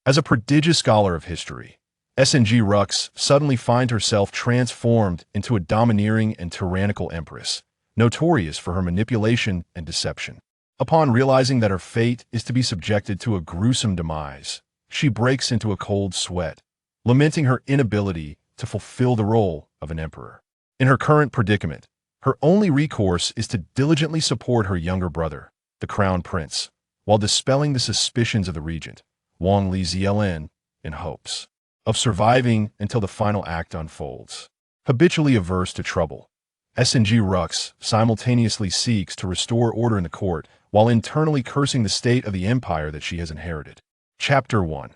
As a prodigious scholar of history, Song Ruoxi suddenly finds herself transformed into a domineering and tyrannical empress, notorious for her manipulation and deception. Upon realizing that her fate is to be subjected to a gruesome demise, she breaks into a cold sweat, lamenting her inability to fulfill the role of an emperor. In her current predicament, her only recourse is to diligently support her younger brother, the crown prince, while dispelling the suspicions of the regent, Regent Li Zelin, in hopes of surviving until the final act unfolds. Habitually averse to trouble, Song Ruoxi simultaneously seeks to restore order in the court while internally cursing the state of the empire that she has inherited. Chapter 1.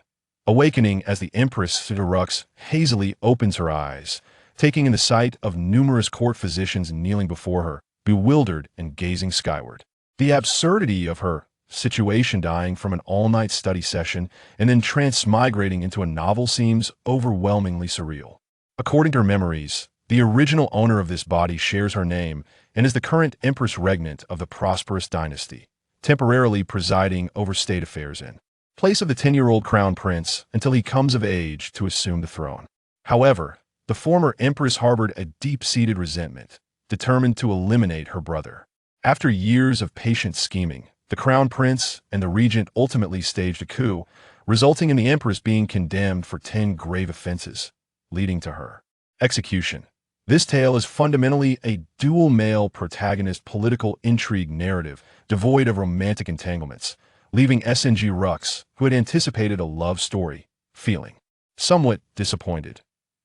Awakening. As the Empress Song Ruoxi hazily opens her eyes, taking in the sight of numerous court physicians kneeling before her, bewildered and gazing skyward. The absurdity of her situation, dying from an all-night study session and then transmigrating into a novel, seems overwhelmingly surreal. According to her memories, the original owner of this body shares her name and is the current Empress Regnant of the prosperous dynasty, temporarily presiding over state affairs in place of the 10-year-old crown prince until he comes of age to assume the throne. However, the former empress harbored a deep-seated resentment, determined to eliminate her brother. After years of patient scheming, the crown prince and the regent ultimately staged a coup, resulting in the empress being condemned for 10 grave offenses, leading to her execution. This tale is fundamentally a dual male protagonist political intrigue narrative devoid of romantic entanglements, leaving Song Ruoxi, who had anticipated a love story, feeling somewhat disappointed.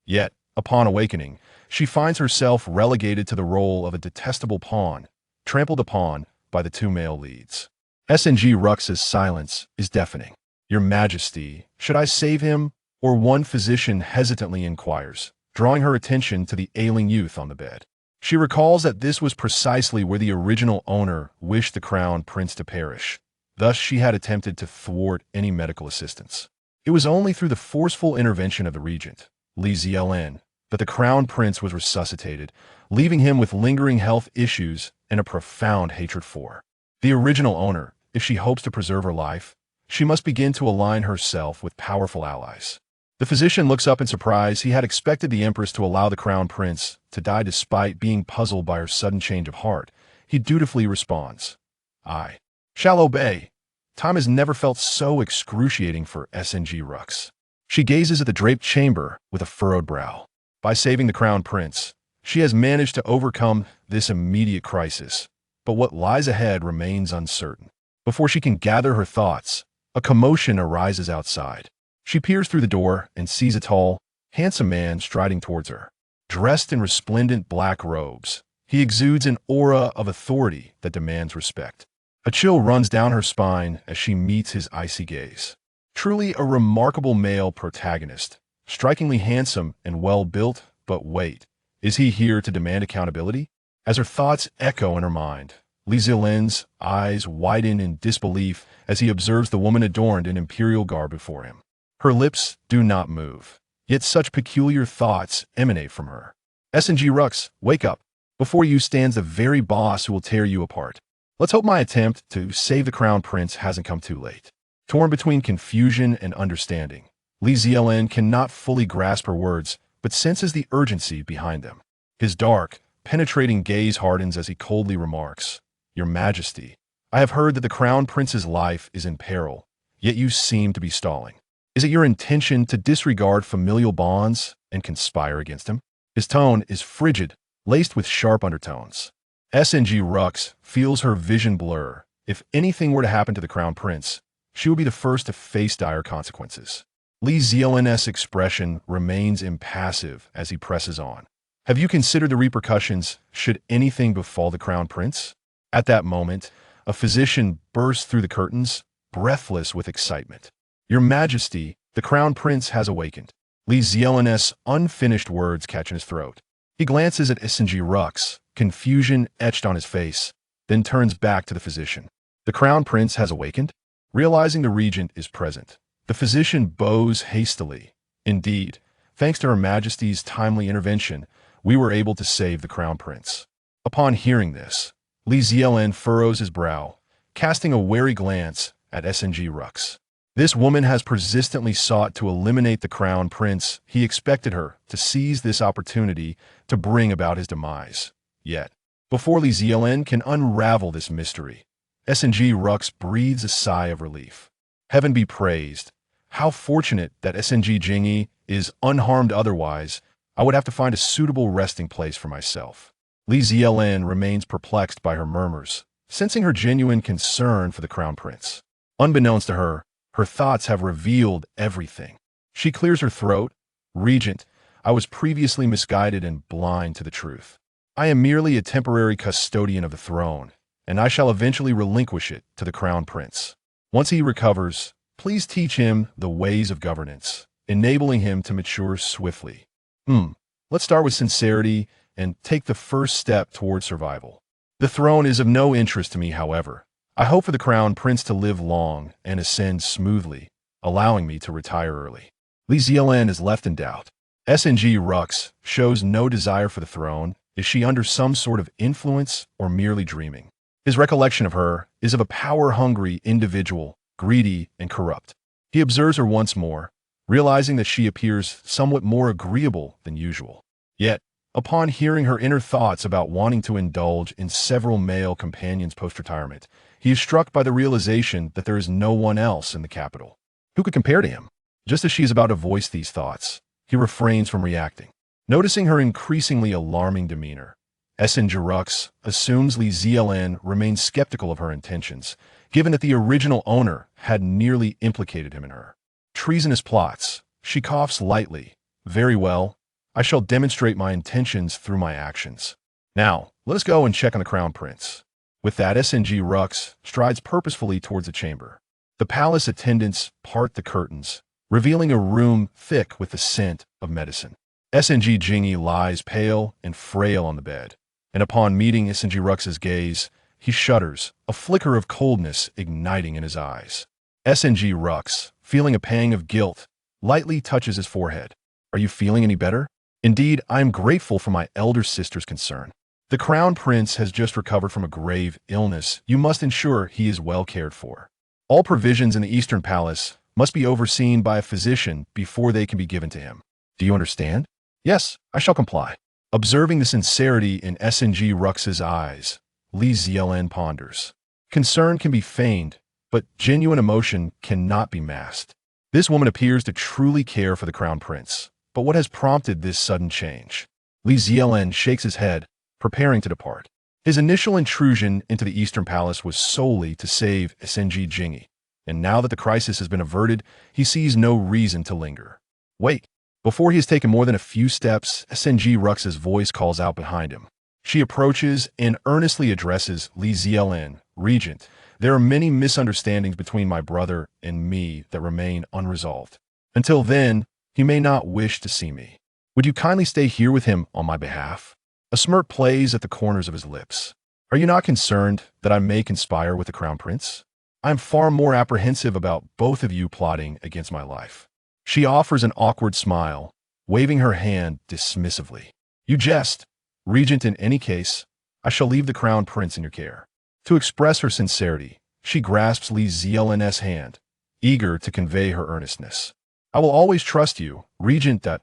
Yet, upon awakening, she finds herself relegated to the role of a detestable pawn, trampled upon by the two male leads. Song Ruoxi's silence is deafening. "Your Majesty, should I save him?" Or one physician hesitantly inquires, drawing her attention to the ailing youth on the bed. She recalls that this was precisely where the original owner wished the crown prince to perish. Thus, she had attempted to thwart any medical assistance. It was only through the forceful intervention of the regent, Li Zelin, that the crown prince was resuscitated, leaving him with lingering health issues and a profound hatred for the original owner. If she hopes to preserve her life, she must begin to align herself with powerful allies. The physician looks up in surprise. He had expected the empress to allow the crown prince to die despite being puzzled by her sudden change of heart. He dutifully responds, "I shall obey." Time has never felt so excruciating for Song Ruoxi. She gazes at the draped chamber with a furrowed brow. By saving the crown prince, she has managed to overcome this immediate crisis, but what lies ahead remains uncertain. Before she can gather her thoughts, a commotion arises outside. She peers through the door and sees a tall, handsome man striding towards her. Dressed in resplendent black robes, he exudes an aura of authority that demands respect. A chill runs down her spine as she meets his icy gaze. Truly a remarkable male protagonist, strikingly handsome and well-built, but wait, is he here to demand accountability? As her thoughts echo in her mind, Li Zelin's eyes widen in disbelief as he observes the woman adorned in imperial garb before him. Her lips do not move, yet such peculiar thoughts emanate from her. Song Ruoxi, wake up. Before you stands the very boss who will tear you apart. Let's hope my attempt to save the crown prince hasn't come too late. Torn between confusion and understanding, Li Zelin cannot fully grasp her words, but senses the urgency behind them. His dark, penetrating gaze hardens as he coldly remarks, "Your Majesty, I have heard that the crown prince's life is in peril, yet you seem to be stalling. Is it your intention to disregard familial bonds and conspire against him?" His tone is frigid, laced with sharp undertones. Song Ruoxi feels her vision blur. If anything were to happen to the crown prince, she would be the first to face dire consequences. Li Zelin's expression remains impassive as he presses on. "Have you considered the repercussions should anything befall the crown prince?" At that moment, a physician bursts through the curtains, breathless with excitement. "Your Majesty, the crown prince has awakened." Li Zelin's unfinished words catch in his throat. He glances at Song Ruoxi, confusion etched on his face, then turns back to the physician. "The crown prince has awakened?" Realizing the regent is present, the physician bows hastily. "Indeed, thanks to Her Majesty's timely intervention, we were able to save the crown prince." Upon hearing this, Li Zelin furrows his brow, casting a wary glance at Song Ruoxi. This woman has persistently sought to eliminate the crown prince. He expected her to seize this opportunity to bring about his demise. Yet, before Li Zelin can unravel this mystery, Song Ruoxi breathes a sigh of relief. Heaven be praised. How fortunate that Song Jingyi is unharmed. Otherwise, I would have to find a suitable resting place for myself. Li Zelin remains perplexed by her murmurs, sensing her genuine concern for the crown prince. Unbeknownst to her, her thoughts have revealed everything. She clears her throat. Regent, I was previously misguided and blind to the truth. I am merely a temporary custodian of the throne, and I shall eventually relinquish it to the crown prince. Once he recovers, please teach him the ways of governance, enabling him to mature swiftly. Let's start with sincerity and take the first step toward survival. The throne is of no interest to me, however. I hope for the crown prince to live long and ascend smoothly, allowing me to retire early. Li Zelin is left in doubt. Song Ruoxi shows no desire for the throne. Is she under some sort of influence or merely dreaming? His recollection of her is of a power-hungry individual, greedy and corrupt. He observes her once more, realizing that she appears somewhat more agreeable than usual. Yet, upon hearing her inner thoughts about wanting to indulge in several male companions post-retirement, he is struck by the realization that there is no one else in the capital who could compare to him. Just as she is about to voice these thoughts, he refrains from reacting. Noticing her increasingly alarming demeanor, Song Ruoxi assumes Li Zelin remains skeptical of her intentions, given that the original owner had nearly implicated him in her treasonous plots. She coughs lightly. Very well, I shall demonstrate my intentions through my actions. Now, let us go and check on the crown prince. With that, Song Ruoxi strides purposefully towards the chamber. The palace attendants part the curtains, revealing a room thick with the scent of medicine. Song Jingyi lies pale and frail on the bed, and upon meeting Song Ruoxi's gaze, he shudders, a flicker of coldness igniting in his eyes. Song Ruoxi, feeling a pang of guilt, lightly touches his forehead. Are you feeling any better? Indeed, I am grateful for my elder sister's concern. The crown prince has just recovered from a grave illness. You must ensure he is well cared for. All provisions in the Eastern Palace must be overseen by a physician before they can be given to him. Do you understand? Yes, I shall comply. Observing the sincerity in Song Ruoxi's eyes, Li Zelin ponders. Concern can be feigned, but genuine emotion cannot be masked. This woman appears to truly care for the crown prince. But what has prompted this sudden change? Li Zelin shakes his head, preparing to depart. His initial intrusion into the Eastern Palace was solely to save Song Jingyi, and now that the crisis has been averted, he sees no reason to linger. Wait! Before he has taken more than a few steps, Song Ruoxi's voice calls out behind him. She approaches and earnestly addresses Li Zelin. Regent, there are many misunderstandings between my brother and me that remain unresolved. Until then, he may not wish to see me. Would you kindly stay here with him on my behalf? A smirk plays at the corners of his lips. Are you not concerned that I may conspire with the crown prince? I am far more apprehensive about both of you plotting against my life. She offers an awkward smile, waving her hand dismissively. You jest. Regent, in any case, I shall leave the crown prince in your care. To express her sincerity, she grasps Li Zelin's hand, eager to convey her earnestness. I will always trust you, Regent. Li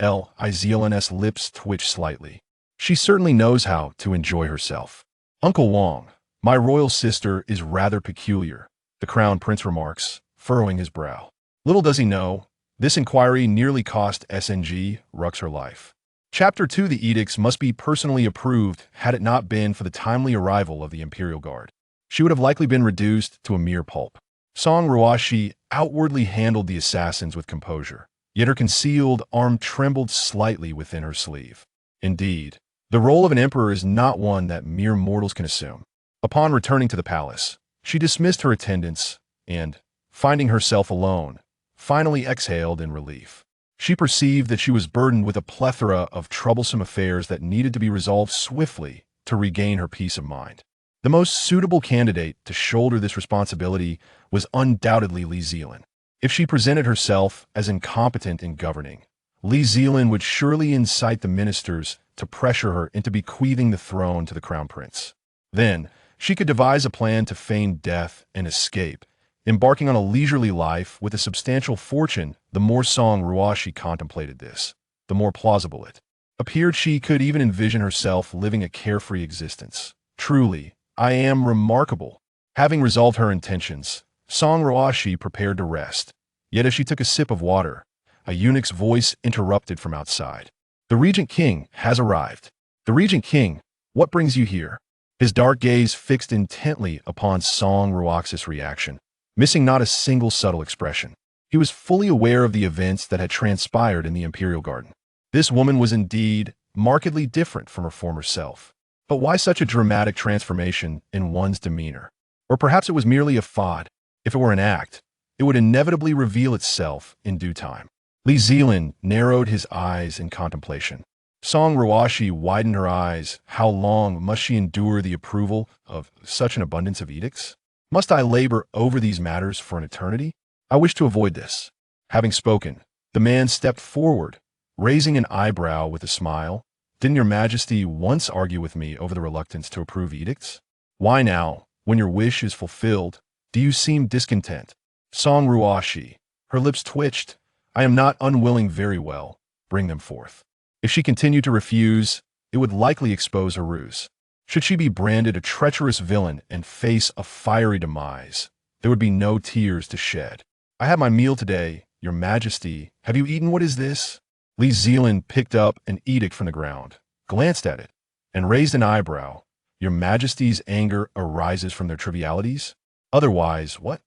Zelin's lips twitch slightly. She certainly knows how to enjoy herself. Uncle Wang, my royal sister is rather peculiar, the crown prince remarks, furrowing his brow. Little does he know, this inquiry nearly cost Song Ruoxi her life. Chapter 2. The edicts must be personally approved. Had it not been for the timely arrival of the Imperial Guard, she would have likely been reduced to a mere pulp. Song Ruoxi outwardly handled the assassins with composure, yet her concealed arm trembled slightly within her sleeve. Indeed, the role of an emperor is not one that mere mortals can assume. Upon returning to the palace, she dismissed her attendants and, finding herself alone, finally exhaled in relief. She perceived that she was burdened with a plethora of troublesome affairs that needed to be resolved swiftly to regain her peace of mind. The most suitable candidate to shoulder this responsibility was undoubtedly Li Zelin. If she presented herself as incompetent in governing, Li Zelin would surely incite the ministers to pressure her into bequeathing the throne to the crown prince. Then, she could devise a plan to feign death and escape, embarking on a leisurely life with a substantial fortune. The more Song Ruoxi contemplated this, the more plausible it appeared. She could even envision herself living a carefree existence. Truly, I am remarkable. Having resolved her intentions, Song Ruoxi prepared to rest. Yet as she took a sip of water, a eunuch's voice interrupted from outside. The Regent King has arrived. The Regent King, what brings you here? His dark gaze fixed intently upon Song Ruoxi's reaction, missing not a single subtle expression. He was fully aware of the events that had transpired in the Imperial Garden. This woman was indeed markedly different from her former self. But why such a dramatic transformation in one's demeanor? Or perhaps it was merely a facade. If it were an act, it would inevitably reveal itself in due time. Li Zelin narrowed his eyes in contemplation. Song Ruoxi widened her eyes. How long must she endure the approval of such an abundance of edicts? Must I labor over these matters for an eternity? I wish to avoid this. Having spoken, the man stepped forward, raising an eyebrow with a smile. Didn't your majesty once argue with me over the reluctance to approve edicts? Why now, when your wish is fulfilled, do you seem discontent? Song Ruoxi, her lips twitched. I am not unwilling. Very well, bring them forth. If she continued to refuse, it would likely expose her ruse. Should she be branded a treacherous villain and face a fiery demise, there would be no tears to shed. I had my meal today, your majesty. Have you eaten? What is this? Li Zelin picked up an edict from the ground, glanced at it, and raised an eyebrow. Your majesty's anger arises from their trivialities? Otherwise, what?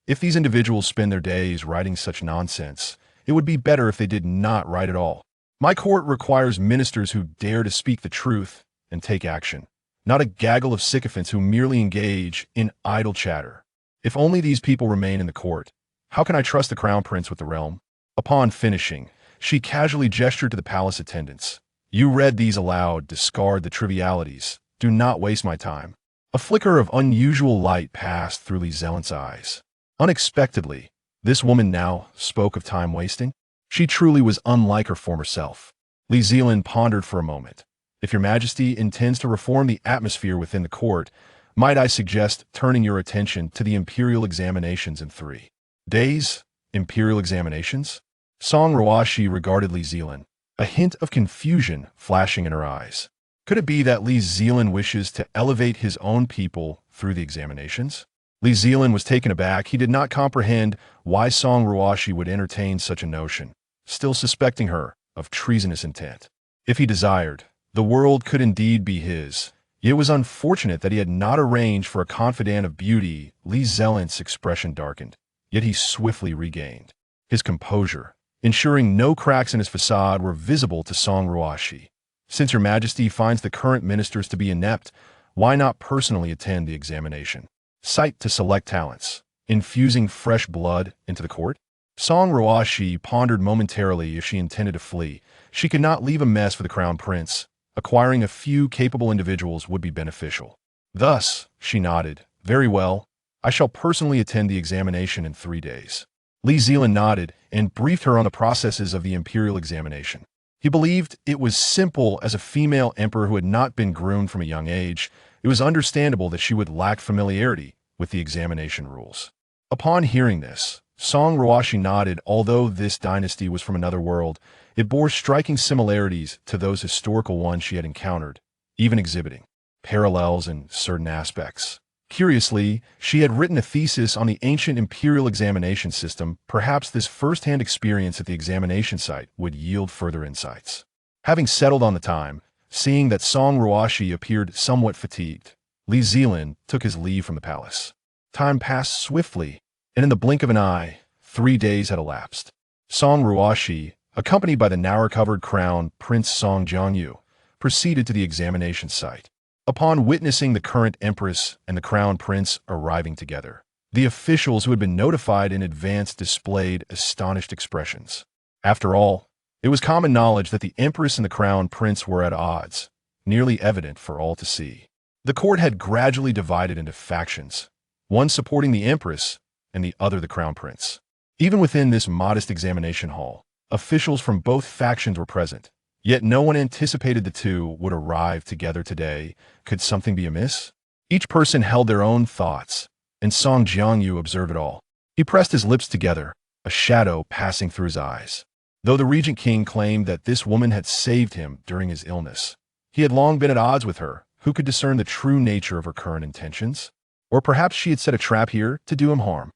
If these individuals spend their days writing such nonsense, it would be better if they did not write at all. My court requires ministers who dare to speak the truth and take action, not a gaggle of sycophants who merely engage in idle chatter. If only these people remain in the court, how can I trust the crown prince with the realm? Upon finishing, she casually gestured to the palace attendants. You read these aloud. Discard the trivialities. Do not waste my time. A flicker of unusual light passed through Li Zelin's eyes. Unexpectedly, this woman now spoke of time wasting. She truly was unlike her former self. Li Zelin pondered for a moment. If your majesty intends to reform the atmosphere within the court, might I suggest turning your attention to the imperial examinations in 3 days? Imperial examinations? Song Ruoxi regarded Li Zelin, a hint of confusion flashing in her eyes. Could it be that Li Zelin wishes to elevate his own people through the examinations? Li Zelin was taken aback. He did not comprehend why Song Ruoxi would entertain such a notion, still suspecting her of treasonous intent. If he desired, the world could indeed be his. It was unfortunate that he had not arranged for a confidant of beauty. Li Zelin's expression darkened, yet he swiftly regained his composure, ensuring no cracks in his facade were visible to Song Ruoxi. Since your majesty finds the current ministers to be inept, why not personally attend the examination? Cite to select talents, infusing fresh blood into the court? Song Ruoxi pondered momentarily if she intended to flee. She could not leave a mess for the crown prince. Acquiring a few capable individuals would be beneficial. Thus, she nodded. Very well, I shall personally attend the examination in 3 days. Li Zelin nodded and briefed her on the processes of the imperial examination. He believed it was simple. As a female emperor who had not been groomed from a young age, it was understandable that she would lack familiarity with the examination rules. Upon hearing this, Song Ruoxi nodded. Although this dynasty was from another world, it bore striking similarities to those historical ones she had encountered, even exhibiting parallels in certain aspects. Curiously, she had written a thesis on the ancient imperial examination system. Perhaps this first-hand experience at the examination site would yield further insights. Having settled on the time, seeing that Song Ruoxi appeared somewhat fatigued, Li Zelin took his leave from the palace. Time passed swiftly, and in the blink of an eye, 3 days had elapsed. Song Ruoxi, accompanied by the narrow-covered crown Prince Song Jiangyu, proceeded to the examination site. Upon witnessing the current empress and the crown prince arriving together, the officials who had been notified in advance displayed astonished expressions. After all, it was common knowledge that the empress and the crown prince were at odds, nearly evident for all to see. The court had gradually divided into factions, one supporting the empress and the other the crown prince. Even within this modest examination hall, officials from both factions were present. Yet no one anticipated the two would arrive together today. Could something be amiss? Each person held their own thoughts, and Song Jiangyu observed it all. He pressed his lips together, a shadow passing through his eyes. Though the Regent King claimed that this woman had saved him during his illness, he had long been at odds with her. Who could discern the true nature of her current intentions? Or perhaps she had set a trap here to do him harm.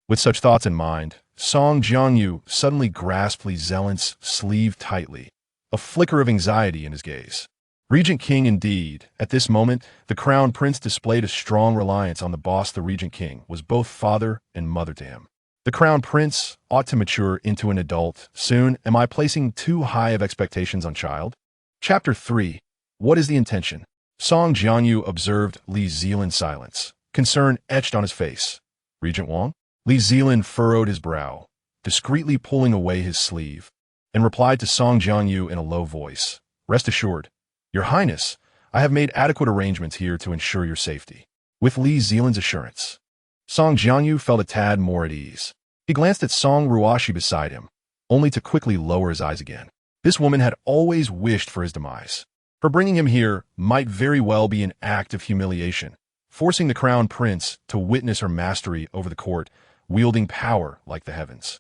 With such thoughts in mind, Song Jiangyu suddenly grasped Li Zelin's sleeve tightly, a flicker of anxiety in his gaze. Regent King indeed. At this moment, the Crown Prince displayed a strong reliance on the boss. The Regent King was both father and mother to him. The Crown Prince ought to mature into an adult soon. Am I placing too high of expectations on child? Chapter 3. What is the intention? Song Jiangyu observed Li Zelin's silence, concern etched on his face. Regent Wang? Li Zelin furrowed his brow, discreetly pulling away his sleeve, and replied to Song Jiangyu in a low voice. Rest assured, Your Highness, I have made adequate arrangements here to ensure your safety. With Li Zelin's assurance, Song Jiangyu felt a tad more at ease. He glanced at Song Ruoxi beside him, only to quickly lower his eyes again. This woman had always wished for his demise. Her bringing him here might very well be an act of humiliation, forcing the Crown Prince to witness her mastery over the court, wielding power like the heavens.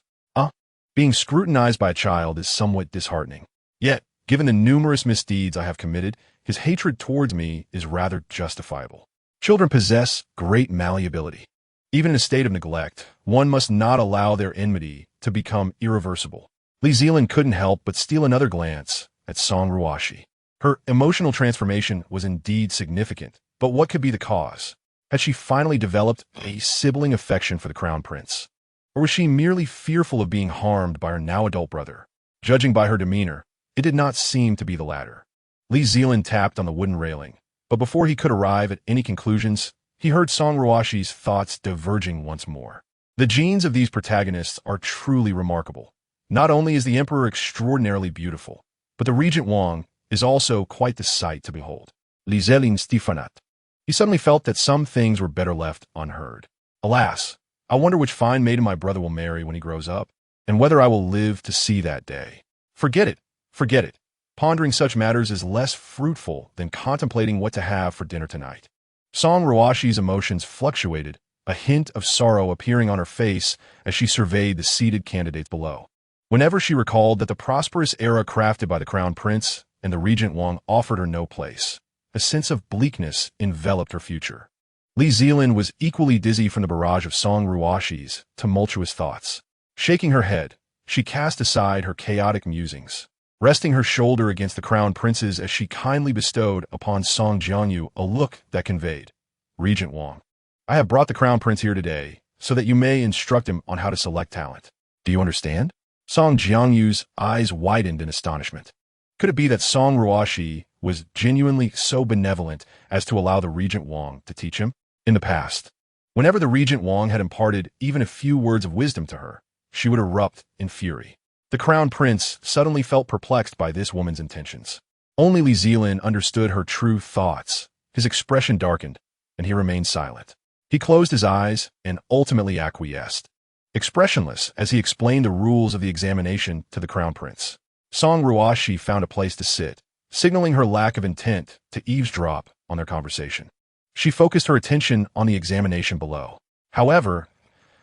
Being scrutinized by a child is somewhat disheartening. Yet, given the numerous misdeeds I have committed, his hatred towards me is rather justifiable. Children possess great malleability. Even in a state of neglect, one must not allow their enmity to become irreversible. Li Zelin couldn't help but steal another glance at Song Ruoxi. Her emotional transformation was indeed significant, but what could be the cause? Had she finally developed a sibling affection for the Crown Prince? Or was she merely fearful of being harmed by her now-adult brother? Judging by her demeanor, it did not seem to be the latter. Li Zelin tapped on the wooden railing, but before he could arrive at any conclusions, he heard Song Ruoxi's thoughts diverging once more. The genes of these protagonists are truly remarkable. Not only is the Emperor extraordinarily beautiful, but the Regent Wang is also quite the sight to behold. Li Zelin Stefanat. He suddenly felt that some things were better left unheard. Alas, I wonder which fine maiden my brother will marry when he grows up, and whether I will live to see that day. Forget it, forget it. Pondering such matters is less fruitful than contemplating what to have for dinner tonight. Song Ruoxi's emotions fluctuated, a hint of sorrow appearing on her face as she surveyed the seated candidates below. Whenever she recalled that the prosperous era crafted by the Crown Prince and the Regent Wang offered her no place, a sense of bleakness enveloped her future. Li Zelin was equally dizzy from the barrage of Song Ruoxi's tumultuous thoughts. Shaking her head, she cast aside her chaotic musings, resting her shoulder against the Crown Prince's as she kindly bestowed upon Song Jiangyu a look that conveyed, Regent Wang, I have brought the Crown Prince here today so that you may instruct him on how to select talent. Do you understand? Song Jiangyu's eyes widened in astonishment. Could it be that Song Ruoxi was genuinely so benevolent as to allow the Regent Wang to teach him? In the past, whenever the Regent Wang had imparted even a few words of wisdom to her, she would erupt in fury. The Crown Prince suddenly felt perplexed by this woman's intentions. Only Li Zelin understood her true thoughts. His expression darkened, and he remained silent. He closed his eyes and ultimately acquiesced, expressionless as he explained the rules of the examination to the Crown Prince. Song Ruoxi found a place to sit, signaling her lack of intent to eavesdrop on their conversation. She focused her attention on the examination below. However,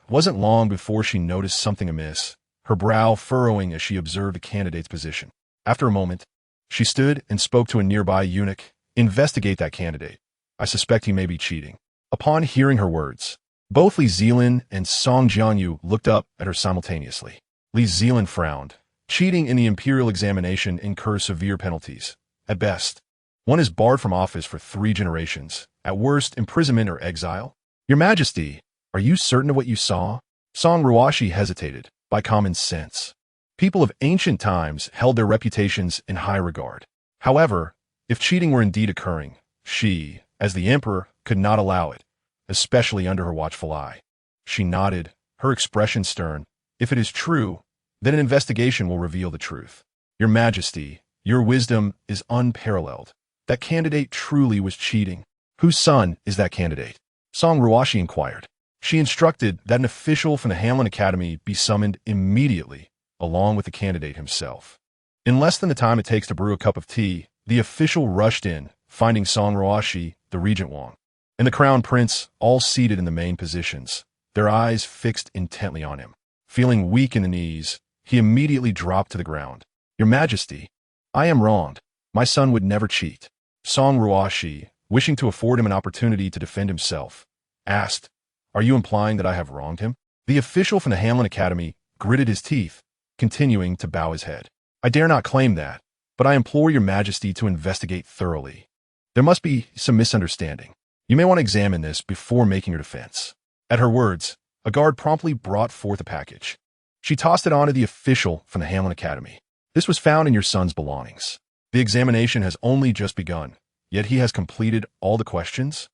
it wasn't long before she noticed something amiss, her brow furrowing as she observed the candidate's position. After a moment, she stood and spoke to a nearby eunuch. Investigate that candidate. I suspect he may be cheating. Upon hearing her words, both Li Zelin and Song Jiangyu looked up at her simultaneously. Li Zelin frowned. Cheating in the imperial examination incurs severe penalties. At best, one is barred from office for 3 generations. At worst, imprisonment or exile. Your Majesty, are you certain of what you saw? Song Ruoxi hesitated. By common sense, people of ancient times held their reputations in high regard. However, if cheating were indeed occurring, she, as the Emperor, could not allow it, especially under her watchful eye. She nodded, her expression stern. If it is true, then an investigation will reveal the truth. Your Majesty, your wisdom is unparalleled. That candidate truly was cheating. Whose son is that candidate? Song Ruoxi inquired. She instructed that an official from the Hanlin Academy be summoned immediately, along with the candidate himself. In less than the time it takes to brew a cup of tea, the official rushed in, finding Song Ruoxi, the Regent Wang. and the crown prince, all seated in the main positions, their eyes fixed intently on him. Feeling weak in the knees, he immediately dropped to the ground. Your Majesty, I am wronged. My son would never cheat. Song Ruoxi, wishing to afford him an opportunity to defend himself, asked, Are you implying that I have wronged him? The official from the Hamlin Academy gritted his teeth, continuing to bow his head. I dare not claim that, but I implore your Majesty to investigate thoroughly. There must be some misunderstanding. You may want to examine this before making your defense. At her words, a guard promptly brought forth a package. She tossed it onto the official from the Hamlin Academy. This was found in your son's belongings. The examination has only just begun, yet he has completed all the questions.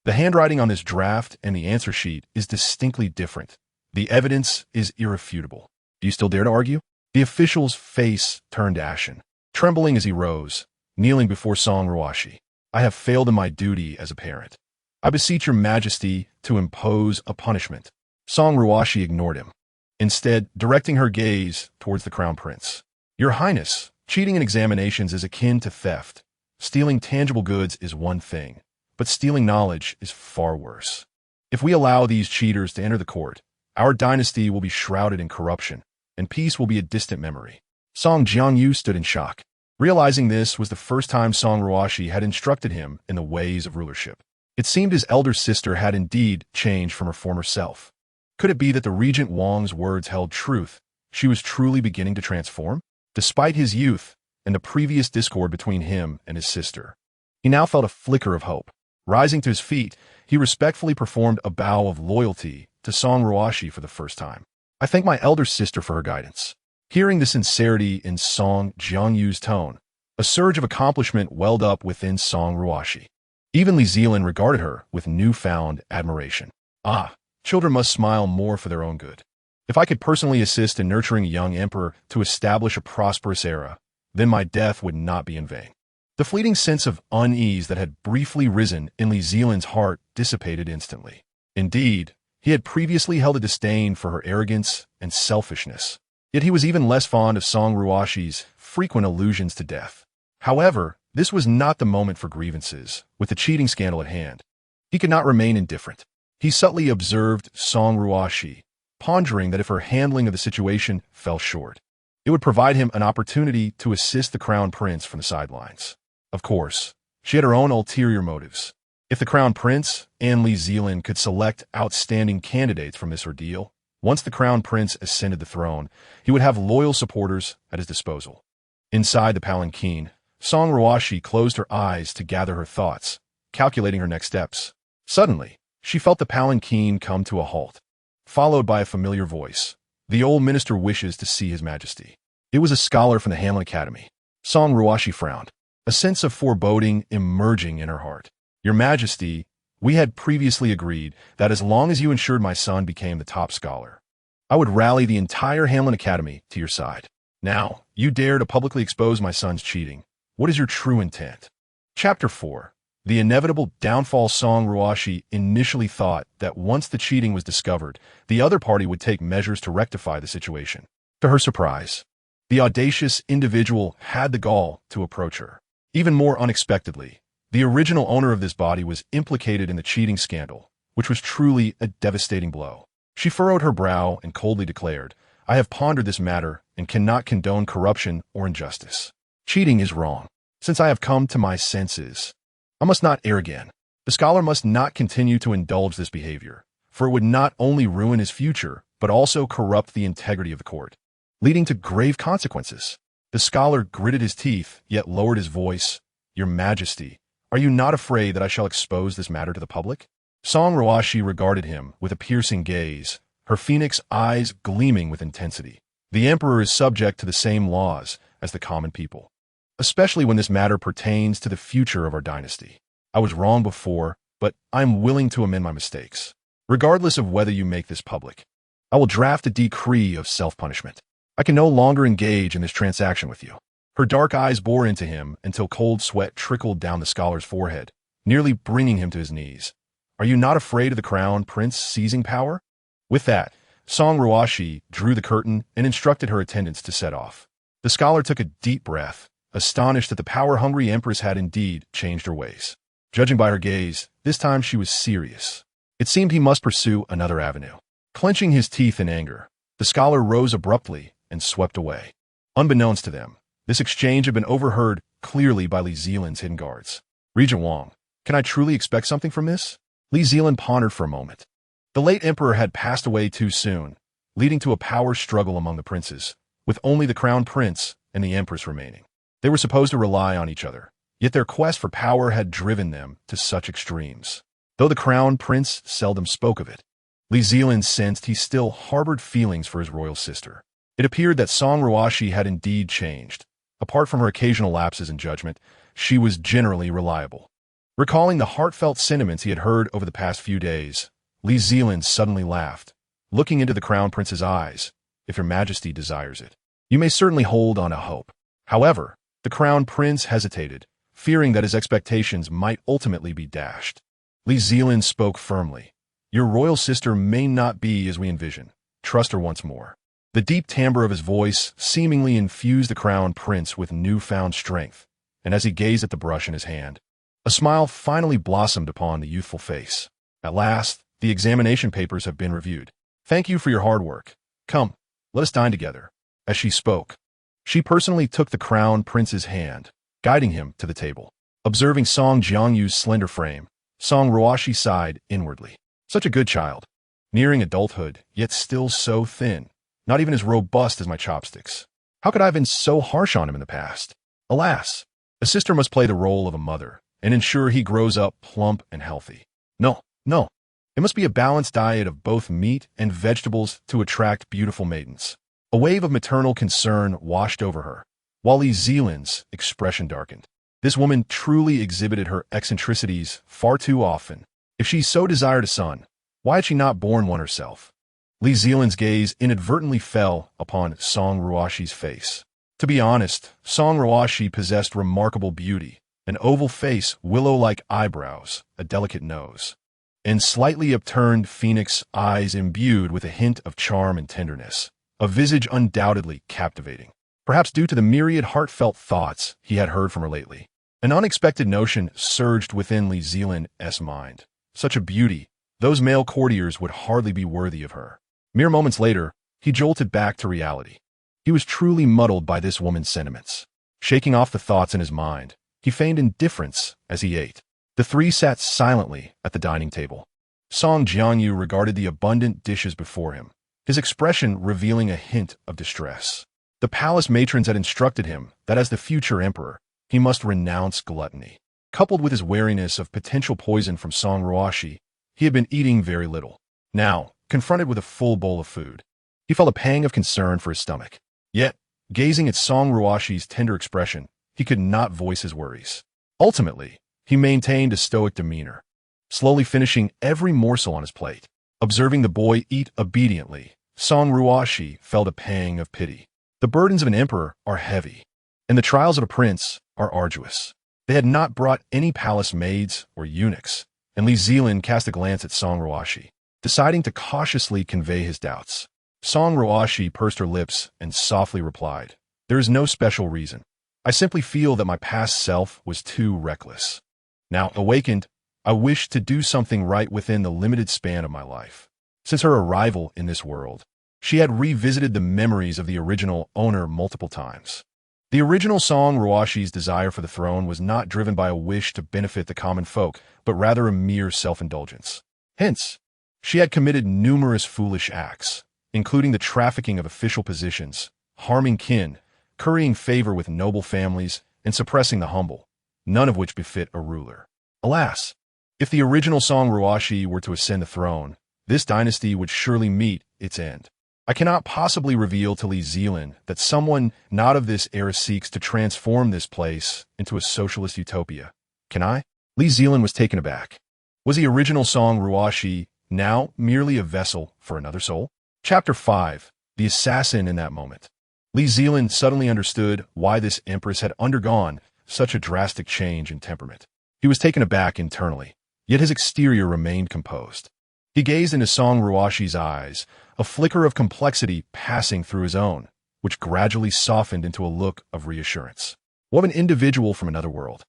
The handwriting on this draft and the answer sheet is distinctly different. The evidence is irrefutable. Do you still dare to argue? The official's face turned ashen, trembling as he rose, kneeling before Song Ruoxi. I have failed in my duty as a parent. I beseech your Majesty to impose a punishment. Song Ruoxi ignored him, instead directing her gaze towards the crown prince. Your Highness, cheating in examinations is akin to theft. Stealing tangible goods is one thing, but stealing knowledge is far worse. If we allow these cheaters to enter the court, our dynasty will be shrouded in corruption, and peace will be a distant memory. Song Jiangyu stood in shock. Realizing this was the first time Song Ruoxi had instructed him in the ways of rulership. It seemed his elder sister had indeed changed from her former self. Could it be that the Regent Wang's words held truth? She was truly beginning to transform? Despite his youth and the previous discord between him and his sister, he now felt a flicker of hope. Rising to his feet, he respectfully performed a bow of loyalty to Song Ruoxi for the first time. I thank my elder sister for her guidance. Hearing the sincerity in Song Jiangyu's tone, a surge of accomplishment welled up within Song Ruoxi. Even Li Zelin regarded her with newfound admiration. Ah, children must smile more for their own good. If I could personally assist in nurturing a young emperor to establish a prosperous era, then my death would not be in vain. The fleeting sense of unease that had briefly risen in Li Zelin's heart dissipated instantly. Indeed, he had previously held a disdain for her arrogance and selfishness. Yet he was even less fond of Song Ruoxi's frequent allusions to death. However, this was not the moment for grievances, with the cheating scandal at hand. He could not remain indifferent. He subtly observed Song Ruoxi, pondering that if her handling of the situation fell short, it would provide him an opportunity to assist the crown prince from the sidelines. Of course, she had her own ulterior motives. If the crown prince and Li Zelin could select outstanding candidates from this ordeal, once the crown prince ascended the throne, he would have loyal supporters at his disposal. Inside the palanquin, Song Ruoxi closed her eyes to gather her thoughts, calculating her next steps. Suddenly, she felt the palanquin come to a halt, followed by a familiar voice. The old minister wishes to see his Majesty. It was a scholar from the Hamlin Academy. Song Ruoxi frowned, a sense of foreboding emerging in her heart. Your Majesty, we had previously agreed that as long as you ensured my son became the top scholar, I would rally the entire Hamlin Academy to your side. Now, you dare to publicly expose my son's cheating. What is your true intent? Chapter 4. The inevitable downfall. Song Ruoxi initially thought that once the cheating was discovered, the other party would take measures to rectify the situation. To her surprise, the audacious individual had the gall to approach her. Even more unexpectedly, the original owner of this body was implicated in the cheating scandal, which was truly a devastating blow. She furrowed her brow and coldly declared, I have pondered this matter and cannot condone corruption or injustice. Cheating is wrong. Since I have come to my senses, I must not err again. The scholar must not continue to indulge this behavior, for it would not only ruin his future, but also corrupt the integrity of the court, leading to grave consequences. The scholar gritted his teeth, yet lowered his voice. Your Majesty, are you not afraid that I shall expose this matter to the public? Song Ruoxi regarded him with a piercing gaze, her phoenix eyes gleaming with intensity. The emperor is subject to the same laws as the common people, especially when this matter pertains to the future of our dynasty. I was wrong before, but I'm willing to amend my mistakes. Regardless of whether you make this public, I will draft a decree of self-punishment. I can no longer engage in this transaction with you. Her dark eyes bore into him until cold sweat trickled down the scholar's forehead, nearly bringing him to his knees. Are you not afraid of the crown prince seizing power? With that, Song Ruoxi drew the curtain and instructed her attendants to set off. The scholar took a deep breath, astonished that the power-hungry empress had indeed changed her ways. Judging by her gaze, this time she was serious. It seemed he must pursue another avenue. Clenching his teeth in anger, the scholar rose abruptly and swept away. Unbeknownst to them, this exchange had been overheard clearly by Li Zelin's hidden guards. Regent Wang, can I truly expect something from this? Li Zelin pondered for a moment. The late emperor had passed away too soon, leading to a power struggle among the princes, with only the crown prince and the empress remaining. They were supposed to rely on each other, yet their quest for power had driven them to such extremes. Though the crown prince seldom spoke of it, Li Zelin sensed he still harbored feelings for his royal sister. It appeared that Song Ruoxi had indeed changed. Apart from her occasional lapses in judgment, she was generally reliable. Recalling the heartfelt sentiments he had heard over the past few days, Li Zelin suddenly laughed, looking into the crown prince's eyes. If your majesty desires it, you may certainly hold on a hope. However, the crown prince hesitated, fearing that his expectations might ultimately be dashed. Li Zelin spoke firmly. Your royal sister may not be as we envision. Trust her once more. The deep timbre of his voice seemingly infused the crown prince with newfound strength, and as he gazed at the brush in his hand, a smile finally blossomed upon the youthful face. At last, the examination papers have been reviewed. Thank you for your hard work. Come, let us dine together. As she spoke, she personally took the crown prince's hand, guiding him to the table. Observing Song Jiangyu's slender frame, Song Ruoxi sighed inwardly. Such a good child, nearing adulthood, yet still so thin, not even as robust as my chopsticks. How could I have been so harsh on him in the past? Alas, a sister must play the role of a mother and ensure he grows up plump and healthy. No. It must be a balanced diet of both meat and vegetables to attract beautiful maidens. A wave of maternal concern washed over her, while Li Zelin's expression darkened. This woman truly exhibited her eccentricities far too often. If she so desired a son, why had she not borne one herself? Li Zelin's gaze inadvertently fell upon Song Ruoxi's face. To be honest, Song Ruoxi possessed remarkable beauty, an oval face, willow-like eyebrows, a delicate nose, and slightly upturned phoenix eyes imbued with a hint of charm and tenderness, a visage undoubtedly captivating. Perhaps due to the myriad heartfelt thoughts he had heard from her lately, an unexpected notion surged within Li Zelin's mind. Such a beauty, those male courtiers would hardly be worthy of her. Mere moments later, he jolted back to reality. He was truly muddled by this woman's sentiments. Shaking off the thoughts in his mind, he feigned indifference as he ate. The three sat silently at the dining table. Song Jiangyu regarded the abundant dishes before him, his expression revealing a hint of distress. The palace matrons had instructed him that as the future emperor, he must renounce gluttony. Coupled with his wariness of potential poison from Song Ruoxi, he had been eating very little. Now, confronted with a full bowl of food, he felt a pang of concern for his stomach. Yet, gazing at Song Ruoxi's tender expression, he could not voice his worries. Ultimately, he maintained a stoic demeanor, slowly finishing every morsel on his plate. Observing the boy eat obediently, Song Ruoxi felt a pang of pity. The burdens of an emperor are heavy, and the trials of a prince are arduous. They had not brought any palace maids or eunuchs, and Li Zelin cast a glance at Song Ruoxi, deciding to cautiously convey his doubts. Song Ruoxi pursed her lips and softly replied, "There is no special reason. I simply feel that my past self was too reckless. Now, awakened, I wish to do something right within the limited span of my life." Since her arrival in this world, she had revisited the memories of the original owner multiple times. The original Song Ruoxi's desire for the throne was not driven by a wish to benefit the common folk, but rather a mere self-indulgence. Hence, she had committed numerous foolish acts, including the trafficking of official positions, harming kin, currying favor with noble families, and suppressing the humble, none of which befit a ruler. Alas, if the original Song Ruoxi were to ascend the throne, this dynasty would surely meet its end. I cannot possibly reveal to Li Zelin that someone not of this era seeks to transform this place into a socialist utopia. Can I? Li Zelin was taken aback. Was the original Song Ruoxi now merely a vessel for another soul? Chapter 5. The Assassin in that moment. Li Zelin suddenly understood why this empress had undergone such a drastic change in temperament. He was taken aback internally, yet his exterior remained composed. He gazed into Song Ruoxi's eyes, a flicker of complexity passing through his own, which gradually softened into a look of reassurance. What an individual from another world.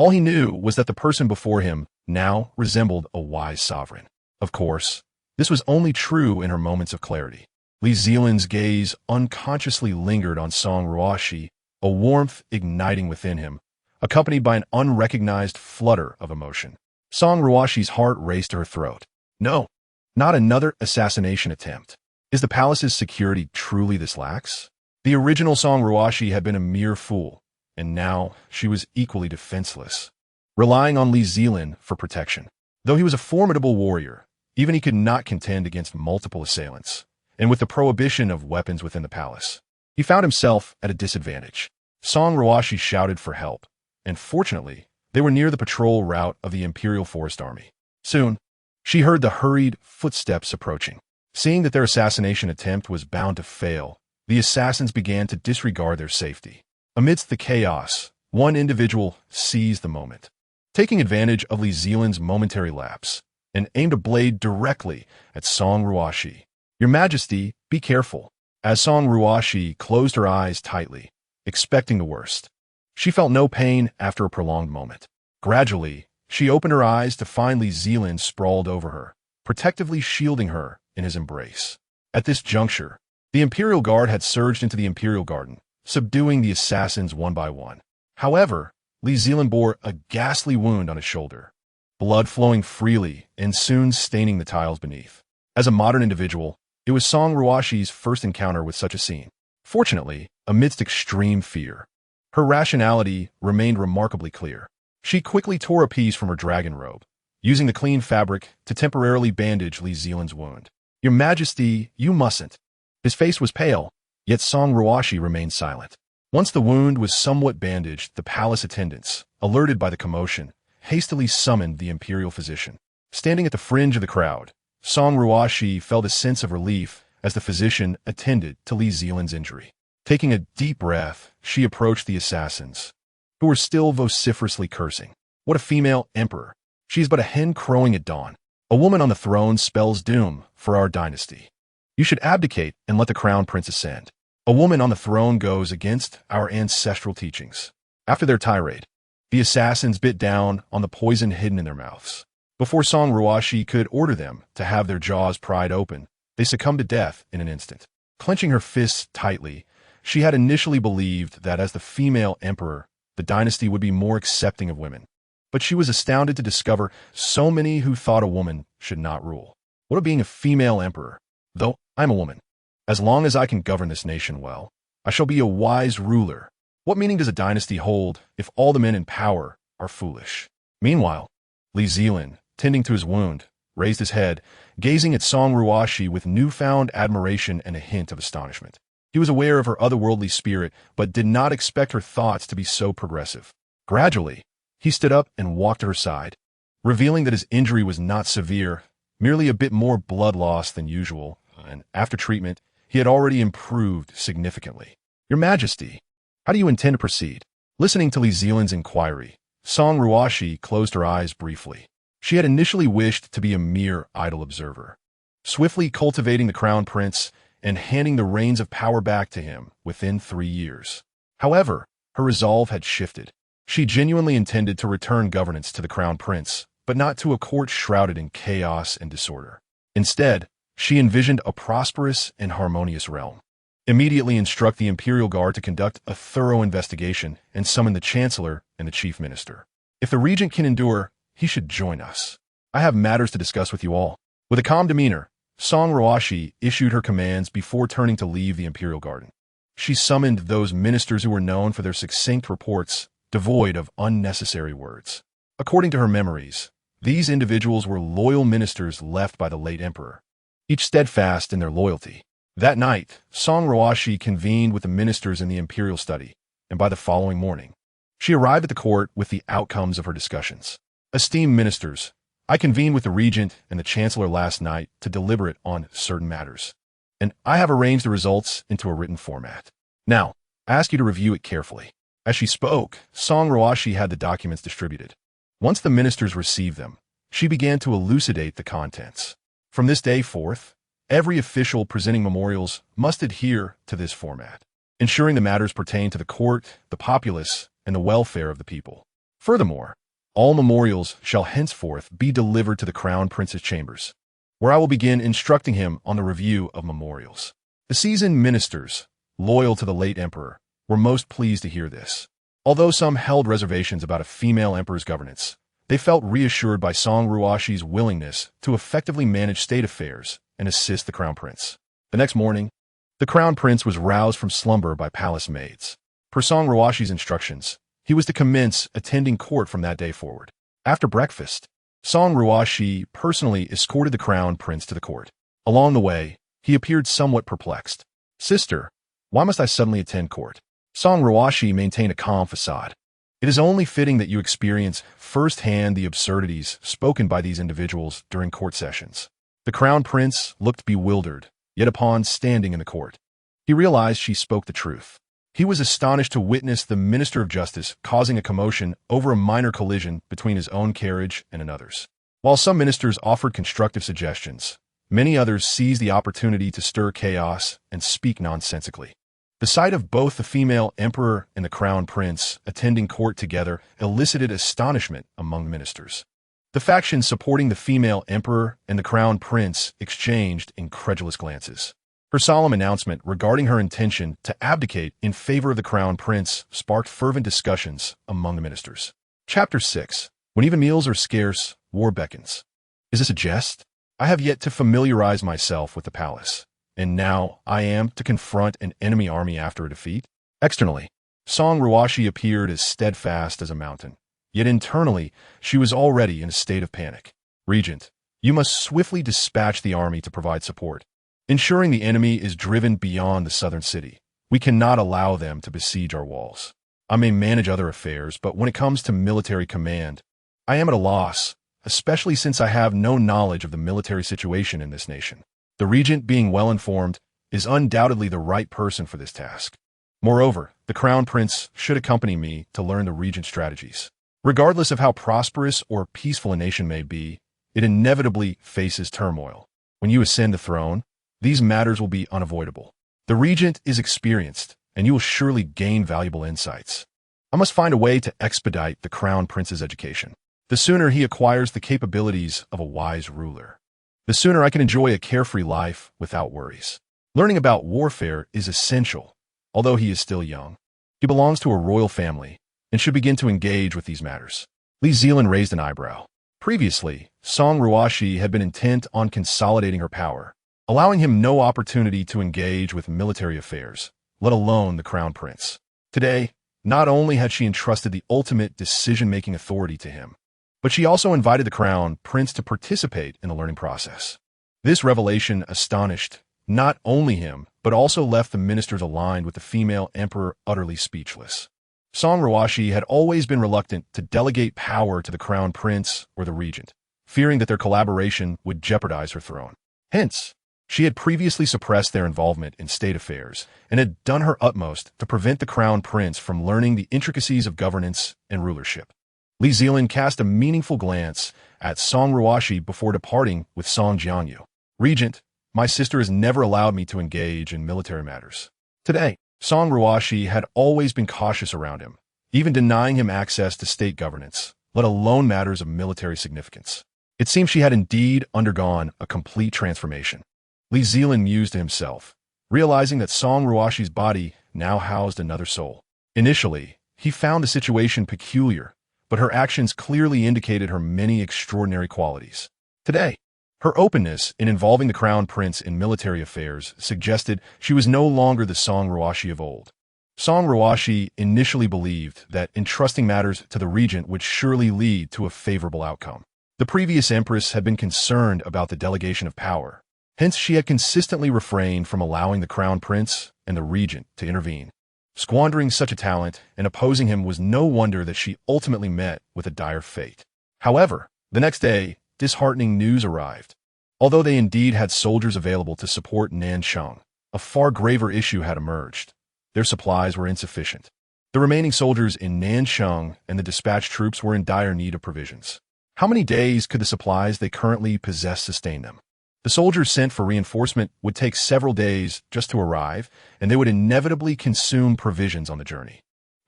All he knew was that the person before him now resembled a wise sovereign. Of course, this was only true in her moments of clarity. Li Zelin's gaze unconsciously lingered on Song Ruoxi, a warmth igniting within him, accompanied by an unrecognized flutter of emotion. Song Ruoxi's heart raced to her throat. No, not another assassination attempt. Is the palace's security truly this lax? The original Song Ruoxi had been a mere fool, and now she was equally defenseless, relying on Li Zelin for protection. Though he was a formidable warrior, even he could not contend against multiple assailants, and with the prohibition of weapons within the palace, he found himself at a disadvantage. Song Ruoxi shouted for help, and fortunately, they were near the patrol route of the Imperial Forest Army. Soon, she heard the hurried footsteps approaching. Seeing that their assassination attempt was bound to fail, the assassins began to disregard their safety. Amidst the chaos, one individual seized the moment, taking advantage of Li Zelin's momentary lapse, and aimed a blade directly at Song Ruoxi. "Your Majesty, be careful." As Song Ruoxi closed her eyes tightly, expecting the worst, she felt no pain after a prolonged moment. Gradually, she opened her eyes to find Li Zelin sprawled over her, protectively shielding her in his embrace. At this juncture, the Imperial Guard had surged into the Imperial Garden, subduing the assassins one by one. However, Li Zelin bore a ghastly wound on his shoulder, blood flowing freely and soon staining the tiles beneath. As a modern individual, it was Song Ruoxi's first encounter with such a scene. Fortunately, amidst extreme fear, her rationality remained remarkably clear. She quickly tore a piece from her dragon robe, using the clean fabric to temporarily bandage Li Zelin's wound. "Your Majesty, you mustn't." His face was pale, yet Song Ruoxi remained silent. Once the wound was somewhat bandaged, the palace attendants, alerted by the commotion, hastily summoned the imperial physician. Standing at the fringe of the crowd, Song Ruoxi felt a sense of relief as the physician attended to Li Zelin's injury. Taking a deep breath, she approached the assassins, who were still vociferously cursing. "What a female emperor! She is but a hen crowing at dawn. A woman on the throne spells doom for our dynasty. You should abdicate and let the crown prince ascend. A woman on the throne goes against our ancestral teachings." After their tirade, the assassins bit down on the poison hidden in their mouths. Before Song Ruoxi could order them to have their jaws pried open, they succumbed to death in an instant. Clenching her fists tightly, she had initially believed that as the female emperor, the dynasty would be more accepting of women. But she was astounded to discover so many who thought a woman should not rule. What of being a female emperor? Though I'm a woman, as long as I can govern this nation well, I shall be a wise ruler. What meaning does a dynasty hold if all the men in power are foolish? Meanwhile, Li Zelin, tending to his wound, raised his head, gazing at Song Ruoxi with newfound admiration and a hint of astonishment. He was aware of her otherworldly spirit, but did not expect her thoughts to be so progressive. Gradually, he stood up and walked to her side, revealing that his injury was not severe, merely a bit more blood loss than usual, and after treatment, he had already improved significantly. "Your Majesty, how do you intend to proceed?" Listening to Li Zelin's inquiry, Song Ruoxi closed her eyes briefly. She had initially wished to be a mere idle observer, swiftly cultivating the crown prince and handing the reins of power back to him within 3 years. However, her resolve had shifted. She genuinely intended to return governance to the crown prince, but not to a court shrouded in chaos and disorder. Instead, she envisioned a prosperous and harmonious realm. Immediately instruct the Imperial Guard to conduct a thorough investigation and summon the Chancellor and the Chief Minister. If the Regent can endure, he should join us. I have matters to discuss with you all. With a calm demeanor, Song Ruoxi issued her commands before turning to leave the Imperial Garden. She summoned those ministers who were known for their succinct reports, devoid of unnecessary words. According to her memories, these individuals were loyal ministers left by the late emperor, each steadfast in their loyalty. That night, Song Ruoxi convened with the ministers in the imperial study, and by the following morning, she arrived at the court with the outcomes of her discussions. "Esteemed ministers, I convened with the regent and the chancellor last night to deliberate on certain matters, and I have arranged the results into a written format. Now, I ask you to review it carefully." As she spoke, Song Ruoxi had the documents distributed. Once the ministers received them, she began to elucidate the contents. From this day forth, every official presenting memorials must adhere to this format, ensuring the matters pertain to the court, the populace, and the welfare of the people. Furthermore, all memorials shall henceforth be delivered to the crown prince's chambers, where I will begin instructing him on the review of memorials. The seasoned ministers, loyal to the late emperor, were most pleased to hear this. Although some held reservations about a female emperor's governance, they felt reassured by Song Ruoxi's willingness to effectively manage state affairs and assist the crown prince. The next morning, the crown prince was roused from slumber by palace maids. Per Song Ruoxi's instructions, he was to commence attending court from that day forward. After breakfast, Song Ruoxi personally escorted the crown prince to the court. Along the way, he appeared somewhat perplexed. "Sister, why must I suddenly attend court?" Song Ruoxi maintained a calm facade. "It is only fitting that you experience firsthand the absurdities spoken by these individuals during court sessions." The crown prince looked bewildered, yet upon standing in the court, he realized she spoke the truth. He was astonished to witness the Minister of Justice causing a commotion over a minor collision between his own carriage and another's. While some ministers offered constructive suggestions, many others seized the opportunity to stir chaos and speak nonsensically. The sight of both the female emperor and the crown prince attending court together elicited astonishment among the ministers. The factions supporting the female emperor and the crown prince exchanged incredulous glances. Her solemn announcement regarding her intention to abdicate in favor of the crown prince sparked fervent discussions among the ministers. Chapter 6. When even meals are scarce, war beckons. Is this a jest? I have yet to familiarize myself with the palace, and now I am to confront an enemy army after a defeat? Externally, Song Ruoxi appeared as steadfast as a mountain, yet internally she was already in a state of panic. "Regent, you must swiftly dispatch the army to provide support, ensuring the enemy is driven beyond the southern city. We cannot allow them to besiege our walls. I may manage other affairs, but when it comes to military command, I am at a loss, especially since I have no knowledge of the military situation in this nation. The regent, being well informed, is undoubtedly the right person for this task. Moreover, the crown prince should accompany me to learn the regent's strategies. Regardless of how prosperous or peaceful a nation may be, it inevitably faces turmoil. When you ascend the throne, these matters will be unavoidable. The regent is experienced, and you will surely gain valuable insights. I must find a way to expedite the crown prince's education. The sooner he acquires the capabilities of a wise ruler, the sooner I can enjoy a carefree life without worries. Learning about warfare is essential, although he is still young. He belongs to a royal family and should begin to engage with these matters." Li Zelin raised an eyebrow. Previously, Song Ruoxi had been intent on consolidating her power, allowing him no opportunity to engage with military affairs, let alone the crown prince. Today, not only had she entrusted the ultimate decision-making authority to him, but she also invited the crown prince to participate in the learning process. This revelation astonished not only him, but also left the ministers aligned with the female emperor utterly speechless. Song Ruoxi had always been reluctant to delegate power to the crown prince or the regent, fearing that their collaboration would jeopardize her throne. Hence, she had previously suppressed their involvement in state affairs and had done her utmost to prevent the crown prince from learning the intricacies of governance and rulership. Li Zelin cast a meaningful glance at Song Ruoxi before departing with Song Jianyu. "Regent, my sister has never allowed me to engage in military matters." Today, Song Ruoxi had always been cautious around him, even denying him access to state governance, let alone matters of military significance. It seemed she had indeed undergone a complete transformation. Li Zelin mused to himself, realizing that Song Ruoxi's body now housed another soul. Initially, he found the situation peculiar, but her actions clearly indicated her many extraordinary qualities. Today, her openness in involving the crown prince in military affairs suggested she was no longer the Song Ruoxi of old. Song Ruoxi initially believed that entrusting matters to the regent would surely lead to a favorable outcome. The previous empress had been concerned about the delegation of power. Hence, she had consistently refrained from allowing the crown prince and the regent to intervene. Squandering such a talent and opposing him was no wonder that she ultimately met with a dire fate. However, the next day, disheartening news arrived. Although they indeed had soldiers available to support Nansheng, a far graver issue had emerged. Their supplies were insufficient. The remaining soldiers in Nansheng and the dispatched troops were in dire need of provisions. How many days could the supplies they currently possessed sustain them? The soldiers sent for reinforcement would take several days just to arrive, and they would inevitably consume provisions on the journey.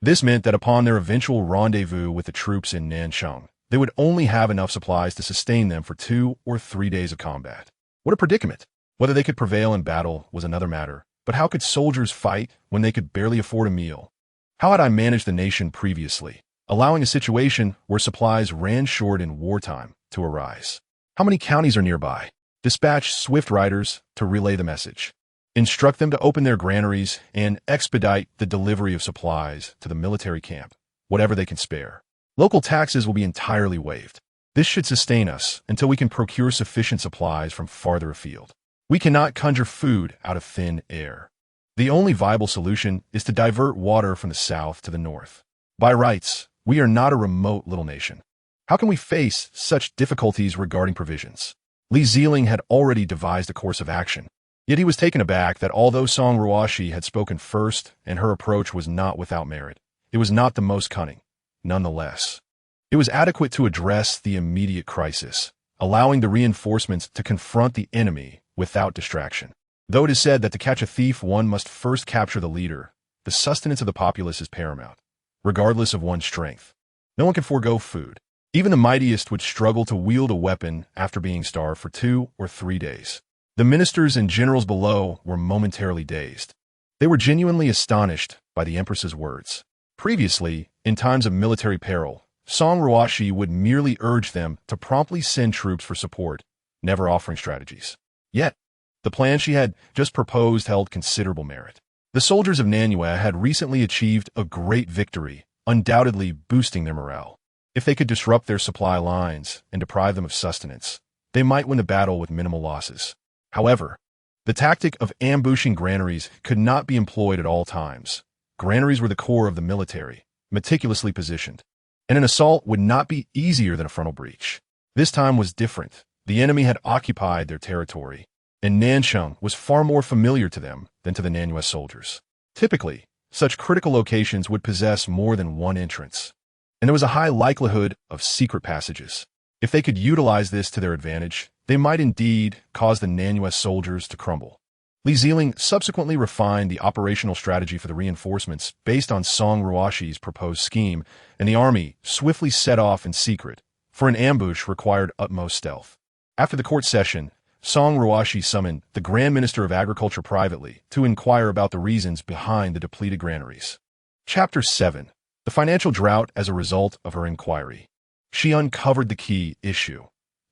This meant that upon their eventual rendezvous with the troops in Nanchang, they would only have enough supplies to sustain them for 2 or 3 days of combat. What a predicament! Whether they could prevail in battle was another matter, but how could soldiers fight when they could barely afford a meal? How had I managed the nation previously, allowing a situation where supplies ran short in wartime to arise? How many counties are nearby? Dispatch swift riders to relay the message. Instruct them to open their granaries and expedite the delivery of supplies to the military camp, whatever they can spare. Local taxes will be entirely waived. This should sustain us until we can procure sufficient supplies from farther afield. We cannot conjure food out of thin air. The only viable solution is to divert water from the south to the north. By rights, we are not a remote little nation. How can we face such difficulties regarding provisions? Li Zelin had already devised a course of action. Yet he was taken aback that although Song Ruoxi had spoken first and her approach was not without merit, it was not the most cunning. Nonetheless, it was adequate to address the immediate crisis, allowing the reinforcements to confront the enemy without distraction. Though it is said that to catch a thief one must first capture the leader, the sustenance of the populace is paramount, regardless of one's strength. No one can forego food. Even the mightiest would struggle to wield a weapon after being starved for 2 or 3 days. The ministers and generals below were momentarily dazed. They were genuinely astonished by the Empress's words. Previously, in times of military peril, Song Ruoxi would merely urge them to promptly send troops for support, never offering strategies. Yet, the plan she had just proposed held considerable merit. The soldiers of Nanyue had recently achieved a great victory, undoubtedly boosting their morale. If they could disrupt their supply lines and deprive them of sustenance, they might win the battle with minimal losses. However, the tactic of ambushing granaries could not be employed at all times. Granaries were the core of the military, meticulously positioned, and an assault would not be easier than a frontal breach. This time was different. The enemy had occupied their territory, and Nanchang was far more familiar to them than to the Nanyue soldiers. Typically, such critical locations would possess more than one entrance, and there was a high likelihood of secret passages. If they could utilize this to their advantage, they might indeed cause the Nanyue soldiers to crumble. Li Zelin subsequently refined the operational strategy for the reinforcements based on Song Ruoxi's proposed scheme, and the army swiftly set off in secret, for an ambush required utmost stealth. After the court session, Song Ruoxi summoned the Grand Minister of Agriculture privately to inquire about the reasons behind the depleted granaries. Chapter 7. The financial drought as a result of her inquiry. She uncovered the key issue.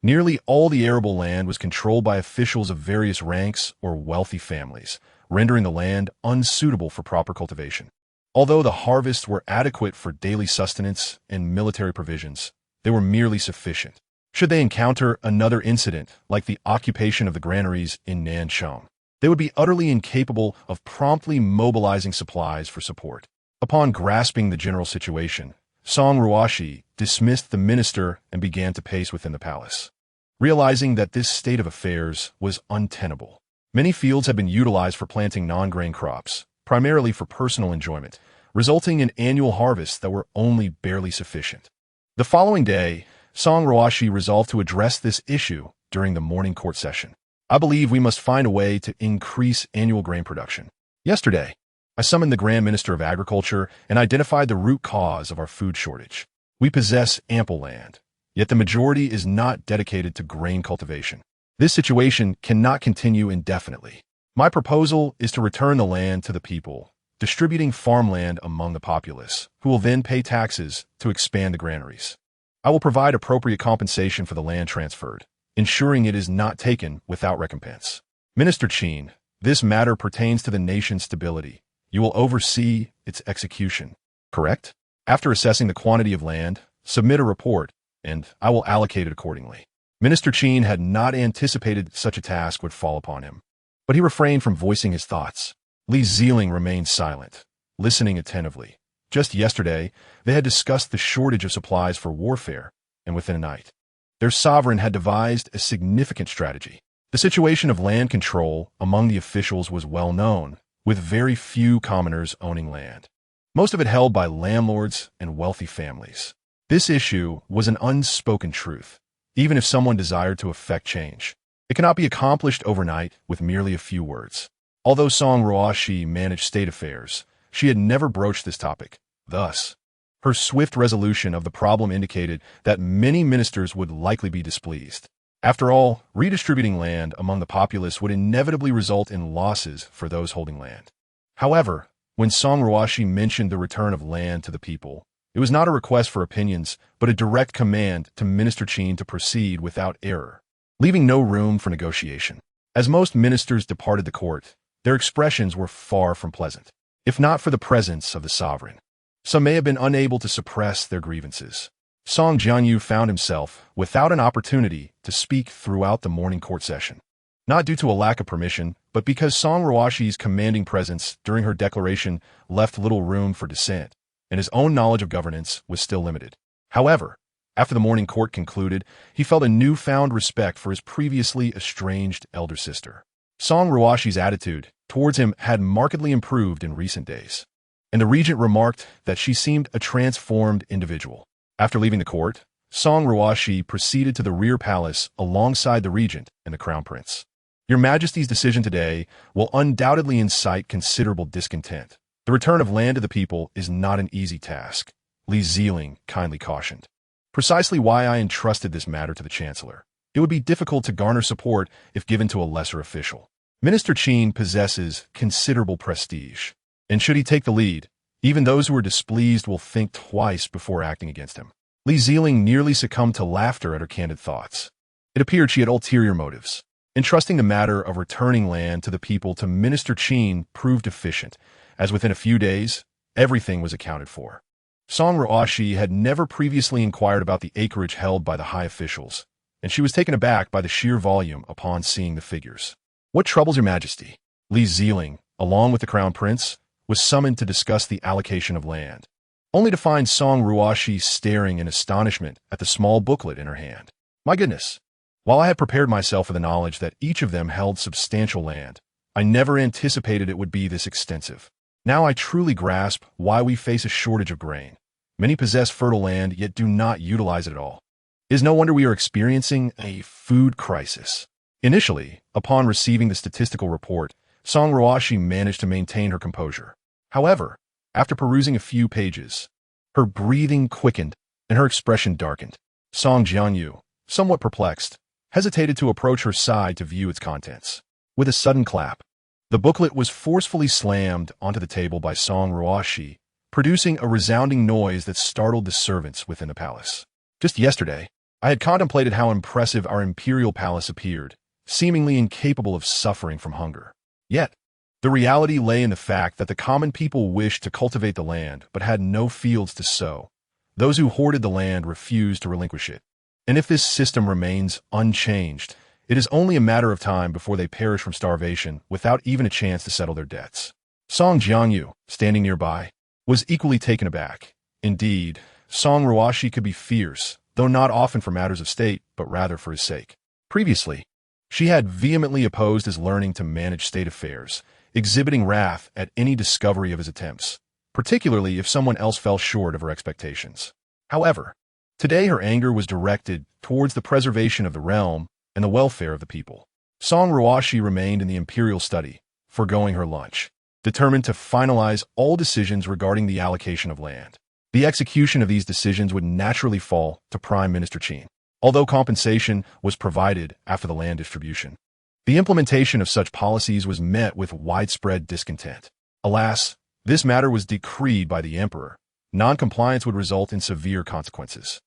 Nearly all the arable land was controlled by officials of various ranks or wealthy families, rendering the land unsuitable for proper cultivation. Although the harvests were adequate for daily sustenance and military provisions, they were merely sufficient. Should they encounter another incident like the occupation of the granaries in Nanchang, they would be utterly incapable of promptly mobilizing supplies for support. Upon grasping the general situation, Song Ruoxi dismissed the minister and began to pace within the palace. Realizing that this state of affairs was untenable, many fields had been utilized for planting non-grain crops, primarily for personal enjoyment, resulting in annual harvests that were only barely sufficient. The following day, Song Ruoxi resolved to address this issue during the morning court session. I believe we must find a way to increase annual grain production. Yesterday, I summoned the Grand Minister of Agriculture and identified the root cause of our food shortage. We possess ample land, yet the majority is not dedicated to grain cultivation. This situation cannot continue indefinitely. My proposal is to return the land to the people, distributing farmland among the populace, who will then pay taxes to expand the granaries. I will provide appropriate compensation for the land transferred, ensuring it is not taken without recompense. Minister Qin, this matter pertains to the nation's stability. You will oversee its execution, correct? After assessing the quantity of land, submit a report, and I will allocate it accordingly. Minister Qin had not anticipated such a task would fall upon him, but he refrained from voicing his thoughts. Li Zelin remained silent, listening attentively. Just yesterday, they had discussed the shortage of supplies for warfare, and within a night, their sovereign had devised a significant strategy. The situation of land control among the officials was well known, with very few commoners owning land, most of it held by landlords and wealthy families. This issue was an unspoken truth. Even if someone desired to effect change, it cannot be accomplished overnight with merely a few words. Although Song Ruoxi managed state affairs, she had never broached this topic, Thus, her swift resolution of the problem indicated that many ministers would likely be displeased. After all, redistributing land among the populace would inevitably result in losses for those holding land. However, when Song Ruoxi mentioned the return of land to the people, it was not a request for opinions, but a direct command to Minister Qin to proceed without error, leaving no room for negotiation. As most ministers departed the court, their expressions were far from pleasant, if not for the presence of the sovereign. Some may have been unable to suppress their grievances. Song Jianyu found himself without an opportunity to speak throughout the morning court session. Not due to a lack of permission, but because Song Ruoxi's commanding presence during her declaration left little room for dissent, and his own knowledge of governance was still limited. However, after the morning court concluded, he felt a newfound respect for his previously estranged elder sister. Song Ruoxi's attitude towards him had markedly improved in recent days, and the regent remarked that she seemed a transformed individual. After leaving the court, Song Ruoxi proceeded to the rear palace alongside the regent and the crown prince. Your Majesty's decision today will undoubtedly incite considerable discontent. The return of land to the people is not an easy task, Li Zelin kindly cautioned. Precisely why I entrusted this matter to the Chancellor. It would be difficult to garner support if given to a lesser official. Minister Qin possesses considerable prestige, and should he take the lead, even those who are displeased will think twice before acting against him. Li Zelin nearly succumbed to laughter at her candid thoughts. It appeared she had ulterior motives. Entrusting the matter of returning land to the people to Minister Qin proved efficient, as within a few days, everything was accounted for. Song Ruoxi had never previously inquired about the acreage held by the high officials, and she was taken aback by the sheer volume upon seeing the figures. What troubles your Majesty? Li Zelin, along with the crown prince, was summoned to discuss the allocation of land, only to find Song Ruoxi staring in astonishment at the small booklet in her hand. My goodness! While I had prepared myself for the knowledge that each of them held substantial land, I never anticipated it would be this extensive. Now I truly grasp why we face a shortage of grain. Many possess fertile land, yet do not utilize it at all. It is no wonder we are experiencing a food crisis. Initially, upon receiving the statistical report, Song Ruoxi managed to maintain her composure. However, after perusing a few pages, her breathing quickened and her expression darkened. Song Jianyu, somewhat perplexed, hesitated to approach her side to view its contents. With a sudden clap, the booklet was forcefully slammed onto the table by Song Ruoxi, producing a resounding noise that startled the servants within the palace. Just yesterday, I had contemplated how impressive our imperial palace appeared, seemingly incapable of suffering from hunger. Yet, the reality lay in the fact that the common people wished to cultivate the land but had no fields to sow. Those who hoarded the land refused to relinquish it. And if this system remains unchanged, it is only a matter of time before they perish from starvation without even a chance to settle their debts. Song Jianyu, standing nearby, was equally taken aback. Indeed, Song Ruoxi could be fierce, though not often for matters of state, but rather for his sake. Previously, she had vehemently opposed his learning to manage state affairs, exhibiting wrath at any discovery of his attempts, particularly if someone else fell short of her expectations. However, today her anger was directed towards the preservation of the realm and the welfare of the people. Song Ruoxi remained in the imperial study, foregoing her lunch, determined to finalize all decisions regarding the allocation of land. The execution of these decisions would naturally fall to Prime Minister Qin, although compensation was provided after the land distribution. The implementation of such policies was met with widespread discontent. Alas, this matter was decreed by the emperor. Non-compliance would result in severe consequences.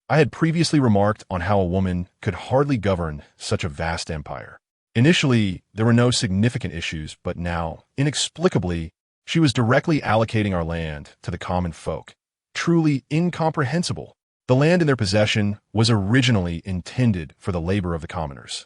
I had previously remarked on how a woman could hardly govern such a vast empire. Initially, there were no significant issues, but now, inexplicably, she was directly allocating our land to the common folk. Truly incomprehensible. The land in their possession was originally intended for the labor of the commoners.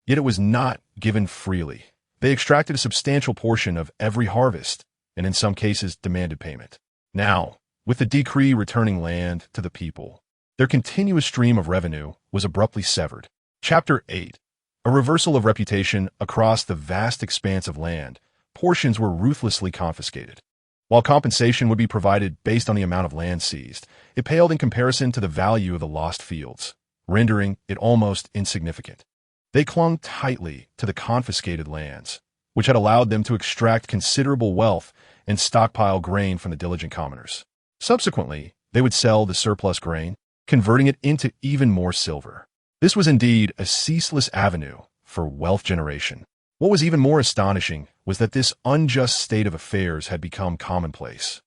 Yet it was not given freely. They extracted a substantial portion of every harvest, and in some cases demanded payment. Now, with the decree returning land to the people, their continuous stream of revenue was abruptly severed. Chapter 8. A reversal of reputation across the vast expanse of land, portions were ruthlessly confiscated. While compensation would be provided based on the amount of land seized, it paled in comparison to the value of the lost fields, rendering it almost insignificant. They clung tightly to the confiscated lands, which had allowed them to extract considerable wealth and stockpile grain from the diligent commoners. Subsequently, they would sell the surplus grain, converting it into even more silver. This was indeed a ceaseless avenue for wealth generation. What was even more astonishing was that this unjust state of affairs had become commonplace,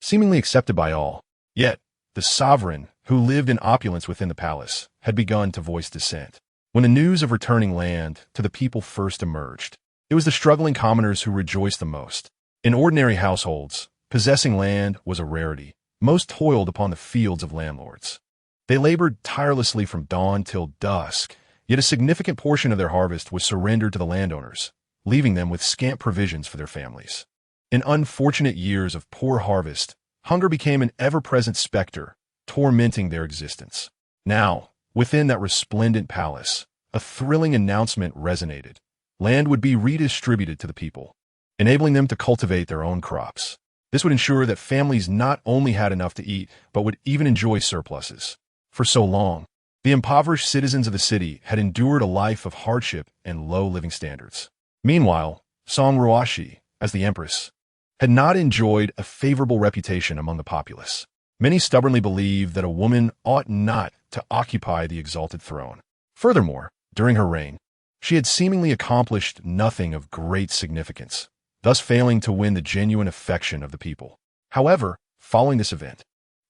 seemingly accepted by all. Yet, the sovereign, who lived in opulence within the palace, had begun to voice dissent. When the news of returning land to the people first emerged, it was the struggling commoners who rejoiced the most. In ordinary households, possessing land was a rarity. Most toiled upon the fields of landlords. They labored tirelessly from dawn till dusk, yet a significant portion of their harvest was surrendered to the landowners, leaving them with scant provisions for their families. In unfortunate years of poor harvest, hunger became an ever-present specter, tormenting their existence. Now, within that resplendent palace, a thrilling announcement resonated. Land would be redistributed to the people, enabling them to cultivate their own crops. This would ensure that families not only had enough to eat, but would even enjoy surpluses. For so long, the impoverished citizens of the city had endured a life of hardship and low living standards. Meanwhile, Song Ruoxi, as the Empress, had not enjoyed a favorable reputation among the populace. Many stubbornly believed that a woman ought not to occupy the exalted throne. Furthermore, during her reign, she had seemingly accomplished nothing of great significance, thus failing to win the genuine affection of the people. However, following this event,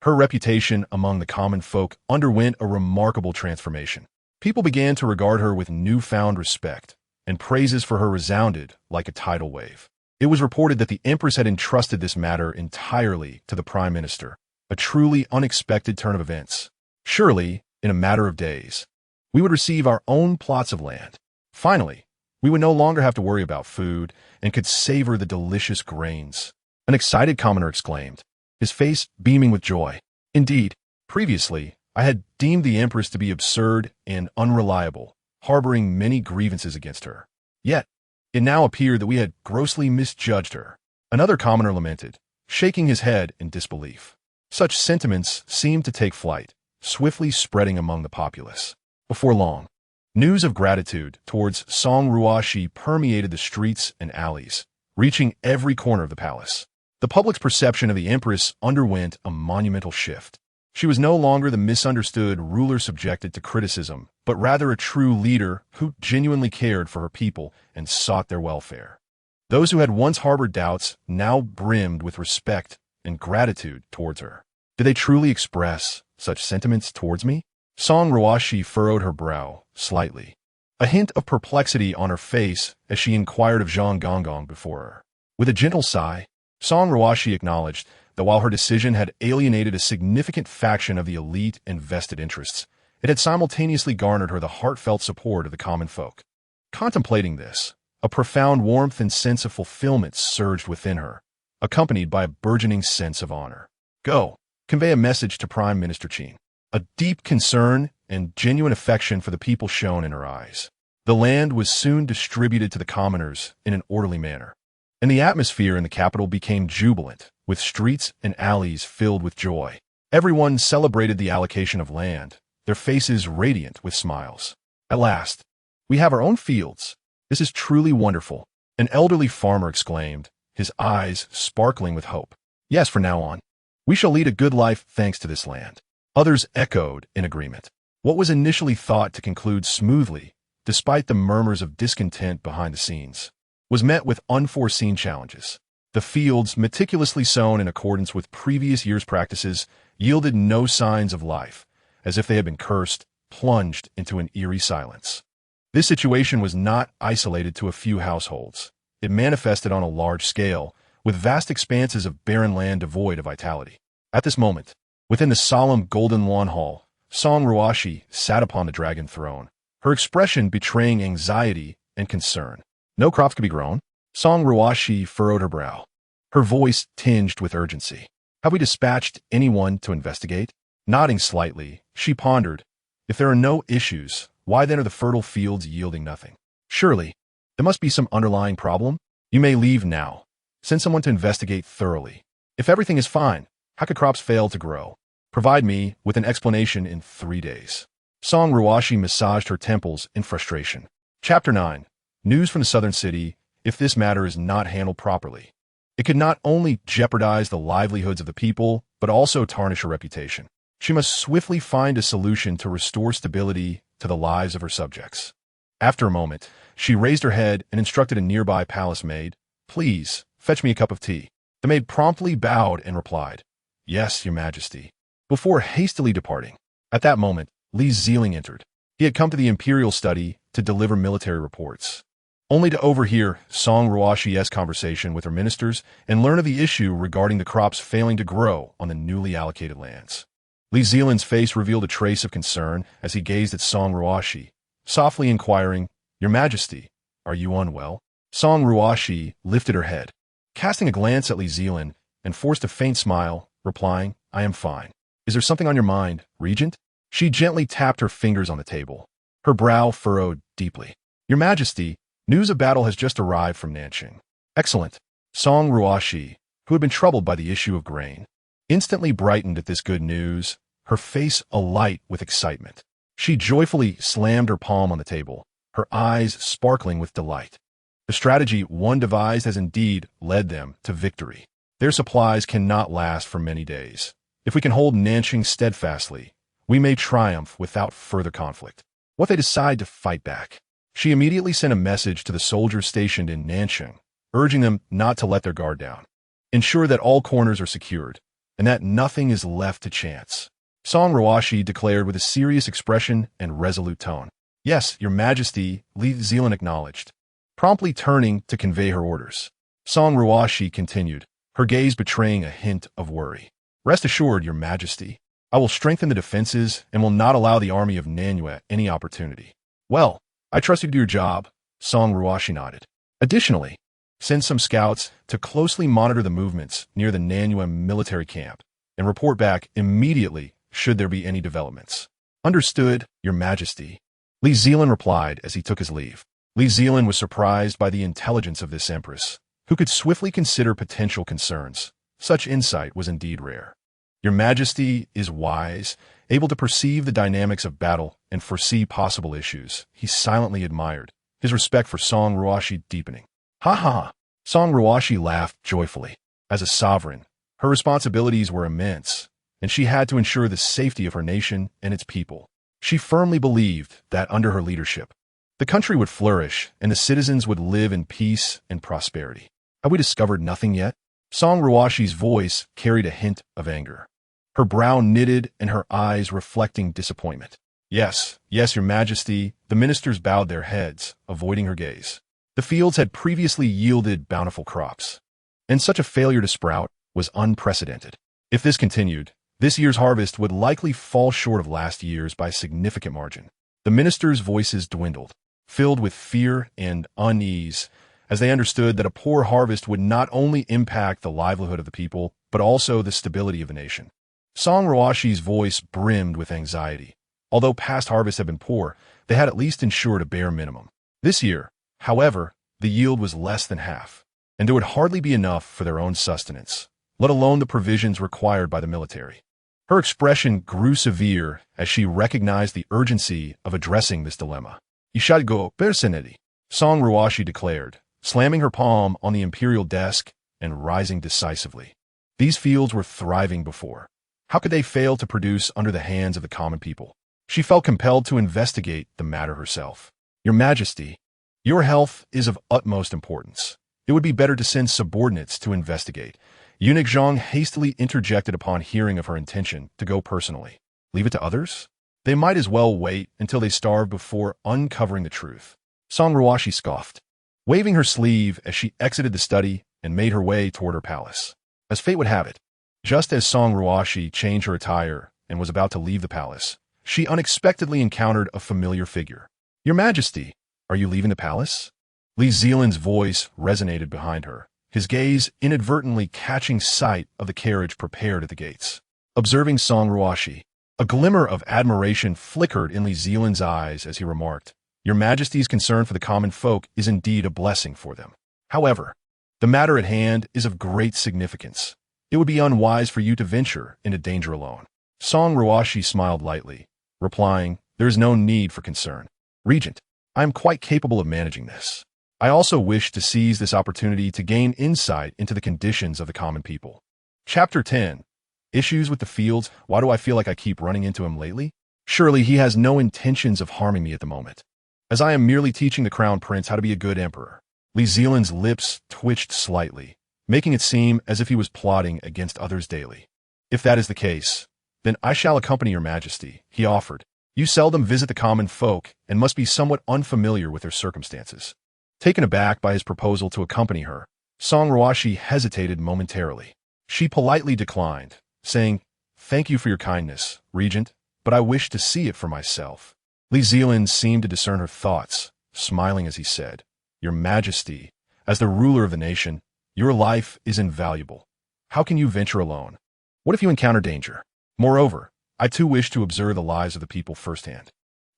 her reputation among the common folk underwent a remarkable transformation. People began to regard her with newfound respect, and praises for her resounded like a tidal wave. It was reported that the Empress had entrusted this matter entirely to the Prime Minister, a truly unexpected turn of events. Surely, in a matter of days, we would receive our own plots of land. Finally, we would no longer have to worry about food and could savor the delicious grains. An excited commoner exclaimed, his face beaming with joy. Indeed, previously, I had deemed the Empress to be absurd and unreliable, harboring many grievances against her. Yet, it now appeared that we had grossly misjudged her. Another commoner lamented, shaking his head in disbelief. Such sentiments seemed to take flight, swiftly spreading among the populace. Before long, news of gratitude towards Song Ruoxi permeated the streets and alleys, reaching every corner of the palace. The public's perception of the Empress underwent a monumental shift. She was no longer the misunderstood ruler subjected to criticism, but rather a true leader who genuinely cared for her people and sought their welfare. Those who had once harbored doubts now brimmed with respect and gratitude towards her. Did they truly express such sentiments towards me? Song Ruoxi furrowed her brow slightly, a hint of perplexity on her face as she inquired of Zhang Gonggong before her. With a gentle sigh, Song Ruoxi acknowledged that while her decision had alienated a significant faction of the elite and vested interests, it had simultaneously garnered her the heartfelt support of the common folk. Contemplating this, a profound warmth and sense of fulfillment surged within her, accompanied by a burgeoning sense of honor. Go, convey a message to Prime Minister Qin. A deep concern and genuine affection for the people shone in her eyes. The land was soon distributed to the commoners in an orderly manner, and the atmosphere in the capital became jubilant, with streets and alleys filled with joy. Everyone celebrated the allocation of land, their faces radiant with smiles. At last, we have our own fields. This is truly wonderful, an elderly farmer exclaimed, his eyes sparkling with hope. Yes, from now on, we shall lead a good life thanks to this land. Others echoed in agreement. What was initially thought to conclude smoothly, despite the murmurs of discontent behind the scenes, was met with unforeseen challenges. The fields, meticulously sown in accordance with previous years' practices, yielded no signs of life, as if they had been cursed, plunged into an eerie silence. This situation was not isolated to a few households. It manifested on a large scale, with vast expanses of barren land devoid of vitality. At this moment, within the solemn golden lawn hall, Song Ruoxi sat upon the dragon throne, her expression betraying anxiety and concern. No crops could be grown. Song Ruoxi furrowed her brow, her voice tinged with urgency. Have we dispatched anyone to investigate? Nodding slightly, she pondered, if there are no issues, why then are the fertile fields yielding nothing? Surely, there must be some underlying problem. You may leave now. Send someone to investigate thoroughly. If everything is fine, how could crops fail to grow? Provide me with an explanation in 3 days. Song Ruoxi massaged her temples in frustration. Chapter 9. News from the southern city. If this matter is not handled properly, it could not only jeopardize the livelihoods of the people, but also tarnish her reputation. She must swiftly find a solution to restore stability to the lives of her subjects. After a moment, she raised her head and instructed a nearby palace maid, "Please, fetch me a cup of tea." The maid promptly bowed and replied, "Yes, Your Majesty," before hastily departing. At that moment, Li Zelin entered. He had come to the imperial study to deliver military reports, only to overhear Song Ruoxi's conversation with her ministers and learn of the issue regarding the crops failing to grow on the newly allocated lands. Li Zelin's face revealed a trace of concern as he gazed at Song Ruoxi, softly inquiring, "Your Majesty, are you unwell?" Song Ruoxi lifted her head, casting a glance at Li Zelin, and forced a faint smile, replying, "I am fine." "Is there something on your mind, Regent?" She gently tapped her fingers on the table. Her brow furrowed deeply. "Your Majesty, news of battle has just arrived from Nanqing." "Excellent." Song Ruoxi, who had been troubled by the issue of grain, instantly brightened at this good news, her face alight with excitement. She joyfully slammed her palm on the table, her eyes sparkling with delight. The strategy one devised has indeed led them to victory. Their supplies cannot last for many days. If we can hold Nanqing steadfastly, we may triumph without further conflict. What if they decide to fight back? She immediately sent a message to the soldiers stationed in Nanqing, urging them not to let their guard down. Ensure that all corners are secured, and that nothing is left to chance. Song Ruoxi declared with a serious expression and resolute tone. "Yes, Your Majesty," Li Zelin acknowledged, promptly turning to convey her orders. Song Ruoxi continued, her gaze betraying a hint of worry. "Rest assured, Your Majesty, I will strengthen the defenses and will not allow the army of Nanyue any opportunity." "Well, I trust you to do your job," Song Ruoxi nodded. "Additionally, send some scouts to closely monitor the movements near the Nanyue military camp and report back immediately should there be any developments." "Understood, Your Majesty," Li Zelin replied as he took his leave. Li Zelin was surprised by the intelligence of this empress, who could swiftly consider potential concerns. Such insight was indeed rare. Your Majesty is wise, able to perceive the dynamics of battle and foresee possible issues. He silently admired, his respect for Song Ruoxi deepening. "Ha ha!" Song Ruoxi laughed joyfully. As a sovereign, her responsibilities were immense, and she had to ensure the safety of her nation and its people. She firmly believed that under her leadership, the country would flourish and the citizens would live in peace and prosperity. "Have we discovered nothing yet?" Song Ruoxi's voice carried a hint of anger, her brow knitted and her eyes reflecting disappointment. Yes, Your Majesty," the ministers bowed their heads, avoiding her gaze. The fields had previously yielded bountiful crops, and such a failure to sprout was unprecedented. If this continued, this year's harvest would likely fall short of last year's by a significant margin. The ministers' voices dwindled, filled with fear and unease, as they understood that a poor harvest would not only impact the livelihood of the people, but also the stability of the nation. Song Ruoxi's voice brimmed with anxiety. Although past harvests had been poor, they had at least ensured a bare minimum. This year, however, the yield was less than half, and it would hardly be enough for their own sustenance, let alone the provisions required by the military. Her expression grew severe as she recognized the urgency of addressing this dilemma. "You should go personally," Song Ruoxi declared, slamming her palm on the imperial desk and rising decisively. These fields were thriving before. How could they fail to produce under the hands of the common people? She felt compelled to investigate the matter herself. "Your Majesty, your health is of utmost importance. It would be better to send subordinates to investigate." Eunuch Zhang hastily interjected upon hearing of her intention to go personally. "Leave it to others? They might as well wait until they starve before uncovering the truth." Song Ruoxi scoffed, waving her sleeve as she exited the study and made her way toward her palace. As fate would have it, just as Song Ruoxi changed her attire and was about to leave the palace, she unexpectedly encountered a familiar figure. "Your Majesty, are you leaving the palace?" Li Zelin's voice resonated behind her, his gaze inadvertently catching sight of the carriage prepared at the gates. Observing Song Ruoxi, a glimmer of admiration flickered in Li Zelin's eyes as he remarked, "Your Majesty's concern for the common folk is indeed a blessing for them. However, the matter at hand is of great significance. It would be unwise for you to venture into danger alone." Song Ruoxi smiled lightly, replying, "There is no need for concern. Regent, I am quite capable of managing this. I also wish to seize this opportunity to gain insight into the conditions of the common people." Chapter 10. Issues with the fields? Why do I feel like I keep running into him lately? Surely he has no intentions of harming me at the moment, as I am merely teaching the crown prince how to be a good emperor. Li Zelin's lips twitched slightly, making it seem as if he was plotting against others daily. If that is the case, then I shall accompany your majesty, he offered. You seldom visit the common folk and must be somewhat unfamiliar with their circumstances. Taken aback by his proposal to accompany her, Song Ruoxi hesitated momentarily. She politely declined, saying, "Thank you for your kindness, Regent, but I wish to see it for myself." Li Zelin seemed to discern her thoughts, smiling as he said, "Your Majesty, as the ruler of the nation, your life is invaluable. How can you venture alone? What if you encounter danger? Moreover, I too wish to observe the lives of the people firsthand.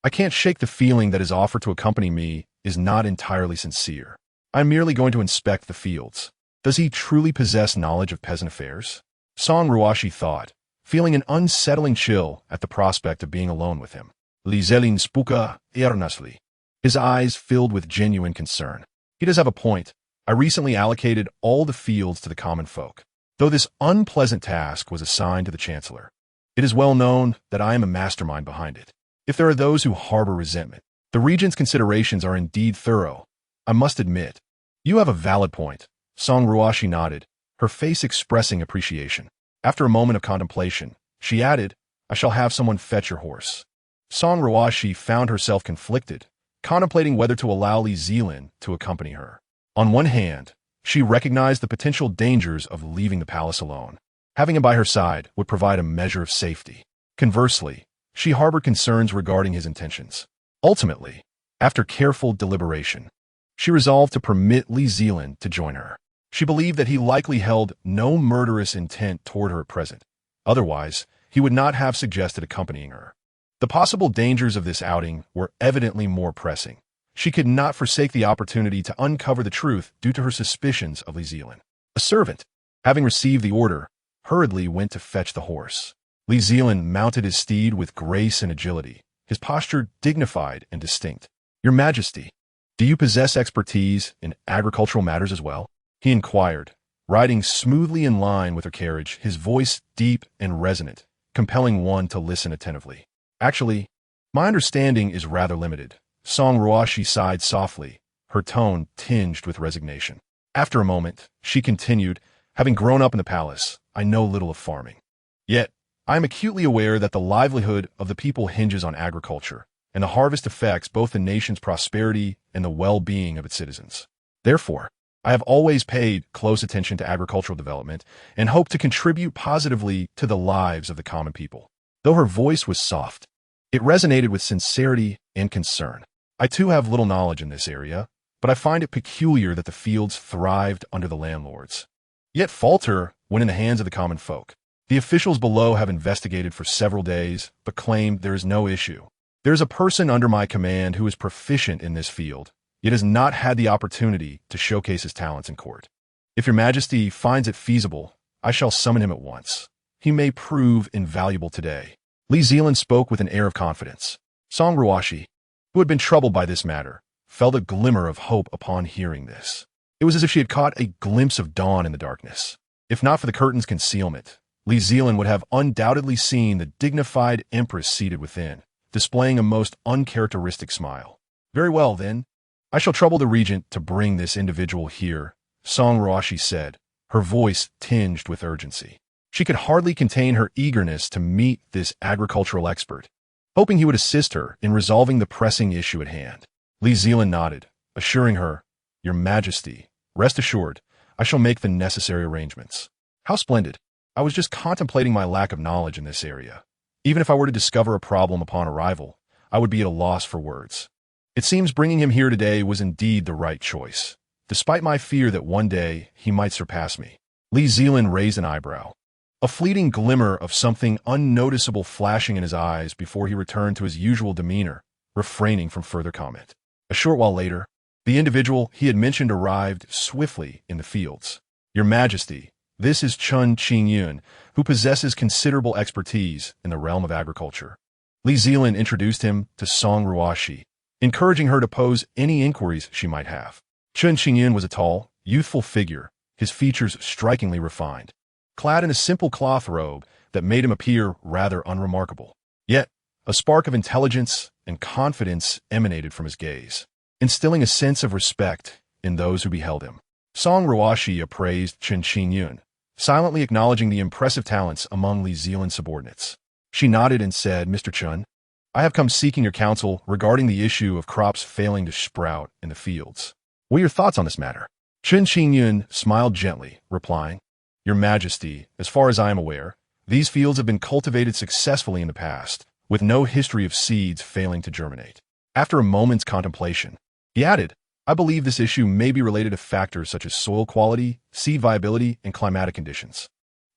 I can't shake the feeling that his offer to accompany me is not entirely sincere. I'm merely going to inspect the fields. Does he truly possess knowledge of peasant affairs?" Song Ruoxi thought, feeling an unsettling chill at the prospect of being alone with him. Li Zelin spoke earnestly, his eyes filled with genuine concern. "He does have a point. I recently allocated all the fields to the common folk, though this unpleasant task was assigned to the chancellor. It is well known that I am a mastermind behind it. If there are those who harbor resentment, the regent's considerations are indeed thorough, I must admit." "You have a valid point." Song Ruoxi nodded, her face expressing appreciation. After a moment of contemplation, she added, "I shall have someone fetch your horse." Song Ruoxi found herself conflicted, contemplating whether to allow Li Zelin to accompany her. On one hand, she recognized the potential dangers of leaving the palace alone. Having him by her side would provide a measure of safety. Conversely, she harbored concerns regarding his intentions. Ultimately, after careful deliberation, she resolved to permit Li Zelin to join her. She believed that he likely held no murderous intent toward her at present. Otherwise, he would not have suggested accompanying her. The possible dangers of this outing were evidently more pressing. She could not forsake the opportunity to uncover the truth due to her suspicions of Li Zelin. A servant, having received the order, hurriedly went to fetch the horse. Li Zelin mounted his steed with grace and agility, his posture dignified and distinct. "Your Majesty, do you possess expertise in agricultural matters as well?" he inquired, riding smoothly in line with her carriage, his voice deep and resonant, compelling one to listen attentively. "Actually, my understanding is rather limited." Song Ruoxi sighed softly, her tone tinged with resignation. After a moment, she continued, "Having grown up in the palace, I know little of farming. Yet, I am acutely aware that the livelihood of the people hinges on agriculture, and the harvest affects both the nation's prosperity and the well-being of its citizens. Therefore, I have always paid close attention to agricultural development and hope to contribute positively to the lives of the common people." Though her voice was soft, it resonated with sincerity and concern. "I too have little knowledge in this area, but I find it peculiar that the fields thrived under the landlords, yet falter when in the hands of the common folk. The officials below have investigated for several days, but claim there is no issue. There is a person under my command who is proficient in this field, yet has not had the opportunity to showcase his talents in court. If your Majesty finds it feasible, I shall summon him at once. He may prove invaluable today." Li Zelin spoke with an air of confidence. Song Ruoxi, who had been troubled by this matter, felt a glimmer of hope upon hearing this. It was as if she had caught a glimpse of dawn in the darkness. If not for the curtain's concealment, Li Zelin would have undoubtedly seen the dignified Empress seated within, displaying a most uncharacteristic smile. "Very well, then. I shall trouble the regent to bring this individual here," Song Ruoxi said, her voice tinged with urgency. She could hardly contain her eagerness to meet this agricultural expert, hoping he would assist her in resolving the pressing issue at hand. Li Zelin nodded, assuring her, "Your Majesty, rest assured, I shall make the necessary arrangements." "How splendid. I was just contemplating my lack of knowledge in this area. Even if I were to discover a problem upon arrival, I would be at a loss for words. It seems bringing him here today was indeed the right choice, despite my fear that one day he might surpass me." Li Zelin raised an eyebrow, a fleeting glimmer of something unnoticeable flashing in his eyes before he returned to his usual demeanor, refraining from further comment. A short while later, the individual he had mentioned arrived swiftly in the fields. "Your Majesty, this is Chun Qingyun, who possesses considerable expertise in the realm of agriculture." Li Zelin introduced him to Song Ruoxi, encouraging her to pose any inquiries she might have. Chun Qingyun was a tall, youthful figure, his features strikingly refined. Clad in a simple cloth robe, that made him appear rather unremarkable. Yet, a spark of intelligence and confidence emanated from his gaze, instilling a sense of respect in those who beheld him. Song Ruoxi appraised Chen Qingyun, silently acknowledging the impressive talents among Li Zelin's subordinates. She nodded and said, "Mr. Chen, I have come seeking your counsel regarding the issue of crops failing to sprout in the fields. What are your thoughts on this matter?" Chen Qingyun smiled gently, replying, "Your Majesty, as far as I am aware, these fields have been cultivated successfully in the past, with no history of seeds failing to germinate." After a moment's contemplation, he added, "I believe this issue may be related to factors such as soil quality, seed viability, and climatic conditions.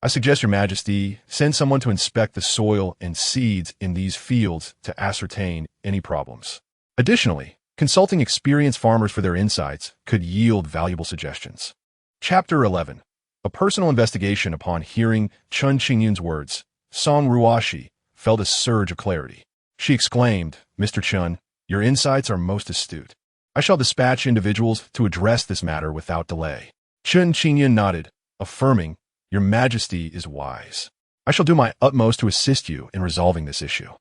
I suggest Your Majesty send someone to inspect the soil and seeds in these fields to ascertain any problems. Additionally, consulting experienced farmers for their insights could yield valuable suggestions." Chapter 11. A personal investigation. Upon hearing Chen Qingyun's words, Song Ruoxi felt a surge of clarity. She exclaimed, "Mr. Chen, your insights are most astute. I shall dispatch individuals to address this matter without delay." Chen Qingyun nodded, affirming, "Your Majesty is wise. I shall do my utmost to assist you in resolving this issue."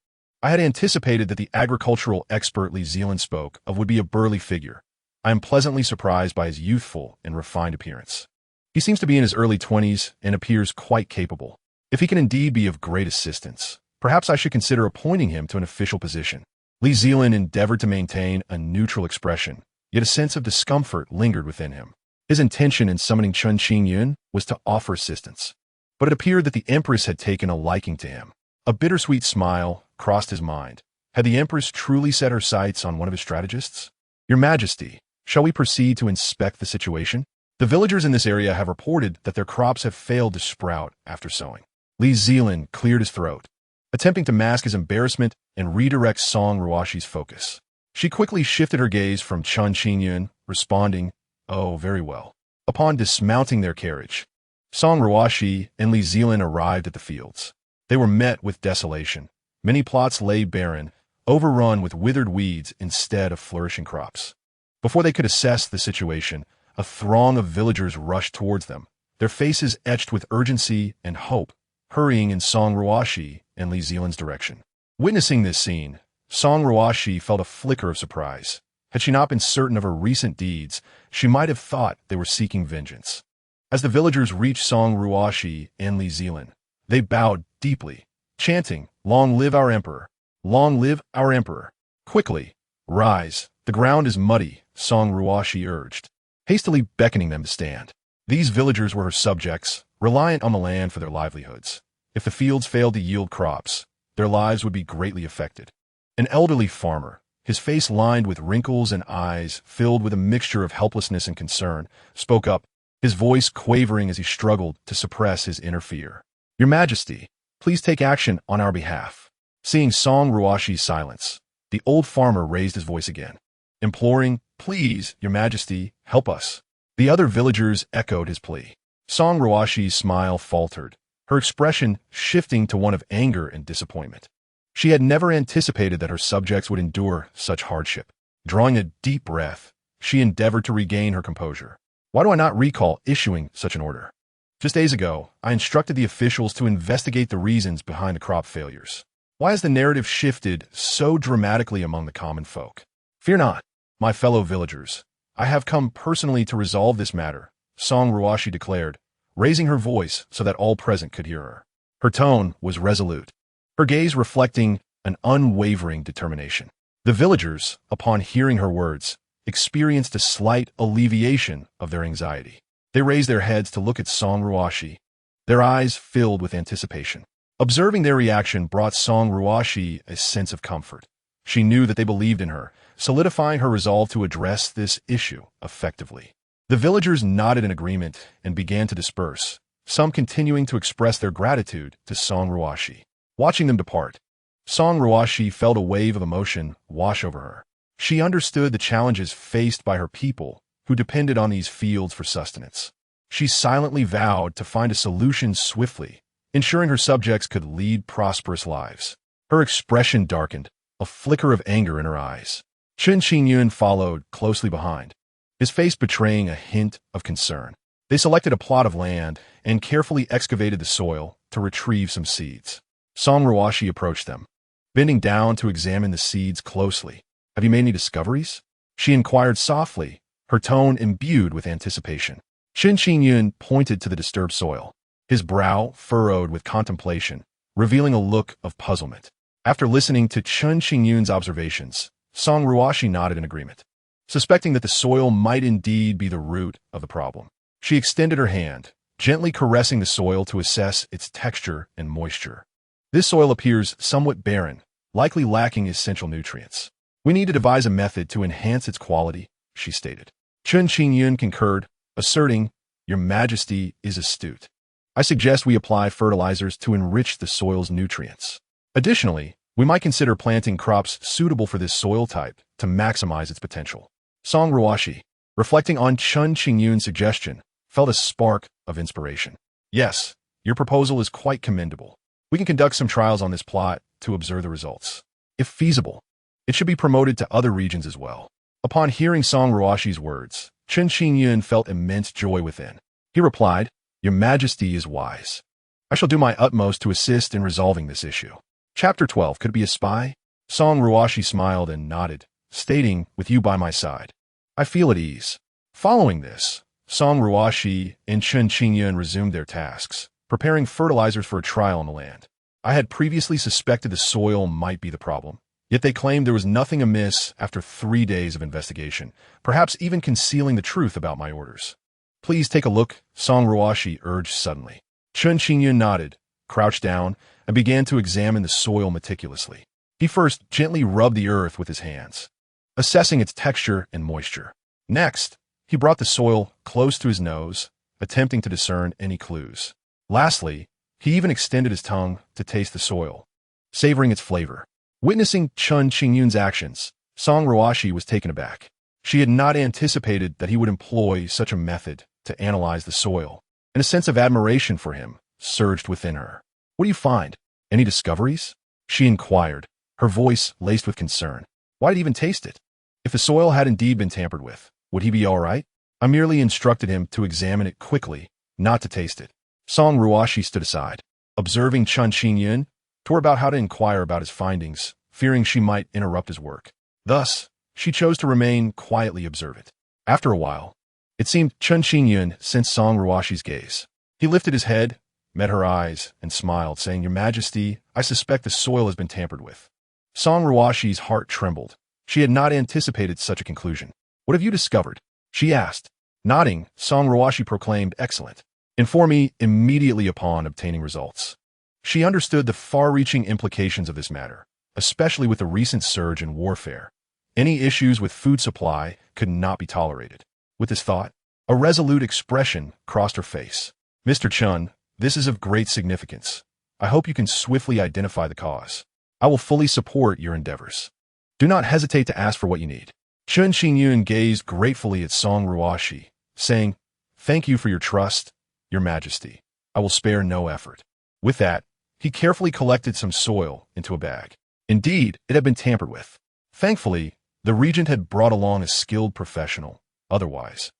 I had anticipated that the agricultural expert Li Zelin spoke of would be a burly figure. I am pleasantly surprised by his youthful and refined appearance. He seems to be in his early 20s and appears quite capable. If he can indeed be of great assistance, perhaps I should consider appointing him to an official position. Li Zelin endeavored to maintain a neutral expression, yet a sense of discomfort lingered within him. His intention in summoning Chen Qingyun was to offer assistance, but it appeared that the Empress had taken a liking to him. A bittersweet smile crossed his mind. Had the Empress truly set her sights on one of his strategists? "Your Majesty, shall we proceed to inspect the situation? The villagers in this area have reported that their crops have failed to sprout after sowing." Li Zelin cleared his throat, attempting to mask his embarrassment and redirect Song Ruoxi's focus. She quickly shifted her gaze from Chen Qingyun, responding, "Oh, very well." Upon dismounting their carriage, Song Ruoxi and Li Zelin arrived at the fields. They were met with desolation. Many plots lay barren, overrun with withered weeds instead of flourishing crops. Before they could assess the situation, a throng of villagers rushed towards them, their faces etched with urgency and hope, hurrying in Song Ruoxi and Li Zelin's direction. Witnessing this scene, Song Ruoxi felt a flicker of surprise. Had she not been certain of her recent deeds, she might have thought they were seeking vengeance. As the villagers reached Song Ruoxi and Li Zelin, they bowed deeply, chanting, "Long live our emperor! Long live our emperor!" "Quickly, rise, the ground is muddy," Song Ruoxi urged, hastily beckoning them to stand. These villagers were her subjects, reliant on the land for their livelihoods. If the fields failed to yield crops, their lives would be greatly affected. An elderly farmer, his face lined with wrinkles and eyes filled with a mixture of helplessness and concern, spoke up, his voice quavering as he struggled to suppress his inner fear. "Your Majesty, please take action on our behalf." Seeing Song Ruoxi's silence, the old farmer raised his voice again, imploring, "Please, Your Majesty, help us." The other villagers echoed his plea. Song Ruoxi's smile faltered, her expression shifting to one of anger and disappointment. She had never anticipated that her subjects would endure such hardship. Drawing a deep breath, she endeavored to regain her composure. "Why do I not recall issuing such an order? Just days ago, I instructed the officials to investigate the reasons behind the crop failures. Why has the narrative shifted so dramatically among the common folk? Fear not, my fellow villagers. I have come personally to resolve this matter," Song Ruoxi declared, raising her voice so that all present could hear her. Her tone was resolute, her gaze reflecting an unwavering determination. The villagers, upon hearing her words, experienced a slight alleviation of their anxiety. They raised their heads to look at Song Ruoxi, their eyes filled with anticipation. Observing their reaction brought Song Ruoxi a sense of comfort. She knew that they believed in her, solidifying her resolve to address this issue effectively. The villagers nodded in agreement and began to disperse, some continuing to express their gratitude to Song Ruoxi. Watching them depart, Song Ruoxi felt a wave of emotion wash over her. She understood the challenges faced by her people who depended on these fields for sustenance. She silently vowed to find a solution swiftly, ensuring her subjects could lead prosperous lives. Her expression darkened, a flicker of anger in her eyes. Chen Qingyun followed closely behind, his face betraying a hint of concern. They selected a plot of land and carefully excavated the soil, to retrieve some seeds. Song Ruoxi approached them, bending down to examine the seeds closely. "Have you made any discoveries?" she inquired softly, her tone imbued with anticipation. Chen Qingyun pointed to the disturbed soil, his brow furrowed with contemplation, revealing a look of puzzlement. After listening to Chen Qingyun's observations, Song Ruoxi nodded in agreement. Suspecting that the soil might indeed be the root of the problem, she extended her hand, gently caressing the soil to assess its texture and moisture. "This soil appears somewhat barren, likely lacking essential nutrients. We need to devise a method to enhance its quality," she stated. Chen Qingyun concurred, asserting, "Your Majesty is astute. I suggest we apply fertilizers to enrich the soil's nutrients. Additionally, we might consider planting crops suitable for this soil type to maximize its potential." Song Ruoxi, reflecting on Chen Qingyun's suggestion, felt a spark of inspiration. "Yes, your proposal is quite commendable. We can conduct some trials on this plot to observe the results. If feasible, it should be promoted to other regions as well." Upon hearing Song Ruoxi's words, Chen Qingyun felt immense joy within. He replied, "Your Majesty is wise. I shall do my utmost to assist in resolving this issue." Chapter 12. Could it be a spy? Song Ruoxi smiled and nodded, stating, "With you by my side, I feel at ease." Following this, Song Ruoxi and Chen Qingyun resumed their tasks, preparing fertilizers for a trial on the land. I had previously suspected the soil might be the problem, yet they claimed there was nothing amiss after 3 days of investigation, perhaps even concealing the truth about my orders. "Please take a look," Song Ruoxi urged suddenly. Chen Qingyun nodded, crouched down, and began to examine the soil meticulously. He first gently rubbed the earth with his hands, assessing its texture and moisture. Next, he brought the soil close to his nose, attempting to discern any clues. Lastly, he even extended his tongue to taste the soil, savoring its flavor. Witnessing Chen Qingyun's actions, Song Ruoxi was taken aback. She had not anticipated that he would employ such a method to analyze the soil, and a sense of admiration for him surged within her. "What do you find? Any discoveries?" she inquired, her voice laced with concern. "Why did he even taste it? If the soil had indeed been tampered with, would he be all right?" I merely instructed him to examine it quickly, not to taste it. Song Ruoxi stood aside, observing Chen Qingyun, tore about how to inquire about his findings, fearing she might interrupt his work. Thus, she chose to remain quietly observant. After a while, it seemed Chen Qingyun sensed Song Ruoxi's gaze. He lifted his head, met her eyes, and smiled, saying, "Your Majesty, I suspect the soil has been tampered with." Song Ruoxi's heart trembled. She had not anticipated such a conclusion. "What have you discovered?" she asked. Nodding, Song Ruoxi proclaimed, "Excellent. Inform me immediately upon obtaining results." She understood the far-reaching implications of this matter, especially with the recent surge in warfare. Any issues with food supply could not be tolerated. With this thought, a resolute expression crossed her face. "Mr. Chen, this is of great significance. I hope you can swiftly identify the cause. I will fully support your endeavors. Do not hesitate to ask for what you need." Chen Qingyun gazed gratefully at Song Ruoxi, saying, "Thank you for your trust, Your Majesty. I will spare no effort." With that, he carefully collected some soil into a bag. Indeed, it had been tampered with. Thankfully, the regent had brought along a skilled professional. Otherwise,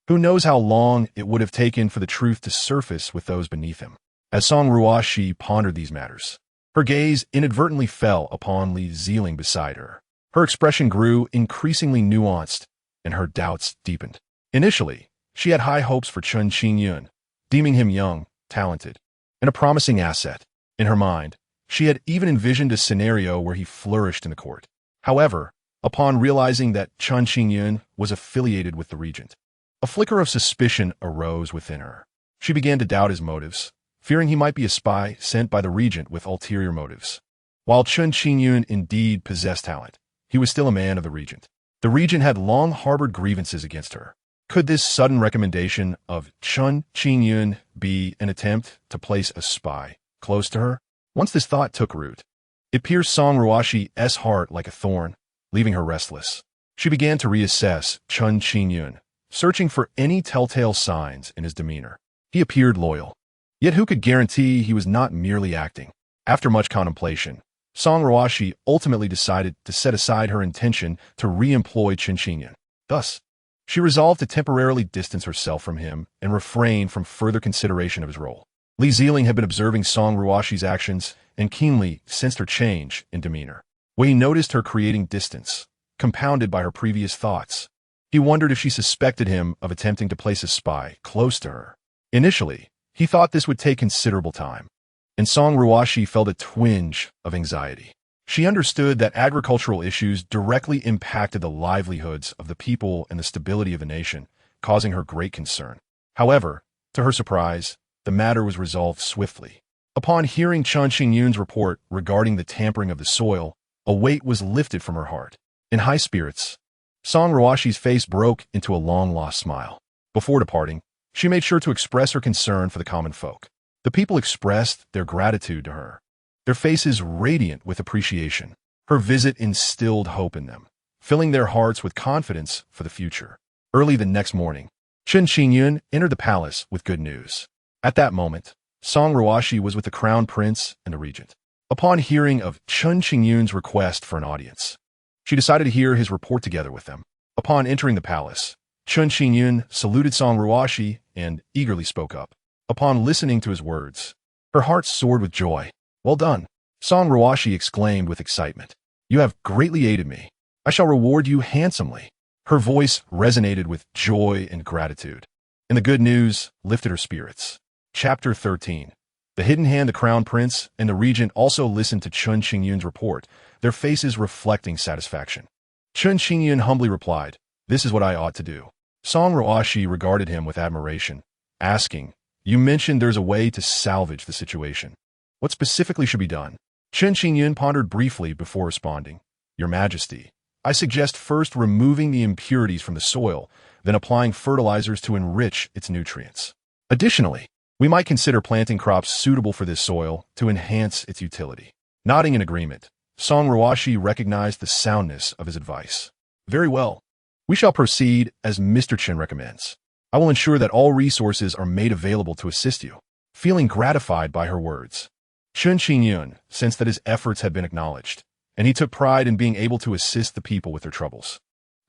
who knows how long it would have taken for the truth to surface with those beneath him. As Song Ruoxi pondered these matters, her gaze inadvertently fell upon Li Zelin beside her. Her expression grew increasingly nuanced, and her doubts deepened. Initially, she had high hopes for Chen Qingyun, deeming him young, talented, and a promising asset. In her mind, she had even envisioned a scenario where he flourished in the court. However, upon realizing that Chen Qingyun was affiliated with the regent, a flicker of suspicion arose within her. She began to doubt his motives, fearing he might be a spy sent by the regent with ulterior motives. While Chen Qingyun indeed possessed talent, he was still a man of the regent. The regent had long harbored grievances against her. Could this sudden recommendation of Chen Qingyun be an attempt to place a spy close to her? Once this thought took root, it pierced Song Ruoxi's heart like a thorn, leaving her restless. She began to reassess Chen Qingyun, searching for any telltale signs in his demeanor. He appeared loyal, yet who could guarantee he was not merely acting? After much contemplation, Song Ruoxi ultimately decided to set aside her intention to re-employ Chen Qingyun. Thus, she resolved to temporarily distance herself from him and refrain from further consideration of his role. Li Zelin had been observing Song Ruoxi's actions and keenly sensed her change in demeanor. When he noticed her creating distance, compounded by her previous thoughts, he wondered if she suspected him of attempting to place a spy close to her. Initially, he thought this would take considerable time, and Song Ruoxi felt a twinge of anxiety. She understood that agricultural issues directly impacted the livelihoods of the people and the stability of the nation, causing her great concern. However, to her surprise, the matter was resolved swiftly. Upon hearing Chen Qingyun's report regarding the tampering of the soil, a weight was lifted from her heart. In high spirits, Song Ruoxi's face broke into a long-lost smile. Before departing, she made sure to express her concern for the common folk. The people expressed their gratitude to her, their faces radiant with appreciation. Her visit instilled hope in them, filling their hearts with confidence for the future. Early the next morning, Chen Qingyun entered the palace with good news. At that moment, Song Ruoxi was with the crown prince and the regent. Upon hearing of Chen Qingyun's request for an audience, she decided to hear his report together with them. Upon entering the palace, Chen Qingyun saluted Song Ruoxi and eagerly spoke up. Upon listening to his words, her heart soared with joy. "Well done," Song Ruoxi exclaimed with excitement. "You have greatly aided me. I shall reward you handsomely." Her voice resonated with joy and gratitude, and the good news lifted her spirits. Chapter 13. The hidden hand. The crown prince and the regent also listened to Chen Qingyun's report, their faces reflecting satisfaction. Chen Qingyun humbly replied, "This is what I ought to do." Song Ruoxi regarded him with admiration, asking, "You mentioned there's a way to salvage the situation. What specifically should be done?" Chen Qingyun pondered briefly before responding. "Your Majesty, I suggest first removing the impurities from the soil, then applying fertilizers to enrich its nutrients. Additionally, we might consider planting crops suitable for this soil to enhance its utility." Nodding in agreement, Song Ruoxi recognized the soundness of his advice. "Very well. We shall proceed as Mr. Chen recommends. I will ensure that all resources are made available to assist you." Feeling gratified by her words, Chen Qingyun sensed that his efforts had been acknowledged, and he took pride in being able to assist the people with their troubles.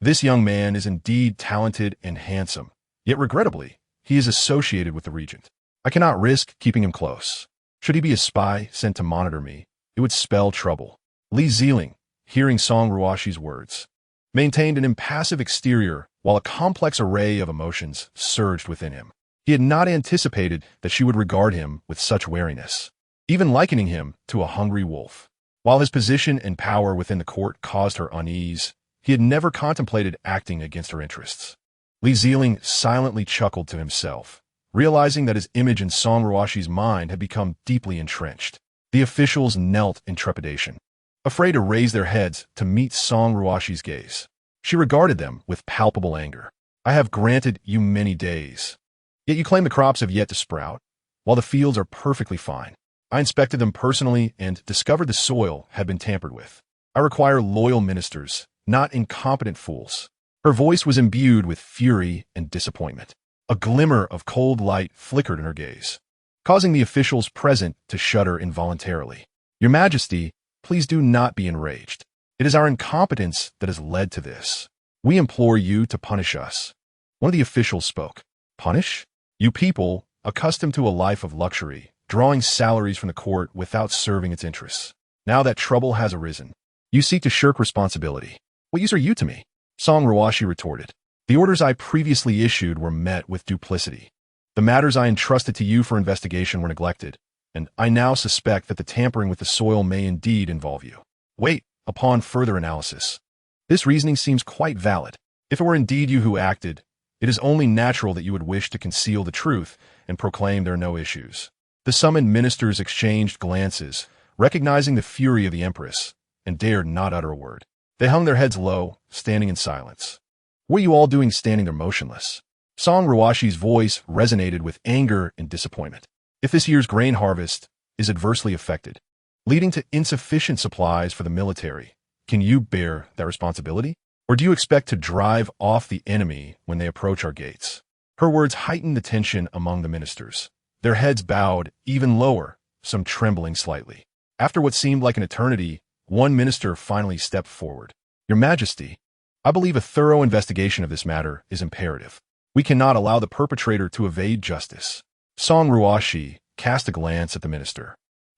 This young man is indeed talented and handsome, yet regrettably, he is associated with the regent. I cannot risk keeping him close. Should he be a spy sent to monitor me, it would spell trouble. Li Zelin, hearing Song Ruoxi's words, maintained an impassive exterior while a complex array of emotions surged within him. He had not anticipated that she would regard him with such wariness, even likening him to a hungry wolf. While his position and power within the court caused her unease, he had never contemplated acting against her interests. Li Zelin silently chuckled to himself, realizing that his image in Song Ruoxi's mind had become deeply entrenched. The officials knelt in trepidation, afraid to raise their heads to meet Song Ruoxi's gaze. She regarded them with palpable anger. "I have granted you many days, yet you claim the crops have yet to sprout, while the fields are perfectly fine. I inspected them personally and discovered the soil had been tampered with. I require loyal ministers, not incompetent fools." Her voice was imbued with fury and disappointment. A glimmer of cold light flickered in her gaze, causing the officials present to shudder involuntarily. "Your Majesty, please do not be enraged. It is our incompetence that has led to this. We implore you to punish us." One of the officials spoke. "Punish? You people, accustomed to a life of luxury, drawing salaries from the court without serving its interests. Now that trouble has arisen, you seek to shirk responsibility. What use are you to me?" Song Ruoxi retorted. "The orders I previously issued were met with duplicity. The matters I entrusted to you for investigation were neglected, and I now suspect that the tampering with the soil may indeed involve you. Wait, upon further analysis, this reasoning seems quite valid. If it were indeed you who acted, it is only natural that you would wish to conceal the truth and proclaim there are no issues." The summoned ministers exchanged glances, recognizing the fury of the Empress, and dared not utter a word. They hung their heads low, standing in silence. "What are you all doing standing there motionless?" Song Ruoxi's voice resonated with anger and disappointment. "If this year's grain harvest is adversely affected, leading to insufficient supplies for the military, can you bear that responsibility? Or do you expect to drive off the enemy when they approach our gates?" Her words heightened the tension among the ministers. Their heads bowed even lower, some trembling slightly. After what seemed like an eternity, one minister finally stepped forward. "Your Majesty, I believe a thorough investigation of this matter is imperative. We cannot allow the perpetrator to evade justice." Song Ruoxi, cast a glance at the minister.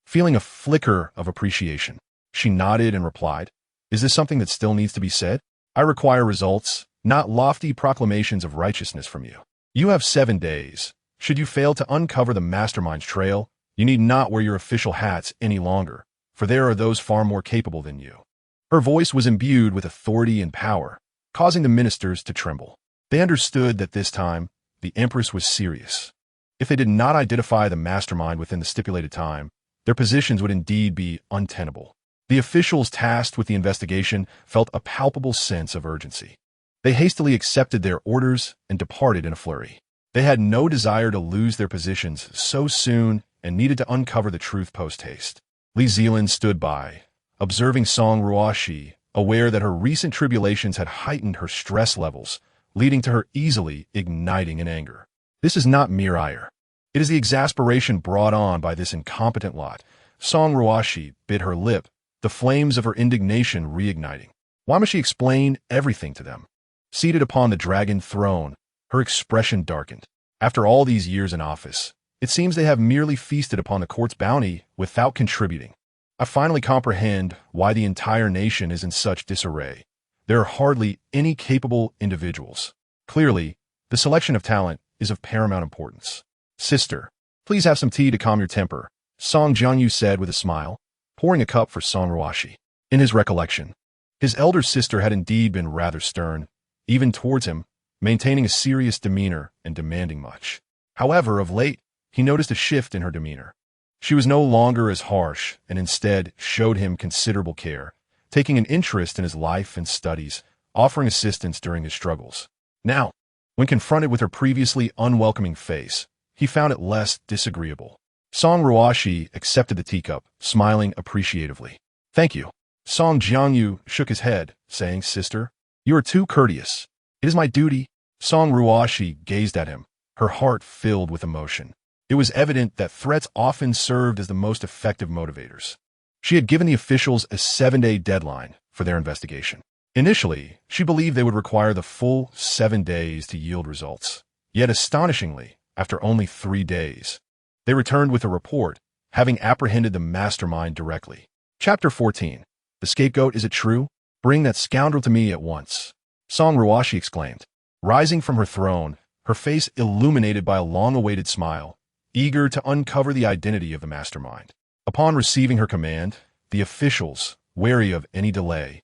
Feeling a flicker of appreciation, she nodded and replied, "Is this something that still needs to be said? I require results, not lofty proclamations of righteousness from you. You have 7 days. Should you fail to uncover the mastermind's trail, you need not wear your official hats any longer, for there are those far more capable than you." Her voice was imbued with authority and power, causing the ministers to tremble. They understood that this time, the Empress was serious. If they did not identify the mastermind within the stipulated time, their positions would indeed be untenable. The officials tasked with the investigation felt a palpable sense of urgency. They hastily accepted their orders and departed in a flurry. They had no desire to lose their positions so soon and needed to uncover the truth post-haste. Li Zelin stood by, observing Song Ruoxi, aware that her recent tribulations had heightened her stress levels, leading to her easily igniting in anger. This is not mere ire. It is the exasperation brought on by this incompetent lot. Song Ruoxi bit her lip, the flames of her indignation reigniting. Why must she explain everything to them? Seated upon the dragon throne, her expression darkened. After all these years in office, it seems they have merely feasted upon the court's bounty without contributing. I finally comprehend why the entire nation is in such disarray. There are hardly any capable individuals. Clearly, the selection of talent is of paramount importance. "Sister, please have some tea to calm your temper," Song Jianyu said with a smile, pouring a cup for Song Ruoxi. In his recollection, his elder sister had indeed been rather stern, even towards him, maintaining a serious demeanor and demanding much. However, of late, he noticed a shift in her demeanor. She was no longer as harsh and instead showed him considerable care, taking an interest in his life and studies, offering assistance during his struggles. Now, when confronted with her previously unwelcoming face, he found it less disagreeable. Song Ruoxi accepted the teacup, smiling appreciatively. "Thank you." Song Jianyu shook his head, saying, "Sister, you are too courteous. It is my duty." Song Ruoxi gazed at him, her heart filled with emotion. It was evident that threats often served as the most effective motivators. She had given the officials a 7-day deadline for their investigation. Initially, she believed they would require the full 7 days to yield results. Yet astonishingly, after only 3 days, they returned with a report, having apprehended the mastermind directly. Chapter 14. The scapegoat, is it true? Bring that scoundrel to me at once. Song Ruoxi exclaimed. Rising from her throne, her face illuminated by a long-awaited smile, eager to uncover the identity of the mastermind. Upon receiving her command, the officials, wary of any delay,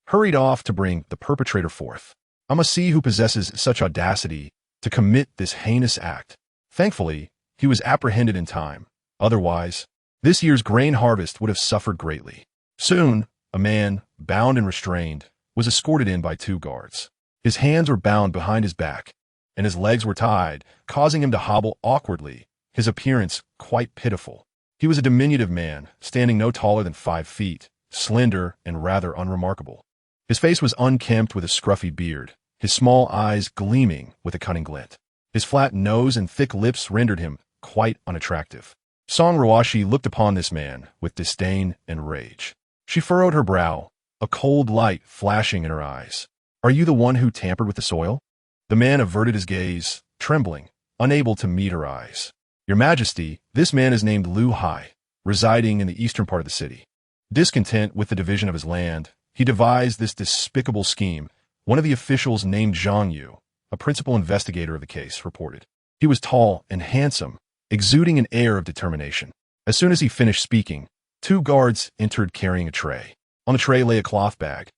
hurried off to bring the perpetrator forth. I must see who possesses such audacity to commit this heinous act. Thankfully, he was apprehended in time. Otherwise, this year's grain harvest would have suffered greatly. Soon, a man, bound and restrained, was escorted in by 2 guards. His hands were bound behind his back, and his legs were tied, causing him to hobble awkwardly, his appearance quite pitiful. He was a diminutive man, standing no taller than 5 feet, slender and rather unremarkable. His face was unkempt with a scruffy beard, his small eyes gleaming with a cunning glint. His flat nose and thick lips rendered him quite unattractive. Song Ruoxi looked upon this man with disdain and rage. She furrowed her brow, a cold light flashing in her eyes. Are you the one who tampered with the soil? The man averted his gaze, trembling, unable to meet her eyes. Your Majesty, this man is named Lu Hai, residing in the eastern part of the city. Discontent with the division of his land, he devised this despicable scheme. One of the officials named Zhang Yu, a principal investigator of the case, reported. He was tall and handsome, exuding an air of determination. As soon as he finished speaking, 2 guards entered carrying a tray. On the tray lay a cloth bag,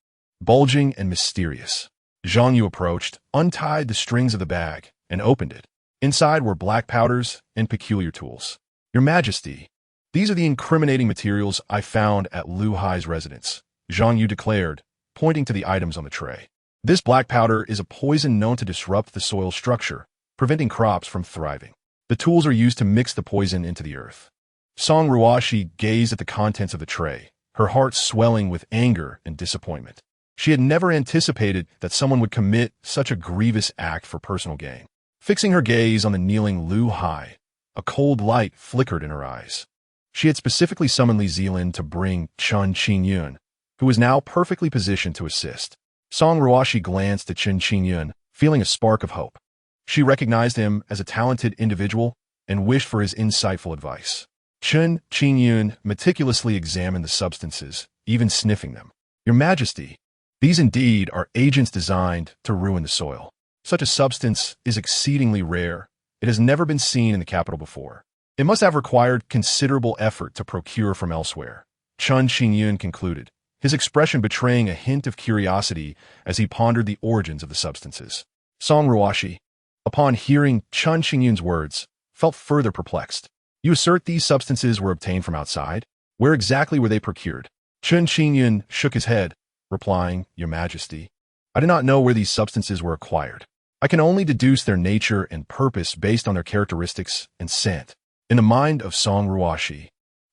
bulging and mysterious. Zhang Yu approached, untied the strings of the bag, and opened it. Inside were black powders and peculiar tools. Your Majesty, these are the incriminating materials I found at Lu Hai's residence, Zhang Yu declared, pointing to the items on the tray. This black powder is a poison known to disrupt the soil structure, preventing crops from thriving. The tools are used to mix the poison into the earth. Song Ruoxi gazed at the contents of the tray, her heart swelling with anger and disappointment. She had never anticipated that someone would commit such a grievous act for personal gain. Fixing her gaze on the kneeling Lu Hai, a cold light flickered in her eyes. She had specifically summoned Li Zelin to bring Chen Qingyun, who was now perfectly positioned to assist. Song Ruoxi glanced at Chen Qingyun, feeling a spark of hope. She recognized him as a talented individual, and wished for his insightful advice. Chen Qingyun meticulously examined the substances, even sniffing them. Your Majesty, these indeed are agents designed to ruin the soil. Such a substance is exceedingly rare. It has never been seen in the capital before. It must have required considerable effort to procure from elsewhere. Chen Qingyun concluded, his expression betraying a hint of curiosity as he pondered the origins of the substances. Song Ruoxi, upon hearing Chen Qingyun's words, felt further perplexed. You assert these substances were obtained from outside? Where exactly were they procured? Chen Qingyun shook his head, replying, Your Majesty, I do not know where these substances were acquired. I can only deduce their nature and purpose based on their characteristics and scent. In the mind of Song Ruoxi,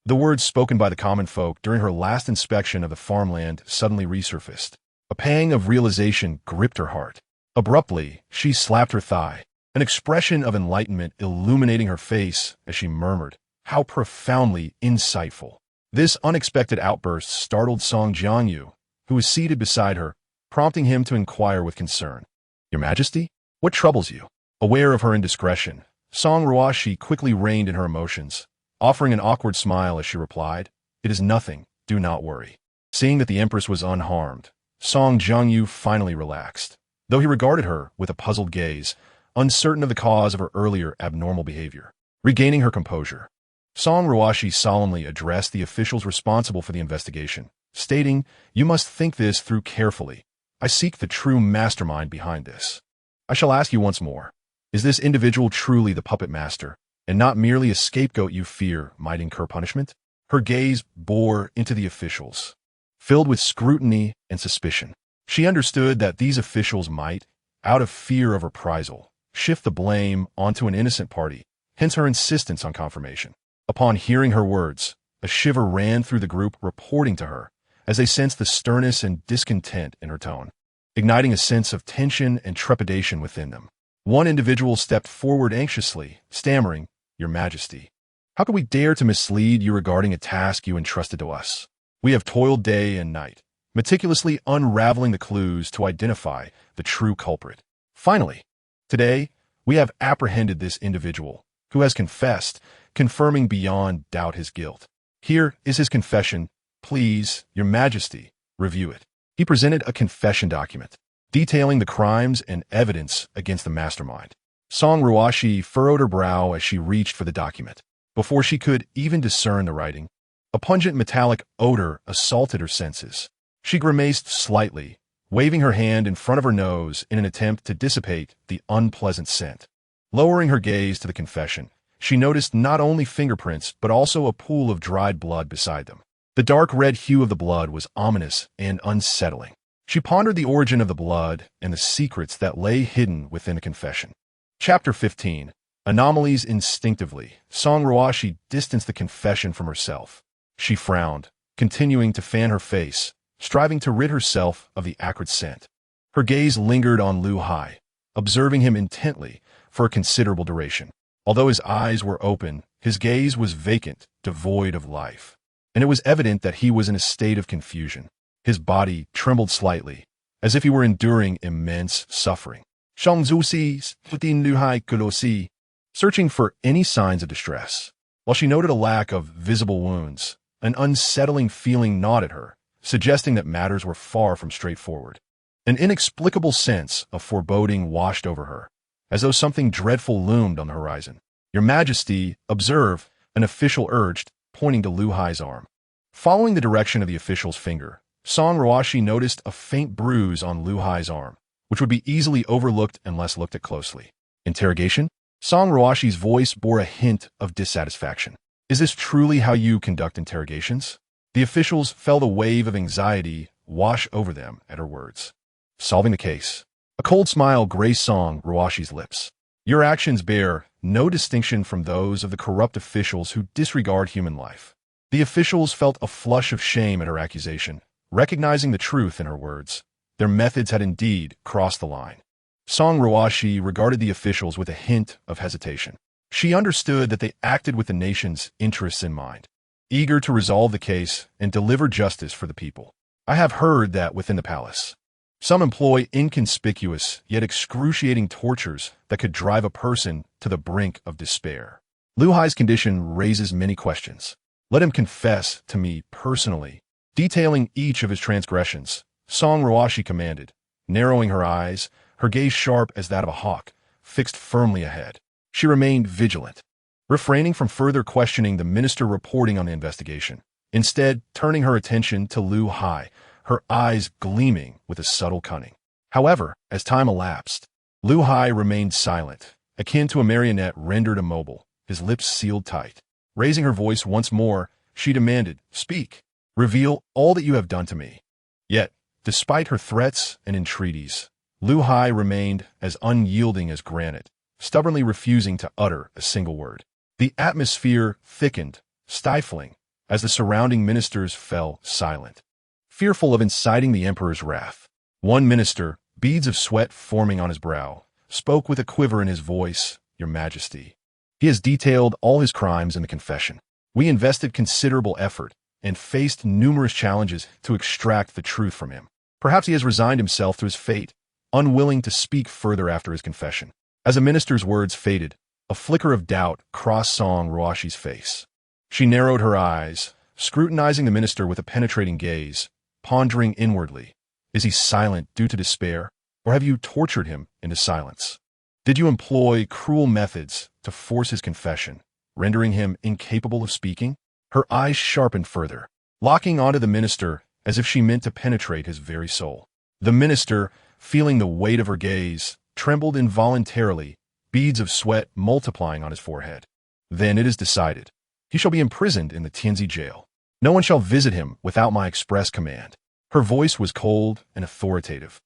the words spoken by the common folk during her last inspection of the farmland suddenly resurfaced. A pang of realization gripped her heart. Abruptly, she slapped her thigh, an expression of enlightenment illuminating her face as she murmured, How profoundly insightful. This unexpected outburst startled Song Jiangyu, who was seated beside her, prompting him to inquire with concern. Your Majesty, what troubles you? Aware of her indiscretion, Song Ruoxi quickly reined in her emotions, offering an awkward smile as she replied, It is nothing, do not worry. Seeing that the Empress was unharmed, Song Jiangyu finally relaxed, though he regarded her with a puzzled gaze, uncertain of the cause of her earlier abnormal behavior. Regaining her composure, Song Ruoxi solemnly addressed the officials responsible for the investigation, stating, You must think this through carefully. I seek the true mastermind behind this. I shall ask you once more, is this individual truly the puppet master, and not merely a scapegoat you fear might incur punishment? Her gaze bore into the officials, filled with scrutiny and suspicion. She understood that these officials might, out of fear of reprisal, shift the blame onto an innocent party, hence her insistence on confirmation. Upon hearing her words, a shiver ran through the group reporting to her, as they sensed the sternness and discontent in her tone, igniting a sense of tension and trepidation within them. One individual stepped forward anxiously, stammering, Your Majesty, how could we dare to mislead you regarding a task you entrusted to us? We have toiled day and night, meticulously unraveling the clues to identify the true culprit. Finally, today, we have apprehended this individual, who has confessed, confirming beyond doubt his guilt. Here is his confession. Please, Your Majesty, review it. He presented a confession document, detailing the crimes and evidence against the mastermind. Song Ruoxi furrowed her brow as she reached for the document. Before she could even discern the writing, a pungent metallic odor assaulted her senses. She grimaced slightly, waving her hand in front of her nose in an attempt to dissipate the unpleasant scent. Lowering her gaze to the confession, she noticed not only fingerprints but also a pool of dried blood beside them. The dark red hue of the blood was ominous and unsettling. She pondered the origin of the blood and the secrets that lay hidden within the confession. Chapter 15. Anomalies. Instinctively, Song Ruoxi distanced the confession from herself. She frowned, continuing to fan her face, striving to rid herself of the acrid scent. Her gaze lingered on Lu Hai, observing him intently for a considerable duration. Although his eyes were open, his gaze was vacant, devoid of life, and it was evident that he was in a state of confusion. His body trembled slightly, as if he were enduring immense suffering. Song Ruoxi within Lu Hai Kolosi, searching for any signs of distress. While she noted a lack of visible wounds, an unsettling feeling gnawed at her, suggesting that matters were far from straightforward. An inexplicable sense of foreboding washed over her, as though something dreadful loomed on the horizon. Your Majesty, observe, an official urged, pointing to Lu Hai's arm. Following the direction of the official's finger, Song Ruoxi noticed a faint bruise on Lu Hai's arm, which would be easily overlooked unless looked at closely. Interrogation? Song Ruoxi's voice bore a hint of dissatisfaction. Is this truly how you conduct interrogations? The officials felt a wave of anxiety wash over them at her words. Solving the case. A cold smile graced Song Ruoxi's lips. Your actions bear no distinction from those of the corrupt officials who disregard human life. The officials felt a flush of shame at her accusation, recognizing the truth in her words. Their methods had indeed crossed the line. Song Ruoxi regarded the officials with a hint of hesitation. She understood that they acted with the nation's interests in mind, eager to resolve the case and deliver justice for the people. I have heard that within the palace, some employ inconspicuous yet excruciating tortures that could drive a person to the brink of despair. Lu Hai's condition raises many questions. Let him confess to me personally, detailing each of his transgressions, Song Ruoxi commanded, narrowing her eyes, her gaze sharp as that of a hawk, fixed firmly ahead. She remained vigilant, refraining from further questioning the minister reporting on the investigation, instead turning her attention to Lu Hai, her eyes gleaming with a subtle cunning. However, as time elapsed, Lu Hai remained silent, akin to a marionette rendered immobile, his lips sealed tight. Raising her voice once more, she demanded, "Speak. Reveal all that you have done to me." Yet, despite her threats and entreaties, Lu Hai remained as unyielding as granite, stubbornly refusing to utter a single word. The atmosphere thickened, stifling, as the surrounding ministers fell silent, fearful of inciting the emperor's wrath. One minister, beads of sweat forming on his brow, spoke with a quiver in his voice, "Your Majesty. He has detailed all his crimes in the confession. We invested considerable effort and faced numerous challenges to extract the truth from him. Perhaps he has resigned himself to his fate, unwilling to speak further after his confession." As the minister's words faded, a flicker of doubt crossed Song Ruoxi's face. She narrowed her eyes, scrutinizing the minister with a penetrating gaze, pondering inwardly. Is he silent due to despair, or have you tortured him into silence? Did you employ cruel methods to force his confession, rendering him incapable of speaking? Her eyes sharpened further, locking onto the minister as if she meant to penetrate his very soul. The minister, feeling the weight of her gaze, trembled involuntarily, beads of sweat multiplying on his forehead. "Then it is decided. He shall be imprisoned in the Tianzi jail. No one shall visit him without my express command." Her voice was cold and authoritative,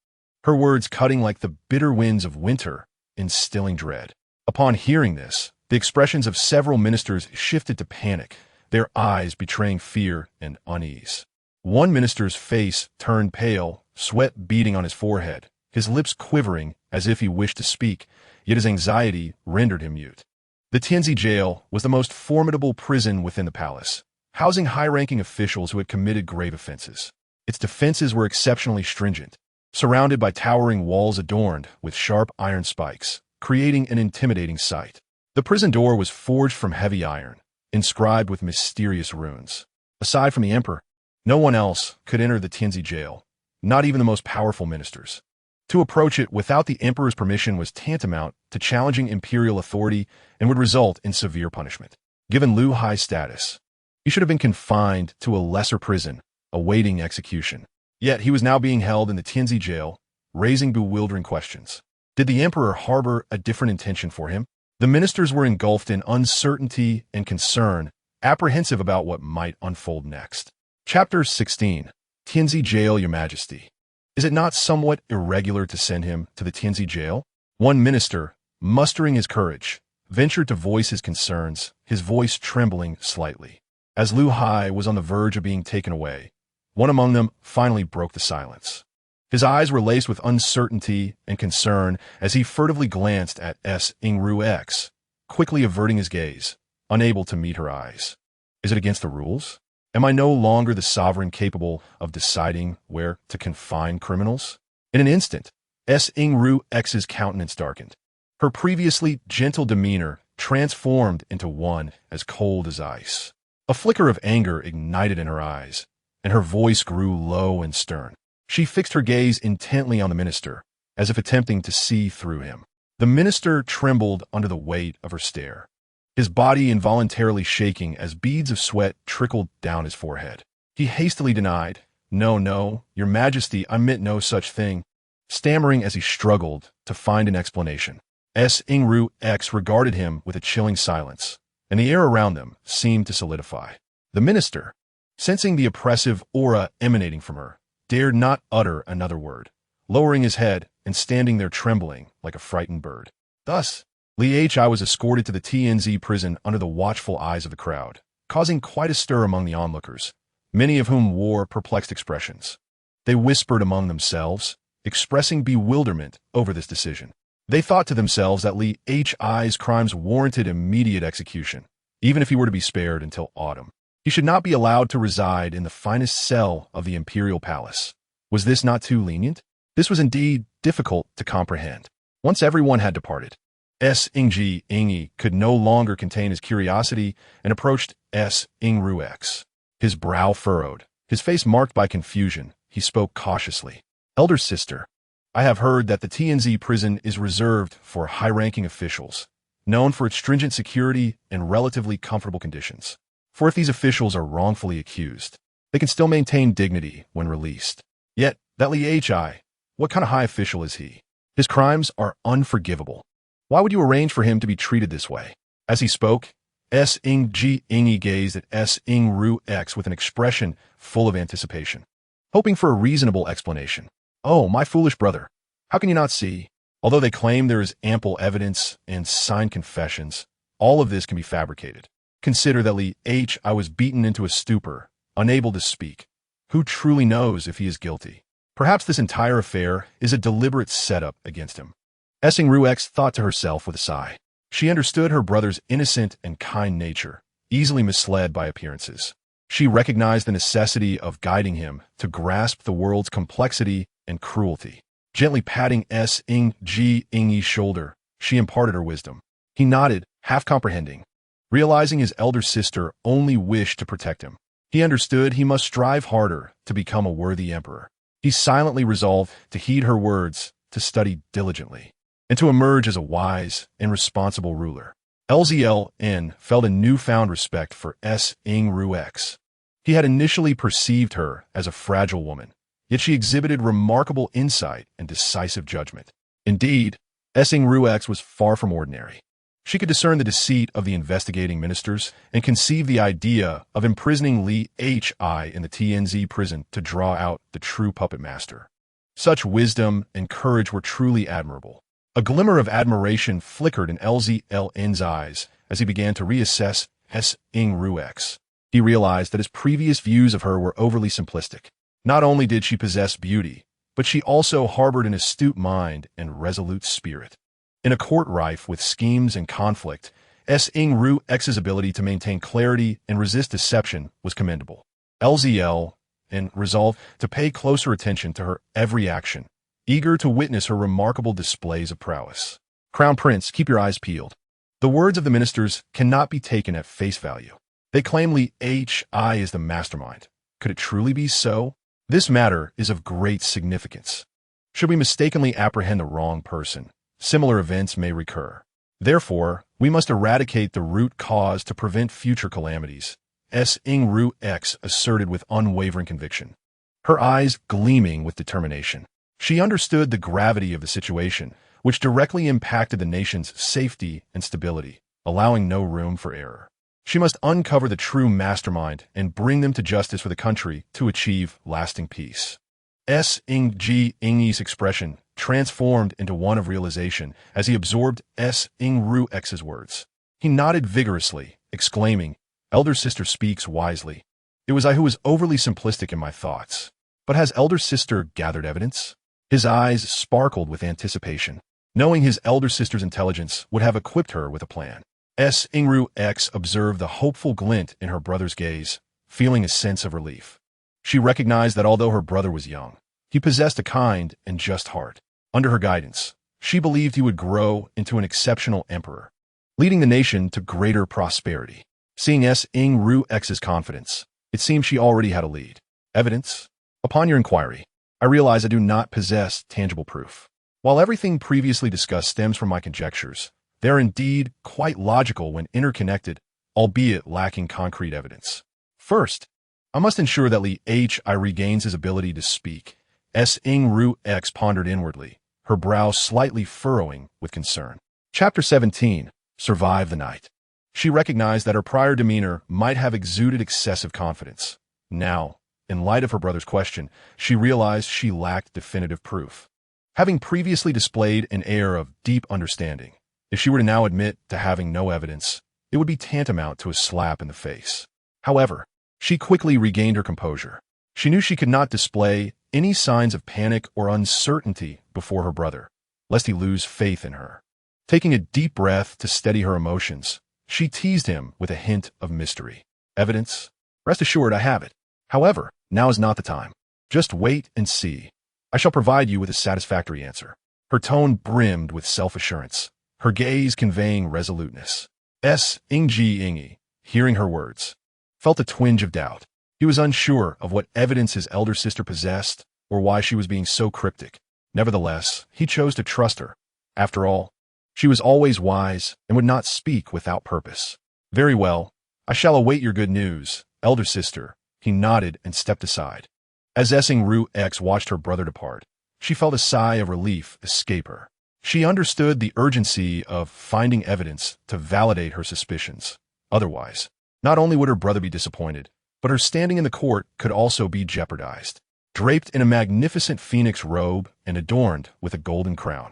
her words cutting like the bitter winds of winter, instilling dread. Upon hearing this, the expressions of several ministers shifted to panic, their eyes betraying fear and unease. One minister's face turned pale, sweat beading on his forehead, his lips quivering as if he wished to speak, yet his anxiety rendered him mute. The Tianzi jail was the most formidable prison within the palace, housing high-ranking officials who had committed grave offenses. Its defenses were exceptionally stringent, surrounded by towering walls adorned with sharp iron spikes, creating an intimidating sight. The prison door was forged from heavy iron, inscribed with mysterious runes. Aside from the emperor, no one else could enter the Tianzi jail, not even the most powerful ministers. To approach it without the emperor's permission was tantamount to challenging imperial authority and would result in severe punishment. Given Lu Hai's status, he should have been confined to a lesser prison, awaiting execution. Yet he was now being held in the Tianzi jail, raising bewildering questions. Did the emperor harbor a different intention for him? The ministers were engulfed in uncertainty and concern, apprehensive about what might unfold next. Chapter 16. Tianzi Jail, Your Majesty. Is it not somewhat irregular to send him to the Tianzi jail? One minister, mustering his courage, ventured to voice his concerns, his voice trembling slightly. As Lu Hai was on the verge of being taken away, one among them finally broke the silence. His eyes were laced with uncertainty and concern as he furtively glanced at Song Ruoxi, quickly averting his gaze, unable to meet her eyes. Is it against the rules? Am I no longer the sovereign capable of deciding where to confine criminals? In an instant, Song Ruoxi's countenance darkened. Her previously gentle demeanor transformed into one as cold as ice. A flicker of anger ignited in her eyes, and her voice grew low and stern. She fixed her gaze intently on the minister, as if attempting to see through him. The minister trembled under the weight of her stare, his body involuntarily shaking as beads of sweat trickled down his forehead. He hastily denied, No, Your Majesty, I meant no such thing," stammering as he struggled to find an explanation. Song Ruoxi regarded him with a chilling silence, and the air around them seemed to solidify. The minister, sensing the oppressive aura emanating from her, dared not utter another word, lowering his head and standing there trembling like a frightened bird. Thus, Li Hai was escorted to the Tianzi prison under the watchful eyes of the crowd, causing quite a stir among the onlookers, many of whom wore perplexed expressions. They whispered among themselves, expressing bewilderment over this decision. They thought to themselves that Li Hai's crimes warranted immediate execution, even if he were to be spared until autumn. He should not be allowed to reside in the finest cell of the imperial palace. Was this not too lenient? This was indeed difficult to comprehend. Once everyone had departed, Ingyi could no longer contain his curiosity and approached Song Ruoxi. His brow furrowed, his face marked by confusion. He spoke cautiously. Elder sister, I have heard that the TNZ prison is reserved for high-ranking officials, known for its stringent security and relatively comfortable conditions. For if these officials are wrongfully accused, they can still maintain dignity when released. Yet, that Li Hi, what kind of high official is he? His crimes are unforgivable. Why would you arrange for him to be treated this way? As he spoke, Ingyi gazed at Song Ruoxi with an expression full of anticipation, hoping for a reasonable explanation. Oh, my foolish brother, how can you not see? Although they claim there is ample evidence and signed confessions, all of this can be fabricated. Consider that Li Hi was beaten into a stupor, unable to speak. Who truly knows if he is guilty? Perhaps this entire affair is a deliberate setup against him. Song Ruoxi thought to herself with a sigh. She understood her brother's innocent and kind nature, easily misled by appearances. She recognized the necessity of guiding him to grasp the world's complexity and cruelty. Gently patting Ingyi's shoulder, she imparted her wisdom. He nodded, half comprehending. Realizing his elder sister only wished to protect him, he understood he must strive harder to become a worthy emperor. He silently resolved to heed her words, to study diligently, and to emerge as a wise and responsible ruler. Zelin felt a newfound respect for Song Ruoxi. He had initially perceived her as a fragile woman, yet she exhibited remarkable insight and decisive judgment. Indeed, Song Ruoxi was far from ordinary. She could discern the deceit of the investigating ministers and conceive the idea of imprisoning Li Hi in the TNZ prison to draw out the true puppet master. Such wisdom and courage were truly admirable. A glimmer of admiration flickered in Zelin's eyes as he began to reassess Song Ruoxi. He realized that his previous views of her were overly simplistic. Not only did she possess beauty, but she also harbored an astute mind and resolute spirit. In a court rife with schemes and conflict, Song Ruoxi's ability to maintain clarity and resist deception was commendable. Zelin resolved to pay closer attention to her every action, eager to witness her remarkable displays of prowess. Crown Prince, keep your eyes peeled. The words of the ministers cannot be taken at face value. They claim Li Hi is the mastermind. Could it truly be so? This matter is of great significance. Should we mistakenly apprehend the wrong person, similar events may recur. Therefore, we must eradicate the root cause to prevent future calamities, Song Ruoxi asserted with unwavering conviction, her eyes gleaming with determination. She understood the gravity of the situation, which directly impacted the nation's safety and stability, allowing no room for error. She must uncover the true mastermind and bring them to justice for the country to achieve lasting peace. Ingyi's expression transformed into one of realization as he absorbed Song Ruoxi's words. He nodded vigorously, exclaiming, "Elder sister speaks wisely. It was I who was overly simplistic in my thoughts. But has elder sister gathered evidence?" His eyes sparkled with anticipation, knowing his elder sister's intelligence would have equipped her with a plan. Song Ruoxi observed the hopeful glint in her brother's gaze, feeling a sense of relief. She recognized that although her brother was young, he possessed a kind and just heart. Under her guidance, she believed he would grow into an exceptional emperor, leading the nation to greater prosperity. Seeing Song Ruoxi's confidence, it seemed she already had a lead. Evidence? Upon your inquiry, I realize I do not possess tangible proof. While everything previously discussed stems from my conjectures, they are indeed quite logical when interconnected, albeit lacking concrete evidence. First, I must ensure that Li Hi regains his ability to speak. Song Ruoxi pondered inwardly, her brow slightly furrowing with concern. Chapter 17. Survive the night. She recognized that her prior demeanor might have exuded excessive confidence. Now, in light of her brother's question, she realized she lacked definitive proof. Having previously displayed an air of deep understanding, if she were to now admit to having no evidence, it would be tantamount to a slap in the face. However, she quickly regained her composure. She knew she could not display any signs of panic or uncertainty before her brother, lest he lose faith in her. Taking a deep breath to steady her emotions, she teased him with a hint of mystery. Evidence? Rest assured I have it. However, now is not the time. Just wait and see. I shall provide you with a satisfactory answer. Her tone brimmed with self-assurance, her gaze conveying resoluteness. Ingyi, hearing her words, felt a twinge of doubt. He was unsure of what evidence his elder sister possessed or why she was being so cryptic. Nevertheless, he chose to trust her. After all, she was always wise and would not speak without purpose. Very well, I shall await your good news, elder sister. He nodded and stepped aside. As Song Ruoxi watched her brother depart, she felt a sigh of relief escape her. She understood the urgency of finding evidence to validate her suspicions. Otherwise, not only would her brother be disappointed, but her standing in the court could also be jeopardized. Draped in a magnificent phoenix robe and adorned with a golden crown,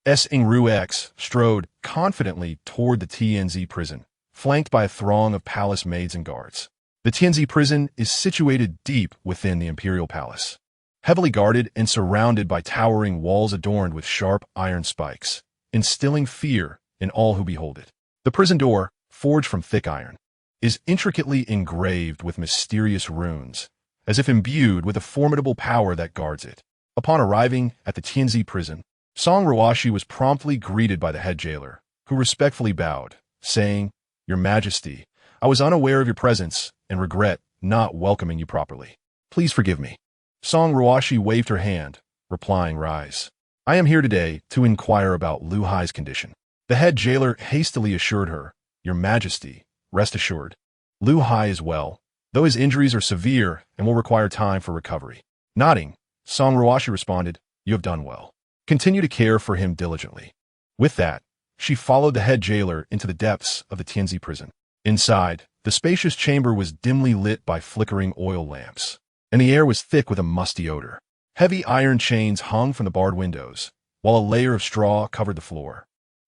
Song Ruoxi strode confidently toward the TNZ prison, flanked by a throng of palace maids and guards. The TNZ prison is situated deep within the imperial palace, heavily guarded and surrounded by towering walls adorned with sharp iron spikes, instilling fear in all who behold it. The prison door, forged from thick iron, is intricately engraved with mysterious runes, as if imbued with a formidable power that guards it. Upon arriving at the TNZ prison, Song Ruoxi was promptly greeted by the head jailer, who respectfully bowed, saying, "Your Majesty, I was unaware of your presence and regret not welcoming you properly. Please forgive me." Song Ruoxi waved her hand, replying, "Rise. I am here today to inquire about Lu Hai's condition." The head jailer hastily assured her, "Your Majesty, rest assured. Lu Hai is well, though his injuries are severe and will require time for recovery." Nodding, Song Ruoxi responded, "You have done well. Continue to care for him diligently." With that, she followed the head jailer into the depths of the Tianzi prison. Inside, the spacious chamber was dimly lit by flickering oil lamps, and the air was thick with a musty odor. Heavy iron chains hung from the barred windows, while a layer of straw covered the floor,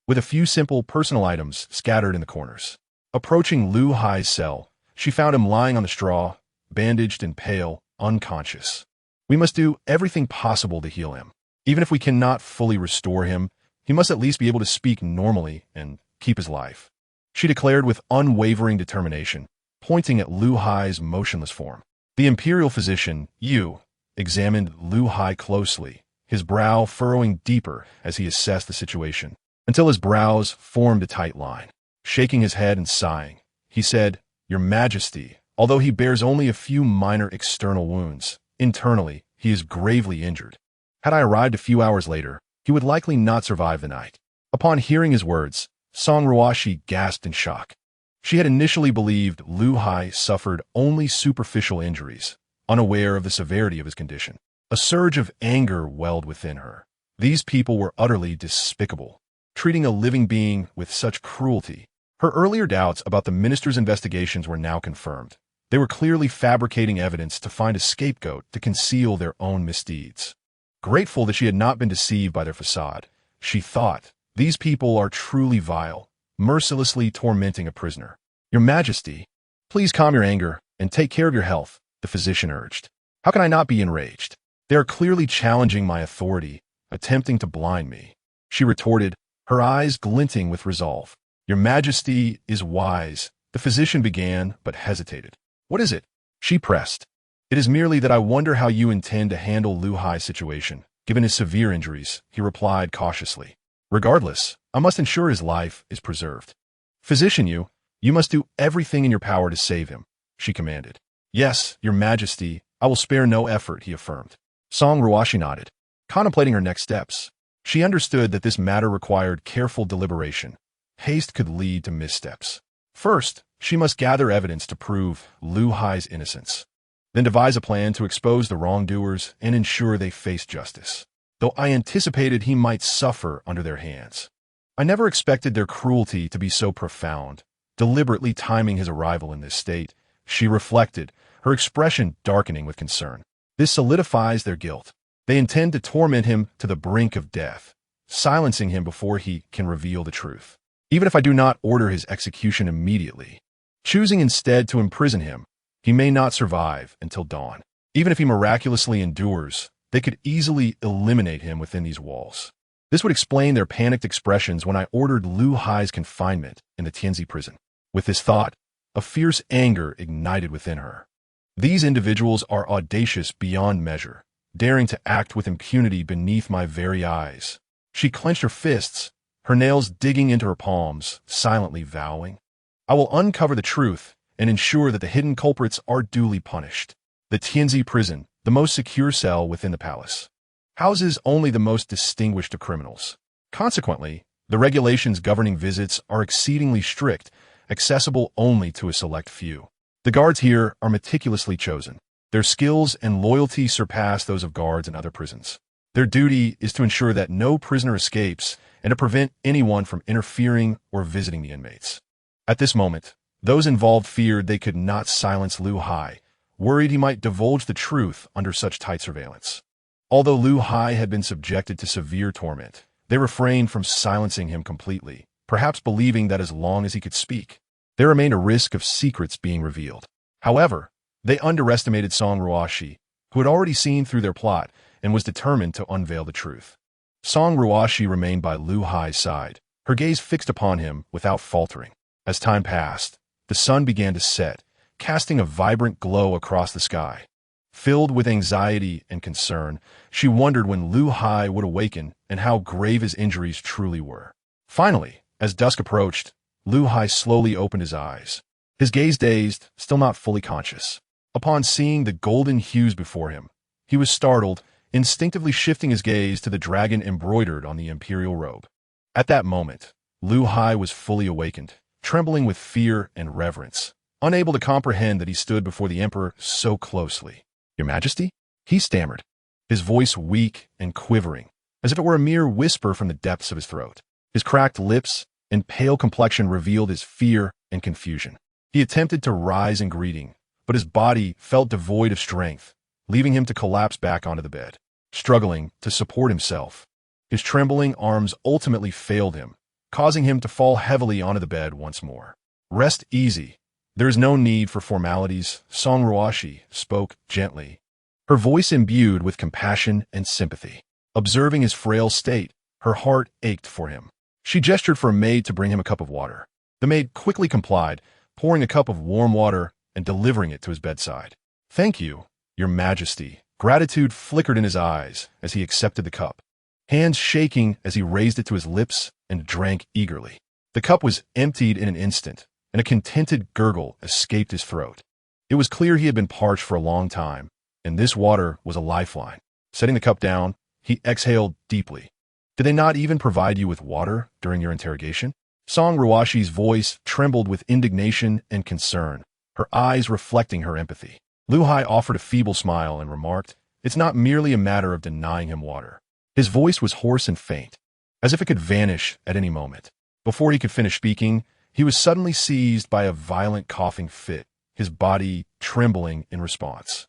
with a few simple personal items scattered in the corners. Approaching Lu Hai's cell, she found him lying on the straw, bandaged and pale, unconscious. "We must do everything possible to heal him. Even if we cannot fully restore him, he must at least be able to speak normally and keep his life," she declared with unwavering determination, pointing at Lu Hai's motionless form. The imperial physician, Yu, examined Lu Hai closely, his brow furrowing deeper as he assessed the situation, until his brows formed a tight line. Shaking his head and sighing, he said, "Your Majesty, although he bears only a few minor external wounds, internally he is gravely injured. Had I arrived a few hours later, he would likely not survive the night." Upon hearing his words, Song Ruoxi gasped in shock. She had initially believed Lu Hai suffered only superficial injuries, unaware of the severity of his condition. A surge of anger welled within her. These people were utterly despicable, treating a living being with such cruelty. Her earlier doubts about the minister's investigations were now confirmed. They were clearly fabricating evidence to find a scapegoat to conceal their own misdeeds. Grateful that she had not been deceived by their facade, she thought, "These people are truly vile, mercilessly tormenting a prisoner." "Your Majesty, please calm your anger and take care of your health," the physician urged. "How can I not be enraged? They are clearly challenging my authority, attempting to blind me," she retorted, her eyes glinting with resolve. "Your Majesty is wise," the physician began but hesitated. "What is it?" she pressed. "It is merely that I wonder how you intend to handle Lu Hai's situation, given his severe injuries," he replied cautiously. "Regardless, I must ensure his life is preserved." "Physician, you must do everything in your power to save him," she commanded. "Yes, Your Majesty, I will spare no effort," he affirmed. Song Ruoxi nodded, contemplating her next steps. She understood that this matter required careful deliberation. Haste could lead to missteps. First, she must gather evidence to prove Lu Hai's innocence, then devise a plan to expose the wrongdoers and ensure they face justice. Though I anticipated he might suffer under their hands, I never expected their cruelty to be so profound. Deliberately timing his arrival in this state, she reflected, her expression darkening with concern. This solidifies their guilt. They intend to torment him to the brink of death, silencing him before he can reveal the truth. Even if I do not order his execution immediately, choosing instead to imprison him, he may not survive until dawn. Even if he miraculously endures, they could easily eliminate him within these walls. This would explain their panicked expressions when I ordered Lu Hai's confinement in the Tianzi prison. With this thought, a fierce anger ignited within her. These individuals are audacious beyond measure, daring to act with impunity beneath my very eyes. She clenched her fists, her nails digging into her palms, silently vowing, "I will uncover the truth and ensure that the hidden culprits are duly punished." The Tianzi prison, the most secure cell within the palace, houses only the most distinguished of criminals. Consequently, the regulations governing visits are exceedingly strict, accessible only to a select few. The guards here are meticulously chosen. Their skills and loyalty surpass those of guards in other prisons. Their duty is to ensure that no prisoner escapes and to prevent anyone from interfering or visiting the inmates. At this moment, those involved feared they could not silence Lu Hai, worried he might divulge the truth under such tight surveillance. Although Lu Hai had been subjected to severe torment, they refrained from silencing him completely, perhaps believing that as long as he could speak, there remained a risk of secrets being revealed. However, they underestimated Song Ruoxi, who had already seen through their plot and was determined to unveil the truth. Song Ruoxi remained by Lu Hai's side, her gaze fixed upon him without faltering. As time passed, the sun began to set, casting a vibrant glow across the sky. Filled with anxiety and concern, she wondered when Lu Hai would awaken and how grave his injuries truly were. Finally, as dusk approached, Lu Hai slowly opened his eyes, his gaze dazed, still not fully conscious. Upon seeing the golden hues before him, he was startled, instinctively shifting his gaze to the dragon embroidered on the imperial robe. At that moment, Lu Hai was fully awakened, trembling with fear and reverence, unable to comprehend that he stood before the emperor so closely. "Your Majesty?" he stammered, his voice weak and quivering, as if it were a mere whisper from the depths of his throat. His cracked lips and pale complexion revealed his fear and confusion. He attempted to rise in greeting, but his body felt devoid of strength, leaving him to collapse back onto the bed. Struggling to support himself, his trembling arms ultimately failed him, causing him to fall heavily onto the bed once more. "Rest easy. There is no need for formalities," Song Ruoxi spoke gently, her voice imbued with compassion and sympathy. Observing his frail state, her heart ached for him. She gestured for a maid to bring him a cup of water. The maid quickly complied, pouring a cup of warm water and delivering it to his bedside. "Thank you, Your Majesty." Gratitude flickered in his eyes as he accepted the cup, hands shaking as he raised it to his lips and drank eagerly. The cup was emptied in an instant, and a contented gurgle escaped his throat. It was clear he had been parched for a long time, and this water was a lifeline. Setting the cup down, he exhaled deeply. "Did they not even provide you with water during your interrogation?" Song Ruoxi's voice trembled with indignation and concern, her eyes reflecting her empathy. Lu Hai offered a feeble smile and remarked, "It's not merely a matter of denying him water." His voice was hoarse and faint, as if it could vanish at any moment. Before he could finish speaking, he was suddenly seized by a violent coughing fit, his body trembling in response.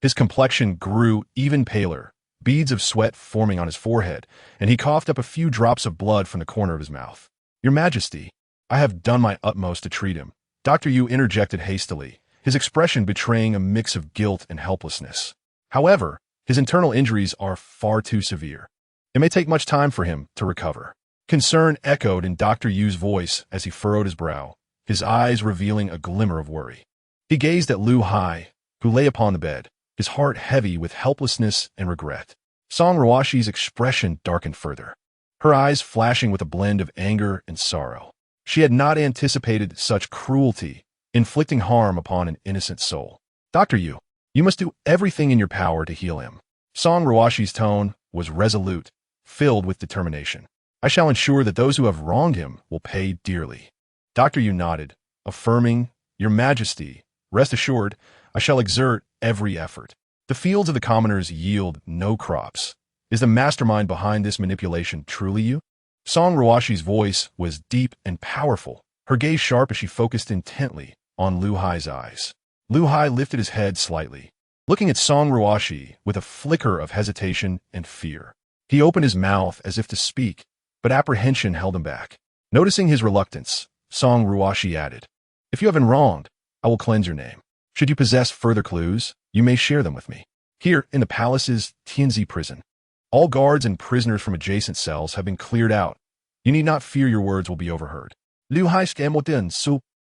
His complexion grew even paler, beads of sweat forming on his forehead, and he coughed up a few drops of blood from the corner of his mouth. "Your Majesty, I have done my utmost to treat him," Dr. Yu interjected hastily, his expression betraying a mix of guilt and helplessness. However, his internal injuries are far too severe. It may take much time for him to recover. Concern echoed in Dr. Yu's voice as he furrowed his brow, his eyes revealing a glimmer of worry. He gazed at Lu Hai, who lay upon the bed, his heart heavy with helplessness and regret. Song Ruoxi's expression darkened further, her eyes flashing with a blend of anger and sorrow. She had not anticipated such cruelty, inflicting harm upon an innocent soul. "Dr. Yu, you must do everything in your power to heal him." Song Ruoxi's tone was resolute, filled with determination. "I shall ensure that those who have wronged him will pay dearly." Dr. Yu nodded, affirming, "Your Majesty, rest assured, I shall exert every effort." The fields of the commoners yield no crops. Is the mastermind behind this manipulation truly you? Song Ruoxi's voice was deep and powerful, her gaze sharp as she focused intently on Lu Hai's eyes. Lu Hai lifted his head slightly, looking at Song Ruoxi with a flicker of hesitation and fear. He opened his mouth as if to speak, but apprehension held him back. Noticing his reluctance, Song Ruoxi added, "If you have been wronged, I will cleanse your name. Should you possess further clues, you may share them with me. Here, in the palace's Tianzi prison, all guards and prisoners from adjacent cells have been cleared out. You need not fear your words will be overheard." Lu Hai stammered,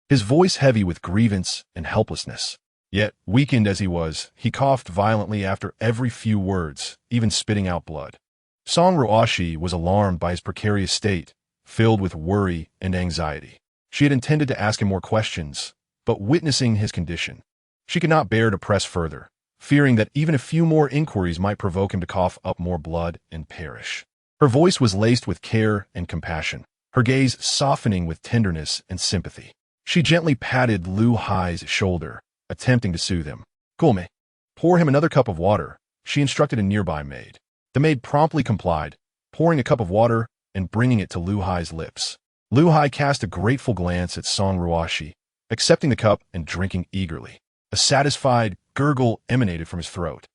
his voice heavy with grievance and helplessness. Yet, weakened as he was, he coughed violently after every few words, even spitting out blood. Song Ruoxi was alarmed by his precarious state, filled with worry and anxiety. She had intended to ask him more questions, but witnessing his condition, she could not bear to press further, fearing that even a few more inquiries might provoke him to cough up more blood and perish. Her voice was laced with care and compassion, her gaze softening with tenderness and sympathy. She gently patted Lu Hai's shoulder, attempting to soothe him. "Gulme, pour him another cup of water," she instructed a nearby maid. The maid promptly complied, pouring a cup of water and bringing it to Lu Hai's lips. Lu Hai cast a grateful glance at Song Ruoxi, accepting the cup and drinking eagerly. A satisfied gurgle emanated from his throat,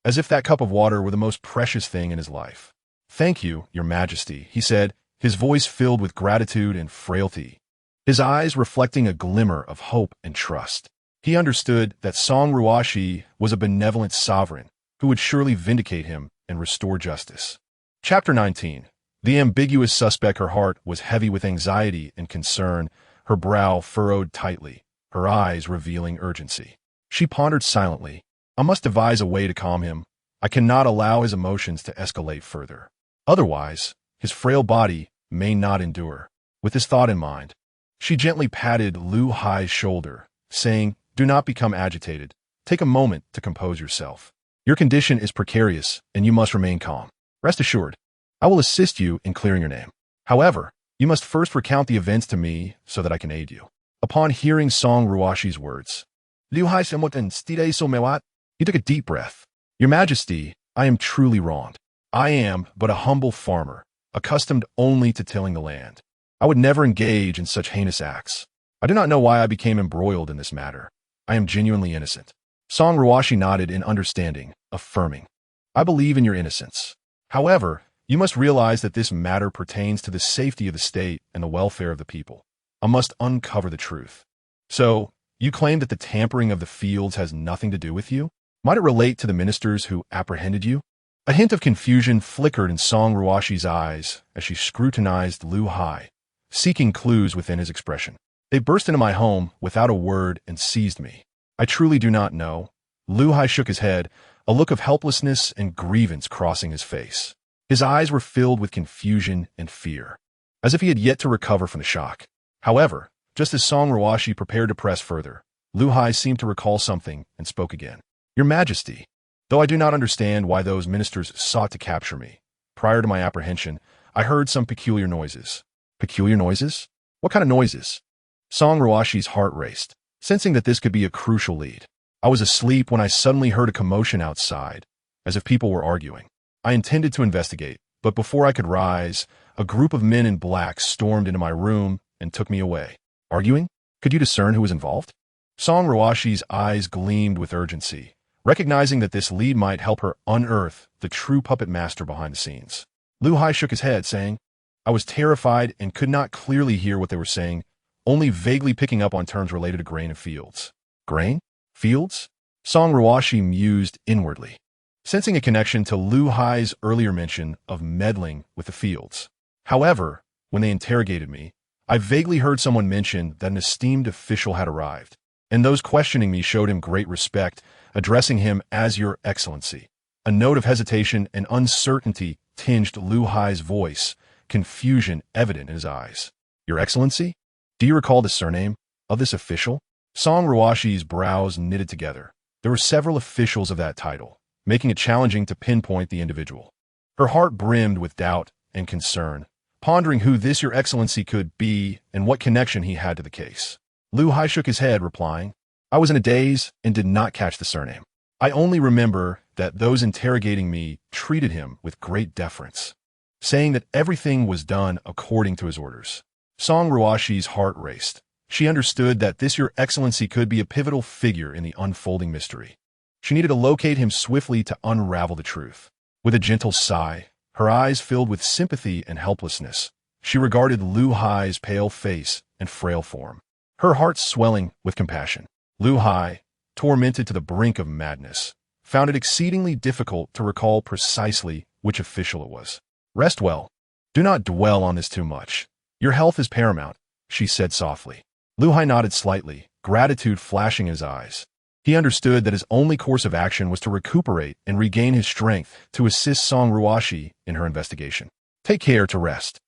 as if that cup of water were the most precious thing in his life. "Thank you, Your Majesty," he said, his voice filled with gratitude and frailty, his eyes reflecting a glimmer of hope and trust. He understood that Song Ruoxi was a benevolent sovereign who would surely vindicate him and restore justice. Chapter 19. The ambiguous suspect. Her heart was heavy with anxiety and concern, her brow furrowed tightly, her eyes revealing urgency. She pondered silently. "I must devise a way to calm him. I cannot allow his emotions to escalate further. Otherwise, his frail body may not endure." With this thought in mind, she gently patted Lu Hai's shoulder, saying, "Do not become agitated. Take a moment to compose yourself. Your condition is precarious, and you must remain calm. Rest assured, I will assist you in clearing your name. However, you must first recount the events to me so that I can aid you." Upon hearing Song Ruoxi's words, Lu Hai Semoten Stide So Mewat, he took a deep breath. "Your Majesty, I am truly wronged. I am but a humble farmer, accustomed only to tilling the land. I would never engage in such heinous acts. I do not know why I became embroiled in this matter. I am genuinely innocent." Song Ruoxi nodded in understanding, affirming, "I believe in your innocence. However, you must realize that this matter pertains to the safety of the state and the welfare of the people. I must uncover the truth." "So, you claim that the tampering of the fields has nothing to do with you? Might it relate to the ministers who apprehended you?" A hint of confusion flickered in Song Ruoxi's eyes as she scrutinized Lu Hai, seeking clues within his expression. "They burst into my home without a word and seized me. I truly do not know." Lu Hai shook his head, a look of helplessness and grievance crossing his face. His eyes were filled with confusion and fear, as if he had yet to recover from the shock. However, just as Song Ruoxi prepared to press further, Lu Hai seemed to recall something and spoke again. "Your Majesty, though I do not understand why those ministers sought to capture me, prior to my apprehension, I heard some peculiar noises." "Peculiar noises? What kind of noises?" Song Ruoxi's heart raced, sensing that this could be a crucial lead. "I was asleep when I suddenly heard a commotion outside, as if people were arguing. I intended to investigate, but before I could rise, a group of men in black stormed into my room and took me away." "Arguing? Could you discern who was involved?" Song Ruoxi's eyes gleamed with urgency, recognizing that this lead might help her unearth the true puppet master behind the scenes. Lu Hai shook his head, saying, "I was terrified and could not clearly hear what they were saying, only vaguely picking up on terms related to grain and fields." "Grain? Fields?" Song Ruoxi mused inwardly, sensing a connection to Lu Hai's earlier mention of meddling with the fields. "However, when they interrogated me, I vaguely heard someone mention that an esteemed official had arrived, and those questioning me showed him great respect, addressing him as Your Excellency." A note of hesitation and uncertainty tinged Lu Hai's voice, confusion evident in his eyes. "Your Excellency? Do you recall the surname of this official?" Song Ruoxi's brows knitted together. There were several officials of that title, making it challenging to pinpoint the individual. Her heart brimmed with doubt and concern, pondering who this Your Excellency could be and what connection he had to the case. Lu Hai shook his head, replying, "I was in a daze and did not catch the surname. I only remember that those interrogating me treated him with great deference, saying that everything was done according to his orders." Song Ruoxi's heart raced. She understood that this Your Excellency could be a pivotal figure in the unfolding mystery. She needed to locate him swiftly to unravel the truth. With a gentle sigh, her eyes filled with sympathy and helplessness, she regarded Lu Hai's pale face and frail form, her heart swelling with compassion. Lu Hai, tormented to the brink of madness, found it exceedingly difficult to recall precisely which official it was. "Rest well. Do not dwell on this too much. Your health is paramount," she said softly. Lu Hai nodded slightly, gratitude flashing in his eyes. He understood that his only course of action was to recuperate and regain his strength to assist Song Ruoxi in her investigation. "Take care to rest.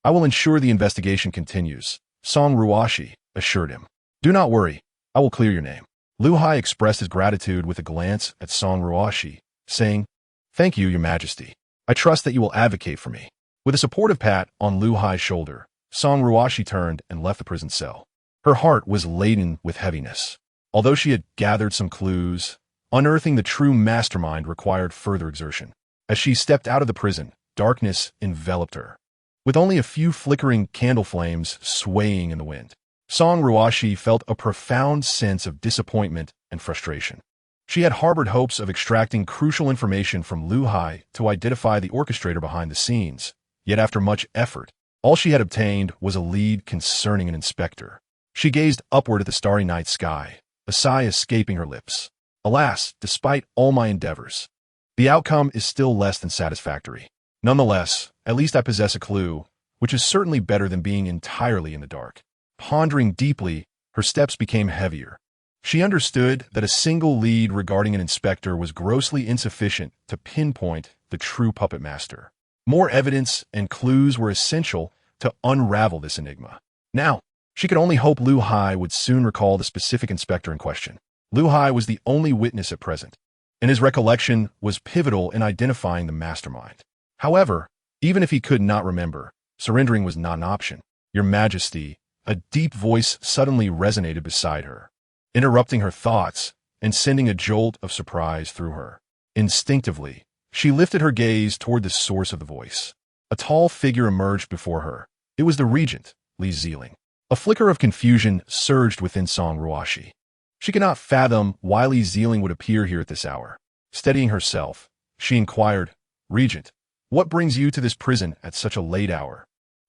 I will ensure the investigation continues, Song Ruoxi assured him. Do not worry, I will clear your name. Lu Hai expressed his gratitude with a glance at Song Ruoxi, saying, Thank you, Your Majesty. I trust that you will advocate for me. With a supportive pat on Lu Hai's shoulder, Song Ruoxi turned and left the prison cell. Her heart was laden with heaviness. Although she had gathered some clues, unearthing the true mastermind required further exertion. As she stepped out of the prison, darkness enveloped her, with only a few flickering candle flames swaying in the wind. Song Ruoxi felt a profound sense of disappointment and frustration. She had harbored hopes of extracting crucial information from Lu Hai to identify the orchestrator behind the scenes, yet after much effort, all she had obtained was a lead concerning an inspector. She gazed upward at the starry night sky, a sigh escaping her lips. Alas, despite all my endeavors, the outcome is still less than satisfactory. Nonetheless, at least I possess a clue, which is certainly better than being entirely in the dark. Pondering deeply, her steps became heavier. She understood that a single lead regarding an inspector was grossly insufficient to pinpoint the true puppet master. More evidence and clues were essential to unravel this enigma. Now, she could only hope Lu Hai would soon recall the specific inspector in question. Lu Hai was the only witness at present, and his recollection was pivotal in identifying the mastermind. However, even if he could not remember, surrendering was not an option. Your Majesty, a deep voice suddenly resonated beside her, interrupting her thoughts and sending a jolt of surprise through her. Instinctively, she lifted her gaze toward the source of the voice. A tall figure emerged before her. It was the Regent, Li Zelin. A flicker of confusion surged within Song Ruoxi. She could not fathom why Li Zelin would appear here at this hour. Steadying herself, she inquired, Regent, what brings you to this prison at such a late hour?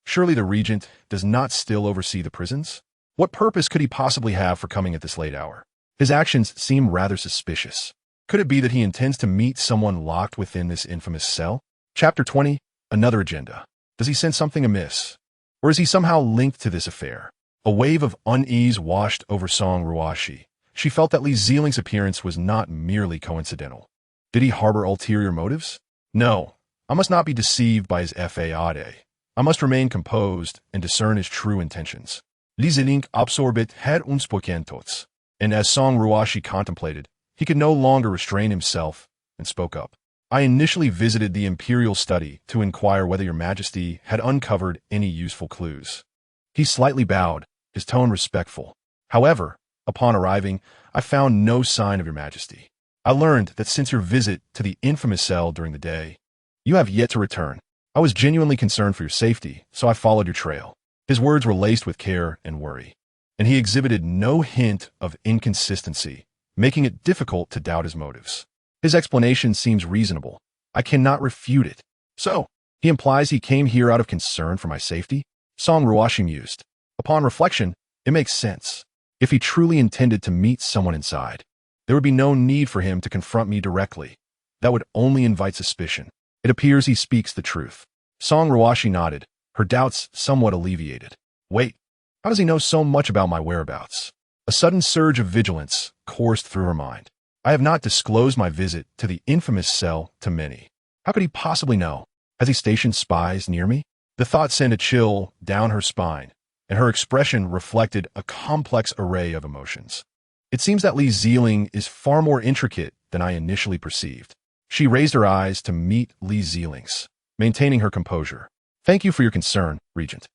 Surely the Regent does not still oversee the prisons? What purpose could he possibly have for coming at this late hour? His actions seem rather suspicious. Could it be that he intends to meet someone locked within this infamous cell? Chapter 20, Another Agenda. Does he sense something amiss? Or is he somehow linked to this affair? A wave of unease washed over Song Ruoxi. She felt that Li Zelin's appearance was not merely coincidental. Did he harbor ulterior motives? No, I must not be deceived by his fade. I must remain composed and discern his true intentions. Li Zelin absorbit her unspoken thoughts. And as Song Ruoxi contemplated, he could no longer restrain himself and spoke up. I initially visited the Imperial study to inquire whether Your Majesty had uncovered any useful clues. He slightly bowed, his tone respectful. However, upon arriving, I found no sign of Your Majesty. I learned that since your visit to the infamous cell during the day, you have yet to return. I was genuinely concerned for your safety, so I followed your trail. His words were laced with care and worry, and he exhibited no hint of inconsistency, making it difficult to doubt his motives. His explanation seems reasonable. I cannot refute it. So, he implies he came here out of concern for my safety? Song Ruoxi mused. Upon reflection, it makes sense. If he truly intended to meet someone inside, there would be no need for him to confront me directly. That would only invite suspicion. It appears he speaks the truth. Song Ruoxi nodded, her doubts somewhat alleviated. Wait, how does he know so much about my whereabouts? A sudden surge of vigilance coursed through her mind. I have not disclosed my visit to the infamous cell to many. How could he possibly know? Has he stationed spies near me? The thought sent a chill down her spine, and her expression reflected a complex array of emotions. It seems that Li Zelin is far more intricate than I initially perceived. She raised her eyes to meet Li Zelin's, maintaining her composure. Thank you for your concern, Regent.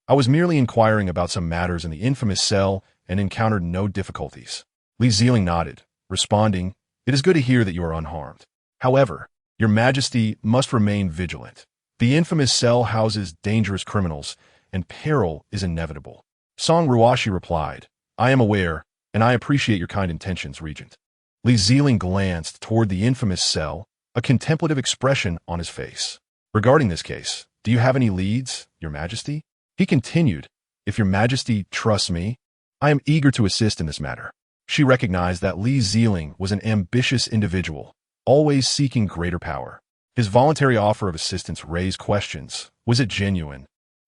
I was merely inquiring about some matters in the infamous cell and encountered no difficulties. Li Zelin nodded, responding, It is good to hear that you are unharmed. However, Your Majesty must remain vigilant. The infamous cell houses dangerous criminals, and peril is inevitable. Song Ruoxi replied, I am aware, and I appreciate your kind intentions, Regent. Li Zelin glanced toward the infamous cell, a contemplative expression on his face. Regarding this case, do you have any leads, Your Majesty? He continued, If Your Majesty trusts me, I am eager to assist in this matter. She recognized that Li Zelin was an ambitious individual, always seeking greater power. His voluntary offer of assistance raised questions. Was it genuine?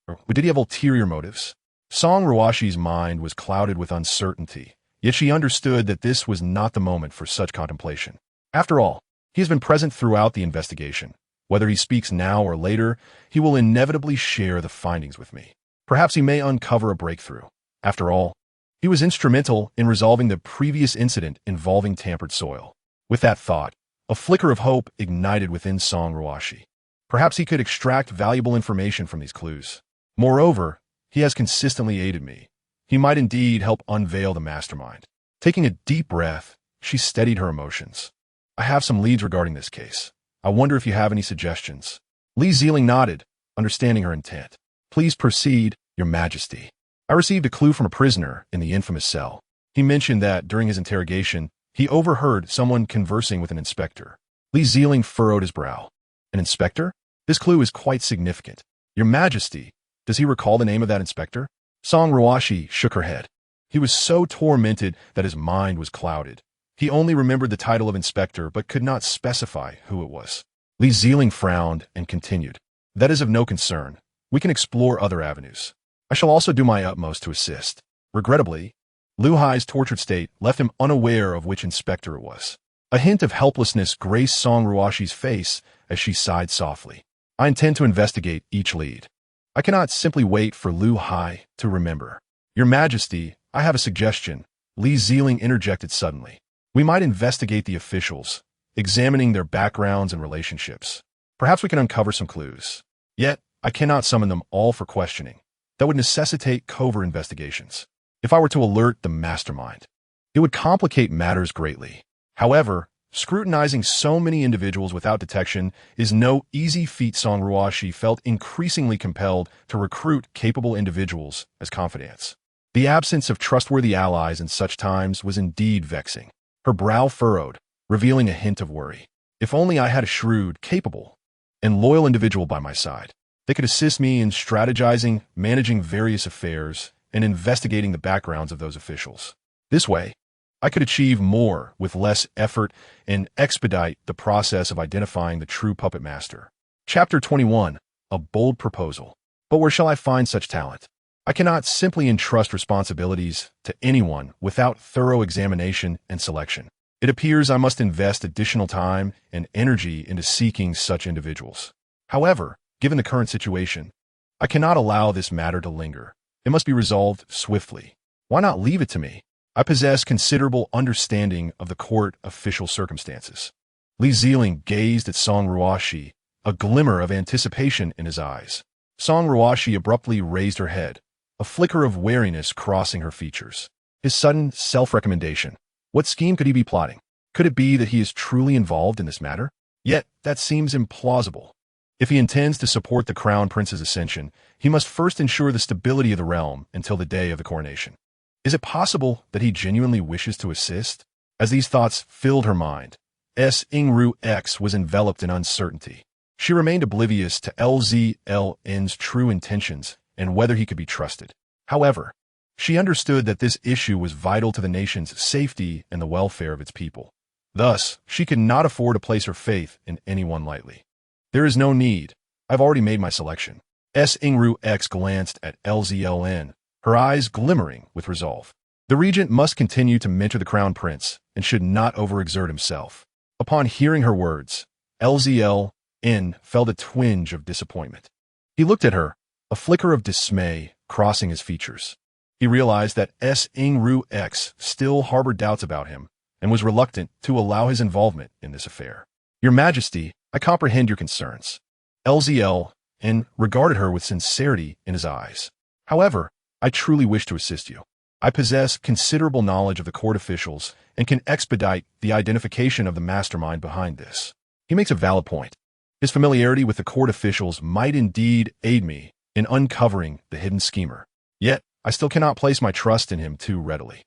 Or did he have ulterior motives? Song Ruoxi's mind was clouded with uncertainty, yet she understood that this was not the moment for such contemplation. After all, he has been present throughout the investigation. Whether he speaks now or later, he will inevitably share the findings with me. Perhaps he may uncover a breakthrough. After all, he was instrumental in resolving the previous incident involving tampered soil. With that thought, a flicker of hope ignited within Song Ruoxi. Perhaps he could extract valuable information from these clues. Moreover, he has consistently aided me. He might indeed help unveil the mastermind. Taking a deep breath, she steadied her emotions. I have some leads regarding this case. I wonder if you have any suggestions. Li Zelin nodded, understanding her intent. Please proceed, Your Majesty. I received a clue from a prisoner in the infamous cell. He mentioned that during his interrogation, he overheard someone conversing with an inspector. Li Zelin furrowed his brow. An inspector? This clue is quite significant. Your Majesty, does he recall the name of that inspector? Song Ruoxi shook her head. He was so tormented that his mind was clouded. He only remembered the title of inspector but could not specify who it was. Li Zelin frowned and continued. That is of no concern. We can explore other avenues. I shall also do my utmost to assist. Regrettably, Lu Hai's tortured state left him unaware of which inspector it was. A hint of helplessness graced Song Ruoxi's face as she sighed softly. I intend to investigate each lead. I cannot simply wait for Lu Hai to remember. Your Majesty, I have a suggestion. Li Zelin interjected suddenly. We might investigate the officials, examining their backgrounds and relationships. Perhaps we can uncover some clues. Yet, I cannot summon them all for questioning. That would necessitate covert investigations. If I were to alert the mastermind, it would complicate matters greatly. However, scrutinizing so many individuals without detection is no easy feat. Song Ruoxi felt increasingly compelled to recruit capable individuals as confidants. The absence of trustworthy allies in such times was indeed vexing. Her brow furrowed, revealing a hint of worry. If only I had a shrewd, capable, and loyal individual by my side. They could assist me in strategizing, managing various affairs, and investigating the backgrounds of those officials. This way, I could achieve more with less effort and expedite the process of identifying the true puppet master. Chapter 21. A bold proposal. But where shall I find such talent? I cannot simply entrust responsibilities to anyone without thorough examination and selection. It appears I must invest additional time and energy into seeking such individuals. However, given the current situation, I cannot allow this matter to linger. It must be resolved swiftly. Why not leave it to me? I possess considerable understanding of the court official circumstances. Li Zelin gazed at Song Ruoxi, a glimmer of anticipation in his eyes. Song Ruoxi abruptly raised her head, a flicker of wariness crossing her features. His sudden self-recommendation. What scheme could he be plotting? Could it be that he is truly involved in this matter? Yet, that seems implausible. If he intends to support the crown prince's ascension, he must first ensure the stability of the realm until the day of the coronation. Is it possible that he genuinely wishes to assist? As these thoughts filled her mind, Song Ruoxi was enveloped in uncertainty. She remained oblivious to Li's true intentions and whether he could be trusted. However, she understood that this issue was vital to the nation's safety and the welfare of its people. Thus, she could not afford to place her faith in anyone lightly. There is no need. I've already made my selection. Song Ruoxi glanced at Zelin, her eyes glimmering with resolve. The regent must continue to mentor the crown prince and should not overexert himself. Upon hearing her words, Zelin felt a twinge of disappointment. He looked at her, a flicker of dismay crossing his features. He realized that Song Ruoxi still harbored doubts about him and was reluctant to allow his involvement in this affair. Your Majesty, I comprehend your concerns. Zelin regarded her with sincerity in his eyes. However, I truly wish to assist you. I possess considerable knowledge of the court officials and can expedite the identification of the mastermind behind this. He makes a valid point. His familiarity with the court officials might indeed aid me in uncovering the hidden schemer. Yet, I still cannot place my trust in him too readily.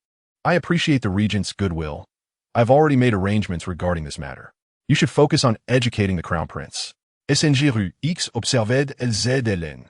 I appreciate the regent's goodwill. I've already made arrangements regarding this matter. You should focus on educating the crown prince. Song Ruoxi observed Zelin,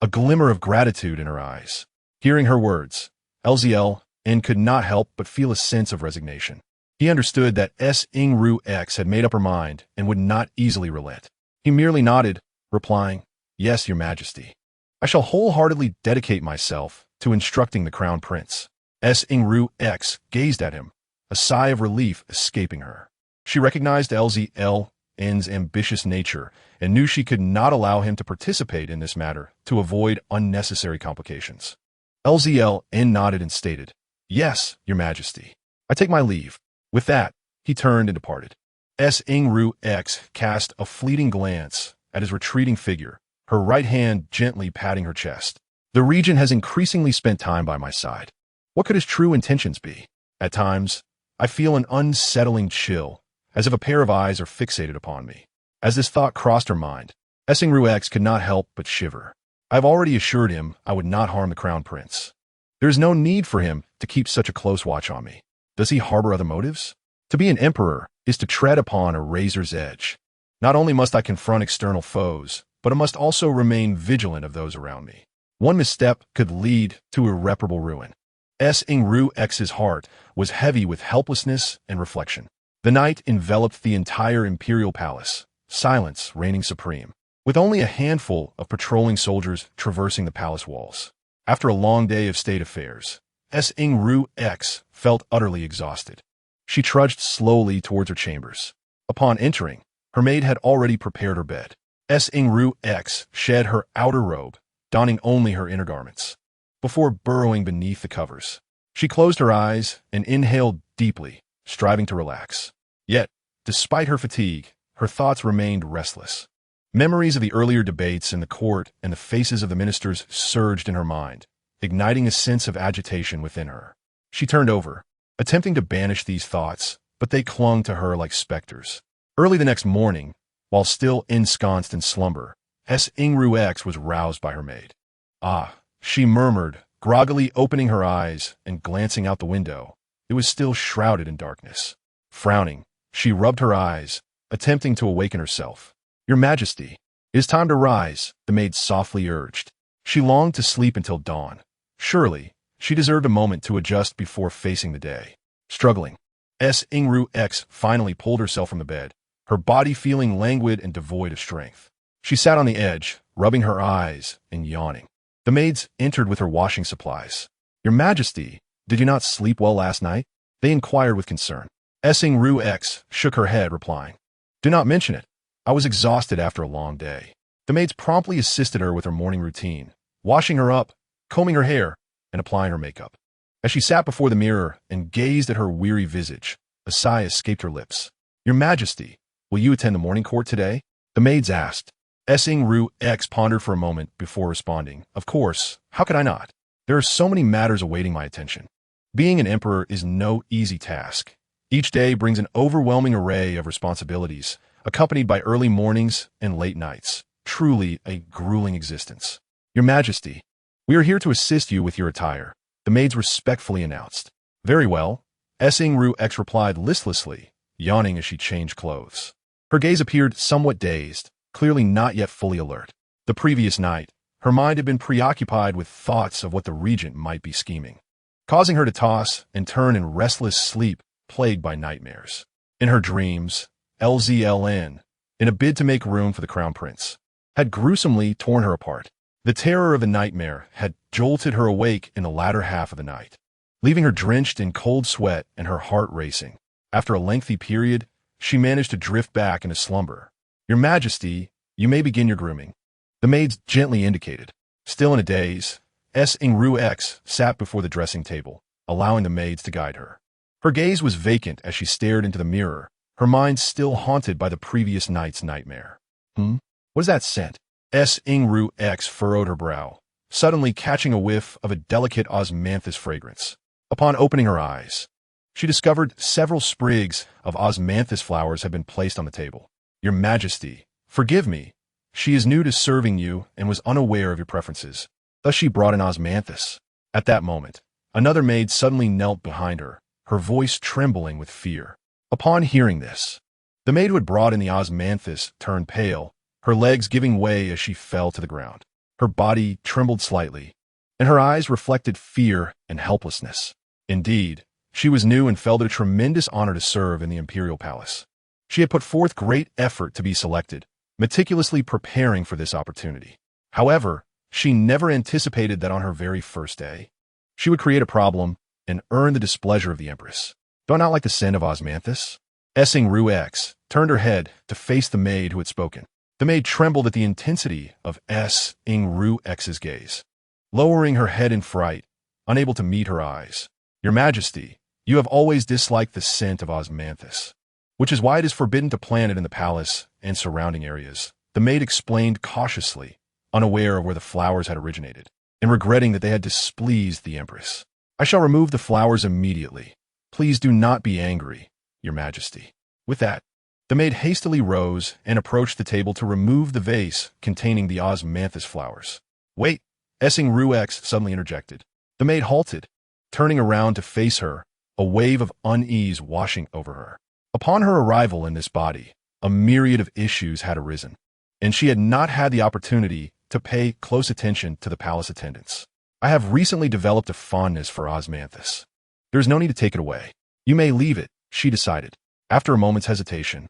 a glimmer of gratitude in her eyes. Hearing her words, Zelin could not help but feel a sense of resignation. He understood that Song Ruoxi had made up her mind and would not easily relent. He merely nodded, replying, Yes, Your Majesty. I shall wholeheartedly dedicate myself to instructing the crown prince. Song Ruoxi gazed at him, a sigh of relief escaping her. She recognized Zelin N's ambitious nature and knew she could not allow him to participate in this matter to avoid unnecessary complications. Lzln nodded and stated, "Yes, Your Majesty. I take my leave." With that, he turned and departed. Song Ruoxi cast a fleeting glance at his retreating figure, her right hand gently patting her chest. The regent has increasingly spent time by my side. What could his true intentions be? At times, I feel an unsettling chill, as if a pair of eyes are fixated upon me. As this thought crossed her mind, Song Ruoxi could not help but shiver. I have already assured him I would not harm the crown prince. There is no need for him to keep such a close watch on me. Does he harbor other motives? To be an emperor is to tread upon a razor's edge. Not only must I confront external foes, but I must also remain vigilant of those around me. One misstep could lead to irreparable ruin. Song Ruoxi's heart was heavy with helplessness and reflection. The night enveloped the entire imperial palace, silence reigning supreme, with only a handful of patrolling soldiers traversing the palace walls. After a long day of state affairs, Song Ruoxi felt utterly exhausted. She trudged slowly towards her chambers. Upon entering, her maid had already prepared her bed. Song Ruoxi shed her outer robe, donning only her inner garments. Before burrowing beneath the covers, she closed her eyes and inhaled deeply, striving to relax. Yet, despite her fatigue, her thoughts remained restless. Memories of the earlier debates in the court and the faces of the ministers surged in her mind, igniting a sense of agitation within her. She turned over, attempting to banish these thoughts, but they clung to her like specters. Early the next morning, while still ensconced in slumber, Song Ruoxi was roused by her maid. "Ah," she murmured, groggily opening her eyes and glancing out the window. It was still shrouded in darkness. Frowning, she rubbed her eyes, attempting to awaken herself. "Your Majesty, it is time to rise," the maid softly urged. She longed to sleep until dawn. Surely, she deserved a moment to adjust before facing the day. Struggling, Song Ruoxi finally pulled herself from the bed, her body feeling languid and devoid of strength. She sat on the edge, rubbing her eyes and yawning. The maids entered with her washing supplies. "Your Majesty, did you not sleep well last night?" they inquired with concern. Song Ruoxi shook her head, replying, "Do not mention it. I was exhausted after a long day." The maids promptly assisted her with her morning routine, washing her up, combing her hair, and applying her makeup. As she sat before the mirror and gazed at her weary visage, a sigh escaped her lips. "Your Majesty, will you attend the morning court today?" the maids asked. Song Ruoxi pondered for a moment before responding, "Of course, how could I not? There are so many matters awaiting my attention. Being an emperor is no easy task. Each day brings an overwhelming array of responsibilities, accompanied by early mornings and late nights. Truly a grueling existence. Your Majesty, we are here to assist you with your attire," the maids respectfully announced. "Very well," Song Ruoxi replied listlessly, yawning as she changed clothes. Her gaze appeared somewhat dazed, clearly not yet fully alert. The previous night, her mind had been preoccupied with thoughts of what the regent might be scheming, causing her to toss and turn in restless sleep plagued by nightmares. In her dreams, Lzln, in a bid to make room for the crown prince, had gruesomely torn her apart. The terror of the nightmare had jolted her awake in the latter half of the night, leaving her drenched in cold sweat and her heart racing. After a lengthy period, she managed to drift back into slumber. "Your Majesty, you may begin your grooming," the maids gently indicated. Still in a daze, Song Ruoxi sat before the dressing table, allowing the maids to guide her. Her gaze was vacant as she stared into the mirror, her mind still haunted by the previous night's nightmare. What is that scent? Song Ruoxi furrowed her brow, suddenly catching a whiff of a delicate osmanthus fragrance. Upon opening her eyes, she discovered several sprigs of osmanthus flowers had been placed on the table. "Your Majesty, forgive me. She is new to serving you and was unaware of your preferences. Thus she brought in osmanthus." At that moment, another maid suddenly knelt behind her, her voice trembling with fear. Upon hearing this, the maid who had brought in the osmanthus turned pale, her legs giving way as she fell to the ground. Her body trembled slightly, and her eyes reflected fear and helplessness. Indeed, she was new and felt it a tremendous honor to serve in the imperial palace. She had put forth great effort to be selected, meticulously preparing for this opportunity. However, she never anticipated that on her very first day, she would create a problem and earn the displeasure of the Empress. "Do I not like the scent of osmanthus?" Song Ruoxi turned her head to face the maid who had spoken. The maid trembled at the intensity of Song Ruoxi's gaze. Lowering her head in fright, unable to meet her eyes. "Your Majesty, you have always disliked the scent of osmanthus, which is why it is forbidden to plant it in the palace and surrounding areas," the maid explained cautiously, unaware of where the flowers had originated, and regretting that they had displeased the Empress. "I shall remove the flowers immediately. Please do not be angry, Your Majesty." With that, the maid hastily rose and approached the table to remove the vase containing the osmanthus flowers. "Wait," Song Ruoxi suddenly interjected. The maid halted, turning around to face her, a wave of unease washing over her. Upon her arrival in this body, a myriad of issues had arisen, and she had not had the opportunity to pay close attention to the palace attendants. "I have recently developed a fondness for osmanthus. There is no need to take it away. You may leave it," she decided. After a moment's hesitation,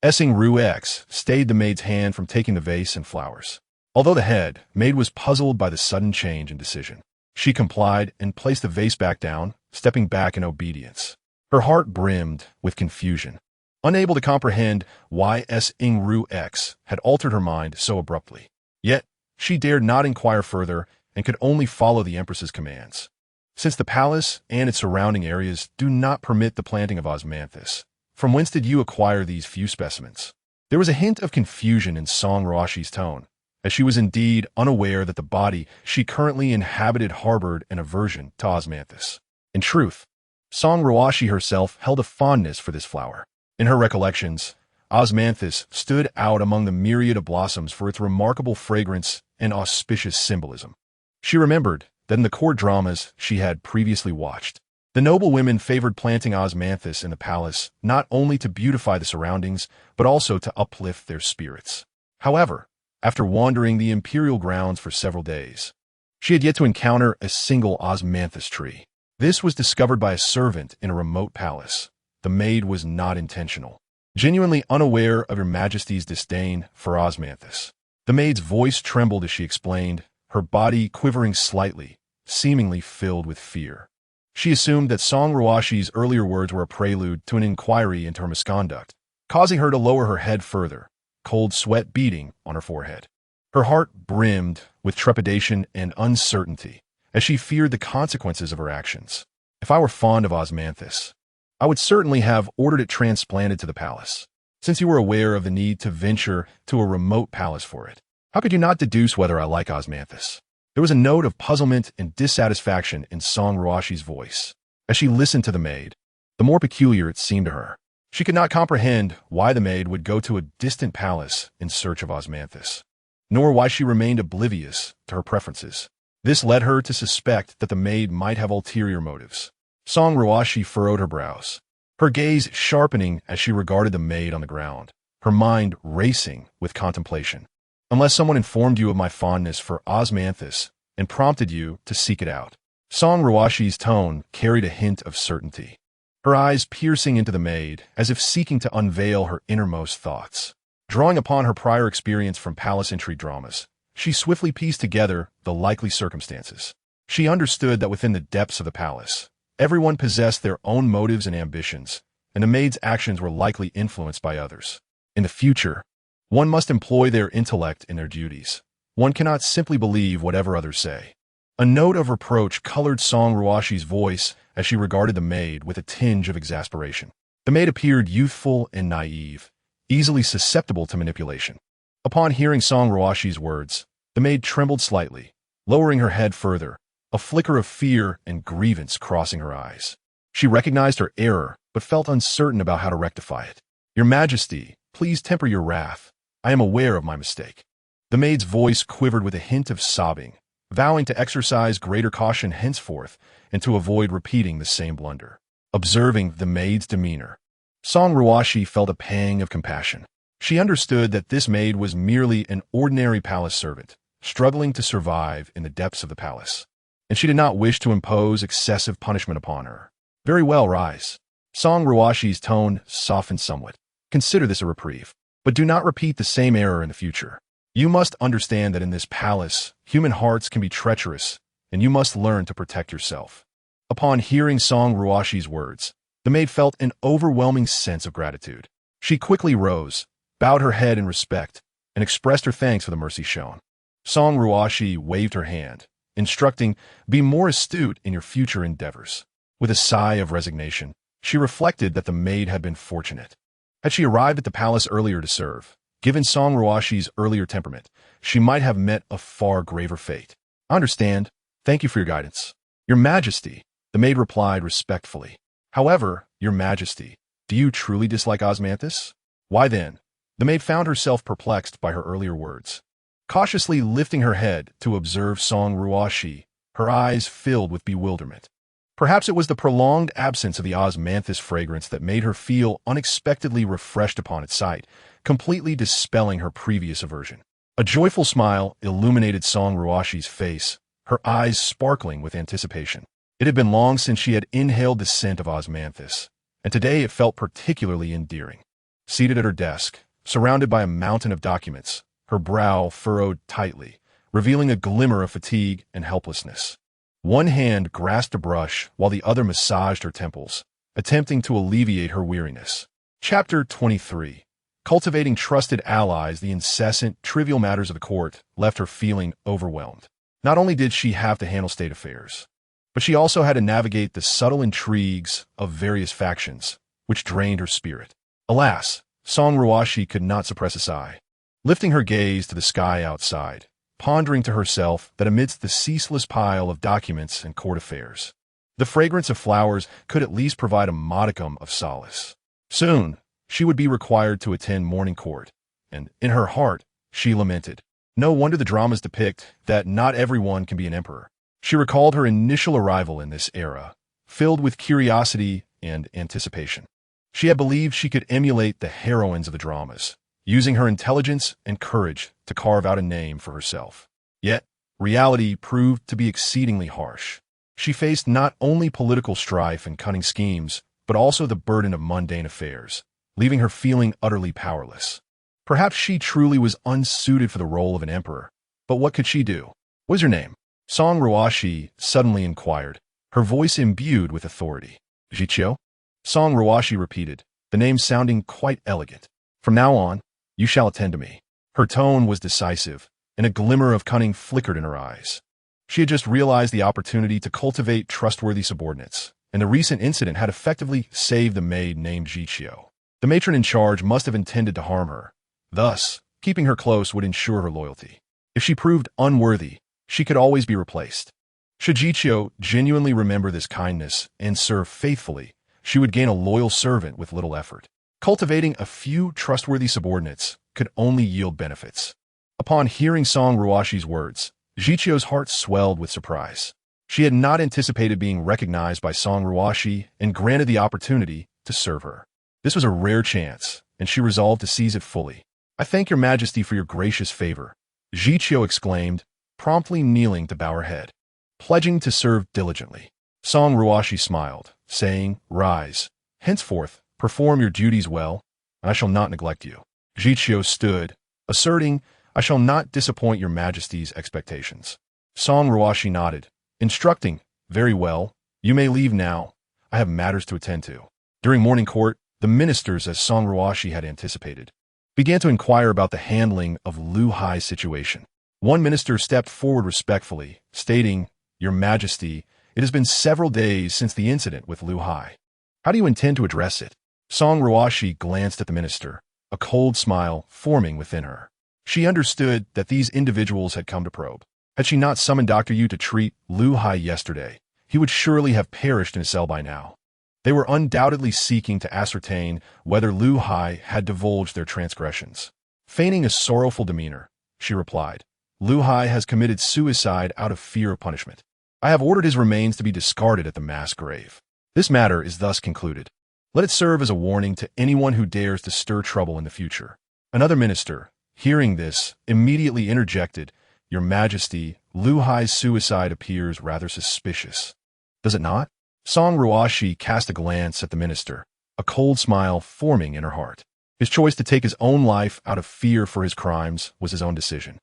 Song Ruoxi stayed the maid's hand from taking the vase and flowers. Although the maid was puzzled by the sudden change in decision, she complied and placed the vase back down, stepping back in obedience. Her heart brimmed with confusion, unable to comprehend why Song Ruoxi had altered her mind so abruptly. Yet, she dared not inquire further and could only follow the Empress's commands. "Since the palace and its surrounding areas do not permit the planting of osmanthus, from whence did you acquire these few specimens?" There was a hint of confusion in Song Ruoxi's tone, as she was indeed unaware that the body she currently inhabited harbored an aversion to osmanthus. In truth, Song Ruoxi herself held a fondness for this flower. In her recollections, osmanthus stood out among the myriad of blossoms for its remarkable fragrance and auspicious symbolism. She remembered that in the court dramas she had previously watched, the noble women favored planting osmanthus in the palace not only to beautify the surroundings, but also to uplift their spirits. However, after wandering the imperial grounds for several days, she had yet to encounter a single osmanthus tree. This was discovered by a servant in a remote palace. The maid was not intentional, genuinely unaware of Your Majesty's disdain for osmanthus. The maid's voice trembled as she explained, her body quivering slightly, seemingly filled with fear. She assumed that Song Ruoxi's earlier words were a prelude to an inquiry into her misconduct, causing her to lower her head further, cold sweat beading on her forehead. Her heart brimmed with trepidation and uncertainty as she feared the consequences of her actions. "If I were fond of osmanthus, I would certainly have ordered it transplanted to the palace. Since you were aware of the need to venture to a remote palace for it, how could you not deduce whether I like osmanthus?" There was a note of puzzlement and dissatisfaction in Song Ruoxi's voice. As she listened to the maid, the more peculiar it seemed to her. She could not comprehend why the maid would go to a distant palace in search of osmanthus, nor why she remained oblivious to her preferences. This led her to suspect that the maid might have ulterior motives. Song Ruoxi furrowed her brows, her gaze sharpening as she regarded the maid on the ground, her mind racing with contemplation. "Unless someone informed you of my fondness for osmanthus and prompted you to seek it out." Song Ruoxi's tone carried a hint of certainty, her eyes piercing into the maid as if seeking to unveil her innermost thoughts. Drawing upon her prior experience from palace intrigue dramas, she swiftly pieced together the likely circumstances. She understood that within the depths of the palace, everyone possessed their own motives and ambitions, and the maid's actions were likely influenced by others. In the future, one must employ their intellect in their duties. One cannot simply believe whatever others say. A note of reproach colored Song Ruoxi's voice as she regarded the maid with a tinge of exasperation. The maid appeared youthful and naive, easily susceptible to manipulation. Upon hearing Song Ruoxi's words, the maid trembled slightly, lowering her head further, a flicker of fear and grievance crossing her eyes. She recognized her error, but felt uncertain about how to rectify it. "Your Majesty, please temper your wrath. I am aware of my mistake." The maid's voice quivered with a hint of sobbing, vowing to exercise greater caution henceforth and to avoid repeating the same blunder. Observing the maid's demeanor, Song Ruoxi felt a pang of compassion. She understood that this maid was merely an ordinary palace servant, struggling to survive in the depths of the palace, and she did not wish to impose excessive punishment upon her. "Very well, rise." Song Ruoxi's tone softened somewhat. "Consider this a reprieve, but do not repeat the same error in the future. You must understand that in this palace, human hearts can be treacherous, and you must learn to protect yourself." Upon hearing Song Ruoxi's words, The maid felt an overwhelming sense of gratitude. She quickly rose, bowed her head in respect, and expressed her thanks for the mercy shown. Song Ruoxi waved her hand, instructing, "Be more astute in your future endeavors." With a sigh of resignation, she reflected that the maid had been fortunate. Had she arrived at the palace earlier to serve, given Song Ruoxi's earlier temperament, she might have met a far graver fate. "I understand. Thank you for your guidance." "Your Majesty," the maid replied respectfully. "However, Your Majesty, do you truly dislike Osmanthus?" "Why then?" The maid found herself perplexed by her earlier words. Cautiously lifting her head to observe Song Ruoxi, her eyes filled with bewilderment. Perhaps it was the prolonged absence of the osmanthus fragrance that made her feel unexpectedly refreshed upon its sight, completely dispelling her previous aversion. A joyful smile illuminated Song Ruoxi's face, her eyes sparkling with anticipation. It had been long since she had inhaled the scent of osmanthus, and today it felt particularly endearing. Seated at her desk, surrounded by a mountain of documents, her brow furrowed tightly, revealing a glimmer of fatigue and helplessness. One hand grasped a brush while the other massaged her temples, attempting to alleviate her weariness. Chapter 23. Cultivating trusted allies. The incessant, trivial matters of the court left her feeling overwhelmed. Not only did she have to handle state affairs, but she also had to navigate the subtle intrigues of various factions, which drained her spirit. Alas, Song Ruoxi could not suppress a sigh. Lifting her gaze to the sky outside, pondering to herself that amidst the ceaseless pile of documents and court affairs, the fragrance of flowers could at least provide a modicum of solace. Soon, she would be required to attend morning court, and in her heart, she lamented. No wonder the dramas depict that not everyone can be an emperor. She recalled her initial arrival in this era, filled with curiosity and anticipation. She had believed she could emulate the heroines of the dramas, using her intelligence and courage to carve out a name for herself. Yet, reality proved to be exceedingly harsh. She faced not only political strife and cunning schemes, but also the burden of mundane affairs, leaving her feeling utterly powerless. Perhaps she truly was unsuited for the role of an emperor, but what could she do? "What is your name?" Song Ruoxi suddenly inquired, her voice imbued with authority. "Jiqiu?" Song Ruoxi repeated, the name sounding quite elegant. "From now on, you shall attend to me." Her tone was decisive, and a glimmer of cunning flickered in her eyes. She had just realized the opportunity to cultivate trustworthy subordinates, and the recent incident had effectively saved the maid named Jiqiu. The matron in charge must have intended to harm her. Thus, keeping her close would ensure her loyalty. If she proved unworthy, she could always be replaced. Should Jiqiu genuinely remember this kindness and serve faithfully, she would gain a loyal servant with little effort. Cultivating a few trustworthy subordinates could only yield benefits. Upon hearing Song Ruoxi's words, Jiqiu's heart swelled with surprise. She had not anticipated being recognized by Song Ruoxi and granted the opportunity to serve her. This was a rare chance, and she resolved to seize it fully. "I thank your Majesty for your gracious favor," Jiqiu exclaimed, promptly kneeling to bow her head. Pledging to serve diligently. Song Ruoxi smiled, saying, "Rise. Henceforth, perform your duties well, and I shall not neglect you." Jiqiu stood, asserting, "I shall not disappoint your Majesty's expectations." Song Ruoxi nodded, instructing, "Very well, you may leave now. I have matters to attend to." During morning court, the ministers, as Song Ruoxi had anticipated, began to inquire about the handling of Lu Hai's situation. One minister stepped forward respectfully, stating, "Your Majesty, it has been several days since the incident with Lu Hai. How do you intend to address it?" Song Ruoxi glanced at the minister, a cold smile forming within her. She understood that these individuals had come to probe. Had she not summoned Dr. Yu to treat Lu Hai yesterday, he would surely have perished in a cell by now. They were undoubtedly seeking to ascertain whether Lu Hai had divulged their transgressions. Feigning a sorrowful demeanor, she replied, "Lu Hai has committed suicide out of fear of punishment. I have ordered his remains to be discarded at the mass grave. This matter is thus concluded. Let it serve as a warning to anyone who dares to stir trouble in the future." Another minister, hearing this, immediately interjected, "Your Majesty, Lu Hai's suicide appears rather suspicious. Does it not?" Song Ruoxi cast a glance at the minister, a cold smile forming in her heart. His choice to take his own life out of fear for his crimes was his own decision.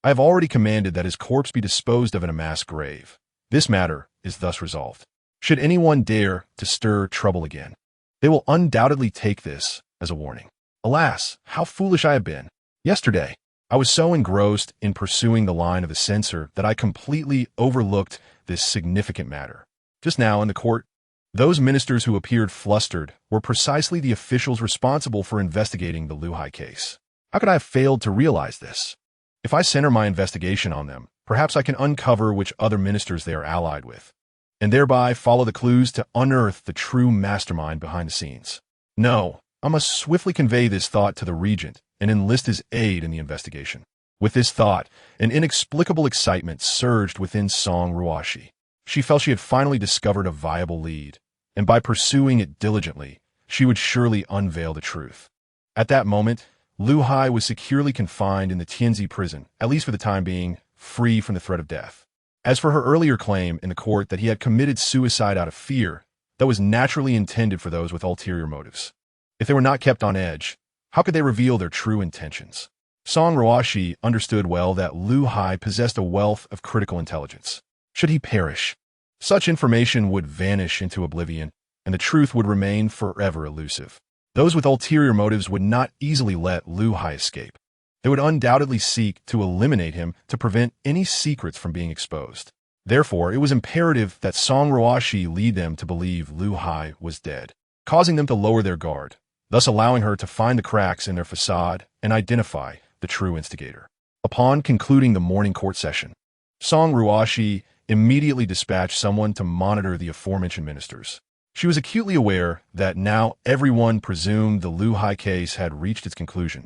"I have already commanded that his corpse be disposed of in a mass grave. This matter is thus resolved. Should anyone dare to stir trouble again, They will undoubtedly take this as a warning. Alas, how foolish I have been. Yesterday, I was so engrossed in pursuing the line of the censor that I completely overlooked this significant matter. Just now in the court, those ministers who appeared flustered were precisely the officials responsible for investigating the Lu Hai case. How could I have failed to realize this? If I center my investigation on them, perhaps I can uncover which other ministers they are allied with, and thereby follow the clues to unearth the true mastermind behind the scenes. No, I must swiftly convey this thought to the regent and enlist his aid in the investigation. With this thought, an inexplicable excitement surged within Song Ruoxi. She felt she had finally discovered a viable lead, and by pursuing it diligently, she would surely unveil the truth. At that moment, Lu Hai was securely confined in the Tianzi prison, at least for the time being, free from the threat of death. As for her earlier claim in the court that he had committed suicide out of fear, that was naturally intended for those with ulterior motives. If they were not kept on edge, how could they reveal their true intentions? Song Ruoxi understood well that Lu Hai possessed a wealth of critical intelligence. Should he perish, such information would vanish into oblivion, and the truth would remain forever elusive. Those with ulterior motives would not easily let Lu Hai escape. They would undoubtedly seek to eliminate him to prevent any secrets from being exposed. Therefore, it was imperative that Song Ruoxi lead them to believe Lu Hai was dead, causing them to lower their guard, thus allowing her to find the cracks in their facade and identify the true instigator. Upon concluding the morning court session, Song Ruoxi immediately dispatched someone to monitor the aforementioned ministers. She was acutely aware that now everyone presumed the Lu Hai case had reached its conclusion,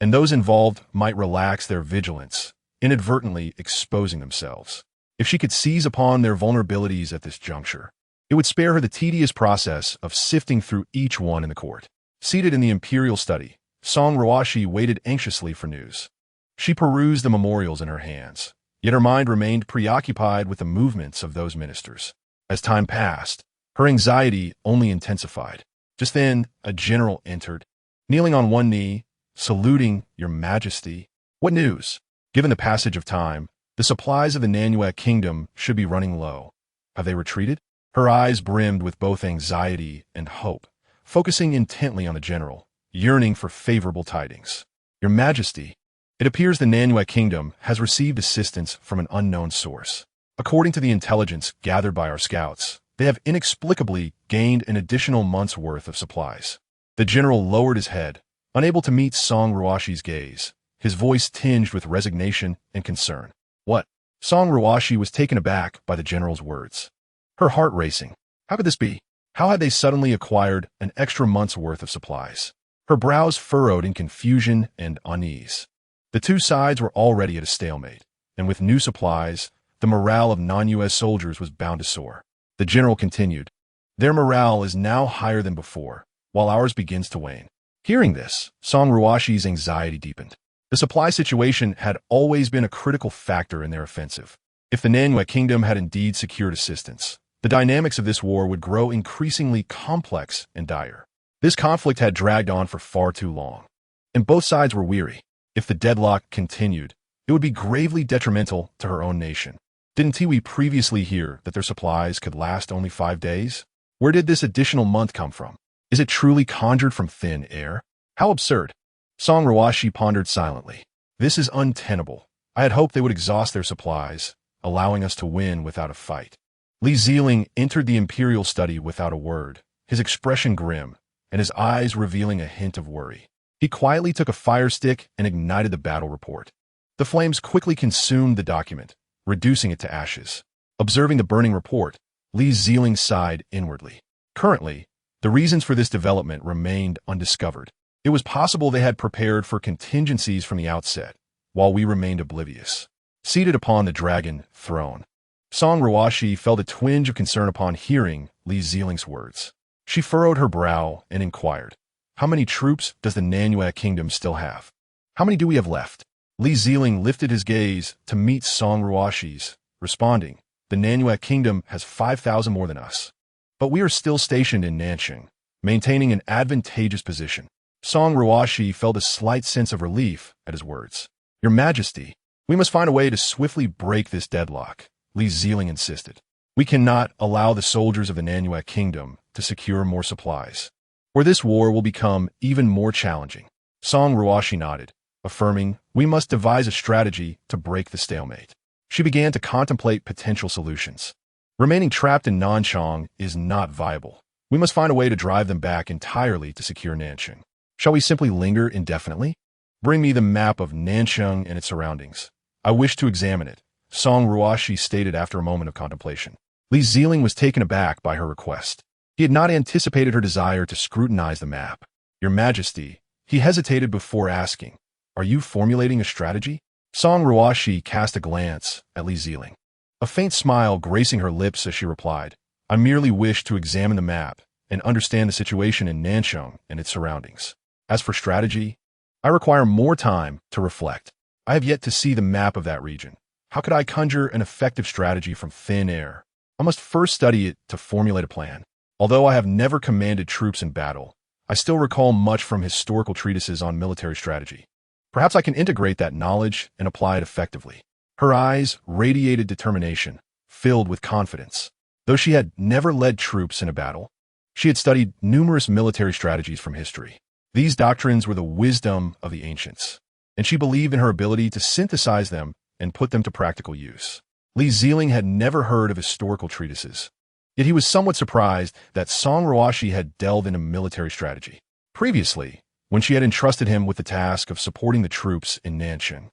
and those involved might relax their vigilance, inadvertently exposing themselves. If she could seize upon their vulnerabilities at this juncture, it would spare her the tedious process of sifting through each one in the court. Seated in the imperial study, Song Ruoxi waited anxiously for news. She perused the memorials in her hands, yet her mind remained preoccupied with the movements of those ministers. As time passed, her anxiety only intensified. Just then, a general entered, kneeling on one knee, saluting Your Majesty. What news? Given the passage of time, the supplies of the Nanuet kingdom should be running low. Have they retreated? Her eyes brimmed with both anxiety and hope, focusing intently on the general, yearning for favorable tidings. Your Majesty, it appears the Nanuet kingdom has received assistance from an unknown source. According to the intelligence gathered by our scouts, they have inexplicably gained an additional month's worth of supplies. The general lowered his head, unable to meet Song Ruoxi's gaze, his voice tinged with resignation and concern. What? Song Ruoxi was taken aback by the general's words. Her heart racing. How could this be? How had they suddenly acquired an extra month's worth of supplies? Her brows furrowed in confusion and unease. The two sides were already at a stalemate, and with new supplies, the morale of non-U.S. soldiers was bound to soar. The general continued, Their morale is now higher than before, while ours begins to wane. Hearing this, Song Ruoxi's anxiety deepened. The supply situation had always been a critical factor in their offensive. If the Nanuet kingdom had indeed secured assistance, the dynamics of this war would grow increasingly complex and dire. This conflict had dragged on for far too long, and both sides were weary. If the deadlock continued, it would be gravely detrimental to her own nation. Didn't we previously hear that their supplies could last only 5 days? Where did this additional month come from? Is it truly conjured from thin air? How absurd. Song Ruoxi pondered silently. This is untenable. I had hoped they would exhaust their supplies, allowing us to win without a fight. Li Zelin entered the imperial study without a word, his expression grim, and his eyes revealing a hint of worry. He quietly took a fire stick and ignited the battle report. The flames quickly consumed the document, reducing it to ashes. Observing the burning report, Li Zelin sighed inwardly. Currently, the reasons for this development remained undiscovered. It was possible they had prepared for contingencies from the outset, while we remained oblivious. Seated upon the dragon throne, Song Ruoxi felt a twinge of concern upon hearing Li Zelin's words. She furrowed her brow and inquired, How many troops does the Nanuet kingdom still have? How many do we have left? Li Zelin lifted his gaze to meet Song Ruoxi's, responding, The Nanuet kingdom has 5,000 more than us. But we are still stationed in Nanxing, maintaining an advantageous position. Song Ruoxi felt a slight sense of relief at his words. Your Majesty, we must find a way to swiftly break this deadlock, Li Zelin insisted. We cannot allow the soldiers of the Nanuet kingdom to secure more supplies. or this war will become even more challenging. Song Ruoxi nodded, affirming, we must devise a strategy to break the stalemate. She began to contemplate potential solutions. Remaining trapped in Nanchang is not viable. We must find a way to drive them back entirely to secure Nanchang. Shall we simply linger indefinitely? Bring me the map of Nanchang and its surroundings. I wish to examine it, Song Ruoxi stated after a moment of contemplation. Li Zelin was taken aback by her request. He had not anticipated her desire to scrutinize the map. Your Majesty, he hesitated before asking, are you formulating a strategy? Song Ruoxi cast a glance at Li Zelin, a faint smile gracing her lips as she replied, I merely wish to examine the map and understand the situation in Nanchang and its surroundings. As for strategy, I require more time to reflect. I have yet to see the map of that region. How could I conjure an effective strategy from thin air? I must first study it to formulate a plan. Although I have never commanded troops in battle, I still recall much from historical treatises on military strategy. Perhaps I can integrate that knowledge and apply it effectively. Her eyes radiated determination, filled with confidence. Though she had never led troops in a battle, she had studied numerous military strategies from history. These doctrines were the wisdom of the ancients, and she believed in her ability to synthesize them and put them to practical use. Li Zelin had never heard of historical treatises, yet he was somewhat surprised that Song Ruoxi had delved into military strategy. Previously, when she had entrusted him with the task of supporting the troops in Nanchang,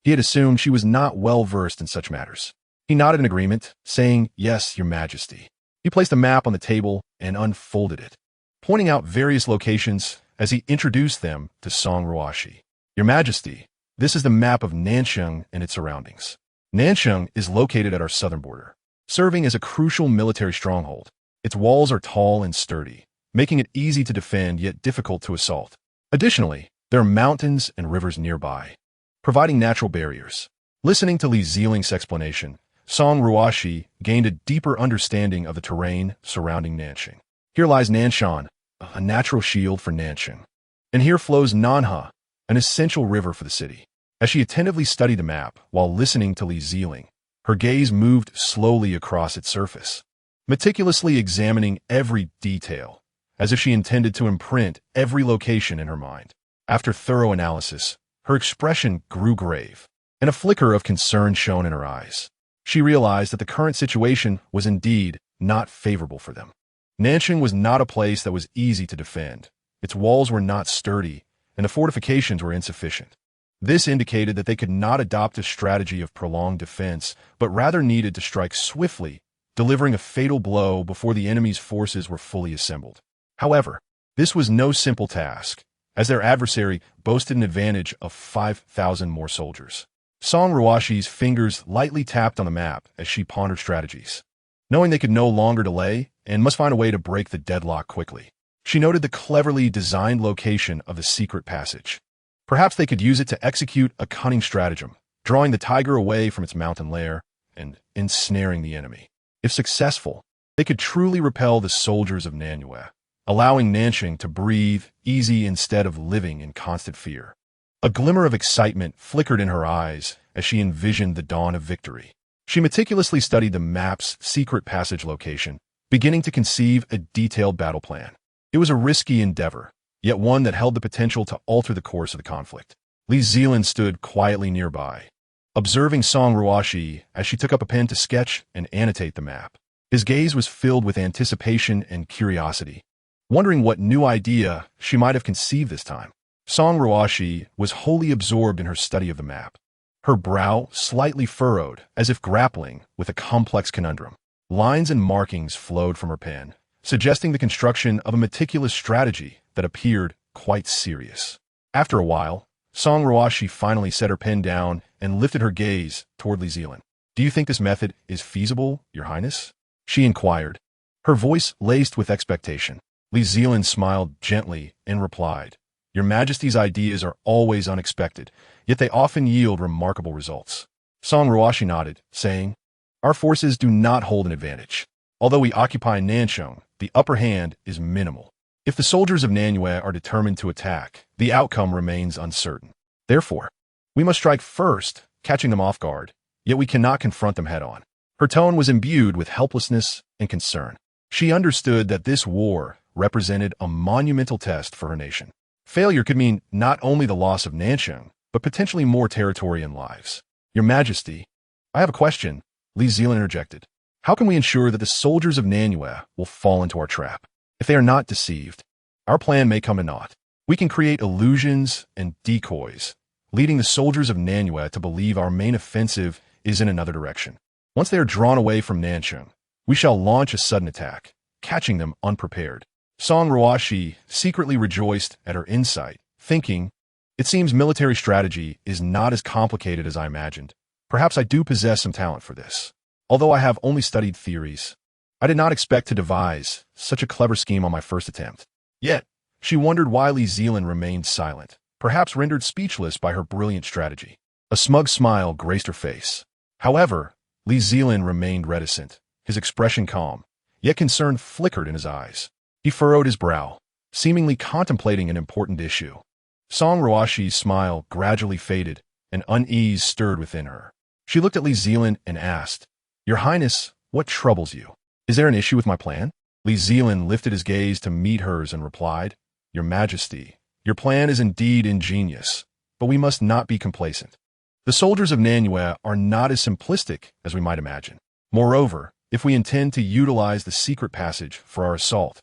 he had assumed she was not well versed in such matters. He nodded in agreement, saying, Yes, Your Majesty. He placed a map on the table and unfolded it, pointing out various locations as he introduced them to Song Ruoxi. Your Majesty, this is the map of Nanchang and its surroundings. Nanchang is located at our southern border, serving as a crucial military stronghold. Its walls are tall and sturdy, making it easy to defend yet difficult to assault. Additionally, there are mountains and rivers nearby, providing natural barriers. Listening to Li Zelin's explanation, Song Ruoxi gained a deeper understanding of the terrain surrounding Nanchang. Here lies Nanshan, a natural shield for Nanchang. And here flows Nanha, an essential river for the city. As she attentively studied the map while listening to Li Zelin, her gaze moved slowly across its surface, meticulously examining every detail, as if she intended to imprint every location in her mind. After thorough analysis, her expression grew grave, and a flicker of concern shone in her eyes. She realized that the current situation was indeed not favorable for them. Nanchang was not a place that was easy to defend. Its walls were not sturdy, and the fortifications were insufficient. This indicated that they could not adopt a strategy of prolonged defense, but rather needed to strike swiftly, delivering a fatal blow before the enemy's forces were fully assembled. However, this was no simple task, as their adversary boasted an advantage of 5,000 more soldiers. Song Ruoxi's fingers lightly tapped on the map as she pondered strategies. Knowing they could no longer delay and must find a way to break the deadlock quickly, she noted the cleverly designed location of the secret passage. Perhaps they could use it to execute a cunning stratagem, drawing the tiger away from its mountain lair and ensnaring the enemy. If successful, they could truly repel the soldiers of Nanyue, allowing Nanchang to breathe easy instead of living in constant fear. A glimmer of excitement flickered in her eyes as she envisioned the dawn of victory. She meticulously studied the map's secret passage location, beginning to conceive a detailed battle plan. It was a risky endeavor, yet one that held the potential to alter the course of the conflict. Li Zelin stood quietly nearby, observing Song Ruoxi as she took up a pen to sketch and annotate the map. His gaze was filled with anticipation and curiosity, wondering what new idea she might have conceived this time. Song Ruoxi was wholly absorbed in her study of the map, her brow slightly furrowed as if grappling with a complex conundrum. Lines and markings flowed from her pen, suggesting the construction of a meticulous strategy that appeared quite serious. After a while, Song Ruoxi finally set her pen down and lifted her gaze toward Li Zelin. Do you think this method is feasible, Your Highness? She inquired, her voice laced with expectation. Li Zelin smiled gently and replied, Your Majesty's ideas are always unexpected, yet they often yield remarkable results. Song Ruoxi nodded, saying, Our forces do not hold an advantage. Although we occupy Nanchang, the upper hand is minimal. If the soldiers of Nanyue are determined to attack, the outcome remains uncertain. Therefore, we must strike first, catching them off guard, yet we cannot confront them head-on. Her tone was imbued with helplessness and concern. She understood that this war represented a monumental test for her nation. Failure could mean not only the loss of Nanchang, but potentially more territory and lives. Your Majesty, I have a question, Li Zelin interjected. How can we ensure that the soldiers of Nanyue will fall into our trap? If they are not deceived, our plan may come to naught. We can create illusions and decoys, leading the soldiers of Nanyue to believe our main offensive is in another direction. Once they are drawn away from Nanchang, we shall launch a sudden attack, catching them unprepared. Song Ruoxi secretly rejoiced at her insight, thinking, it seems military strategy is not as complicated as I imagined. Perhaps I do possess some talent for this. Although I have only studied theories, I did not expect to devise such a clever scheme on my first attempt. Yet, she wondered why Li Zelin remained silent, perhaps rendered speechless by her brilliant strategy. A smug smile graced her face. However, Li Zelin remained reticent, his expression calm, yet concern flickered in his eyes. He furrowed his brow, seemingly contemplating an important issue. Song Ruoxi's smile gradually faded, and unease stirred within her. She looked at Li Zelin and asked, Your Highness, what troubles you? Is there an issue with my plan? Li Zelin lifted his gaze to meet hers and replied, Your Majesty, your plan is indeed ingenious, but we must not be complacent. The soldiers of Nanyue are not as simplistic as we might imagine. Moreover, if we intend to utilize the secret passage for our assault,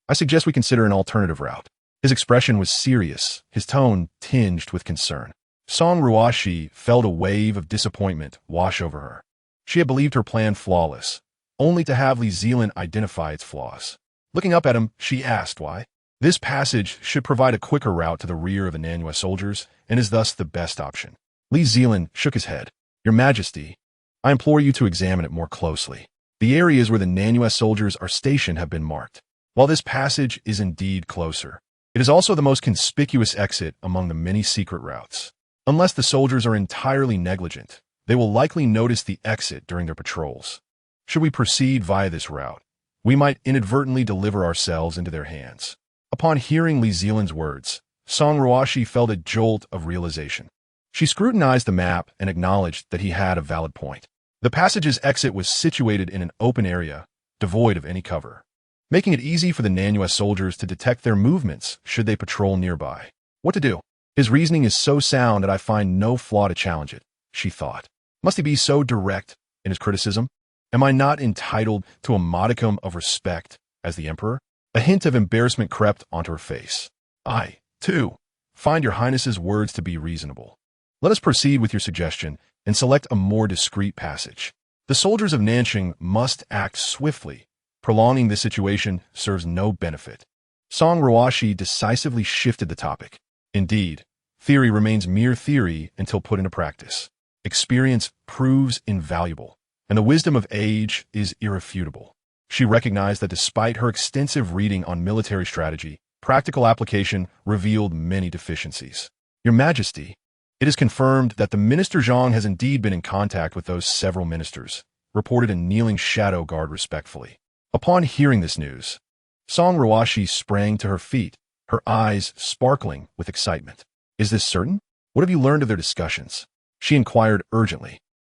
I suggest we consider an alternative route. His expression was serious, his tone tinged with concern. Song Ruoxi felt a wave of disappointment wash over her. She had believed her plan flawless, only to have Li Zelin identify its flaws. Looking up at him, she asked why. This passage should provide a quicker route to the rear of the Nanyue soldiers and is thus the best option. Li Zelin shook his head. Your Majesty, I implore you to examine it more closely. The areas where the Nanyue soldiers are stationed have been marked. While this passage is indeed closer, it is also the most conspicuous exit among the many secret routes. Unless the soldiers are entirely negligent, they will likely notice the exit during their patrols. Should we proceed via this route, we might inadvertently deliver ourselves into their hands. Upon hearing Li Zelin's words, Song Ruoxi felt a jolt of realization. She scrutinized the map and acknowledged that he had a valid point. The passage's exit was situated in an open area, devoid of any cover, making it easy for the Nanyue soldiers to detect their movements should they patrol nearby. What to do? His reasoning is so sound that I find no flaw to challenge it, she thought. Must he be so direct in his criticism? Am I not entitled to a modicum of respect as the emperor? A hint of embarrassment crept onto her face. I, too, find your highness's words to be reasonable. Let us proceed with your suggestion and select a more discreet passage. The soldiers of Nanchang must act swiftly. Prolonging this situation serves no benefit. Song Ruoxi decisively shifted the topic. Indeed, theory remains mere theory until put into practice. Experience proves invaluable, and the wisdom of age is irrefutable. She recognized that despite her extensive reading on military strategy, practical application revealed many deficiencies. Your Majesty, it is confirmed that the Minister Zhang has indeed been in contact with those several ministers, reported a kneeling shadow guard respectfully. Upon hearing this news, Song Ruoxi sprang to her feet, her eyes sparkling with excitement. Is this certain? What have you learned of their discussions? She inquired urgently.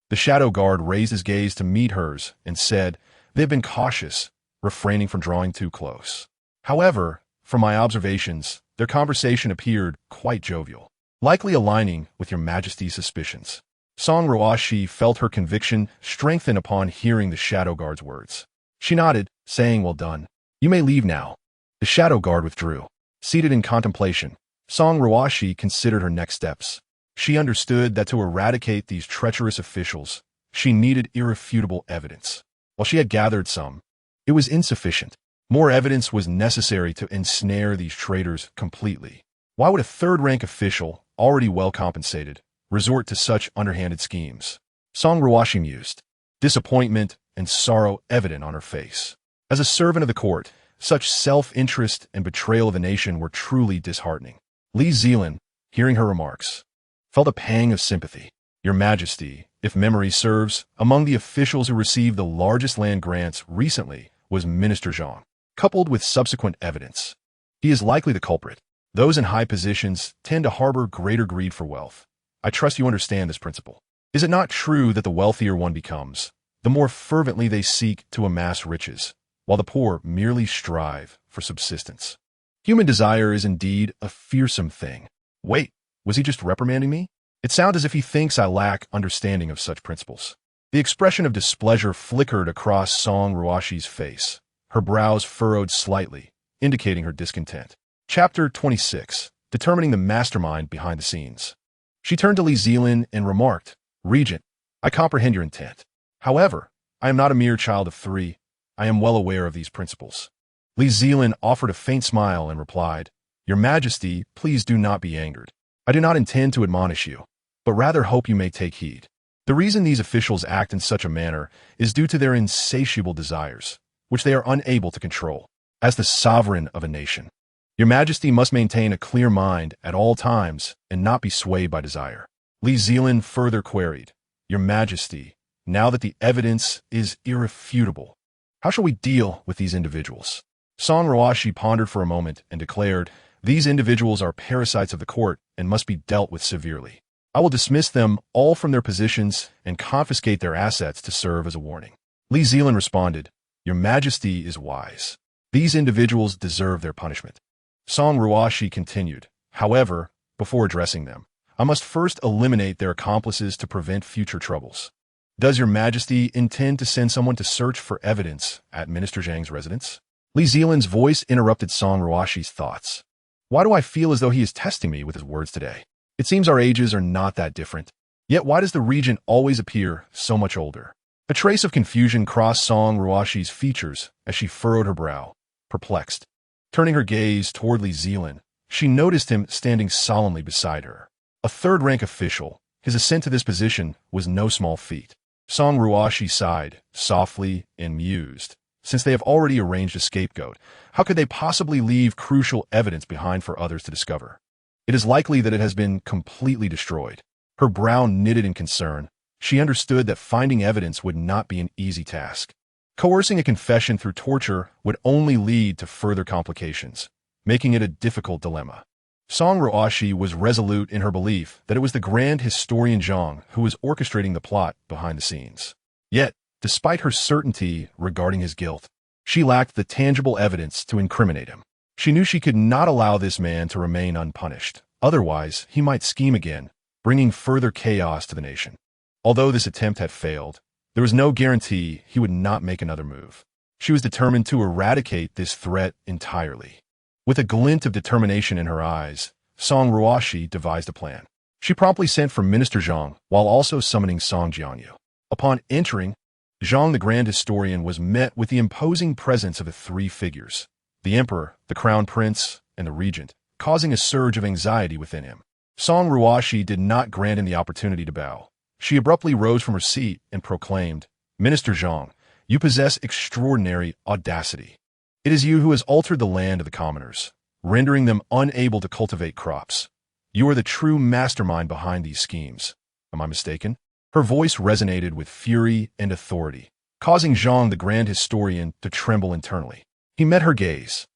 The shadow guard raised his gaze to meet hers and said, They have been cautious, refraining from drawing too close. However, from my observations, their conversation appeared quite jovial, likely aligning with your Majesty's suspicions. Song Ruoxi felt her conviction strengthen upon hearing the shadow guard's words. She nodded, saying, Well done. You may leave now. The shadow guard withdrew. Seated in contemplation, Song Ruoxi considered her next steps. She understood that to eradicate these treacherous officials, she needed irrefutable evidence. While she had gathered some, it was insufficient. More evidence was necessary to ensnare these traitors completely. Why would a third-rank official, already well compensated, resort to such underhanded schemes? Song Ruoxi mused, disappointment and sorrow evident on her face. As a servant of the court, such self-interest and betrayal of the nation were truly disheartening. Li Zelin, hearing her remarks, felt a pang of sympathy. Your Majesty, if memory serves, among the officials who received the largest land grants recently was Minister Zhang, coupled with subsequent evidence. He is likely the culprit. Those in high positions tend to harbor greater greed for wealth. I trust you understand this principle. Is it not true that the wealthier one becomes, the more fervently they seek to amass riches, while the poor merely strive for subsistence. Human desire is indeed a fearsome thing. Wait, was he just reprimanding me? It sounds as if he thinks I lack understanding of such principles. The expression of displeasure flickered across Song Ruoxi's face. Her brows furrowed slightly, indicating her discontent. Chapter 26. Determining the mastermind behind the scenes. She turned to Li Zelin and remarked, "Regent, I comprehend your intent. However, I am not a mere child of 3. I am well aware of these principles." Li Zelin offered a faint smile and replied, "Your Majesty, please do not be angered. I do not intend to admonish you, but rather hope you may take heed. The reason these officials act in such a manner is due to their insatiable desires, which they are unable to control. As the sovereign of a nation, Your Majesty must maintain a clear mind at all times and not be swayed by desire." Li Zelin further queried, "Your Majesty, now that the evidence is irrefutable, how shall we deal with these individuals?" Song Ruoxi pondered for a moment and declared, "These individuals are parasites of the court and must be dealt with severely. I will dismiss them all from their positions and confiscate their assets to serve as a warning." Li Zelin responded, "Your Majesty is wise. These individuals deserve their punishment." Song Ruoxi continued, "However, before addressing them, I must first eliminate their accomplices to prevent future troubles. Does Your Majesty intend to send someone to search for evidence at Minister Zhang's residence?" Li Zelin's voice interrupted Song Ruoxi's thoughts. "Why do I feel as though he is testing me with his words today? It seems our ages are not that different. Yet why does the regent always appear so much older?" A trace of confusion crossed Song Ruoxi's features as she furrowed her brow, perplexed. Turning her gaze toward Li Zelin, she noticed him standing solemnly beside her. A third-rank official, his ascent to this position was no small feat. Song Ruoxi sighed, softly and mused. Since they have already arranged a scapegoat, how could they possibly leave crucial evidence behind for others to discover? It is likely that it has been completely destroyed. Her brow knitted in concern. She understood that finding evidence would not be an easy task. Coercing a confession through torture would only lead to further complications, making it a difficult dilemma. Song Ruoxi was resolute in her belief that it was the Grand Historian Zhang who was orchestrating the plot behind the scenes. Yet, despite her certainty regarding his guilt, she lacked the tangible evidence to incriminate him. She knew she could not allow this man to remain unpunished. Otherwise, he might scheme again, bringing further chaos to the nation. Although this attempt had failed, there was no guarantee he would not make another move. She was determined to eradicate this threat entirely. With a glint of determination in her eyes, Song Ruoxi devised a plan. She promptly sent for Minister Zhang while also summoning Song Jianyu. Upon entering, Zhang the Grand Historian was met with the imposing presence of the 3 figures, the Emperor, the Crown Prince, and the Regent, causing a surge of anxiety within him. Song Ruoxi did not grant him the opportunity to bow. She abruptly rose from her seat and proclaimed, "Minister Zhang, you possess extraordinary audacity. It is you who has altered the land of the commoners, rendering them unable to cultivate crops. You are the true mastermind behind these schemes. Am I mistaken?" Her voice resonated with fury and authority, causing Zhang the Grand Historian to tremble internally. He met her gaze,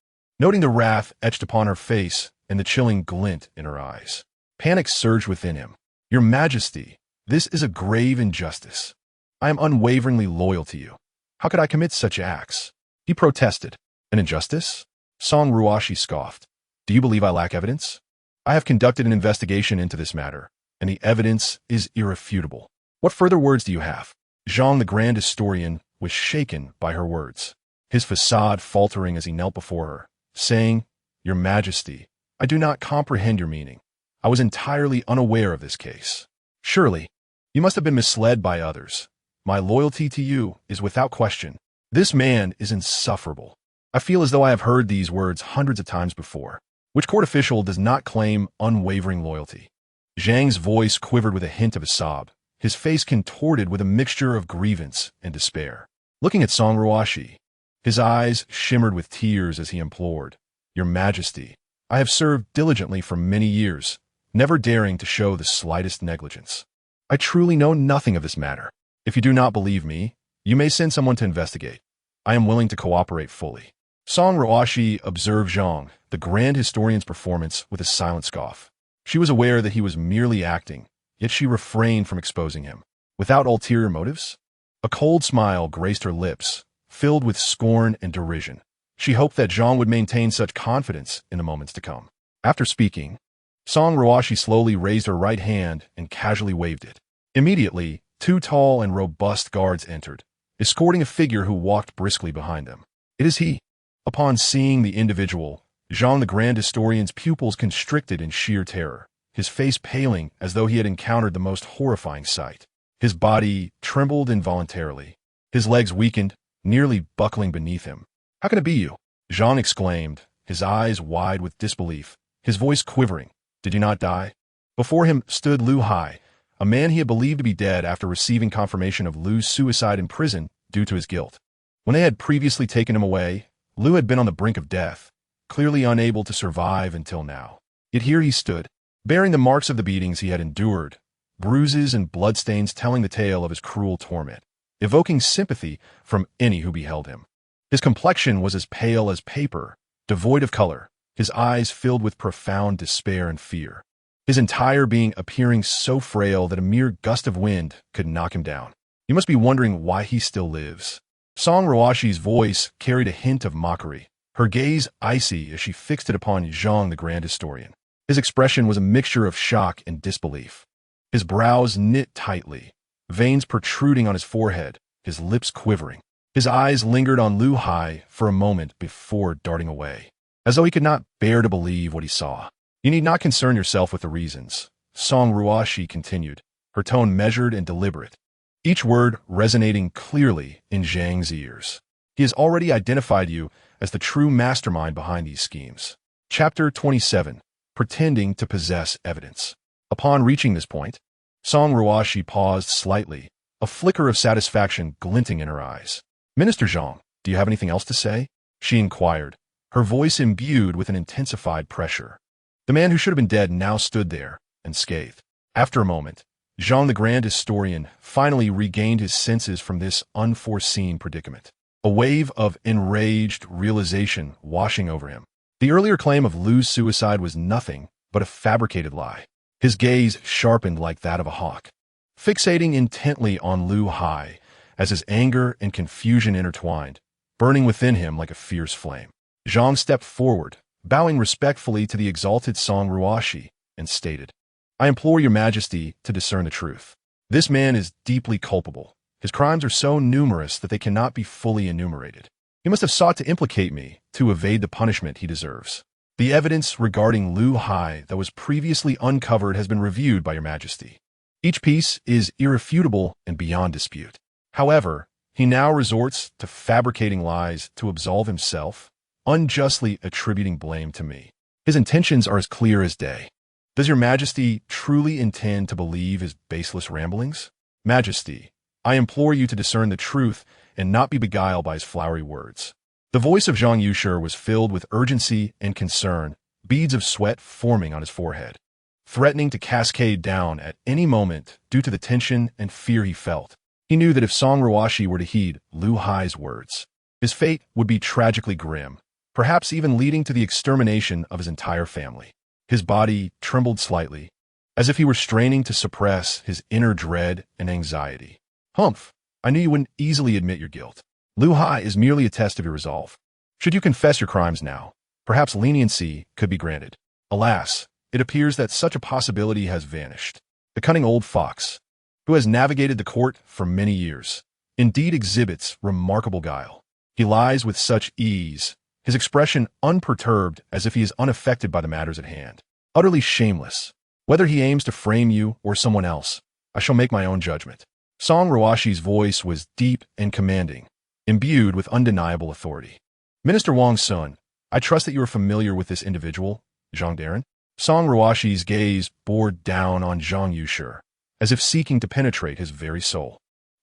noting the wrath etched upon her face and the chilling glint in her eyes. Panic surged within him. "Your Majesty, this is a grave injustice. I am unwaveringly loyal to you. How could I commit such acts?" He protested. "An injustice?" Song Ruoxi scoffed. "Do you believe I lack evidence? I have conducted an investigation into this matter, and the evidence is irrefutable. What further words do you have?" Zhang the Grand Historian was shaken by her words, his facade faltering as he knelt before her, saying, "Your Majesty, I do not comprehend your meaning. I was entirely unaware of this case. Surely, you must have been misled by others. My loyalty to you is without question. This man is insufferable. I feel as though I have heard these words hundreds of times before. Which court official does not claim unwavering loyalty?" Zhang's voice quivered with a hint of a sob, his face contorted with a mixture of grievance and despair. Looking at Song Ruoxi, his eyes shimmered with tears as he implored, "Your Majesty, I have served diligently for many years, never daring to show the slightest negligence. I truly know nothing of this matter. If you do not believe me, you may send someone to investigate. I am willing to cooperate fully." Song Ruoxi observed Zhang, the Grand Historian's performance, with a silent scoff. She was aware that he was merely acting, yet she refrained from exposing him. Without ulterior motives? A cold smile graced her lips, filled with scorn and derision. She hoped that Zhang would maintain such confidence in the moments to come. After speaking, Song Ruoxi slowly raised her right hand and casually waved it. Immediately, two tall and robust guards entered, escorting a figure who walked briskly behind them. It is he. Upon seeing the individual, Zhang the Grand Historian's pupils constricted in sheer terror, his face paling as though he had encountered the most horrifying sight. His body trembled involuntarily. His legs weakened, nearly buckling beneath him. "How can it be you?" Zhang exclaimed, his eyes wide with disbelief, his voice quivering. "Did you not die?" Before him stood Lu Hai, a man he had believed to be dead after receiving confirmation of Lu's suicide in prison due to his guilt. When they had previously taken him away, Lu had been on the brink of death, clearly unable to survive until now. Yet here he stood, bearing the marks of the beatings he had endured, bruises and bloodstains telling the tale of his cruel torment, evoking sympathy from any who beheld him. His complexion was as pale as paper, devoid of color, his eyes filled with profound despair and fear, his entire being appearing so frail that a mere gust of wind could knock him down. "You must be wondering why he still lives." Song Ruoxi's voice carried a hint of mockery, her gaze icy as she fixed it upon Zhang the Grand Historian. His expression was a mixture of shock and disbelief. His brows knit tightly, veins protruding on his forehead, his lips quivering. His eyes lingered on Lu Hai for a moment before darting away, as though he could not bear to believe what he saw. "You need not concern yourself with the reasons," Song Ruoxi continued, her tone measured and deliberate, each word resonating clearly in Zhang's ears. "He has already identified you as the true mastermind behind these schemes." Chapter 27. Pretending to possess evidence. Upon reaching this point, Song Ruoxi paused slightly, a flicker of satisfaction glinting in her eyes. "Minister Zhang, do you have anything else to say?" she inquired, her voice imbued with an intensified pressure. The man who should have been dead now stood there, unscathed. After a moment, Zhang the Grand Historian finally regained his senses from this unforeseen predicament, a wave of enraged realization washing over him. The earlier claim of Lu's suicide was nothing but a fabricated lie. His gaze sharpened like that of a hawk, fixating intently on Lu Hai as his anger and confusion intertwined, burning within him like a fierce flame. Zhang stepped forward, bowing respectfully to the exalted Song Ruoxi, and stated, "I implore your majesty to discern the truth. This man is deeply culpable. His crimes are so numerous that they cannot be fully enumerated. He must have sought to implicate me to evade the punishment he deserves. The evidence regarding Lu Hai that was previously uncovered has been reviewed by your majesty. Each piece is irrefutable and beyond dispute. However, he now resorts to fabricating lies to absolve himself, unjustly attributing blame to me. His intentions are as clear as day. Does your majesty truly intend to believe his baseless ramblings? Majesty, I implore you to discern the truth and not be beguiled by his flowery words." The voice of Zhang Yushi was filled with urgency and concern, beads of sweat forming on his forehead, threatening to cascade down at any moment due to the tension and fear he felt. He knew that if Song Ruoxi were to heed Lu Hai's words, his fate would be tragically grim, perhaps even leading to the extermination of his entire family. His body trembled slightly, as if he were straining to suppress his inner dread and anxiety. "Humph, I knew you wouldn't easily admit your guilt. Lu Hai is merely a test of your resolve. Should you confess your crimes now, perhaps leniency could be granted. Alas, it appears that such a possibility has vanished. The cunning old fox, who has navigated the court for many years, indeed exhibits remarkable guile. He lies with such ease, his expression unperturbed as if he is unaffected by the matters at hand. Utterly shameless. Whether he aims to frame you or someone else, I shall make my own judgment." Song Ruoxi's voice was deep and commanding, imbued with undeniable authority. "Minister Wang's son, I trust that you are familiar with this individual, Zhang Darren?" Song Ruoxi's gaze bore down on Zhang Yushi, as if seeking to penetrate his very soul.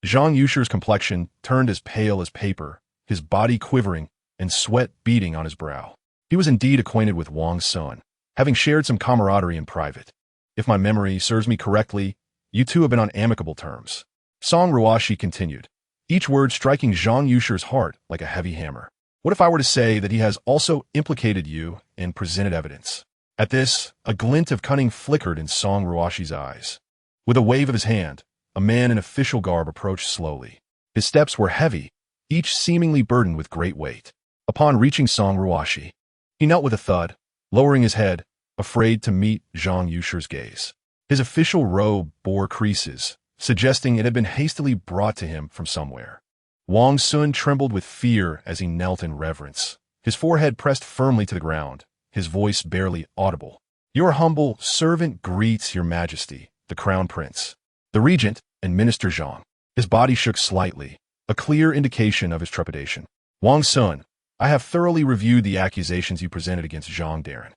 Zhang Yushi's complexion turned as pale as paper, his body quivering and sweat beading on his brow. He was indeed acquainted with Wang's son, having shared some camaraderie in private. If my memory serves me correctly, you two have been on amicable terms. Song Ruoxi continued, each word striking Zhang Yushi's heart like a heavy hammer. "What if I were to say that he has also implicated you and presented evidence?" At this, a glint of cunning flickered in Song Ruoxi's eyes. With a wave of his hand, a man in official garb approached slowly. His steps were heavy, each seemingly burdened with great weight. Upon reaching Song Ruoxi, he knelt with a thud, lowering his head, afraid to meet Zhang Yusher's gaze. His official robe bore creases, suggesting it had been hastily brought to him from somewhere. Wang Sun trembled with fear as he knelt in reverence, his forehead pressed firmly to the ground, his voice barely audible. "Your humble servant greets your majesty, the crown prince." The regent and Minister Zhang. His body shook slightly, a clear indication of his trepidation. "Wang Sun, I have thoroughly reviewed the accusations you presented against Zhang Darren."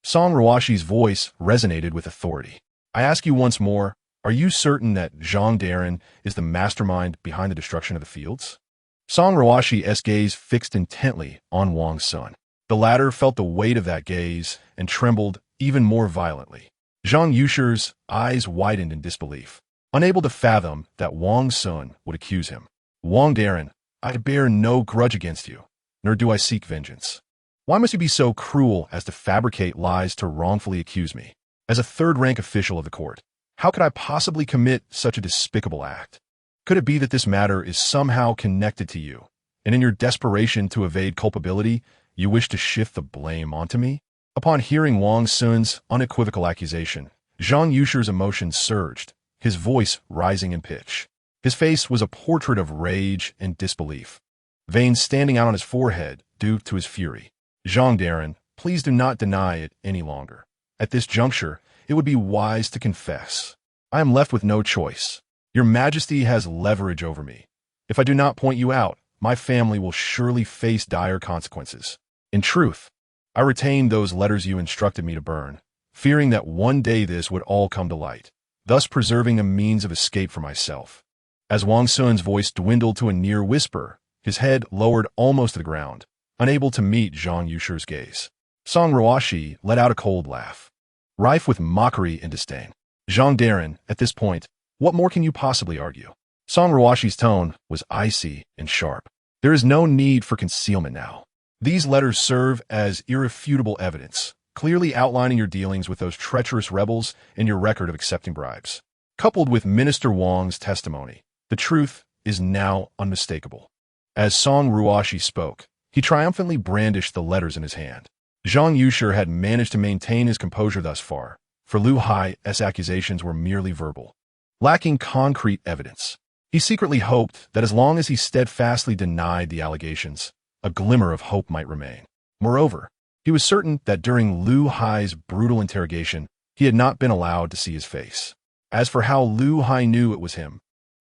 Song Ruoxi's voice resonated with authority. "I ask you once more, are you certain that Zhang Darren is the mastermind behind the destruction of the fields?" Song Ruoxi's gaze fixed intently on Wang Sun. The latter felt the weight of that gaze and trembled even more violently. Zhang Yusher's eyes widened in disbelief, unable to fathom that Wang Sun would accuse him. "Wang Darren, I bear no grudge against you, nor do I seek vengeance. Why must you be so cruel as to fabricate lies to wrongfully accuse me? As a third-rank official of the court, how could I possibly commit such a despicable act? Could it be that this matter is somehow connected to you, and in your desperation to evade culpability, you wish to shift the blame onto me?" Upon hearing Wang Sun's unequivocal accusation, Zhang Yusher's emotions surged, his voice rising in pitch. His face was a portrait of rage and disbelief, veins standing out on his forehead due to his fury. "Zhang Darren, please do not deny it any longer. At this juncture, it would be wise to confess. I am left with no choice. Your Majesty has leverage over me. If I do not point you out, my family will surely face dire consequences. In truth, I retained those letters you instructed me to burn, fearing that one day this would all come to light, thus preserving a means of escape for myself." As Wang Sun's voice dwindled to a near whisper, his head lowered almost to the ground, unable to meet Zhang Yusher's gaze. Song Ruoxi let out a cold laugh, rife with mockery and disdain. "Zhang Darren, at this point, what more can you possibly argue?" Song Ruoxi's tone was icy and sharp. "There is no need for concealment now. These letters serve as irrefutable evidence, clearly outlining your dealings with those treacherous rebels and your record of accepting bribes. Coupled with Minister Wang's testimony, the truth is now unmistakable." As Song Ruoxi spoke, he triumphantly brandished the letters in his hand. Zhang Yusher had managed to maintain his composure thus far, for Lu Hai's accusations were merely verbal, lacking concrete evidence. He secretly hoped that as long as he steadfastly denied the allegations, a glimmer of hope might remain. Moreover, he was certain that during Lu Hai's brutal interrogation, he had not been allowed to see his face. As for how Lu Hai knew it was him,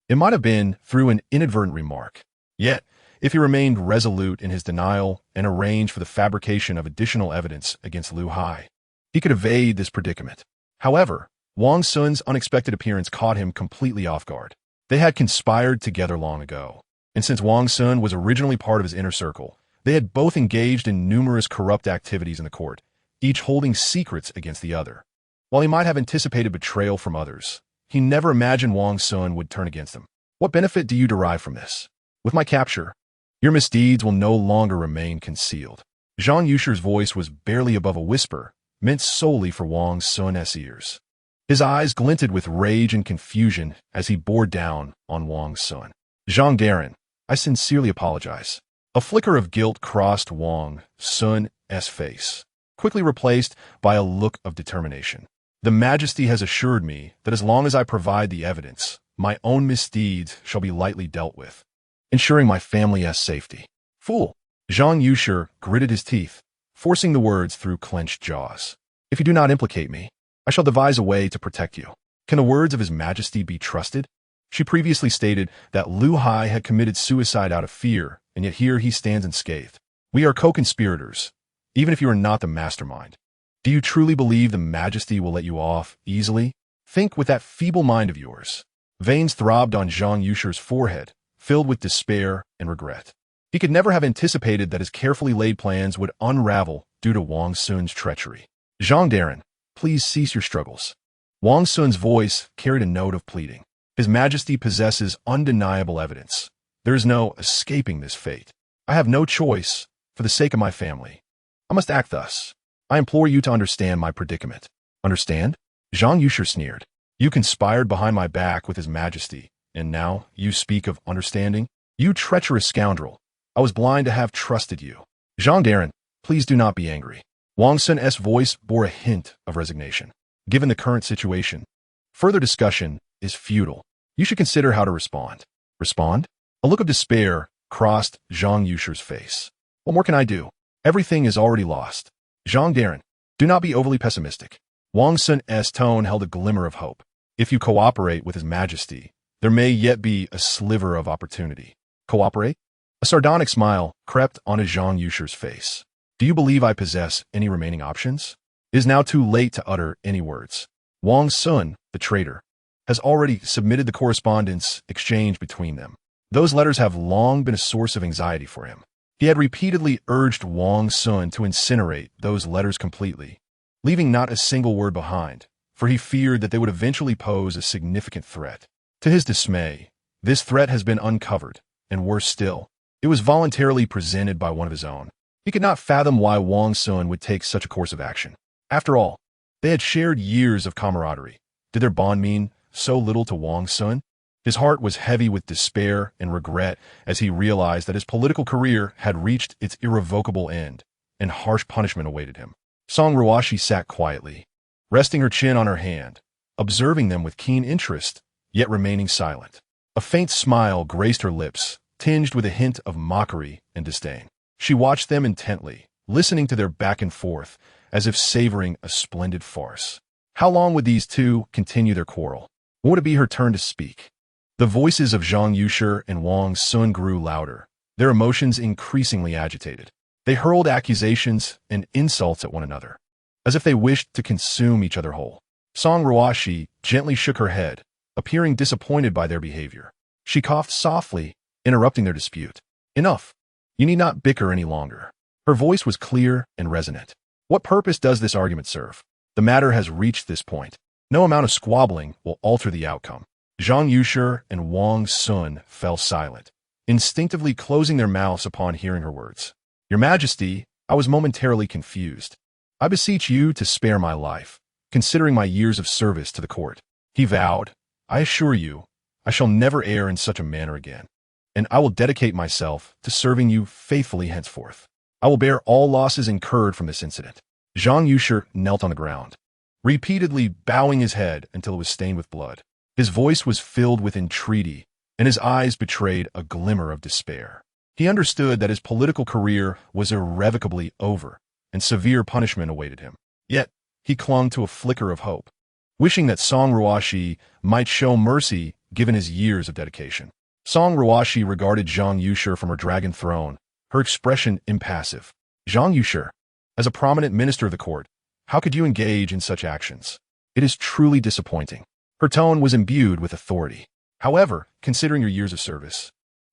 it might have been through an inadvertent remark. Yet, if he remained resolute in his denial and arranged for the fabrication of additional evidence against Lu Hai, he could evade this predicament. However, Wang Sun's unexpected appearance caught him completely off guard. They had conspired together long ago, and since Wang Sun was originally part of his inner circle, they had both engaged in numerous corrupt activities in the court, each holding secrets against the other. While he might have anticipated betrayal from others, he never imagined Wang Sun would turn against him. "What benefit do you derive from this? With my capture, your misdeeds will no longer remain concealed." Zhang Yusher's voice was barely above a whisper, meant solely for Wang Sun's ears. His eyes glinted with rage and confusion as he bore down on Wang Sun. "Zhang Darren, I sincerely apologize." A flicker of guilt crossed Wang Sun's face, quickly replaced by a look of determination. "The Majesty has assured me that as long as I provide the evidence, my own misdeeds shall be lightly dealt with, ensuring my family's safety." "Fool!" Zhang Yusher gritted his teeth, forcing the words through clenched jaws. "If you do not implicate me, I shall devise a way to protect you." Can the words of His Majesty be trusted? She previously stated that Lu Hai had committed suicide out of fear, and yet here he stands unscathed. "We are co-conspirators, even if you are not the mastermind. Do you truly believe the Majesty will let you off easily? Think with that feeble mind of yours." Veins throbbed on Zhang Yusher's forehead, filled with despair and regret. He could never have anticipated that his carefully laid plans would unravel due to Wang Sun's treachery. "Zhang Darren, please cease your struggles." Wang Sun's voice carried a note of pleading. "His Majesty possesses undeniable evidence. There is no escaping this fate. I have no choice for the sake of my family. I must act thus. I implore you to understand my predicament." "Understand?" Zhang Yusher sneered. "You conspired behind my back with His Majesty, and now you speak of understanding? You treacherous scoundrel. I was blind to have trusted you. Zhang Daren, please do not be angry. Wang Sun's voice bore a hint of resignation. Given the current situation, further discussion is futile. You should consider how to respond. Respond? A look of despair crossed Zhang Yusher's face. What more can I do? Everything is already lost. Zhang Daren, do not be overly pessimistic. Wang Sun's tone held a glimmer of hope. If you cooperate with His Majesty, there may yet be a sliver of opportunity. Cooperate? A sardonic smile crept onto Zhang Yusher's face. Do you believe I possess any remaining options? It is now too late to utter any words. Wang Sun, the traitor, has already submitted the correspondence exchange between them. Those letters have long been a source of anxiety for him. He had repeatedly urged Wang Sun to incinerate those letters completely, leaving not a single word behind, for he feared that they would eventually pose a significant threat. To his dismay, this threat has been uncovered, and worse still, it was voluntarily presented by one of his own. He could not fathom why Wang Sun would take such a course of action. After all, they had shared years of camaraderie. Did their bond mean so little to Wang Sun? His heart was heavy with despair and regret as he realized that his political career had reached its irrevocable end, and harsh punishment awaited him. Song Ruoxi sat quietly, resting her chin on her hand, observing them with keen interest, yet remaining silent. A faint smile graced her lips, tinged with a hint of mockery and disdain. She watched them intently, listening to their back and forth, as if savoring a splendid farce. How long would these two continue their quarrel? When would it be her turn to speak? The voices of Zhang Yusher and Wang Sun grew louder, their emotions increasingly agitated. They hurled accusations and insults at one another, as if they wished to consume each other whole. Song Ruoxi gently shook her head, appearing disappointed by their behavior. She coughed softly, interrupting their dispute. Enough. You need not bicker any longer. Her voice was clear and resonant. What purpose does this argument serve? The matter has reached this point. No amount of squabbling will alter the outcome. Zhang Yusher and Wang Sun fell silent, instinctively closing their mouths upon hearing her words. Your Majesty, I was momentarily confused. I beseech you to spare my life, considering my years of service to the court. He vowed, I assure you, I shall never err in such a manner again, and I will dedicate myself to serving you faithfully henceforth. I will bear all losses incurred from this incident. Zhang Yusher knelt on the ground, repeatedly bowing his head until it was stained with blood. His voice was filled with entreaty, and his eyes betrayed a glimmer of despair. He understood that his political career was irrevocably over, and severe punishment awaited him. Yet, he clung to a flicker of hope, wishing that Song Ruoxi might show mercy given his years of dedication. Song Ruoxi regarded Zhang Yusher from her dragon throne, her expression impassive. Zhang Yusher, as a prominent minister of the court, how could you engage in such actions? It is truly disappointing. Her tone was imbued with authority. However, considering your years of service,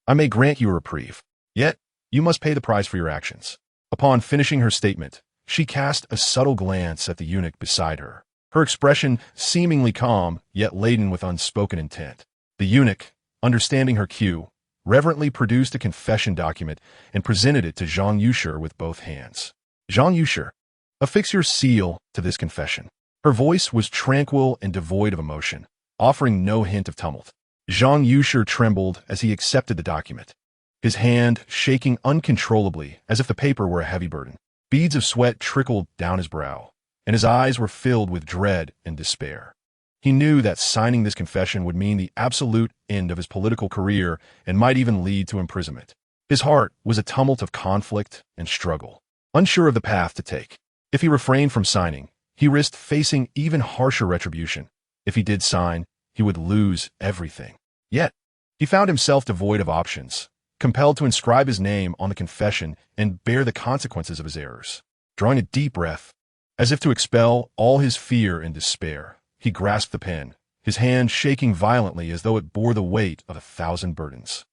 I may grant you a reprieve. Yet, you must pay the price for your actions. Upon finishing her statement, she cast a subtle glance at the eunuch beside her, her expression seemingly calm, yet laden with unspoken intent. The eunuch, understanding her cue, reverently produced a confession document and presented it to Zhang Yusher with both hands. Zhang Yusher, affix your seal to this confession. Her voice was tranquil and devoid of emotion, offering no hint of tumult. Zhang Yusher trembled as he accepted the document, his hand shaking uncontrollably as if the paper were a heavy burden. Beads of sweat trickled down his brow, and his eyes were filled with dread and despair. He knew that signing this confession would mean the absolute end of his political career and might even lead to imprisonment. His heart was a tumult of conflict and struggle, unsure of the path to take. If he refrained from signing, he risked facing even harsher retribution. If he did sign, he would lose everything. Yet, he found himself devoid of options, compelled to inscribe his name on the confession and bear the consequences of his errors. Drawing a deep breath, as if to expel all his fear and despair, he grasped the pen, his hand shaking violently as though it bore the weight of 1,000 burdens.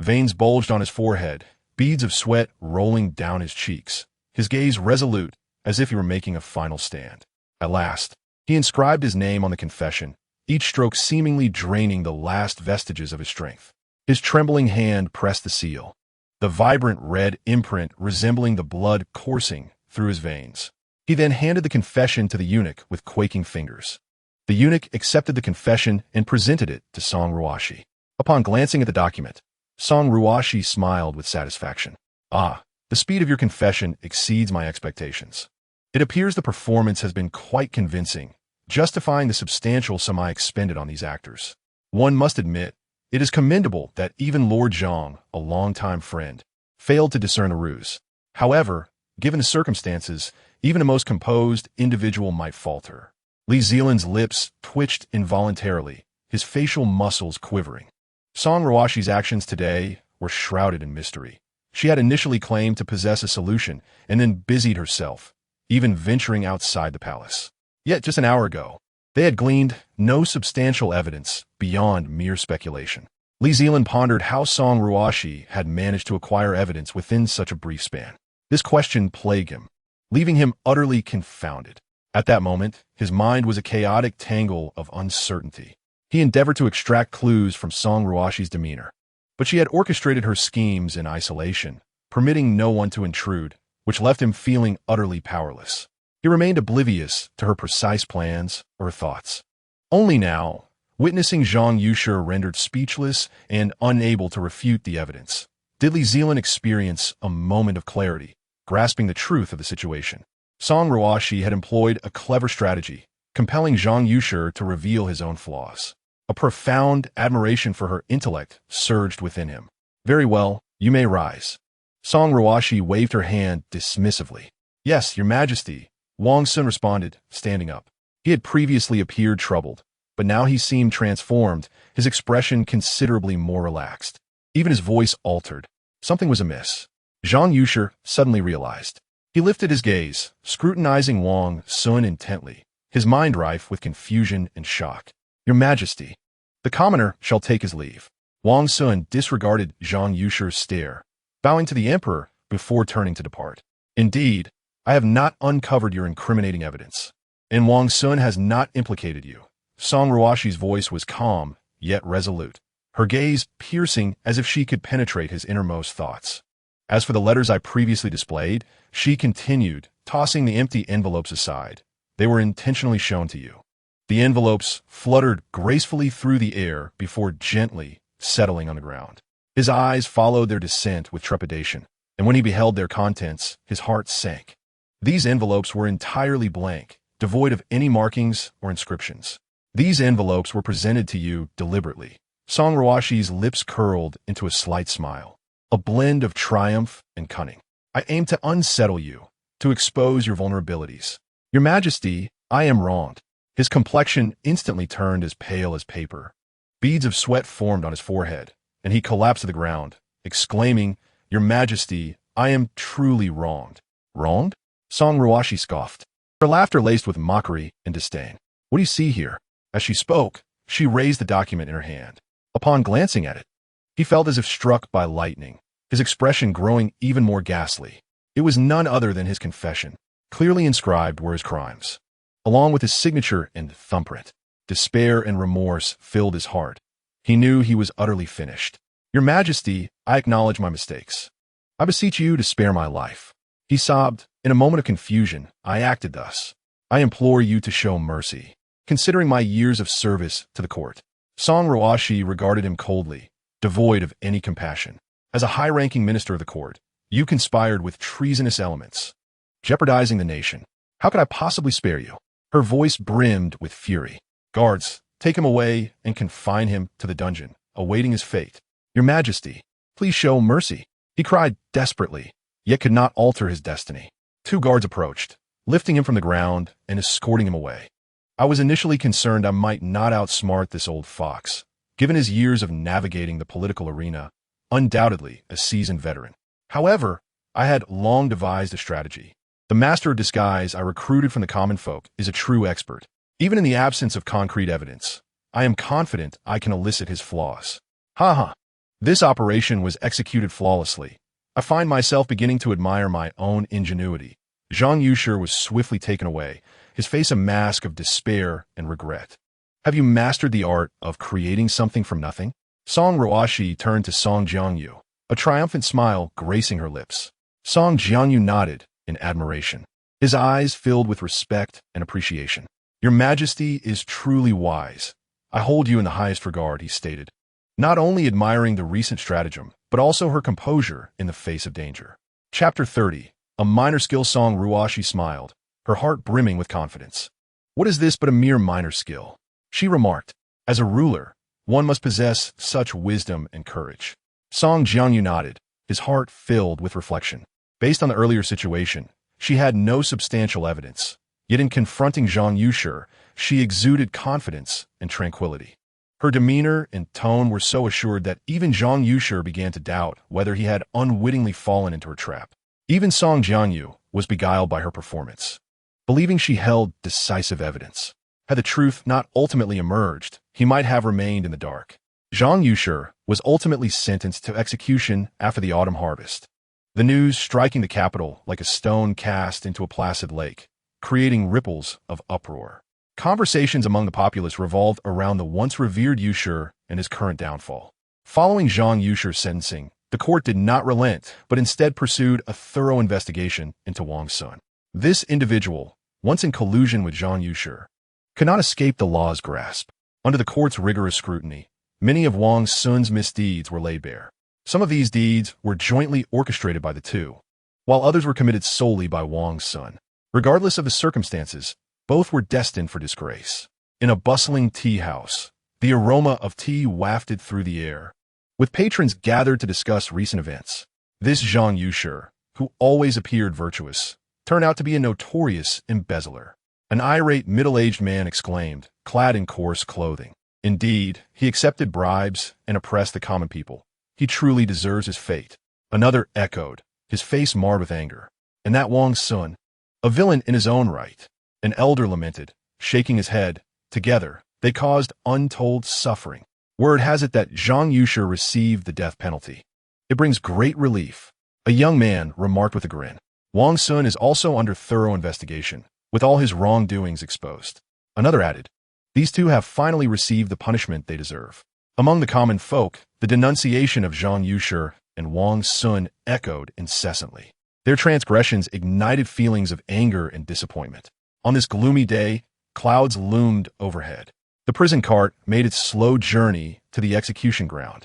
Veins bulged on his forehead, beads of sweat rolling down his cheeks, his gaze resolute as if he were making a final stand. At last, he inscribed his name on the confession, each stroke seemingly draining the last vestiges of his strength. His trembling hand pressed the seal, the vibrant red imprint resembling the blood coursing through his veins. He then handed the confession to the eunuch with quaking fingers. The eunuch accepted the confession and presented it to Song Ruoxi. Upon glancing at the document, Song Ruoxi smiled with satisfaction. Ah, the speed of your confession exceeds my expectations. It appears the performance has been quite convincing, justifying the substantial sum I expended on these actors. One must admit, it is commendable that even Lord Zhang, a longtime friend, failed to discern the ruse. However, given the circumstances, even a most composed individual might falter. Li Zelin's lips twitched involuntarily, his facial muscles quivering. Song Ruoxi's actions today were shrouded in mystery. She had initially claimed to possess a solution and then busied herself, even venturing outside the palace. Yet just an hour ago, they had gleaned no substantial evidence beyond mere speculation. Li Zelin pondered how Song Ruoxi had managed to acquire evidence within such a brief span. This question plagued him, leaving him utterly confounded. At that moment, his mind was a chaotic tangle of uncertainty. He endeavored to extract clues from Song Ruoxi's demeanor, but she had orchestrated her schemes in isolation, permitting no one to intrude, which left him feeling utterly powerless. He remained oblivious to her precise plans or thoughts. Only now, witnessing Zhang Yushi rendered speechless and unable to refute the evidence, did Li Zelin experience a moment of clarity, grasping the truth of the situation. Song Ruoxi had employed a clever strategy, compelling Zhang Yushi to reveal his own flaws. A profound admiration for her intellect surged within him. Very well, you may rise. Song Ruoxi waved her hand dismissively. Yes, your majesty, Wang Sun responded, standing up. He had previously appeared troubled, but now he seemed transformed, his expression considerably more relaxed. Even his voice altered. Something was amiss. Zhang Yushi suddenly realized. He lifted his gaze, scrutinizing Wang Sun intently, his mind rife with confusion and shock. Your majesty, the commoner shall take his leave. Wang Sun disregarded Zhang Yushi's stare, bowing to the emperor before turning to depart. Indeed, I have not uncovered your incriminating evidence, and Wang Sun has not implicated you. Song Ruoxi's voice was calm, yet resolute, her gaze piercing as if she could penetrate his innermost thoughts. As for the letters I previously displayed, she continued, tossing the empty envelopes aside. They were intentionally shown to you. The envelopes fluttered gracefully through the air before gently settling on the ground. His eyes followed their descent with trepidation, and when he beheld their contents, his heart sank. These envelopes were entirely blank, devoid of any markings or inscriptions. These envelopes were presented to you deliberately. Song Ruoxi's lips curled into a slight smile, a blend of triumph and cunning. I aim to unsettle you, to expose your vulnerabilities. Your Majesty, I am wronged. His complexion instantly turned as pale as paper. Beads of sweat formed on his forehead, and he collapsed to the ground, exclaiming, Your Majesty, I am truly wronged. Wronged? Song Ruoxi scoffed, her laughter laced with mockery and disdain. What do you see here? As she spoke, she raised the document in her hand. Upon glancing at it, he felt as if struck by lightning, his expression growing even more ghastly. It was none other than his confession. Clearly inscribed were his crimes, along with his signature and thumbprint. Despair and remorse filled his heart. He knew he was utterly finished. Your Majesty, I acknowledge my mistakes. I beseech you to spare my life. He sobbed. In a moment of confusion, I acted thus. I implore you to show mercy, considering my years of service to the court. Song Ruoxi regarded him coldly, devoid of any compassion. As a high-ranking minister of the court, you conspired with treasonous elements, jeopardizing the nation. How could I possibly spare you? Her voice brimmed with fury. Guards, take him away and confine him to the dungeon, awaiting his fate. Your Majesty, please show mercy. He cried desperately, yet could not alter his destiny. 2 guards approached, lifting him from the ground and escorting him away. I was initially concerned I might not outsmart this old fox, given his years of navigating the political arena, undoubtedly a seasoned veteran. However, I had long devised a strategy. The master of disguise I recruited from the common folk is a true expert. Even in the absence of concrete evidence, I am confident I can elicit his flaws. Ha. This operation was executed flawlessly. I find myself beginning to admire my own ingenuity. Zhang Yushi was swiftly taken away, his face a mask of despair and regret. Have you mastered the art of creating something from nothing? Song Ruoxi turned to Song Jiangyu, a triumphant smile gracing her lips. Song Jiangyu nodded in admiration, his eyes filled with respect and appreciation. Your Majesty is truly wise. I hold you in the highest regard, he stated. not only admiring the recent stratagem, but also her composure in the face of danger. Chapter 30. A minor skill. Song Ruoxi smiled, her heart brimming with confidence. What is this but a mere minor skill? She remarked. As a ruler, one must possess such wisdom and courage. Song Jianyu nodded, his heart filled with reflection. Based on the earlier situation, she had no substantial evidence. Yet in confronting Zhang Yushi, she exuded confidence and tranquility. Her demeanor and tone were so assured that even Zhang Yushi began to doubt whether he had unwittingly fallen into her trap. Even Song Jianyu was beguiled by her performance, believing she held decisive evidence. Had the truth not ultimately emerged, he might have remained in the dark. Zhang Yushi was ultimately sentenced to execution after the autumn harvest, the news striking the capital like a stone cast into a placid lake, creating ripples of uproar. Conversations among the populace revolved around the once revered Yushi and his current downfall. Following Zhang Yushi's sentencing, the court did not relent, but instead pursued a thorough investigation into Wang Sun. This individual, once in collusion with Zhang Yushi, could not escape the law's grasp. Under the court's rigorous scrutiny, many of Wang Sun's misdeeds were laid bare. Some of these deeds were jointly orchestrated by the two, while others were committed solely by Wang Sun. Regardless of the circumstances, both were destined for disgrace. In a bustling tea house, the aroma of tea wafted through the air, with patrons gathered to discuss recent events. This Zhang Yushi, who always appeared virtuous, turned out to be a notorious embezzler. An irate middle-aged man exclaimed, clad in coarse clothing. Indeed, he accepted bribes and oppressed the common people. He truly deserves his fate. Another echoed, his face marred with anger. And that Wang Sun, a villain in his own right. An elder lamented, shaking his head. Together, they caused untold suffering. Word has it that Zhang Yushi received the death penalty. It brings great relief. A young man remarked with a grin. Wang Sun is also under thorough investigation, with all his wrongdoings exposed. Another added, these two have finally received the punishment they deserve. Among the common folk, the denunciation of Zhang Yushi and Wang Sun echoed incessantly. Their transgressions ignited feelings of anger and disappointment. On this gloomy day, clouds loomed overhead. The prison cart made its slow journey to the execution ground,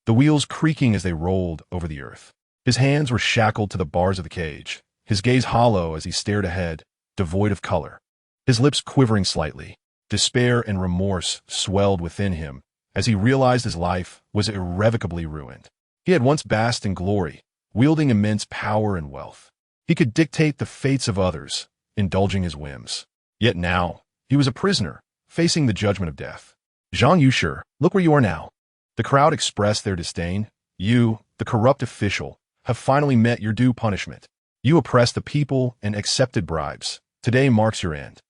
the wheels creaking as they rolled over the earth. His hands were shackled to the bars of the cage, his gaze hollow as he stared ahead, devoid of color. His lips quivering slightly, despair and remorse swelled within him as he realized his life was irrevocably ruined. He had once basked in glory, wielding immense power and wealth. He could dictate the fates of others, indulging his whims. Yet now, he was a prisoner, facing the judgment of death. Zhang Yushi, look where you are now. The crowd expressed their disdain. You, the corrupt official, have finally met your due punishment. You oppressed the people and accepted bribes. Today marks your end.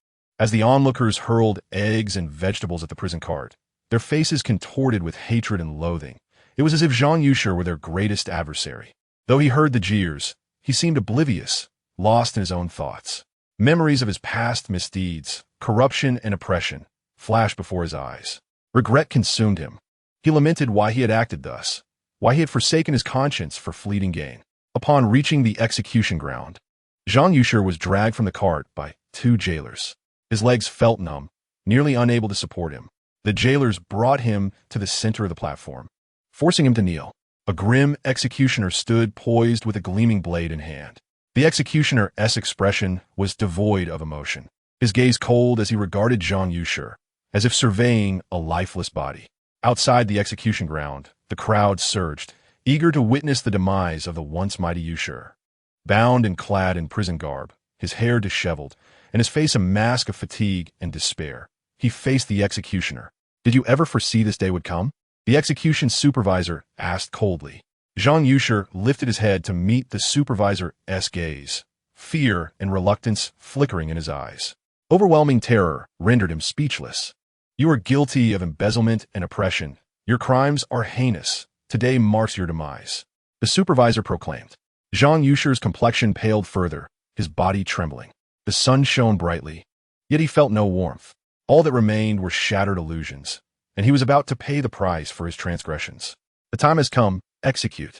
As the onlookers hurled eggs and vegetables at the prison cart, their faces contorted with hatred and loathing. It was as if Zhang Yushi were their greatest adversary. Though he heard the jeers, he seemed oblivious, lost in his own thoughts. Memories of his past misdeeds, corruption and oppression, flashed before his eyes. Regret consumed him. He lamented why he had acted thus, why he had forsaken his conscience for fleeting gain. Upon reaching the execution ground, Zhang Yushi was dragged from the cart by two jailers. His legs felt numb, nearly unable to support him. The jailers brought him to the center of the platform, forcing him to kneel. A grim executioner stood poised with a gleaming blade in hand. The executioner's expression was devoid of emotion, his gaze cold as he regarded Zhang Yushi, as if surveying a lifeless body. Outside the execution ground, the crowd surged, eager to witness the demise of the once mighty Yushi. Bound and clad in prison garb, his hair disheveled, and his face a mask of fatigue and despair, he faced the executioner. Did you ever foresee this day would come? The execution supervisor asked coldly. Zhang Yushi lifted his head to meet the supervisor's gaze, fear and reluctance flickering in his eyes. Overwhelming terror rendered him speechless. You are guilty of embezzlement and oppression. Your crimes are heinous. Today marks your demise, the supervisor proclaimed. Zhang Yushi's complexion paled further, his body trembling. The sun shone brightly, yet he felt no warmth. All that remained were shattered illusions, and he was about to pay the price for his transgressions. The time has come, execute.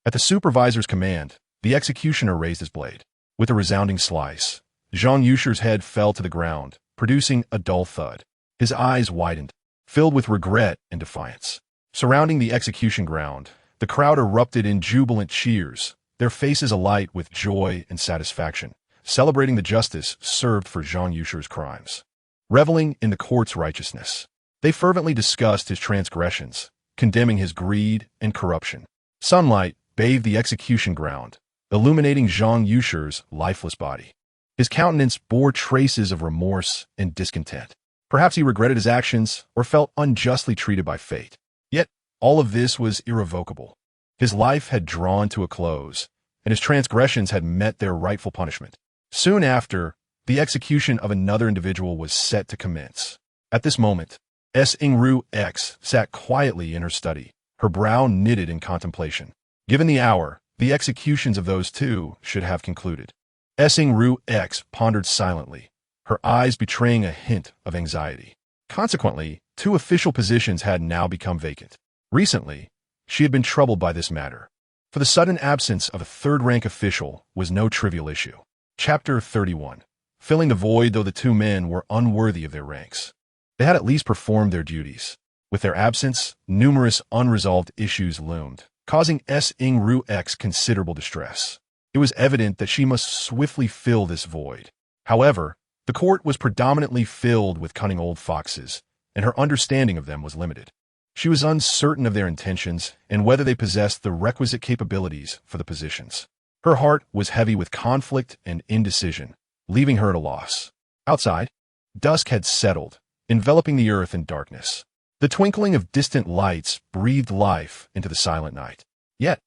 At the supervisor's command, the executioner raised his blade. With a resounding slice, Zhang Yushi's head fell to the ground, producing a dull thud. His eyes widened, filled with regret and defiance. Surrounding the execution ground, the crowd erupted in jubilant cheers, their faces alight with joy and satisfaction, celebrating the justice served for Zhang Yusher's crimes. Reveling in the court's righteousness, they fervently discussed his transgressions, condemning his greed and corruption. Sunlight bathed the execution ground, illuminating Zhang Yusher's lifeless body. His countenance bore traces of remorse and discontent. Perhaps he regretted his actions or felt unjustly treated by fate. Yet, all of this was irrevocable. His life had drawn to a close, and his transgressions had met their rightful punishment. Soon after, the execution of another individual was set to commence. At this moment, Song Ruoxi sat quietly in her study, her brow knitted in contemplation. Given the hour, the executions of those two should have concluded. Song Ruoxi pondered silently, her eyes betraying a hint of anxiety. Consequently, two official positions had now become vacant. Recently, she had been troubled by this matter, for the sudden absence of a third-rank official was no trivial issue. Chapter 31. Filling the void though the two men were unworthy of their ranks. They had at least performed their duties. With their absence, numerous unresolved issues loomed, causing Song Ruoxi considerable distress. It was evident that she must swiftly fill this void. However, the court was predominantly filled with cunning old foxes, and her understanding of them was limited. She was uncertain of their intentions and whether they possessed the requisite capabilities for the positions. Her heart was heavy with conflict and indecision, leaving her at a loss. Outside, dusk had settled, enveloping the earth in darkness. The twinkling of distant lights breathed life into the silent night. Yet,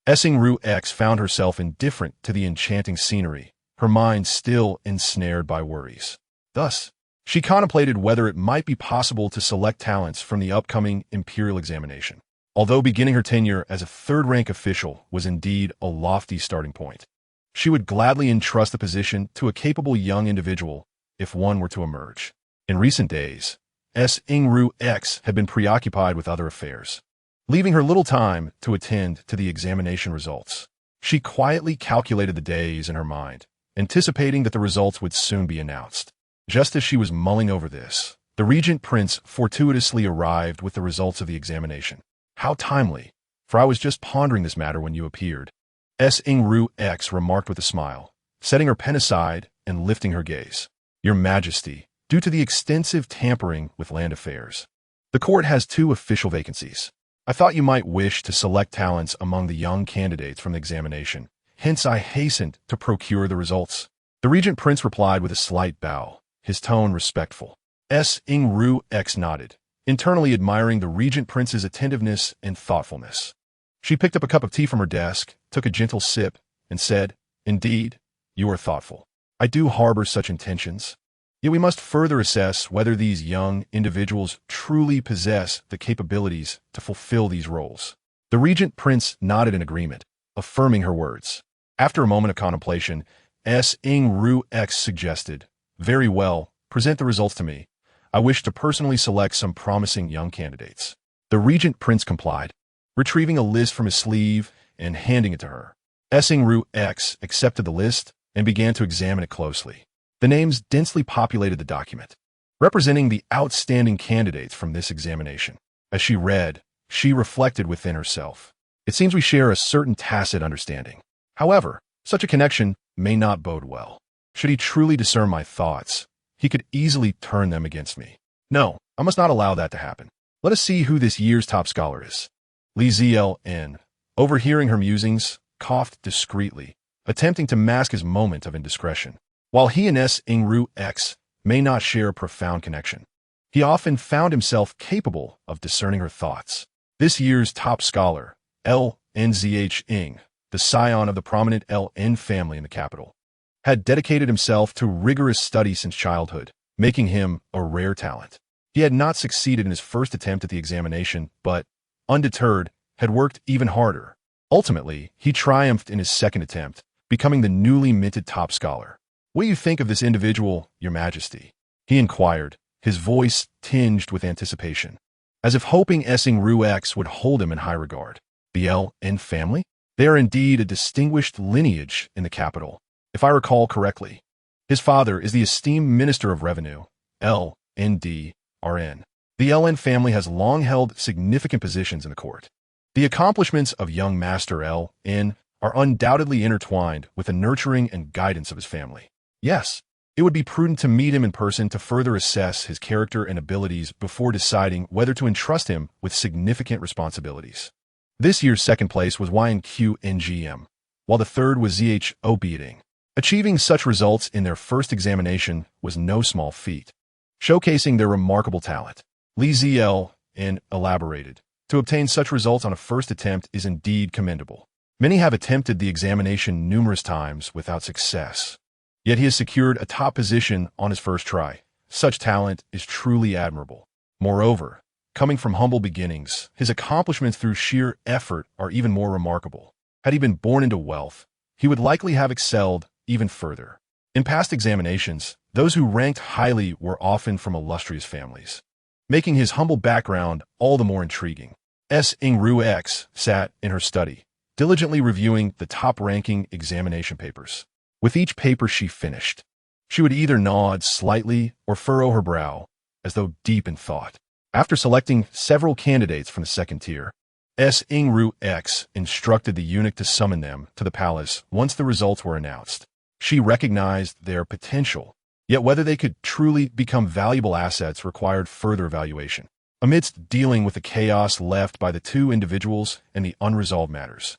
Song Ruoxi found herself indifferent to the enchanting scenery, her mind still ensnared by worries. Thus, she contemplated whether it might be possible to select talents from the upcoming imperial examination. Although beginning her tenure as a third-rank official was indeed a lofty starting point, she would gladly entrust the position to a capable young individual if one were to emerge. In recent days, Song Ruoxi had been preoccupied with other affairs, leaving her little time to attend to the examination results. She quietly calculated the days in her mind, anticipating that the results would soon be announced. Just as she was mulling over this, the Regent Prince fortuitously arrived with the results of the examination. How timely, for I was just pondering this matter when you appeared, Song Ruoxi remarked with a smile, setting her pen aside and lifting her gaze. Your Majesty, due to the extensive tampering with land affairs, the court has 2 official vacancies. I thought you might wish to select talents among the young candidates from the examination, hence I hastened to procure the results. The Regent Prince replied with a slight bow, his tone respectful. Song Ruoxi nodded, internally admiring the Regent Prince's attentiveness and thoughtfulness. She picked up a cup of tea from her desk, took a gentle sip, and said, Indeed, you are thoughtful. I do harbor such intentions. Yet we must further assess whether these young individuals truly possess the capabilities to fulfill these roles. The Regent Prince nodded in agreement, affirming her words. After a moment of contemplation, Song Ruoxi suggested, Very well, present the results to me. I wish to personally select some promising young candidates. The Regent Prince complied, retrieving a list from his sleeve and handing it to her. Song Ruoxi accepted the list and began to examine it closely. The names densely populated the document, representing the outstanding candidates from this examination. As she read, she reflected within herself. It seems we share a certain tacit understanding. However, such a connection may not bode well. Should he truly discern my thoughts, he could easily turn them against me. No, I must not allow that to happen. Let us see who this year's top scholar is. Li Zelin, overhearing her musings, coughed discreetly, attempting to mask his moment of indiscretion. While he and Song Ruoxi may not share a profound connection, he often found himself capable of discerning her thoughts. This year's top scholar, Lnzhing, the scion of the prominent Ln family in the capital, had dedicated himself to rigorous study since childhood, making him a rare talent. He had not succeeded in his first attempt at the examination, but, undeterred, had worked even harder. Ultimately, he triumphed in his second attempt, becoming the newly minted top scholar. What do you think of this individual, Your Majesty? He inquired, his voice tinged with anticipation, as if hoping Song Ruoxi would hold him in high regard. The Ln family? They are indeed a distinguished lineage in the capital, if I recall correctly. His father is the esteemed Minister of Revenue, LND, RN. The Lin family has long held significant positions in the court. The accomplishments of young Master Lin are undoubtedly intertwined with the nurturing and guidance of his family. Yes, it would be prudent to meet him in person to further assess his character and abilities before deciding whether to entrust him with significant responsibilities. This year's second place was YNQNGM, while the third was ZHO Beating. Achieving such results in their first examination was no small feat, showcasing their remarkable talent. Li Zelin elaborated. To obtain such results on a first attempt is indeed commendable. Many have attempted the examination numerous times without success. Yet he has secured a top position on his first try. Such talent is truly admirable. Moreover, coming from humble beginnings, his accomplishments through sheer effort are even more remarkable. Had he been born into wealth, he would likely have excelled even further. In past examinations, those who ranked highly were often from illustrious families, making his humble background all the more intriguing. Song Ruoxi sat in her study, diligently reviewing the top-ranking examination papers. With each paper she finished, she would either nod slightly or furrow her brow, as though deep in thought. After selecting several candidates from the second tier, Song Ruoxi instructed the eunuch to summon them to the palace once the results were announced. She recognized their potential, yet whether they could truly become valuable assets required further evaluation. Amidst dealing with the chaos left by the two individuals and the unresolved matters,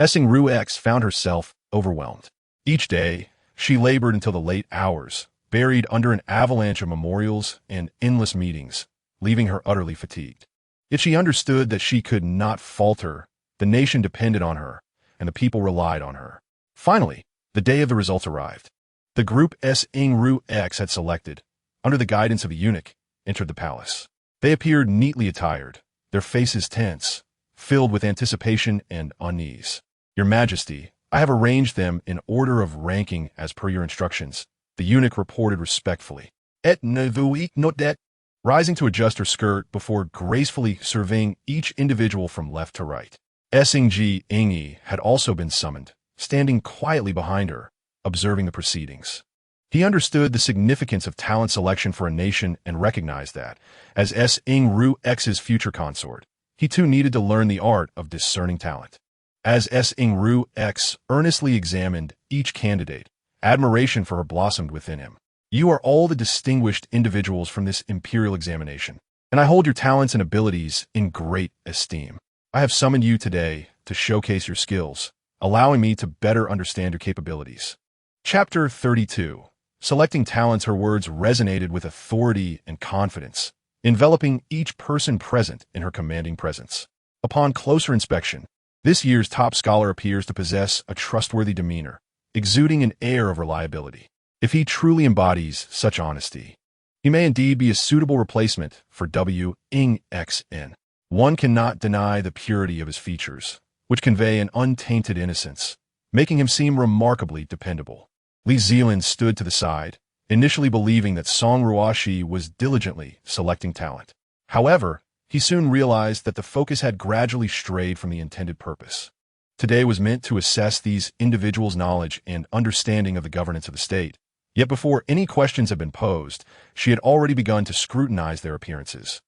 Song Ruoxi found herself overwhelmed. Each day, she labored until the late hours, buried under an avalanche of memorials and endless meetings, leaving her utterly fatigued. Yet she understood that she could not falter. The nation depended on her, and the people relied on her. Finally, the day of the results arrived. The group Song Ruoxi had selected, under the guidance of the eunuch, entered the palace. They appeared neatly attired, their faces tense, filled with anticipation and unease. "Your Majesty, I have arranged them in order of ranking as per your instructions," the eunuch reported respectfully. "Et ne vous not that," rising to adjust her skirt before gracefully surveying each individual from left to right. Song Ruoxi had also been summoned, standing quietly behind her, observing the proceedings. He understood the significance of talent selection for a nation and recognized that, as Song Ruoxi's future consort, he too needed to learn the art of discerning talent. As Song Ruoxi earnestly examined each candidate, admiration for her blossomed within him. "You are all the distinguished individuals from this imperial examination, and I hold your talents and abilities in great esteem. I have summoned you today to showcase your skills, allowing me to better understand your capabilities." Chapter 32. Selecting talents. Her words resonated with authority and confidence, enveloping each person present in her commanding presence. Upon closer inspection, this year's top scholar appears to possess a trustworthy demeanor, exuding an air of reliability. If he truly embodies such honesty, he may indeed be a suitable replacement for WNXN. One cannot deny the purity of his features, which convey an untainted innocence, making him seem remarkably dependable. Li Zelin stood to the side, initially believing that Song Ruoxi was diligently selecting talent. However, he soon realized that the focus had gradually strayed from the intended purpose. Today was meant to assess these individuals' knowledge and understanding of the governance of the state. Yet before any questions had been posed, she had already begun to scrutinize their appearances.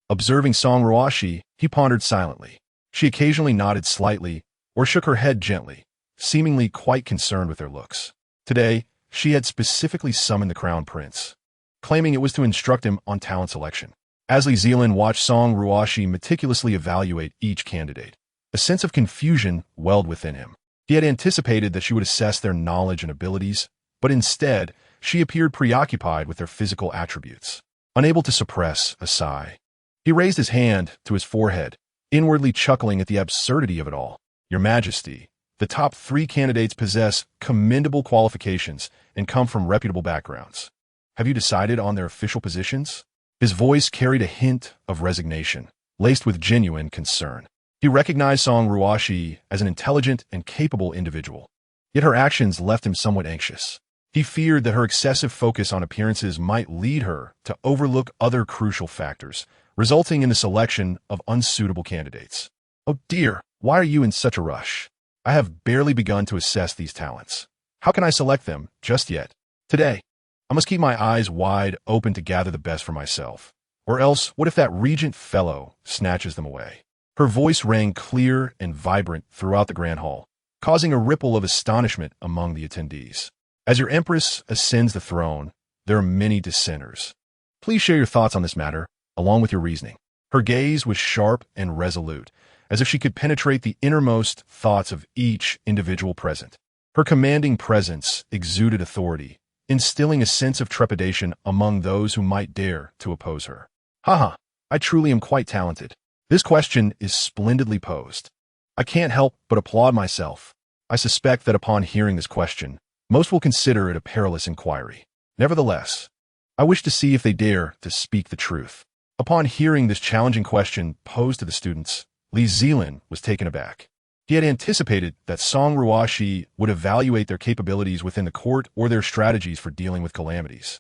Observing Song Ruoxi, he pondered silently. She occasionally nodded slightly or shook her head gently, seemingly quite concerned with their looks. Today, she had specifically summoned the crown prince, claiming it was to instruct him on talent selection. As Li Zelin watched Song Ruoxi meticulously evaluate each candidate, a sense of confusion welled within him. He had anticipated that she would assess their knowledge and abilities, but instead, she appeared preoccupied with their physical attributes. Unable to suppress a sigh, he raised his hand to his forehead, inwardly chuckling at the absurdity of it all. "Your Majesty, the top 3 candidates possess commendable qualifications and come from reputable backgrounds. Have you decided on their official positions?" His voice carried a hint of resignation, laced with genuine concern. He recognized Song Ruoxi as an intelligent and capable individual, yet her actions left him somewhat anxious. He feared that her excessive focus on appearances might lead her to overlook other crucial factors, resulting in the selection of unsuitable candidates. "Oh dear, why are you in such a rush? I have barely begun to assess these talents. How can I select them just yet? Today, I must keep my eyes wide open to gather the best for myself, Or else, what if that regent fellow snatches them away? Her voice rang clear and vibrant throughout the grand hall, causing a ripple of astonishment among the attendees. As your empress ascends the throne, there are many dissenters. Please share your thoughts on this matter, along with your reasoning. Her gaze was sharp and resolute, as if she could penetrate the innermost thoughts of each individual present. Her commanding presence exuded authority, instilling a sense of trepidation among those who might dare to oppose her. Haha, I truly am quite talented. This question is splendidly posed. I can't help but applaud myself. I suspect that upon hearing this question, most will consider it a perilous inquiry. Nevertheless, I wish to see if they dare to speak the truth. Upon hearing this challenging question posed to the students, Li Zelin was taken aback. He had anticipated that Song Ruoxi would evaluate their capabilities within the court or their strategies for dealing with calamities.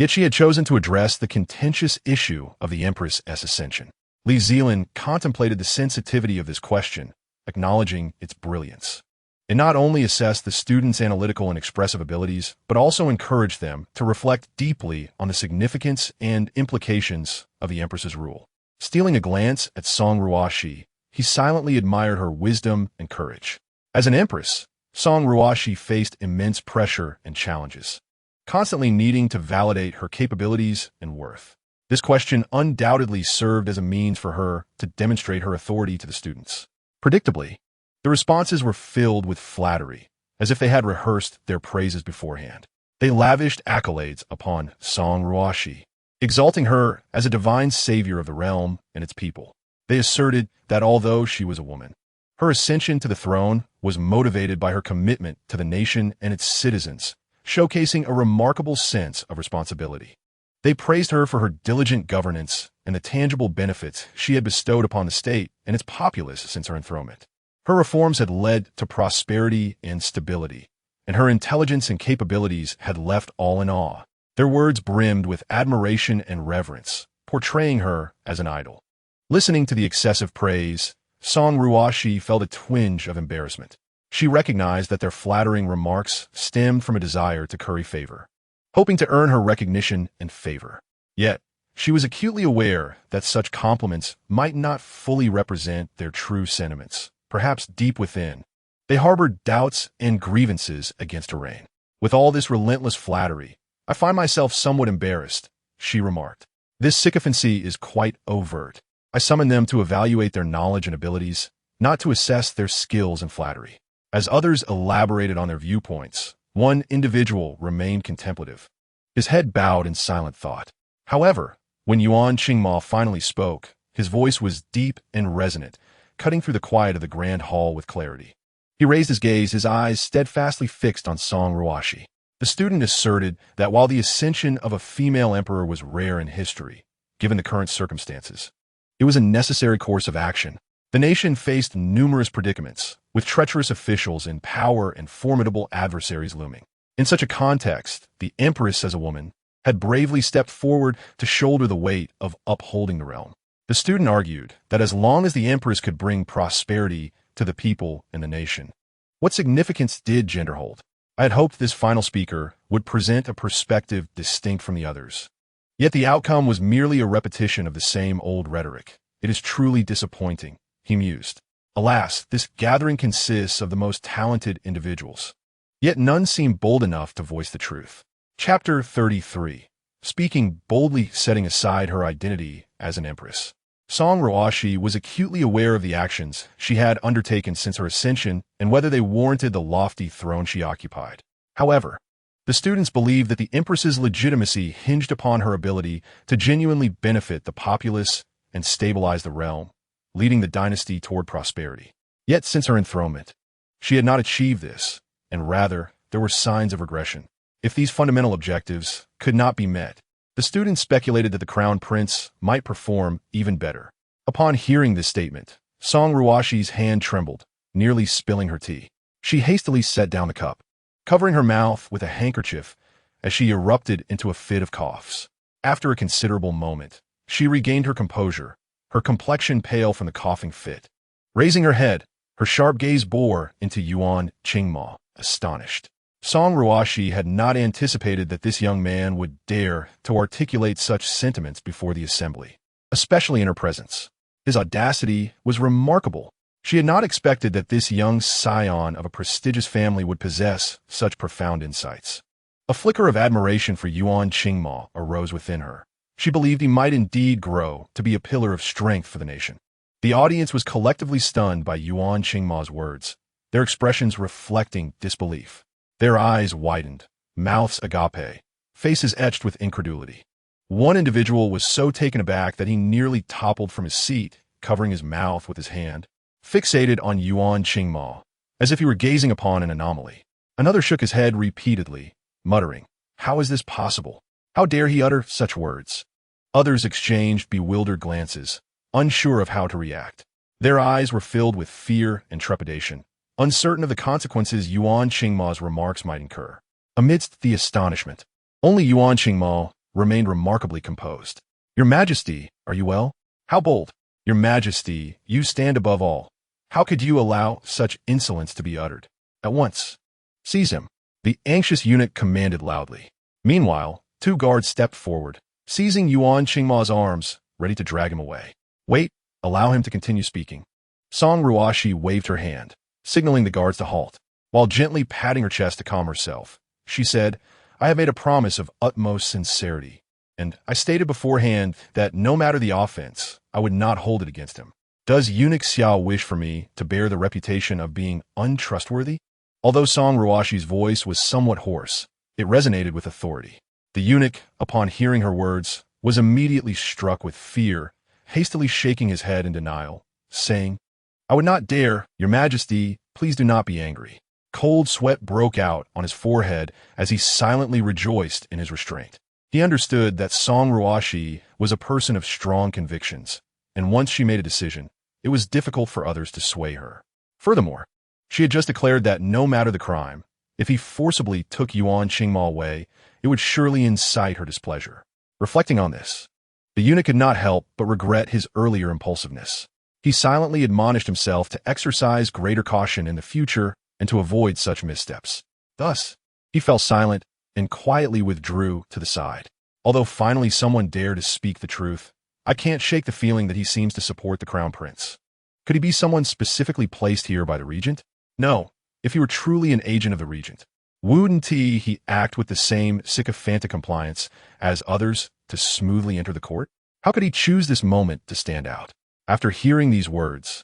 Yet she had chosen to address the contentious issue of the Empress's ascension. Li Zelin contemplated the sensitivity of this question, acknowledging its brilliance. It not only assessed the students' analytical and expressive abilities, but also encouraged them to reflect deeply on the significance and implications of the Empress's rule. Stealing a glance at Song Ruoxi, he silently admired her wisdom and courage. As an empress, Song Ruoxi faced immense pressure and challenges, constantly needing to validate her capabilities and worth. This question undoubtedly served as a means for her to demonstrate her authority to the students. Predictably, the responses were filled with flattery, as if they had rehearsed their praises beforehand. They lavished accolades upon Song Ruoxi, exalting her as a divine savior of the realm and its people. They asserted that although she was a woman, her ascension to the throne was motivated by her commitment to the nation and its citizens, showcasing a remarkable sense of responsibility. They praised her for her diligent governance and the tangible benefits she had bestowed upon the state and its populace since her enthronement. Her reforms had led to prosperity and stability, and her intelligence and capabilities had left all in awe. Their words brimmed with admiration and reverence, portraying her as an idol. Listening to the excessive praise, Song Ruoxi felt a twinge of embarrassment. She recognized that their flattering remarks stemmed from a desire to curry favor, hoping to earn her recognition and favor. Yet, she was acutely aware that such compliments might not fully represent their true sentiments. Perhaps deep within, they harbored doubts and grievances against her reign. With all this relentless flattery, I find myself somewhat embarrassed, she remarked. This sycophancy is quite overt. I summon them to evaluate their knowledge and abilities, not to assess their skills and flattery. As others elaborated on their viewpoints, one individual remained contemplative, his head bowed in silent thought. However, when Yuan Qingma finally spoke, his voice was deep and resonant, cutting through the quiet of the grand hall with clarity. He raised his gaze, his eyes steadfastly fixed on Song Ruoxi. The student asserted that while the ascension of a female emperor was rare in history, given the current circumstances, it was a necessary course of action. The nation faced numerous predicaments, with treacherous officials in power and formidable adversaries looming. In such a context, the Empress, as a woman, had bravely stepped forward to shoulder the weight of upholding the realm. The student argued that as long as the Empress could bring prosperity to the people and the nation, what significance did gender hold? I had hoped this final speaker would present a perspective distinct from the others. Yet the outcome was merely a repetition of the same old rhetoric. It is truly disappointing, he mused. Alas, this gathering consists of the most talented individuals. Yet none seem bold enough to voice the truth. Chapter 33. Speaking boldly, setting aside her identity as an empress. Song Ruoxi was acutely aware of the actions she had undertaken since her ascension and whether they warranted the lofty throne she occupied. However, the students believed that the Empress's legitimacy hinged upon her ability to genuinely benefit the populace and stabilize the realm, leading the dynasty toward prosperity. Yet since her enthronement, she had not achieved this, and rather, there were signs of regression. If these fundamental objectives could not be met, the students speculated that the crown prince might perform even better. Upon hearing this statement, Song Ruoxi's hand trembled, nearly spilling her tea. She hastily set down the cup, covering her mouth with a handkerchief as she erupted into a fit of coughs. After a considerable moment, she regained her composure, her complexion pale from the coughing fit. Raising her head, her sharp gaze bore into Yuan Qingma, astonished. Song Ruoxi had not anticipated that this young man would dare to articulate such sentiments before the assembly, especially in her presence. His audacity was remarkable. She had not expected that this young scion of a prestigious family would possess such profound insights. A flicker of admiration for Yuan Qingma arose within her. She believed he might indeed grow to be a pillar of strength for the nation. The audience was collectively stunned by Yuan Qingma's words, their expressions reflecting disbelief. Their eyes widened, mouths agape, faces etched with incredulity. One individual was so taken aback that he nearly toppled from his seat, covering his mouth with his hand, fixated on Yuan Qingma, as if he were gazing upon an anomaly. Another shook his head repeatedly, muttering, "How is this possible? How dare he utter such words?" Others exchanged bewildered glances, unsure of how to react. Their eyes were filled with fear and trepidation, uncertain of the consequences Yuan Qingma's remarks might incur. Amidst the astonishment, only Yuan Qingma remained remarkably composed. "Your Majesty, are you well? How bold! Your Majesty, you stand above all. How could you allow such insolence to be uttered? At once, seize him," the anxious eunuch commanded loudly. Meanwhile, 2 guards stepped forward, seizing Yuan Qingma's arms, ready to drag him away. "Wait, allow him to continue speaking." Song Ruoxi waved her hand, signaling the guards to halt. While gently patting her chest to calm herself, she said, "I have made a promise of utmost sincerity, and I stated beforehand that no matter the offense, I would not hold it against him. Does eunuch Xiao wish for me to bear the reputation of being untrustworthy?" Although Song Ruoxi's voice was somewhat hoarse, it resonated with authority. The eunuch, upon hearing her words, was immediately struck with fear, hastily shaking his head in denial, saying, "I would not dare, Your Majesty, please do not be angry." Cold sweat broke out on his forehead as he silently rejoiced in his restraint. He understood that Song Ruoxi was a person of strong convictions, and once she made a decision, it was difficult for others to sway her. Furthermore, she had just declared that no matter the crime, if he forcibly took Yuan Qingma away, it would surely incite her displeasure. Reflecting on this, the eunuch could not help but regret his earlier impulsiveness. He silently admonished himself to exercise greater caution in the future and to avoid such missteps. Thus, he fell silent and quietly withdrew to the side. Although finally someone dared to speak the truth, I can't shake the feeling that he seems to support the crown prince. Could he be someone specifically placed here by the regent? No, if he were truly an agent of the regent, wouldn't he act with the same sycophantic compliance as others to smoothly enter the court? How could he choose this moment to stand out? After hearing these words,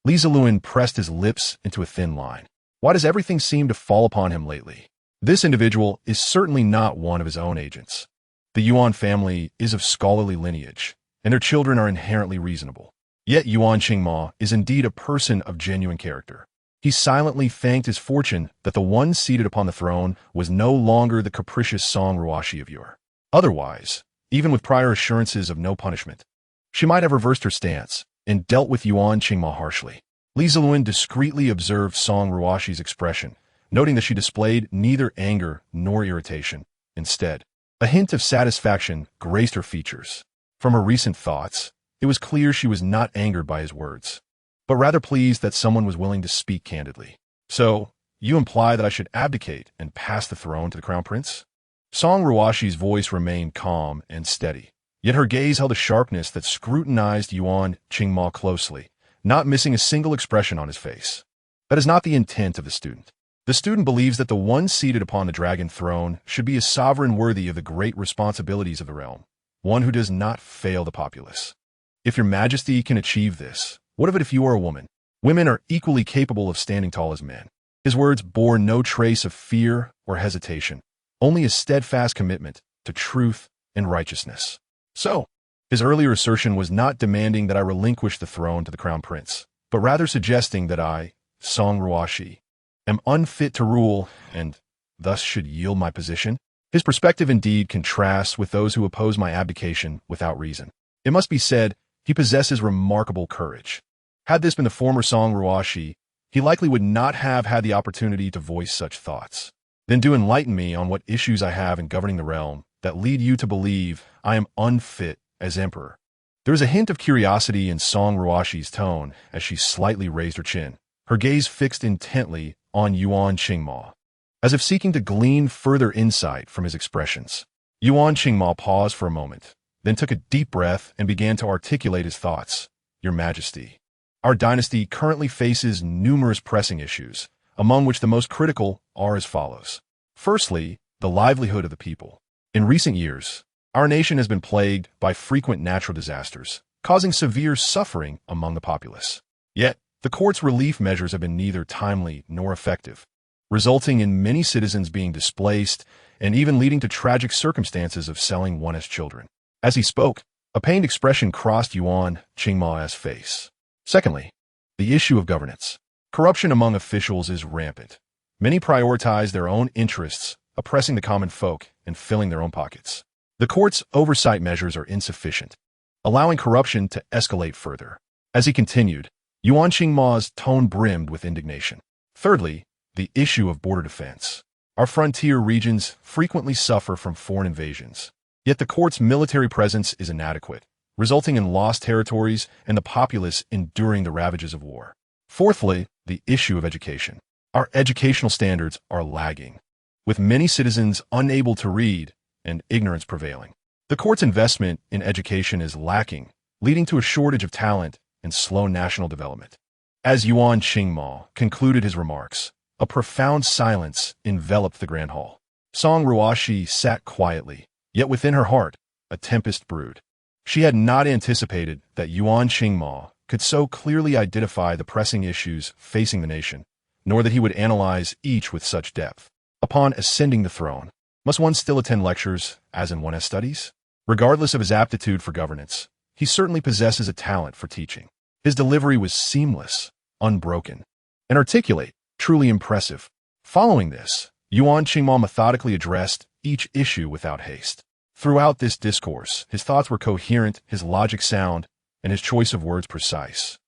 Li Zelin pressed his lips into a thin line. Why does everything seem to fall upon him lately? This individual is certainly not one of his own agents. The Yuan family is of scholarly lineage, and their children are inherently reasonable. Yet Yuan Qingma is indeed a person of genuine character. He silently thanked his fortune that the one seated upon the throne was no longer the capricious Song Ruoxi of yore. Otherwise, even with prior assurances of no punishment, she might have reversed her stance and dealt with Yuan Qingma harshly. Li Zelin discreetly observed Song Ruoxi's expression, noting that she displayed neither anger nor irritation. Instead, a hint of satisfaction graced her features. From her recent thoughts, it was clear she was not angered by his words, but rather pleased that someone was willing to speak candidly. "So, you imply that I should abdicate and pass the throne to the crown prince?" Song Ruoxi's voice remained calm and steady, yet her gaze held a sharpness that scrutinized Yuan Qingma closely, not missing a single expression on his face. That is not the intent of the student. The student believes that the one seated upon the dragon throne should be a sovereign worthy of the great responsibilities of the realm, one who does not fail the populace. If your majesty can achieve this, what of it if you are a woman? Women are equally capable of standing tall as men. His words bore no trace of fear or hesitation, only a steadfast commitment to truth and righteousness. So, his earlier assertion was not demanding that I relinquish the throne to the crown prince, but rather suggesting that I, Song Ruoxi, am unfit to rule and thus should yield my position. His perspective indeed contrasts with those who oppose my abdication without reason. It must be said, he possesses remarkable courage. Had this been the former Song Ruoxi, he likely would not have had the opportunity to voice such thoughts. Then do enlighten me on what issues I have in governing the realm that lead you to believe I am unfit as emperor. There is a hint of curiosity in Song Ruoxi's tone as she slightly raised her chin, her gaze fixed intently on Yuan Qingma. as if seeking to glean further insight from his expressions. Yuan Qingma paused for a moment, then took a deep breath and began to articulate his thoughts. Your Majesty, our dynasty currently faces numerous pressing issues, among which the most critical are as follows. Firstly, the livelihood of the people. In recent years, our nation has been plagued by frequent natural disasters, causing severe suffering among the populace. Yet, the court's relief measures have been neither timely nor effective, resulting in many citizens being displaced and even leading to tragic circumstances of selling one as children. As he spoke, a pained expression crossed Yuan Qingma's face. Secondly, the issue of governance. Corruption among officials is rampant. Many prioritize their own interests, oppressing the common folk and filling their own pockets. The court's oversight measures are insufficient, allowing corruption to escalate further. As he continued, Yuan Qingma's tone brimmed with indignation. Thirdly, the issue of border defense. Our frontier regions frequently suffer from foreign invasions, yet the court's military presence is inadequate, resulting in lost territories and the populace enduring the ravages of war. Fourthly, the issue of education. Our educational standards are lagging, with many citizens unable to read and ignorance prevailing. The court's investment in education is lacking, leading to a shortage of talent and slow national development. As Yuan Qingma concluded his remarks, a profound silence enveloped the grand hall. Song Ruoxi sat quietly, yet within her heart, a tempest brewed. She had not anticipated that Yuan Qingma could so clearly identify the pressing issues facing the nation, nor that he would analyze each with such depth. Upon ascending the throne, must one still attend lectures as in one has studies? Regardless of his aptitude for governance, he certainly possesses a talent for teaching. His delivery was seamless, unbroken, and articulate, truly impressive. Following this, Yuan Qingma methodically addressed each issue without haste. Throughout this discourse, his thoughts were coherent, his logic sound, and his choice of words precise,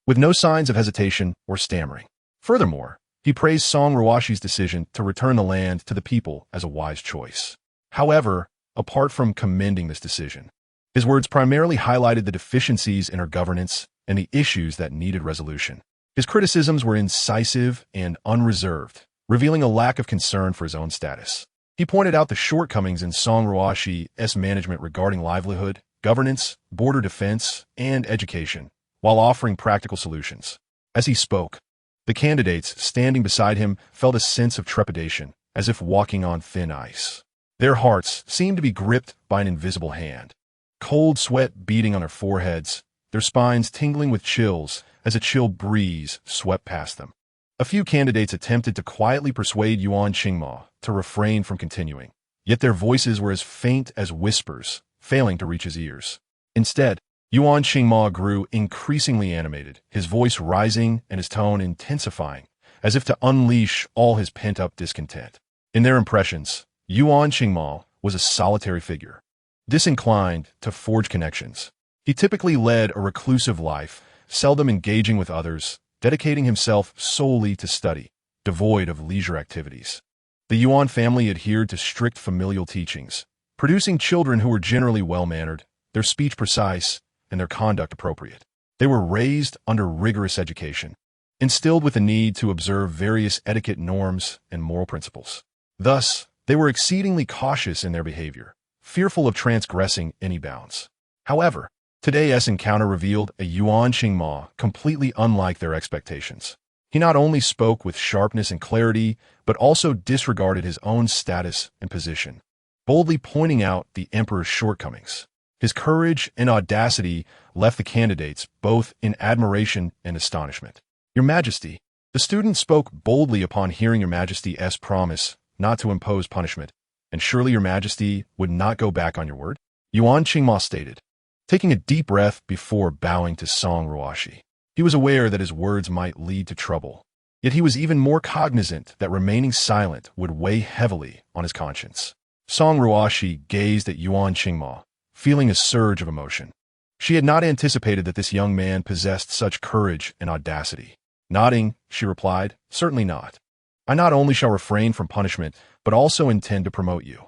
with no signs of hesitation or stammering. Furthermore, he praised Song Ruoxi's decision to return the land to the people as a wise choice. However, apart from commending this decision, his words primarily highlighted the deficiencies in her governance and the issues that needed resolution. His criticisms were incisive and unreserved, revealing a lack of concern for his own status. He pointed out the shortcomings in Song Ruoxi's management regarding livelihood, governance, border defense, and education, while offering practical solutions. As he spoke, the candidates standing beside him felt a sense of trepidation, as if walking on thin ice. Their hearts seemed to be gripped by an invisible hand, cold sweat beating on their foreheads, their spines tingling with chills as a chill breeze swept past them. A few candidates attempted to quietly persuade Yuan Qingma to refrain from continuing, yet their voices were as faint as whispers, failing to reach his ears. Instead, Yuan Qingma grew increasingly animated, his voice rising and his tone intensifying, as if to unleash all his pent-up discontent. In their impressions, Yuan Qingma was a solitary figure, disinclined to forge connections. He typically led a reclusive life, seldom engaging with others, dedicating himself solely to study, devoid of leisure activities. The Yuan family adhered to strict familial teachings, producing children who were generally well-mannered, their speech precise, and their conduct appropriate. They were raised under rigorous education, instilled with the need to observe various etiquette norms and moral principles. Thus, they were exceedingly cautious in their behavior, fearful of transgressing any bounds. However, today's encounter revealed a Yuan Qingma completely unlike their expectations. He not only spoke with sharpness and clarity, but also disregarded his own status and position, boldly pointing out the emperor's shortcomings. His courage and audacity left the candidates both in admiration and astonishment. Your Majesty, the student spoke boldly upon hearing Your Majesty's promise not to impose punishment, and surely Your Majesty would not go back on your word? Yuan Qingma stated, taking a deep breath before bowing to Song Ruoxi. He was aware that his words might lead to trouble, yet he was even more cognizant that remaining silent would weigh heavily on his conscience. Song Ruoxi gazed at Yuan Qingma, feeling a surge of emotion. She had not anticipated that this young man possessed such courage and audacity. Nodding, she replied, certainly not. I not only shall refrain from punishment, but also intend to promote you.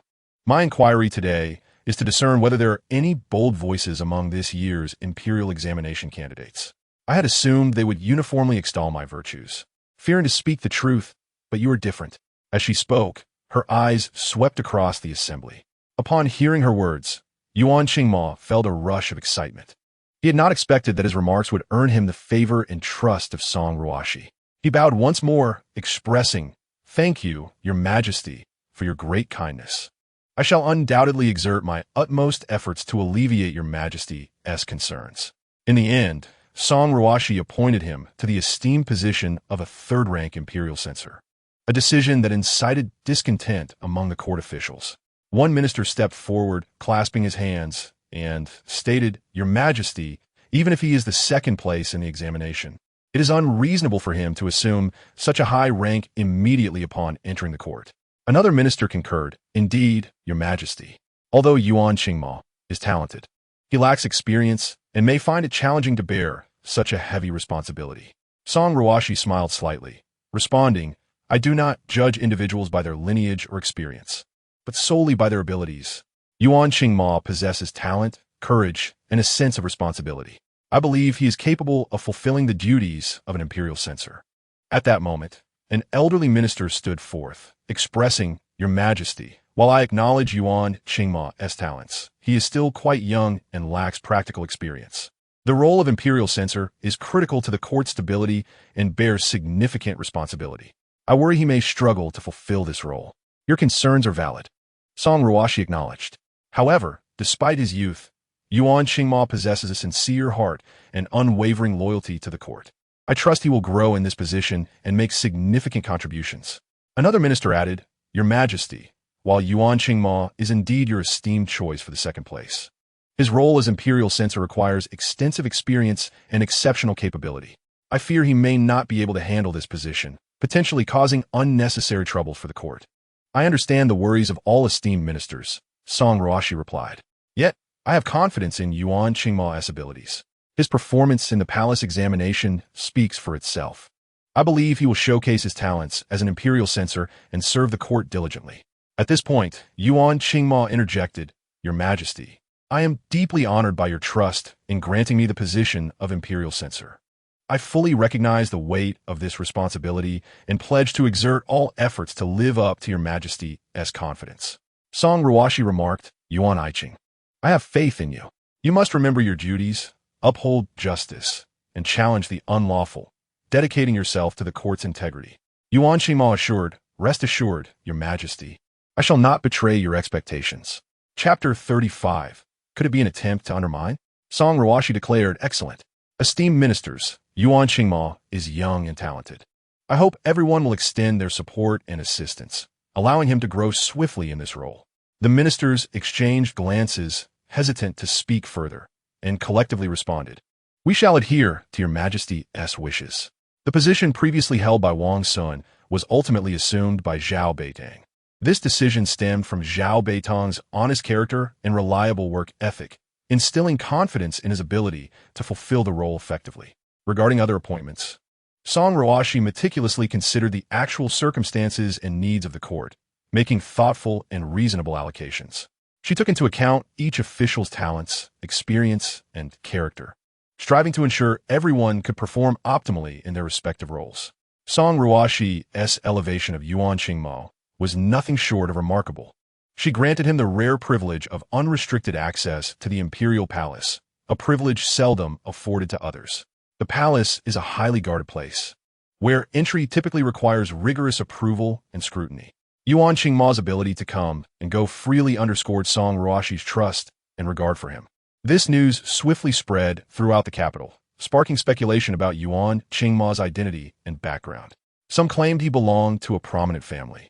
My inquiry today is to discern whether there are any bold voices among this year's imperial examination candidates. I had assumed they would uniformly extol my virtues, fearing to speak the truth, but you are different. As she spoke, her eyes swept across the assembly. Upon hearing her words, Yuan Qingma felt a rush of excitement. He had not expected that his remarks would earn him the favor and trust of Song Ruoxi. He bowed once more, expressing, "Thank you, Your Majesty, for your great kindness. I shall undoubtedly exert my utmost efforts to alleviate Your Majesty's concerns." In the end, Song Ruoxi appointed him to the esteemed position of a third-rank imperial censor, a decision that incited discontent among the court officials. One minister stepped forward, clasping his hands, and stated, "Your Majesty, even if he is the second place in the examination, it is unreasonable for him to assume such a high rank immediately upon entering the court." Another minister concurred, "Indeed, Your Majesty, although Yuan Qingma is talented, he lacks experience and may find it challenging to bear such a heavy responsibility." Song Ruoxi smiled slightly, responding, "I do not judge individuals by their lineage or experience, but solely by their abilities. Yuan Qingma possesses talent, courage, and a sense of responsibility. I believe he is capable of fulfilling the duties of an imperial censor." At that moment, an elderly minister stood forth, expressing, "Your Majesty, while I acknowledge Yuan Qingma's talents, he is still quite young and lacks practical experience. The role of imperial censor is critical to the court's stability and bears significant responsibility. I worry he may struggle to fulfill this role. Your concerns are valid." Song Ruoxi acknowledged. However, despite his youth, Yuan Qingma possesses a sincere heart and unwavering loyalty to the court. I trust he will grow in this position and make significant contributions. Another minister added, "Your Majesty, while Yuan Qingma is indeed your esteemed choice for the second place, his role as imperial censor requires extensive experience and exceptional capability. I fear he may not be able to handle this position, potentially causing unnecessary trouble for the court." "I understand the worries of all esteemed ministers," Song Ruoxi replied. "Yet, I have confidence in Yuan Qingma's abilities. His performance in the palace examination speaks for itself. I believe he will showcase his talents as an imperial censor and serve the court diligently." At this point, Yuan Qingma interjected, "Your Majesty, I am deeply honored by your trust in granting me the position of imperial censor. I fully recognize the weight of this responsibility and pledge to exert all efforts to live up to Your Majesty's confidence." Song Ruoxi remarked, "Yuan Iching, I have faith in you. You must remember your duties, uphold justice, and challenge the unlawful, dedicating yourself to the court's integrity." Yuan Qingma assured, "Rest assured, Your Majesty, I shall not betray your expectations." Chapter 35. Could it be an attempt to undermine? Song Ruoxi declared, "Excellent. Esteemed ministers, Yuan Qingma is young and talented. I hope everyone will extend their support and assistance, allowing him to grow swiftly in this role." The ministers exchanged glances, hesitant to speak further, and collectively responded, "We shall adhere to Your Majesty's wishes." The position previously held by Wang Sun was ultimately assumed by Zhao Beitang. This decision stemmed from Zhao Beitang's honest character and reliable work ethic, instilling confidence in his ability to fulfill the role effectively. Regarding other appointments, Song Ruoxi meticulously considered the actual circumstances and needs of the court, making thoughtful and reasonable allocations. She took into account each official's talents, experience, and character, striving to ensure everyone could perform optimally in their respective roles. Song Ruoxi's elevation of Yuan Qingma was nothing short of remarkable. She granted him the rare privilege of unrestricted access to the imperial palace, a privilege seldom afforded to others. The palace is a highly guarded place, where entry typically requires rigorous approval and scrutiny. Yuan Qingma's ability to come and go freely underscored Song Ruoxi's trust and regard for him. This news swiftly spread throughout the capital, sparking speculation about Yuan Qingma's identity and background. Some claimed he belonged to a prominent family.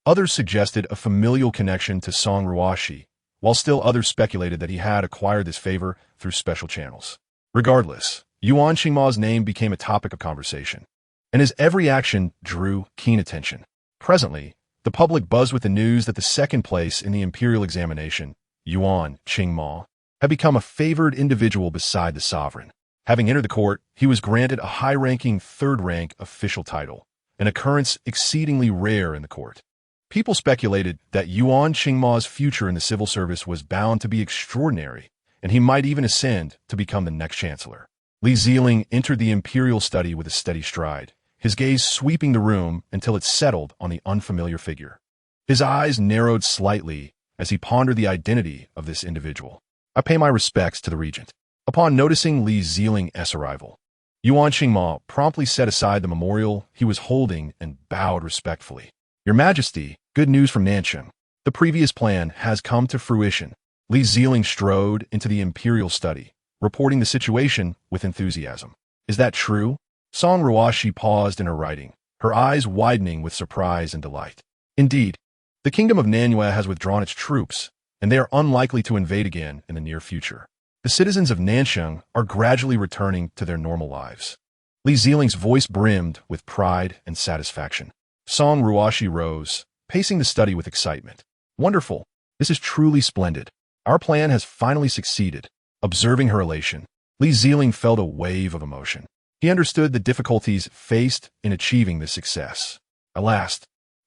Others suggested a familial connection to Song Ruoxi, while still others speculated that he had acquired this favor through special channels. Regardless, Yuan Qingma's name became a topic of conversation, and his every action drew keen attention. Presently, the public buzzed with the news that the second place in the imperial examination, Yuan Qingma, had become a favored individual beside the sovereign. Having entered the court, he was granted a high-ranking third-rank official title, an occurrence exceedingly rare in the court. People speculated that Yuan Qingma's future in the civil service was bound to be extraordinary, and he might even ascend to become the next chancellor. Li Zelin entered the imperial study with a steady stride, his gaze sweeping the room until it settled on the unfamiliar figure. His eyes narrowed slightly as he pondered the identity of this individual. I pay my respects to the regent. Upon noticing Li Zeling's arrival, Yuan Qingma promptly set aside the memorial he was holding and bowed respectfully. Your Majesty, good news from Nancheng. The previous plan has come to fruition. Li Zeling strode into the imperial study, reporting the situation with enthusiasm. Is that true? Song Ruoxi paused in her writing, her eyes widening with surprise and delight. Indeed, the kingdom of Nanyue has withdrawn its troops, and they are unlikely to invade again in the near future. The citizens of Nancheng are gradually returning to their normal lives. Li Zeling's voice brimmed with pride and satisfaction. Song Ruoxi rose, pacing the study with excitement. Wonderful. This is truly splendid. Our plan has finally succeeded. Observing her elation, Li Zeling felt a wave of emotion. He understood the difficulties faced in achieving this success. Alas,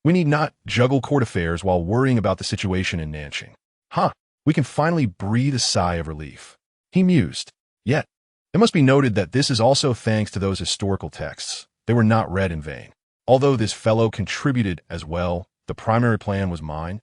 we need not juggle court affairs while worrying about the situation in Nancheng. We can finally breathe a sigh of relief. He mused. Yet, it must be noted that this is also thanks to those historical texts. They were not read in vain. Although this fellow contributed as well, the primary plan was mine,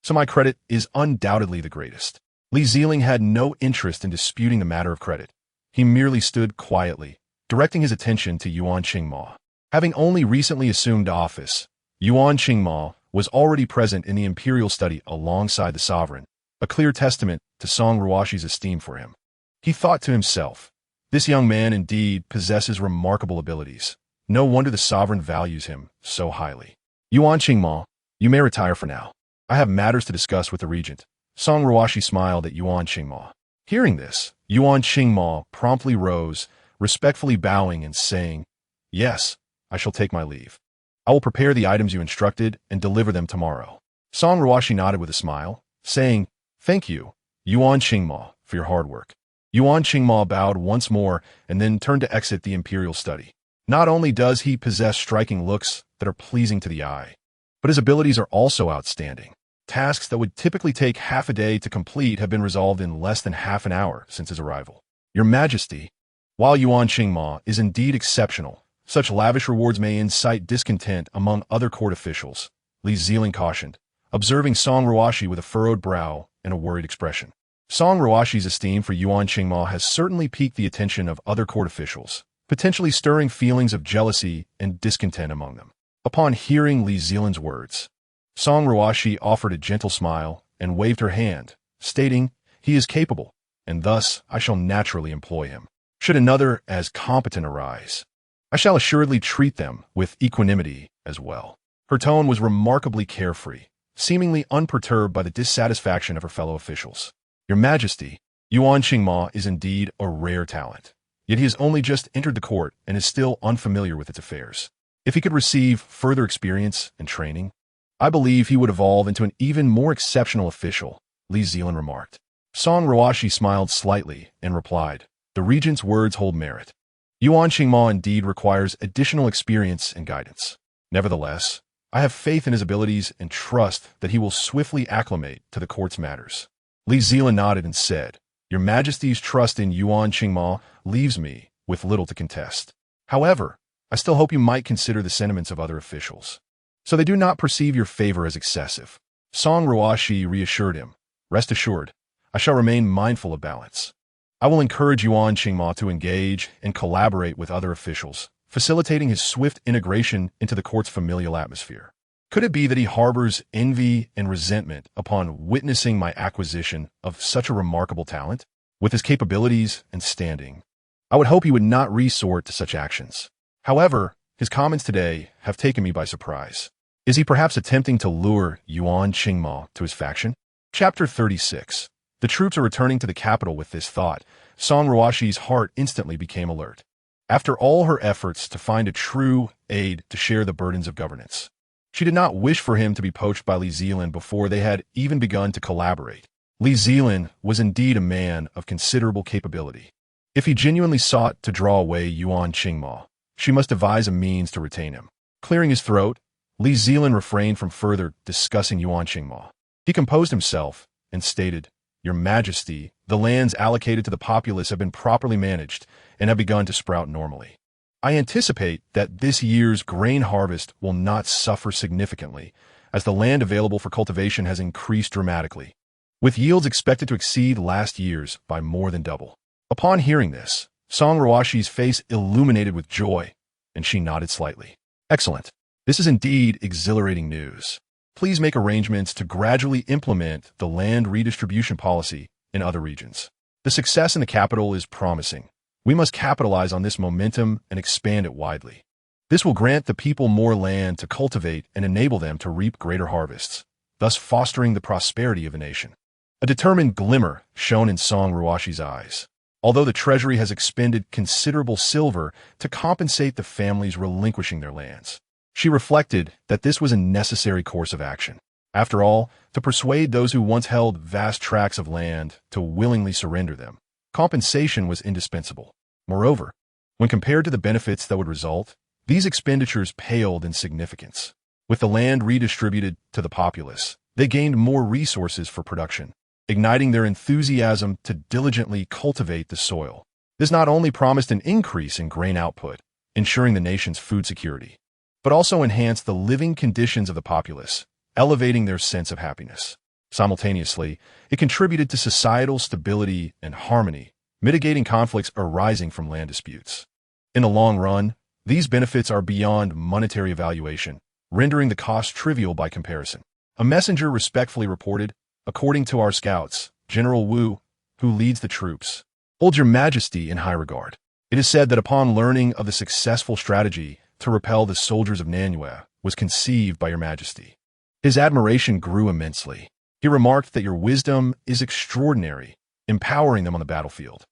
so my credit is undoubtedly the greatest. Li Zeling had no interest in disputing the matter of credit. He merely stood quietly, directing his attention to Yuan Qingma. Having only recently assumed office, Yuan Qingma was already present in the imperial study alongside the sovereign, a clear testament to Song Ruoxi's esteem for him. He thought to himself, this young man indeed possesses remarkable abilities. No wonder the sovereign values him so highly. Yuan Qingma, you may retire for now. I have matters to discuss with the regent. Song Ruoxi smiled at Yuan Qingma. Hearing this, Yuan Qingma promptly rose, respectfully bowing and saying, Yes, I shall take my leave. I will prepare the items you instructed and deliver them tomorrow. Song Ruoxi nodded with a smile, saying, Thank you, Yuan Qingma, for your hard work. Yuan Qingma bowed once more and then turned to exit the imperial study. Not only does he possess striking looks that are pleasing to the eye, but his abilities are also outstanding. Tasks that would typically take half a day to complete have been resolved in less than half an hour since his arrival. Your Majesty, while Yuan Qingma is indeed exceptional, such lavish rewards may incite discontent among other court officials, Li Zeling cautioned, observing Song Ruoxi with a furrowed brow and a worried expression. Song Ruoxi's esteem for Yuan Qingma has certainly piqued the attention of other court officials, potentially stirring feelings of jealousy and discontent among them. Upon hearing Li Zeling's words, Song Ruoxi offered a gentle smile and waved her hand, stating, He is capable, and thus I shall naturally employ him. Should another as competent arise, I shall assuredly treat them with equanimity as well. Her tone was remarkably carefree, seemingly unperturbed by the dissatisfaction of her fellow officials. Your Majesty, Yuan Qingma is indeed a rare talent, yet he has only just entered the court and is still unfamiliar with its affairs. If he could receive further experience and training, I believe he would evolve into an even more exceptional official, Li Zelin remarked. Song Ruoxi smiled slightly and replied, The regent's words hold merit. Yuan Qingma indeed requires additional experience and guidance. Nevertheless, I have faith in his abilities and trust that he will swiftly acclimate to the court's matters. Li Zelin nodded and said, Your Majesty's trust in Yuan Qingma leaves me with little to contest. However, I still hope you might consider the sentiments of other officials, so they do not perceive your favor as excessive. Song Ruoxi reassured him, Rest assured, I shall remain mindful of balance. I will encourage Yuan Qingma to engage and collaborate with other officials, facilitating his swift integration into the court's familial atmosphere. Could it be that he harbors envy and resentment upon witnessing my acquisition of such a remarkable talent? With his capabilities and standing, I would hope he would not resort to such actions. However, his comments today have taken me by surprise. Is he perhaps attempting to lure Yuan Qingma to his faction? Chapter 36. The troops are returning to the capital. With this thought, Song Ruoxi's heart instantly became alert. After all her efforts to find a true aide to share the burdens of governance, she did not wish for him to be poached by Li Zelin before they had even begun to collaborate. Li Zelin was indeed a man of considerable capability. If he genuinely sought to draw away Yuan Qingma, she must devise a means to retain him. Clearing his throat, Li Zelin refrained from further discussing Yuan Qingma. He composed himself and stated, Your Majesty, the lands allocated to the populace have been properly managed and have begun to sprout normally. I anticipate that this year's grain harvest will not suffer significantly, as the land available for cultivation has increased dramatically, with yields expected to exceed last year's by more than double. Upon hearing this, Song Ruoxi's face illuminated with joy, and she nodded slightly. Excellent. This is indeed exhilarating news. Please make arrangements to gradually implement the land redistribution policy in other regions. The success in the capital is promising. We must capitalize on this momentum and expand it widely. This will grant the people more land to cultivate and enable them to reap greater harvests, thus fostering the prosperity of the nation. A determined glimmer shone in Song Ruoxi's eyes. Although the treasury has expended considerable silver to compensate the families relinquishing their lands, she reflected that this was a necessary course of action. After all, to persuade those who once held vast tracts of land to willingly surrender them, compensation was indispensable. Moreover, when compared to the benefits that would result, these expenditures paled in significance. With the land redistributed to the populace, they gained more resources for production, igniting their enthusiasm to diligently cultivate the soil. This not only promised an increase in grain output, ensuring the nation's food security, but also enhanced the living conditions of the populace, elevating their sense of happiness. Simultaneously, it contributed to societal stability and harmony, mitigating conflicts arising from land disputes. In the long run, these benefits are beyond monetary evaluation, rendering the cost trivial by comparison. A messenger respectfully reported, according to our scouts, General Wu, who leads the troops, holds your majesty in high regard. It is said that upon learning of the successful strategy to repel the soldiers of Nanyue was conceived by your majesty. His admiration grew immensely. He remarked that your wisdom is extraordinary, empowering them on the battlefield.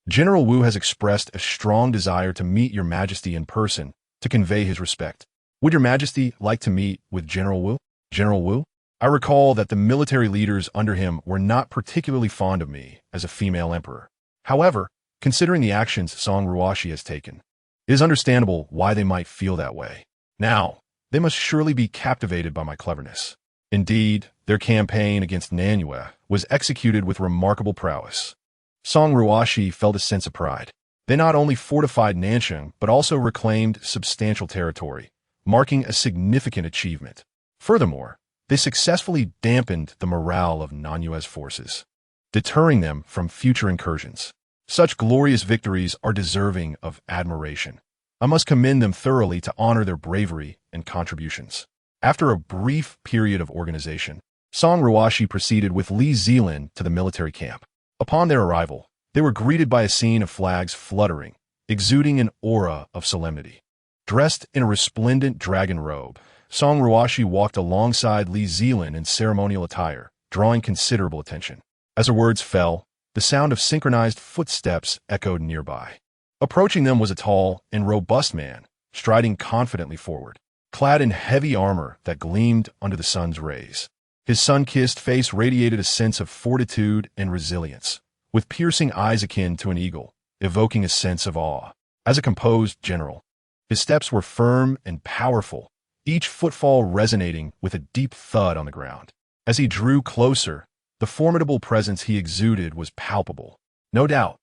General Wu has expressed a strong desire to meet your majesty in person to convey his respect. Would your majesty like to meet with General Wu? General Wu? I recall that the military leaders under him were not particularly fond of me as a female emperor. However, considering the actions Song Ruoxi has taken, it is understandable why they might feel that way. Now, they must surely be captivated by my cleverness. Indeed, their campaign against Nanyue was executed with remarkable prowess. Song Ruoxi felt a sense of pride. They not only fortified Nanchang, but also reclaimed substantial territory, marking a significant achievement. Furthermore, they successfully dampened the morale of Nanyue's forces, deterring them from future incursions. Such glorious victories are deserving of admiration. I must commend them thoroughly to honor their bravery and contributions. After a brief period of organization, Song Ruoxi proceeded with Li Zelin to the military camp. Upon their arrival, they were greeted by a scene of flags fluttering, exuding an aura of solemnity. Dressed in a resplendent dragon robe, Song Ruoxi walked alongside Li Zelin in ceremonial attire, drawing considerable attention. As her words fell, the sound of synchronized footsteps echoed nearby. Approaching them was a tall and robust man, striding confidently forward, clad in heavy armor that gleamed under the sun's rays. His sun-kissed face radiated a sense of fortitude and resilience, with piercing eyes akin to an eagle, evoking a sense of awe. As a composed general, his steps were firm and powerful, each footfall resonating with a deep thud on the ground. As he drew closer, the formidable presence he exuded was palpable. No doubt,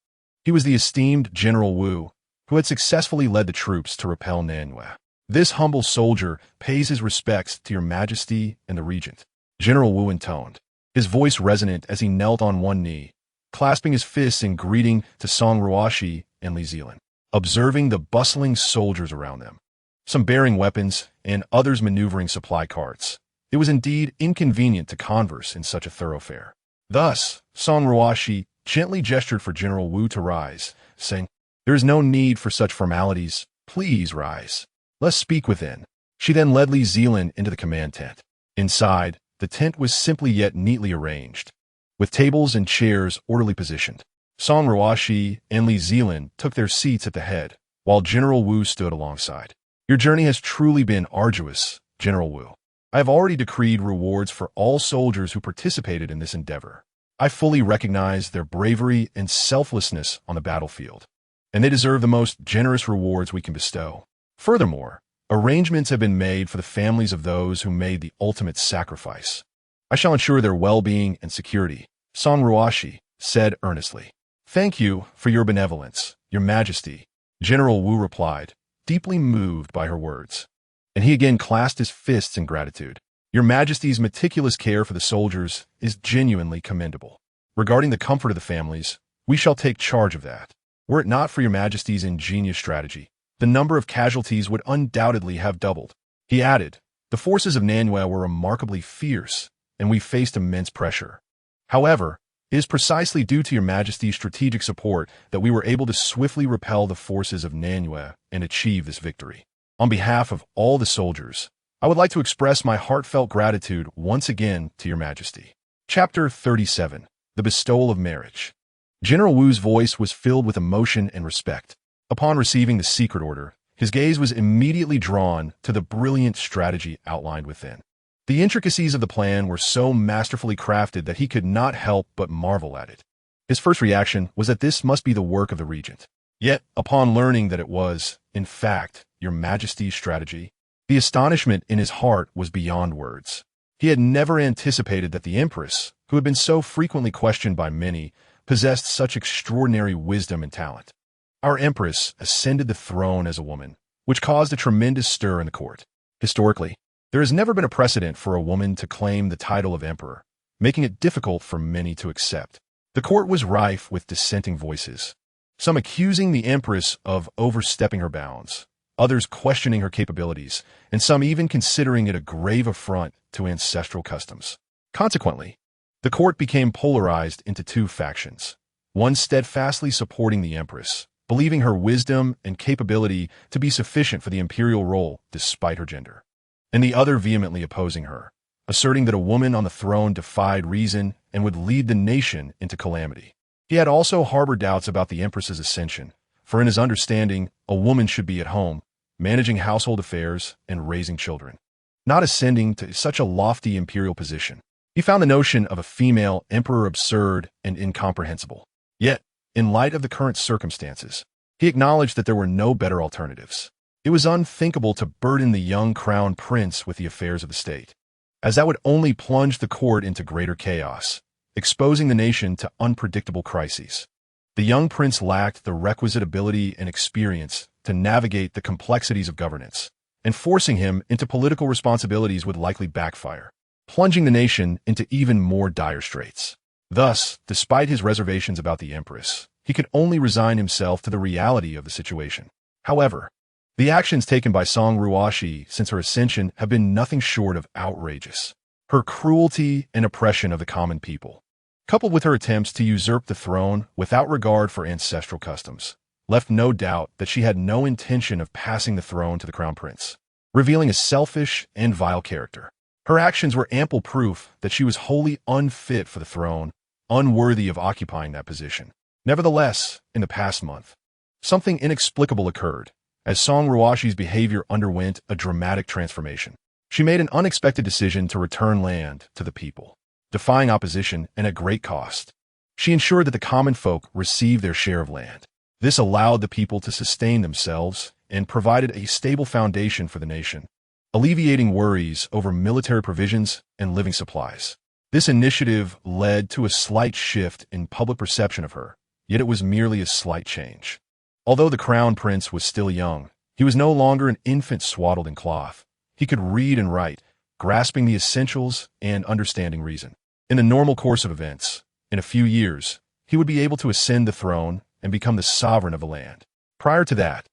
he was the esteemed General Wu, who had successfully led the troops to repel Nanyue. This humble soldier pays his respects to your majesty and the regent, General Wu intoned, his voice resonant as he knelt on one knee, clasping his fists in greeting to Song Ruoxi and Li Zelin, observing the bustling soldiers around them, some bearing weapons and others maneuvering supply carts. It was indeed inconvenient to converse in such a thoroughfare. Thus, Song Ruoxi gently gestured for General Wu to rise, saying, "There is no need for such formalities. Please rise. Let's speak within." She then led Li Zelin into the command tent. Inside, the tent was simply yet neatly arranged, with tables and chairs orderly positioned. Song Ruoxi and Li Zelin took their seats at the head, while General Wu stood alongside. "Your journey has truly been arduous, General Wu. I have already decreed rewards for all soldiers who participated in this endeavor. I fully recognize their bravery and selflessness on the battlefield, and they deserve the most generous rewards we can bestow. Furthermore, arrangements have been made for the families of those who made the ultimate sacrifice. I shall ensure their well-being and security," Song Ruoxi said earnestly. "Thank you for your benevolence, your majesty," General Wu replied, deeply moved by her words. And he again clasped his fists in gratitude. Your Majesty's meticulous care for the soldiers is genuinely commendable. Regarding the comfort of the families, we shall take charge of that. Were it not for your Majesty's ingenious strategy, the number of casualties would undoubtedly have doubled. He added, the forces of Nanyue were remarkably fierce, and we faced immense pressure. However, it is precisely due to your Majesty's strategic support that we were able to swiftly repel the forces of Nanyue and achieve this victory. On behalf of all the soldiers, I would like to express my heartfelt gratitude once again to your Majesty. Chapter 37. The Bestowal of Marriage. General Wu's voice was filled with emotion and respect. Upon receiving the secret order, his gaze was immediately drawn to the brilliant strategy outlined within. The intricacies of the plan were so masterfully crafted that he could not help but marvel at it. His first reaction was that this must be the work of the regent. Yet, upon learning that it was, in fact, your Majesty's strategy, the astonishment in his heart was beyond words. He had never anticipated that the Empress, who had been so frequently questioned by many, possessed such extraordinary wisdom and talent. Our Empress ascended the throne as a woman, which caused a tremendous stir in the court. Historically, there has never been a precedent for a woman to claim the title of emperor, making it difficult for many to accept. The court was rife with dissenting voices, some accusing the Empress of overstepping her bounds, others questioning her capabilities, and some even considering it a grave affront to ancestral customs. Consequently, the court became polarized into two factions, one steadfastly supporting the Empress, believing her wisdom and capability to be sufficient for the imperial role despite her gender, and the other vehemently opposing her, asserting that a woman on the throne defied reason and would lead the nation into calamity. He had also harbored doubts about the Empress's ascension, for in his understanding, a woman should be at home, managing household affairs and raising children, not ascending to such a lofty imperial position. He found the notion of a female emperor absurd and incomprehensible. Yet, in light of the current circumstances, he acknowledged that there were no better alternatives. It was unthinkable to burden the young crown prince with the affairs of the state, as that would only plunge the court into greater chaos, exposing the nation to unpredictable crises. The young prince lacked the requisite ability and experience to navigate the complexities of governance, and forcing him into political responsibilities would likely backfire, plunging the nation into even more dire straits. Thus, despite his reservations about the Empress, he could only resign himself to the reality of the situation. However, the actions taken by Song Ruoxi since her ascension have been nothing short of outrageous. Her cruelty and oppression of the common people, coupled with her attempts to usurp the throne without regard for ancestral customs, left no doubt that she had no intention of passing the throne to the crown prince, revealing a selfish and vile character. Her actions were ample proof that she was wholly unfit for the throne, unworthy of occupying that position. Nevertheless, in the past month, something inexplicable occurred, as Song Ruoxi's behavior underwent a dramatic transformation. She made an unexpected decision to return land to the people, defying opposition and at great cost. She ensured that the common folk received their share of land. This allowed the people to sustain themselves and provided a stable foundation for the nation, alleviating worries over military provisions and living supplies. This initiative led to a slight shift in public perception of her, yet it was merely a slight change. Although the crown prince was still young, he was no longer an infant swaddled in cloth. He could read and write, grasping the essentials and understanding reason. In the normal course of events, in a few years, he would be able to ascend the throne and become the sovereign of the land. Prior to that,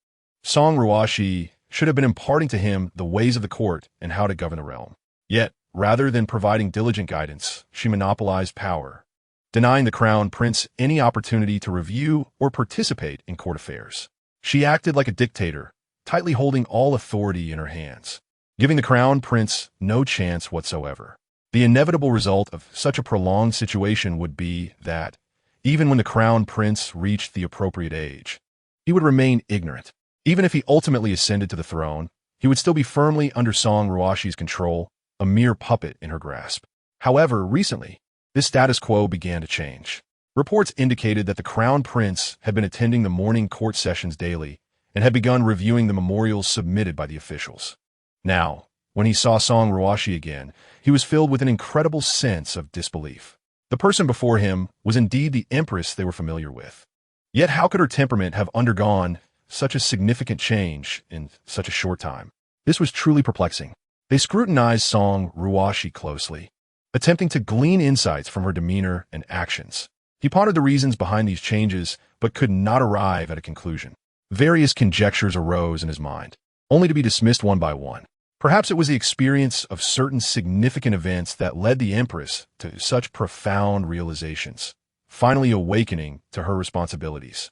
Song Ruoxi should have been imparting to him the ways of the court and how to govern the realm. Yet, rather than providing diligent guidance, she monopolized power, denying the crown prince any opportunity to review or participate in court affairs. She acted like a dictator, tightly holding all authority in her hands, giving the crown prince no chance whatsoever. The inevitable result of such a prolonged situation would be that, even when the crown prince reached the appropriate age, he would remain ignorant. Even if he ultimately ascended to the throne, he would still be firmly under Song Ruoxi's control, a mere puppet in her grasp. However, recently, this status quo began to change. Reports indicated that the crown prince had been attending the morning court sessions daily and had begun reviewing the memorials submitted by the officials. Now, when he saw Song Ruoxi again, he was filled with an incredible sense of disbelief. The person before him was indeed the Empress they were familiar with. Yet how could her temperament have undergone such a significant change in such a short time. This was truly perplexing. They scrutinized Song Ruoxi closely, attempting to glean insights from her demeanor and actions. He pondered the reasons behind these changes, but could not arrive at a conclusion. Various conjectures arose in his mind, only to be dismissed one by one. Perhaps it was the experience of certain significant events that led the Empress to such profound realizations, finally awakening to her responsibilities.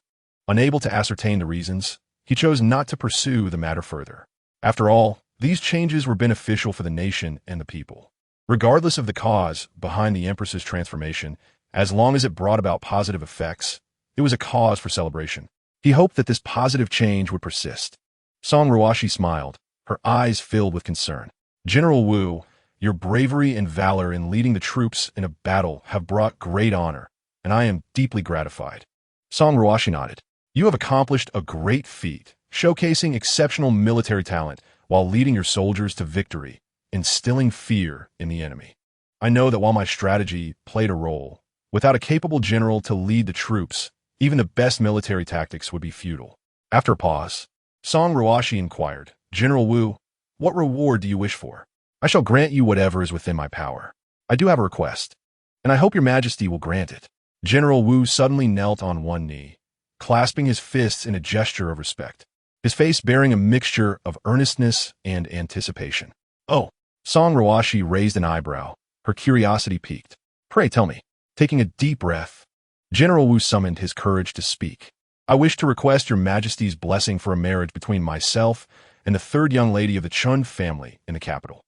Unable to ascertain the reasons, he chose not to pursue the matter further. After all, these changes were beneficial for the nation and the people. Regardless of the cause behind the Empress's transformation, as long as it brought about positive effects, it was a cause for celebration. He hoped that this positive change would persist. Song Ruoxi smiled, her eyes filled with concern. General Wu, your bravery and valor in leading the troops in a battle have brought great honor, and I am deeply gratified. Song Ruoxi nodded. You have accomplished a great feat, showcasing exceptional military talent while leading your soldiers to victory, instilling fear in the enemy. I know that while my strategy played a role, without a capable general to lead the troops, even the best military tactics would be futile. After a pause, Song Ruoxi inquired, General Wu, what reward do you wish for? I shall grant you whatever is within my power. I do have a request, and I hope your majesty will grant it. General Wu suddenly knelt on one knee, clasping his fists in a gesture of respect, his face bearing a mixture of earnestness and anticipation. Oh, Song Ruoxi raised an eyebrow, her curiosity piqued. Pray tell me. Taking a deep breath, General Wu summoned his courage to speak. I wish to request your majesty's blessing for a marriage between myself and the third young lady of the Chun family in the capital.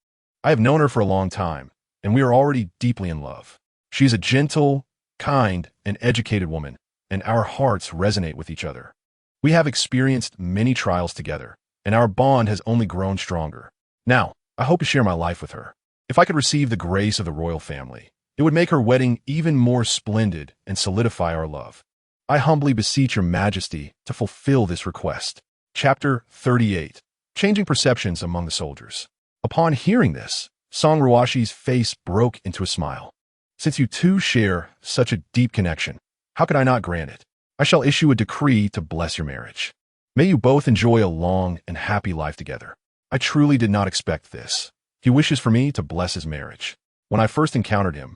I have known her for a long time, and we are already deeply in love. She is a gentle, kind, and educated woman, and our hearts resonate with each other. We have experienced many trials together, and our bond has only grown stronger. Now, I hope to share my life with her. If I could receive the grace of the royal family, it would make her wedding even more splendid and solidify our love. I humbly beseech your majesty to fulfill this request. Chapter 38. Changing Perceptions Among the Soldiers. Upon hearing this, Song Ruoxi's face broke into a smile. Since you two share such a deep connection, how could I not grant it? I shall issue a decree to bless your marriage. May you both enjoy a long and happy life together. I truly did not expect this. He wishes for me to bless his marriage. When I first encountered him,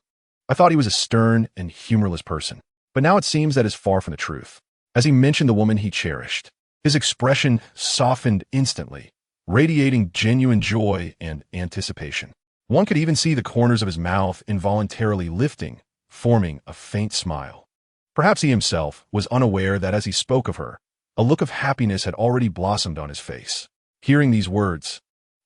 I thought he was a stern and humorless person, but now it seems that is far from the truth. As he mentioned the woman he cherished, his expression softened instantly, radiating genuine joy and anticipation. One could even see the corners of his mouth involuntarily lifting, forming a faint smile. Perhaps he himself was unaware that as he spoke of her, a look of happiness had already blossomed on his face. Hearing these words,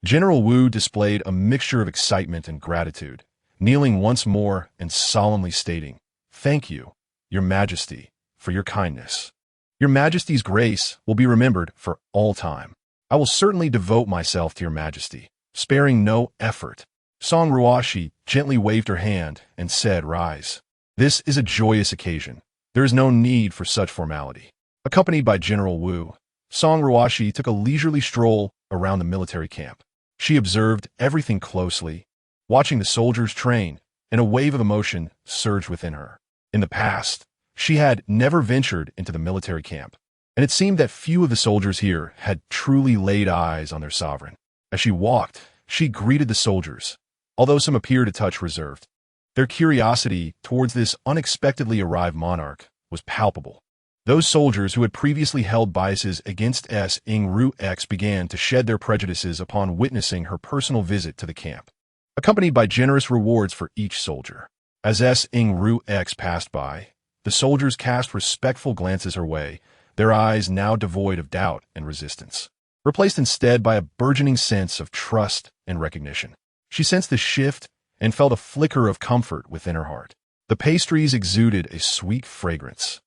General Wu displayed a mixture of excitement and gratitude, kneeling once more and solemnly stating, Thank you, your majesty, for your kindness. Your majesty's grace will be remembered for all time. I will certainly devote myself to your majesty, sparing no effort. Song Ruoxi gently waved her hand and said, Rise. This is a joyous occasion. There is no need for such formality. Accompanied by General Wu, Song Ruoxi took a leisurely stroll around the military camp. She observed everything closely, watching the soldiers train, and a wave of emotion surged within her. In the past, she had never ventured into the military camp, and it seemed that few of the soldiers here had truly laid eyes on their sovereign. As she walked, she greeted the soldiers, although some appeared a touch reserved. Their curiosity towards this unexpectedly arrived monarch was palpable. Those soldiers who had previously held biases against Song Ruoxi began to shed their prejudices upon witnessing her personal visit to the camp, accompanied by generous rewards for each soldier. As Song Ruoxi passed by, the soldiers cast respectful glances her way, their eyes now devoid of doubt and resistance, replaced instead by a burgeoning sense of trust and recognition. She sensed the shift and felt a flicker of comfort within her heart. The pastries exuded a sweet fragrance,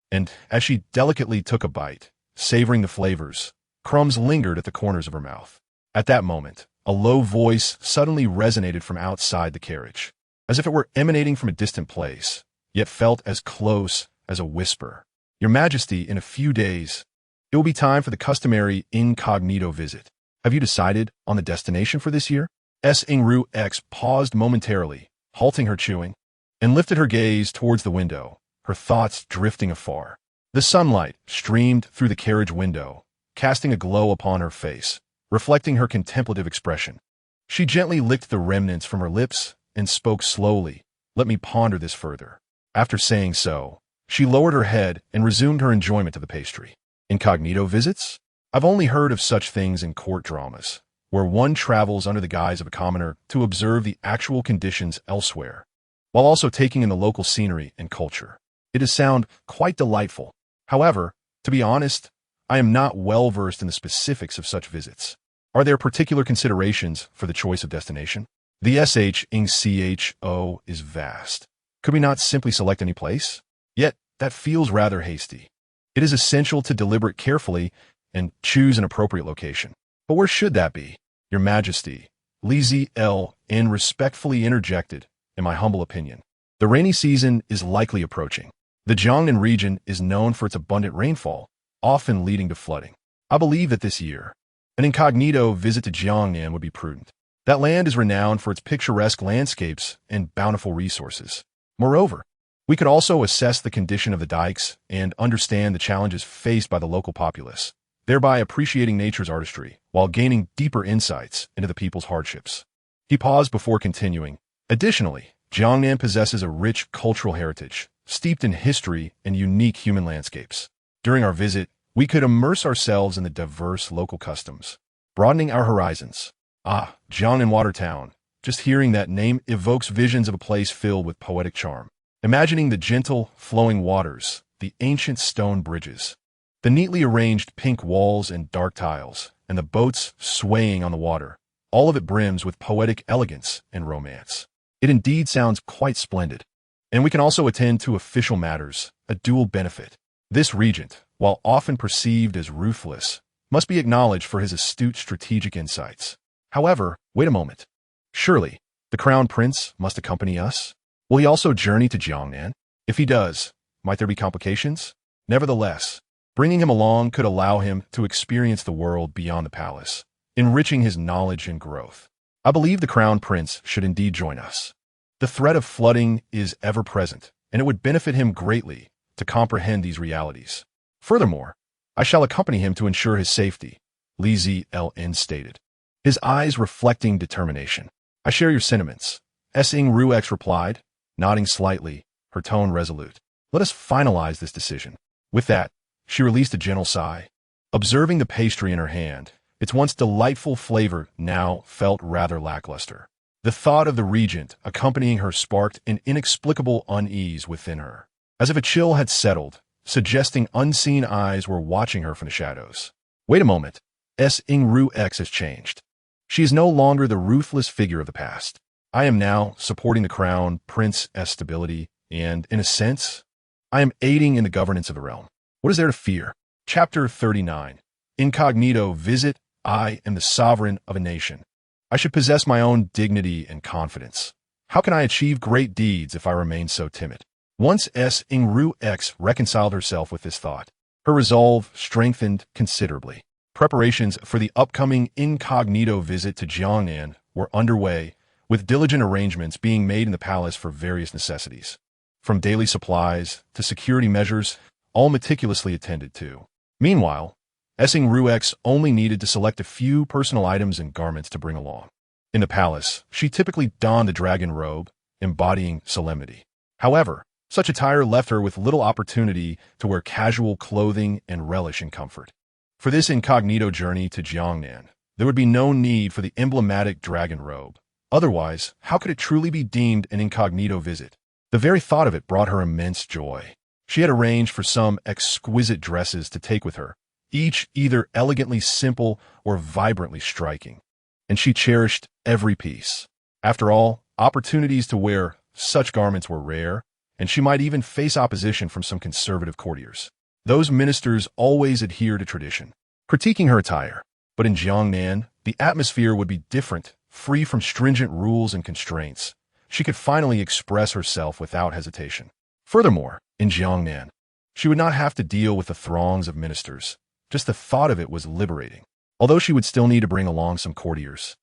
and as she delicately took a bite, savoring the flavors, crumbs lingered at the corners of her mouth. At that moment, a low voice suddenly resonated from outside the carriage, as if it were emanating from a distant place, yet felt as close as a whisper. Your Majesty, in a few days, it will be time for the customary incognito visit. Have you decided on the destination for this year? Song Ruoxi paused momentarily, halting her chewing, and lifted her gaze towards the window, her thoughts drifting afar. The sunlight streamed through the carriage window, casting a glow upon her face, reflecting her contemplative expression. She gently licked the remnants from her lips and spoke slowly, "Let me ponder this further." After saying so, she lowered her head and resumed her enjoyment of the pastry. Incognito visits? I've only heard of such things in court dramas, where one travels under the guise of a commoner to observe the actual conditions elsewhere, while also taking in the local scenery and culture. It does sound quite delightful. However, to be honest, I am not well versed in the specifics of such visits. Are there particular considerations for the choice of destination? The SHINCHO is vast. Could we not simply select any place? Yet, that feels rather hasty. It is essential to deliberate carefully and choose an appropriate location. But where should that be? Your Majesty, Li Zelin respectfully interjected, in my humble opinion. The rainy season is likely approaching. The Jiangnan region is known for its abundant rainfall, often leading to flooding. I believe that this year, an incognito visit to Jiangnan would be prudent. That land is renowned for its picturesque landscapes and bountiful resources. Moreover, we could also assess the condition of the dikes and understand the challenges faced by the local populace, thereby appreciating nature's artistry while gaining deeper insights into the people's hardships. He paused before continuing. Additionally, Jiangnan possesses a rich cultural heritage, steeped in history and unique human landscapes. During our visit, we could immerse ourselves in the diverse local customs, broadening our horizons. Jiangnan Watertown. Just hearing that name evokes visions of a place filled with poetic charm. Imagining the gentle, flowing waters, the ancient stone bridges, the neatly arranged pink walls and dark tiles, and the boats swaying on the water, all of it brims with poetic elegance and romance. It indeed sounds quite splendid. And we can also attend to official matters, a dual benefit. This regent, while often perceived as ruthless, must be acknowledged for his astute strategic insights. However, wait a moment. Surely, the crown prince must accompany us? Will he also journey to Jiangnan? If he does, might there be complications? Nevertheless, bringing him along could allow him to experience the world beyond the palace, enriching his knowledge and growth. I believe the crown prince should indeed join us. The threat of flooding is ever present, and it would benefit him greatly to comprehend these realities. Furthermore, I shall accompany him to ensure his safety, Li Zelin stated, his eyes reflecting determination. I share your sentiments, Song Ruoxi replied, nodding slightly, her tone resolute. Let us finalize this decision. With that, she released a gentle sigh. Observing the pastry in her hand, its once delightful flavor now felt rather lackluster. The thought of the regent accompanying her sparked an inexplicable unease within her, as if a chill had settled, suggesting unseen eyes were watching her from the shadows. Wait a moment. Song Ruoxi has changed. She is no longer the ruthless figure of the past. I am now supporting the crown prince's stability, and, in a sense, I am aiding in the governance of the realm. What is there to fear? Chapter 39. Incognito visit. I am the sovereign of a nation. I should possess my own dignity and confidence. How can I achieve great deeds if I remain so timid? Once Song Ruoxi reconciled herself with this thought, her resolve strengthened considerably. Preparations for the upcoming incognito visit to Jiangnan were underway, with diligent arrangements being made in the palace for various necessities. From daily supplies to security measures, all meticulously attended to. Meanwhile, Song Ruoxi only needed to select a few personal items and garments to bring along. In the palace, she typically donned the dragon robe, embodying solemnity. However, such attire left her with little opportunity to wear casual clothing and relish in comfort. For this incognito journey to Jiangnan, there would be no need for the emblematic dragon robe. Otherwise, how could it truly be deemed an incognito visit? The very thought of it brought her immense joy. She had arranged for some exquisite dresses to take with her, each either elegantly simple or vibrantly striking, and she cherished every piece. After all, opportunities to wear such garments were rare, and she might even face opposition from some conservative courtiers. Those ministers always adhere to tradition, critiquing her attire. But in Jiangnan, the atmosphere would be different, free from stringent rules and constraints. She could finally express herself without hesitation. Furthermore, in Jiangnan, she would not have to deal with the throngs of ministers. Just the thought of it was liberating. Although she would still need to bring along some courtiers,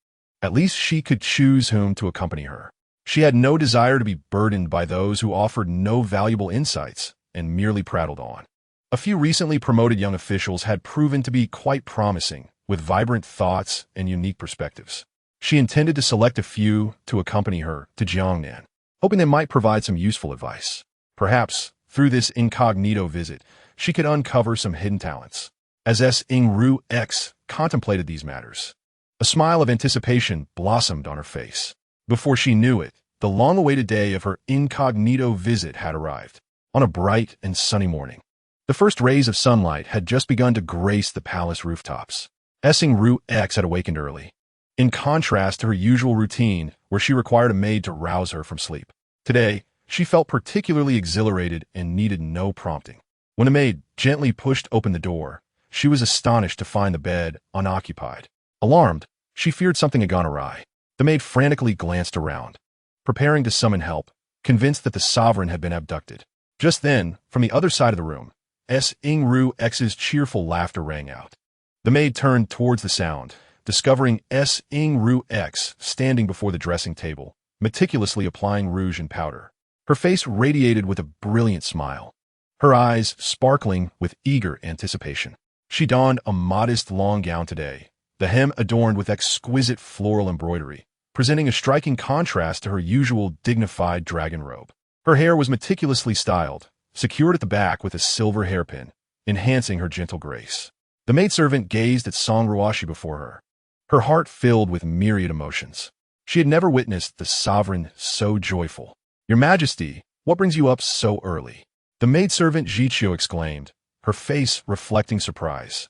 at least she could choose whom to accompany her. She had no desire to be burdened by those who offered no valuable insights and merely prattled on. A few recently promoted young officials had proven to be quite promising, with vibrant thoughts and unique perspectives. She intended to select a few to accompany her to Jiangnan, hoping they might provide some useful advice. Perhaps, through this incognito visit, she could uncover some hidden talents. As Song Ruoxi contemplated these matters, a smile of anticipation blossomed on her face. Before she knew it, the long-awaited day of her incognito visit had arrived. On a bright and sunny morning, the first rays of sunlight had just begun to grace the palace rooftops. Song Ruoxi had awakened early, in contrast to her usual routine where she required a maid to rouse her from sleep. Today, she felt particularly exhilarated and needed no prompting. When a maid gently pushed open the door, she was astonished to find the bed unoccupied. Alarmed, she feared something had gone awry. The maid frantically glanced around, preparing to summon help, convinced that the sovereign had been abducted. Just then, from the other side of the room, Song Ruoxi's cheerful laughter rang out. The maid turned towards the sound, discovering Song Ruoxi standing before the dressing table, meticulously applying rouge and powder. Her face radiated with a brilliant smile, her eyes sparkling with eager anticipation. She donned a modest long gown today, the hem adorned with exquisite floral embroidery, presenting a striking contrast to her usual dignified dragon robe. Her hair was meticulously styled, secured at the back with a silver hairpin, enhancing her gentle grace. The maidservant gazed at Song Ruoxi before her heart filled with myriad emotions. She had never witnessed the sovereign so joyful. "Your Majesty, what brings you up so early?" the maidservant Jiqiu exclaimed, her face reflecting surprise.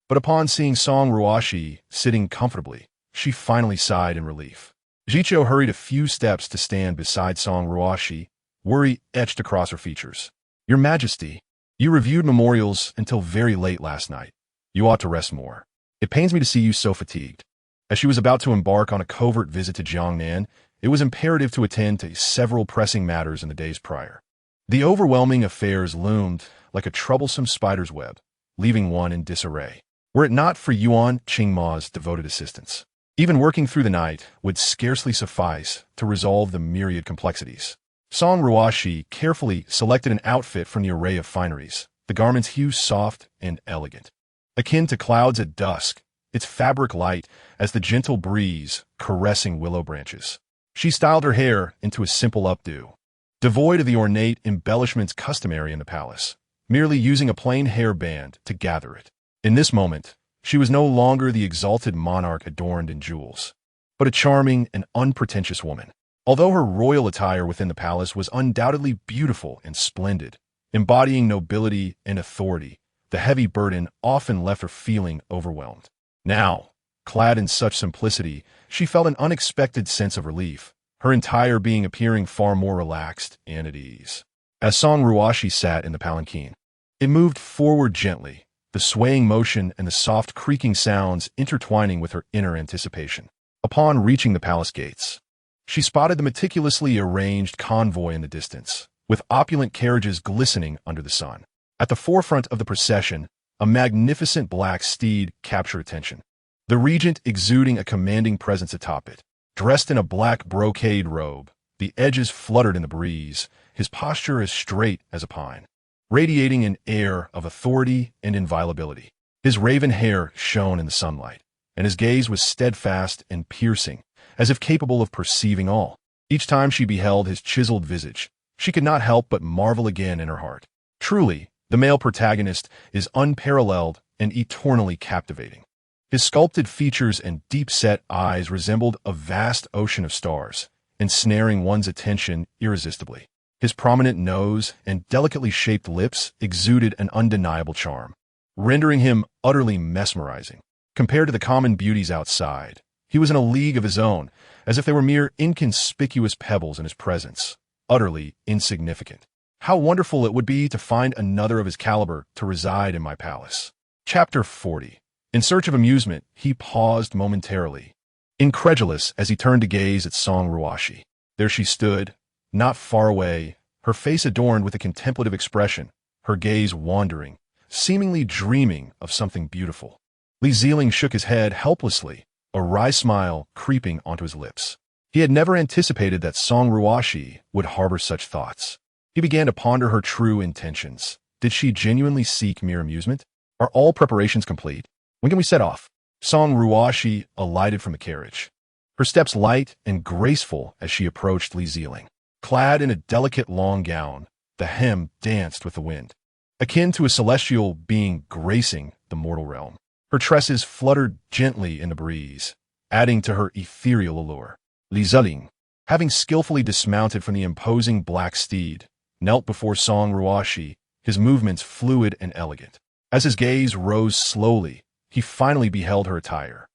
But upon seeing Song Ruoxi sitting comfortably, she finally sighed in relief. Jiqiu hurried a few steps to stand beside Song Ruoxi, worry etched across her features. "Your Majesty, you reviewed memorials until very late last night. You ought to rest more. It pains me to see you so fatigued." As she was about to embark on a covert visit to Jiangnan, it was imperative to attend to several pressing matters in the days prior. The overwhelming affairs loomed like a troublesome spider's web, leaving one in disarray. Were it not for Yuan Qingma's devoted assistance, even working through the night would scarcely suffice to resolve the myriad complexities. Song Ruoxi carefully selected an outfit from the array of fineries, the garment's hue soft and elegant, akin to clouds at dusk, its fabric light as the gentle breeze caressing willow branches. She styled her hair into a simple updo, devoid of the ornate embellishments customary in the palace, merely using a plain hair band to gather it. In this moment, she was no longer the exalted monarch adorned in jewels, but a charming and unpretentious woman. Although her royal attire within the palace was undoubtedly beautiful and splendid, embodying nobility and authority, the heavy burden often left her feeling overwhelmed. Now, clad in such simplicity, she felt an unexpected sense of relief, her entire being appearing far more relaxed and at ease. As Song Ruoxi sat in the palanquin, it moved forward gently, the swaying motion and the soft creaking sounds intertwining with her inner anticipation. Upon reaching the palace gates, she spotted the meticulously arranged convoy in the distance, with opulent carriages glistening under the sun. At the forefront of the procession, a magnificent black steed captured attention, the regent exuding a commanding presence atop it. Dressed in a black brocade robe, the edges fluttered in the breeze, his posture as straight as a pine, radiating an air of authority and inviolability. His raven hair shone in the sunlight, and his gaze was steadfast and piercing, as if capable of perceiving all. Each time she beheld his chiseled visage, she could not help but marvel again in her heart. Truly, the male protagonist is unparalleled and eternally captivating. His sculpted features and deep-set eyes resembled a vast ocean of stars, ensnaring one's attention irresistibly. His prominent nose and delicately shaped lips exuded an undeniable charm, rendering him utterly mesmerizing. Compared to the common beauties outside, he was in a league of his own, as if they were mere inconspicuous pebbles in his presence, utterly insignificant. How wonderful it would be to find another of his caliber to reside in my palace. Chapter 40. In search of amusement, he paused momentarily, incredulous as he turned to gaze at Song Ruoxi. There she stood, not far away, her face adorned with a contemplative expression, her gaze wandering, seemingly dreaming of something beautiful. Li Zelin shook his head helplessly, a wry smile creeping onto his lips. He had never anticipated that Song Ruoxi would harbor such thoughts. He began to ponder her true intentions, Did she genuinely seek mere amusement? Are all preparations complete? When can we set off? Song Ruoxi alighted from the carriage, her steps light and graceful as she approached Li Zelin. Clad in a delicate long gown, the hem danced with the wind, akin to a celestial being gracing the mortal realm. Her tresses fluttered gently in the breeze, adding to her ethereal allure. Li Zelin, having skillfully dismounted from the imposing black steed, knelt before Song Ruoxi, his movements fluid and elegant. As his gaze rose slowly, he finally beheld her attire.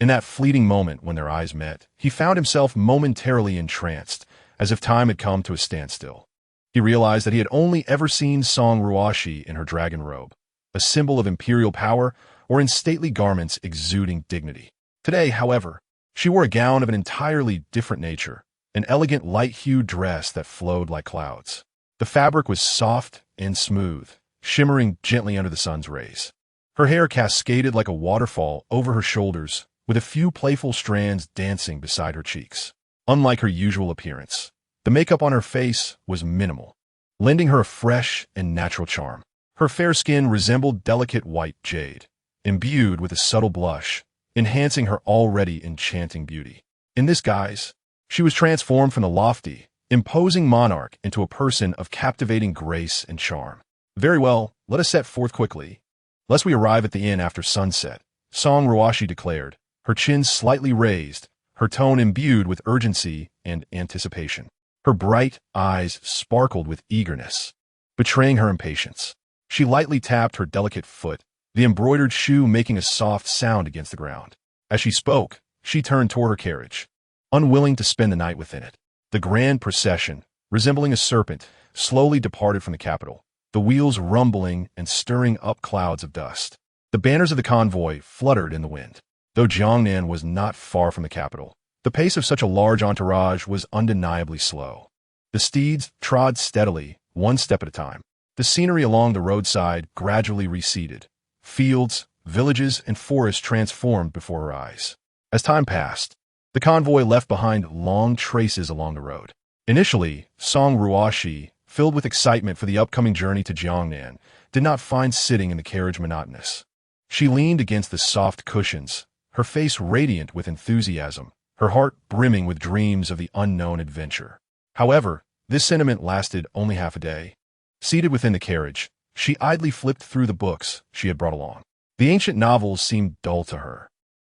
In that fleeting moment when their eyes met, he found himself momentarily entranced, as if time had come to a standstill. He realized that he had only ever seen Song Ruoxi in her dragon robe, a symbol of imperial power, or in stately garments exuding dignity. Today, however, she wore a gown of an entirely different nature, an elegant light-hued dress that flowed like clouds. The fabric was soft and smooth, shimmering gently under the sun's rays. Her hair cascaded like a waterfall over her shoulders, with a few playful strands dancing beside her cheeks. Unlike her usual appearance, the makeup on her face was minimal, lending her a fresh and natural charm. Her fair skin resembled delicate white jade, imbued with a subtle blush, enhancing her already enchanting beauty. In this guise, she was transformed from the lofty, imposing monarch into a person of captivating grace and charm. Very well, let us set forth quickly, lest we arrive at the inn after sunset, Song Ruoxi declared, her chin slightly raised, her tone imbued with urgency and anticipation. Her bright eyes sparkled with eagerness, betraying her impatience. She lightly tapped her delicate foot, the embroidered shoe making a soft sound against the ground. As she spoke, she turned toward her carriage, unwilling to spend the night within it. The grand procession, resembling a serpent, slowly departed from the capital, the wheels rumbling and stirring up clouds of dust. The banners of the convoy fluttered in the wind. Though Jiangnan was not far from the capital, the pace of such a large entourage was undeniably slow. The steeds trod steadily, one step at a time. The scenery along the roadside gradually receded. Fields, villages, and forests transformed before her eyes. As time passed, the convoy left behind long traces along the road. Initially, Song Ruoxi, filled with excitement for the upcoming journey to Jiangnan, did not find sitting in the carriage monotonous. She leaned against the soft cushions, her face radiant with enthusiasm, her heart brimming with dreams of the unknown adventure. However, this sentiment lasted only half a day. Seated within the carriage, she idly flipped through the books she had brought along. The ancient novels seemed dull to her.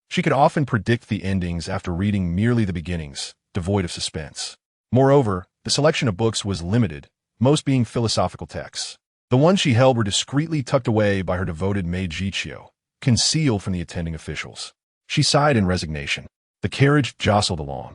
She could often predict the endings after reading merely the beginnings, devoid of suspense. Moreover, the selection of books was limited, most being philosophical texts. The ones she held were discreetly tucked away by her devoted maid Jiqiu, concealed from the attending officials. She sighed in resignation. The carriage jostled along,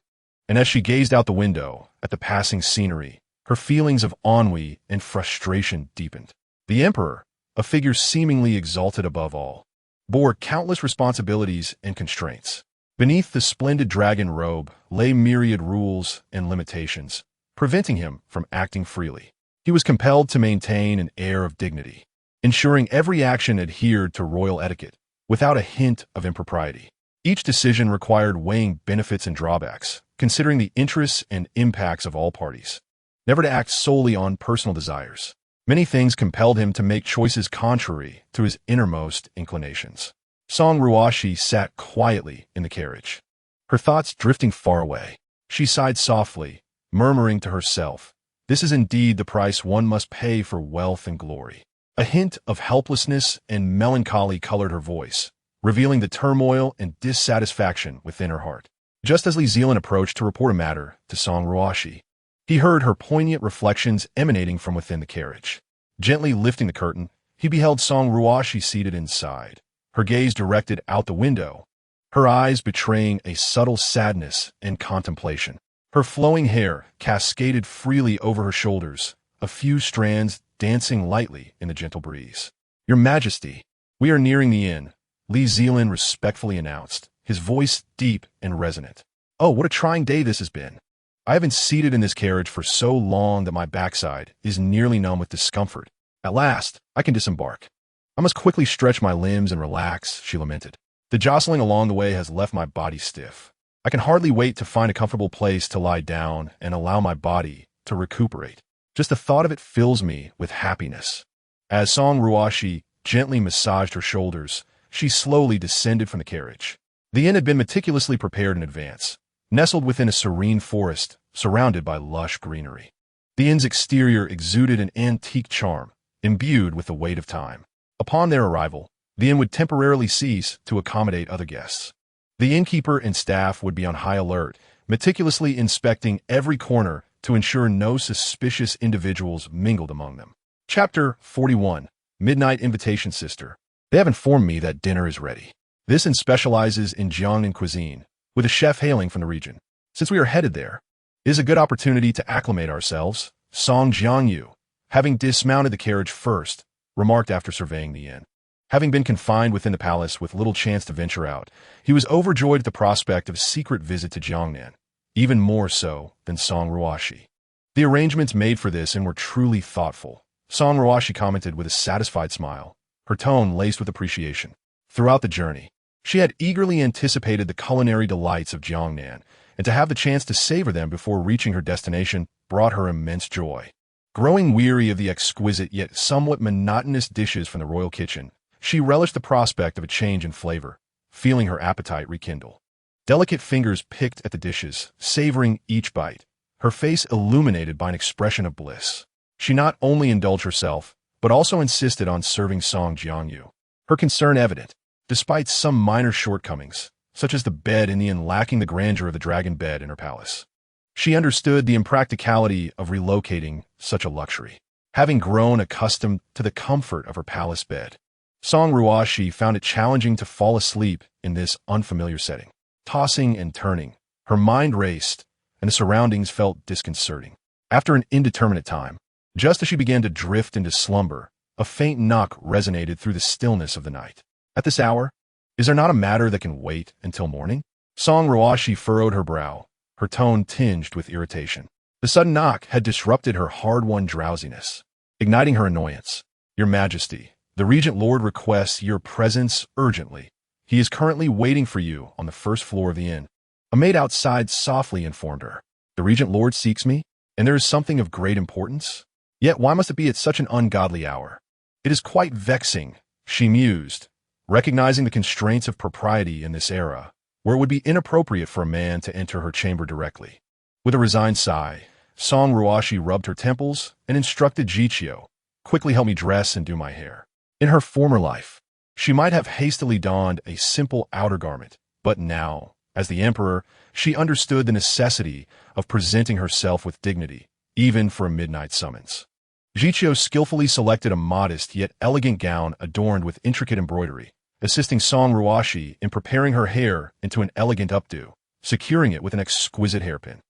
and as she gazed out the window at the passing scenery, her feelings of ennui and frustration deepened. The emperor, a figure seemingly exalted above all, bore countless responsibilities and constraints. Beneath the splendid dragon robe lay myriad rules and limitations, preventing him from acting freely. He was compelled to maintain an air of dignity, ensuring every action adhered to royal etiquette, without a hint of impropriety. Each decision required weighing benefits and drawbacks, considering the interests and impacts of all parties, never to act solely on personal desires. Many things compelled him to make choices contrary to his innermost inclinations. Song Ruoxi sat quietly in the carriage, her thoughts drifting far away. She sighed softly, murmuring to herself, "This is indeed the price one must pay for wealth and glory." A hint of helplessness and melancholy colored her voice, revealing the turmoil and dissatisfaction within her heart. Just as Li Zelin approached to report a matter to Song Ruoxi, he heard her poignant reflections emanating from within the carriage. Gently lifting the curtain, he beheld Song Ruoxi seated inside, her gaze directed out the window, her eyes betraying a subtle sadness and contemplation. Her flowing hair cascaded freely over her shoulders, a few strands dancing lightly in the gentle breeze. "Your Majesty, we are nearing the inn," Li Zelin respectfully announced, his voice deep and resonant. "Oh, what a trying day this has been. I have been seated in this carriage for so long that my backside is nearly numb with discomfort. At last, I can disembark. I must quickly stretch my limbs and relax," she lamented. "The jostling along the way has left my body stiff. I can hardly wait to find a comfortable place to lie down and allow my body to recuperate. Just the thought of it fills me with happiness." As Song Ruoxi gently massaged her shoulders, she slowly descended from the carriage. The inn had been meticulously prepared in advance, nestled within a serene forest, surrounded by lush greenery. The inn's exterior exuded an antique charm, imbued with the weight of time. Upon their arrival, the inn would temporarily cease to accommodate other guests. The innkeeper and staff would be on high alert, meticulously inspecting every corner to ensure no suspicious individuals mingled among them. Chapter 41. Midnight Invitation Sister. They have informed me that dinner is ready. This inn specializes in Jiangnan cuisine, with a chef hailing from the region. Since we are headed there, it is a good opportunity to acclimate ourselves, Song Jiangyu, having dismounted the carriage first, remarked after surveying the inn. Having been confined within the palace with little chance to venture out, he was overjoyed at the prospect of a secret visit to Jiangnan, even more so than Song Ruoxi. The arrangements made for this inn were truly thoughtful. Song Ruoxi commented with a satisfied smile, her tone laced with appreciation. Throughout the journey, she had eagerly anticipated the culinary delights of Jiangnan, and to have the chance to savor them before reaching her destination brought her immense joy. Growing weary of the exquisite yet somewhat monotonous dishes from the royal kitchen, she relished the prospect of a change in flavor, feeling her appetite rekindle. Delicate fingers picked at the dishes, savoring each bite, her face illuminated by an expression of bliss. She not only indulged herself, but also insisted on serving Song Jiangyu. Her concern evident, despite some minor shortcomings, such as the bed in the inn lacking the grandeur of the dragon bed in her palace. She understood the impracticality of relocating such a luxury, having grown accustomed to the comfort of her palace bed. Song Ruoxi found it challenging to fall asleep in this unfamiliar setting. Tossing and turning, her mind raced, and the surroundings felt disconcerting. After an indeterminate time, just as she began to drift into slumber, a faint knock resonated through the stillness of the night. At this hour, is there not a matter that can wait until morning? Song Ruoxi furrowed her brow, her tone tinged with irritation. The sudden knock had disrupted her hard-won drowsiness, igniting her annoyance. Your Majesty, the Regent Lord requests your presence urgently. He is currently waiting for you on the first floor of the inn. A maid outside softly informed her. The Regent Lord seeks me, and there is something of great importance? Yet why must it be at such an ungodly hour? It is quite vexing, she mused, recognizing the constraints of propriety in this era, where it would be inappropriate for a man to enter her chamber directly. With a resigned sigh, Song Ruoxi rubbed her temples and instructed Jiqiu, quickly help me dress and do my hair. In her former life, she might have hastily donned a simple outer garment, but now, as the emperor, she understood the necessity of presenting herself with dignity, even for a midnight summons. Jiqiu skillfully selected a modest yet elegant gown adorned with intricate embroidery, assisting Song Ruoxi in preparing her hair into an elegant updo, securing it with an exquisite hairpin.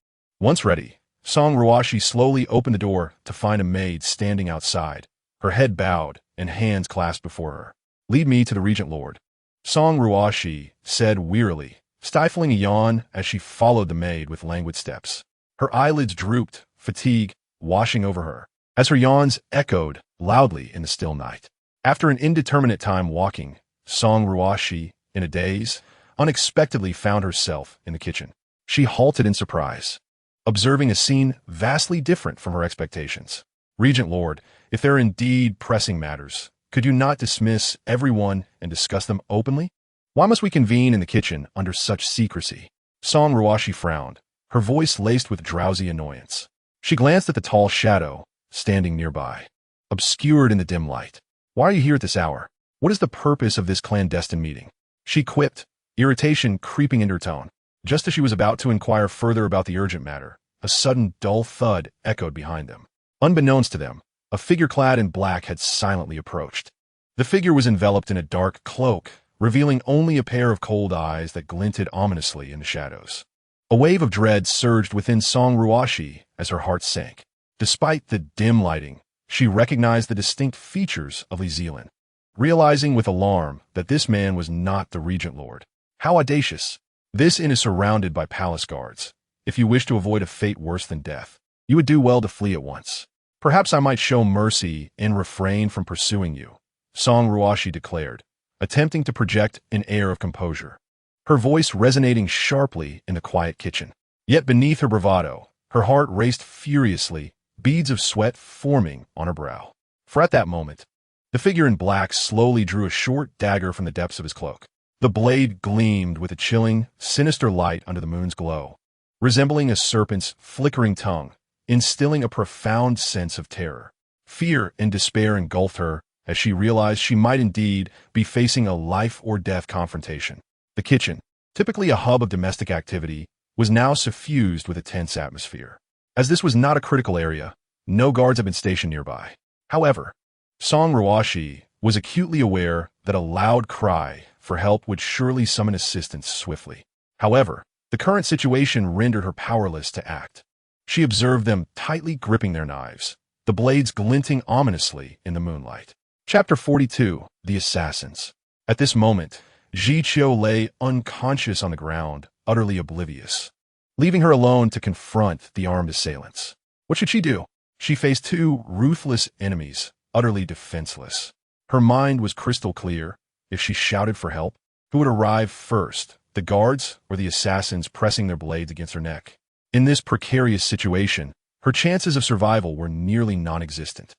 Once ready, Song Ruoxi slowly opened the door to find a maid standing outside, her head bowed and hands clasped before her. Lead me to the Regent Lord, Song Ruoxi said wearily, stifling a yawn as she followed the maid with languid steps. Her eyelids drooped, fatigue washing over her, as her yawns echoed loudly in the still night. After an indeterminate time walking, Song Ruoxi, in a daze, unexpectedly found herself in the kitchen. She halted in surprise, observing a scene vastly different from her expectations. Regent Lord, if there are indeed pressing matters, could you not dismiss everyone and discuss them openly? Why must we convene in the kitchen under such secrecy? Song Ruoxi frowned, her voice laced with drowsy annoyance. She glanced at the tall shadow, standing nearby, obscured in the dim light. Why are you here at this hour? What is the purpose of this clandestine meeting? She quipped, irritation creeping into her tone. Just as she was about to inquire further about the urgent matter, a sudden dull thud echoed behind them. Unbeknownst to them, a figure clad in black had silently approached. The figure was enveloped in a dark cloak, revealing only a pair of cold eyes that glinted ominously in the shadows. A wave of dread surged within Song Ruoxi as her heart sank. Despite the dim lighting, she recognized the distinct features of Li Zelin, realizing with alarm that this man was not the Regent Lord. How audacious! This inn is surrounded by palace guards. If you wish to avoid a fate worse than death, you would do well to flee at once. Perhaps I might show mercy and refrain from pursuing you, Song Ruoxi declared, attempting to project an air of composure, her voice resonating sharply in the quiet kitchen. Yet beneath her bravado, her heart raced furiously, beads of sweat forming on her brow. For at that moment, The figure in black slowly drew a short dagger from the depths of his cloak. The blade gleamed with a chilling, sinister light under the moon's glow, resembling a serpent's flickering tongue, instilling a profound sense of terror. Fear and despair engulfed her as she realized she might indeed be facing a life-or-death confrontation. The kitchen, typically a hub of domestic activity, was now suffused with a tense atmosphere. As this was not a critical area, no guards had been stationed nearby. However, Song Ruoxi was acutely aware that a loud cry for help would surely summon assistance swiftly. However, the current situation rendered her powerless to act. She observed them tightly gripping their knives, the blades glinting ominously in the moonlight. Chapter 42. The Assassins. At this moment, Ji Qiu lay unconscious on the ground, utterly oblivious, leaving her alone to confront the armed assailants. What should she do? She faced two ruthless enemies, utterly defenseless. Her mind was crystal clear. If she shouted for help, who would arrive first, the guards or the assassins pressing their blades against her neck? In this precarious situation, her chances of survival were nearly non-existent.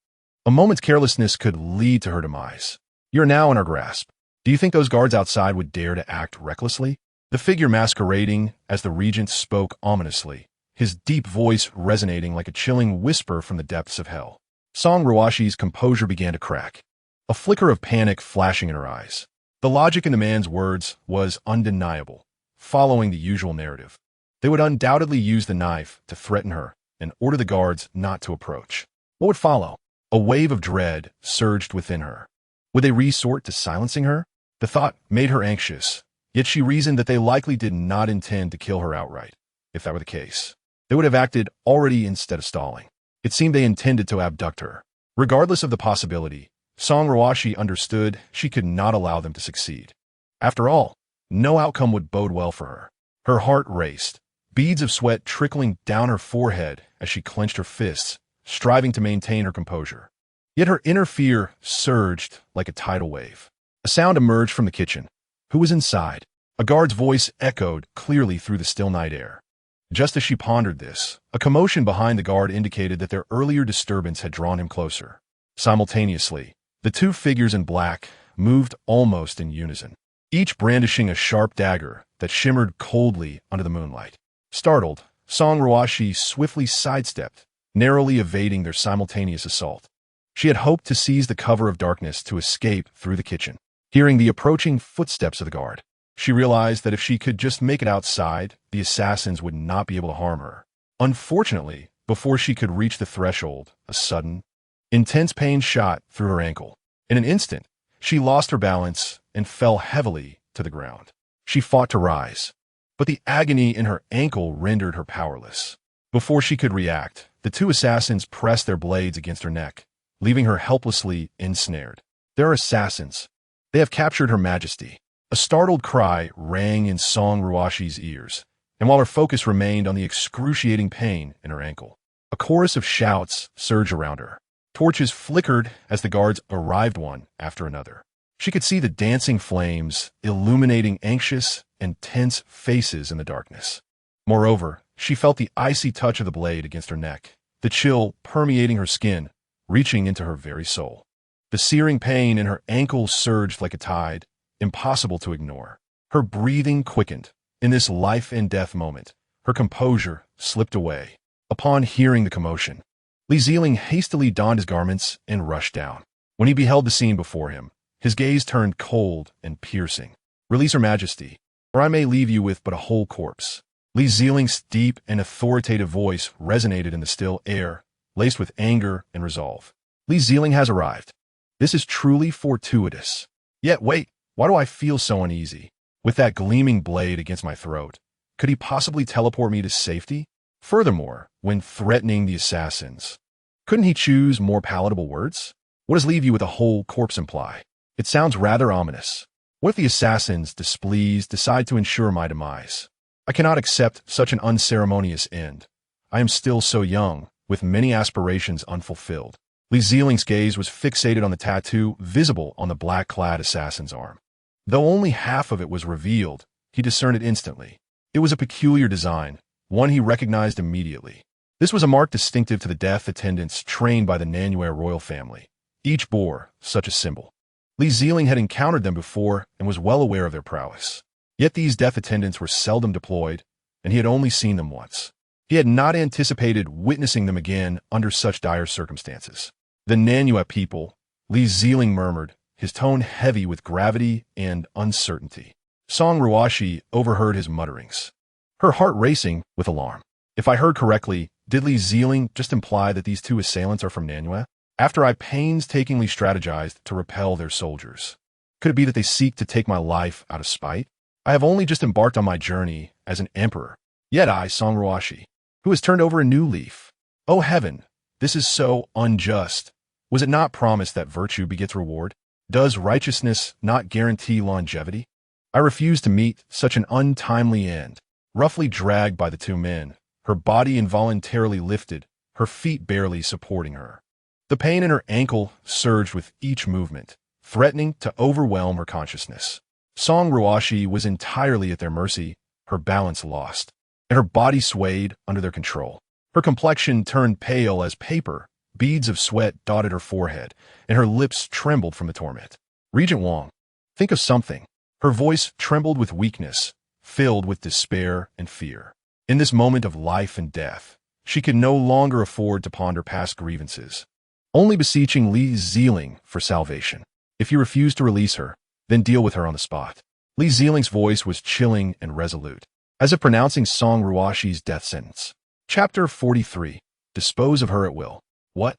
A moment's carelessness could lead to her demise. You're now in our grasp. Do you think those guards outside would dare to act recklessly? The figure masquerading as the regent spoke ominously, his deep voice resonating like a chilling whisper from the depths of hell. Song Ruoxi's composure began to crack, a flicker of panic flashing in her eyes. The logic in the man's words was undeniable, following the usual narrative. They would undoubtedly use the knife to threaten her and order the guards not to approach. What would follow? A wave of dread surged within her. Would they resort to silencing her? The thought made her anxious, yet she reasoned that they likely did not intend to kill her outright. If that were the case, they would have acted already instead of stalling. It seemed they intended to abduct her. Regardless of the possibility, Song Ruoxi understood she could not allow them to succeed. After all, no outcome would bode well for her. Her heart raced, beads of sweat trickling down her forehead as she clenched her fists, striving to maintain her composure. Yet her inner fear surged like a tidal wave. A sound emerged from the kitchen. Who was inside? A guard's voice echoed clearly through the still night air. Just as she pondered this, a commotion behind the guard indicated that their earlier disturbance had drawn him closer. Simultaneously, the two figures in black moved almost in unison, each brandishing a sharp dagger that shimmered coldly under the moonlight. Startled, Song Ruoxi swiftly sidestepped, narrowly evading their simultaneous assault. She had hoped to seize the cover of darkness to escape through the kitchen. Hearing the approaching footsteps of the guard, she realized that if she could just make it outside, the assassins would not be able to harm her. Unfortunately, before she could reach the threshold, a sudden, intense pain shot through her ankle. In an instant, she lost her balance and fell heavily to the ground. She fought to rise, but the agony in her ankle rendered her powerless. Before she could react, the two assassins pressed their blades against her neck, leaving her helplessly ensnared. They're assassins. They have captured Her Majesty. A startled cry rang in Song Ruoxi's ears, and while her focus remained on the excruciating pain in her ankle, a chorus of shouts surged around her. Torches flickered as the guards arrived one after another. She could see the dancing flames illuminating anxious and tense faces in the darkness. Moreover, she felt the icy touch of the blade against her neck, the chill permeating her skin, reaching into her very soul. The searing pain in her ankle surged like a tide, impossible to ignore. Her breathing quickened. In this life-and-death moment, her composure slipped away. Upon hearing the commotion, Li Zelin hastily donned his garments and rushed down. When he beheld the scene before him, his gaze turned cold and piercing. "Release Her Majesty, or I may leave you with but a whole corpse." Li Zelin's deep and authoritative voice resonated in the still air, laced with anger and resolve. Li Zelin has arrived. This is truly fortuitous. Yet wait, why do I feel so uneasy? With that gleaming blade against my throat, could he possibly teleport me to safety? Furthermore, when threatening the assassins, couldn't he choose more palatable words? What does "leave you with a whole corpse" imply? It sounds rather ominous. What if the assassins, displeased, decide to ensure my demise? I cannot accept such an unceremonious end. I am still so young, with many aspirations unfulfilled. Li Zelin's gaze was fixated on the tattoo visible on the black-clad assassin's arm. Though only half of it was revealed, he discerned it instantly. It was a peculiar design, one he recognized immediately. This was a mark distinctive to the death attendants trained by the Nanuer royal family, Each bore such a symbol. Li Zelin had encountered them before and was well aware of their prowess. Yet these death attendants were seldom deployed, and he had only seen them once. He had not anticipated witnessing them again under such dire circumstances. The Nanyue people, Li Zelin murmured, his tone heavy with gravity and uncertainty. Song Ruoxi overheard his mutterings, her heart racing with alarm. If I heard correctly, did Li Zelin just imply that these two assailants are from Nanyue? After I painstakingly strategized to repel their soldiers. Could it be that they seek to take my life out of spite? I have only just embarked on my journey as an emperor. Yet I, Song Ruoxi, who has turned over a new leaf. Oh heaven, this is so unjust. Was it not promised that virtue begets reward? Does righteousness not guarantee longevity? I refuse to meet such an untimely end. Roughly dragged by the two men, her body involuntarily lifted, her feet barely supporting her. The pain in her ankle surged with each movement, threatening to overwhelm her consciousness. Song Ruoxi was entirely at their mercy, her balance lost, and her body swayed under their control. Her complexion turned pale as paper, beads of sweat dotted her forehead, and her lips trembled from the torment. Regent Wang, think of something. Her voice trembled with weakness, filled with despair and fear. In this moment of life and death, she could no longer afford to ponder past grievances, only beseeching Li Zelin for salvation. If you refuse to release her, then deal with her on the spot. Li Zelin's voice was chilling and resolute, as if pronouncing Song Ruoxi's death sentence. Chapter 43. Dispose of her at will. What?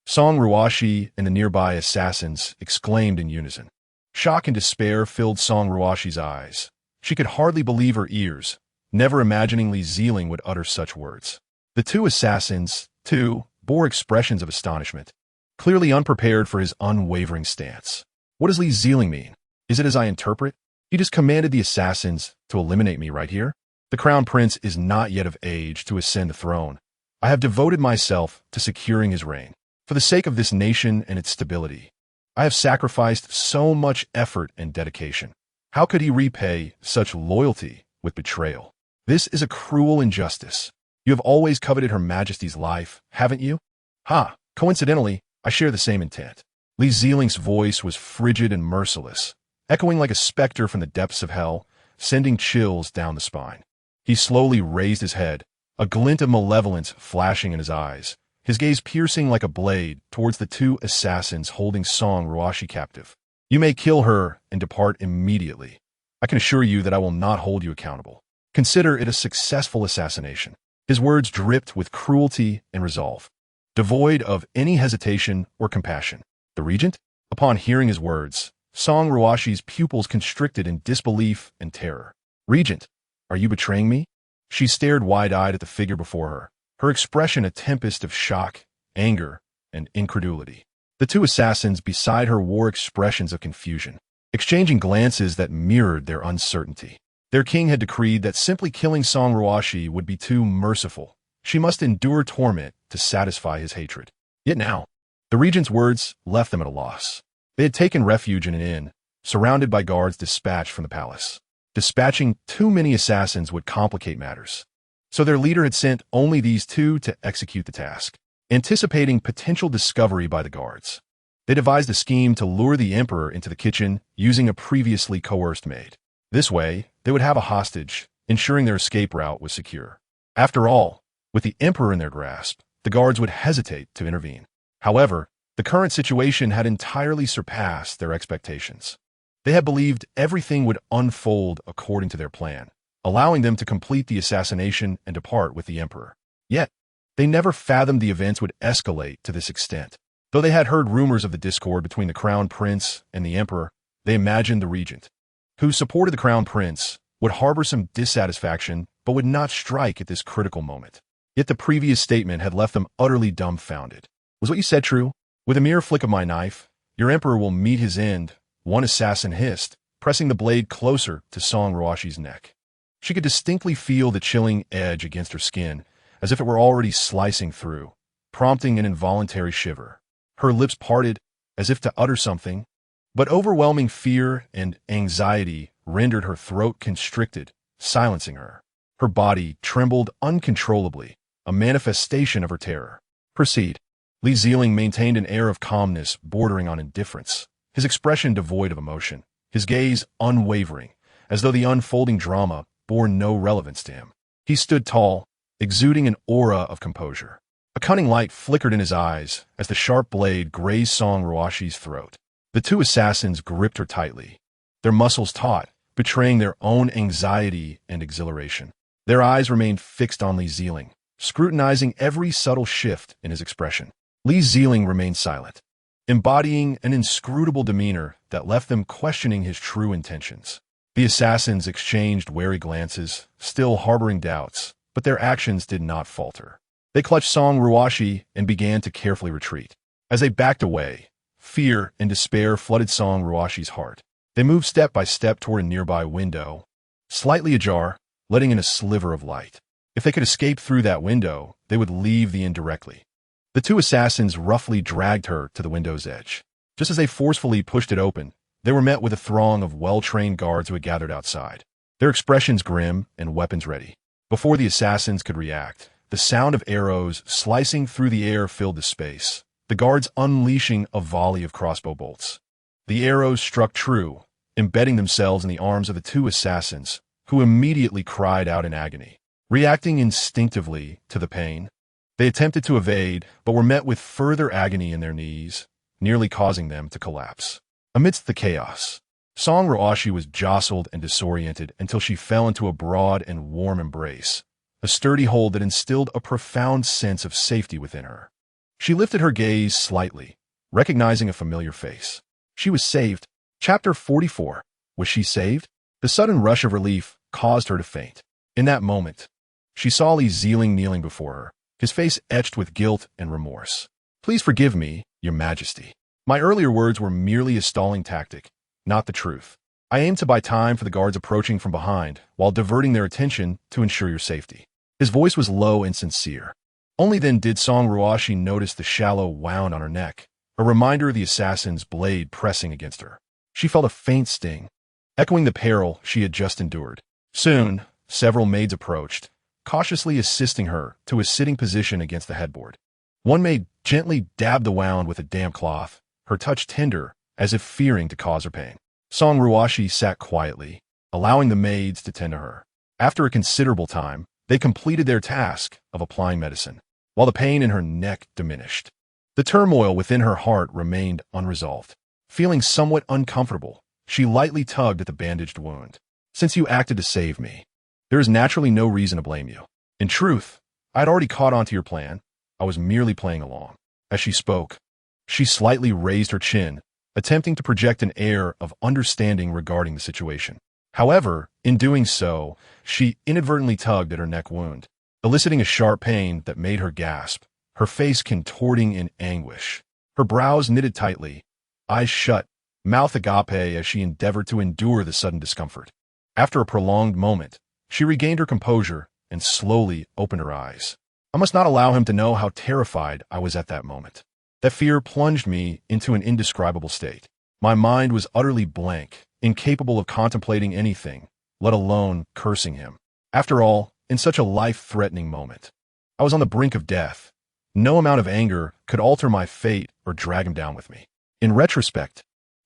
Song Ruoxi and the nearby assassins exclaimed in unison. Shock and despair filled Song Ruoxi's eyes. She could hardly believe her ears, never imagining Li Zelin would utter such words. The two assassins, too, bore expressions of astonishment, clearly unprepared for his unwavering stance. What does Li Zelin mean? Is it as I interpret? He just commanded the assassins to eliminate me right here? The crown prince is not yet of age to ascend the throne. I have devoted myself to securing his reign. For the sake of this nation and its stability, I have sacrificed so much effort and dedication. How could he repay such loyalty with betrayal? This is a cruel injustice. You have always coveted Her Majesty's life, haven't you? Ha! Coincidentally, I share the same intent. Li Zelin's voice was frigid and merciless, echoing like a specter from the depths of hell, sending chills down the spine. He slowly raised his head, a glint of malevolence flashing in his eyes, his gaze piercing like a blade towards the two assassins holding Song Ruoxi captive. You may kill her and depart immediately. I can assure you that I will not hold you accountable. Consider it a successful assassination. His words dripped with cruelty and resolve, devoid of any hesitation or compassion. The regent? Upon hearing his words, Song Ruoxi's pupils constricted in disbelief and terror. Regent, are you betraying me? She stared wide-eyed at the figure before her, her expression a tempest of shock, anger, and incredulity. The two assassins beside her wore expressions of confusion, exchanging glances that mirrored their uncertainty. Their king had decreed that simply killing Song Ruoxi would be too merciful. She must endure torment to satisfy his hatred. Yet now, the regent's words left them at a loss. They had taken refuge in an inn, surrounded by guards dispatched from the palace. Dispatching too many assassins would complicate matters. So their leader had sent only these two to execute the task. Anticipating potential discovery by the guards, they devised a scheme to lure the emperor into the kitchen using a previously coerced maid. This way, they would have a hostage, ensuring their escape route was secure. After all, with the emperor in their grasp, the guards would hesitate to intervene. However, the current situation had entirely surpassed their expectations. They had believed everything would unfold according to their plan, allowing them to complete the assassination and depart with the emperor. Yet, they never fathomed the events would escalate to this extent. Though they had heard rumors of the discord between the crown prince and the emperor, they imagined the regent, who supported the crown prince, would harbor some dissatisfaction but would not strike at this critical moment. Yet the previous statement had left them utterly dumbfounded. Was what you said true? With a mere flick of my knife, your emperor will meet his end, one assassin hissed, pressing the blade closer to Song Ruoxi's neck. She could distinctly feel the chilling edge against her skin, as if it were already slicing through, prompting an involuntary shiver. Her lips parted, as if to utter something, but overwhelming fear and anxiety rendered her throat constricted, silencing her. Her body trembled uncontrollably, a manifestation of her terror. Proceed. Li Zelin maintained an air of calmness bordering on indifference, his expression devoid of emotion, his gaze unwavering, as though the unfolding drama bore no relevance to him. He stood tall, exuding an aura of composure. A cunning light flickered in his eyes as the sharp blade grazed Song Ruoxi's throat. The two assassins gripped her tightly, their muscles taut, betraying their own anxiety and exhilaration. Their eyes remained fixed on Li Zelin, scrutinizing every subtle shift in his expression. Li Zelin remained silent, embodying an inscrutable demeanor that left them questioning his true intentions. The assassins exchanged wary glances, still harboring doubts, but their actions did not falter. They clutched Song Ruoxi and began to carefully retreat. As they backed away, fear and despair flooded Song Ruoxi's heart. They moved step by step toward a nearby window, slightly ajar, letting in a sliver of light. If they could escape through that window, they would leave the inn directly. The two assassins roughly dragged her to the window's edge. Just as they forcefully pushed it open, they were met with a throng of well-trained guards who had gathered outside, their expressions grim and weapons ready. Before the assassins could react, the sound of arrows slicing through the air filled the space, the guards unleashing a volley of crossbow bolts. The arrows struck true, embedding themselves in the arms of the two assassins, who immediately cried out in agony. Reacting instinctively to the pain, they attempted to evade, but were met with further agony in their knees, nearly causing them to collapse. Amidst the chaos, Song Ruoxi was jostled and disoriented until she fell into a broad and warm embrace, a sturdy hold that instilled a profound sense of safety within her. She lifted her gaze slightly, recognizing a familiar face. She was saved. Chapter 44. Was she saved? The sudden rush of relief caused her to faint. In that moment, she saw Li Zelin kneeling before her, his face etched with guilt and remorse. Please forgive me, Your Majesty. My earlier words were merely a stalling tactic, not the truth. I aimed to buy time for the guards approaching from behind, while diverting their attention to ensure your safety. His voice was low and sincere. Only then did Song Ruoxi notice the shallow wound on her neck, a reminder of the assassin's blade pressing against her. She felt a faint sting, echoing the peril she had just endured. Soon, several maids approached, cautiously assisting her to a sitting position against the headboard. One maid gently dabbed the wound with a damp cloth, her touch tender, as if fearing to cause her pain. Song Ruoxi sat quietly, allowing the maids to tend to her. After a considerable time, they completed their task of applying medicine, while the pain in her neck diminished. The turmoil within her heart remained unresolved. Feeling somewhat uncomfortable, she lightly tugged at the bandaged wound. Since you acted to save me, there is naturally no reason to blame you. In truth, I had already caught on to your plan. I was merely playing along. As she spoke, she slightly raised her chin, attempting to project an air of understanding regarding the situation. However, in doing so, she inadvertently tugged at her neck wound, eliciting a sharp pain that made her gasp, her face contorting in anguish. Her brows knitted tightly, eyes shut, mouth agape as she endeavored to endure the sudden discomfort. After a prolonged moment, she regained her composure and slowly opened her eyes. I must not allow him to know how terrified I was at that moment. That fear plunged me into an indescribable state. My mind was utterly blank, incapable of contemplating anything, let alone cursing him. After all, in such a life-threatening moment, I was on the brink of death. No amount of anger could alter my fate or drag him down with me. In retrospect,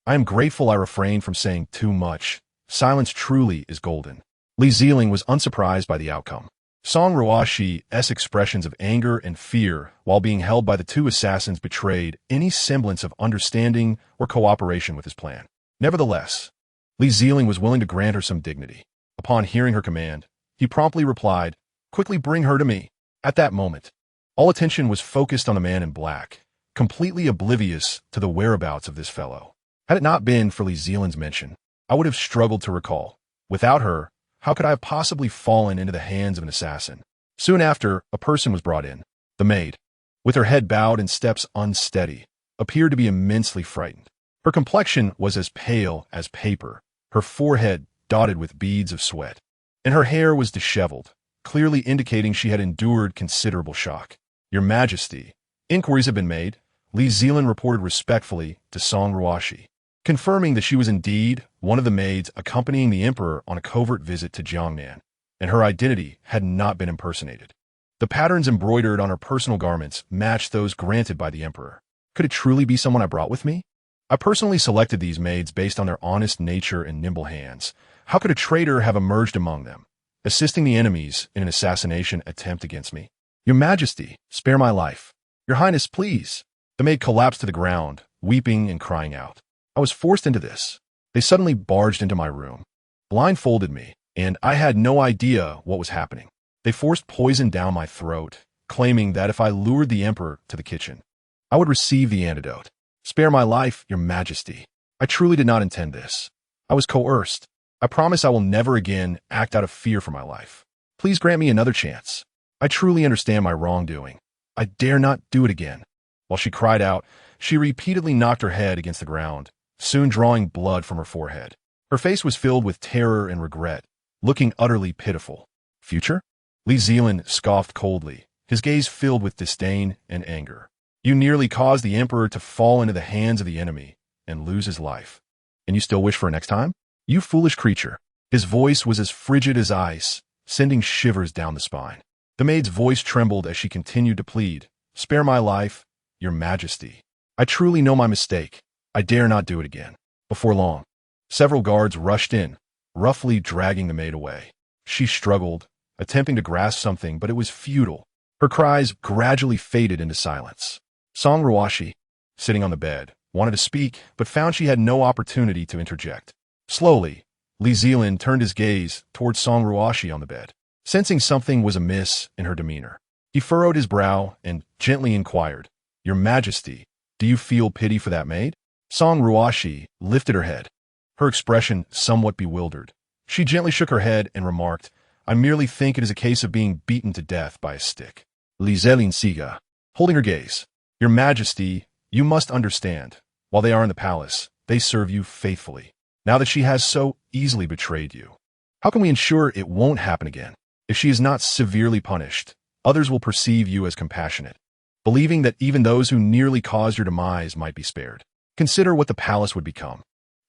I am grateful I refrained from saying too much. Silence truly is golden. Li Zelin was unsurprised by the outcome. Song Ruoxi's expressions of anger and fear while being held by the two assassins betrayed any semblance of understanding or cooperation with his plan. Nevertheless, Li Zelin was willing to grant her some dignity. Upon hearing her command, he promptly replied, "Quickly bring her to me." At that moment, all attention was focused on the man in black, completely oblivious to the whereabouts of this fellow. Had it not been for Li Zelin's mention, I would have struggled to recall. Without her, how could I have possibly fallen into the hands of an assassin? Soon after, a person was brought in. The maid, with her head bowed and steps unsteady, appeared to be immensely frightened. Her complexion was as pale as paper, her forehead dotted with beads of sweat, and her hair was disheveled, clearly indicating she had endured considerable shock. "Your Majesty." Inquiries have been made. Li Zelin reported respectfully to Song Ruoxi, confirming that she was indeed one of the maids accompanying the emperor on a covert visit to Jiangnan, and her identity had not been impersonated. The patterns embroidered on her personal garments matched those granted by the emperor. Could it truly be someone I brought with me? I personally selected these maids based on their honest nature and nimble hands. How could a traitor have emerged among them, assisting the enemies in an assassination attempt against me? Your Majesty, spare my life. Your Highness, please. The maid collapsed to the ground, weeping and crying out. I was forced into this. They suddenly barged into my room, blindfolded me, and I had no idea what was happening. They forced poison down my throat, claiming that if I lured the emperor to the kitchen, I would receive the antidote. Spare my life, Your Majesty. I truly did not intend this. I was coerced. I promise I will never again act out of fear for my life. Please grant me another chance. I truly understand my wrongdoing. I dare not do it again. While she cried out, she repeatedly knocked her head against the ground, soon drawing blood from her forehead. Her face was filled with terror and regret, looking utterly pitiful. Future? Li Zelin scoffed coldly, his gaze filled with disdain and anger. You nearly caused the emperor to fall into the hands of the enemy and lose his life. And you still wish for a next time? You foolish creature. His voice was as frigid as ice, sending shivers down the spine. The maid's voice trembled as she continued to plead, Spare my life, Your Majesty. I truly know my mistake. I dare not do it again. Before long, several guards rushed in, roughly dragging the maid away. She struggled, attempting to grasp something, but it was futile. Her cries gradually faded into silence. Song Ruoxi, sitting on the bed, wanted to speak, but found she had no opportunity to interject. Slowly, Li Zelin turned his gaze towards Song Ruoxi on the bed, sensing something was amiss in her demeanor. He furrowed his brow and gently inquired, Your Majesty, do you feel pity for that maid? Song Ruoxi lifted her head, her expression somewhat bewildered. She gently shook her head and remarked, I merely think it is a case of being beaten to death by a stick. Li Zelin Siga, holding her gaze, Your Majesty, you must understand, while they are in the palace, they serve you faithfully. Now that she has so easily betrayed you, how can we ensure it won't happen again? If she is not severely punished, others will perceive you as compassionate, believing that even those who nearly caused your demise might be spared. Consider what the palace would become.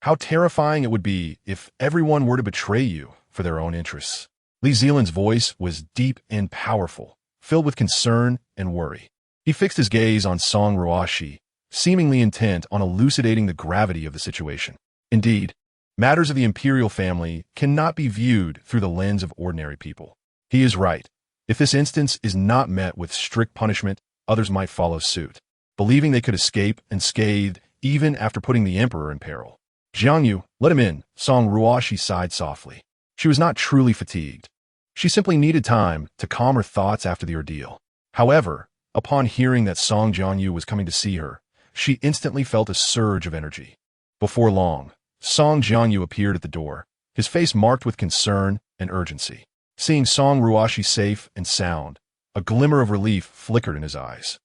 How terrifying it would be if everyone were to betray you for their own interests. Li Zelin's voice was deep and powerful, filled with concern and worry. He fixed his gaze on Song Ruoxi, seemingly intent on elucidating the gravity of the situation. Indeed, matters of the imperial family cannot be viewed through the lens of ordinary people. He is right. If this instance is not met with strict punishment, others might follow suit, believing they could escape unscathed even after putting the emperor in peril. Jiang Yu, let him in, Song Ruoxi sighed softly. She was not truly fatigued. She simply needed time to calm her thoughts after the ordeal. However, upon hearing that Song Jiangyu was coming to see her, she instantly felt a surge of energy. Before long, Song Jiangyu appeared at the door, his face marked with concern and urgency. Seeing Song Ruoxi safe and sound, a glimmer of relief flickered in his eyes.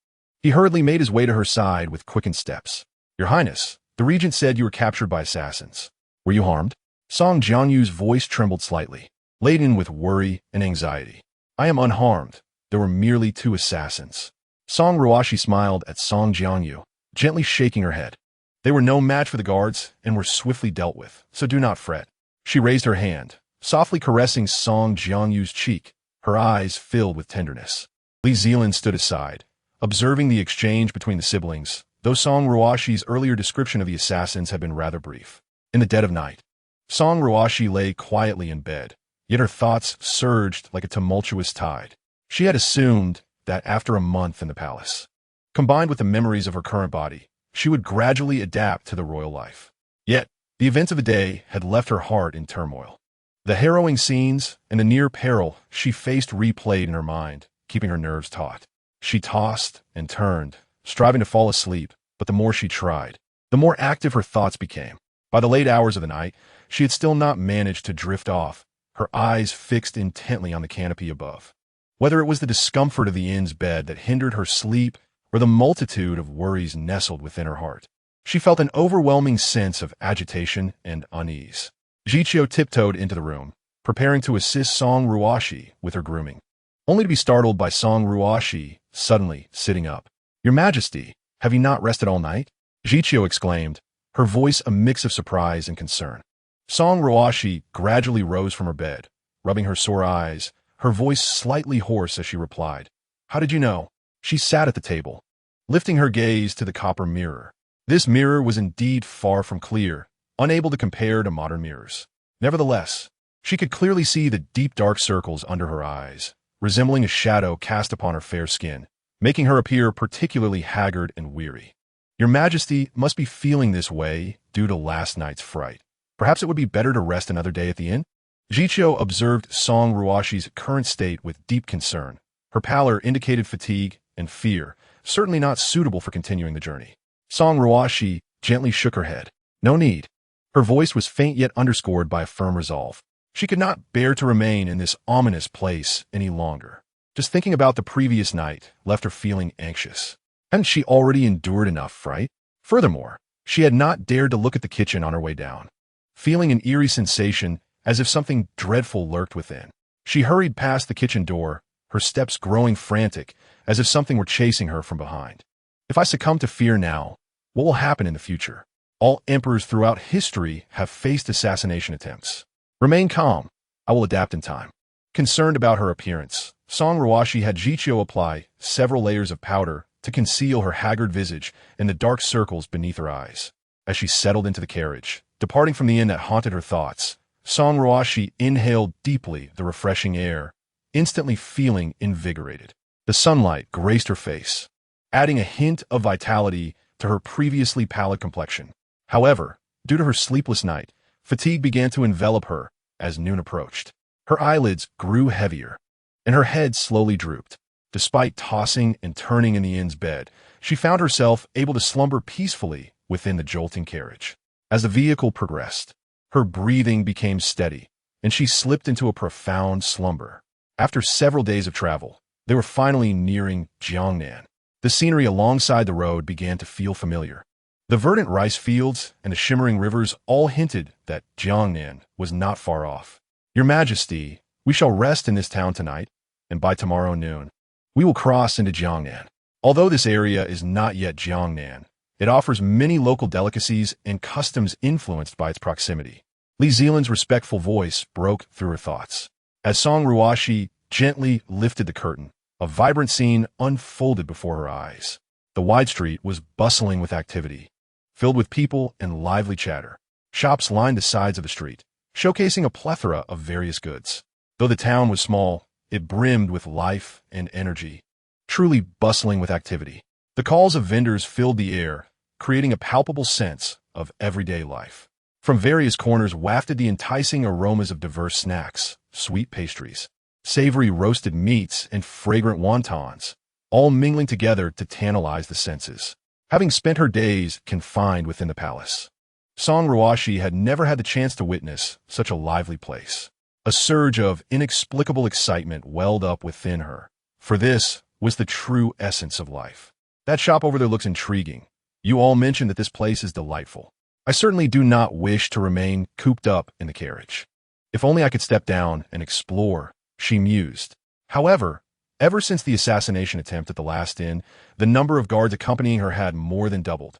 He hurriedly made his way to her side with quickened steps. Your Highness, the regent said you were captured by assassins. Were you harmed? Song Jiangyu's voice trembled slightly, laden with worry and anxiety. I am unharmed. There were merely 2 assassins. Song Ruoxi smiled at Song Jiangyu, gently shaking her head. They were no match for the guards and were swiftly dealt with, so do not fret. She raised her hand, softly caressing Song Jiangyu's cheek, her eyes filled with tenderness. Li Zelin stood aside, observing the exchange between the siblings, though Song Ruoxi's earlier description of the assassins had been rather brief. In the dead of night, Song Ruoxi lay quietly in bed, yet her thoughts surged like a tumultuous tide. She had assumed that after a month in the palace, combined with the memories of her current body, she would gradually adapt to the royal life. Yet, the events of the day had left her heart in turmoil. The harrowing scenes and the near peril she faced replayed in her mind, keeping her nerves taut. She tossed and turned, striving to fall asleep, but the more she tried, the more active her thoughts became. By the late hours of the night, she had still not managed to drift off, her eyes fixed intently on the canopy above. Whether it was the discomfort of the inn's bed that hindered her sleep or the multitude of worries nestled within her heart, she felt an overwhelming sense of agitation and unease. Jiqiu tiptoed into the room, preparing to assist Song Ruoxi with her grooming, only to be startled by Song Ruoxi suddenly sitting up. Your Majesty, have you not rested all night? Jiqiu exclaimed, her voice a mix of surprise and concern. Song Ruoxi gradually rose from her bed, rubbing her sore eyes, her voice slightly hoarse as she replied, How did you know? She sat at the table, lifting her gaze to the copper mirror. This mirror was indeed far from clear, unable to compare to modern mirrors. Nevertheless, she could clearly see the deep dark circles under her eyes, resembling a shadow cast upon her fair skin, making her appear particularly haggard and weary. Your Majesty must be feeling this way due to last night's fright. Perhaps it would be better to rest another day at the inn? Jiqiu observed Song Ruoxi's current state with deep concern. Her pallor indicated fatigue and fear, certainly not suitable for continuing the journey. Song Ruoxi gently shook her head. No need. Her voice was faint yet underscored by a firm resolve. She could not bear to remain in this ominous place any longer. Just thinking about the previous night left her feeling anxious. Hadn't she already endured enough fright? Furthermore, she had not dared to look at the kitchen on her way down. Feeling an eerie sensation as if something dreadful lurked within, she hurried past the kitchen door, her steps growing frantic as if something were chasing her from behind. If I succumb to fear now, what will happen in the future? All emperors throughout history have faced assassination attempts. Remain calm. I will adapt in time. Concerned about her appearance, Song Ruoxi had Jiqiu apply several layers of powder to conceal her haggard visage and the dark circles beneath her eyes. As she settled into the carriage, departing from the inn that haunted her thoughts, Song Ruoxi inhaled deeply the refreshing air, instantly feeling invigorated. The sunlight graced her face, adding a hint of vitality to her previously pallid complexion. However, due to her sleepless night, fatigue began to envelop her as noon approached. Her eyelids grew heavier, and her head slowly drooped. Despite tossing and turning in the inn's bed, she found herself able to slumber peacefully within the jolting carriage. As the vehicle progressed, her breathing became steady, and she slipped into a profound slumber. After several days of travel, they were finally nearing Jiangnan. The scenery alongside the road began to feel familiar. The verdant rice fields and the shimmering rivers all hinted that Jiangnan was not far off. Your Majesty, we shall rest in this town tonight, and by tomorrow noon, we will cross into Jiangnan. Although this area is not yet Jiangnan, it offers many local delicacies and customs influenced by its proximity. Li Zelin's respectful voice broke through her thoughts. As Song Ruoxi gently lifted the curtain, a vibrant scene unfolded before her eyes. The wide street was bustling with activity, filled with people and lively chatter. Shops lined the sides of the street, showcasing a plethora of various goods. Though the town was small, it brimmed with life and energy, truly bustling with activity. The calls of vendors filled the air, creating a palpable sense of everyday life. From various corners wafted the enticing aromas of diverse snacks, sweet pastries, savory roasted meats, and fragrant wontons, all mingling together to tantalize the senses. Having spent her days confined within the palace, Song Ruoxi had never had the chance to witness such a lively place. A surge of inexplicable excitement welled up within her, for this was the true essence of life. That shop over there looks intriguing. You all mentioned that this place is delightful. I certainly do not wish to remain cooped up in the carriage. If only I could step down and explore, she mused. However, ever since the assassination attempt at the last inn, the number of guards accompanying her had more than doubled,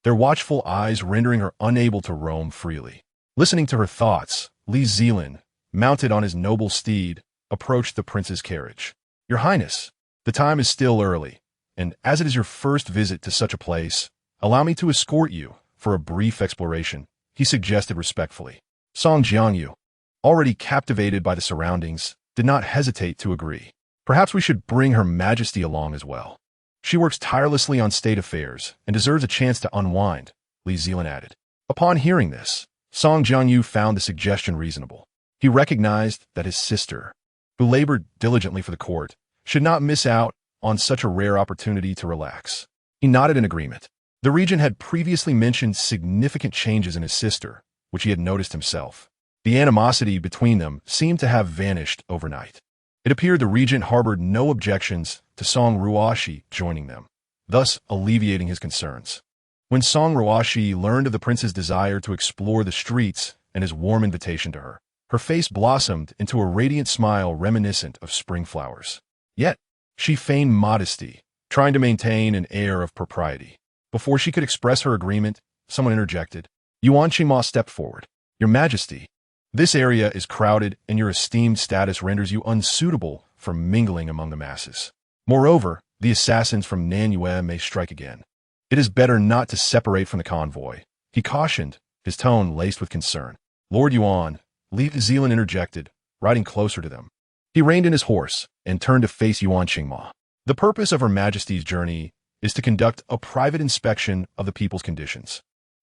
their watchful eyes rendering her unable to roam freely. Listening to her thoughts, Li Zelin, mounted on his noble steed, approached the prince's carriage. Your Highness, the time is still early, and as it is your first visit to such a place, allow me to escort you for a brief exploration, he suggested respectfully. Song Jiangyu, already captivated by the surroundings, did not hesitate to agree. Perhaps we should bring Her Majesty along as well. She works tirelessly on state affairs and deserves a chance to unwind, Li Zelin added. Upon hearing this, Song Jiangyu found the suggestion reasonable. He recognized that his sister, who labored diligently for the court, should not miss out on such a rare opportunity to relax. He nodded in agreement. The regent had previously mentioned significant changes in his sister, which he had noticed himself. The animosity between them seemed to have vanished overnight. It appeared the regent harbored no objections to Song Ruoxi joining them, thus alleviating his concerns. When Song Ruoxi learned of the prince's desire to explore the streets and his warm invitation to her, her face blossomed into a radiant smile reminiscent of spring flowers. Yet, she feigned modesty, trying to maintain an air of propriety. Before she could express her agreement, someone interjected. Yuan Qingma stepped forward. Your Majesty, this area is crowded and your esteemed status renders you unsuitable for mingling among the masses. Moreover, the assassins from Nanyue may strike again. It is better not to separate from the convoy, he cautioned, his tone laced with concern. Lord Yuan, Li Zelin interjected, riding closer to them. He reined in his horse and turned to face Yuan Qingma. The purpose of Her Majesty's journey is to conduct a private inspection of the people's conditions,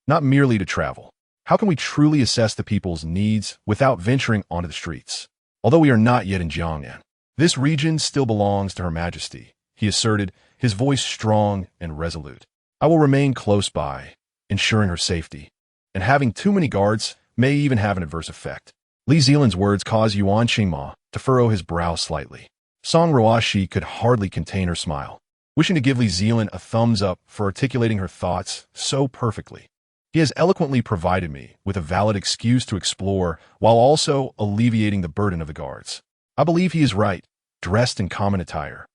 not merely to travel. How can we truly assess the people's needs without venturing onto the streets? Although we are not yet in Jiangnan, this region still belongs to Her Majesty, he asserted, his voice strong and resolute. I will remain close by, ensuring her safety, and having too many guards may even have an adverse effect. Li Zelin's words caused Yuan Qingma to furrow his brow slightly. Song Ruoxi could hardly contain her smile, wishing to give Li Zelin a thumbs up for articulating her thoughts so perfectly. He has eloquently provided me with a valid excuse to explore while also alleviating the burden of the guards. I believe he is right, dressed in common attire.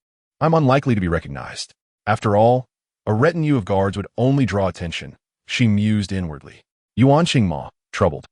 I'm unlikely to be recognized. After all, a retinue of guards would only draw attention, she mused inwardly. Yuan Qingma, troubled,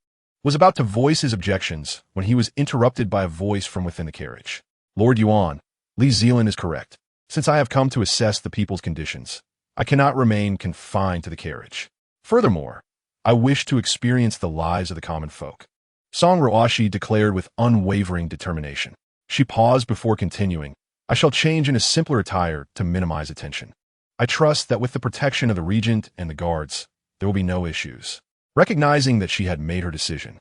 was about to voice his objections when he was interrupted by a voice from within the carriage. Lord Yuan, Li Zelin is correct. Since I have come to assess the people's conditions, I cannot remain confined to the carriage. Furthermore, I wish to experience the lives of the common folk. Song Ruoxi declared with unwavering determination. She paused before continuing. I shall change in a simpler attire to minimize attention. I trust that with the protection of the regent and the guards, there will be no issues. Recognizing that she had made her decision,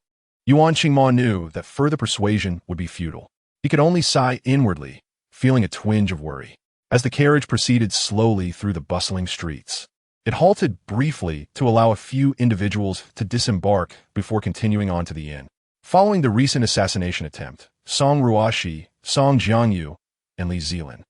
Yuan Qingma knew that further persuasion would be futile. He could only sigh inwardly, feeling a twinge of worry. As the carriage proceeded slowly through the bustling streets, it halted briefly to allow a few individuals to disembark before continuing on to the inn. Following the recent assassination attempt, Song Ruoxi, Song Jiangyu, and Li Zelin,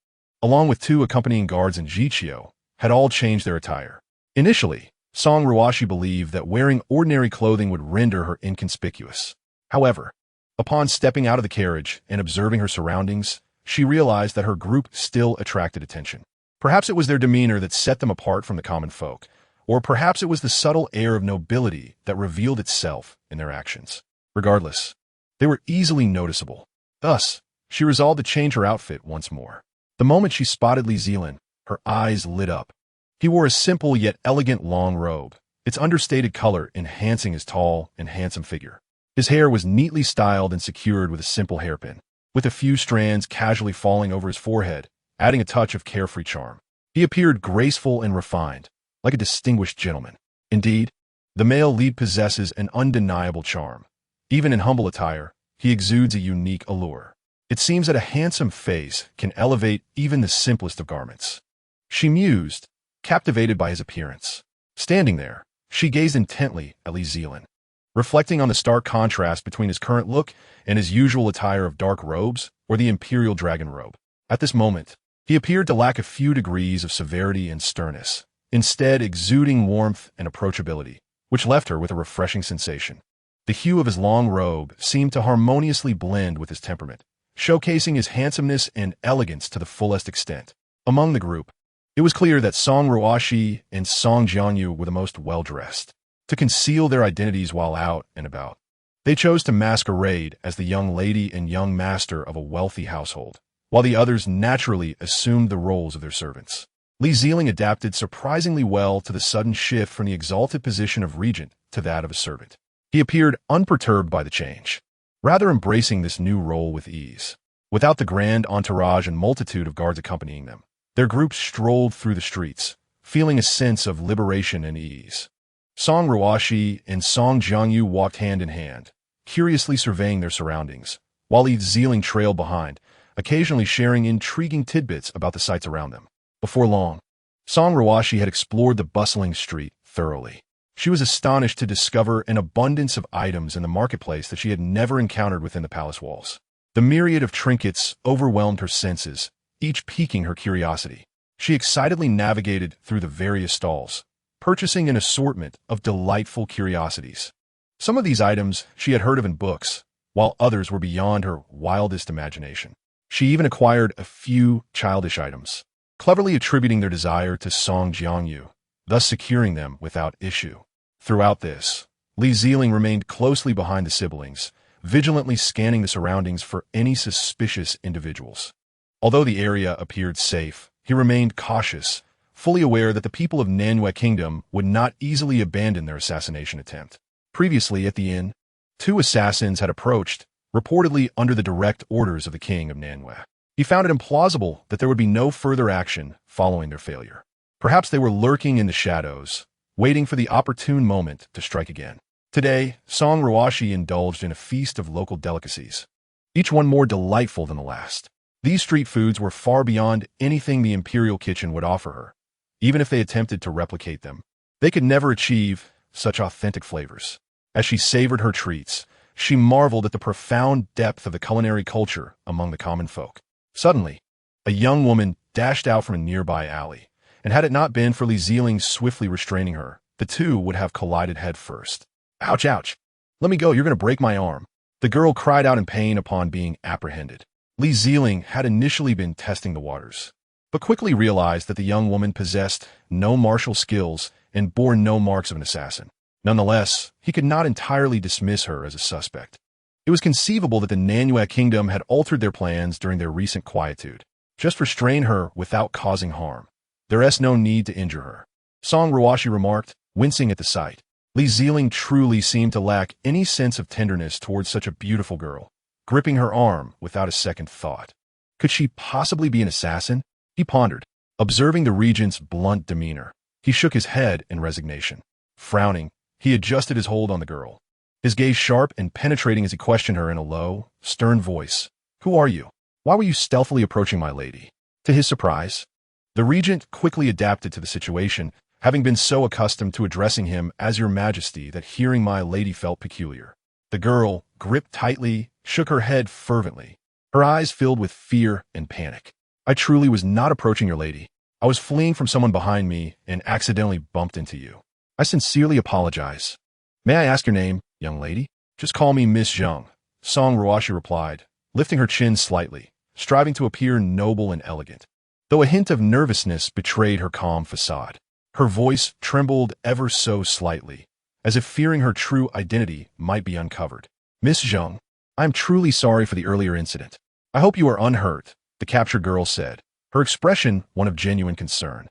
along with 2 accompanying guards in Jiqiu, had all changed their attire. Initially, Song Ruoxi believed that wearing ordinary clothing would render her inconspicuous. However, upon stepping out of the carriage and observing her surroundings, she realized that her group still attracted attention. Perhaps it was their demeanor that set them apart from the common folk, or perhaps it was the subtle air of nobility that revealed itself in their actions. Regardless, they were easily noticeable. Thus, she resolved to change her outfit once more. The moment she spotted Li Zelin, her eyes lit up. He wore a simple yet elegant long robe, its understated color enhancing his tall and handsome figure. His hair was neatly styled and secured with a simple hairpin, with a few strands casually falling over his forehead, adding a touch of carefree charm. He appeared graceful and refined, like a distinguished gentleman. Indeed, the male lead possesses an undeniable charm. Even in humble attire, he exudes a unique allure. It seems that a handsome face can elevate even the simplest of garments. She mused, captivated by his appearance. Standing there, she gazed intently at Li Zelin, reflecting on the stark contrast between his current look and his usual attire of dark robes or the imperial dragon robe. At this moment, he appeared to lack a few degrees of severity and sternness, instead exuding warmth and approachability, which left her with a refreshing sensation. The hue of his long robe seemed to harmoniously blend with his temperament, showcasing his handsomeness and elegance to the fullest extent. Among the group, it was clear that Song Ruoxi and Song Jiangyu were the most well-dressed. To conceal their identities while out and about, they chose to masquerade as the young lady and young master of a wealthy household, while the others naturally assumed the roles of their servants. Li Zelin adapted surprisingly well to the sudden shift from the exalted position of regent to that of a servant. He appeared unperturbed by the change, rather embracing this new role with ease. Without the grand entourage and multitude of guards accompanying them, their group strolled through the streets, feeling a sense of liberation and ease. Song Ruoxi and Song Jiangyu walked hand in hand, curiously surveying their surroundings, while Li Zelin trailed behind, occasionally sharing intriguing tidbits about the sights around them. Before long, Song Ruoxi had explored the bustling street thoroughly. She was astonished to discover an abundance of items in the marketplace that she had never encountered within the palace walls. The myriad of trinkets overwhelmed her senses, each piquing her curiosity. She excitedly navigated through the various stalls, purchasing an assortment of delightful curiosities. Some of these items she had heard of in books, while others were beyond her wildest imagination. She even acquired a few childish items, cleverly attributing their desire to Song Jiangyu, thus securing them without issue. Throughout this, Li Zelin remained closely behind the siblings, vigilantly scanning the surroundings for any suspicious individuals. Although the area appeared safe, he remained cautious, fully aware that the people of Nanyue Kingdom would not easily abandon their assassination attempt. Previously at the inn, 2 assassins had approached, reportedly under the direct orders of the king of Nanyue. He found it implausible that there would be no further action following their failure. Perhaps they were lurking in the shadows, waiting for the opportune moment to strike again. Today, Song Ruoxi indulged in a feast of local delicacies, each one more delightful than the last. These street foods were far beyond anything the imperial kitchen would offer her. Even if they attempted to replicate them, they could never achieve such authentic flavors. As she savored her treats, she marveled at the profound depth of the culinary culture among the common folk. Suddenly, a young woman dashed out from a nearby alley, and had it not been for Li Zelin swiftly restraining her, the two would have collided headfirst. Ouch, ouch. Let me go, you're going to break my arm. The girl cried out in pain upon being apprehended. Li Zelin had initially been testing the waters, but quickly realized that the young woman possessed no martial skills and bore no marks of an assassin. Nonetheless, he could not entirely dismiss her as a suspect. It was conceivable that the Nanyue Kingdom had altered their plans during their recent quietude. Just restrain her without causing harm. There is no need to injure her. Song Ruoxi remarked, wincing at the sight. Li Zelin truly seemed to lack any sense of tenderness towards such a beautiful girl, gripping her arm without a second thought. Could she possibly be an assassin? He pondered. Observing the regent's blunt demeanor, he shook his head in resignation. Frowning, he adjusted his hold on the girl, his gaze sharp and penetrating as he questioned her in a low, stern voice. Who are you? Why were you stealthily approaching my lady? To his surprise, the regent quickly adapted to the situation, having been so accustomed to addressing him as Your Majesty that hearing my lady felt peculiar. The girl, gripped tightly, shook her head fervently, her eyes filled with fear and panic. I truly was not approaching your lady. I was fleeing from someone behind me and accidentally bumped into you. I sincerely apologize. May I ask your name, young lady? Just call me Miss Zhang, Song Ruoxi replied, lifting her chin slightly, striving to appear noble and elegant. Though a hint of nervousness betrayed her calm facade, her voice trembled ever so slightly, as if fearing her true identity might be uncovered. Miss Zhang, I am truly sorry for the earlier incident. I hope you are unhurt, the captured girl said, her expression one of genuine concern.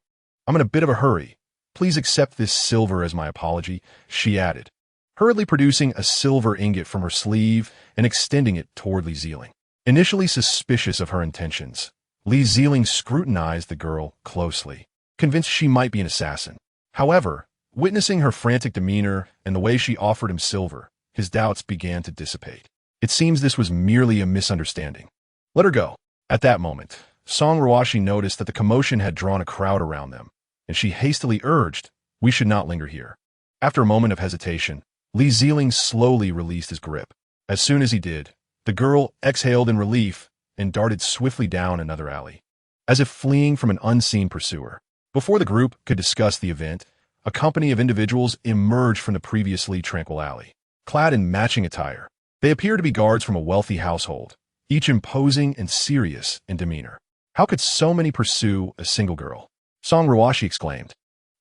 I'm in a bit of a hurry. Please accept this silver as my apology, she added, hurriedly producing a silver ingot from her sleeve and extending it toward Li Zelin. Initially suspicious of her intentions, Li Zelin scrutinized the girl closely, convinced she might be an assassin. However, witnessing her frantic demeanor and the way she offered him silver, his doubts began to dissipate. It seems this was merely a misunderstanding. Let her go. At that moment, Song Ruoxi noticed that the commotion had drawn a crowd around them, and she hastily urged, we should not linger here. After a moment of hesitation, Li Zelin slowly released his grip. As soon as he did, the girl exhaled in relief and darted swiftly down another alley, as if fleeing from an unseen pursuer. Before the group could discuss the event, a company of individuals emerged from the previously tranquil alley, clad in matching attire. They appeared to be guards from a wealthy household, each imposing and serious in demeanor. How could so many pursue a single girl? Song Ruoxi exclaimed,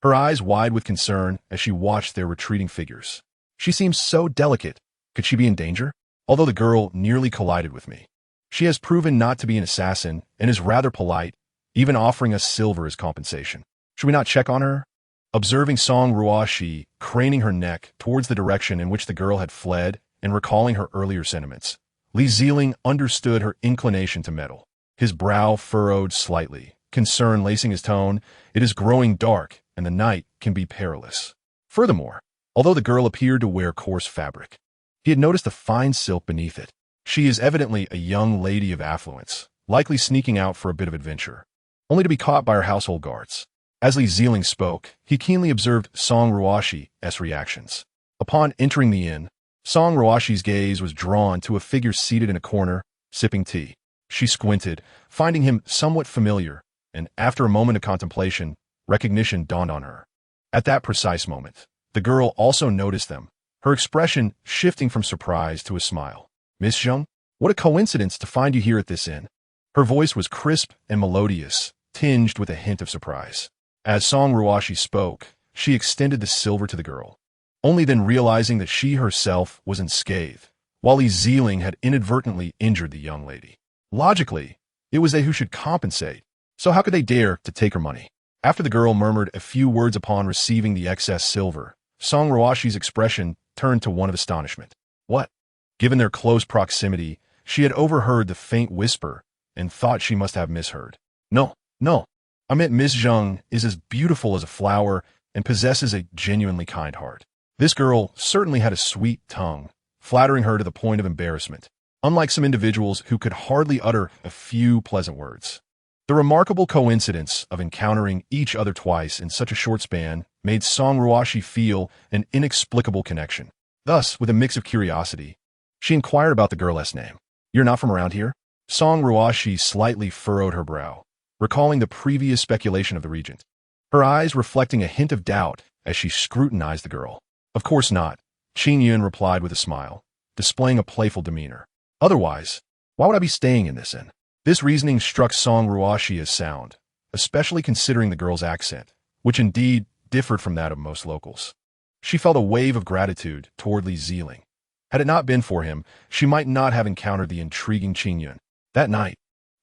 her eyes wide with concern as she watched their retreating figures. She seems so delicate. Could she be in danger? Although the girl nearly collided with me, she has proven not to be an assassin and is rather polite, even offering us silver as compensation. Should we not check on her? Observing Song Ruoxi craning her neck towards the direction in which the girl had fled and recalling her earlier sentiments, Li Zelin understood her inclination to meddle. His brow furrowed slightly, concern lacing his tone. It is growing dark, and the night can be perilous. Furthermore, although the girl appeared to wear coarse fabric, he had noticed a fine silk beneath it. She is evidently a young lady of affluence, likely sneaking out for a bit of adventure, only to be caught by her household guards. As Li Zelin spoke, he keenly observed Song Ruoxi's reactions. Upon entering the inn, Song Ruoxi's gaze was drawn to a figure seated in a corner, sipping tea. She squinted, finding him somewhat familiar, and after a moment of contemplation, recognition dawned on her. At that precise moment, the girl also noticed them, her expression shifting from surprise to a smile. Miss Zhang, what a coincidence to find you here at this inn. Her voice was crisp and melodious, tinged with a hint of surprise. As Song Ruoxi spoke, she extended the silver to the girl, only then realizing that she herself was unscathed, while Li Zelin had inadvertently injured the young lady. Logically, It was they who should compensate. So how could they dare to take her money? After the girl murmured a few words upon receiving the excess silver, Song Ruoxi's expression turned to one of astonishment. What? Given their close proximity, she had overheard the faint whisper and thought she must have misheard. No, no. I meant Miss Zheng is as beautiful as a flower and possesses a genuinely kind heart. This girl certainly had a sweet tongue, flattering her to the point of embarrassment, unlike some individuals who could hardly utter a few pleasant words. The remarkable coincidence of encountering each other twice in such a short span made Song Ruoxi feel an inexplicable connection. Thus, with a mix of curiosity, she inquired about the girl's name. You're not from around here? Song Ruoxi slightly furrowed her brow, recalling the previous speculation of the regent, her eyes reflecting a hint of doubt as she scrutinized the girl. Of course not, Qin Yun replied with a smile, displaying a playful demeanor. Otherwise, why would I be staying in this inn? This reasoning struck Song Ruoxi as sound, especially considering the girl's accent, which indeed differed from that of most locals. She felt a wave of gratitude toward Li Zelin. Had it not been for him, she might not have encountered the intriguing Qin Yun. That night,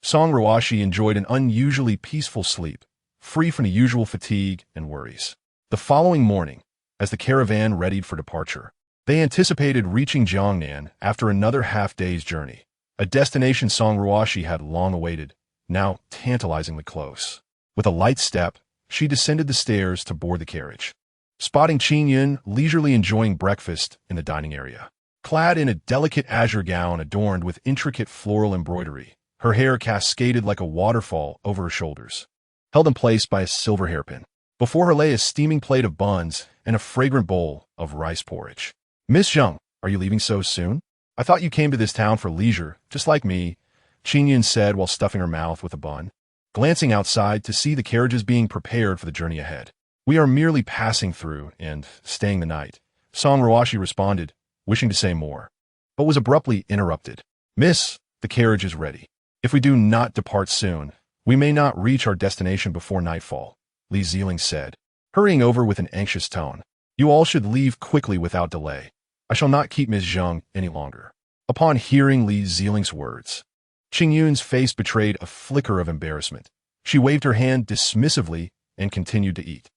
Song Ruoxi enjoyed an unusually peaceful sleep, free from the usual fatigue and worries. The following morning, as the caravan readied for departure, they anticipated reaching Jiangnan after another half-day's journey, a destination Song Ruoxi had long awaited, now tantalizingly close. With a light step, she descended the stairs to board the carriage, spotting Qin Yun leisurely enjoying breakfast in the dining area. Clad in a delicate azure gown adorned with intricate floral embroidery, her hair cascaded like a waterfall over her shoulders, held in place by a silver hairpin. Before her lay a steaming plate of buns and a fragrant bowl of rice porridge. Miss Zheng, are you leaving so soon? I thought you came to this town for leisure, just like me, Qin Yun said while stuffing her mouth with a bun, glancing outside to see the carriages being prepared for the journey ahead. We are merely passing through and staying the night, Song Ruoxi responded, wishing to say more, but was abruptly interrupted. Miss, the carriage is ready. If we do not depart soon, we may not reach our destination before nightfall, Li Zelin said, hurrying over with an anxious tone. You all should leave quickly without delay. I shall not keep Miss Zheng any longer. Upon hearing Li Zelin's words, Qin Yun's face betrayed a flicker of embarrassment. She waved her hand dismissively and continued to eat.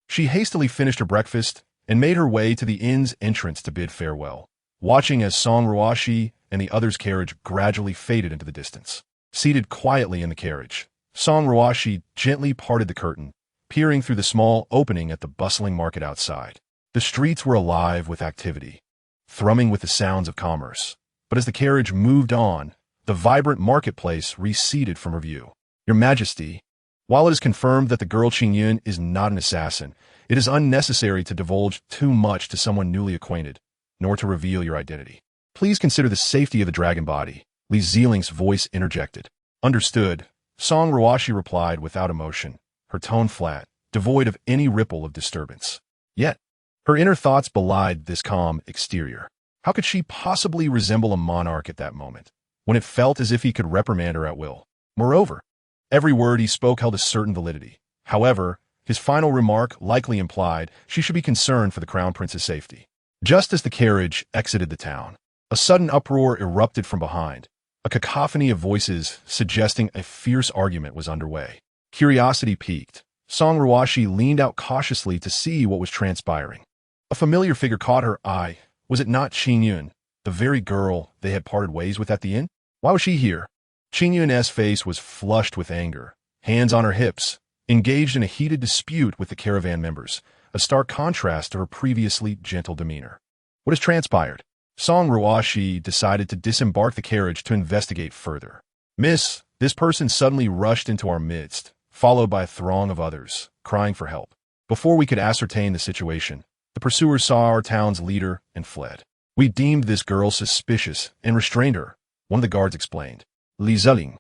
She hastily finished her breakfast and made her way to the inn's entrance to bid farewell, watching as Song Ruoxi and the other's carriage gradually faded into the distance. Seated quietly in the carriage, Song Ruoxi gently parted the curtain, peering through the small opening at the bustling market outside. The streets were alive with activity, thrumming with the sounds of commerce. But as the carriage moved on, the vibrant marketplace receded from her view. Your Majesty, while it is confirmed that the girl Qin Yun is not an assassin, it is unnecessary to divulge too much to someone newly acquainted, nor to reveal your identity. Please consider the safety of the dragon body, Li Zelin's voice interjected. Understood, Song Ruoxi replied without emotion, her tone flat, devoid of any ripple of disturbance. Yet, her inner thoughts belied this calm exterior. How could she possibly resemble a monarch at that moment, when it felt as if he could reprimand her at will? Moreover, every word he spoke held a certain validity. However, his final remark likely implied she should be concerned for the crown prince's safety. Just as the carriage exited the town, a sudden uproar erupted from behind, a cacophony of voices suggesting a fierce argument was underway. Curiosity piqued, Song Ruoxi leaned out cautiously to see what was transpiring. A familiar figure caught her eye. Was it not Qin Yun, the very girl they had parted ways with at the inn? Why was she here? Qin Yun's face was flushed with anger, hands on her hips, engaged in a heated dispute with the caravan members, a stark contrast to her previously gentle demeanor. What has transpired? Song Ruoxi decided to disembark the carriage to investigate further. Miss, this person suddenly rushed into our midst, followed by a throng of others, crying for help. Before we could ascertain the situation, the pursuers saw our town's leader and fled. We deemed this girl suspicious and restrained her, one of the guards explained. Li Zelin,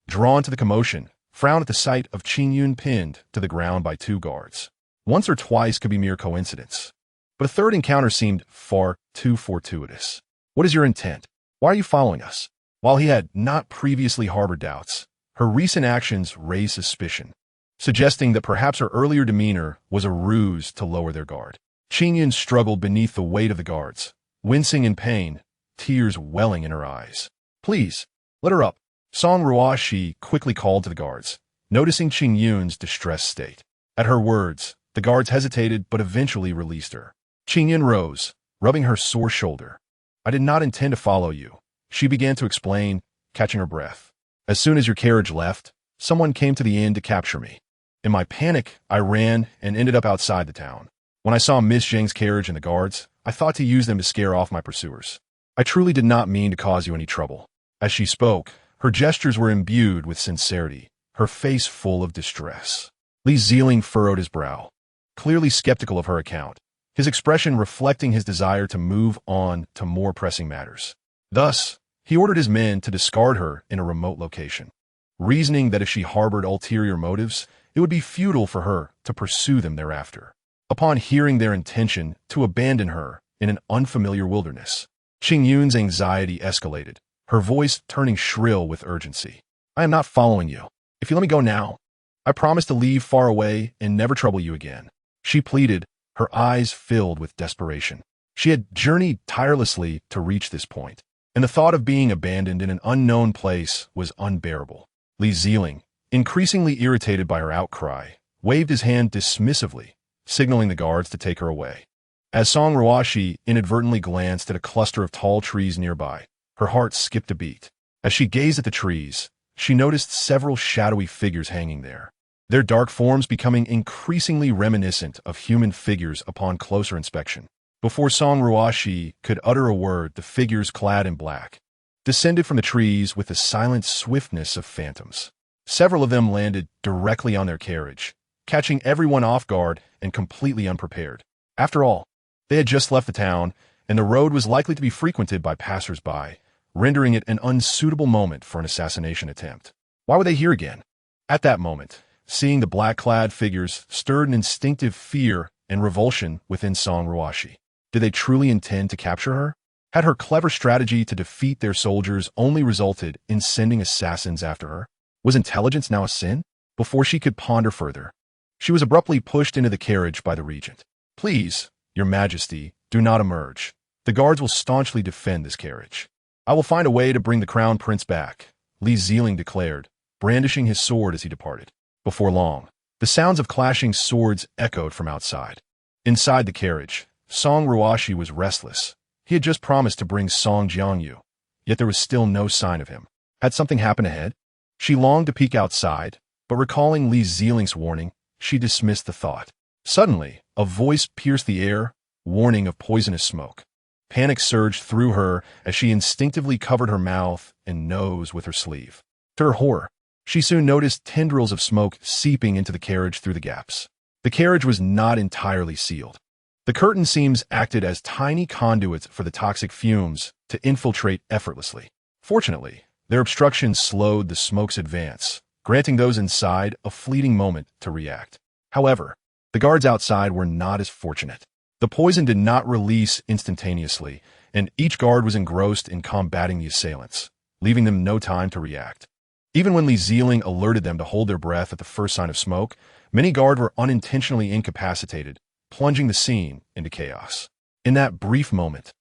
drawn to the commotion, frowned at the sight of Qin Yun pinned to the ground by two guards. Once or twice could be mere coincidence, but a third encounter seemed far too fortuitous. What is your intent? Why are you following us? While he had not previously harbored doubts, her recent actions raised suspicion, suggesting that perhaps her earlier demeanor was a ruse to lower their guard. Qin Yun struggled beneath the weight of the guards, wincing in pain, tears welling in her eyes. Please, let her up, Song Ruoxi quickly called to the guards, noticing Qing Yun's distressed state. At her words, the guards hesitated but eventually released her. Qing Yun rose, rubbing her sore shoulder. I did not intend to follow you, she began to explain, catching her breath. As soon as your carriage left, someone came to the inn to capture me. In my panic, I ran and ended up outside the town. When I saw Miss Zheng's carriage and the guards, I thought to use them to scare off my pursuers. I truly did not mean to cause you any trouble. As she spoke, her gestures were imbued with sincerity, her face full of distress. Li Zelin furrowed his brow, clearly skeptical of her account, his expression reflecting his desire to move on to more pressing matters. Thus, he ordered his men to discard her in a remote location, reasoning that if she harbored ulterior motives, it would be futile for her to pursue them thereafter. Upon hearing their intention to abandon her in an unfamiliar wilderness, Qing Yun's anxiety escalated, her voice turning shrill with urgency. I am not following you. If you let me go now, I promise to leave far away and never trouble you again. She pleaded, her eyes filled with desperation. She had journeyed tirelessly to reach this point, and the thought of being abandoned in an unknown place was unbearable. Li Zelin, increasingly irritated by her outcry, waved his hand dismissively, signaling the guards to take her away. As Song Ruoxi inadvertently glanced at a cluster of tall trees nearby, her heart skipped a beat. As she gazed at the trees, she noticed several shadowy figures hanging there, their dark forms becoming increasingly reminiscent of human figures upon closer inspection. Before Song Ruoxi could utter a word, the figures clad in black descended from the trees with the silent swiftness of phantoms. Several of them landed directly on their carriage, catching everyone off guard and completely unprepared. After all, they had just left the town, and the road was likely to be frequented by passers-by, rendering it an unsuitable moment for an assassination attempt. Why were they here again? At that moment, seeing the black-clad figures stirred an instinctive fear and revulsion within Song Ruoxi. Did they truly intend to capture her? Had her clever strategy to defeat their soldiers only resulted in sending assassins after her? Was intelligence now a sin? Before she could ponder further, she was abruptly pushed into the carriage by the regent. Please, Your Majesty, do not emerge. The guards will staunchly defend this carriage. I will find a way to bring the crown prince back, Li Zelin declared, brandishing his sword as he departed. Before long, the sounds of clashing swords echoed from outside. Inside the carriage, Song Ruoxi was restless. He had just promised to bring Song Jiangyu, yet there was still no sign of him. Had something happened ahead? She longed to peek outside, but recalling Li Zelin's warning, she dismissed the thought. Suddenly, a voice pierced the air, warning of poisonous smoke. Panic surged through her as she instinctively covered her mouth and nose with her sleeve. To her horror, she soon noticed tendrils of smoke seeping into the carriage through the gaps. The carriage was not entirely sealed. The curtain seams acted as tiny conduits for the toxic fumes to infiltrate effortlessly. Fortunately, their obstruction slowed the smoke's advance, granting those inside a fleeting moment to react. However, the guards outside were not as fortunate. The poison did not release instantaneously, and each guard was engrossed in combating the assailants, leaving them no time to react. Even when Li Zelin alerted them to hold their breath at the first sign of smoke, many guards were unintentionally incapacitated, plunging the scene into chaos. In that brief moment,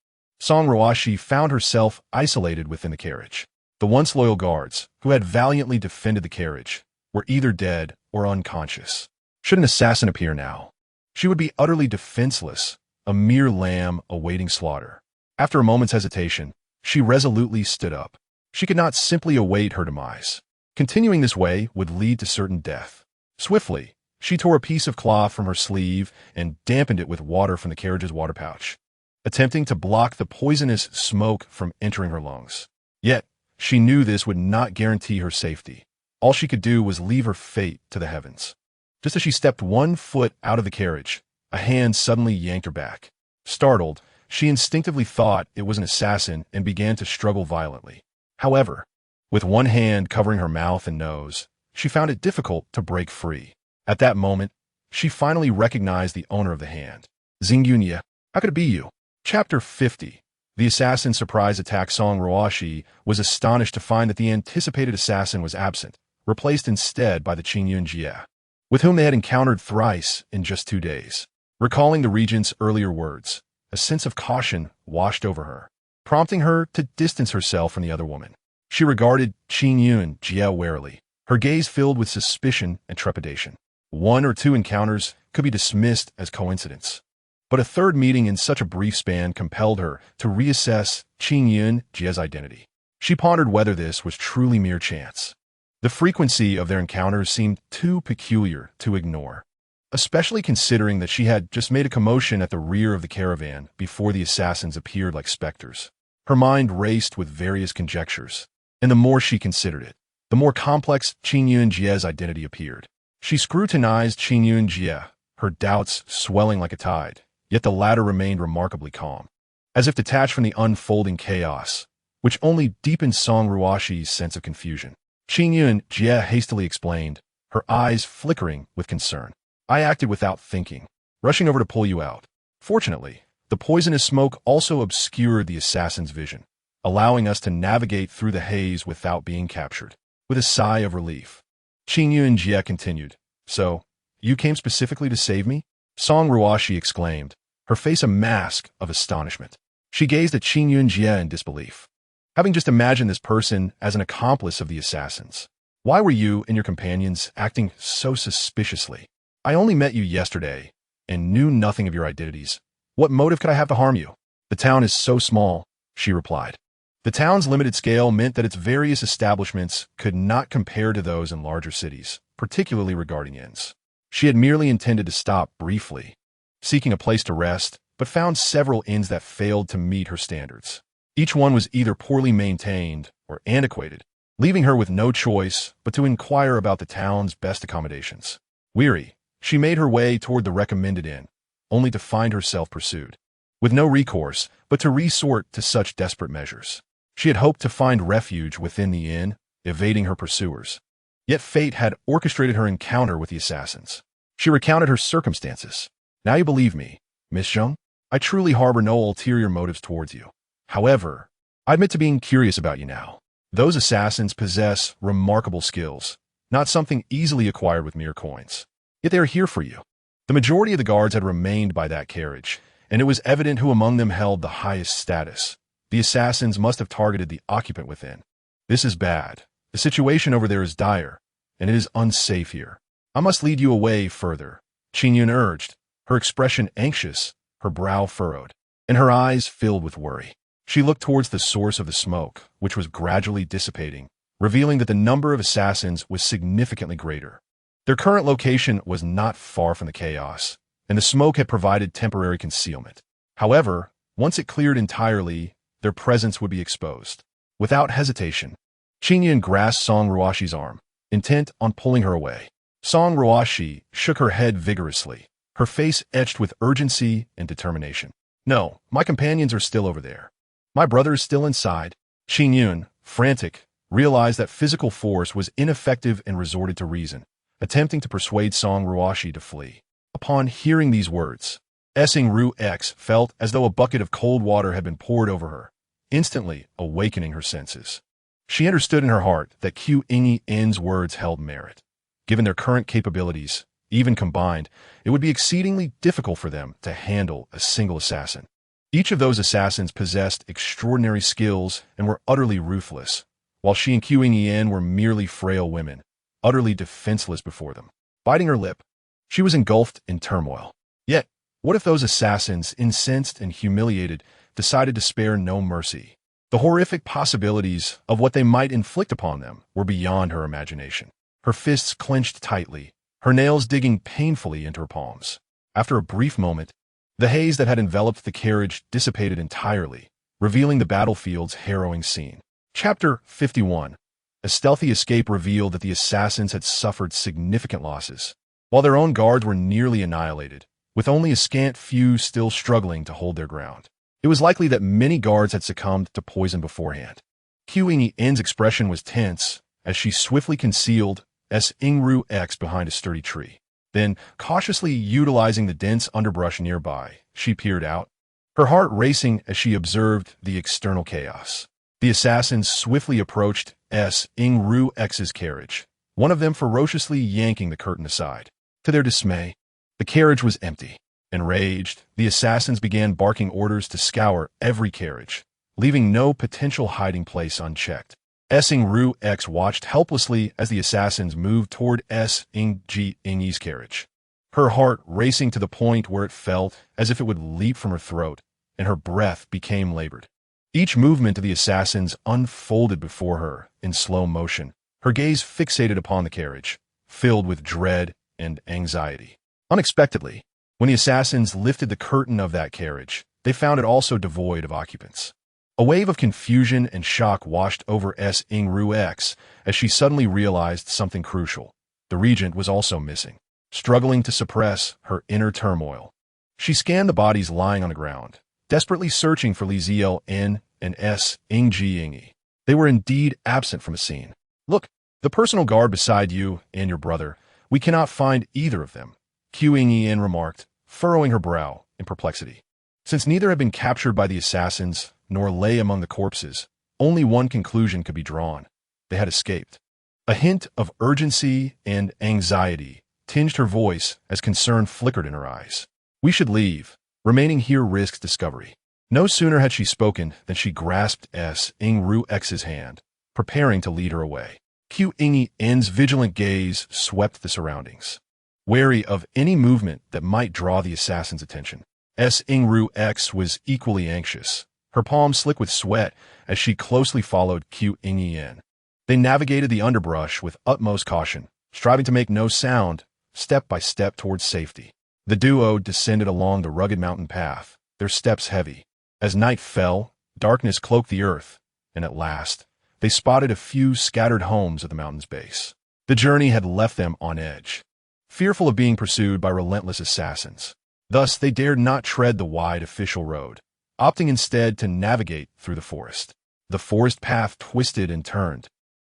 Song Ruoxi found herself isolated within the carriage. The once loyal guards, who had valiantly defended the carriage, were either dead or unconscious. Should an assassin appear now, she would be utterly defenseless, a mere lamb awaiting slaughter. After a moment's hesitation, she resolutely stood up. She could not simply await her demise. Continuing this way would lead to certain death. Swiftly, she tore a piece of cloth from her sleeve and dampened it with water from the carriage's water pouch, attempting to block the poisonous smoke from entering her lungs. Yet, she knew this would not guarantee her safety. All she could do was leave her fate to the heavens. Just as she stepped 1 foot out of the carriage, a hand suddenly yanked her back. Startled, she instinctively thought it was an assassin and began to struggle violently. However, with one hand covering her mouth and nose, she found it difficult to break free. At that moment, she finally recognized the owner of the hand. Xingyunye, how could it be you? Chapter 50. The assassin surprise attack. Song Ruoxi was astonished to find that the anticipated assassin was absent, replaced instead by the Qing Yun Jie, with whom they had encountered thrice in just 2 days. Recalling the regent's earlier words, a sense of caution washed over her, prompting her to distance herself from the other woman. She regarded Qing Yun Jie warily, her gaze filled with suspicion and trepidation. One or two encounters could be dismissed as coincidence, but a third meeting in such a brief span compelled her to reassess Qing Yun Jie's identity. She pondered whether this was truly mere chance. The frequency of their encounters seemed too peculiar to ignore, especially considering that she had just made a commotion at the rear of the caravan before the assassins appeared like specters. Her mind raced with various conjectures, and the more she considered it, the more complex Qing Yun Jie's identity appeared. She scrutinized Qing Yun Jie, her doubts swelling like a tide, yet the latter remained remarkably calm, as if detached from the unfolding chaos, which only deepened Song Ruoxi's sense of confusion. Qing Yun Jie hastily explained, her eyes flickering with concern. I acted without thinking, rushing over to pull you out. Fortunately, the poisonous smoke also obscured the assassin's vision, allowing us to navigate through the haze without being captured. With a sigh of relief, Qing Yun Jie continued, So, you came specifically to save me? Song Ruoxi exclaimed, her face a mask of astonishment. She gazed at Qing Yun Jie in disbelief, having just imagined this person as an accomplice of the assassins. Why were you and your companions acting so suspiciously? I only met you yesterday and knew nothing of your identities. What motive could I have to harm you? The town is so small, she replied. The town's limited scale meant that its various establishments could not compare to those in larger cities, particularly regarding inns. She had merely intended to stop briefly, seeking a place to rest, but found several inns that failed to meet her standards. Each one was either poorly maintained or antiquated, leaving her with no choice but to inquire about the town's best accommodations. Weary, she made her way toward the recommended inn, only to find herself pursued, with no recourse but to resort to such desperate measures. She had hoped to find refuge within the inn, evading her pursuers. Yet fate had orchestrated her encounter with the assassins. She recounted her circumstances. Now you believe me, Miss Zheng? I truly harbor no ulterior motives towards you. However, I admit to being curious about you now. Those assassins possess remarkable skills, not something easily acquired with mere coins. Yet they are here for you. The majority of the guards had remained by that carriage, and it was evident who among them held the highest status. The assassins must have targeted the occupant within. This is bad. The situation over there is dire, and it is unsafe here. I must lead you away further, Qing Yun urged, her expression anxious, her brow furrowed, and her eyes filled with worry. She looked towards the source of the smoke, which was gradually dissipating, revealing that the number of assassins was significantly greater. Their current location was not far from the chaos, and the smoke had provided temporary concealment. However, once it cleared entirely, their presence would be exposed. Without hesitation, Qing Yun grasped Song Ruoxi's arm, intent on pulling her away. Song Ruoxi shook her head vigorously, her face etched with urgency and determination. No, my companions are still over there. My brother is still inside. Qing Yun, frantic, realized that physical force was ineffective and resorted to reason, attempting to persuade Song Ruoxi to flee. Upon hearing these words, Song Ruoxi felt as though a bucket of cold water had been poured over her, instantly awakening her senses. She understood in her heart that Qing Yun's words held merit. Given their current capabilities, even combined, it would be exceedingly difficult for them to handle a single assassin. Each of those assassins possessed extraordinary skills and were utterly ruthless, while she and Qing Yun were merely frail women, utterly defenseless before them. Biting her lip, she was engulfed in turmoil. Yet, what if those assassins, incensed and humiliated, decided to spare no mercy? The horrific possibilities of what they might inflict upon them were beyond her imagination. Her fists clenched tightly, her nails digging painfully into her palms. After a brief moment, the haze that had enveloped the carriage dissipated entirely, revealing the battlefield's harrowing scene. Chapter 51. A stealthy escape revealed that the assassins had suffered significant losses, while their own guards were nearly annihilated, with only a scant few still struggling to hold their ground. It was likely that many guards had succumbed to poison beforehand. Qing Yun's expression was tense as she swiftly concealed Song Ruoxi behind a sturdy tree. Then, cautiously utilizing the dense underbrush nearby, she peered out, her heart racing as she observed the external chaos. The assassins swiftly approached Song Ruoxi's carriage, one of them ferociously yanking the curtain aside. To their dismay, the carriage was empty. Enraged, the assassins began barking orders to scour every carriage, leaving no potential hiding place unchecked. Song Ruoxi watched helplessly as the assassins moved toward Song's carriage. Her heart racing to the point where it felt as if it would leap from her throat, and her breath became labored. Each movement of the assassins unfolded before her in slow motion, her gaze fixated upon the carriage, filled with dread and anxiety. Unexpectedly, when the assassins lifted the curtain of that carriage, they found it also devoid of occupants. A wave of confusion and shock washed over Song Ruoxi as she suddenly realized something crucial. The regent was also missing. Struggling to suppress her inner turmoil, she scanned the bodies lying on the ground, desperately searching for Li Zelin and Song. They were indeed absent from the scene. "Look, the personal guard beside you and your brother. We cannot find either of them," Song remarked, furrowing her brow in perplexity. Since neither had been captured by the assassins nor lay among the corpses, only one conclusion could be drawn: they had escaped. A hint of urgency and anxiety tinged her voice as concern flickered in her eyes. "We should leave. Remaining here risks discovery." No sooner had she spoken than she grasped Song Ruoxi's hand, preparing to lead her away. Song's vigilant gaze swept the surroundings, wary of any movement that might draw the assassin's attention. Song Ruoxi was equally anxious, her palms slick with sweat as she closely followed Song. They navigated the underbrush with utmost caution, striving to make no sound, step by step towards safety. The duo descended along the rugged mountain path, their steps heavy. As night fell, darkness cloaked the earth, and at last, they spotted a few scattered homes at the mountain's base. The journey had left them on edge, fearful of being pursued by relentless assassins. Thus, they dared not tread the wide official road, opting instead to navigate through the forest. The forest path twisted and turned,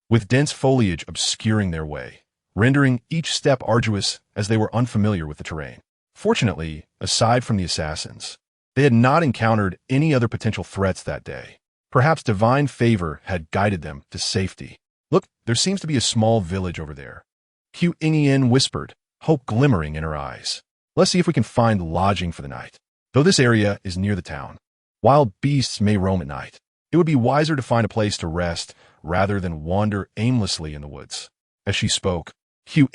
with dense foliage obscuring their way, rendering each step arduous as they were unfamiliar with the terrain. Fortunately, aside from the assassins, they had not encountered any other potential threats that day. Perhaps divine favor had guided them to safety. "Look, there seems to be a small village over there," Song whispered, hope glimmering in her eyes. "Let's see if we can find lodging for the night. Though this area is near the town, wild beasts may roam at night. It would be wiser to find a place to rest rather than wander aimlessly in the woods." As she spoke, Song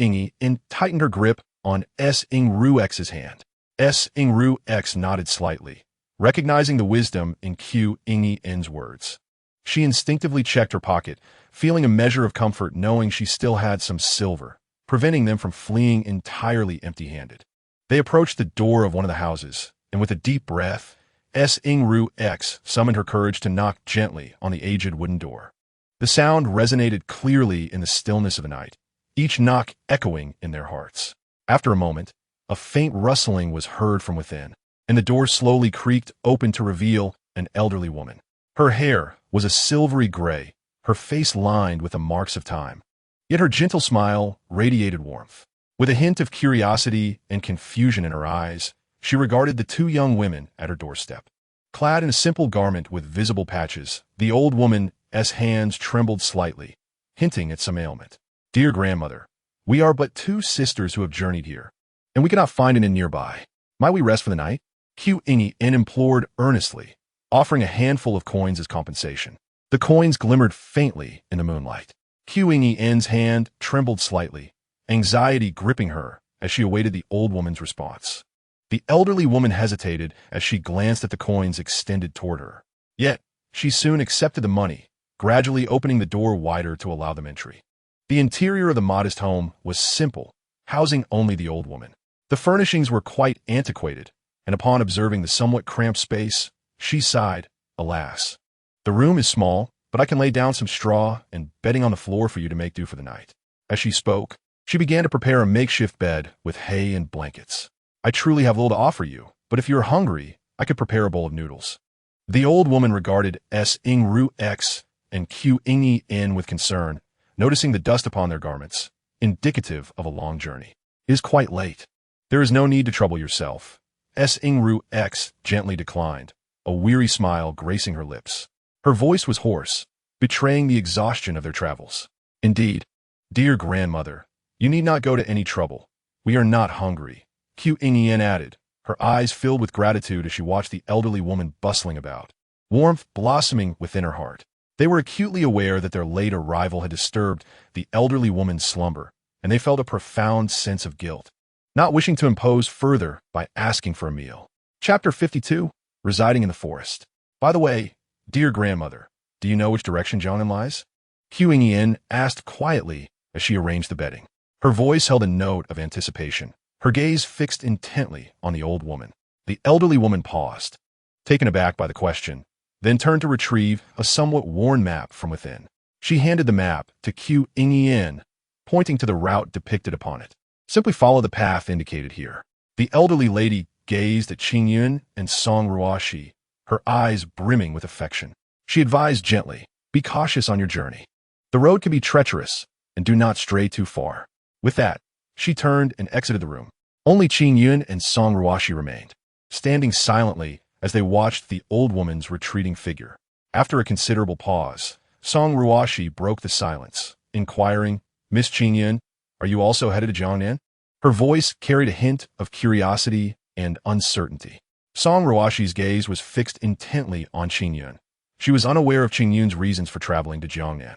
tightened her grip on Song Ruoxi's hand. Song Ruoxi nodded slightly, recognizing the wisdom in Song's words. She instinctively checked her pocket, feeling a measure of comfort knowing she still had some silver, preventing them from fleeing entirely empty-handed. They approached the door of one of the houses, and with a deep breath, Song Ruoxi summoned her courage to knock gently on the aged wooden door. The sound resonated clearly in the stillness of the night, each knock echoing in their hearts. After a moment, a faint rustling was heard from within, and the door slowly creaked open to reveal an elderly woman. Her hair was a silvery gray, her face lined with the marks of time. Yet her gentle smile radiated warmth. With a hint of curiosity and confusion in her eyes, she regarded the two young women at her doorstep. Clad in a simple garment with visible patches, the old woman's hands trembled slightly, hinting at some ailment. "Dear grandmother, we are but two sisters who have journeyed here, and we cannot find an inn nearby. Might we rest for the night?" Song implored earnestly, offering a handful of coins as compensation. The coins glimmered faintly in the moonlight. Song's hand trembled slightly, anxiety gripping her as she awaited the old woman's response. The elderly woman hesitated as she glanced at the coins extended toward her. Yet, she soon accepted the money, gradually opening the door wider to allow them entry. The interior of the modest home was simple, housing only the old woman. The furnishings were quite antiquated, and upon observing the somewhat cramped space, she sighed, "Alas, the room is small, but I can lay down some straw and bedding on the floor for you to make do for the night." As she spoke, she began to prepare a makeshift bed with hay and blankets. "I truly have little to offer you, but if you are hungry, I could prepare a bowl of noodles." The old woman regarded Song Ruoxi and Song with concern, noticing the dust upon their garments, indicative of a long journey. "It is quite late. There is no need to trouble yourself," Song Ruoxi gently declined, a weary smile gracing her lips. Her voice was hoarse, betraying the exhaustion of their travels. "Indeed, dear grandmother, you need not go to any trouble. We are not hungry," Song added, her eyes filled with gratitude as she watched the elderly woman bustling about, warmth blossoming within her heart. They were acutely aware that their late arrival had disturbed the elderly woman's slumber, and they felt a profound sense of guilt, not wishing to impose further by asking for a meal. Chapter 52. Residing in the Forest. By the way, dear grandmother, do you know which direction Jiangnan lies? Queuing in asked quietly as she arranged the bedding. Her voice held a note of anticipation, her gaze fixed intently on the old woman. The elderly woman paused, taken aback by the question, then turned to retrieve a somewhat worn map from within. She handed the map to Qu Yingyan, pointing to the route depicted upon it. Simply follow the path indicated here. The elderly lady gazed at Qingyun and Song Ruoxi, her eyes brimming with affection. She advised gently, be cautious on your journey. The road can be treacherous, and do not stray too far. With that, she turned and exited the room. Only Qingyun and Song Ruoxi remained, standing silently as they watched the old woman's retreating figure. After a considerable pause, Song Ruoxi broke the silence, inquiring, Miss Qingyun, are you also headed to Jiangnan? Her voice carried a hint of curiosity and uncertainty. Song Ruoxi's gaze was fixed intently on Qingyun. She was unaware of Qingyun's reasons for traveling to Jiangnan.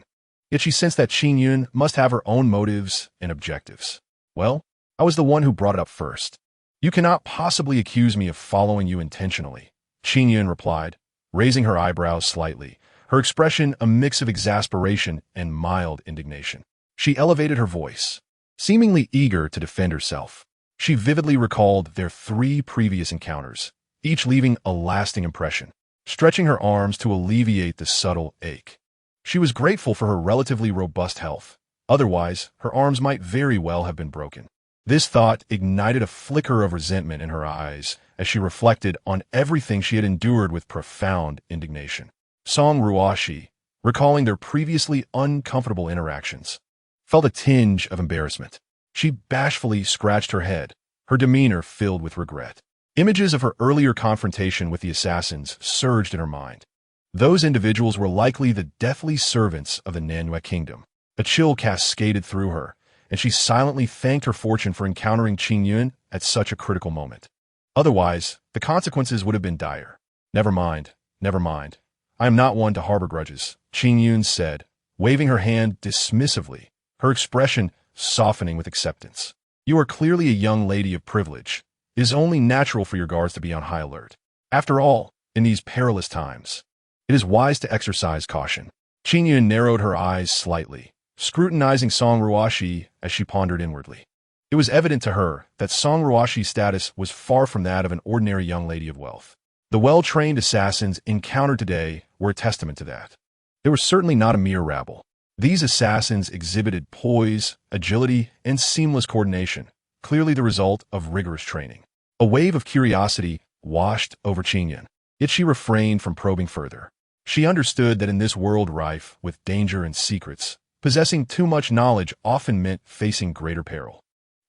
Yet she sensed that Qingyun must have her own motives and objectives. Well, I was the one who brought it up first. You cannot possibly accuse me of following you intentionally, Qingyun replied, raising her eyebrows slightly, her expression a mix of exasperation and mild indignation. She elevated her voice, seemingly eager to defend herself. She vividly recalled their 3 previous encounters, each leaving a lasting impression, stretching her arms to alleviate the subtle ache. She was grateful for her relatively robust health. Otherwise, her arms might very well have been broken. This thought ignited a flicker of resentment in her eyes as she reflected on everything she had endured with profound indignation. Song Ruoxi, recalling their previously uncomfortable interactions, felt a tinge of embarrassment. She bashfully scratched her head, her demeanor filled with regret. Images of her earlier confrontation with the assassins surged in her mind. Those individuals were likely the deathly servants of the Nanyue Kingdom. A chill cascaded through her, and she silently thanked her fortune for encountering Qingyun at such a critical moment. Otherwise, the consequences would have been dire. Never mind, never mind. I am not one to harbor grudges, Qingyun said, waving her hand dismissively, her expression softening with acceptance. You are clearly a young lady of privilege. It is only natural for your guards to be on high alert. After all, in these perilous times, it is wise to exercise caution. Qingyun narrowed her eyes slightly, scrutinizing Song Ruoxi as she pondered inwardly. It was evident to her that Song Ruoxi's status was far from that of an ordinary young lady of wealth. The well-trained assassins encountered today were a testament to that. They were certainly not a mere rabble. These assassins exhibited poise, agility, and seamless coordination, clearly the result of rigorous training. A wave of curiosity washed over Qingyun, yet she refrained from probing further. She understood that in this world rife with danger and secrets, possessing too much knowledge often meant facing greater peril.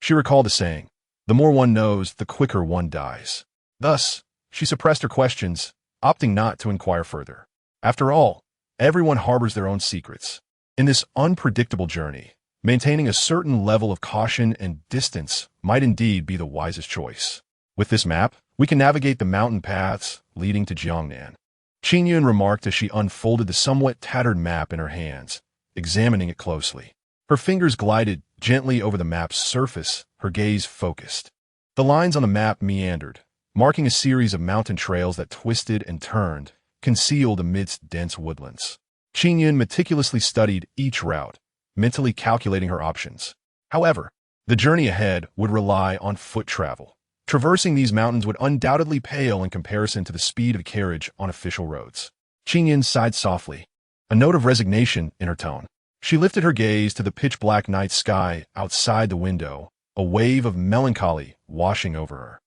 She recalled the saying, the more one knows, the quicker one dies. Thus, she suppressed her questions, opting not to inquire further. After all, everyone harbors their own secrets. In this unpredictable journey, maintaining a certain level of caution and distance might indeed be the wisest choice. With this map, we can navigate the mountain paths leading to Jiangnan, Qingyun remarked as she unfolded the somewhat tattered map in her hands, examining it closely. Her fingers glided gently over the map's surface, her gaze focused. The lines on the map meandered, marking a series of mountain trails that twisted and turned, concealed amidst dense woodlands. Qingyun meticulously studied each route, mentally calculating her options. However, the journey ahead would rely on foot travel. Traversing these mountains would undoubtedly pale in comparison to the speed of carriage on official roads. Qingyun sighed softly, a note of resignation in her tone. She lifted her gaze to the pitch-black night sky outside the window, a wave of melancholy washing over her.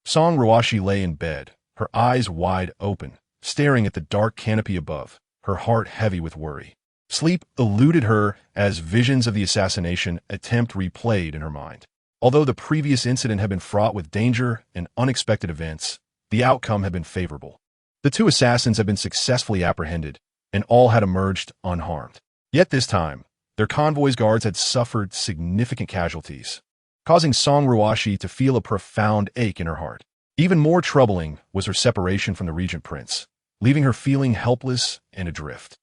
Song Ruoxi lay in bed, her eyes wide open, staring at the dark canopy above, her heart heavy with worry. Sleep eluded her as visions of the assassination attempt replayed in her mind. Although the previous incident had been fraught with danger and unexpected events, the outcome had been favorable. The 2 assassins had been successfully apprehended, and all had emerged unharmed. Yet this time, their convoy's guards had suffered significant casualties, causing Song Ruoxi to feel a profound ache in her heart. Even more troubling was her separation from the Regent Prince, leaving her feeling helpless and adrift.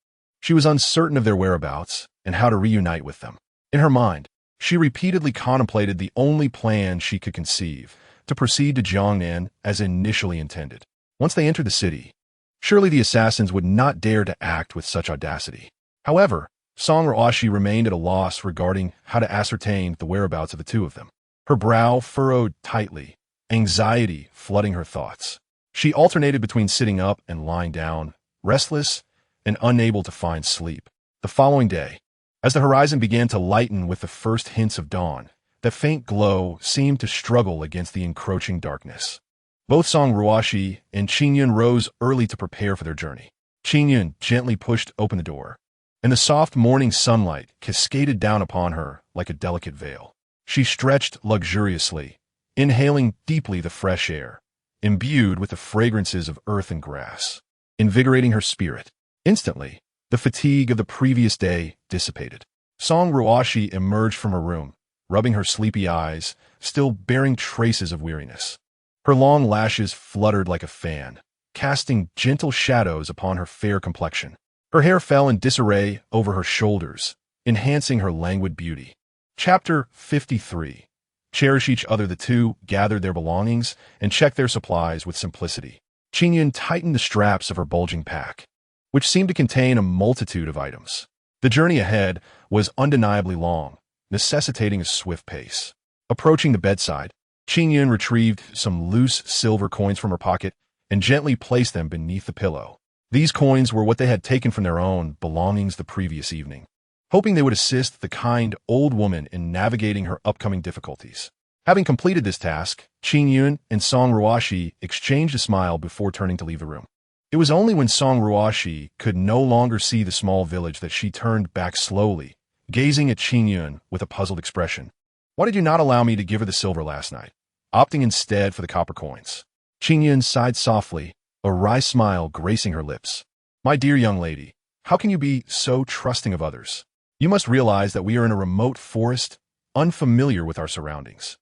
She was uncertain of their whereabouts and how to reunite with them. In her mind, she repeatedly contemplated the only plan she could conceive, to proceed to Jiangnan as initially intended. Once they entered the city, surely the assassins would not dare to act with such audacity. However, Song Ruoxi remained at a loss regarding how to ascertain the whereabouts of the two of them. Her brow furrowed tightly, anxiety flooding her thoughts. She alternated between sitting up and lying down, restless and unable to find sleep. The following day, as the horizon began to lighten with the first hints of dawn, the faint glow seemed to struggle against the encroaching darkness. Both Song Ruoxi and Qingyun rose early to prepare for their journey. Qingyun gently pushed open the door, and the soft morning sunlight cascaded down upon her like a delicate veil. She stretched luxuriously, inhaling deeply the fresh air, imbued with the fragrances of earth and grass, invigorating her spirit. Instantly, the fatigue of the previous day dissipated. Song Ruoxi emerged from her room, rubbing her sleepy eyes, still bearing traces of weariness. Her long lashes fluttered like a fan, casting gentle shadows upon her fair complexion. Her hair fell in disarray over her shoulders, enhancing her languid beauty. Chapter 53. Cherish each other. The two gathered their belongings and checked their supplies with simplicity. Qingyun tightened the straps of her bulging pack, which seemed to contain a multitude of items. The journey ahead was undeniably long, necessitating a swift pace. Approaching the bedside, Qingyun retrieved some loose silver coins from her pocket and gently placed them beneath the pillow. These coins were what they had taken from their own belongings the previous evening, hoping they would assist the kind old woman in navigating her upcoming difficulties. Having completed this task, Qingyun and Song Ruoxi exchanged a smile before turning to leave the room. It was only when Song Ruoxi could no longer see the small village that she turned back slowly, gazing at Qingyun with a puzzled expression. Why did you not allow me to give her the silver last night, opting instead for the copper coins? Qingyun sighed softly, a wry smile gracing her lips. My dear young lady, how can you be so trusting of others? You must realize that we are in a remote forest, unfamiliar with our surroundings.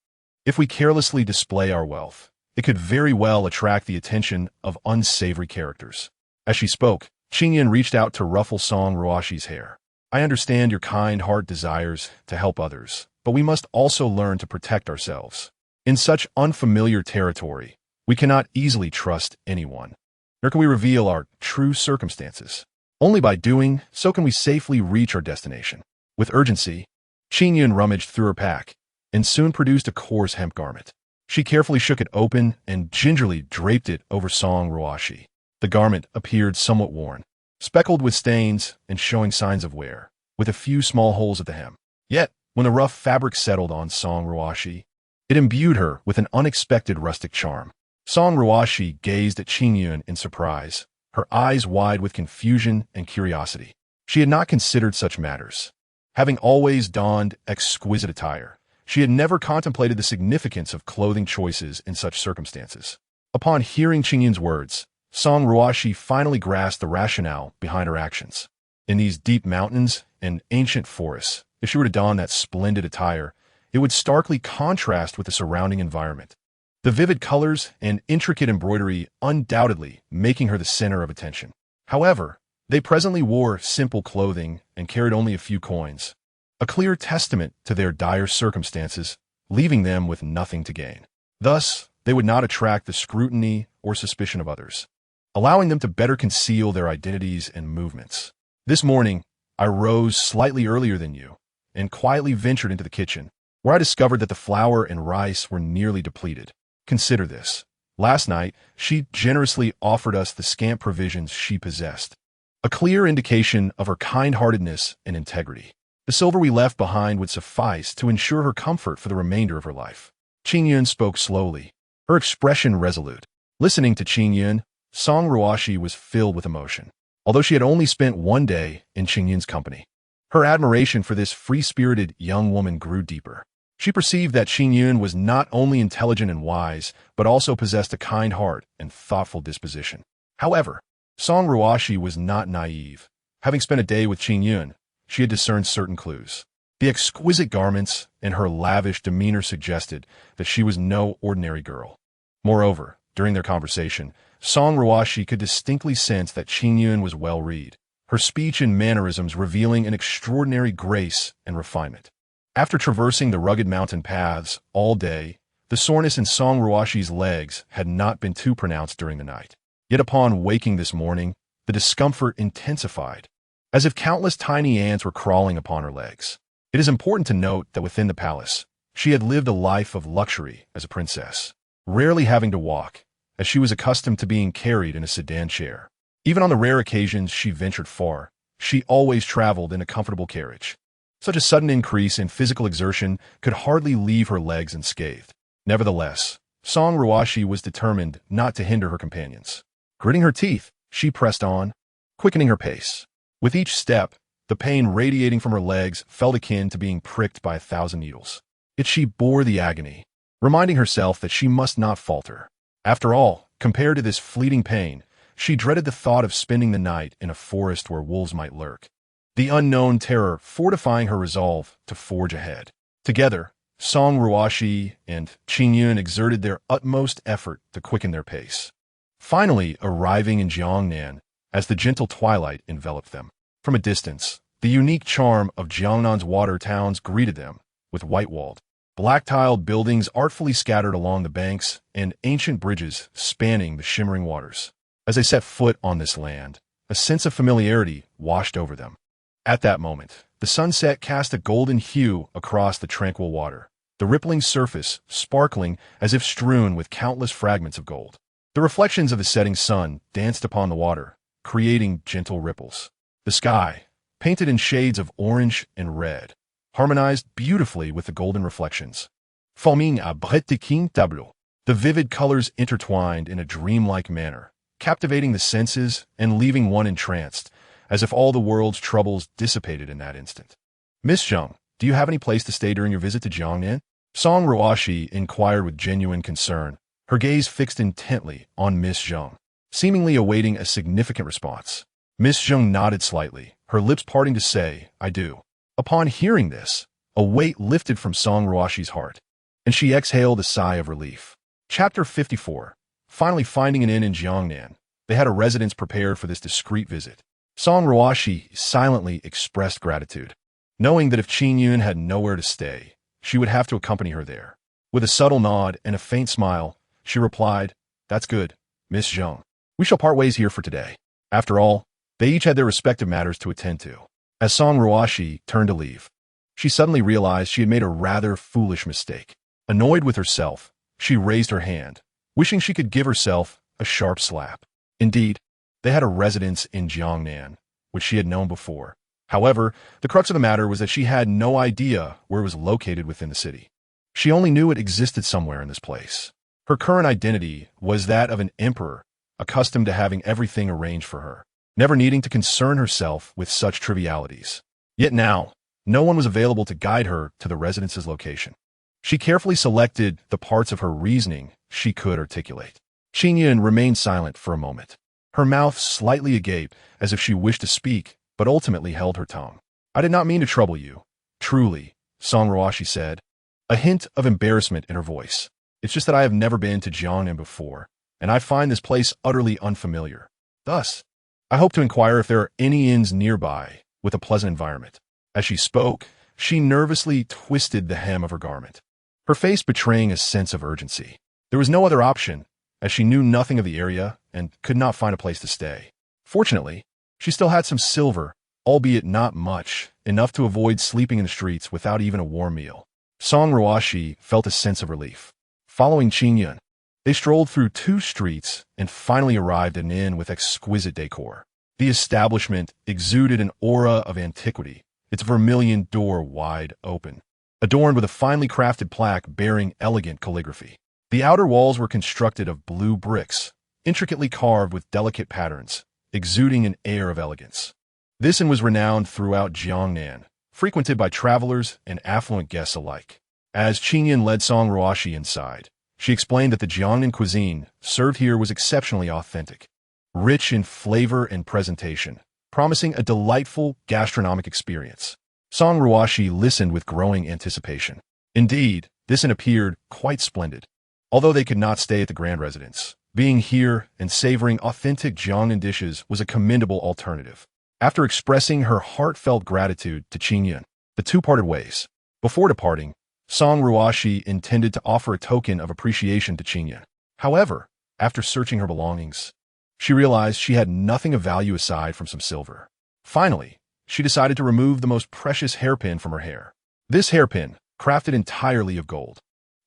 If we carelessly display our wealth, it could very well attract the attention of unsavory characters. As she spoke, Qingyun reached out to ruffle Song Ruoxi's hair. I understand your kind heart desires to help others, but we must also learn to protect ourselves. In such unfamiliar territory, we cannot easily trust anyone, nor can we reveal our true circumstances. Only by doing so can we safely reach our destination. With urgency, Qingyun rummaged through her pack and soon produced a coarse hemp garment. She carefully shook it open and gingerly draped it over Song Ruoxi. The garment appeared somewhat worn, speckled with stains and showing signs of wear, with a few small holes at the hem. Yet, when the rough fabric settled on Song Ruoxi, it imbued her with an unexpected rustic charm. Song Ruoxi gazed at Qingyun in surprise, her eyes wide with confusion and curiosity. She had not considered such matters. Having always donned exquisite attire, she had never contemplated the significance of clothing choices in such circumstances. Upon hearing Qingyun's words, Song Ruoxi finally grasped the rationale behind her actions. In these deep mountains and ancient forests, if she were to don that splendid attire, it would starkly contrast with the surrounding environment. The vivid colors and intricate embroidery undoubtedly making her the center of attention. However, they presently wore simple clothing and carried only a few coins, a clear testament to their dire circumstances, leaving them with nothing to gain. Thus, they would not attract the scrutiny or suspicion of others, allowing them to better conceal their identities and movements. This morning, I rose slightly earlier than you and quietly ventured into the kitchen, where I discovered that the flour and rice were nearly depleted. Consider this. Last night, she generously offered us the scant provisions she possessed, a clear indication of her kind-heartedness and integrity. The silver we left behind would suffice to ensure her comfort for the remainder of her life. Qingyun spoke slowly, her expression resolute. Listening to Qingyun, Song Ruoxi was filled with emotion. Although she had only spent one day in Qingyun's company, her admiration for this free-spirited young woman grew deeper. She perceived that Qingyun was not only intelligent and wise, but also possessed a kind heart and thoughtful disposition. However, Song Ruoxi was not naive. Having spent a day with Qingyun, she had discerned certain clues. The exquisite garments and her lavish demeanor suggested that she was no ordinary girl. Moreover, during their conversation, Song Ruoxi could distinctly sense that Qingyun was well-read. Her her speech and mannerisms revealing an extraordinary grace and refinement. After traversing the rugged mountain paths all day, the soreness in Song Ruoxi's legs had not been too pronounced during the night. Yet upon waking this morning, the discomfort intensified, as if countless tiny ants were crawling upon her legs. It is important to note that within the palace, she had lived a life of luxury as a princess, rarely having to walk, as she was accustomed to being carried in a sedan chair. Even on the rare occasions she ventured far, she always traveled in a comfortable carriage. Such a sudden increase in physical exertion could hardly leave her legs unscathed. Nevertheless, Song Ruoxi was determined not to hinder her companions. Gritting her teeth, she pressed on, quickening her pace. With each step, the pain radiating from her legs felt akin to being pricked by 1,000 needles. Yet she bore the agony, reminding herself that she must not falter. After all, compared to this fleeting pain, she dreaded the thought of spending the night in a forest where wolves might lurk, the unknown terror fortifying her resolve to forge ahead. Together, Song Ruoxi and Qingyun exerted their utmost effort to quicken their pace, finally arriving in Jiangnan as the gentle twilight enveloped them. From a distance, the unique charm of Jiangnan's water towns greeted them, with white-walled, black-tiled buildings artfully scattered along the banks and ancient bridges spanning the shimmering waters. As they set foot on this land, a sense of familiarity washed over them. At that moment, the sunset cast a golden hue across the tranquil water, the rippling surface sparkling as if strewn with countless fragments of gold. The reflections of the setting sun danced upon the water, creating gentle ripples. The sky, painted in shades of orange and red, harmonized beautifully with the golden reflections, forming a breathtaking tableau. The vivid colors intertwined in a dreamlike manner, captivating the senses and leaving one entranced, as if all the world's troubles dissipated in that instant. Miss Zheng, do you have any place to stay during your visit to Jiangnan? Song Ruoxi inquired with genuine concern, her gaze fixed intently on Miss Zheng, seemingly awaiting a significant response. Miss Zheng nodded slightly, her lips parting to say, I do. Upon hearing this, a weight lifted from Song Ruoxi's heart, and she exhaled a sigh of relief. Chapter 54. Finally finding an inn in Jiangnan, they had a residence prepared for this discreet visit. Song Ruoxi silently expressed gratitude, knowing that if Qingyun had nowhere to stay, she would have to accompany her there. With a subtle nod and a faint smile, she replied, That's good, Miss Zheng. We shall part ways here for today. After all, they each had their respective matters to attend to. As Song Ruoxi turned to leave, she suddenly realized she had made a rather foolish mistake. Annoyed with herself, she raised her hand, wishing she could give herself a sharp slap. Indeed, they had a residence in Jiangnan, which she had known before. However, the crux of the matter was that she had no idea where it was located within the city. She only knew it existed somewhere in this place. Her current identity was that of an emperor, accustomed to having everything arranged for her, never needing to concern herself with such trivialities. Yet now, no one was available to guide her to the residence's location. She carefully selected the parts of her reasoning she could articulate. Qingyun remained silent for a moment, her mouth slightly agape as if she wished to speak, but ultimately held her tongue. I did not mean to trouble you. Truly, Song Ruoxi said, a hint of embarrassment in her voice. It's just that I have never been to Jiangnan before, and I find this place utterly unfamiliar. Thus, I hope to inquire if there are any inns nearby with a pleasant environment. As she spoke, she nervously twisted the hem of her garment, her face betraying a sense of urgency. There was no other option, as she knew nothing of the area and could not find a place to stay. Fortunately, she still had some silver, albeit not much, enough to avoid sleeping in the streets without even a warm meal. Song Ruoxi felt a sense of relief. Following Qingyun, they strolled through 2 streets and finally arrived at an inn with exquisite decor. The establishment exuded an aura of antiquity, its vermilion door wide open, adorned with a finely crafted plaque bearing elegant calligraphy. The outer walls were constructed of blue bricks, intricately carved with delicate patterns, exuding an air of elegance. This inn was renowned throughout Jiangnan, frequented by travelers and affluent guests alike. As Qingyun led Song Ruoxi inside, she explained that the Jiangnan cuisine served here was exceptionally authentic, rich in flavor and presentation, promising a delightful gastronomic experience. Song Ruoxi listened with growing anticipation. Indeed, this inn appeared quite splendid. Although they could not stay at the grand residence, being here and savoring authentic Jiangnan dishes was a commendable alternative. After expressing her heartfelt gratitude to Qingyun, the two parted ways. Before departing, Song Ruoxi intended to offer a token of appreciation to Qingyun. However, after searching her belongings, she realized she had nothing of value aside from some silver. Finally, she decided to remove the most precious hairpin from her hair. This hairpin, crafted entirely of gold,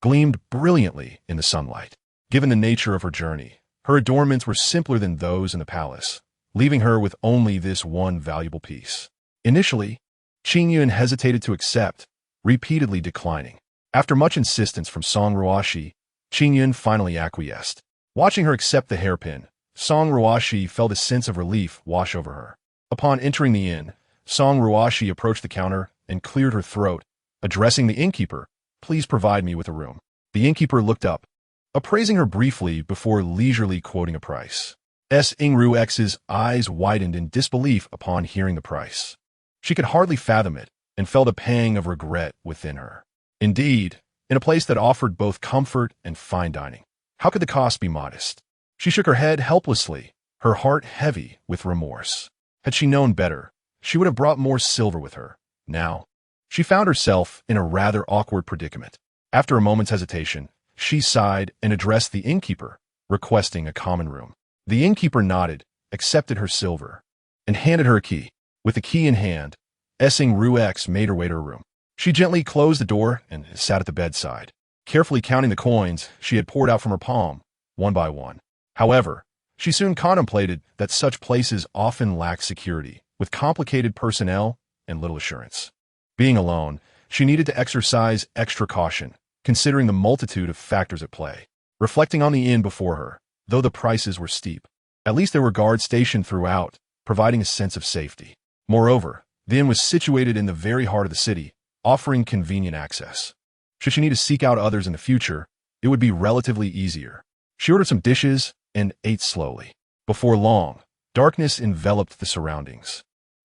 gleamed brilliantly in the sunlight. Given the nature of her journey, her adornments were simpler than those in the palace, leaving her with only this one valuable piece. Initially, Qingyun hesitated to accept, repeatedly declining. After much insistence from Song Ruoxi, Qingyun finally acquiesced. Watching her accept the hairpin, Song Ruoxi felt a sense of relief wash over her. Upon entering the inn, Song Ruoxi approached the counter and cleared her throat, addressing the innkeeper, "Please provide me with a room." The innkeeper looked up, appraising her briefly before leisurely quoting a price. Song Ruoxi's eyes widened in disbelief upon hearing the price. She could hardly fathom it and felt a pang of regret within her. Indeed, in a place that offered both comfort and fine dining, how could the cost be modest? She shook her head helplessly, her heart heavy with remorse. Had she known better, she would have brought more silver with her. Now, she found herself in a rather awkward predicament. After a moment's hesitation, she sighed and addressed the innkeeper, requesting a common room. The innkeeper nodded, accepted her silver, and handed her a key. With the key in hand, Song Ruoxi made her way to her room. She gently closed the door and sat at the bedside, carefully counting the coins she had poured out from her palm, one by one. However, she soon contemplated that such places often lack security, with complicated personnel and little assurance. Being alone, she needed to exercise extra caution, considering the multitude of factors at play. Reflecting on the inn before her, though the prices were steep, at least there were guards stationed throughout, providing a sense of safety. Moreover, the inn was situated in the very heart of the city, offering convenient access. Should she need to seek out others in the future, it would be relatively easier. She ordered some dishes and ate slowly. Before long, darkness enveloped the surroundings,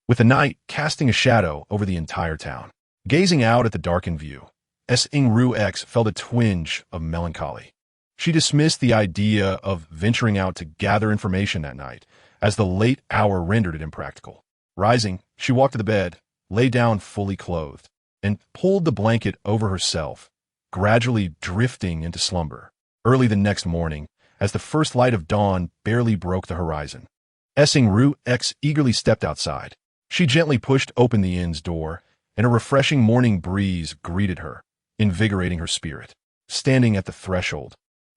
with the night casting a shadow over the entire town. Gazing out at the darkened view, Song Ruoxi felt a twinge of melancholy. She dismissed the idea of venturing out to gather information that night, as the late hour rendered it impractical. Rising, she walked to the bed, lay down fully clothed, and pulled the blanket over herself, gradually drifting into slumber. Early the next morning, as the first light of dawn barely broke the horizon, Song Ruoxi eagerly stepped outside. She gently pushed open the inn's door, and a refreshing morning breeze greeted her, invigorating her spirit. Standing at the threshold,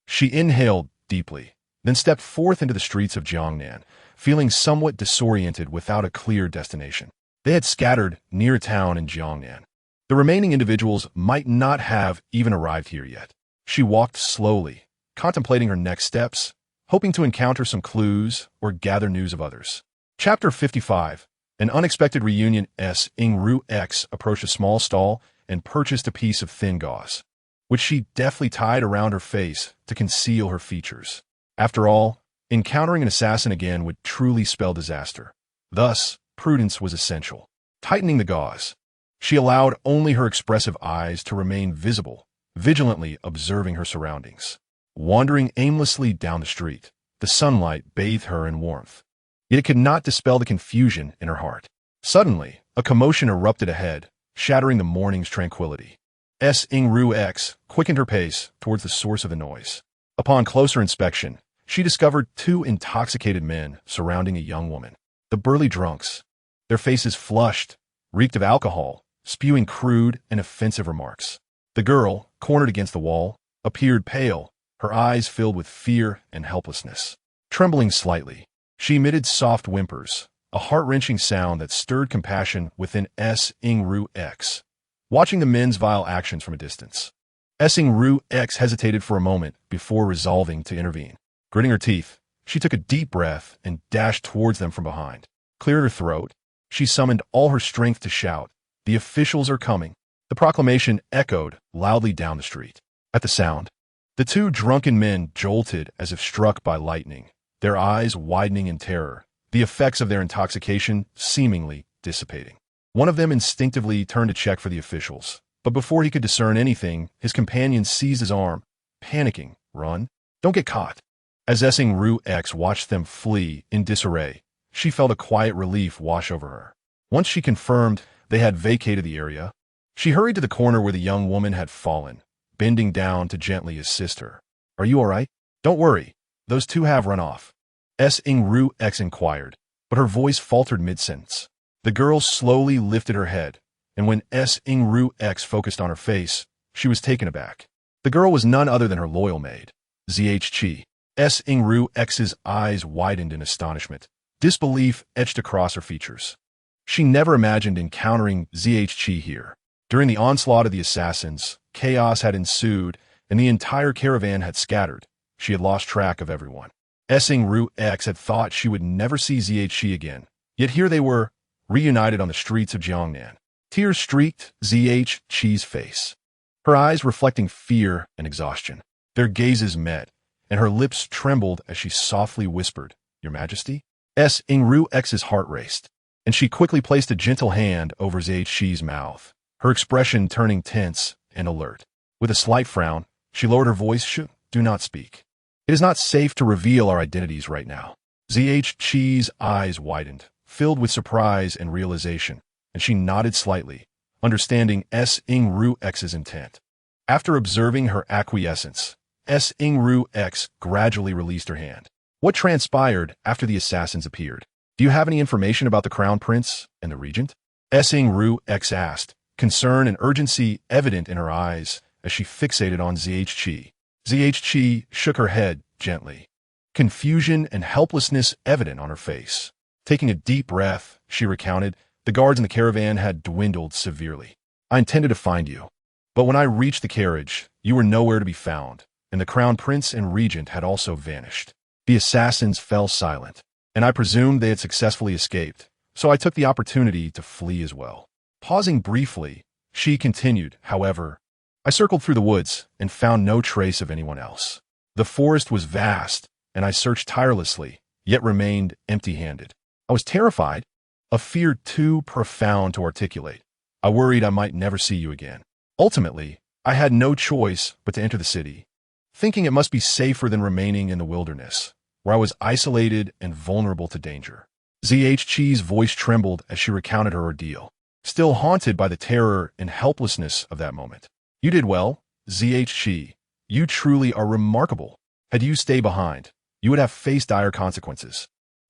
she inhaled deeply, then stepped forth into the streets of Jiangnan, feeling somewhat disoriented without a clear destination. They had scattered near a town in Jiangnan. The remaining individuals might not have even arrived here yet. She walked slowly, contemplating her next steps, hoping to encounter some clues or gather news of others. Chapter 55. An unexpected reunion. Song Ruoxi approached a small stall and purchased a piece of thin gauze, which she deftly tied around her face to conceal her features. After all, encountering an assassin again would truly spell disaster. Thus, prudence was essential. Tightening the gauze, she allowed only her expressive eyes to remain visible, vigilantly observing her surroundings. Wandering aimlessly down the street, the sunlight bathed her in warmth. Yet it could not dispel the confusion in her heart. Suddenly, a commotion erupted ahead, shattering the morning's tranquility. Song Ruoxi quickened her pace towards the source of the noise. Upon closer inspection, she discovered two intoxicated men surrounding a young woman. The burly drunks, their faces flushed, reeked of alcohol, spewing crude and offensive remarks. The girl, cornered against the wall, appeared pale, her eyes filled with fear and helplessness. Trembling slightly, she emitted soft whimpers, a heart-wrenching sound that stirred compassion within Song Ruoxi. Watching the men's vile actions from a distance, Song Ruoxi hesitated for a moment before resolving to intervene. Gritting her teeth, she took a deep breath and dashed towards them from behind. Clearing her throat, she summoned all her strength to shout, "The officials are coming." The proclamation echoed loudly down the street. At the sound, the two drunken men jolted as if struck by lightning, their eyes widening in terror, the effects of their intoxication seemingly dissipating. One of them instinctively turned to check for the officials, but before he could discern anything, his companion seized his arm, panicking. "Run! Don't get caught!" As Song Ruoxi watched them flee in disarray, she felt a quiet relief wash over her. Once she confirmed they had vacated the area, she hurried to the corner where the young woman had fallen, bending down to gently assist her. "Are you all right?" "Don't worry. Those two have run off." Song Ruoxi inquired, but her voice faltered mid-sentence. The girl slowly lifted her head, and when Song Ruoxi focused on her face, she was taken aback. The girl was none other than her loyal maid, Zhchi. Song Ruoxi's eyes widened in astonishment. Disbelief etched across her features. She never imagined encountering Zhchi here. During the onslaught of the assassins, chaos had ensued, and the entire caravan had scattered. She had lost track of everyone. Song Ruoxi had thought she would never see Zhchi again, yet here they were, reunited on the streets of Jiangnan. Tears streaked Zhchi's face, her eyes reflecting fear and exhaustion. Their gazes met, and her lips trembled as she softly whispered, "Your Majesty?" Song Ruoxi's heart raced, and she quickly placed a gentle hand over Zhchi's mouth, her expression turning tense and alert. With a slight frown, she lowered her voice, "Do not speak. It is not safe to reveal our identities right now." Zhchi's eyes widened, filled with surprise and realization, and she nodded slightly, understanding Song Ruoxi's intent. After observing her acquiescence, Song Ruoxi gradually released her hand. "What transpired after the assassins appeared? Do you have any information about the Crown Prince and the Regent?" Song Ruoxi asked, concern and urgency evident in her eyes as she fixated on Zhchi. Zhchi shook her head gently, confusion and helplessness evident on her face. Taking a deep breath, she recounted, "The guards in the caravan had dwindled severely. I intended to find you, but when I reached the carriage, you were nowhere to be found, and the Crown Prince and Regent had also vanished. The assassins fell silent, and I presumed they had successfully escaped, so I took the opportunity to flee as well." Pausing briefly, she continued, "However, I circled through the woods and found no trace of anyone else. The forest was vast, and I searched tirelessly, yet remained empty-handed. I was terrified, a fear too profound to articulate. I worried I might never see you again. Ultimately, I had no choice but to enter the city, thinking it must be safer than remaining in the wilderness, where I was isolated and vulnerable to danger." Zhchi's voice trembled as she recounted her ordeal, still haunted by the terror and helplessness of that moment. "You did well, Zhchi. You truly are remarkable. Had you stayed behind, you would have faced dire consequences."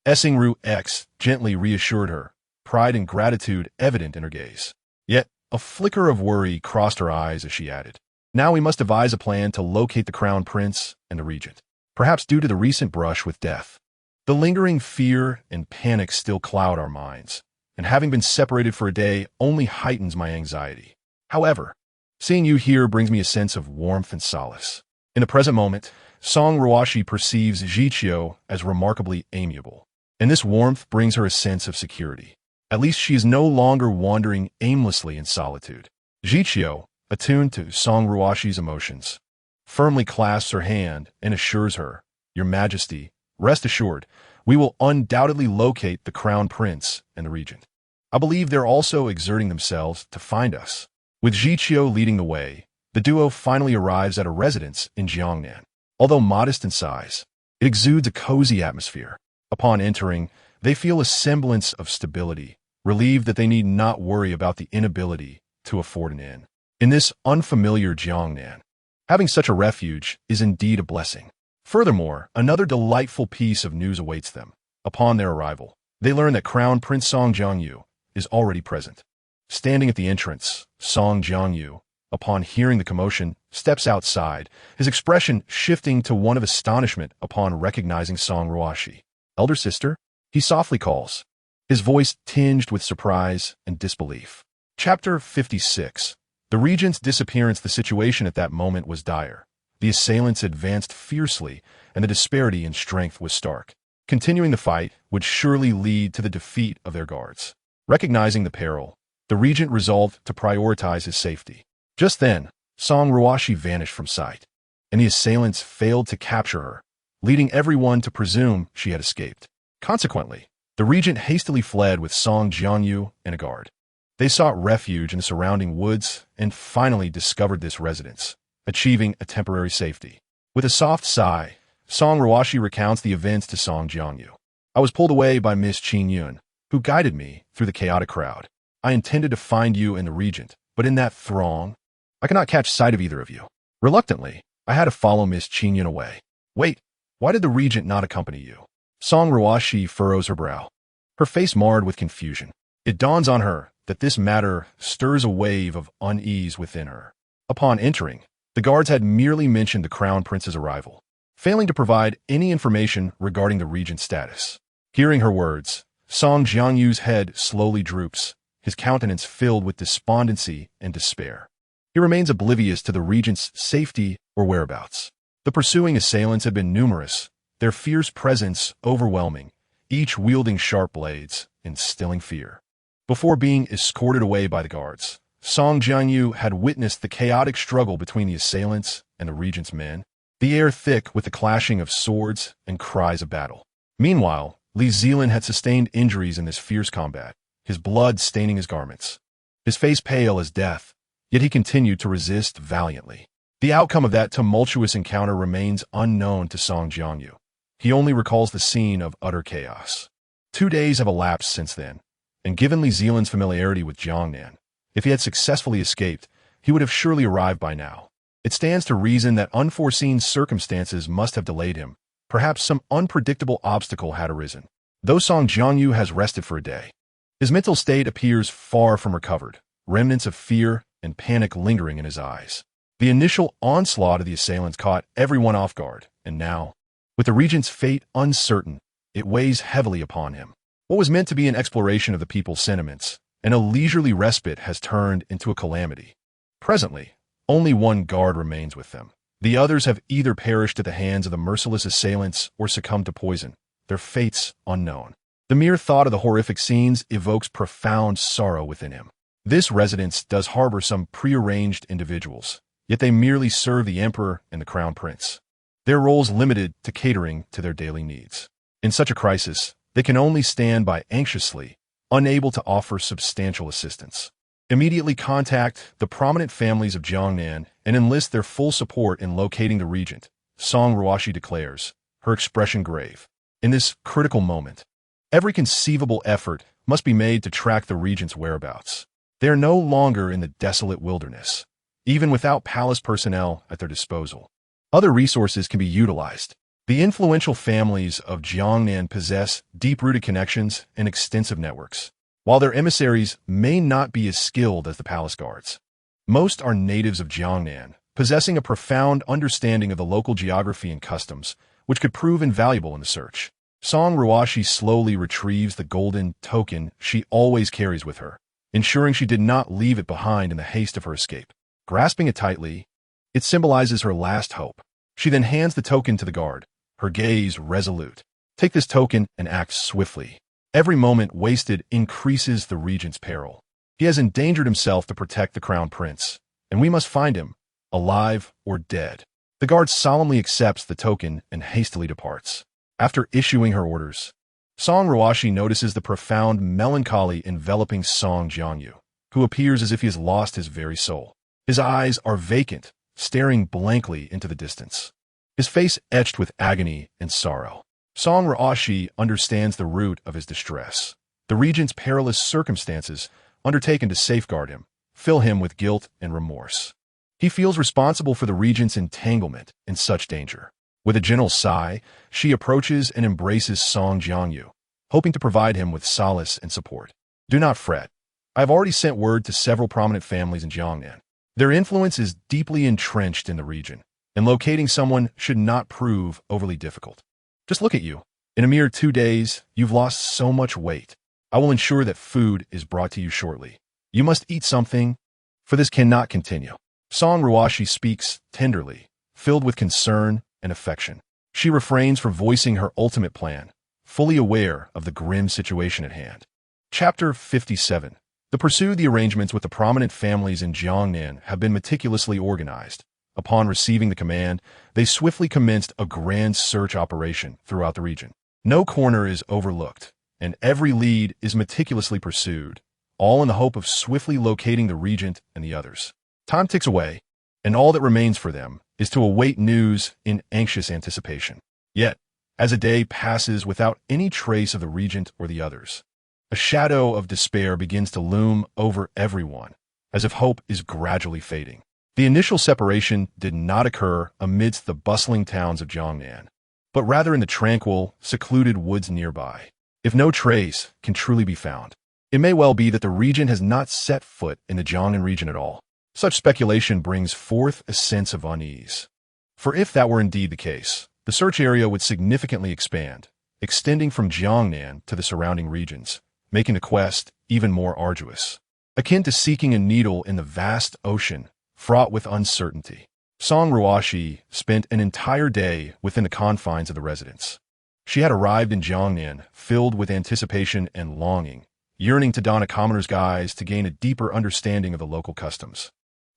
Song Ruoxi gently reassured her, pride and gratitude evident in her gaze. Yet, a flicker of worry crossed her eyes as she added, "Now we must devise a plan to locate the Crown Prince and the Regent. Perhaps due to the recent brush with death, the lingering fear and panic still cloud our minds, and having been separated for a day only heightens my anxiety. However, seeing you here brings me a sense of warmth and solace." In the present moment, Song Ruoxi perceives Zhchi as remarkably amiable, and this warmth brings her a sense of security. At least she is no longer wandering aimlessly in solitude. Zhchi, attuned to Song Ruoxi's emotions, firmly clasps her hand and assures her, "Your Majesty, rest assured, we will undoubtedly locate the Crown Prince and the Regent. I believe they're also exerting themselves to find us." With Zhchi leading the way, the duo finally arrives at a residence in Jiangnan. Although modest in size, it exudes a cozy atmosphere. Upon entering, they feel a semblance of stability, relieved that they need not worry about the inability to afford an inn. In this unfamiliar Jiangnan, having such a refuge is indeed a blessing. Furthermore, another delightful piece of news awaits them. Upon their arrival, they learn that Crown Prince Song Jiangyu is already present. Standing at the entrance, Song Jiangyu, upon hearing the commotion, steps outside, his expression shifting to one of astonishment upon recognizing Song Ruoxi. "Elder sister?" he softly calls, his voice tinged with surprise and disbelief. Chapter 56. The Regent's disappearance. The situation at that moment was dire. The assailants advanced fiercely, and the disparity in strength was stark. Continuing the fight would surely lead to the defeat of their guards. Recognizing the peril, the Regent resolved to prioritize his safety. Just then, Song Ruoxi vanished from sight, and the assailants failed to capture her, leading everyone to presume she had escaped. Consequently, the Regent hastily fled with Song Jiangyu and a guard. They sought refuge in the surrounding woods and finally discovered this residence, achieving a temporary safety. With a soft sigh, Song Ruoxi recounts the events to Song Jiangyu. I was pulled away by Miss Qin Yun, who guided me through the chaotic crowd. I intended to find you and the regent, but in that throng, I could not catch sight of either of you. Reluctantly, I had to follow Miss Qin Yun away. Wait, why did the regent not accompany you? Song Ruoxi furrows her brow, her face marred with confusion. It dawns on her that this matter stirs a wave of unease within her. Upon entering, the guards had merely mentioned the crown prince's arrival, failing to provide any information regarding the regent's status. Hearing her words, Song Jiangyu's head slowly droops, his countenance filled with despondency and despair. He remains oblivious to the regent's safety or whereabouts. The pursuing assailants had been numerous, their fierce presence overwhelming, each wielding sharp blades, instilling fear. Before being escorted away by the guards, Song Jiangyu had witnessed the chaotic struggle between the assailants and the regent's men, the air thick with the clashing of swords and cries of battle. Meanwhile, Li Zelin had sustained injuries in this fierce combat, his blood staining his garments. His face pale as death, yet he continued to resist valiantly. The outcome of that tumultuous encounter remains unknown to Song Jiangyu. He only recalls the scene of utter chaos. 2 days have elapsed since then, and given Li Zelin's familiarity with Jiangnan, if he had successfully escaped, he would have surely arrived by now. It stands to reason that unforeseen circumstances must have delayed him. Perhaps some unpredictable obstacle had arisen. Though Song Jiangyu has rested for a day, his mental state appears far from recovered, remnants of fear and panic lingering in his eyes. The initial onslaught of the assailants caught everyone off guard, and now, with the regent's fate uncertain, it weighs heavily upon him. What was meant to be an exploration of the people's sentiments and a leisurely respite has turned into a calamity. Presently, only one guard remains with them. The others have either perished at the hands of the merciless assailants or succumbed to poison, their fates unknown. The mere thought of the horrific scenes evokes profound sorrow within him. This residence does harbor some prearranged individuals, yet they merely serve the emperor and the crown prince. Their roles limited to catering to their daily needs. In such a crisis, they can only stand by anxiously, unable to offer substantial assistance. Immediately contact the prominent families of Jiangnan and enlist their full support in locating the regent, Song Ruoxi declares, her expression grave. In this critical moment, every conceivable effort must be made to track the regent's whereabouts. They are no longer in the desolate wilderness, even without palace personnel at their disposal. Other resources can be utilized. The influential families of Jiangnan possess deep-rooted connections and extensive networks, while their emissaries may not be as skilled as the palace guards. Most are natives of Jiangnan, possessing a profound understanding of the local geography and customs, which could prove invaluable in the search. Song Ruoxi slowly retrieves the golden token she always carries with her, ensuring she did not leave it behind in the haste of her escape. Grasping it tightly, it symbolizes her last hope. She then hands the token to the guard, her gaze resolute. Take this token and act swiftly. Every moment wasted increases the regent's peril. He has endangered himself to protect the crown prince, and we must find him, alive or dead. The guard solemnly accepts the token and hastily departs. After issuing her orders, Song Ruoxi notices the profound melancholy enveloping Song Jiangyu, who appears as if he has lost his very soul. His eyes are vacant, staring blankly into the distance, his face etched with agony and sorrow. Song Ruoxi understands the root of his distress. The regent's perilous circumstances, undertaken to safeguard him, fill him with guilt and remorse. He feels responsible for the regent's entanglement in such danger. With a gentle sigh, she approaches and embraces Song Jiangyu, hoping to provide him with solace and support. Do not fret. I have already sent word to several prominent families in Jiangnan. Their influence is deeply entrenched in the region, and locating someone should not prove overly difficult. Just look at you. In a mere 2 days, you've lost so much weight. I will ensure that food is brought to you shortly. You must eat something, for this cannot continue. Song Ruoxi speaks tenderly, filled with concern and affection. She refrains from voicing her ultimate plan, fully aware of the grim situation at hand. Chapter 57. The arrangements with the prominent families in Jiangnan have been meticulously organized. Upon receiving the command, they swiftly commenced a grand search operation throughout the region. No corner is overlooked, and every lead is meticulously pursued, all in the hope of swiftly locating the regent and the others. Time ticks away, and all that remains for them is to await news in anxious anticipation. Yet, as a day passes without any trace of the regent or the others. A shadow of despair begins to loom over everyone, as if hope is gradually fading. The initial separation did not occur amidst the bustling towns of Jiangnan, but rather in the tranquil, secluded woods nearby. If no trace can truly be found, it may well be that the regent has not set foot in the Jiangnan region at all. Such speculation brings forth a sense of unease. For if that were indeed the case, the search area would significantly expand, extending from Jiangnan to the surrounding regions, making the quest even more arduous, akin to seeking a needle in the vast ocean fraught with uncertainty. Song Ruoxi spent an entire day within the confines of the residence. She had arrived in Jiangnan filled with anticipation and longing, yearning to don a commoner's guise to gain a deeper understanding of the local customs,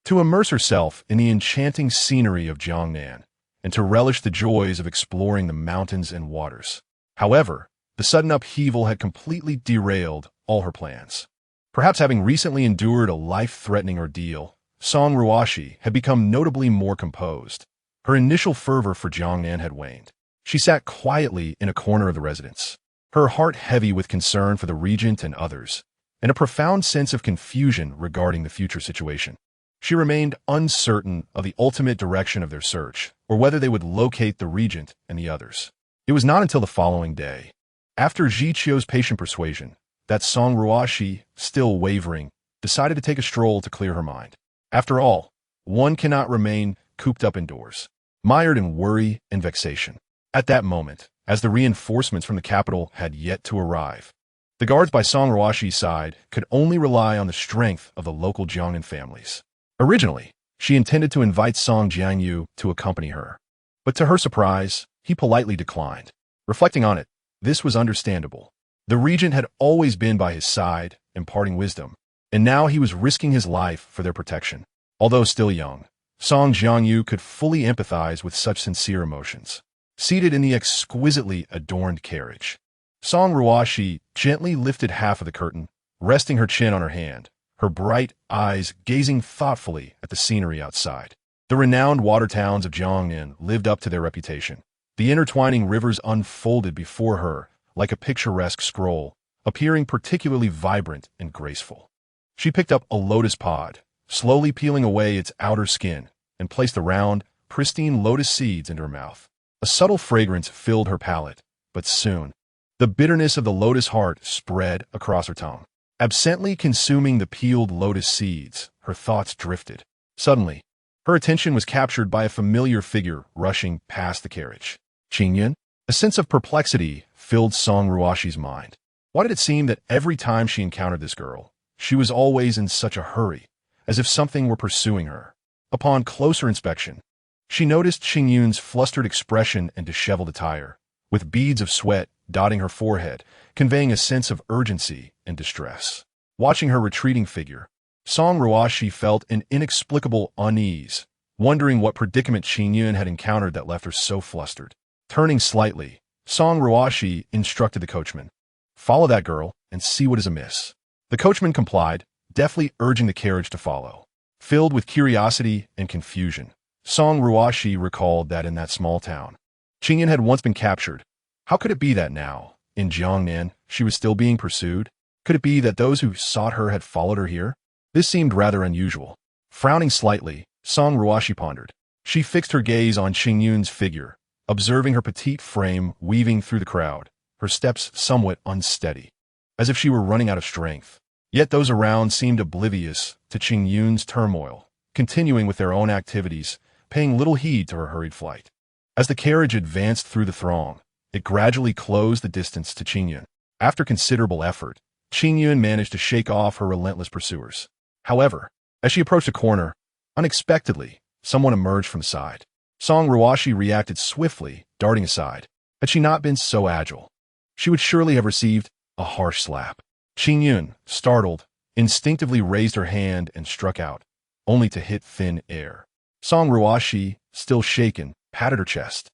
to immerse herself in the enchanting scenery of Jiangnan, and to relish the joys of exploring the mountains and waters. However, the sudden upheaval had completely derailed all her plans. Perhaps having recently endured a life-threatening ordeal, Song Ruoxi had become notably more composed. Her initial fervor for Jiangnan had waned. She sat quietly in a corner of the residence, her heart heavy with concern for the regent and others, and a profound sense of confusion regarding the future situation. She remained uncertain of the ultimate direction of their search, or whether they would locate the regent and the others. It was not until the following day, after Zhiqiu's patient persuasion, that Song Ruoxi, still wavering, decided to take a stroll to clear her mind. After all, one cannot remain cooped up indoors, mired in worry and vexation. At that moment, as the reinforcements from the capital had yet to arrive, the guards by Song Ruoxi's side could only rely on the strength of the local Jiangnan families. Originally, she intended to invite Song Jiangyu to accompany her, but to her surprise, he politely declined. Reflecting on it, this was understandable. The regent had always been by his side, imparting wisdom, and now he was risking his life for their protection. Although still young, Song Jiangyu could fully empathize with such sincere emotions. Seated in the exquisitely adorned carriage, Song Ruoxi gently lifted half of the curtain, resting her chin on her hand, her bright eyes gazing thoughtfully at the scenery outside. The renowned water towns of Jiangnan lived up to their reputation. The intertwining rivers unfolded before her like a picturesque scroll, appearing particularly vibrant and graceful. She picked up a lotus pod, slowly peeling away its outer skin, and placed the round, pristine lotus seeds into her mouth. A subtle fragrance filled her palate, but soon, the bitterness of the lotus heart spread across her tongue. Absently consuming the peeled lotus seeds, her thoughts drifted. Suddenly, her attention was captured by a familiar figure rushing past the carriage. Qingyun? A sense of perplexity filled Song Ruoxi's mind. Why did it seem that every time she encountered this girl, she was always in such a hurry, as if something were pursuing her? Upon closer inspection, she noticed Qingyun's flustered expression and disheveled attire, with beads of sweat dotting her forehead, conveying a sense of urgency and distress. Watching her retreating figure, Song Ruoxi felt an inexplicable unease, wondering what predicament Qingyun had encountered that left her so flustered. Turning slightly, Song Ruoxi instructed the coachman, "Follow that girl and see what is amiss." The coachman complied, deftly urging the carriage to follow. Filled with curiosity and confusion, Song Ruoxi recalled that in that small town, Qingyun had once been captured. How could it be that now, in Jiangnan, she was still being pursued? Could it be that those who sought her had followed her here? This seemed rather unusual. Frowning slightly, Song Ruoxi pondered. She fixed her gaze on Qingyun's figure, observing her petite frame weaving through the crowd, her steps somewhat unsteady, as if she were running out of strength. Yet those around seemed oblivious to Qingyun's turmoil, continuing with their own activities, paying little heed to her hurried flight. As the carriage advanced through the throng, it gradually closed the distance to Qingyun. After considerable effort, Qingyun managed to shake off her relentless pursuers. However, as she approached a corner, unexpectedly, someone emerged from the side. Song Ruoxi reacted swiftly, darting aside. Had she not been so agile, she would surely have received a harsh slap. Qingyun, startled, instinctively raised her hand and struck out, only to hit thin air. Song Ruoxi, still shaken, patted her chest.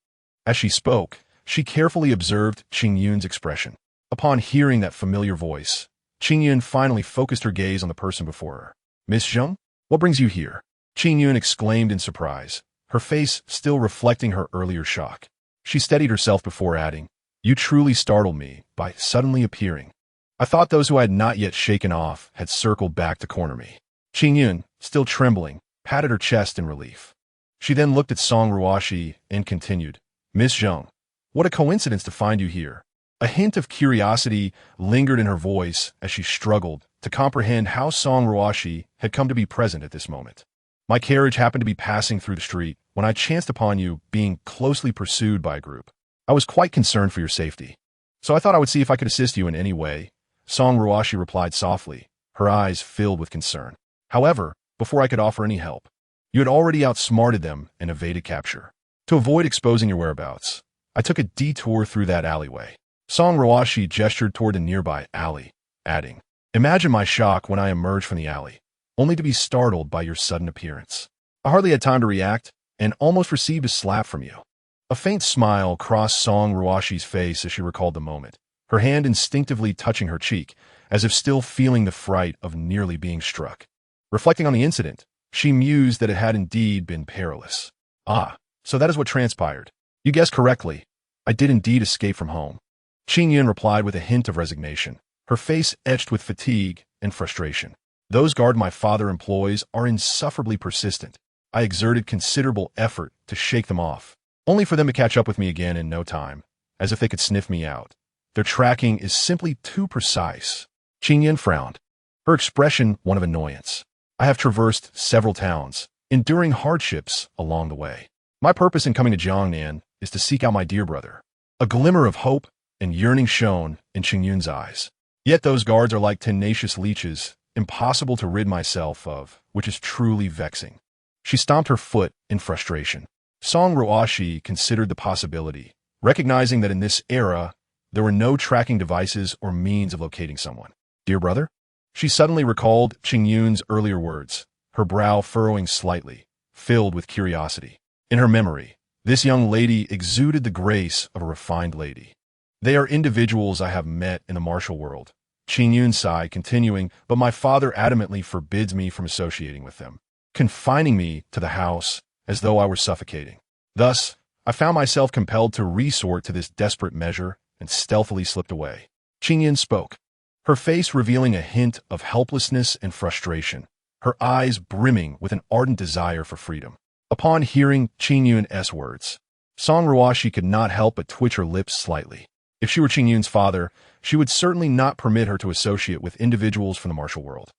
As she spoke, she carefully observed Qingyun's expression. Upon hearing that familiar voice, Qingyun finally focused her gaze on the person before her. "Miss Zheng, what brings you here?" Qingyun exclaimed in surprise, her face still reflecting her earlier shock. She steadied herself before adding, "You truly startled me by suddenly appearing. I thought those who I had not yet shaken off had circled back to corner me." Qingyun, still trembling, patted her chest in relief. She then looked at Song Ruoxi and continued, "Miss Zheng, what a coincidence to find you here." A hint of curiosity lingered in her voice as she struggled to comprehend how Song Ruoxi had come to be present at this moment. "My carriage happened to be passing through the street when I chanced upon you being closely pursued by a group. I was quite concerned for your safety, so I thought I would see if I could assist you in any way," Song Ruoxi replied softly, her eyes filled with concern. "However, before I could offer any help, you had already outsmarted them and evaded capture. To avoid exposing your whereabouts, I took a detour through that alleyway." Song Ruoxi gestured toward the nearby alley, adding, "Imagine my shock when I emerged from the alley, only to be startled by your sudden appearance. I hardly had time to react, and almost received a slap from you." A faint smile crossed Song Ruoxi's face as she recalled the moment, her hand instinctively touching her cheek, as if still feeling the fright of nearly being struck. Reflecting on the incident, she mused that it had indeed been perilous. "Ah, so that is what transpired. You guessed correctly. I did indeed escape from home." Qingyun replied with a hint of resignation, her face etched with fatigue and frustration. "Those guards my father employs are insufferably persistent. I exerted considerable effort to shake them off, only for them to catch up with me again in no time, as if they could sniff me out. Their tracking is simply too precise." Qingyun frowned, her expression one of annoyance. "I have traversed several towns, enduring hardships along the way. My purpose in coming to Jiangnan is to seek out my dear brother." A glimmer of hope and yearning shone in Qingyun's eyes. "Yet those guards are like tenacious leeches, impossible to rid myself of, which is truly vexing." She stomped her foot in frustration. Song Ruoxi considered the possibility, recognizing that in this era, there were no tracking devices or means of locating someone. "Dear brother?" She suddenly recalled Qingyun's earlier words, her brow furrowing slightly, filled with curiosity. In her memory, this young lady exuded the grace of a refined lady. "They are individuals I have met in the martial world," Qingyun sighed, continuing, "but my father adamantly forbids me from associating with them, confining me to the house as though I were suffocating. Thus, I found myself compelled to resort to this desperate measure and stealthily slipped away." Qingyun spoke, her face revealing a hint of helplessness and frustration, her eyes brimming with an ardent desire for freedom. Upon hearing Qingyun's words, Song Ruoxi could not help but twitch her lips slightly. If she were Qingyun's father, she would certainly not permit her to associate with individuals from the martial world.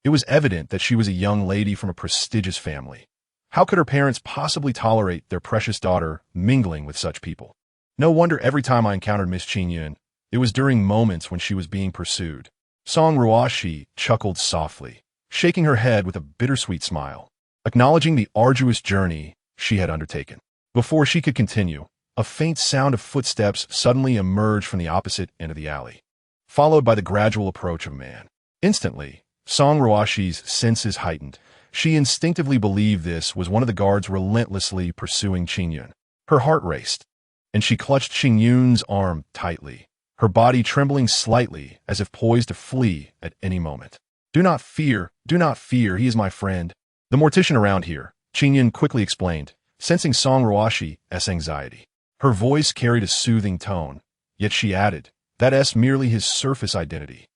It was evident that she was a young lady from a prestigious family. How could her parents possibly tolerate their precious daughter mingling with such people? No wonder every time I encountered Miss Qingyun, it was during moments when she was being pursued. Song Ruoxi chuckled softly, shaking her head with a bittersweet smile, acknowledging the arduous journey she had undertaken. Before she could continue, a faint sound of footsteps suddenly emerged from the opposite end of the alley, followed by the gradual approach of a man. Instantly, Song Ruoxi's senses heightened. She instinctively believed this was one of the guards relentlessly pursuing Qingyun. Her heart raced, and she clutched Qingyun's arm tightly, her body trembling slightly as if poised to flee at any moment. Do not fear, he is my friend. The mortician around here," Qingyun quickly explained, sensing Song Ruoxi's anxiety. Her voice carried a soothing tone, yet she added, "That's merely his surface identity.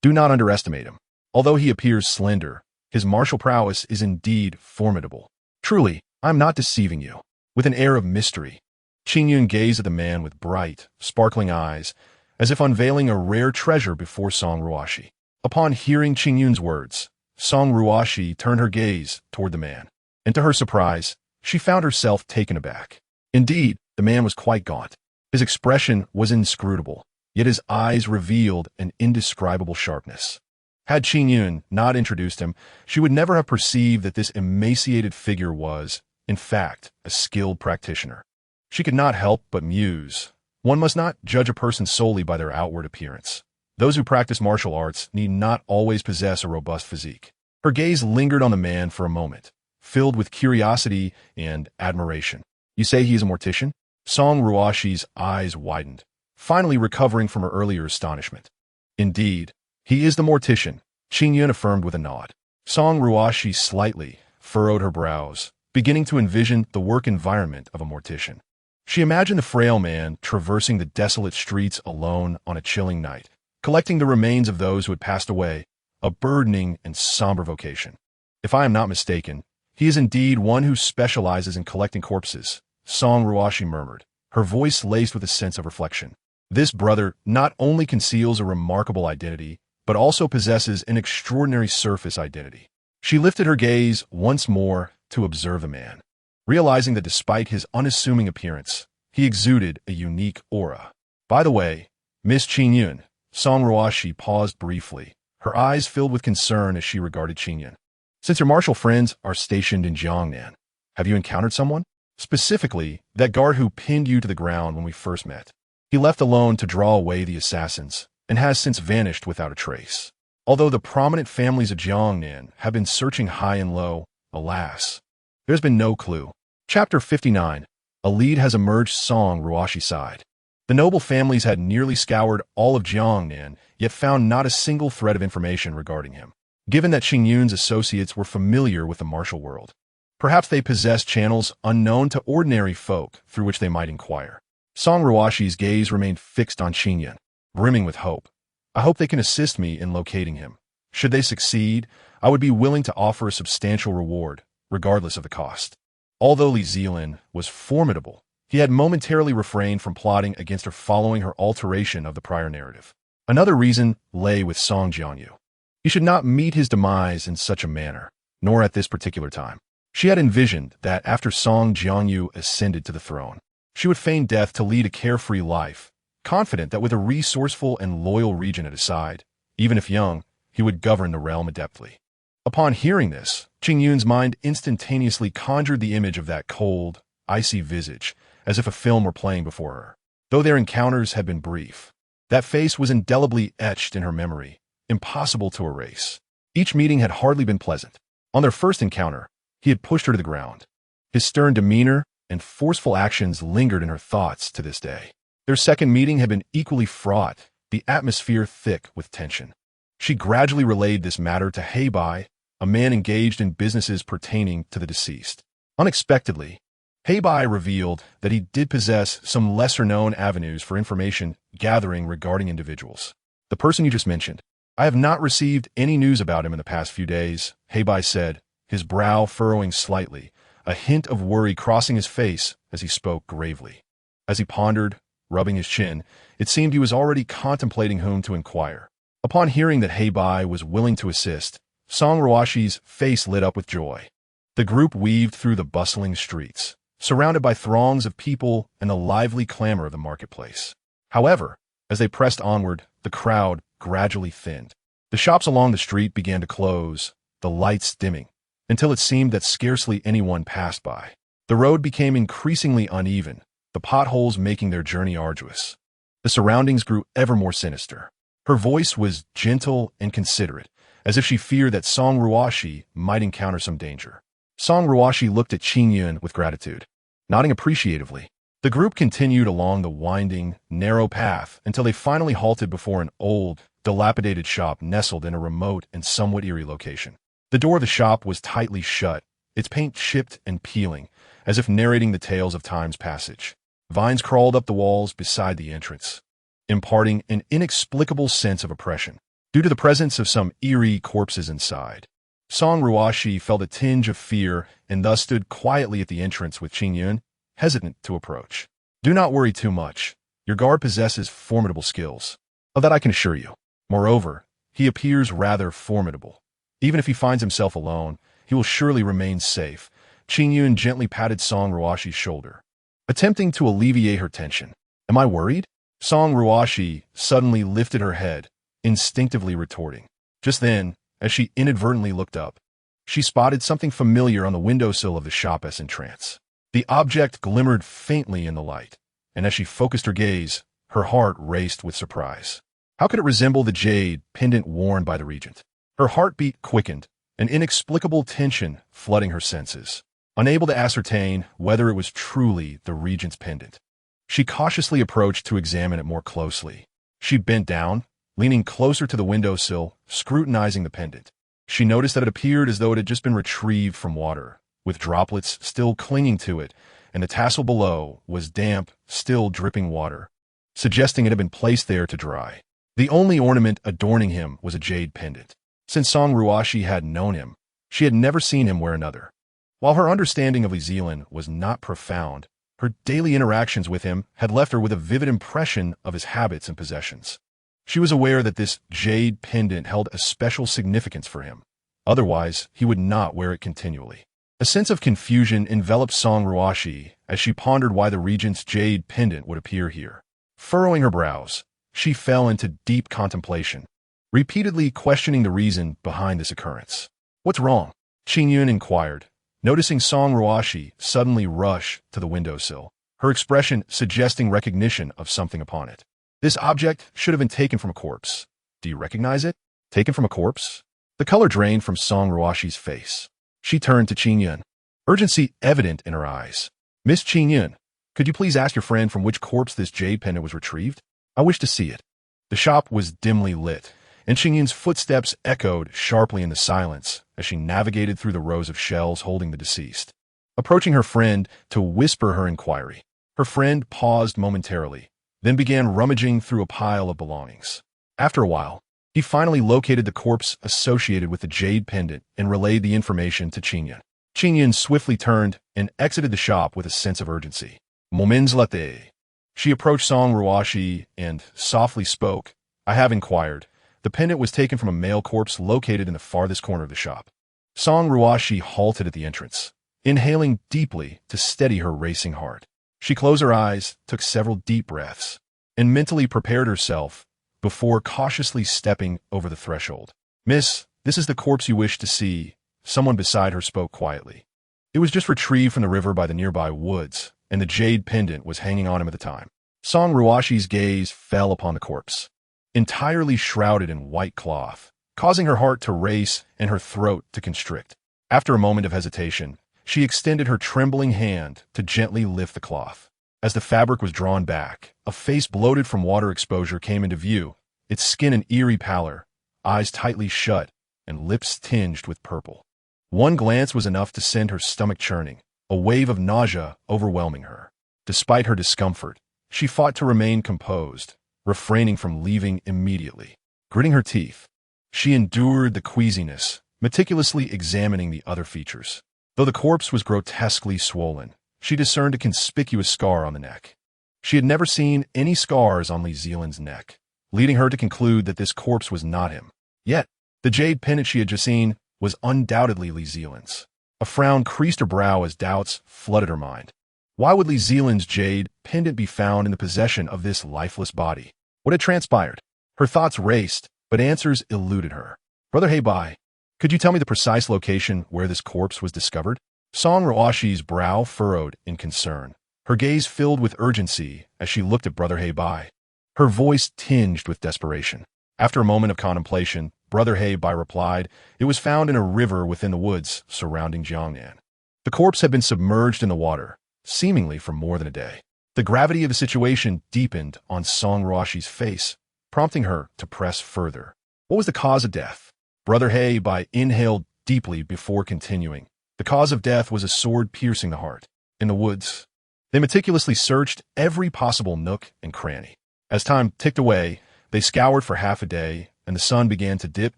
Do not underestimate him. Although he appears slender, his martial prowess is indeed formidable. Truly, I am not deceiving you." With an air of mystery, Qingyun gazed at the man with bright, sparkling eyes, as if unveiling a rare treasure before Song Ruoxi. Upon hearing Qingyun's words, Song Ruoxi turned her gaze toward the man, and to her surprise, she found herself taken aback. Indeed, the man was quite gaunt. His expression was inscrutable, yet his eyes revealed an indescribable sharpness. Had Qingyun not introduced him, she would never have perceived that this emaciated figure was, in fact, a skilled practitioner. She could not help but muse. One must not judge a person solely by their outward appearance. Those who practice martial arts need not always possess a robust physique. Her gaze lingered on the man for a moment, filled with curiosity and admiration. "You say he is a mortician?" Song Ruoxi's eyes widened, finally recovering from her earlier astonishment. "Indeed, he is the mortician," Qingyun affirmed with a nod. Song Ruoxi slightly furrowed her brows, beginning to envision the work environment of a mortician. She imagined the frail man traversing the desolate streets alone on a chilling night, collecting the remains of those who had passed away, a burdening and somber vocation. If I am not mistaken, he is indeed one who specializes in collecting corpses, Song Ruoxi murmured, her voice laced with a sense of reflection. This brother not only conceals a remarkable identity, but also possesses an extraordinary surface identity. She lifted her gaze once more to observe the man, realizing that despite his unassuming appearance, he exuded a unique aura. By the way, Miss Qingyun, Song Ruoxi paused briefly, her eyes filled with concern as she regarded Qingyun. Since your martial friends are stationed in Jiangnan, have you encountered someone? Specifically, that guard who pinned you to the ground when we first met. He left alone to draw away the assassins, and has since vanished without a trace. Although the prominent families of Jiangnan have been searching high and low, alas, there's been no clue. Chapter 59. A lead has emerged. Song Ruoxi sighed. The noble families had nearly scoured all of Jiangnan, yet found not a single thread of information regarding him. Given that Qingyun's associates were familiar with the martial world, perhaps they possessed channels unknown to ordinary folk through which they might inquire. Song Ruoxi's gaze remained fixed on Qingyun, brimming with hope. I hope they can assist me in locating him. Should they succeed, I would be willing to offer a substantial reward, regardless of the cost. Although Li Zelin was formidable, he had momentarily refrained from plotting against her following her alteration of the prior narrative. Another reason lay with Song Jiangyu. He should not meet his demise in such a manner, nor at this particular time. She had envisioned that after Song Jiangyu ascended to the throne, she would feign death to lead a carefree life, confident that with a resourceful and loyal regent at his side, even if young, he would govern the realm adeptly. Upon hearing this, Qingyun's mind instantaneously conjured the image of that cold, icy visage, as if a film were playing before her. Though their encounters had been brief, that face was indelibly etched in her memory, impossible to erase. Each meeting had hardly been pleasant. On their first encounter, he had pushed her to the ground. His stern demeanor and forceful actions lingered in her thoughts to this day. Their second meeting had been equally fraught, the atmosphere thick with tension. She gradually relayed this matter to Heibai, a man engaged in businesses pertaining to the deceased. Unexpectedly, Heibai revealed that he did possess some lesser-known avenues for information gathering regarding individuals. The person you just mentioned. I have not received any news about him in the past few days, Heibai said, his brow furrowing slightly, a hint of worry crossing his face as he spoke gravely. As he pondered, rubbing his chin, it seemed he was already contemplating whom to inquire. Upon hearing that Heibai was willing to assist, Song Ruoxi's face lit up with joy. The group weaved through the bustling streets, surrounded by throngs of people and the lively clamor of the marketplace. However, as they pressed onward, the crowd gradually thinned. The shops along the street began to close, the lights dimming, until it seemed that scarcely anyone passed by. The road became increasingly uneven, the potholes making their journey arduous. The surroundings grew ever more sinister. Her voice was gentle and considerate, as if she feared that Song Ruoxi might encounter some danger. Song Ruoxi looked at Qingyun with gratitude, nodding appreciatively. The group continued along the winding, narrow path until they finally halted before an old, dilapidated shop nestled in a remote and somewhat eerie location. The door of the shop was tightly shut, its paint chipped and peeling, as if narrating the tales of time's passage. Vines crawled up the walls beside the entrance, imparting an inexplicable sense of oppression. Due to the presence of some eerie corpses inside, Song Ruoxi felt a tinge of fear and thus stood quietly at the entrance with Qingyun, hesitant to approach. Do not worry too much. Your guard possesses formidable skills. Of that I can assure you. Moreover, he appears rather formidable. Even if he finds himself alone, he will surely remain safe. Qingyun gently patted Song Ruoxi's shoulder, attempting to alleviate her tension. Am I worried? Song Ruoxi suddenly lifted her head, instinctively retorting. Just then, as she inadvertently looked up, she spotted something familiar on the windowsill of the shop as in trance. The object glimmered faintly in the light, and as she focused her gaze, her heart raced with surprise. How could it resemble the jade pendant worn by the regent? Her heartbeat quickened, an inexplicable tension flooding her senses. Unable to ascertain whether it was truly the regent's pendant, she cautiously approached to examine it more closely. She bent down, leaning closer to the windowsill, scrutinizing the pendant. She noticed that it appeared as though it had just been retrieved from water, with droplets still clinging to it, and the tassel below was damp, still dripping water, suggesting it had been placed there to dry. The only ornament adorning him was a jade pendant. Since Song Ruoxi had known him, she had never seen him wear another. While her understanding of Li Zelin was not profound, her daily interactions with him had left her with a vivid impression of his habits and possessions. She was aware that this jade pendant held a special significance for him. Otherwise, he would not wear it continually. A sense of confusion enveloped Song Ruoxi as she pondered why the regent's jade pendant would appear here. Furrowing her brows, she fell into deep contemplation, repeatedly questioning the reason behind this occurrence. "What's wrong?" Qing Yun inquired, noticing Song Ruoxi suddenly rush to the windowsill, her expression suggesting recognition of something upon it. "This object should have been taken from a corpse. Do you recognize it? Taken from a corpse?" The color drained from Song Ruoxi's face. She turned to Qing Yun, urgency evident in her eyes. "Miss Qing Yun, could you please ask your friend from which corpse this jade pendant was retrieved? I wish to see it." The shop was dimly lit, and Qing Yun's footsteps echoed sharply in the silence as she navigated through the rows of shelves holding the deceased. Approaching her friend to whisper her inquiry, her friend paused momentarily, then began rummaging through a pile of belongings. After a while, he finally located the corpse associated with the jade pendant and relayed the information to Qing Yun. Qing Yun swiftly turned and exited the shop with a sense of urgency. "Moments later." She approached Song Ruoxi and softly spoke. "I have inquired. The pendant was taken from a male corpse located in the farthest corner of the shop." Song Ruoxi halted at the entrance, inhaling deeply to steady her racing heart. She closed her eyes, took several deep breaths, and mentally prepared herself before cautiously stepping over the threshold. "Miss, this is the corpse you wish to see," someone beside her spoke quietly. "It was just retrieved from the river by the nearby woods, and the jade pendant was hanging on him at the time." Song Ruoxi's gaze fell upon the corpse, entirely shrouded in white cloth, causing her heart to race and her throat to constrict. After a moment of hesitation, she extended her trembling hand to gently lift the cloth. As the fabric was drawn back, a face bloated from water exposure came into view, its skin an eerie pallor, eyes tightly shut, and lips tinged with purple. One glance was enough to send her stomach churning, a wave of nausea overwhelming her. Despite her discomfort, she fought to remain composed, refraining from leaving immediately. Gritting her teeth, she endured the queasiness, meticulously examining the other features. Though the corpse was grotesquely swollen, she discerned a conspicuous scar on the neck. She had never seen any scars on Li Zelin's neck, leading her to conclude that this corpse was not him. Yet, the jade pendant she had just seen was undoubtedly Li Zelin's. A frown creased her brow as doubts flooded her mind. Why would Li Zelin's jade pendant be found in the possession of this lifeless body? What had transpired? Her thoughts raced, but answers eluded her. "Brother Heibai, could you tell me the precise location where this corpse was discovered?" Song Ruoxi's brow furrowed in concern. Her gaze filled with urgency as she looked at Brother Heibai, her voice tinged with desperation. After a moment of contemplation, Brother Heibai replied, "It was found in a river within the woods surrounding Jiangnan. The corpse had been submerged in the water, seemingly for more than a day." The gravity of the situation deepened on Song Ruoxi's face, prompting her to press further. "What was the cause of death?" Brother Heibai inhaled deeply before continuing. "The cause of death was a sword piercing the heart. In the woods, they meticulously searched every possible nook and cranny. As time ticked away, they scoured for half a day, and the sun began to dip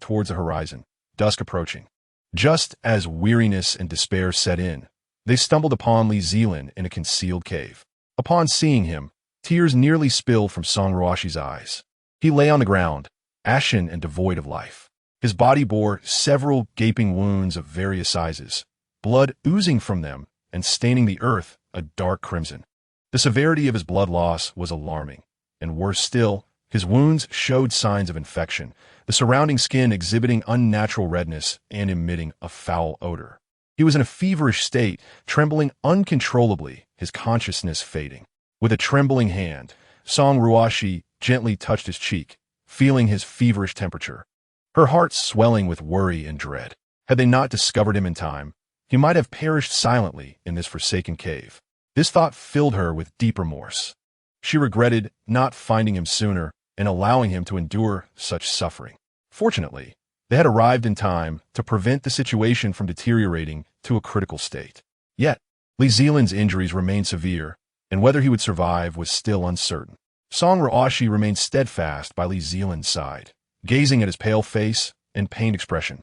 towards the horizon, dusk approaching. Just as weariness and despair set in, they stumbled upon Li Zelin in a concealed cave. Upon seeing him, tears nearly spilled from Song Ruoxi's eyes. He lay on the ground, ashen and devoid of life. His body bore several gaping wounds of various sizes, blood oozing from them and staining the earth a dark crimson. The severity of his blood loss was alarming, and worse still, his wounds showed signs of infection, the surrounding skin exhibiting unnatural redness and emitting a foul odor. He was in a feverish state, trembling uncontrollably, his consciousness fading. With a trembling hand, Song Ruoxi gently touched his cheek, feeling his feverish temperature. Her heart swelling with worry and dread. Had they not discovered him in time, he might have perished silently in this forsaken cave. This thought filled her with deep remorse. She regretted not finding him sooner and allowing him to endure such suffering. Fortunately, they had arrived in time to prevent the situation from deteriorating to a critical state. Yet, Li Zelin's injuries remained severe, and whether he would survive was still uncertain. Song Ruoxi remained steadfast by Li Zelin's side, gazing at his pale face and pained expression,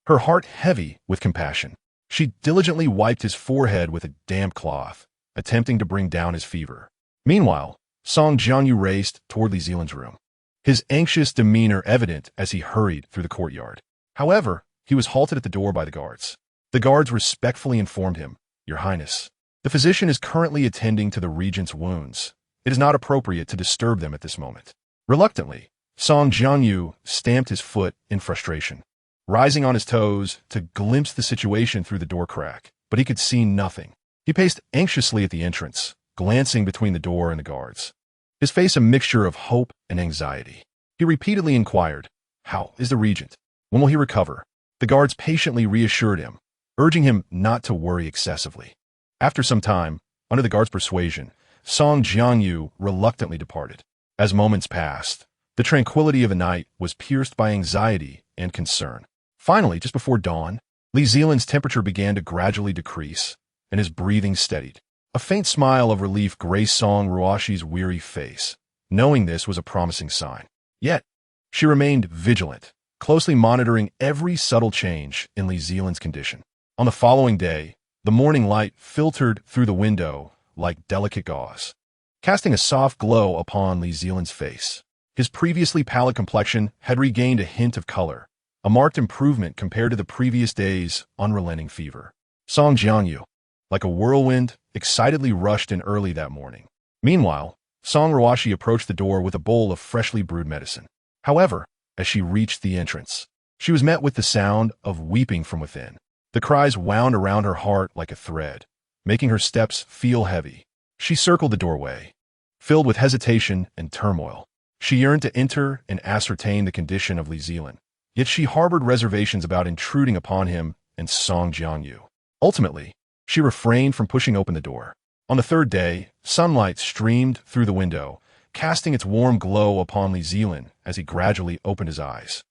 her heart heavy with compassion. She diligently wiped his forehead with a damp cloth, attempting to bring down his fever. Meanwhile, Song Jianyu raced toward Li Zelin's room, his anxious demeanor evident as he hurried through the courtyard. However, he was halted at the door by the guards. The guards respectfully informed him, "Your Highness, the physician is currently attending to the regent's wounds. It is not appropriate to disturb them at this moment." Reluctantly, Song Jianyu stamped his foot in frustration, rising on his toes to glimpse the situation through the door crack, but he could see nothing. He paced anxiously at the entrance, glancing between the door and the guards, his face a mixture of hope and anxiety. He repeatedly inquired, "How is the regent? When will he recover?" The guards patiently reassured him, urging him not to worry excessively. After some time, under the guard's persuasion, Song Jianyu reluctantly departed. As moments passed, the tranquility of the night was pierced by anxiety and concern. Finally, just before dawn, Li Zelin's temperature began to gradually decrease, and his breathing steadied. A faint smile of relief graced Song Ruoxi's weary face. Knowing this was a promising sign. Yet, she remained vigilant, closely monitoring every subtle change in Li Zelin's condition. On the following day, the morning light filtered through the window like delicate gauze, casting a soft glow upon Li Zelin's face. His previously pallid complexion had regained a hint of color, a marked improvement compared to the previous day's unrelenting fever. Song Jianyu, like a whirlwind, excitedly rushed in early that morning. Meanwhile, Song Ruoxi approached the door with a bowl of freshly brewed medicine. However, as she reached the entrance, she was met with the sound of weeping from within. The cries wound around her heart like a thread, making her steps feel heavy. She circled the doorway, filled with hesitation and turmoil. She yearned to enter and ascertain the condition of Li Zelin, yet she harbored reservations about intruding upon him and Song Jianyu. Ultimately, she refrained from pushing open the door. On the third day, sunlight streamed through the window, casting its warm glow upon Li Zelin as he gradually opened his eyes.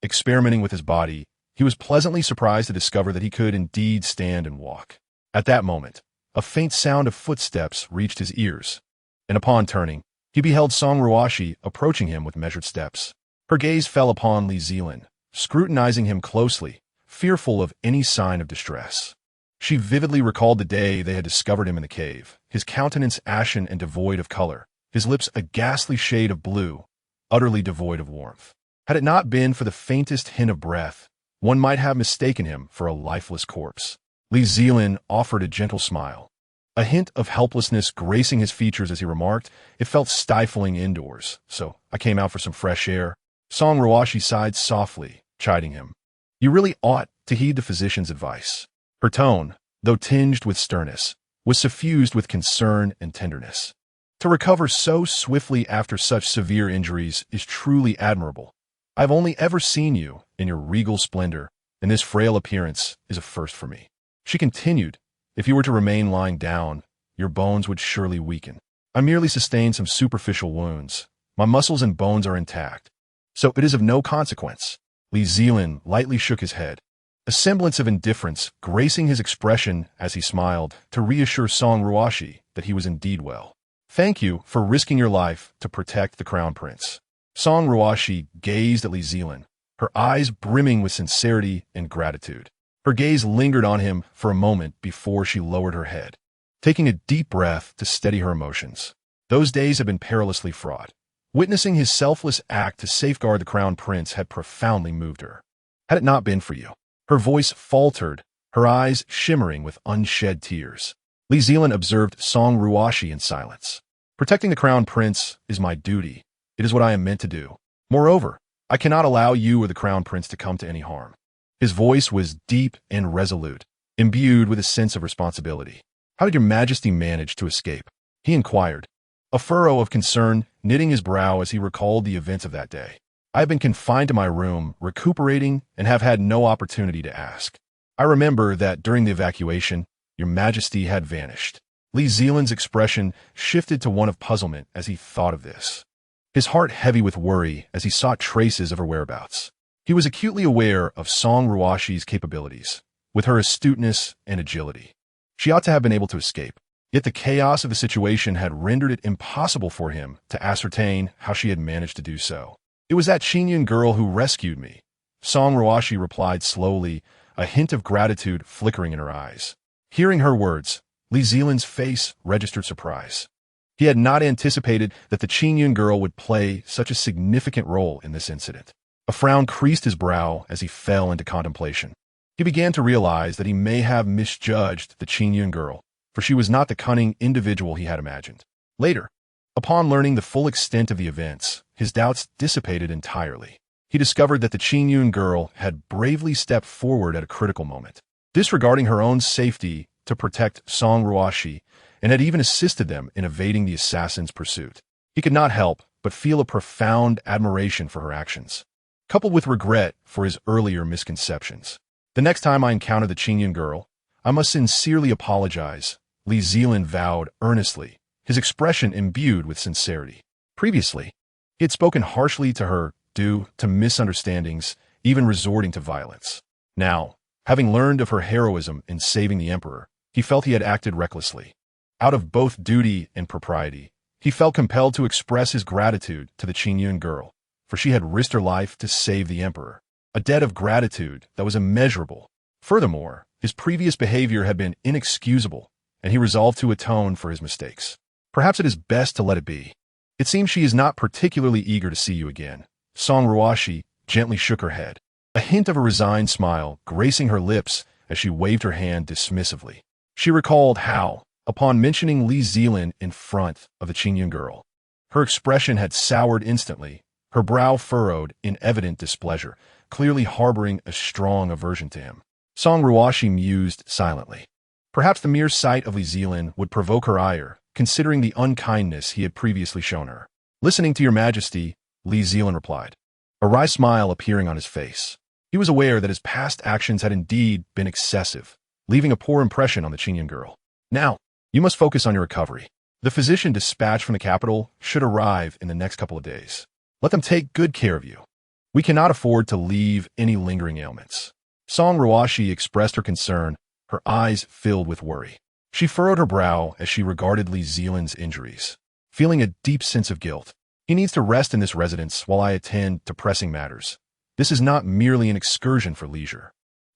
Experimenting with his body, he was pleasantly surprised to discover that he could indeed stand and walk. At that moment, a faint sound of footsteps reached his ears, and upon turning, he beheld Song Ruoxi approaching him with measured steps. Her gaze fell upon Li Zelin, scrutinizing him closely, fearful of any sign of distress. She vividly recalled the day they had discovered him in the cave, his countenance ashen and devoid of color, his lips a ghastly shade of blue, utterly devoid of warmth. Had it not been for the faintest hint of breath, one might have mistaken him for a lifeless corpse. Li Zelin offered a gentle smile, a hint of helplessness gracing his features as he remarked, "It felt stifling indoors, so I came out for some fresh air." Song Ruoxi sighed softly, chiding him. "You really ought to heed the physician's advice." Her tone, though tinged with sternness, was suffused with concern and tenderness. To recover so swiftly after such severe injuries is truly admirable. I've only ever seen you in your regal splendor, and this frail appearance is a first for me. She continued, "If you were to remain lying down, your bones would surely weaken. I merely sustained some superficial wounds. My muscles and bones are intact, so it is of no consequence." Li Zelin lightly shook his head, a semblance of indifference gracing his expression as he smiled to reassure Song Ruoxi that he was indeed well. "Thank you for risking your life to protect the crown prince." Song Ruoxi gazed at Li Zelin, her eyes brimming with sincerity and gratitude. Her gaze lingered on him for a moment before she lowered her head, taking a deep breath to steady her emotions. Those days had been perilously fraught. Witnessing his selfless act to safeguard the crown prince had profoundly moved her. Had it not been for you. Her voice faltered, her eyes shimmering with unshed tears. Li Zelin observed Song Ruoxi in silence. "Protecting the crown prince is my duty. It is what I am meant to do. Moreover, I cannot allow you or the crown prince to come to any harm." His voice was deep and resolute, imbued with a sense of responsibility. "How did your majesty manage to escape?" he inquired, a furrow of concern knitting his brow as he recalled the events of that day. "I have been confined to my room, recuperating, and have had no opportunity to ask. I remember that during the evacuation, your majesty had vanished." Li Zelin's expression shifted to one of puzzlement as he thought of this, his heart heavy with worry as he sought traces of her whereabouts. He was acutely aware of Song Ruoxi's capabilities, with her astuteness and agility. She ought to have been able to escape. Yet the chaos of the situation had rendered it impossible for him to ascertain how she had managed to do so. It was that Qingyun girl who rescued me, Song Ruoxi replied slowly, a hint of gratitude flickering in her eyes. Hearing her words, Li Zelin's face registered surprise. He had not anticipated that the Qingyun girl would play such a significant role in this incident. A frown creased his brow as he fell into contemplation. He began to realize that he may have misjudged the Qingyun girl, for she was not the cunning individual he had imagined. Later, upon learning the full extent of the events, his doubts dissipated entirely. He discovered that the Qingyun girl had bravely stepped forward at a critical moment, disregarding her own safety to protect Song Ruoxi, and had even assisted them in evading the assassin's pursuit. He could not help but feel a profound admiration for her actions, coupled with regret for his earlier misconceptions. The next time I encounter the Qingyun girl, I must sincerely apologize, Li Zelin vowed earnestly, his expression imbued with sincerity. Previously, he had spoken harshly to her due to misunderstandings, even resorting to violence. Now, having learned of her heroism in saving the emperor, he felt he had acted recklessly. Out of both duty and propriety, he felt compelled to express his gratitude to the Qingyun girl, for she had risked her life to save the emperor, a debt of gratitude that was immeasurable. Furthermore, his previous behavior had been inexcusable, and he resolved to atone for his mistakes. Perhaps it is best to let it be. It seems she is not particularly eager to see you again. Song Ruoxi gently shook her head, a hint of a resigned smile gracing her lips as she waved her hand dismissively. She recalled how, upon mentioning Li Zelin in front of the Qingyun girl, her expression had soured instantly, her brow furrowed in evident displeasure, clearly harboring a strong aversion to him. Song Ruoxi mused silently. Perhaps the mere sight of Li Zelin would provoke her ire, considering the unkindness he had previously shown her. Listening to your majesty, Li Zelin replied, a wry smile appearing on his face. He was aware that his past actions had indeed been excessive, leaving a poor impression on the Qingyun girl. Now, you must focus on your recovery. The physician dispatched from the capital should arrive in the next couple of days. Let them take good care of you. We cannot afford to leave any lingering ailments. Song Ruoxi expressed her concern, her eyes filled with worry. She furrowed her brow as she regarded Li Zelin's injuries, feeling a deep sense of guilt. He needs to rest in this residence while I attend to pressing matters. This is not merely an excursion for leisure.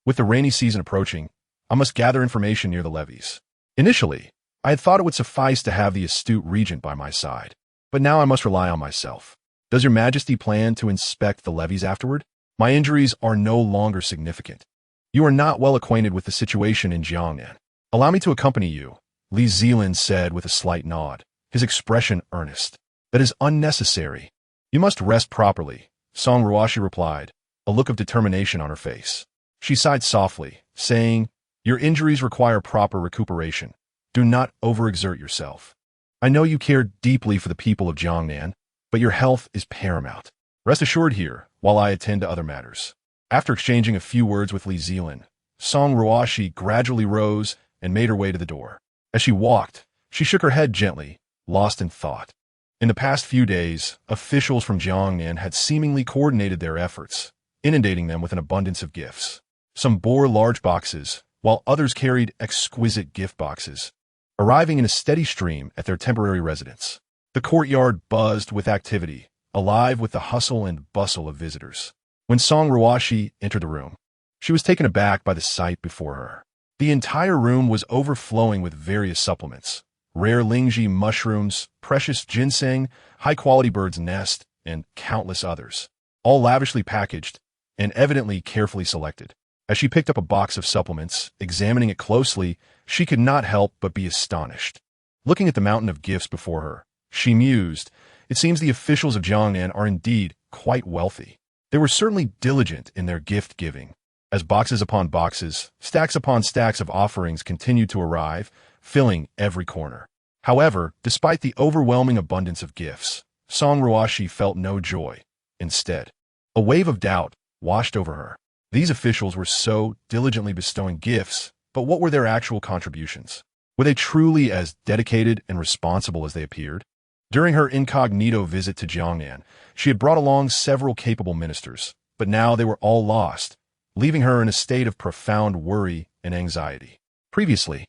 With the rainy season approaching, I must gather information near the levees. Initially, I had thought it would suffice to have the astute regent by my side, but now I must rely on myself. Does your majesty plan to inspect the levees afterward? My injuries are no longer significant. You are not well acquainted with the situation in Jiangnan. Allow me to accompany you, Li Zelin said with a slight nod, his expression earnest. That is unnecessary. You must rest properly, Song Ruoxi replied, a look of determination on her face. She sighed softly, saying, your injuries require proper recuperation. Do not overexert yourself. I know you care deeply for the people of Jiangnan, but your health is paramount. Rest assured here while I attend to other matters. After exchanging a few words with Li Zelin, Song Ruoxi gradually rose and made her way to the door. As she walked, she shook her head gently, lost in thought. In the past few days, officials from Jiangnan had seemingly coordinated their efforts, inundating them with an abundance of gifts. Some bore large boxes, while others carried exquisite gift boxes, arriving in a steady stream at their temporary residence. The courtyard buzzed with activity, alive with the hustle and bustle of visitors. When Song Ruoxi entered the room, she was taken aback by the sight before her. The entire room was overflowing with various supplements, rare lingji mushrooms, precious ginseng, high-quality bird's nest, and countless others, all lavishly packaged and evidently carefully selected. As she picked up a box of supplements, examining it closely, she could not help but be astonished. Looking at the mountain of gifts before her, she mused, it seems the officials of Jiangnan are indeed quite wealthy. They were certainly diligent in their gift-giving, as boxes upon boxes, stacks upon stacks of offerings continued to arrive, filling every corner. However, despite the overwhelming abundance of gifts, Song Ruoxi felt no joy. Instead, a wave of doubt washed over her. These officials were so diligently bestowing gifts, but what were their actual contributions? Were they truly as dedicated and responsible as they appeared? During her incognito visit to Jiangnan, she had brought along several capable ministers, but now they were all lost, leaving her in a state of profound worry and anxiety. Previously,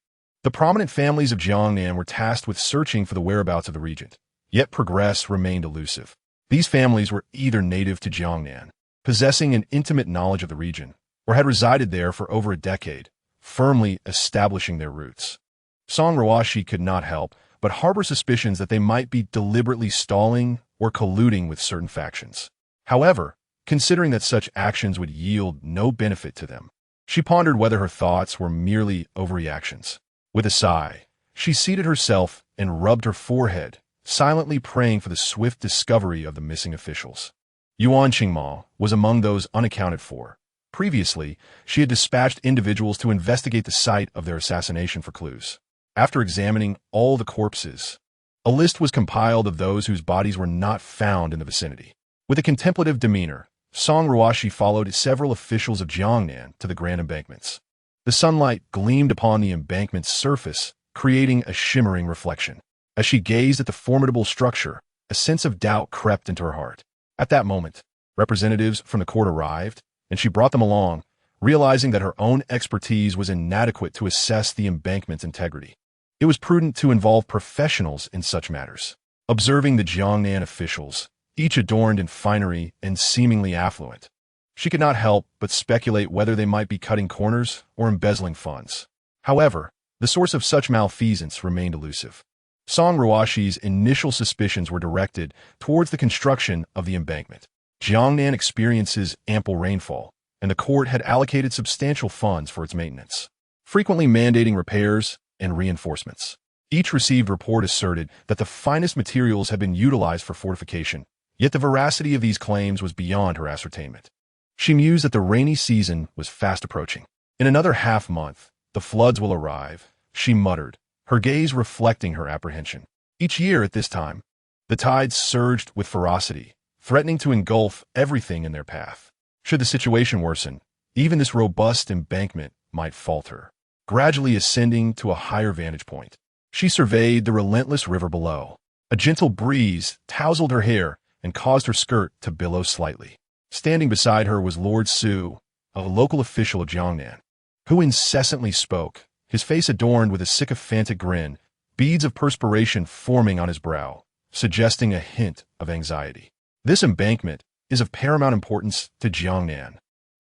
The prominent families of Jiangnan were tasked with searching for the whereabouts of the regent, yet progress remained elusive. These families were either native to Jiangnan, possessing an intimate knowledge of the region, or had resided there for over a decade, firmly establishing their roots. Song Ruoxi could not help but harbor suspicions that they might be deliberately stalling or colluding with certain factions. However, considering that such actions would yield no benefit to them, she pondered whether her thoughts were merely overreactions. With a sigh, she seated herself and rubbed her forehead, silently praying for the swift discovery of the missing officials. Yuan Qingma was among those unaccounted for. Previously, she had dispatched individuals to investigate the site of their assassination for clues. After examining all the corpses, a list was compiled of those whose bodies were not found in the vicinity. With a contemplative demeanor, Song Ruoxi followed several officials of Jiangnan to the Grand Embankments. The sunlight gleamed upon the embankment's surface, creating a shimmering reflection. As she gazed at the formidable structure, a sense of doubt crept into her heart. At that moment, representatives from the court arrived, and she brought them along, realizing that her own expertise was inadequate to assess the embankment's integrity. It was prudent to involve professionals in such matters. Observing the Jiangnan officials, each adorned in finery and seemingly affluent, she could not help but speculate whether they might be cutting corners or embezzling funds. However, the source of such malfeasance remained elusive. Song Ruoxi's initial suspicions were directed towards the construction of the embankment. Jiangnan experiences ample rainfall, and the court had allocated substantial funds for its maintenance, frequently mandating repairs and reinforcements. Each received report asserted that the finest materials had been utilized for fortification, yet the veracity of these claims was beyond her ascertainment. She mused that the rainy season was fast approaching. In another half-month, the floods will arrive, she muttered, her gaze reflecting her apprehension. Each year at this time, the tides surged with ferocity, threatening to engulf everything in their path. Should the situation worsen, even this robust embankment might falter. Gradually ascending to a higher vantage point, she surveyed the relentless river below. A gentle breeze tousled her hair and caused her skirt to billow slightly. Standing beside her was Lord Su, a local official of Jiangnan, who incessantly spoke, his face adorned with a sycophantic grin, beads of perspiration forming on his brow, suggesting a hint of anxiety. This embankment is of paramount importance to Jiangnan.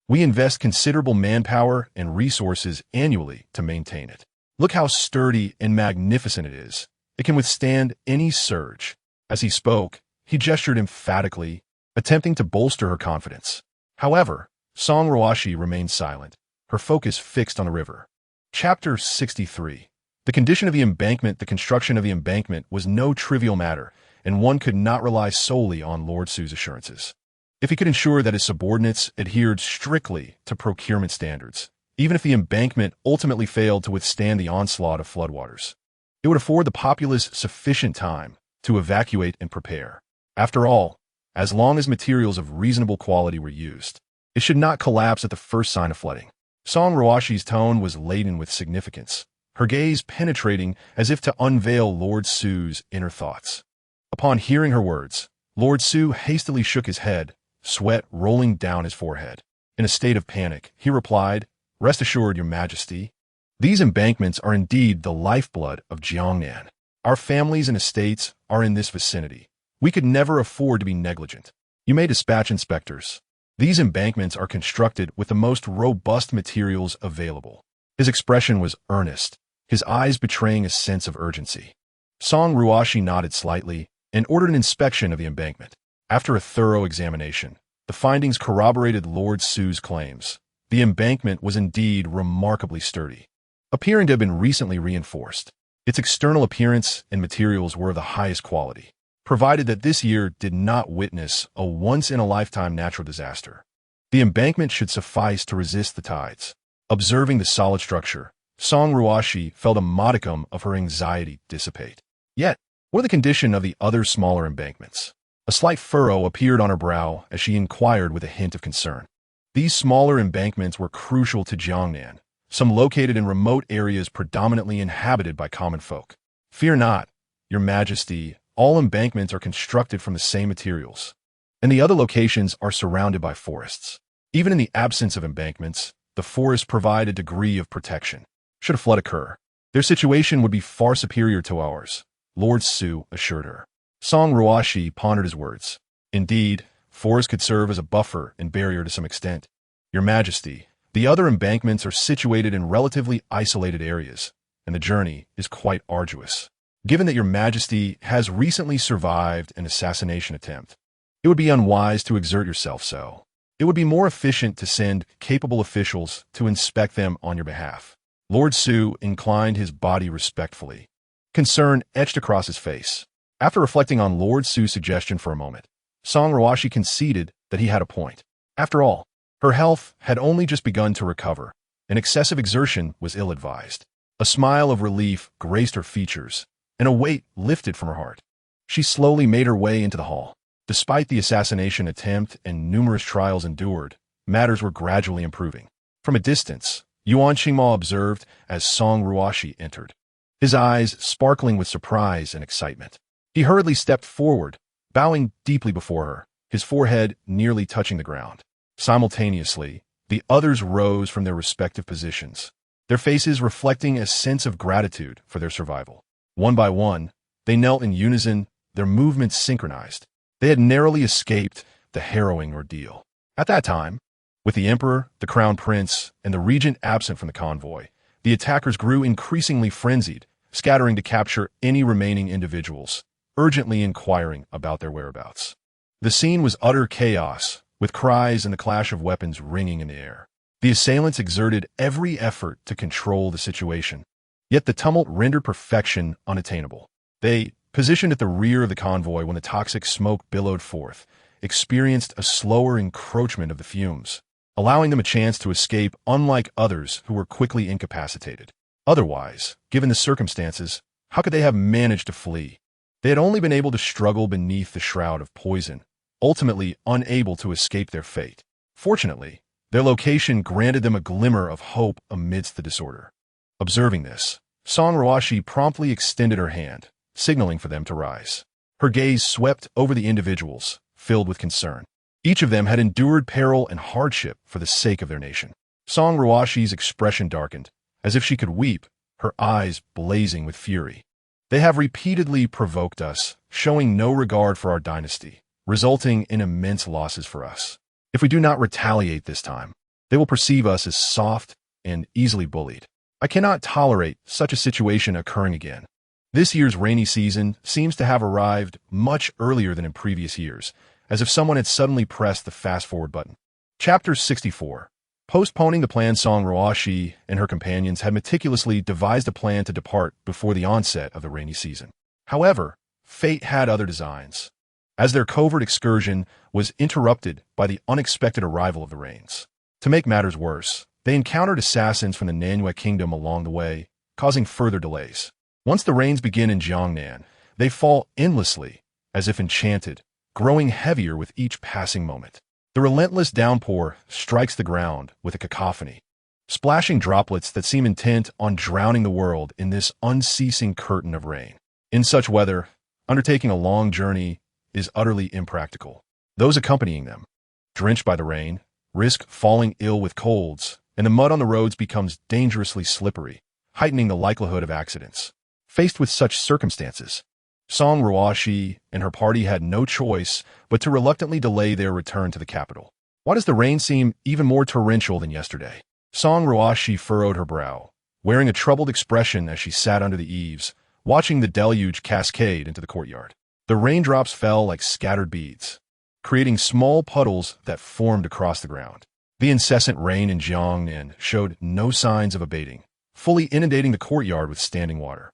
We invest considerable manpower and resources annually to maintain it. Look how sturdy and magnificent it is. It can withstand any surge. As he spoke, he gestured emphatically, attempting to bolster her confidence. However, Song Ruoxi remained silent, her focus fixed on the river. Chapter 63. The condition of the embankment. The construction of the embankment was no trivial matter, and one could not rely solely on Lord Su's assurances. If he could ensure that his subordinates adhered strictly to procurement standards, even if the embankment ultimately failed to withstand the onslaught of floodwaters, it would afford the populace sufficient time to evacuate and prepare. After all, as long as materials of reasonable quality were used, it should not collapse at the first sign of flooding. Song Ruoxi's tone was laden with significance, her gaze penetrating as if to unveil Lord Su's inner thoughts. Upon hearing her words, Lord Su hastily shook his head, sweat rolling down his forehead. In a state of panic, he replied, "Rest assured, Your Majesty, these embankments are indeed the lifeblood of Jiangnan. Our families and estates are in this vicinity. We could never afford to be negligent. You may dispatch inspectors. These embankments are constructed with the most robust materials available." His expression was earnest, his eyes betraying a sense of urgency. Song Ruoxi nodded slightly and ordered an inspection of the embankment. After a thorough examination, the findings corroborated Lord Su's claims. The embankment was indeed remarkably sturdy, appearing to have been recently reinforced. Its external appearance and materials were of the highest quality, provided that this year did not witness a once-in-a-lifetime natural disaster. The embankment should suffice to resist the tides. Observing the solid structure, Song Ruoxi felt a modicum of her anxiety dissipate. Yet, what are the condition of the other smaller embankments? A slight furrow appeared on her brow as she inquired with a hint of concern. These smaller embankments were crucial to Jiangnan, some located in remote areas predominantly inhabited by common folk. "Fear not, Your Majesty, all embankments are constructed from the same materials, and the other locations are surrounded by forests. Even in the absence of embankments, the forests provide a degree of protection. Should a flood occur, Their situation would be far superior to ours, Lord Su assured her. Song Ruoxi pondered his words. Indeed, forests could serve as a buffer and barrier to some extent. Your Majesty, the other embankments are situated in relatively isolated areas, and the journey is quite arduous. Given that Your Majesty has recently survived an assassination attempt, it would be unwise to exert yourself so. It would be more efficient to send capable officials to inspect them on your behalf. Lord Su inclined his body respectfully. Concern etched across his face. After reflecting on Lord Su's suggestion for a moment, Song Ruoxi conceded that he had a point. After all, her health had only just begun to recover, and excessive exertion was ill-advised. A smile of relief graced her features, and a weight lifted from her heart. She slowly made her way into the hall. Despite the assassination attempt and numerous trials endured, matters were gradually improving. From a distance, Yuan Qingmao observed as Song Ruoxi entered, his eyes sparkling with surprise and excitement. He hurriedly stepped forward, bowing deeply before her, his forehead nearly touching the ground. Simultaneously, the others rose from their respective positions, their faces reflecting a sense of gratitude for their survival. One by one, they knelt in unison, their movements synchronized. They had narrowly escaped the harrowing ordeal. At that time, with the Emperor, the Crown Prince, and the Regent absent from the convoy, the attackers grew increasingly frenzied, scattering to capture any remaining individuals, urgently inquiring about their whereabouts. The scene was utter chaos, with cries and the clash of weapons ringing in the air. The assailants exerted every effort to control the situation, yet the tumult rendered perfection unattainable. They, positioned at the rear of the convoy when the toxic smoke billowed forth, experienced a slower encroachment of the fumes, allowing them a chance to escape, unlike others who were quickly incapacitated. Otherwise, given the circumstances, how could they have managed to flee? They had only been able to struggle beneath the shroud of poison, ultimately unable to escape their fate. Fortunately, their location granted them a glimmer of hope amidst the disorder. Observing this, Song Ruoxi promptly extended her hand, signaling for them to rise. Her gaze swept over the individuals, filled with concern. Each of them had endured peril and hardship for the sake of their nation. Song Ruoxi's expression darkened, as if she could weep, her eyes blazing with fury. They have repeatedly provoked us, showing no regard for our dynasty, resulting in immense losses for us. If we do not retaliate this time, they will perceive us as soft and easily bullied. I cannot tolerate such a situation occurring again. This year's rainy season seems to have arrived much earlier than in previous years, as if someone had suddenly pressed the fast-forward button. Chapter 64. Postponing the plan, Song Ruoxi and her companions had meticulously devised a plan to depart before the onset of the rainy season. However, fate had other designs, as their covert excursion was interrupted by the unexpected arrival of the rains. To make matters worse, they encountered assassins from the Nanyue kingdom along the way, causing further delays. Once the rains begin in Jiangnan, they fall endlessly, as if enchanted, growing heavier with each passing moment. The relentless downpour strikes the ground with a cacophony, splashing droplets that seem intent on drowning the world in this unceasing curtain of rain. In such weather, undertaking a long journey is utterly impractical. Those accompanying them, drenched by the rain, risk falling ill with colds, and the mud on the roads becomes dangerously slippery, heightening the likelihood of accidents. Faced with such circumstances, Song Ruoxi and her party had no choice but to reluctantly delay their return to the capital. Why does the rain seem even more torrential than yesterday? Song Ruoxi furrowed her brow, wearing a troubled expression as she sat under the eaves, watching the deluge cascade into the courtyard. The raindrops fell like scattered beads, creating small puddles that formed across the ground. The incessant rain in Jiangnan showed no signs of abating, fully inundating the courtyard with standing water.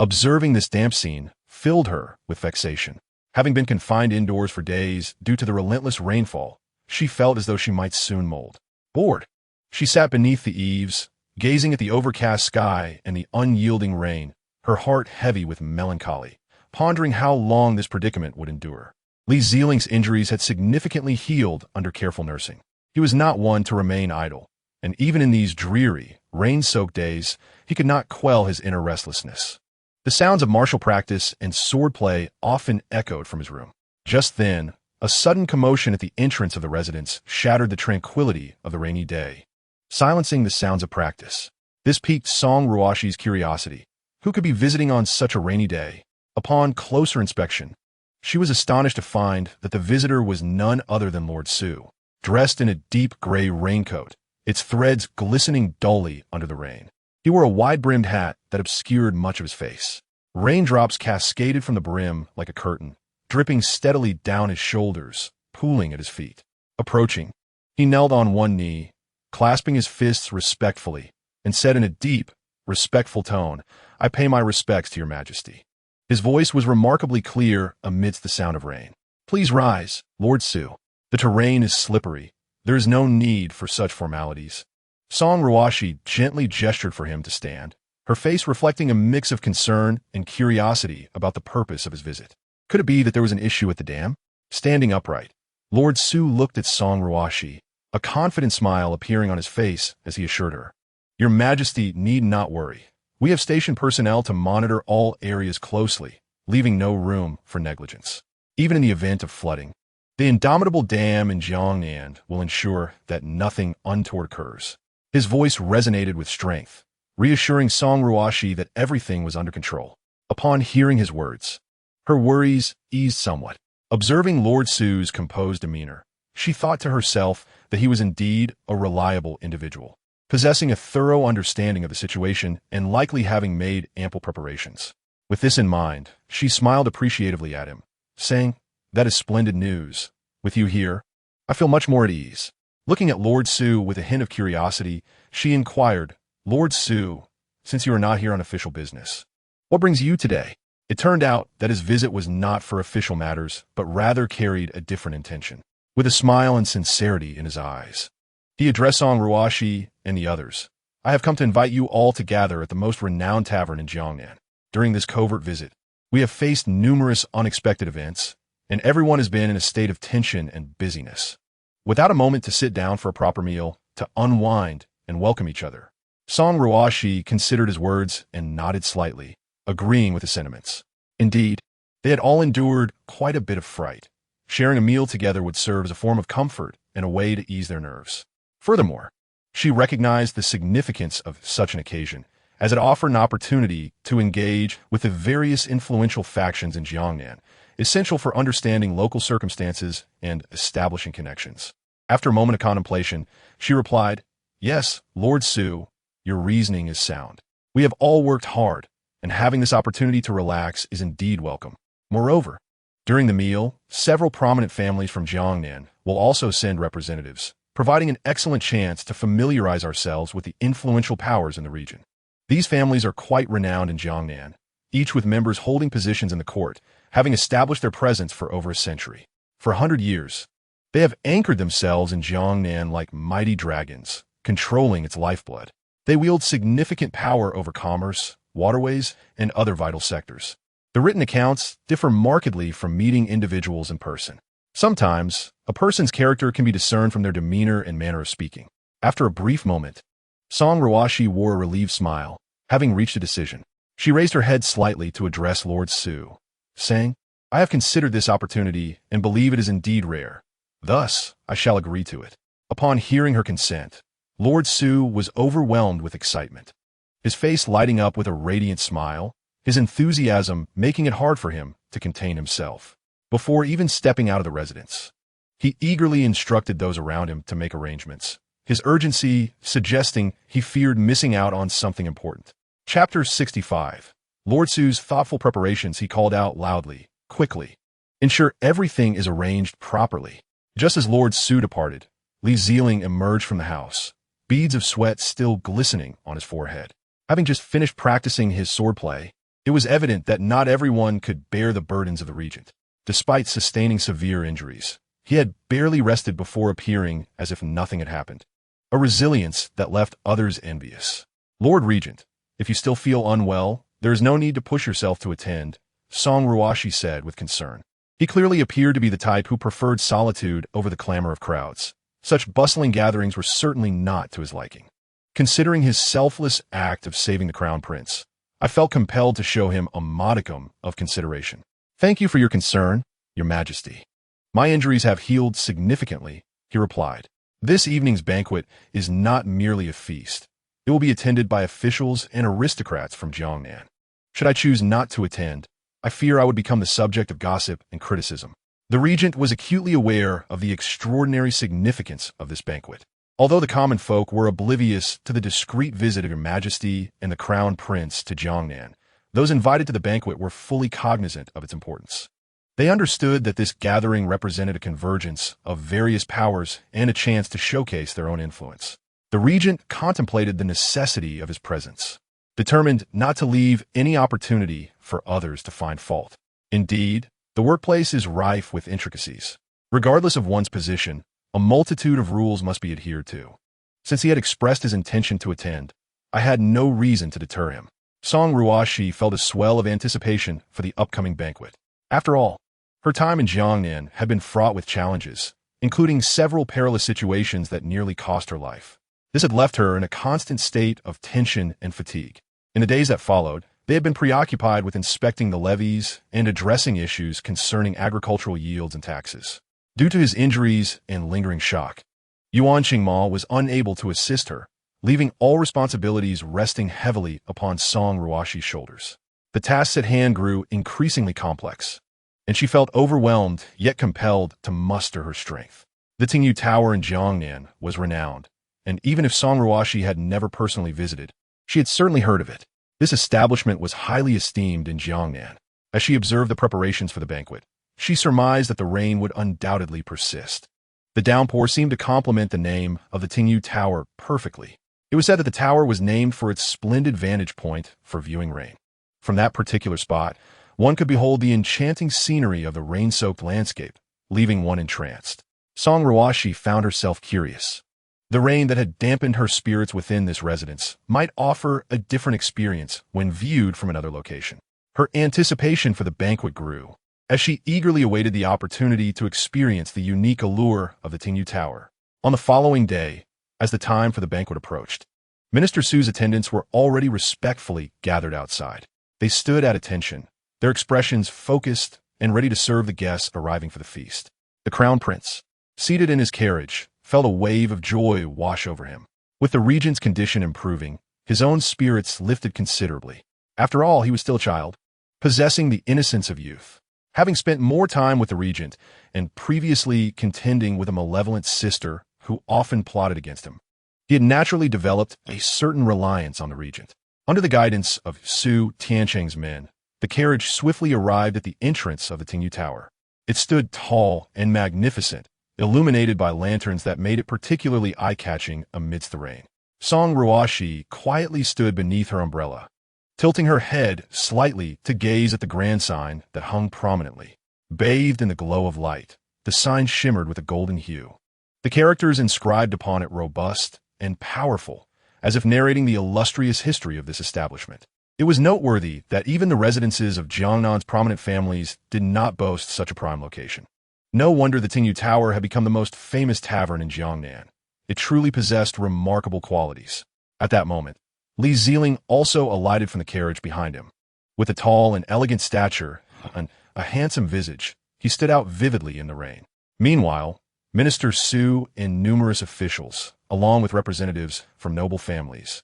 Observing this damp scene filled her with vexation. Having been confined indoors for days due to the relentless rainfall, she felt as though she might soon mold. Bored, she sat beneath the eaves, gazing at the overcast sky and the unyielding rain, her heart heavy with melancholy, pondering how long this predicament would endure. Li Zelin's injuries had significantly healed under careful nursing. He was not one to remain idle, and even in these dreary, rain-soaked days, he could not quell his inner restlessness. The sounds of martial practice and swordplay often echoed from his room. Just then, a sudden commotion at the entrance of the residence shattered the tranquility of the rainy day, silencing the sounds of practice. This piqued Song Ruoxi's curiosity. Who could be visiting on such a rainy day? Upon closer inspection, she was astonished to find that the visitor was none other than Lord Su, dressed in a deep gray raincoat, its threads glistening dully under the rain. He wore a wide-brimmed hat that obscured much of his face. Raindrops cascaded from the brim like a curtain, dripping steadily down his shoulders, pooling at his feet. Approaching, he knelt on one knee, clasping his fists respectfully, and said in a deep, respectful tone, "I pay my respects to your majesty." His voice was remarkably clear amidst the sound of rain. "Please rise, Lord Su. The terrain is slippery. There is no need for such formalities." Song Ruoxi gently gestured for him to stand, her face reflecting a mix of concern and curiosity about the purpose of his visit. Could it be that there was an issue at the dam? Standing upright, Lord Su looked at Song Ruoxi, a confident smile appearing on his face as he assured her, "Your Majesty need not worry. We have stationed personnel to monitor all areas closely, leaving no room for negligence. Even in the event of flooding, the indomitable dam in Jiangnan will ensure that nothing untoward occurs." His voice resonated with strength, reassuring Song Ruoxi that everything was under control. Upon hearing his words, her worries eased somewhat. Observing Lord Su's composed demeanor, she thought to herself that he was indeed a reliable individual, possessing a thorough understanding of the situation and likely having made ample preparations. With this in mind, she smiled appreciatively at him, saying, "That is splendid news. With you here, I feel much more at ease." Looking at Lord Su with a hint of curiosity, she inquired, "Lord Su, since you are not here on official business, what brings you today?" It turned out that his visit was not for official matters, but rather carried a different intention. With a smile and sincerity in his eyes, he addressed Song Ruoxi and the others. "I have come to invite you all to gather at the most renowned tavern in Jiangnan. During this covert visit, we have faced numerous unexpected events, and everyone has been in a state of tension and busyness, without a moment to sit down for a proper meal, to unwind and welcome each other." Song Ruoxi considered his words and nodded slightly, agreeing with his sentiments. Indeed, they had all endured quite a bit of fright. Sharing a meal together would serve as a form of comfort and a way to ease their nerves. Furthermore, she recognized the significance of such an occasion, as it offered an opportunity to engage with the various influential factions in Jiangnan, essential for understanding local circumstances and establishing connections. After a moment of contemplation, she replied, "Yes, Lord Su, your reasoning is sound. We have all worked hard, and having this opportunity to relax is indeed welcome. Moreover, during the meal, several prominent families from Jiangnan will also send representatives, providing an excellent chance to familiarize ourselves with the influential powers in the region. These families are quite renowned in Jiangnan, each with members holding positions in the court, having established their presence for over a century. For 100 years, they have anchored themselves in Jiangnan like mighty dragons, controlling its lifeblood. They wield significant power over commerce, waterways, and other vital sectors. The written accounts differ markedly from meeting individuals in person. Sometimes, a person's character can be discerned from their demeanor and manner of speaking." After a brief moment, Song Ruoxi wore a relieved smile, having reached a decision. She raised her head slightly to address Lord Su, saying, "I have considered this opportunity and believe it is indeed rare. Thus, I shall agree to it." Upon hearing her consent, Lord Su was overwhelmed with excitement, his face lighting up with a radiant smile, his enthusiasm making it hard for him to contain himself. Before even stepping out of the residence, he eagerly instructed those around him to make arrangements, his urgency suggesting he feared missing out on something important. Chapter 65. Lord Su's thoughtful preparations. He called out loudly, quickly, "Ensure everything is arranged properly." Just as Lord Su departed, Li Zelin emerged from the house, beads of sweat still glistening on his forehead. Having just finished practicing his swordplay, it was evident that not everyone could bear the burdens of the regent. Despite sustaining severe injuries, he had barely rested before appearing as if nothing had happened, a resilience that left others envious. "Lord Regent, if you still feel unwell, there is no need to push yourself to attend," Song Ruoxi said with concern. He clearly appeared to be the type who preferred solitude over the clamor of crowds. Such bustling gatherings were certainly not to his liking. Considering his selfless act of saving the crown prince, I felt compelled to show him a modicum of consideration. "Thank you for your concern, your majesty. My injuries have healed significantly," he replied. "This evening's banquet is not merely a feast, It will be attended by officials and aristocrats from Jiangnan. Should I choose not to attend, I fear I would become the subject of gossip and criticism. The regent was acutely aware of the extraordinary significance of this banquet. Although the common folk were oblivious to the discreet visit of Your Majesty and the Crown Prince to Jiangnan, those invited to the banquet were fully cognizant of its importance. They understood that this gathering represented a convergence of various powers and a chance to showcase their own influence. The regent contemplated the necessity of his presence, determined not to leave any opportunity for others to find fault. Indeed, the workplace is rife with intricacies. Regardless of one's position, a multitude of rules must be adhered to. Since he had expressed his intention to attend, I had no reason to deter him. Song Ruoxi felt a swell of anticipation for the upcoming banquet. After all, her time in Jiangnan had been fraught with challenges, including several perilous situations that nearly cost her life. This had left her in a constant state of tension and fatigue. In the days that followed, they had been preoccupied with inspecting the levees and addressing issues concerning agricultural yields and taxes. Due to his injuries and lingering shock, Yuan Qingma was unable to assist her, leaving all responsibilities resting heavily upon Song Ruoxi's shoulders. The tasks at hand grew increasingly complex, and she felt overwhelmed yet compelled to muster her strength. The Tingyu Tower in Jiangnan was renowned, and even if Song Ruoxi had never personally visited, she had certainly heard of it. This establishment was highly esteemed in Jiangnan. As she observed the preparations for the banquet, she surmised that the rain would undoubtedly persist. The downpour seemed to complement the name of the Tingyu Tower perfectly. It was said that the tower was named for its splendid vantage point for viewing rain. From that particular spot, one could behold the enchanting scenery of the rain-soaked landscape, leaving one entranced. Song Ruoxi found herself curious. The rain that had dampened her spirits within this residence might offer a different experience when viewed from another location. Her anticipation for the banquet grew, as she eagerly awaited the opportunity to experience the unique allure of the Tingyu Tower. On the following day, as the time for the banquet approached, Minister Su's attendants were already respectfully gathered outside. They stood at attention, their expressions focused and ready to serve the guests arriving for the feast. The Crown Prince, seated in his carriage, felt a wave of joy wash over him. With the regent's condition improving, his own spirits lifted considerably. After all, he was still a child, possessing the innocence of youth. Having spent more time with the regent and previously contending with a malevolent sister who often plotted against him, he had naturally developed a certain reliance on the regent. Under the guidance of Su Tiancheng's men, the carriage swiftly arrived at the entrance of the Tingyu Tower. It stood tall and magnificent, illuminated by lanterns that made it particularly eye-catching amidst the rain. Song Ruoxi quietly stood beneath her umbrella, tilting her head slightly to gaze at the grand sign that hung prominently. Bathed in the glow of light, the sign shimmered with a golden hue. The characters inscribed upon it robust and powerful, as if narrating the illustrious history of this establishment. It was noteworthy that even the residences of Jiangnan's prominent families did not boast such a prime location. No wonder the Tingyu Tower had become the most famous tavern in Jiangnan. It truly possessed remarkable qualities. At that moment, Li Zelin also alighted from the carriage behind him. With a tall and elegant stature and a handsome visage, he stood out vividly in the rain. Meanwhile, Minister Su and numerous officials, along with representatives from noble families,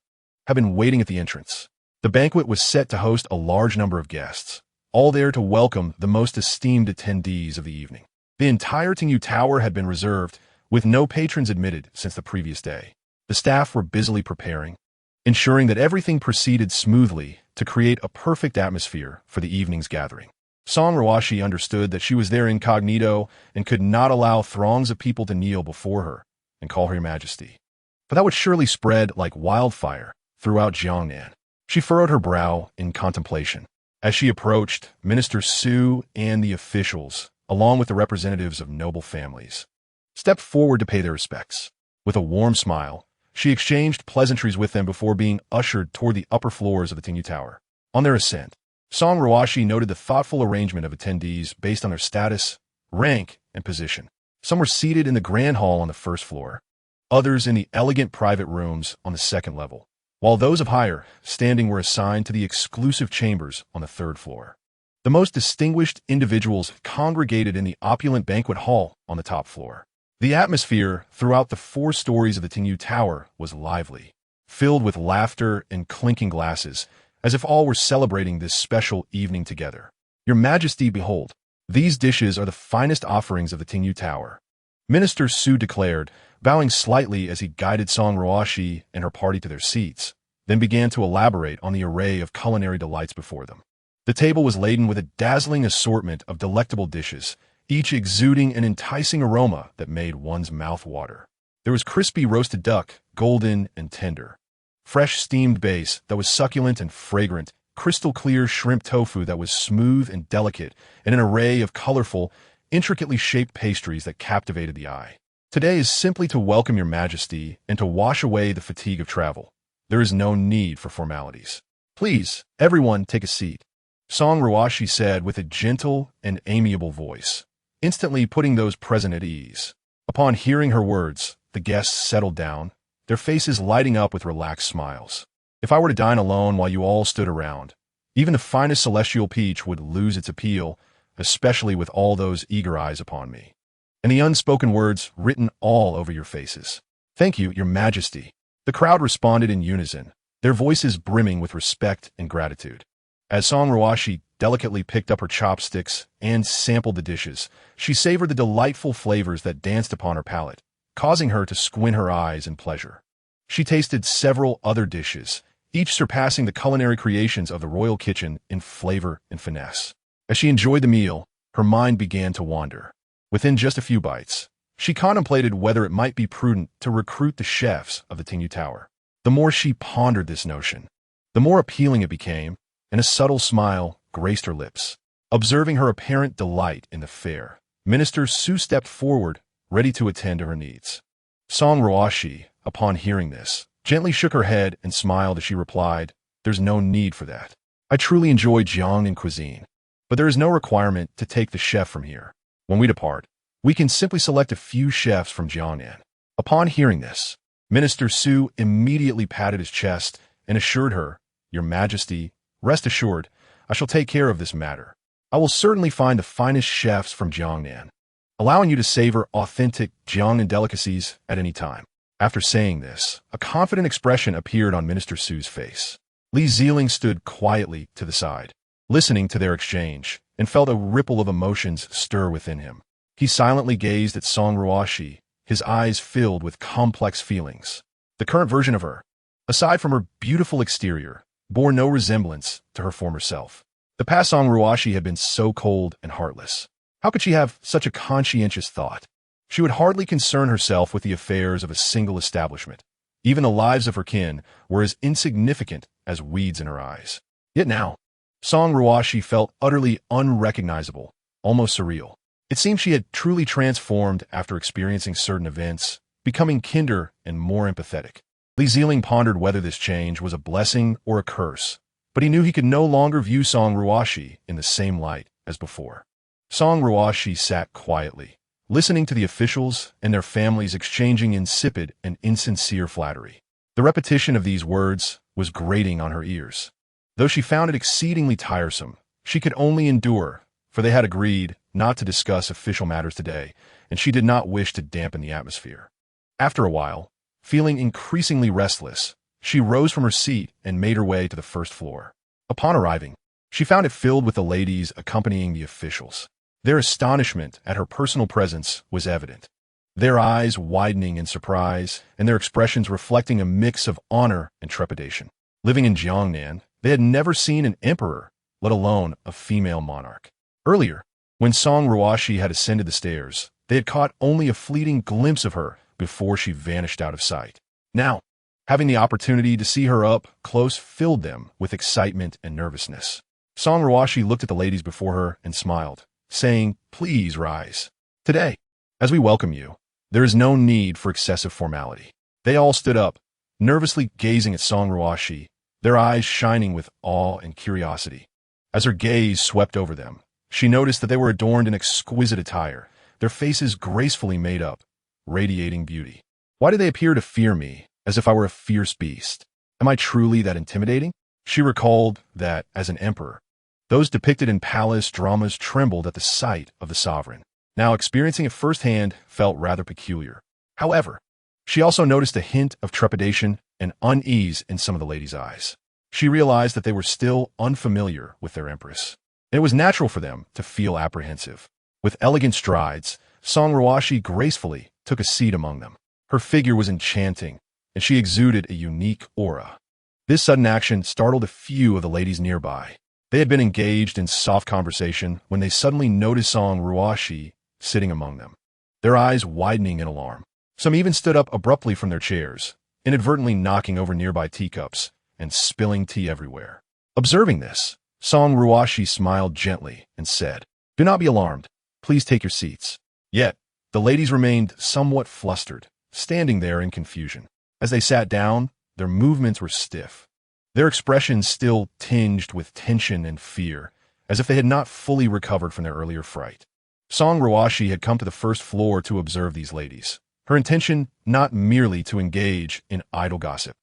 had been waiting at the entrance. The banquet was set to host a large number of guests, all there to welcome the most esteemed attendees of the evening. The entire Tingyu Tower had been reserved, with no patrons admitted since the previous day. The staff were busily preparing, ensuring that everything proceeded smoothly to create a perfect atmosphere for the evening's gathering. Song Ruoxi understood that she was there incognito and could not allow throngs of people to kneel before her and call her Your Majesty. But that would surely spread like wildfire throughout Jiangnan. She furrowed her brow in contemplation. As she approached, Minister Su and the officials, along with the representatives of noble families, stepped forward to pay their respects. With a warm smile, she exchanged pleasantries with them before being ushered toward the upper floors of the Tingyu Tower. On their ascent, Song Ruoxi noted the thoughtful arrangement of attendees based on their status, rank, and position. Some were seated in the grand hall on the first floor, others in the elegant private rooms on the second level, while those of higher standing were assigned to the exclusive chambers on the third floor. The most distinguished individuals congregated in the opulent banquet hall on the top floor. The atmosphere throughout the 4 stories of the Tingyu Tower was lively. filled with laughter and clinking glasses, as if all were celebrating this special evening together. Your Majesty, behold, these dishes are the finest offerings of the Tingyu Tower, Minister Su declared, bowing slightly as he guided Song Ruoxi and her party to their seats, then began to elaborate on the array of culinary delights before them. The table was laden with a dazzling assortment of delectable dishes, each exuding an enticing aroma that made one's mouth water. There was crispy roasted duck, golden and tender, fresh steamed base that was succulent and fragrant, crystal-clear shrimp tofu that was smooth and delicate, and an array of colorful, intricately shaped pastries that captivated the eye. Today is simply to welcome your Majesty and to wash away the fatigue of travel. There is no need for formalities. Please, everyone, take a seat, Song Ruoxi said with a gentle and amiable voice, instantly putting those present at ease. Upon hearing her words, the guests settled down, their faces lighting up with relaxed smiles. If I were to dine alone while you all stood around, even the finest celestial peach would lose its appeal, especially with all those eager eyes upon me, and the unspoken words written all over your faces. Thank you, Your Majesty. The crowd responded in unison, their voices brimming with respect and gratitude. As Song Ruoxi delicately picked up her chopsticks and sampled the dishes, she savored the delightful flavors that danced upon her palate, causing her to squint her eyes in pleasure. She tasted several other dishes, each surpassing the culinary creations of the royal kitchen in flavor and finesse. As she enjoyed the meal, her mind began to wander. Within just a few bites, she contemplated whether it might be prudent to recruit the chefs of the Tingyu Tower. The more she pondered this notion, the more appealing it became, and a subtle smile graced her lips. Observing her apparent delight in the fare, Minister Su stepped forward, ready to attend to her needs. Song Ruoxi, upon hearing this, gently shook her head and smiled as she replied, "There's no need for that. I truly enjoy Jiangnan cuisine, but there is no requirement to take the chef from here. When we depart, we can simply select a few chefs from Jiangnan." Upon hearing this, Minister Su immediately patted his chest and assured her, "Your Majesty, rest assured, I shall take care of this matter. I will certainly find the finest chefs from Jiangnan, allowing you to savor authentic Jiangnan delicacies at any time." After saying this, a confident expression appeared on Minister Su's face. Li Zelin stood quietly to the side, listening to their exchange, and felt a ripple of emotions stir within him. He silently gazed at Song Ruoxi, his eyes filled with complex feelings. The current version of her, aside from her beautiful exterior, bore no resemblance to her former self. The past Song Ruoxi had been so cold and heartless. How could she have such a conscientious thought? She would hardly concern herself with the affairs of a single establishment. Even the lives of her kin were as insignificant as weeds in her eyes. Yet now, Song Ruoxi felt utterly unrecognizable, almost surreal. It seemed she had truly transformed after experiencing certain events, becoming kinder and more empathetic. Li Zelin pondered whether this change was a blessing or a curse, but he knew he could no longer view Song Ruoxi in the same light as before. Song Ruoxi sat quietly, listening to the officials and their families exchanging insipid and insincere flattery. The repetition of these words was grating on her ears. Though she found it exceedingly tiresome, she could only endure, for they had agreed not to discuss official matters today, and she did not wish to dampen the atmosphere. After a while, feeling increasingly restless, she rose from her seat and made her way to the first floor. Upon arriving, she found it filled with the ladies accompanying the officials. Their astonishment at her personal presence was evident, their eyes widening in surprise and their expressions reflecting a mix of honor and trepidation. Living in Jiangnan, they had never seen an emperor, let alone a female monarch. Earlier, when Song Ruoxi had ascended the stairs, they had caught only a fleeting glimpse of her before she vanished out of sight. Now, having the opportunity to see her up close filled them with excitement and nervousness. Song Ruoxi looked at the ladies before her and smiled, saying, "Please rise. Today, as we welcome you, there is no need for excessive formality." They all stood up, nervously gazing at Song Ruoxi, their eyes shining with awe and curiosity. As her gaze swept over them, she noticed that they were adorned in exquisite attire, their faces gracefully made up, radiating beauty. Why do they appear to fear me, as if I were a fierce beast? Am I truly that intimidating? She recalled that, as an emperor, those depicted in palace dramas trembled at the sight of the sovereign. Now experiencing it firsthand felt rather peculiar. However, she also noticed a hint of trepidation and unease in some of the ladies' eyes. She realized that they were still unfamiliar with their empress, and it was natural for them to feel apprehensive. With elegant strides, Song Ruoxi gracefully took a seat among them. Her figure was enchanting, and she exuded a unique aura. This sudden action startled a few of the ladies nearby. They had been engaged in soft conversation when they suddenly noticed Song Ruoxi sitting among them, their eyes widening in alarm. Some even stood up abruptly from their chairs, inadvertently knocking over nearby teacups and spilling tea everywhere. Observing this, Song Ruoxi smiled gently and said, "Do not be alarmed. Please take your seats." Yet, the ladies remained somewhat flustered, standing there in confusion. As they sat down, their movements were stiff, their expressions still tinged with tension and fear, as if they had not fully recovered from their earlier fright. Song Ruoxi had come to the first floor to observe these ladies, her intention not merely to engage in idle gossip.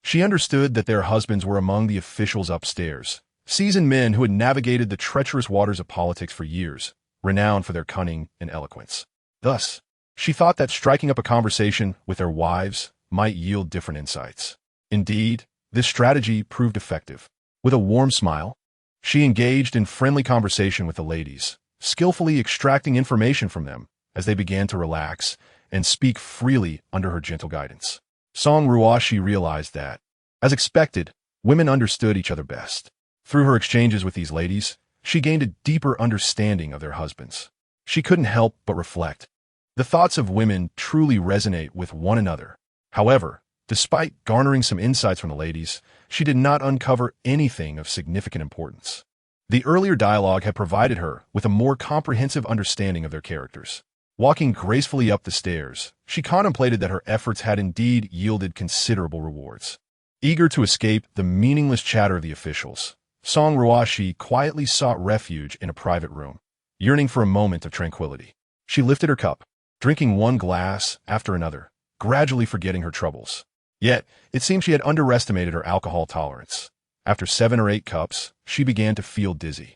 She understood that their husbands were among the officials upstairs, seasoned men who had navigated the treacherous waters of politics for years, renowned for their cunning and eloquence. Thus, she thought that striking up a conversation with their wives might yield different insights. Indeed, this strategy proved effective. With a warm smile, she engaged in friendly conversation with the ladies, skillfully extracting information from them as they began to relax and speak freely under her gentle guidance. Song Ruoxi realized that, as expected, women understood each other best. Through her exchanges with these ladies, she gained a deeper understanding of their husbands. She couldn't help but reflect. The thoughts of women truly resonate with one another. However, despite garnering some insights from the ladies, she did not uncover anything of significant importance. The earlier dialogue had provided her with a more comprehensive understanding of their characters. Walking gracefully up the stairs, she contemplated that her efforts had indeed yielded considerable rewards. Eager to escape the meaningless chatter of the officials, Song Ruoxi quietly sought refuge in a private room, yearning for a moment of tranquility. She lifted her cup, drinking one glass after another, gradually forgetting her troubles. Yet, it seemed she had underestimated her alcohol tolerance. After 7 or 8 cups, she began to feel dizzy.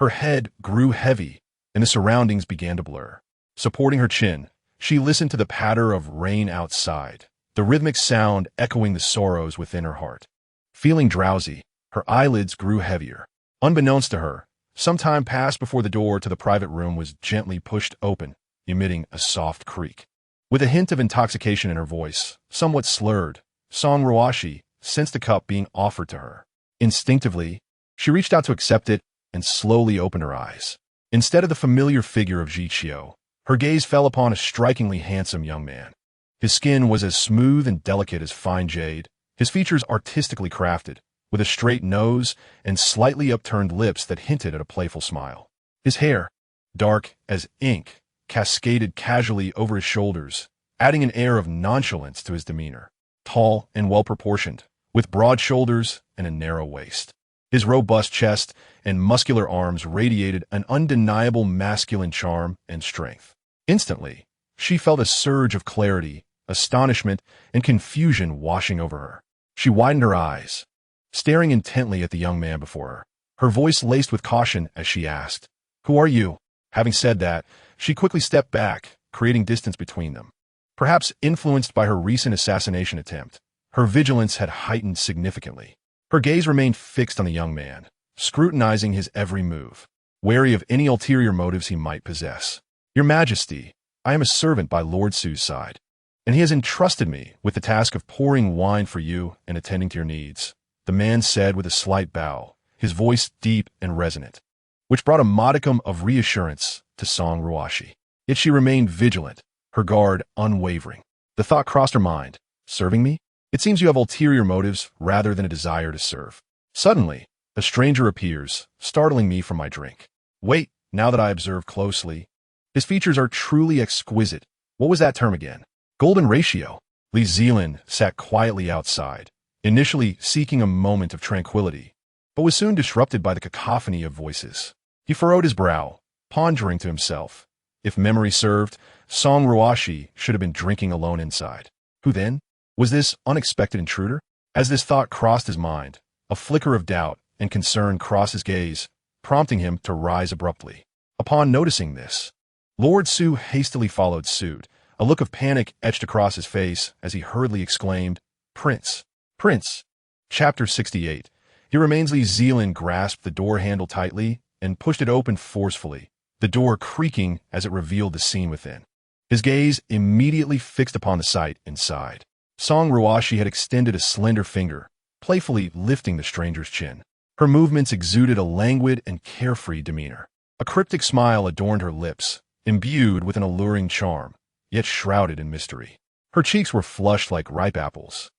Her head grew heavy, and the surroundings began to blur. Supporting her chin, she listened to the patter of rain outside, the rhythmic sound echoing the sorrows within her heart. Feeling drowsy, her eyelids grew heavier. Unbeknownst to her, some time passed before the door to the private room was gently pushed open, emitting a soft creak. With a hint of intoxication in her voice, somewhat slurred, Song Ruoxi sensed a cup being offered to her. Instinctively, she reached out to accept it and slowly opened her eyes. Instead of the familiar figure of Jiqiu, her gaze fell upon a strikingly handsome young man. His skin was as smooth and delicate as fine jade, his features artistically crafted, with a straight nose and slightly upturned lips that hinted at a playful smile. His hair, dark as ink, cascaded casually over his shoulders, adding an air of nonchalance to his demeanor. Tall and well-proportioned, with broad shoulders and a narrow waist. His robust chest and muscular arms radiated an undeniable masculine charm and strength. Instantly, she felt a surge of clarity, astonishment, and confusion washing over her. She widened her eyes, staring intently at the young man before her, her voice laced with caution as she asked, "Who are you?" Having said that, she quickly stepped back, creating distance between them. Perhaps influenced by her recent assassination attempt, her vigilance had heightened significantly. Her gaze remained fixed on the young man, scrutinizing his every move, wary of any ulterior motives he might possess. "Your Majesty, I am a servant by Lord Su's side, and he has entrusted me with the task of pouring wine for you and attending to your needs," the man said with a slight bow, his voice deep and resonant, which brought a modicum of reassurance to Song Ruoxi. Yet she remained vigilant, her guard unwavering. The thought crossed her mind, "Serving me? It seems you have ulterior motives rather than a desire to serve." Suddenly, a stranger appears, startling me from my drink. Wait, now that I observe closely, his features are truly exquisite. What was that term again? Golden ratio. Li Zelin sat quietly outside, initially seeking a moment of tranquility, but was soon disrupted by the cacophony of voices. He furrowed his brow, pondering to himself. If memory served, Song Ruoxi should have been drinking alone inside. Who then? Was this unexpected intruder? As this thought crossed his mind, a flicker of doubt and concern crossed his gaze, prompting him to rise abruptly. Upon noticing this, Lord Su hastily followed suit. A look of panic etched across his face as he hurriedly exclaimed, "Prince, Prince. Chapter 68. He remains. Li Zelin grasped the door handle tightly and pushed it open forcefully, the door creaking as it revealed the scene within. His gaze immediately fixed upon the sight inside. Song Ruoxi had extended a slender finger, playfully lifting the stranger's chin. Her movements exuded a languid and carefree demeanor. A cryptic smile adorned her lips, imbued with an alluring charm, yet shrouded in mystery. Her cheeks were flushed like ripe apples,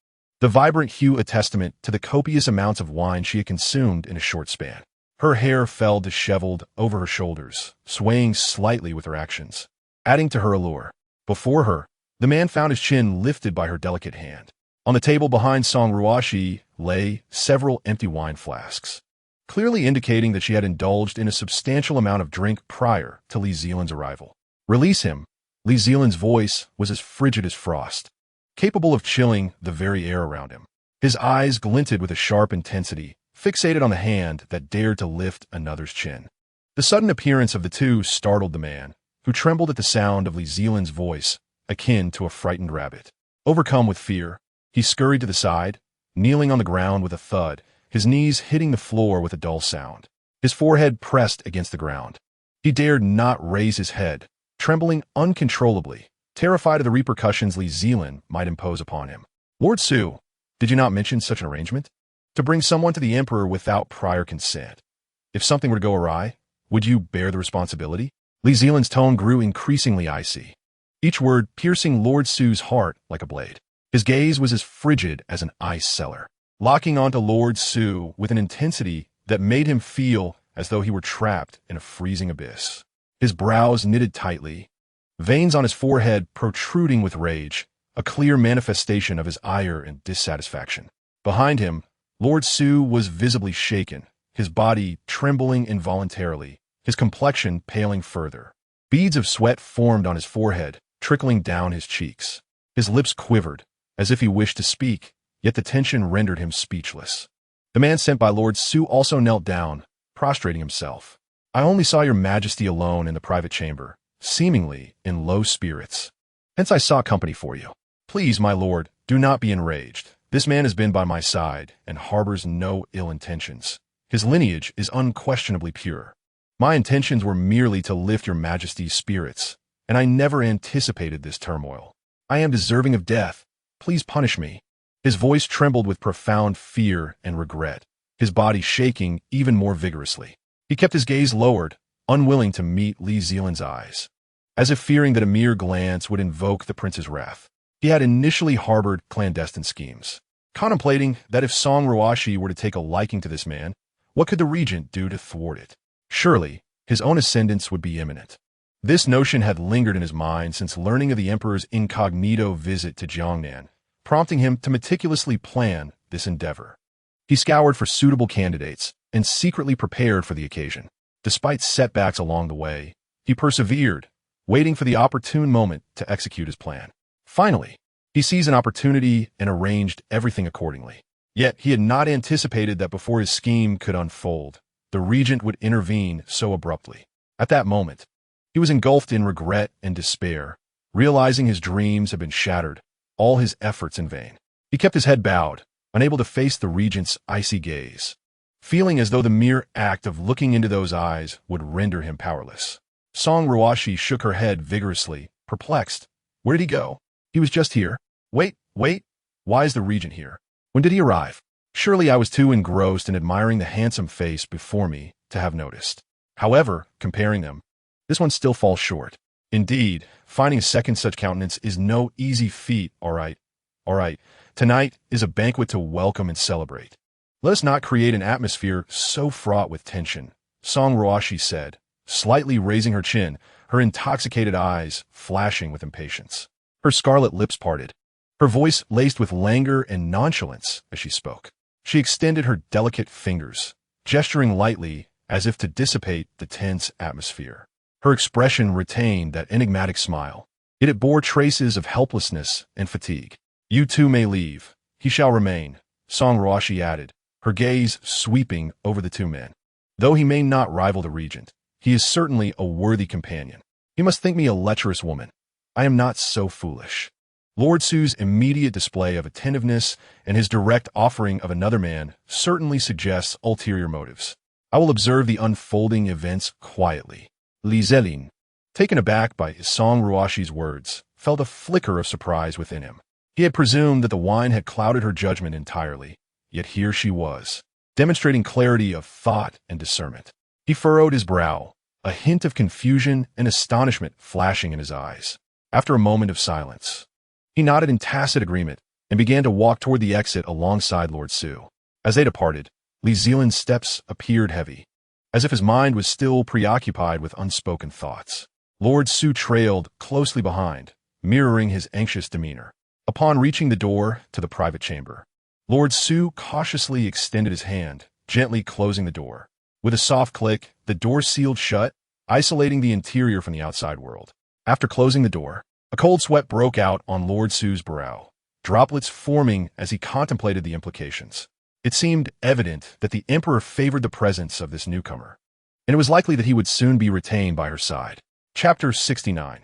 the vibrant hue a testament to the copious amounts of wine she had consumed in a short span. Her hair fell disheveled over her shoulders, swaying slightly with her actions, adding to her allure. Before her, the man found his chin lifted by her delicate hand. On the table behind Song Ruoxi lay several empty wine flasks, clearly indicating that she had indulged in a substantial amount of drink prior to Li Zelin's arrival. "Release him." Li Zelin's voice was as frigid as frost, capable of chilling the very air around him. His eyes glinted with a sharp intensity, fixated on the hand that dared to lift another's chin. The sudden appearance of the two startled the man, who trembled at the sound of Li Zelin's voice, akin to a frightened rabbit. Overcome with fear, he scurried to the side, kneeling on the ground with a thud, his knees hitting the floor with a dull sound. His forehead pressed against the ground. He dared not raise his head, trembling uncontrollably, terrified of the repercussions Li Zelin might impose upon him. "Lord Su, did you not mention such an arrangement? To bring someone to the emperor without prior consent. If something were to go awry, would you bear the responsibility?" Li Zelin's tone grew increasingly icy, each word piercing Lord Su's heart like a blade. His gaze was as frigid as an ice cellar, locking onto Lord Su with an intensity that made him feel as though he were trapped in a freezing abyss. His brows knitted tightly, veins on his forehead protruding with rage, a clear manifestation of his ire and dissatisfaction. Behind him, Lord Su was visibly shaken, his body trembling involuntarily, his complexion paling further. Beads of sweat formed on his forehead, trickling down his cheeks. His lips quivered, as if he wished to speak, yet the tension rendered him speechless. The man sent by Lord Su also knelt down, prostrating himself. "I only saw your majesty alone in the private chamber, seemingly in low spirits. Hence I sought company for you. Please, my lord, do not be enraged. This man has been by my side and harbors no ill intentions. His lineage is unquestionably pure. My intentions were merely to lift your majesty's spirits, and I never anticipated this turmoil. I am deserving of death. Please punish me." His voice trembled with profound fear and regret, his body shaking even more vigorously. He kept his gaze lowered, unwilling to meet Li Zelin's eyes, as if fearing that a mere glance would invoke the prince's wrath. He had initially harbored clandestine schemes, contemplating that if Song Ruoxi were to take a liking to this man, what could the regent do to thwart it? Surely, his own ascendance would be imminent. This notion had lingered in his mind since learning of the emperor's incognito visit to Jiangnan, prompting him to meticulously plan this endeavor. He scoured for suitable candidates and secretly prepared for the occasion. Despite setbacks along the way, he persevered, waiting for the opportune moment to execute his plan. Finally, he seized an opportunity and arranged everything accordingly. Yet he had not anticipated that before his scheme could unfold, the regent would intervene so abruptly. At that moment, he was engulfed in regret and despair, realizing his dreams had been shattered, all his efforts in vain. He kept his head bowed, unable to face the regent's icy gaze, feeling as though the mere act of looking into those eyes would render him powerless. Song Ruoxi shook her head vigorously, perplexed. Where did he go? He was just here. Wait. Why is the regent here? When did he arrive? Surely I was too engrossed in admiring the handsome face before me to have noticed. However, comparing them, this one still falls short. Indeed, finding a second such countenance is no easy feat. All right. Tonight is a banquet to welcome and celebrate. Let us not create an atmosphere so fraught with tension, Song Ruoxi said, slightly raising her chin, her intoxicated eyes flashing with impatience. Her scarlet lips parted, her voice laced with languor and nonchalance as she spoke. She extended her delicate fingers, gesturing lightly as if to dissipate the tense atmosphere. Her expression retained that enigmatic smile, yet it bore traces of helplessness and fatigue. You too may leave. He shall remain, Song Ruoxi added, her gaze sweeping over the two men. Though he may not rival the regent, he is certainly a worthy companion. He must think me a lecherous woman. I am not so foolish. Lord Su's immediate display of attentiveness and his direct offering of another man certainly suggests ulterior motives. I will observe the unfolding events quietly. Li Zelin, taken aback by Song Ruoxi's words, felt a flicker of surprise within him. He had presumed that the wine had clouded her judgment entirely, yet here she was, demonstrating clarity of thought and discernment. He furrowed his brow, a hint of confusion and astonishment flashing in his eyes. After a moment of silence, he nodded in tacit agreement and began to walk toward the exit alongside Lord Su. As they departed, Li Zelin's steps appeared heavy, as if his mind was still preoccupied with unspoken thoughts. Lord Su trailed closely behind, mirroring his anxious demeanor. Upon reaching the door to the private chamber, Lord Su cautiously extended his hand, gently closing the door. With a soft click, the door sealed shut, isolating the interior from the outside world. After closing the door, a cold sweat broke out on Lord Su's brow, droplets forming as he contemplated the implications. It seemed evident that the Emperor favored the presence of this newcomer, and it was likely that he would soon be retained by her side. Chapter 69.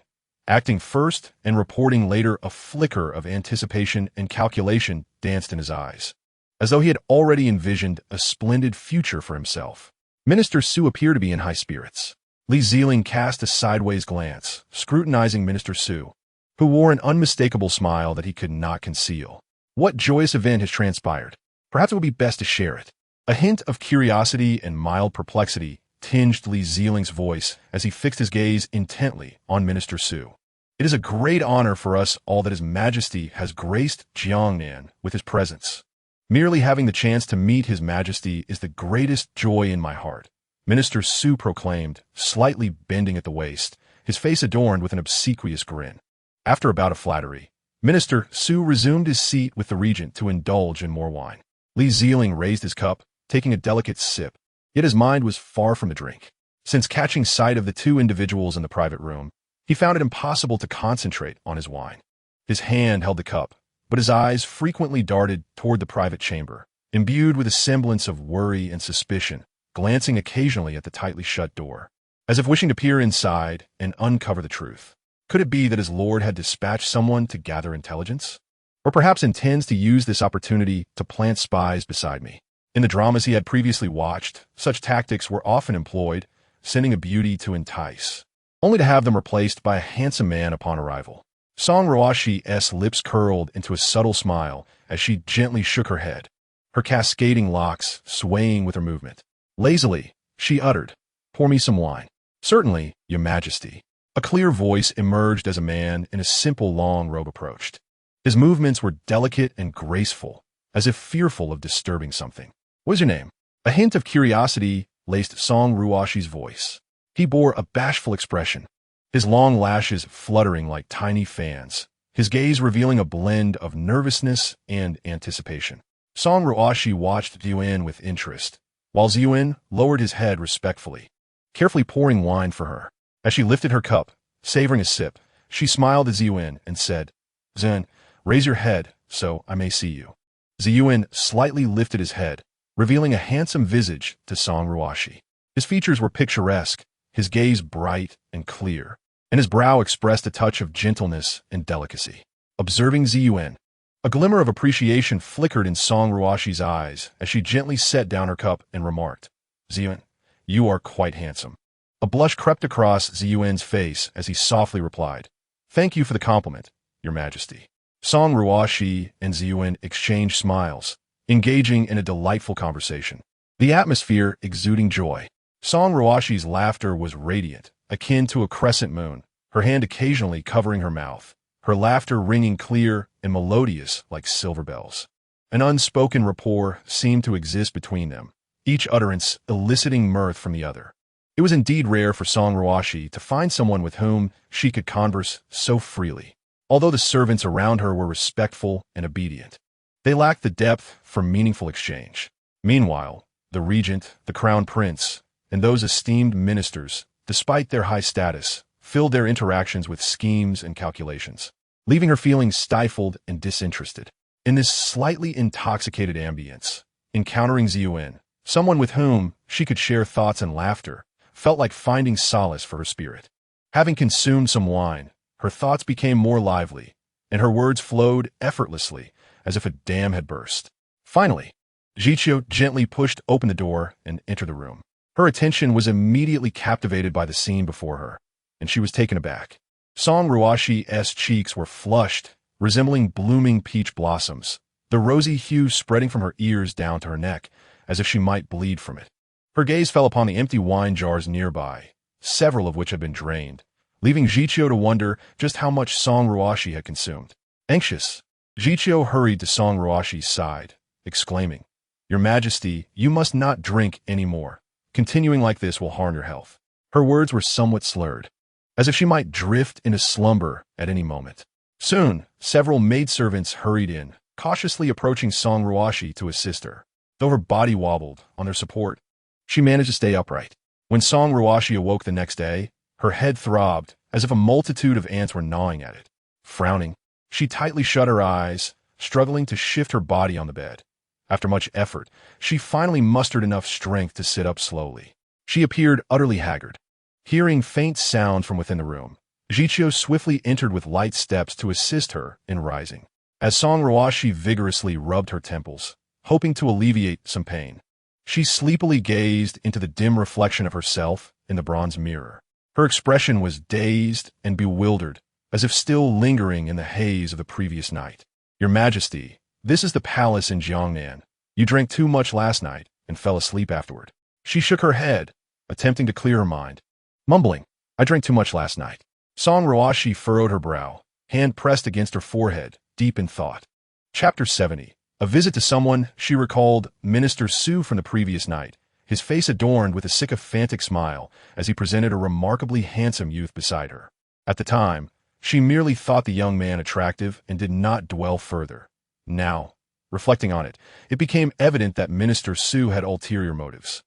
Acting first and reporting later, a flicker of anticipation and calculation danced in his eyes, as though he had already envisioned a splendid future for himself. Minister Su appeared to be in high spirits. Li Zelin cast a sideways glance, scrutinizing Minister Su, who wore an unmistakable smile that he could not conceal. What joyous event has transpired? Perhaps it would be best to share it. A hint of curiosity and mild perplexity tinged Li Zelin's voice as he fixed his gaze intently on Minister Su. It is a great honor for us all that His Majesty has graced Jiangnan with his presence. Merely having the chance to meet His Majesty is the greatest joy in my heart, Minister Su proclaimed, slightly bending at the waist, his face adorned with an obsequious grin. After a bout of flattery, Minister Su resumed his seat with the regent to indulge in more wine. Li Zelin raised his cup, taking a delicate sip, yet his mind was far from the drink. Since catching sight of the two individuals in the private room, he found it impossible to concentrate on his wine. His hand held the cup, but his eyes frequently darted toward the private chamber, imbued with a semblance of worry and suspicion, glancing occasionally at the tightly shut door, as if wishing to peer inside and uncover the truth. Could it be that his lord had dispatched someone to gather intelligence? Or perhaps intends to use this opportunity to plant spies beside me? In the dramas he had previously watched, such tactics were often employed, sending a beauty to entice, only to have them replaced by a handsome man upon arrival. Song Ruoxi's lips curled into a subtle smile as she gently shook her head, her cascading locks swaying with her movement. Lazily, she uttered, "Pour me some wine." "Certainly, Your Majesty." A clear voice emerged as a man in a simple long robe approached. His movements were delicate and graceful, as if fearful of disturbing something. "What is your name?" A hint of curiosity laced Song Ruoxi's voice. He bore a bashful expression, his long lashes fluttering like tiny fans, his gaze revealing a blend of nervousness and anticipation. Song Ruoxi watched Ziyuan with interest, while Ziyuan lowered his head respectfully, carefully pouring wine for her. As she lifted her cup, savoring a sip, she smiled at Ziyuan and said, "Ziyuan, raise your head so I may see you." Ziyuan slightly lifted his head, revealing a handsome visage to Song Ruoxi. His features were picturesque, his gaze bright and clear, and his brow expressed a touch of gentleness and delicacy. Observing Ziyuan, a glimmer of appreciation flickered in Song Ruoxi's eyes as she gently set down her cup and remarked, "Ziyuan, you are quite handsome." A blush crept across Ziyuan's face as he softly replied, "Thank you for the compliment, Your Majesty." Song Ruoxi and Ziyuan exchanged smiles, engaging in a delightful conversation, the atmosphere exuding joy. Song Ruoxi's laughter was radiant, akin to a crescent moon, her hand occasionally covering her mouth, her laughter ringing clear and melodious like silver bells. An unspoken rapport seemed to exist between them, each utterance eliciting mirth from the other. It was indeed rare for Song Ruoxi to find someone with whom she could converse so freely. Although the servants around her were respectful and obedient, they lacked the depth for meaningful exchange. Meanwhile, the regent, the crown prince, and those esteemed ministers, despite their high status, filled their interactions with schemes and calculations, leaving her feeling stifled and disinterested. In this slightly intoxicated ambience, encountering Ziyuan, someone with whom she could share thoughts and laughter, felt like finding solace for her spirit. Having consumed some wine, her thoughts became more lively, and her words flowed effortlessly, as if a dam had burst. Finally, Jiqiu gently pushed open the door and entered the room. Her attention was immediately captivated by the scene before her, and she was taken aback. Song Ruoxi's cheeks were flushed, resembling blooming peach blossoms, the rosy hue spreading from her ears down to her neck, as if she might bleed from it. Her gaze fell upon the empty wine jars nearby, several of which had been drained, leaving Jiqiu to wonder just how much Song Ruoxi had consumed. Anxious, Jiqiu hurried to Song Ruoxi's side, exclaiming, "Your Majesty, you must not drink any more. Continuing like this will harm your health." Her words were somewhat slurred, as if she might drift into slumber at any moment. Soon, several maidservants hurried in, cautiously approaching Song Ruoxi to assist her. Though her body wobbled on their support, she managed to stay upright. When Song Ruoxi awoke the next day, her head throbbed as if a multitude of ants were gnawing at it. Frowning, she tightly shut her eyes, struggling to shift her body on the bed. After much effort, she finally mustered enough strength to sit up slowly. She appeared utterly haggard. Hearing faint sound from within the room, Jiqiu swiftly entered with light steps to assist her in rising. As Song Ruoxi vigorously rubbed her temples, hoping to alleviate some pain, she sleepily gazed into the dim reflection of herself in the bronze mirror. Her expression was dazed and bewildered, as if still lingering in the haze of the previous night. "Your Majesty, this is the palace in Jiangnan. You drank too much last night and fell asleep afterward." She shook her head, attempting to clear her mind. Mumbling, "I drank too much last night." Song Ruoxi furrowed her brow, hand pressed against her forehead, deep in thought. Chapter 70. A visit to someone she recalled Minister Su from the previous night, his face adorned with a sycophantic smile as he presented a remarkably handsome youth beside her. At the time, she merely thought the young man attractive and did not dwell further. Now, reflecting on it, it became evident that Minister Su had ulterior motives.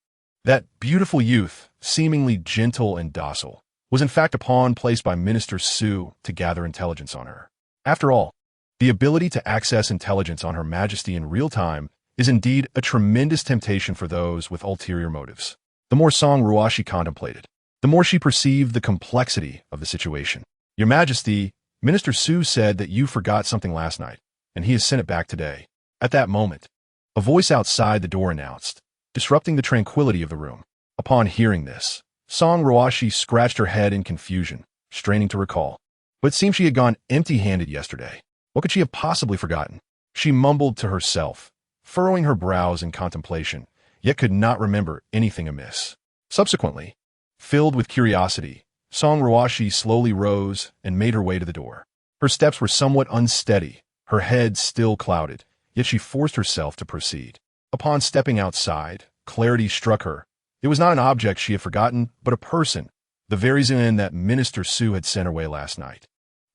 That beautiful youth, seemingly gentle and docile, was in fact a pawn placed by Minister Su to gather intelligence on her. After all, the ability to access intelligence on Her Majesty in real time is indeed a tremendous temptation for those with ulterior motives. The more Song Ruoxi contemplated, the more she perceived the complexity of the situation. "Your Majesty, Minister Su said that you forgot something last night, and he has sent it back today." At that moment, a voice outside the door announced, disrupting the tranquility of the room. Upon hearing this, Song Ruoxi scratched her head in confusion, straining to recall. But it seemed she had gone empty-handed yesterday. What could she have possibly forgotten? She mumbled to herself, furrowing her brows in contemplation, yet could not remember anything amiss. Subsequently, filled with curiosity, Song Ruoxi slowly rose and made her way to the door. Her steps were somewhat unsteady, her head still clouded, yet she forced herself to proceed. Upon stepping outside, clarity struck her. It was not an object she had forgotten, but a person, the very Ziyuan that Minister Su had sent her way last night.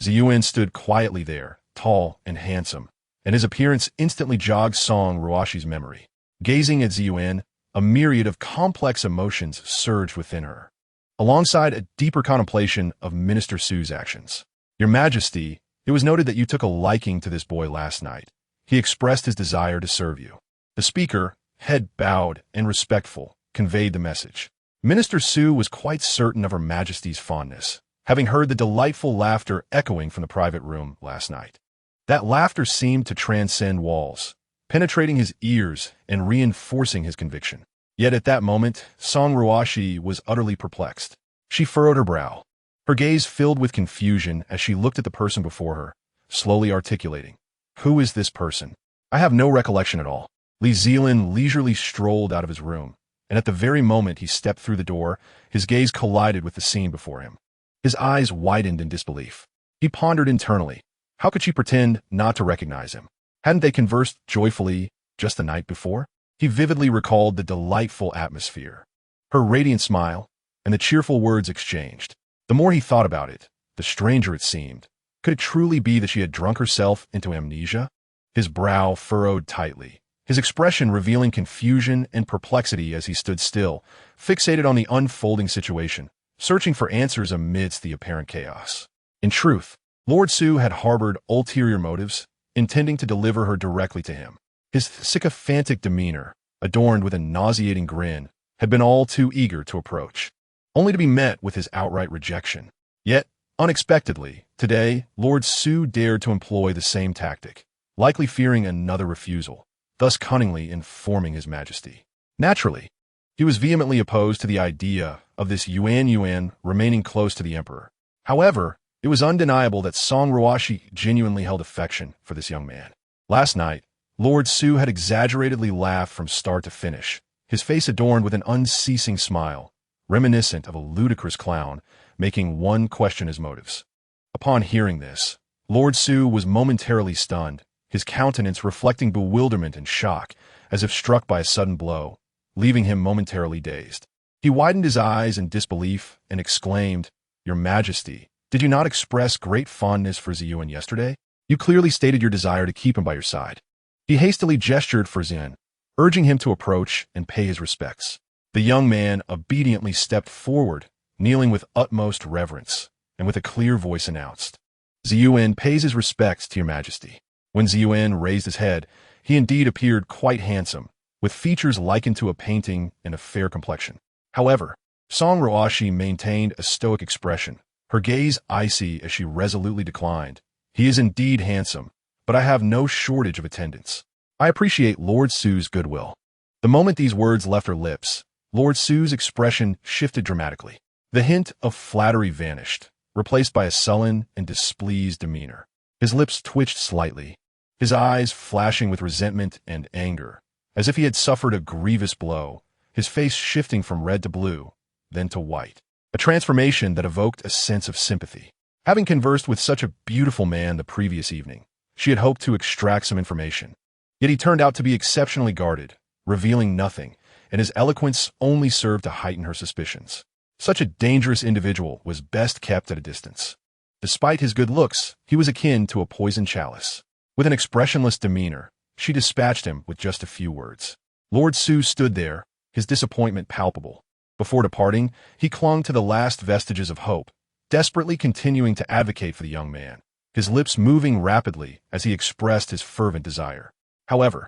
Ziyuan stood quietly there, tall and handsome, and his appearance instantly jogged Song Ruoxi's memory. Gazing at Ziyuan, a myriad of complex emotions surged within her, alongside a deeper contemplation of Minister Su's actions. "Your Majesty, it was noted that you took a liking to this boy last night. He expressed his desire to serve you." The speaker, head bowed and respectful, conveyed the message. Minister Su was quite certain of Her Majesty's fondness, having heard the delightful laughter echoing from the private room last night. That laughter seemed to transcend walls, penetrating his ears and reinforcing his conviction. Yet at that moment, Song Ruoxi was utterly perplexed. She furrowed her brow, her gaze filled with confusion as she looked at the person before her, slowly articulating, "Who is this person? I have no recollection at all." Li Zelin leisurely strolled out of his room, and at the very moment he stepped through the door, his gaze collided with the scene before him. His eyes widened in disbelief. He pondered internally. How could she pretend not to recognize him? Hadn't they conversed joyfully just the night before? He vividly recalled the delightful atmosphere, her radiant smile, and the cheerful words exchanged. The more he thought about it, the stranger it seemed. Could it truly be that she had drunk herself into amnesia? His brow furrowed tightly, his expression revealing confusion and perplexity as he stood still, fixated on the unfolding situation, searching for answers amidst the apparent chaos. In truth, Lord Su had harbored ulterior motives, intending to deliver her directly to him. His sycophantic demeanor, adorned with a nauseating grin, had been all too eager to approach, only to be met with his outright rejection. Yet, Unexpectedly, today, Lord Su dared to employ the same tactic, likely fearing another refusal, thus cunningly informing His Majesty. Naturally, he was vehemently opposed to the idea of this Yuan remaining close to the emperor. However, it was undeniable that Song Ruoxi genuinely held affection for this young man. Last night, Lord Su had exaggeratedly laughed from start to finish, his face adorned with an unceasing smile, reminiscent of a ludicrous clown, making one question his motives. Upon hearing this, Lord Su was momentarily stunned, his countenance reflecting bewilderment and shock, as if struck by a sudden blow, leaving him momentarily dazed. He widened his eyes in disbelief and exclaimed, "Your Majesty, did you not express great fondness for Ziyuan yesterday? You clearly stated your desire to keep him by your side." He hastily gestured for Ziyuan, urging him to approach and pay his respects. The young man obediently stepped forward, kneeling with utmost reverence, and with a clear voice announced, "Ziyuan pays his respects to your Majesty." When Ziyuan raised his head, he indeed appeared quite handsome, with features likened to a painting and a fair complexion. However, Song Ruoxi maintained a stoic expression, her gaze icy as she resolutely declined, "He is indeed handsome, but I have no shortage of attendants. I appreciate Lord Su's goodwill." The moment these words left her lips, Lord Su's expression shifted dramatically. The hint of flattery vanished, replaced by a sullen and displeased demeanor. His lips twitched slightly, his eyes flashing with resentment and anger, as if he had suffered a grievous blow, his face shifting from red to blue, then to white, a transformation that evoked a sense of sympathy. Having conversed with such a beautiful man the previous evening, she had hoped to extract some information. Yet he turned out to be exceptionally guarded, revealing nothing, and his eloquence only served to heighten her suspicions. Such a dangerous individual was best kept at a distance. Despite his good looks, he was akin to a poisoned chalice. With an expressionless demeanor, she dispatched him with just a few words. Lord Su stood there, his disappointment palpable. Before departing, he clung to the last vestiges of hope, desperately continuing to advocate for the young man, his lips moving rapidly as he expressed his fervent desire. However,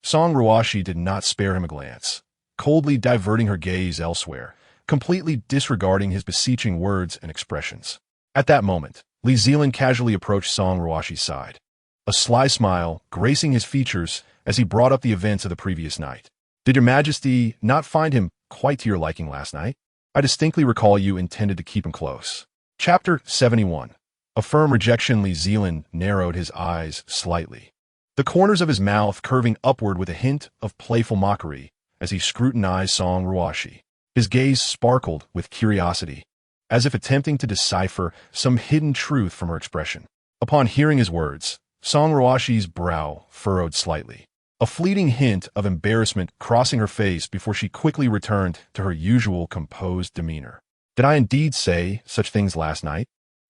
Song Ruoxi did not spare him a glance, coldly diverting her gaze elsewhere, completely disregarding his beseeching words and expressions. At that moment, Li Zelin casually approached Song Ruoxi's side, a sly smile gracing his features as he brought up the events of the previous night. "Did your Majesty not find him quite to your liking last night? I distinctly recall you intended to keep him close." Chapter 71. A firm rejection. Li Zelin narrowed his eyes slightly, the corners of his mouth curving upward with a hint of playful mockery as he scrutinized Song Ruoxi. His gaze sparkled with curiosity, as if attempting to decipher some hidden truth from her expression. Upon hearing his words, Song Ruoxi's brow furrowed slightly, a fleeting hint of embarrassment crossing her face before she quickly returned to her usual composed demeanor. "Did I indeed say such things last night?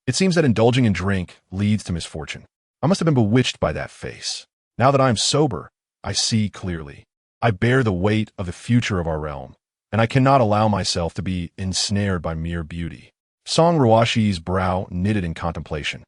It seems that indulging in drink leads to misfortune. I must have been bewitched by that face. Now that I am sober, I see clearly. I bear the weight of the future of our realm, and I cannot allow myself to be ensnared by mere beauty." Song Ruoxi's brow knitted in contemplation,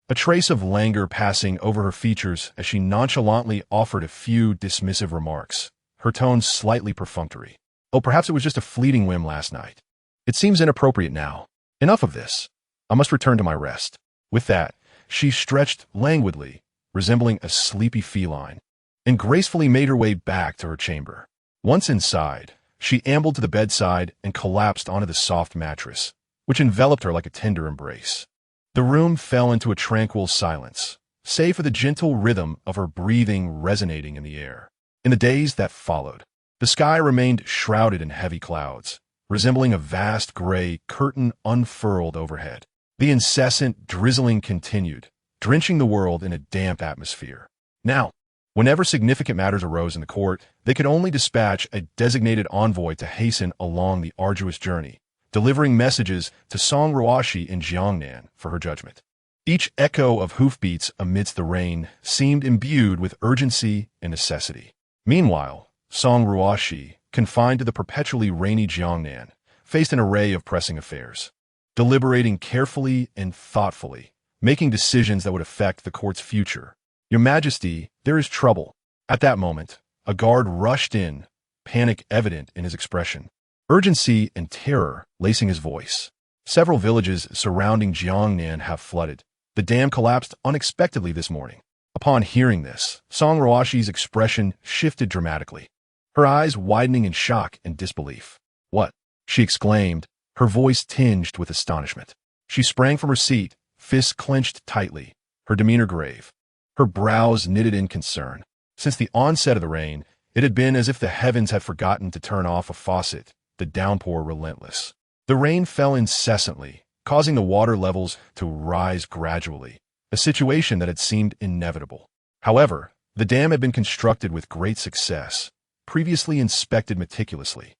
a trace of languor passing over her features as she nonchalantly offered a few dismissive remarks, her tone slightly perfunctory. "Oh, perhaps it was just a fleeting whim last night. It seems inappropriate now. Enough of this. I must return to my rest." With that, she stretched languidly, resembling a sleepy feline, and gracefully made her way back to her chamber. Once inside, she ambled to the bedside and collapsed onto the soft mattress, which enveloped her like a tender embrace. The room fell into a tranquil silence, save for the gentle rhythm of her breathing resonating in the air. In the days that followed, the sky remained shrouded in heavy clouds, resembling a vast gray curtain unfurled overhead. The incessant drizzling continued, drenching the world in a damp atmosphere. Now, whenever significant matters arose in the court, they could only dispatch a designated envoy to hasten along the arduous journey, delivering messages to Song Ruoxi in Jiangnan for her judgment. Each echo of hoofbeats amidst the rain seemed imbued with urgency and necessity. Meanwhile, Song Ruoxi, confined to the perpetually rainy Jiangnan, faced an array of pressing affairs, deliberating carefully and thoughtfully, making decisions that would affect the court's future. "Your Majesty, there is trouble." At that moment, a guard rushed in, panic evident in his expression, urgency and terror lacing his voice. Several villages surrounding Jiangnan have flooded. The dam collapsed unexpectedly this morning. Upon hearing this, Song Ruoxi's expression shifted dramatically, her eyes widening in shock and disbelief. "What?" she exclaimed, her voice tinged with astonishment. She sprang from her seat, fists clenched tightly, her demeanor grave, her brows knitted in concern. Since the onset of the rain, it had been as if the heavens had forgotten to turn off a faucet, the downpour relentless. The rain fell incessantly, causing the water levels to rise gradually, a situation that had seemed inevitable. However, the dam had been constructed with great success, previously inspected meticulously,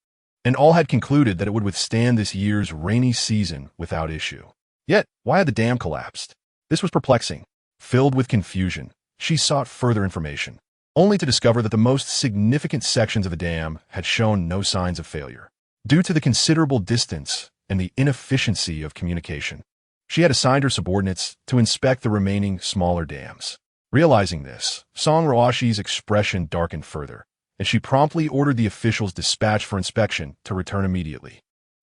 and all had concluded that it would withstand this year's rainy season without issue. Yet, why had the dam collapsed? This was perplexing. Filled with confusion, she sought further information, only to discover that the most significant sections of the dam had shown no signs of failure. Due to the considerable distance and the inefficiency of communication, she had assigned her subordinates to inspect the remaining smaller dams. Realizing this, Song Ruoxi's expression darkened further, and she promptly ordered the officials dispatched for inspection to return immediately.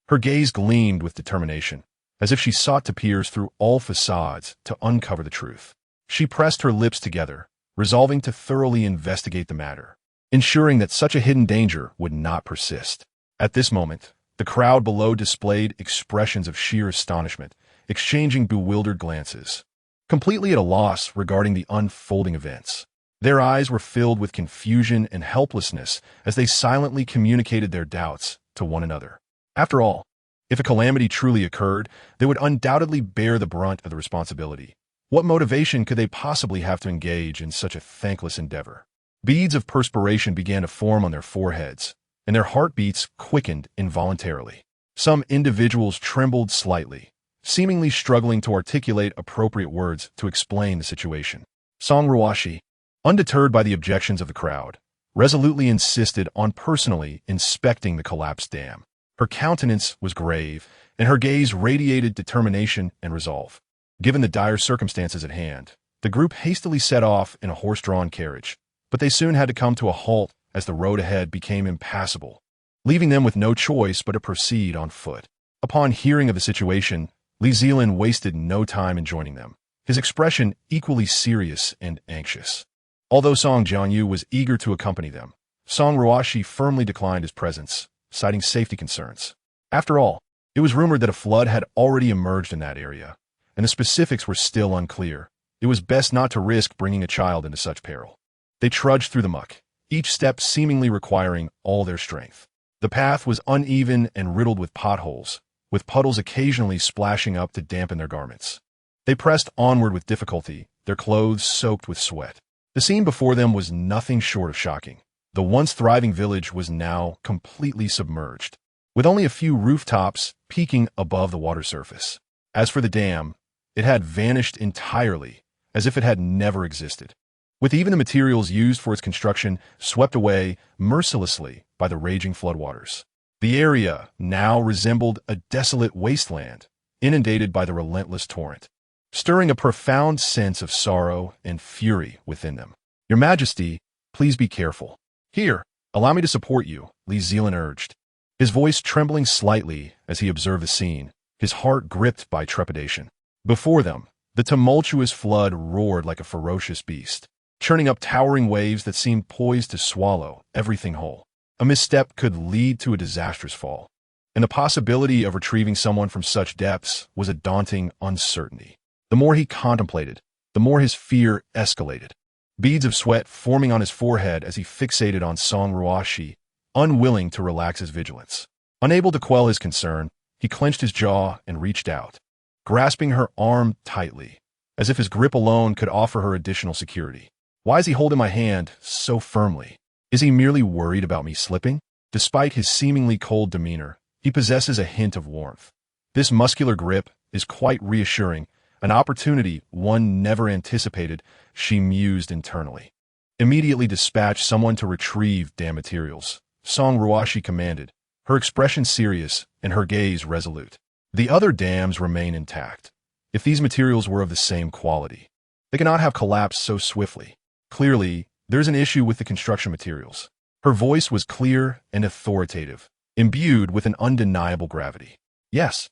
Her gaze gleamed with determination, as if she sought to pierce through all facades to uncover the truth. She pressed her lips together, resolving to thoroughly investigate the matter, ensuring that such a hidden danger would not persist. At this moment, the crowd below displayed expressions of sheer astonishment, exchanging bewildered glances, completely at a loss regarding the unfolding events. Their eyes were filled with confusion and helplessness as they silently communicated their doubts to one another. After all, if a calamity truly occurred, they would undoubtedly bear the brunt of the responsibility. What motivation could they possibly have to engage in such a thankless endeavor? Beads of perspiration began to form on their foreheads, and their heartbeats quickened involuntarily. Some individuals trembled slightly, seemingly struggling to articulate appropriate words to explain the situation. Song Ruoxi, undeterred by the objections of the crowd, resolutely insisted on personally inspecting the collapsed dam. Her countenance was grave, and her gaze radiated determination and resolve. Given the dire circumstances at hand, the group hastily set off in a horse-drawn carriage, but they soon had to come to a halt as the road ahead became impassable, leaving them with no choice but to proceed on foot. Upon hearing of the situation, Li Zelin wasted no time in joining them, his expression equally serious and anxious. Although Song Jiangyu was eager to accompany them, Song Ruoxi firmly declined his presence, citing safety concerns. After all, it was rumored that a flood had already emerged in that area, and the specifics were still unclear. It was best not to risk bringing a child into such peril. They trudged through the muck, each step seemingly requiring all their strength. The path was uneven and riddled with potholes, with puddles occasionally splashing up to dampen their garments. They pressed onward with difficulty, their clothes soaked with sweat. The scene before them was nothing short of shocking. The once thriving village was now completely submerged, with only a few rooftops peeking above the water surface. As for the dam, it had vanished entirely, as if it had never existed, with even the materials used for its construction swept away mercilessly by the raging floodwaters. The area now resembled a desolate wasteland, inundated by the relentless torrent, stirring a profound sense of sorrow and fury within them. "Your Majesty, please be careful. Here, allow me to support you," Li Zelin urged, his voice trembling slightly as he observed the scene, his heart gripped by trepidation. Before them, the tumultuous flood roared like a ferocious beast, churning up towering waves that seemed poised to swallow everything whole. A misstep could lead to a disastrous fall, and the possibility of retrieving someone from such depths was a daunting uncertainty. The more he contemplated, the more his fear escalated, beads of sweat forming on his forehead as he fixated on Song Ruoxi, unwilling to relax his vigilance. Unable to quell his concern, he clenched his jaw and reached out, grasping her arm tightly, as if his grip alone could offer her additional security. "Why is he holding my hand so firmly? Is he merely worried about me slipping?" Despite his seemingly cold demeanor, he possesses a hint of warmth. This muscular grip is quite reassuring, an opportunity one never anticipated, she mused internally. "Immediately dispatch someone to retrieve dam materials," Song Ruoxi commanded, her expression serious and her gaze resolute. "The other dams remain intact. If these materials were of the same quality, they cannot have collapsed so swiftly. Clearly, there's an issue with the construction materials." Her voice was clear and authoritative, imbued with an undeniable gravity. "Yes,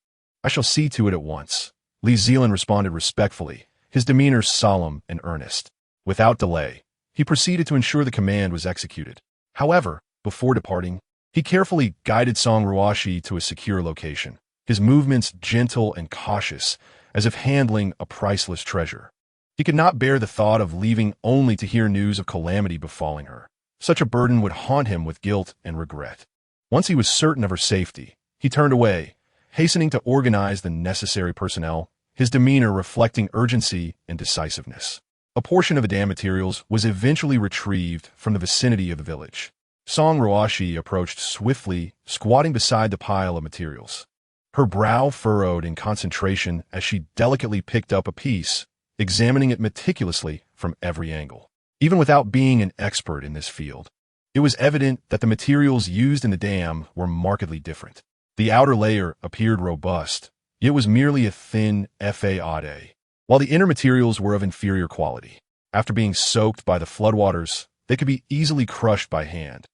I shall see to it at once. Li Zelin responded respectfully, his demeanor solemn and earnest. Without delay, he proceeded to ensure the command was executed. However, before departing, he carefully guided Song Ruoxi to a secure location, his movements gentle and cautious, as if handling a priceless treasure. He could not bear the thought of leaving only to hear news of calamity befalling her. Such a burden would haunt him with guilt and regret. Once he was certain of her safety, he turned away, hastening to organize the necessary personnel, his demeanor reflecting urgency and decisiveness. A portion of the dam materials was eventually retrieved from the vicinity of the village. Song Ruoxi approached swiftly, squatting beside the pile of materials. Her brow furrowed in concentration as she delicately picked up a piece, examining it meticulously from every angle. Even without being an expert in this field, it was evident that the materials used in the dam were markedly different. The outer layer appeared robust, yet was merely a thin fade, while the inner materials were of inferior quality. After being soaked by the floodwaters, they could be easily crushed by hand,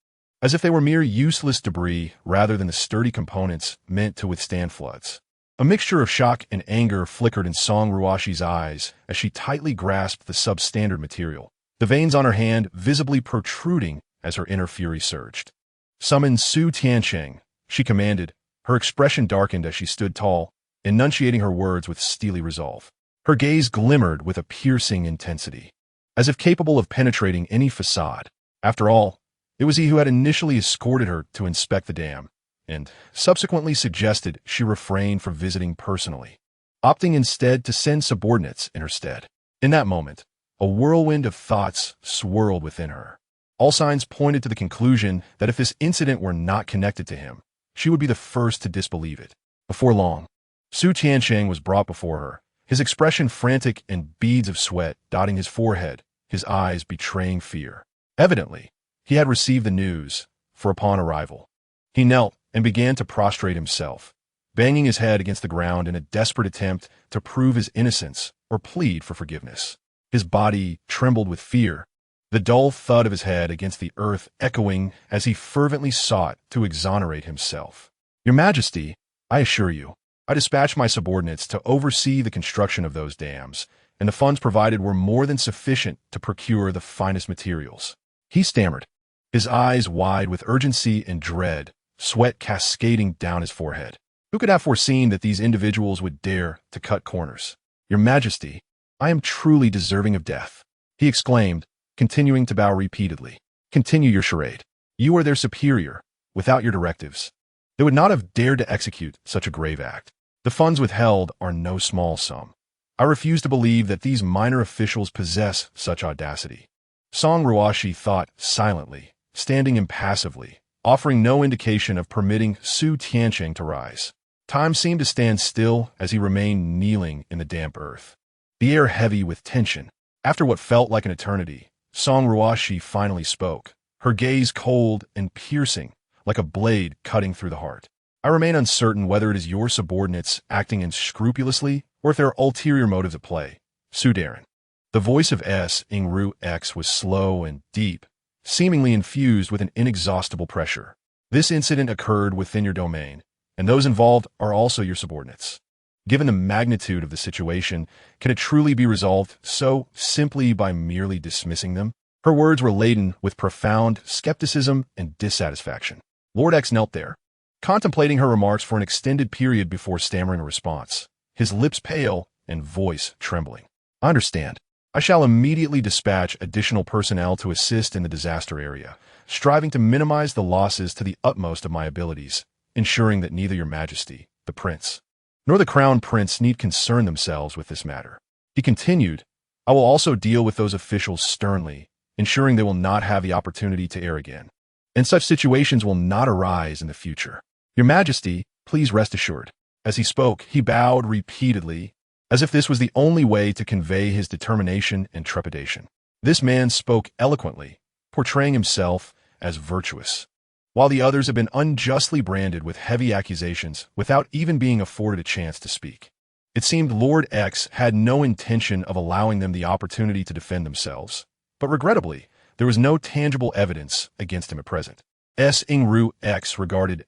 as if they were mere useless debris rather than the sturdy components meant to withstand floods. A mixture of shock and anger flickered in Song Ruoxi's eyes as she tightly grasped the substandard material, the veins on her hand visibly protruding as her inner fury surged. "Summon Su Tiansheng," she commanded, her expression darkened as she stood tall, enunciating her words with steely resolve. Her gaze glimmered with a piercing intensity, as if capable of penetrating any facade. After all, it was he who had initially escorted her to inspect the dam, and subsequently suggested she refrain from visiting personally, opting instead to send subordinates in her stead. In that moment, a whirlwind of thoughts swirled within her. All signs pointed to the conclusion that if this incident were not connected to him, she would be the first to disbelieve it. Before long, Su Tiansheng was brought before her, his expression frantic and beads of sweat dotting his forehead, his eyes betraying fear. Evidently, he had received the news, for upon arrival, he knelt and began to prostrate himself, banging his head against the ground in a desperate attempt to prove his innocence or plead for forgiveness. His body trembled with fear, the dull thud of his head against the earth echoing as he fervently sought to exonerate himself. "Your Majesty, I assure you, I dispatched my subordinates to oversee the construction of those dams, and the funds provided were more than sufficient to procure the finest materials," he stammered, his eyes wide with urgency and dread, sweat cascading down his forehead. Who could have foreseen that these individuals would dare to cut corners? "Your Majesty, I am truly deserving of death," he exclaimed, continuing to bow repeatedly. "Continue your charade. You are their superior. Without your directives, they would not have dared to execute such a grave act. The funds withheld are no small sum. I refuse to believe that these minor officials possess such audacity." Song Ruoxi thought silently, standing impassively, offering no indication of permitting Su Tiansheng to rise. Time seemed to stand still as he remained kneeling in the damp earth, the air heavy with tension. After what felt like an eternity, Song Ruoxi finally spoke, her gaze cold and piercing, like a blade cutting through the heart. "I remain uncertain whether it is your subordinates acting unscrupulously or if there are ulterior motives at play. Su Darren." The voice of Song Ruoxi was slow and deep, seemingly infused with an inexhaustible pressure. "This incident occurred within your domain, and those involved are also your subordinates. Given the magnitude of the situation, can it truly be resolved so simply by merely dismissing them?" Her words were laden with profound skepticism and dissatisfaction. Lord X knelt there, contemplating her remarks for an extended period before stammering a response, his lips pale and voice trembling. "I understand. I shall immediately dispatch additional personnel to assist in the disaster area, striving to minimize the losses to the utmost of my abilities, ensuring that neither your Majesty, the Prince, nor the Crown Prince need concern themselves with this matter." He continued, "I will also deal with those officials sternly, ensuring they will not have the opportunity to err again, and such situations will not arise in the future. Your Majesty, please rest assured." As he spoke, he bowed repeatedly, as if this was the only way to convey his determination and trepidation. This man spoke eloquently, portraying himself as virtuous, while the others had been unjustly branded with heavy accusations without even being afforded a chance to speak. It seemed Lord X had no intention of allowing them the opportunity to defend themselves, but regrettably, there was no tangible evidence against him at present. S. Song Ruoxi regarded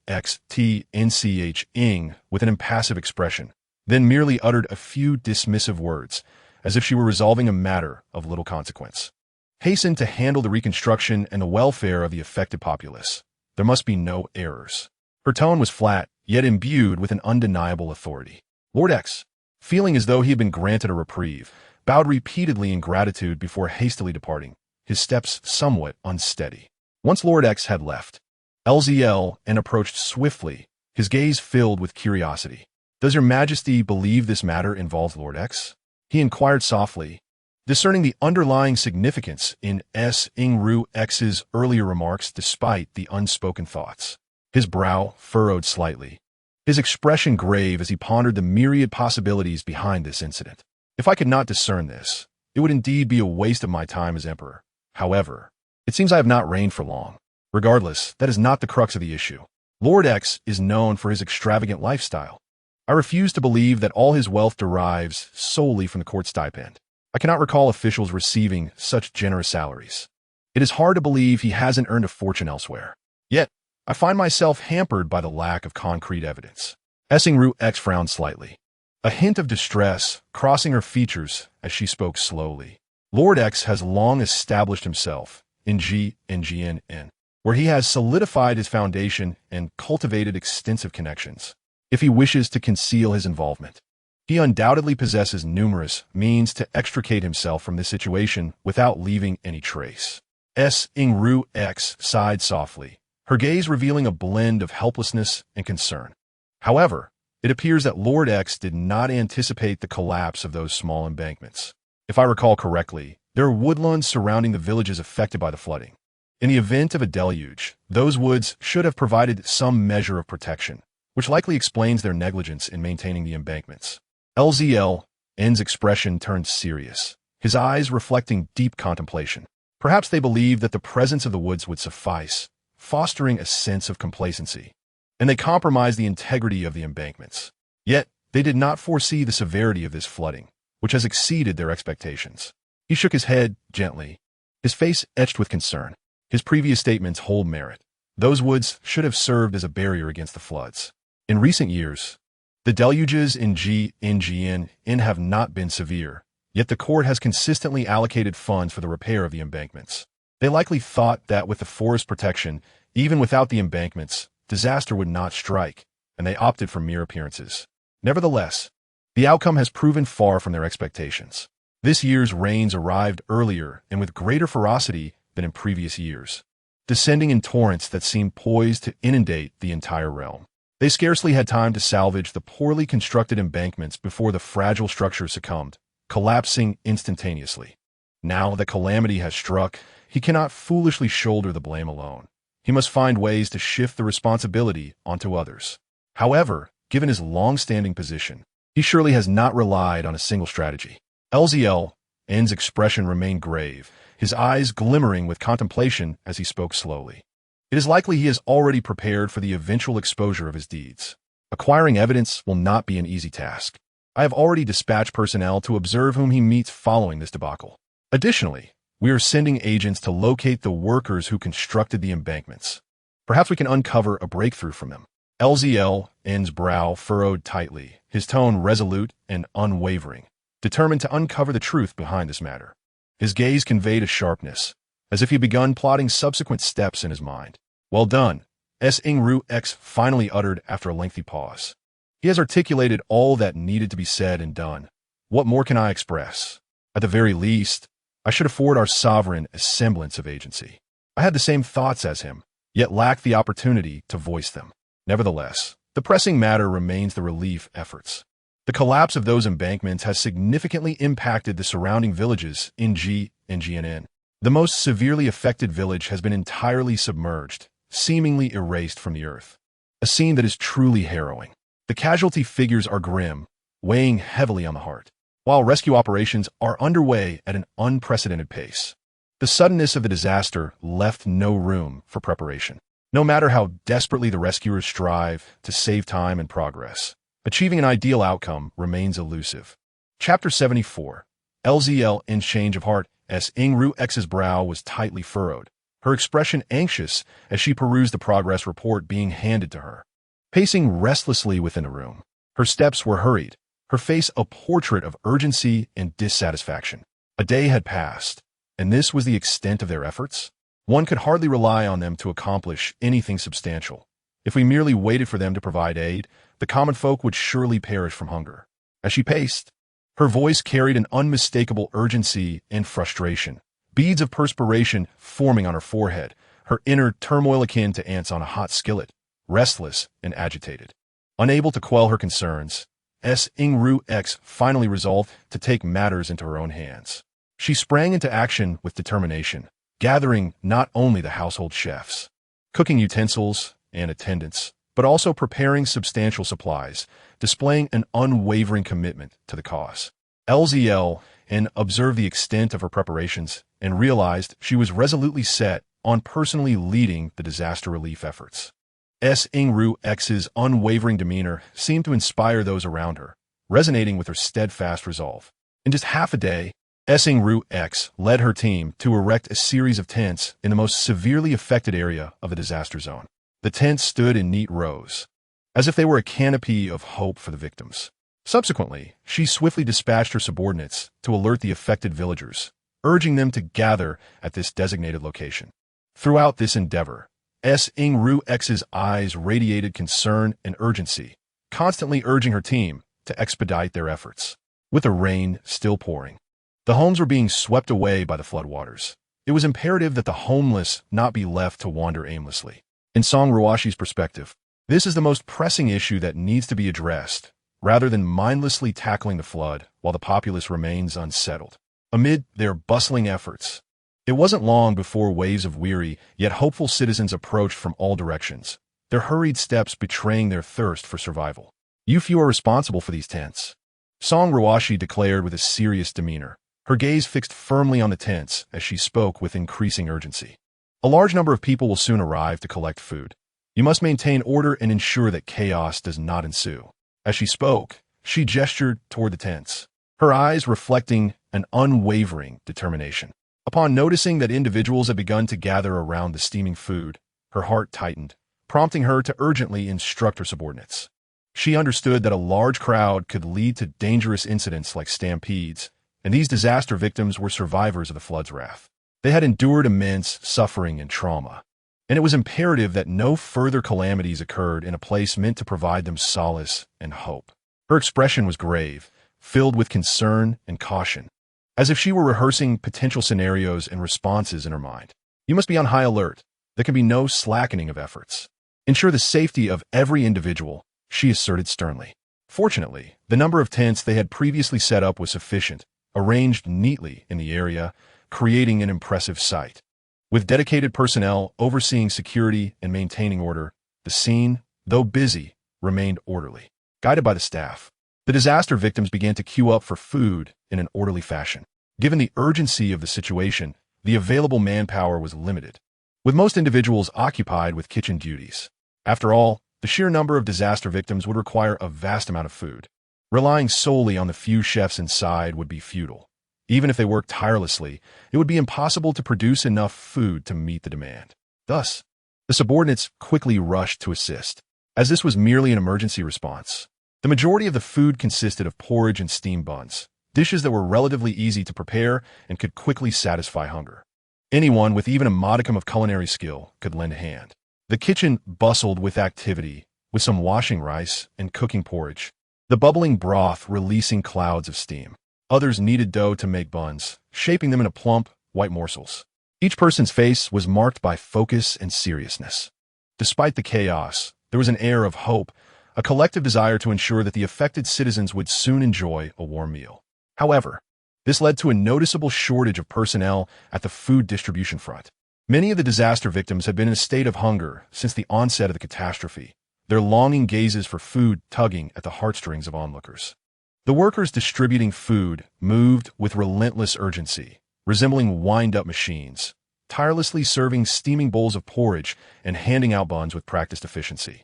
Ing with an impassive expression, then merely uttered a few dismissive words, as if she were resolving a matter of little consequence. Hasten to handle the reconstruction and the welfare of the affected populace. There must be no errors. Her tone was flat, yet imbued with an undeniable authority. Lord X, feeling as though he had been granted a reprieve, bowed repeatedly in gratitude before hastily departing, his steps somewhat unsteady. Once Lord X had left, LZL and approached swiftly, his gaze filled with curiosity. "Does your majesty believe this matter involves Lord X?" he inquired softly, discerning the underlying significance in Song Ruoxi's earlier remarks despite the unspoken thoughts. His brow furrowed slightly, his expression grave as he pondered the myriad possibilities behind this incident. "If I could not discern this, it would indeed be a waste of my time as emperor. However, it seems I have not reigned for long. Regardless, that is not the crux of the issue. Lord X is known for his extravagant lifestyle. I refuse to believe that all his wealth derives solely from the court stipend. I cannot recall officials receiving such generous salaries. It is hard to believe he hasn't earned a fortune elsewhere. Yet, I find myself hampered by the lack of concrete evidence." Song Ruoxi frowned slightly, a hint of distress crossing her features as she spoke slowly. "Lord X has long established himself in GNGN, where he has solidified his foundation and cultivated extensive connections. If he wishes to conceal his involvement, he undoubtedly possesses numerous means to extricate himself from this situation without leaving any trace." Song Ruoxi sighed softly, her gaze revealing a blend of helplessness and concern. However, it appears that Lord X did not anticipate the collapse of those small embankments. If I recall correctly, there are woodlands surrounding the villages affected by the flooding. In the event of a deluge, those woods should have provided some measure of protection, which likely explains their negligence in maintaining the embankments. LZL's expression turned serious, his eyes reflecting deep contemplation. Perhaps they believed that the presence of the woods would suffice, fostering a sense of complacency, and they compromised the integrity of the embankments. Yet, they did not foresee the severity of this flooding, which has exceeded their expectations. He shook his head gently, his face etched with concern. His previous statements hold merit. Those woods should have served as a barrier against the floods. In recent years, the deluges in GNGN have not been severe, yet the court has consistently allocated funds for the repair of the embankments. They likely thought that with the forest protection, even without the embankments, disaster would not strike, and they opted for mere appearances. Nevertheless, the outcome has proven far from their expectations. This year's rains arrived earlier and with greater ferocity than in previous years, descending in torrents that seemed poised to inundate the entire realm. They scarcely had time to salvage the poorly constructed embankments before the fragile structure succumbed, collapsing instantaneously. Now that calamity has struck, he cannot foolishly shoulder the blame alone. He must find ways to shift the responsibility onto others. However, given his long-standing position, he surely has not relied on a single strategy. LZL's expression remained grave, his eyes glimmering with contemplation as he spoke slowly. It is likely he has already prepared for the eventual exposure of his deeds. Acquiring evidence will not be an easy task. I have already dispatched personnel to observe whom he meets following this debacle. Additionally, we are sending agents to locate the workers who constructed the embankments. Perhaps we can uncover a breakthrough from them. LZL's brow furrowed tightly, his tone resolute and unwavering, determined to uncover the truth behind this matter. His gaze conveyed a sharpness, as if he had begun plotting subsequent steps in his mind. "Well done," Song Ruoxi finally uttered after a lengthy pause. "He has articulated all that needed to be said and done. What more can I express? At the very least, I should afford our sovereign a semblance of agency. I had the same thoughts as him, yet lacked the opportunity to voice them. Nevertheless, the pressing matter remains the relief efforts. The collapse of those embankments has significantly impacted the surrounding villages in GNGN. The most severely affected village has been entirely submerged, seemingly erased from the earth. A scene that is truly harrowing. The casualty figures are grim, weighing heavily on the heart, while rescue operations are underway at an unprecedented pace. The suddenness of the disaster left no room for preparation. No matter how desperately the rescuers strive to save time and progress, achieving an ideal outcome remains elusive. Chapter 74. LZL in change of heart. Song Ruoxi's brow was tightly furrowed, her expression anxious as she perused the progress report being handed to her. Pacing restlessly within the room, her steps were hurried, her face a portrait of urgency and dissatisfaction. A day had passed, and this was the extent of their efforts? One could hardly rely on them to accomplish anything substantial. If we merely waited for them to provide aid, the common folk would surely perish from hunger. As she paced, her voice carried an unmistakable urgency and frustration, beads of perspiration forming on her forehead, her inner turmoil akin to ants on a hot skillet, restless and agitated. Unable to quell her concerns, Song Ruoxi finally resolved to take matters into her own hands. She sprang into action with determination, gathering not only the household chefs, cooking utensils, and attendants, but also preparing substantial supplies, displaying an unwavering commitment to the cause. LZL and observed the extent of her preparations and realized she was resolutely set on personally leading the disaster relief efforts. Song Ruoxi's unwavering demeanor seemed to inspire those around her, resonating with her steadfast resolve. In just half a day, Song Ruoxi led her team to erect a series of tents in the most severely affected area of the disaster zone. The tents stood in neat rows, as if they were a canopy of hope for the victims. Subsequently, she swiftly dispatched her subordinates to alert the affected villagers, urging them to gather at this designated location. Throughout this endeavor, Song Ruoxi's eyes radiated concern and urgency, constantly urging her team to expedite their efforts. With the rain still pouring, the homes were being swept away by the floodwaters. It was imperative that the homeless not be left to wander aimlessly. In Song Ruoxi's perspective, this is the most pressing issue that needs to be addressed, rather than mindlessly tackling the flood while the populace remains unsettled. Amid their bustling efforts, it wasn't long before waves of weary yet hopeful citizens approached from all directions, their hurried steps betraying their thirst for survival. "You few are responsible for these tents," Song Ruoxi declared with a serious demeanor, her gaze fixed firmly on the tents as she spoke with increasing urgency. "A large number of people will soon arrive to collect food. You must maintain order and ensure that chaos does not ensue." As she spoke, she gestured toward the tents, her eyes reflecting an unwavering determination. Upon noticing that individuals had begun to gather around the steaming food, her heart tightened, prompting her to urgently instruct her subordinates. She understood that a large crowd could lead to dangerous incidents like stampedes, and these disaster victims were survivors of the flood's wrath. They had endured immense suffering and trauma, and it was imperative that no further calamities occurred in a place meant to provide them solace and hope. Her expression was grave, filled with concern and caution, as if she were rehearsing potential scenarios and responses in her mind. "You must be on high alert. There can be no slackening of efforts. Ensure the safety of every individual," she asserted sternly. Fortunately, the number of tents they had previously set up was sufficient, arranged neatly in the area, creating an impressive sight. With dedicated personnel overseeing security and maintaining order, the scene, though busy, remained orderly. Guided by the staff, the disaster victims began to queue up for food in an orderly fashion. Given the urgency of the situation, the available manpower was limited, with most individuals occupied with kitchen duties. After all, the sheer number of disaster victims would require a vast amount of food. Relying solely on the few chefs inside would be futile. Even if they worked tirelessly, it would be impossible to produce enough food to meet the demand. Thus, the subordinates quickly rushed to assist, as this was merely an emergency response. The majority of the food consisted of porridge and steamed buns, dishes that were relatively easy to prepare and could quickly satisfy hunger. Anyone with even a modicum of culinary skill could lend a hand. The kitchen bustled with activity, with some washing rice and cooking porridge, the bubbling broth releasing clouds of steam. Others kneaded dough to make buns, shaping them into plump, white morsels. Each person's face was marked by focus and seriousness. Despite the chaos, there was an air of hope, a collective desire to ensure that the affected citizens would soon enjoy a warm meal. However, this led to a noticeable shortage of personnel at the food distribution front. Many of the disaster victims had been in a state of hunger since the onset of the catastrophe, their longing gazes for food tugging at the heartstrings of onlookers. The workers distributing food moved with relentless urgency, resembling wind-up machines, tirelessly serving steaming bowls of porridge and handing out buns with practiced efficiency.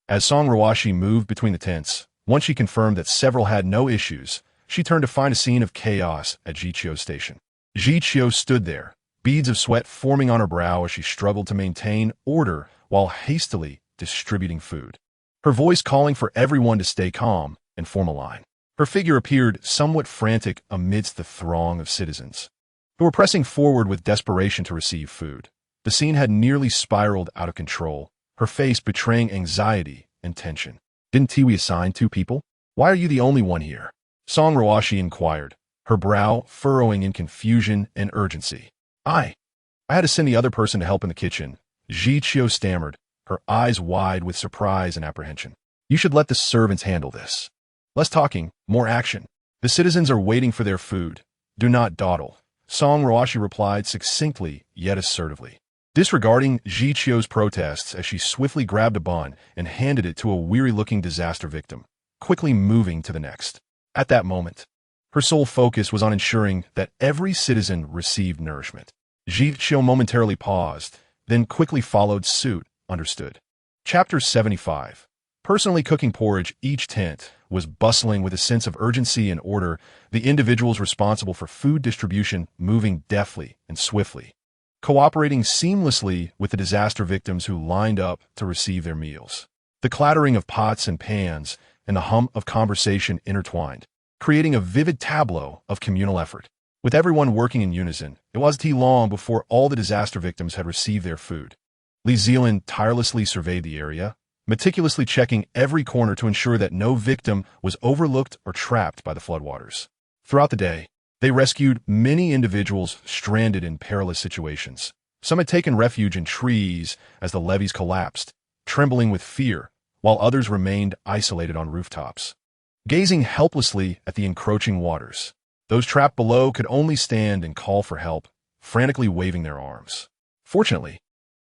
As Song Ruoxi moved between the tents, once she confirmed that several had no issues, she turned to find a scene of chaos at Jiqiu's station. Jiqiu stood there, beads of sweat forming on her brow as she struggled to maintain order while hastily distributing food. Her voice calling for everyone to stay calm and form a line. Her figure appeared somewhat frantic amidst the throng of citizens who were pressing forward with desperation to receive food. The scene had nearly spiraled out of control, her face betraying anxiety and tension. "Didn't we assign 2 people? Why are you the only one here?" Song Ruoxi inquired, her brow furrowing in confusion and urgency. I had to send the other person to help in the kitchen," Ji Qiu stammered, her eyes wide with surprise and apprehension. "You should let the servants handle this. Less talking, more action. The citizens are waiting for their food. Do not dawdle," Song Ruoxi replied succinctly yet assertively, disregarding Ji Qiu's protests as she swiftly grabbed a bun and handed it to a weary-looking disaster victim, quickly moving to the next. At that moment, her sole focus was on ensuring that every citizen received nourishment. Ji Qiu momentarily paused, then quickly followed suit. Understood. Chapter 75. Personally cooking porridge. Each tent was bustling with a sense of urgency and order, the individuals responsible for food distribution moving deftly and swiftly, cooperating seamlessly with the disaster victims who lined up to receive their meals. The clattering of pots and pans and the hum of conversation intertwined, creating a vivid tableau of communal effort. With everyone working in unison, it wasn't long before all the disaster victims had received their food. Li Zelin tirelessly surveyed the area, meticulously checking every corner to ensure that no victim was overlooked or trapped by the floodwaters. Throughout the day, they rescued many individuals stranded in perilous situations. Some had taken refuge in trees as the levees collapsed, trembling with fear, while others remained isolated on rooftops, gazing helplessly at the encroaching waters. Those trapped below could only stand and call for help, frantically waving their arms. Fortunately,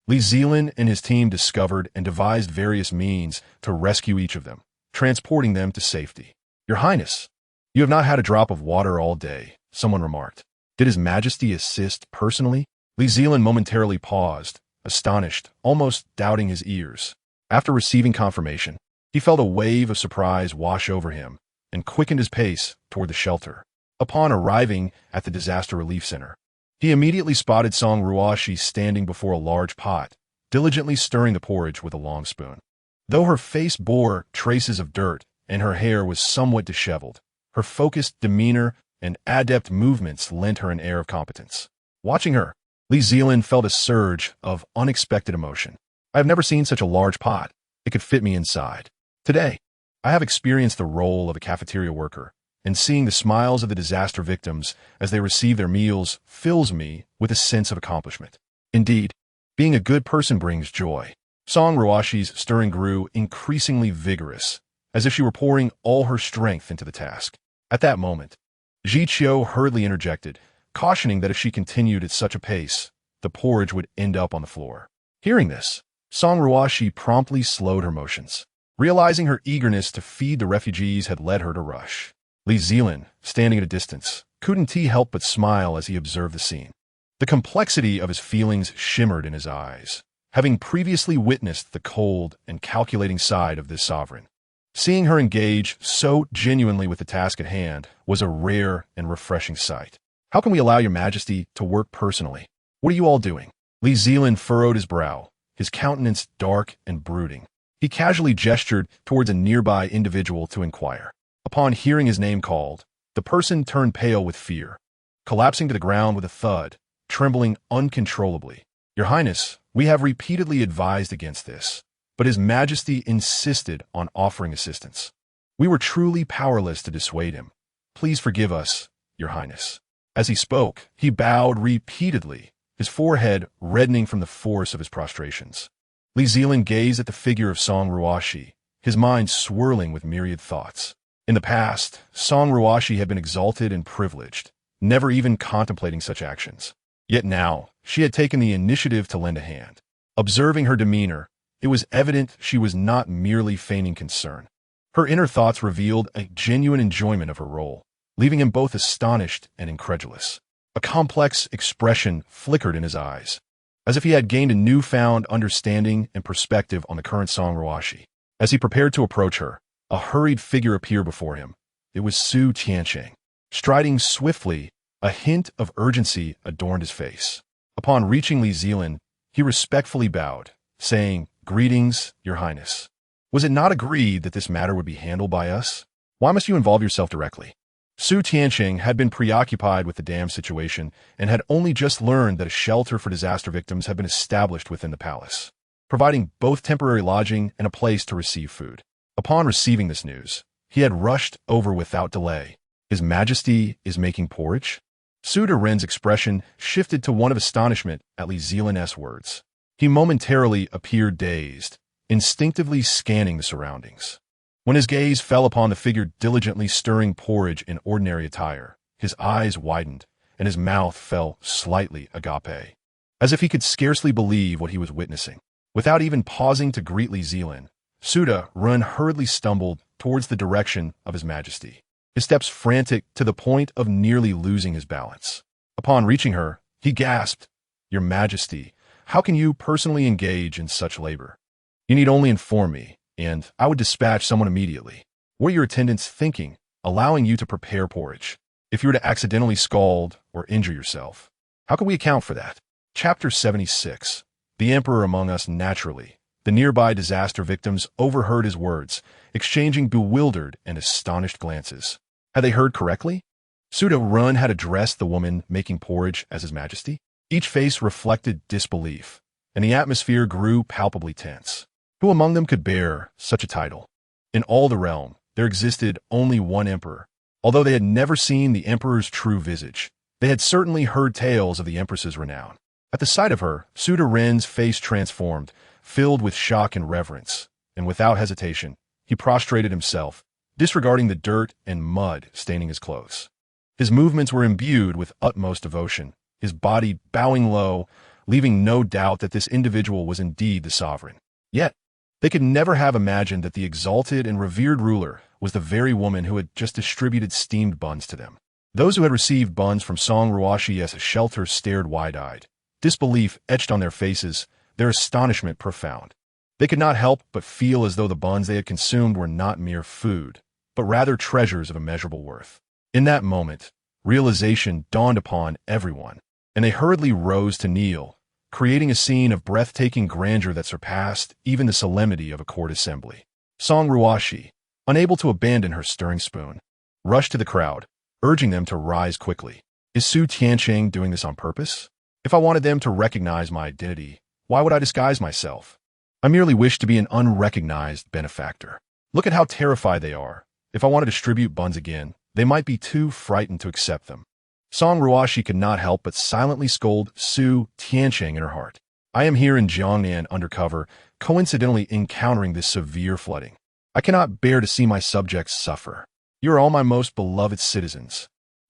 Li Zelin and his team discovered and devised various means to rescue each of them, transporting them to safety. "Your Highness, you have not had a drop of water all day," someone remarked. "Did His Majesty assist personally?" Li Zelin momentarily paused, astonished, almost doubting his ears. After receiving confirmation, he felt a wave of surprise wash over him and quickened his pace toward the shelter. Upon arriving at the disaster relief center, he immediately spotted Song Ruoxi standing before a large pot, diligently stirring the porridge with a long spoon. Though her face bore traces of dirt and her hair was somewhat disheveled, her focused demeanor and adept movements lent her an air of competence. Watching her, Li Zelin felt a surge of unexpected emotion. "I have never seen such a large pot. It could fit me inside. Today, I have experienced the role of a cafeteria worker, and seeing the smiles of the disaster victims as they receive their meals fills me with a sense of accomplishment. Indeed, being a good person brings joy." Song Ruoxi's stirring grew increasingly vigorous, as if she were pouring all her strength into the task. At that moment, Ji Qiu hurriedly interjected, cautioning that if she continued at such a pace, the porridge would end up on the floor. Hearing this, Song Ruoxi promptly slowed her motions, realizing her eagerness to feed the refugees had led her to rush. Li Zelin, standing at a distance, couldn't help but smile as he observed the scene. The complexity of his feelings shimmered in his eyes, having previously witnessed the cold and calculating side of this sovereign. Seeing her engage so genuinely with the task at hand was a rare and refreshing sight. "How can we allow your Majesty to work personally? What are you all doing?" Li Zelin furrowed his brow, his countenance dark and brooding. He casually gestured towards a nearby individual to inquire. Upon hearing his name called, the person turned pale with fear, collapsing to the ground with a thud, trembling uncontrollably. "Your Highness, we have repeatedly advised against this, but His Majesty insisted on offering assistance. We were truly powerless to dissuade him. Please forgive us, Your Highness." As he spoke, he bowed repeatedly, his forehead reddening from the force of his prostrations. Li Zelin gazed at the figure of Song Ruoxi, his mind swirling with myriad thoughts. In the past, Song Ruoxi had been exalted and privileged, never even contemplating such actions. Yet now, she had taken the initiative to lend a hand. Observing her demeanor, it was evident she was not merely feigning concern. Her inner thoughts revealed a genuine enjoyment of her role, leaving him both astonished and incredulous. A complex expression flickered in his eyes, as if he had gained a newfound understanding and perspective on the current Song Ruoxi. As he prepared to approach her, a hurried figure appeared before him. It was Su Tiancheng. Striding swiftly, a hint of urgency adorned his face. Upon reaching Li Zelin, he respectfully bowed, saying, "Greetings, Your Highness. Was it not agreed that this matter would be handled by us? Why must you involve yourself directly?" Su Tianqing had been preoccupied with the dam situation and had only just learned that a shelter for disaster victims had been established within the palace, providing both temporary lodging and a place to receive food. Upon receiving this news, he had rushed over without delay. "His Majesty is making porridge?" Su Ren's expression shifted to one of astonishment at Li Zelin's words. He momentarily appeared dazed, instinctively scanning the surroundings. When his gaze fell upon the figure diligently stirring porridge in ordinary attire, his eyes widened, and his mouth fell slightly agape, as if he could scarcely believe what he was witnessing. Without even pausing to greet Li Zelin, Su Ren hurriedly stumbled towards the direction of His Majesty, his steps frantic to the point of nearly losing his balance. Upon reaching her, he gasped, "Your Majesty, how can you personally engage in such labor? You need only inform me, and I would dispatch someone immediately. What are your attendants thinking, allowing you to prepare porridge? If you were to accidentally scald or injure yourself, how can we account for that?" Chapter 76. The Emperor among us naturally. The nearby disaster victims overheard his words, exchanging bewildered and astonished glances. Had they heard correctly? Su Ren had addressed the woman making porridge as His Majesty. Each face reflected disbelief, and the atmosphere grew palpably tense. Who among them could bear such a title? In all the realm, there existed only one emperor. Although they had never seen the emperor's true visage, they had certainly heard tales of the empress's renown. At the sight of her, Su Ren's face transformed, filled with shock and reverence, and without hesitation, he prostrated himself, disregarding the dirt and mud staining his clothes. His movements were imbued with utmost devotion, his body bowing low, leaving no doubt that this individual was indeed the sovereign. Yet, they could never have imagined that the exalted and revered ruler was the very woman who had just distributed steamed buns to them. Those who had received buns from Song Ruoxi as a shelter stared wide-eyed, disbelief etched on their faces, their astonishment profound. They could not help but feel as though the buns they had consumed were not mere food, but rather treasures of immeasurable worth. In that moment, realization dawned upon everyone, and they hurriedly rose to kneel, creating a scene of breathtaking grandeur that surpassed even the solemnity of a court assembly. Song Ruoxi, unable to abandon her stirring spoon, rushed to the crowd, urging them to rise quickly. Is Su Tianqing doing this on purpose? If I wanted them to recognize my identity, why would I disguise myself? I merely wish to be an unrecognized benefactor. Look at how terrified they are. If I want to distribute buns again, they might be too frightened to accept them. Song Ruoxi could not help but silently scold Su Tianqing in her heart. I am here in Jiangnan undercover, coincidentally encountering this severe flooding. I cannot bear to see my subjects suffer. You are all my most beloved citizens.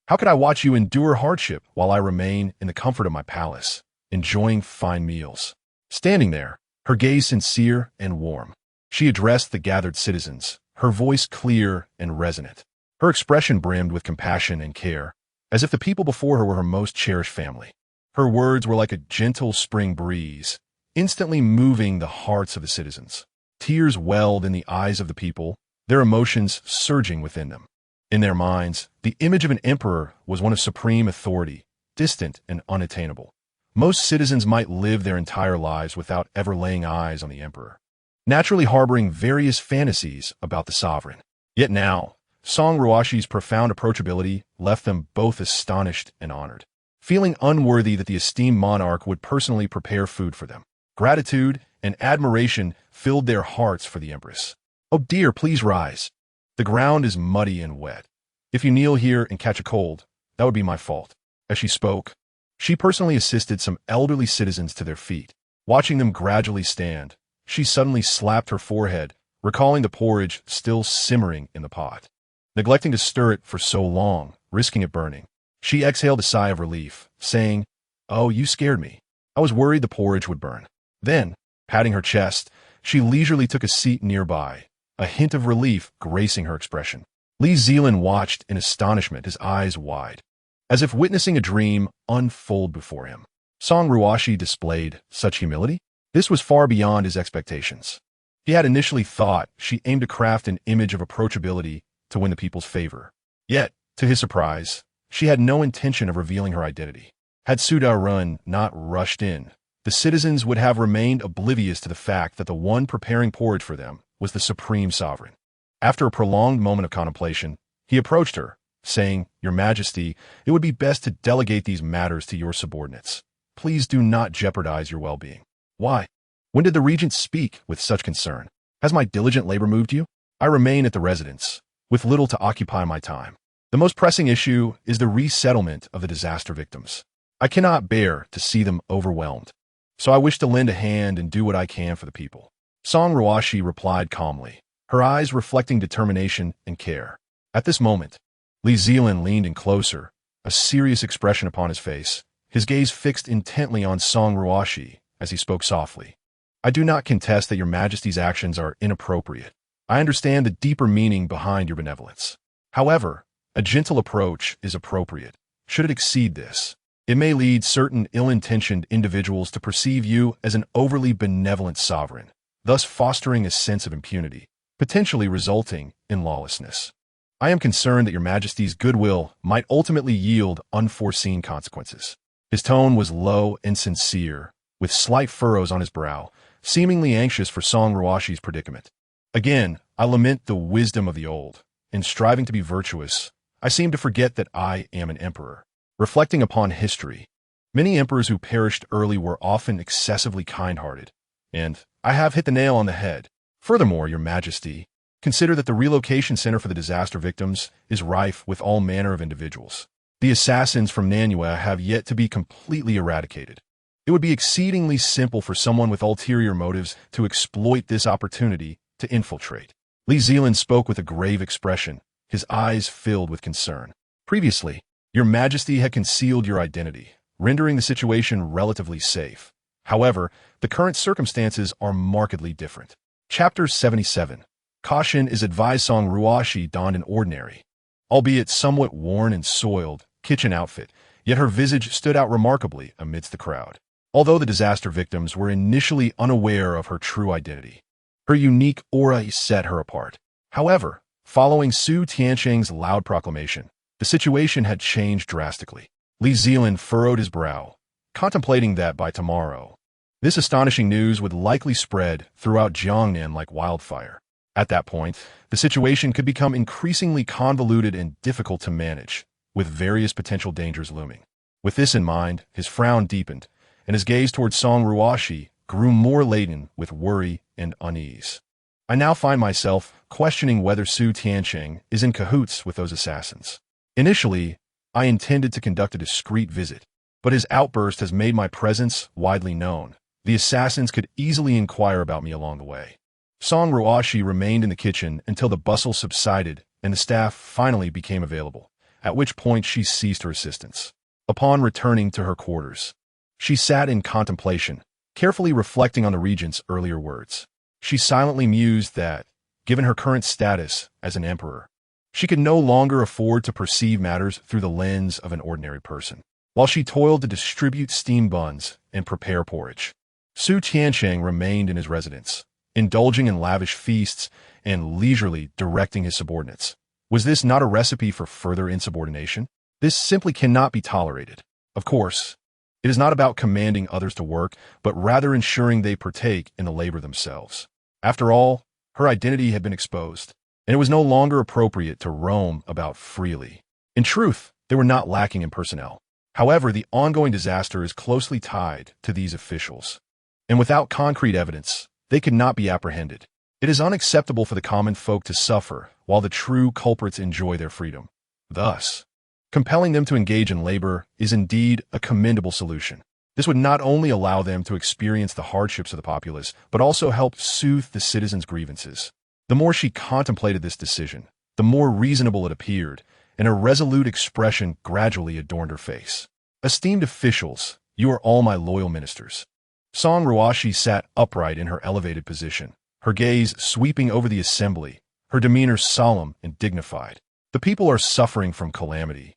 How could I watch you endure hardship while I remain in the comfort of my palace, enjoying fine meals? Standing there, her gaze sincere and warm, she addressed the gathered citizens, her voice clear and resonant. Her expression brimmed with compassion and care, as if the people before her were her most cherished family. Her words were like a gentle spring breeze, instantly moving the hearts of the citizens. Tears welled in the eyes of the people, their emotions surging within them. In their minds, the image of an emperor was one of supreme authority, distant and unattainable. Most citizens might live their entire lives without ever laying eyes on the emperor, naturally harboring various fantasies about the sovereign. Yet now, Song Ruoxi's profound approachability left them both astonished and honored, feeling unworthy that the esteemed monarch would personally prepare food for them. Gratitude and admiration filled their hearts for the empress. "Oh dear, please rise. The ground is muddy and wet. If you kneel here and catch a cold, that would be my fault." As she spoke, she personally assisted some elderly citizens to their feet. Watching them gradually stand, she suddenly slapped her forehead, recalling the porridge still simmering in the pot. Neglecting to stir it for so long, risking it burning, she exhaled a sigh of relief, saying, "Oh, you scared me. I was worried the porridge would burn." Then, patting her chest, she leisurely took a seat nearby, a hint of relief gracing her expression. Li Zelin watched in astonishment, his eyes wide, as if witnessing a dream unfold before him. Song Ruoxi displayed such humility? This was far beyond his expectations. He had initially thought she aimed to craft an image of approachability to win the people's favor. Yet, to his surprise, she had no intention of revealing her identity. Had Su Run not rushed in, the citizens would have remained oblivious to the fact that the one preparing porridge for them was the supreme sovereign. After a prolonged moment of contemplation, he approached her, saying, "Your Majesty, it would be best to delegate these matters to your subordinates. Please do not jeopardize your well-being." "Why? When did the regent speak with such concern? Has my diligent labor moved you? I remain at the residence, with little to occupy my time. The most pressing issue is the resettlement of the disaster victims. I cannot bear to see them overwhelmed, so I wish to lend a hand and do what I can for the people." Song Ruoxi replied calmly, her eyes reflecting determination and care. At this moment, Li Zelin leaned in closer, a serious expression upon his face, his gaze fixed intently on Song Ruoxi as he spoke softly. "I do not contest that your Majesty's actions are inappropriate. I understand the deeper meaning behind your benevolence. However, a gentle approach is appropriate. Should it exceed this, it may lead certain ill-intentioned individuals to perceive you as an overly benevolent sovereign, thus fostering a sense of impunity, potentially resulting in lawlessness. I am concerned that your Majesty's goodwill might ultimately yield unforeseen consequences." His tone was low and sincere, with slight furrows on his brow, seemingly anxious for Song Ruoxi's predicament. "Again, I lament the wisdom of the old. In striving to be virtuous, I seem to forget that I am an emperor. Reflecting upon history, many emperors who perished early were often excessively kind-hearted, and I have hit the nail on the head. Furthermore, your Majesty, consider that the relocation center for the disaster victims is rife with all manner of individuals. The assassins from Nanyue have yet to be completely eradicated. It would be exceedingly simple for someone with ulterior motives to exploit this opportunity to infiltrate." Li Zelin spoke with a grave expression, his eyes filled with concern. "Previously, your Majesty had concealed your identity, rendering the situation relatively safe. However, the current circumstances are markedly different." Chapter 77. Caution is advised. Song Ruoxi donned an ordinary, albeit somewhat worn and soiled, kitchen outfit, yet her visage stood out remarkably amidst the crowd. Although the disaster victims were initially unaware of her true identity, her unique aura set her apart. However, following Su Tiancheng's loud proclamation, the situation had changed drastically. Li Zelin furrowed his brow, contemplating that by tomorrow, this astonishing news would likely spread throughout Jiangnan like wildfire. At that point, the situation could become increasingly convoluted and difficult to manage, with various potential dangers looming. With this in mind, his frown deepened, and his gaze towards Song Ruoxi grew more laden with worry and unease. "I now find myself questioning whether Su Tiancheng is in cahoots with those assassins. Initially, I intended to conduct a discreet visit, but his outburst has made my presence widely known. The assassins could easily inquire about me along the way." Song Ruoxi remained in the kitchen until the bustle subsided and the staff finally became available, at which point she ceased her assistance. Upon returning to her quarters, she sat in contemplation, carefully reflecting on the regent's earlier words. She silently mused that, given her current status as an emperor, she could no longer afford to perceive matters through the lens of an ordinary person. While she toiled to distribute steam buns and prepare porridge, Su Tiancheng remained in his residence, indulging in lavish feasts and leisurely directing his subordinates. Was this not a recipe for further insubordination? This simply cannot be tolerated. Of course, it is not about commanding others to work, but rather ensuring they partake in the labor themselves. After all, her identity had been exposed, and it was no longer appropriate to roam about freely. In truth, they were not lacking in personnel. However, the ongoing disaster is closely tied to these officials, and without concrete evidence, they could not be apprehended. It is unacceptable for the common folk to suffer while the true culprits enjoy their freedom. Thus, compelling them to engage in labor is indeed a commendable solution. This would not only allow them to experience the hardships of the populace, but also help soothe the citizens' grievances. The more she contemplated this decision, the more reasonable it appeared, and a resolute expression gradually adorned her face. "Esteemed officials, you are all my loyal ministers." Song Ruoxi sat upright in her elevated position, her gaze sweeping over the assembly, her demeanor solemn and dignified. "The people are suffering from calamity,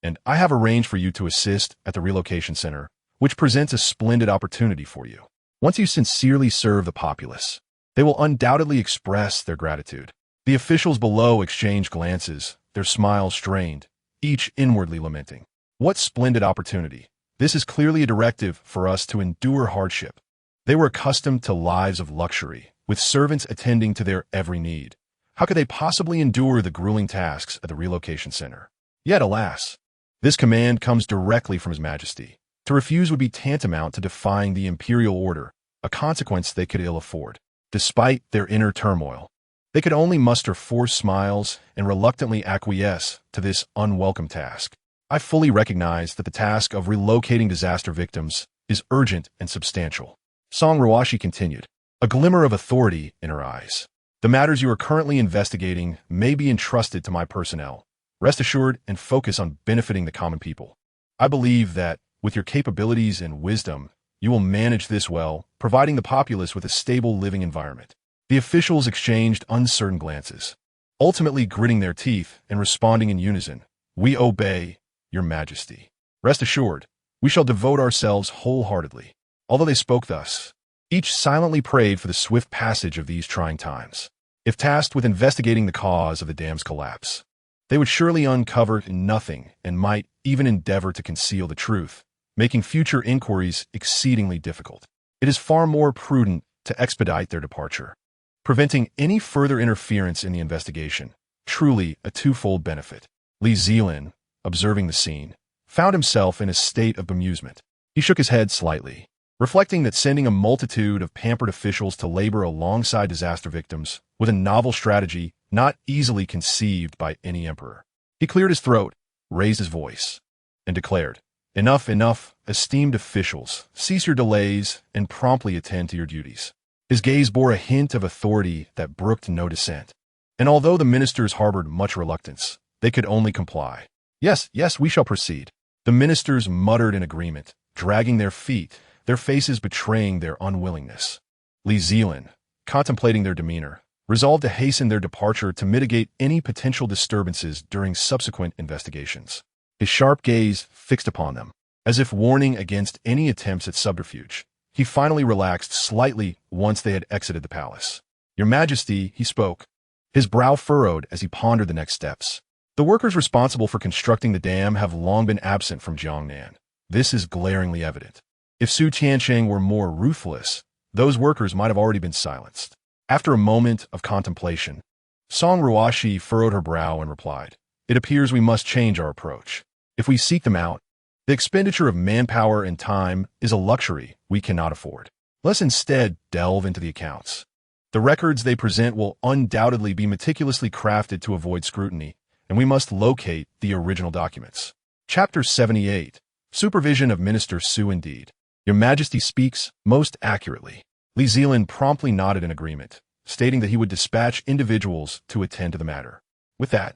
and I have arranged for you to assist at the relocation center, which presents a splendid opportunity for you. Once you sincerely serve the populace, they will undoubtedly express their gratitude." The officials below exchanged glances, their smiles strained, each inwardly lamenting. What splendid opportunity! This is clearly a directive for us to endure hardship. They were accustomed to lives of luxury, with servants attending to their every need. How could they possibly endure the grueling tasks at the relocation center? Yet, alas, this command comes directly from His Majesty. To refuse would be tantamount to defying the imperial order, a consequence they could ill afford. Despite their inner turmoil, they could only muster forced smiles and reluctantly acquiesce to this unwelcome task. I fully recognize that the task of relocating disaster victims is urgent and substantial. Song Ruoxi continued, a glimmer of authority in her eyes. The matters you are currently investigating may be entrusted to my personnel. Rest assured and focus on benefiting the common people. I believe that, with your capabilities and wisdom, you will manage this well, providing the populace with a stable living environment. The officials exchanged uncertain glances, ultimately gritting their teeth and responding in unison. We obey, Your Majesty. Rest assured, we shall devote ourselves wholeheartedly. Although they spoke thus, each silently prayed for the swift passage of these trying times. If tasked with investigating the cause of the dam's collapse, they would surely uncover nothing and might even endeavor to conceal the truth, making future inquiries exceedingly difficult. It is far more prudent to expedite their departure, preventing any further interference in the investigation. Truly a twofold benefit. Li Zelin, observing the scene, found himself in a state of bemusement. He shook his head slightly, reflecting that sending a multitude of pampered officials to labor alongside disaster victims was a novel strategy not easily conceived by any emperor. He cleared his throat, raised his voice, and declared, Enough, enough, esteemed officials, cease your delays and promptly attend to your duties. His gaze bore a hint of authority that brooked no dissent. And although the ministers harbored much reluctance, they could only comply. Yes, yes, we shall proceed. The ministers muttered in agreement, dragging their feet, their faces betraying their unwillingness. Li Zelin, contemplating their demeanor, resolved to hasten their departure to mitigate any potential disturbances during subsequent investigations. His sharp gaze fixed upon them, as if warning against any attempts at subterfuge. He finally relaxed slightly once they had exited the palace. Your Majesty, he spoke, his brow furrowed as he pondered the next steps. The workers responsible for constructing the dam have long been absent from Jiangnan. This is glaringly evident. If Su Tiansheng were more ruthless, those workers might have already been silenced. After a moment of contemplation, Song Ruoxi furrowed her brow and replied, It appears we must change our approach. If we seek them out, the expenditure of manpower and time is a luxury we cannot afford. Let's instead delve into the accounts. The records they present will undoubtedly be meticulously crafted to avoid scrutiny, and we must locate the original documents. Chapter 78. Supervision of Minister Su. Indeed, Your Majesty speaks most accurately. Li Zelin promptly nodded in agreement, stating that he would dispatch individuals to attend to the matter. With that,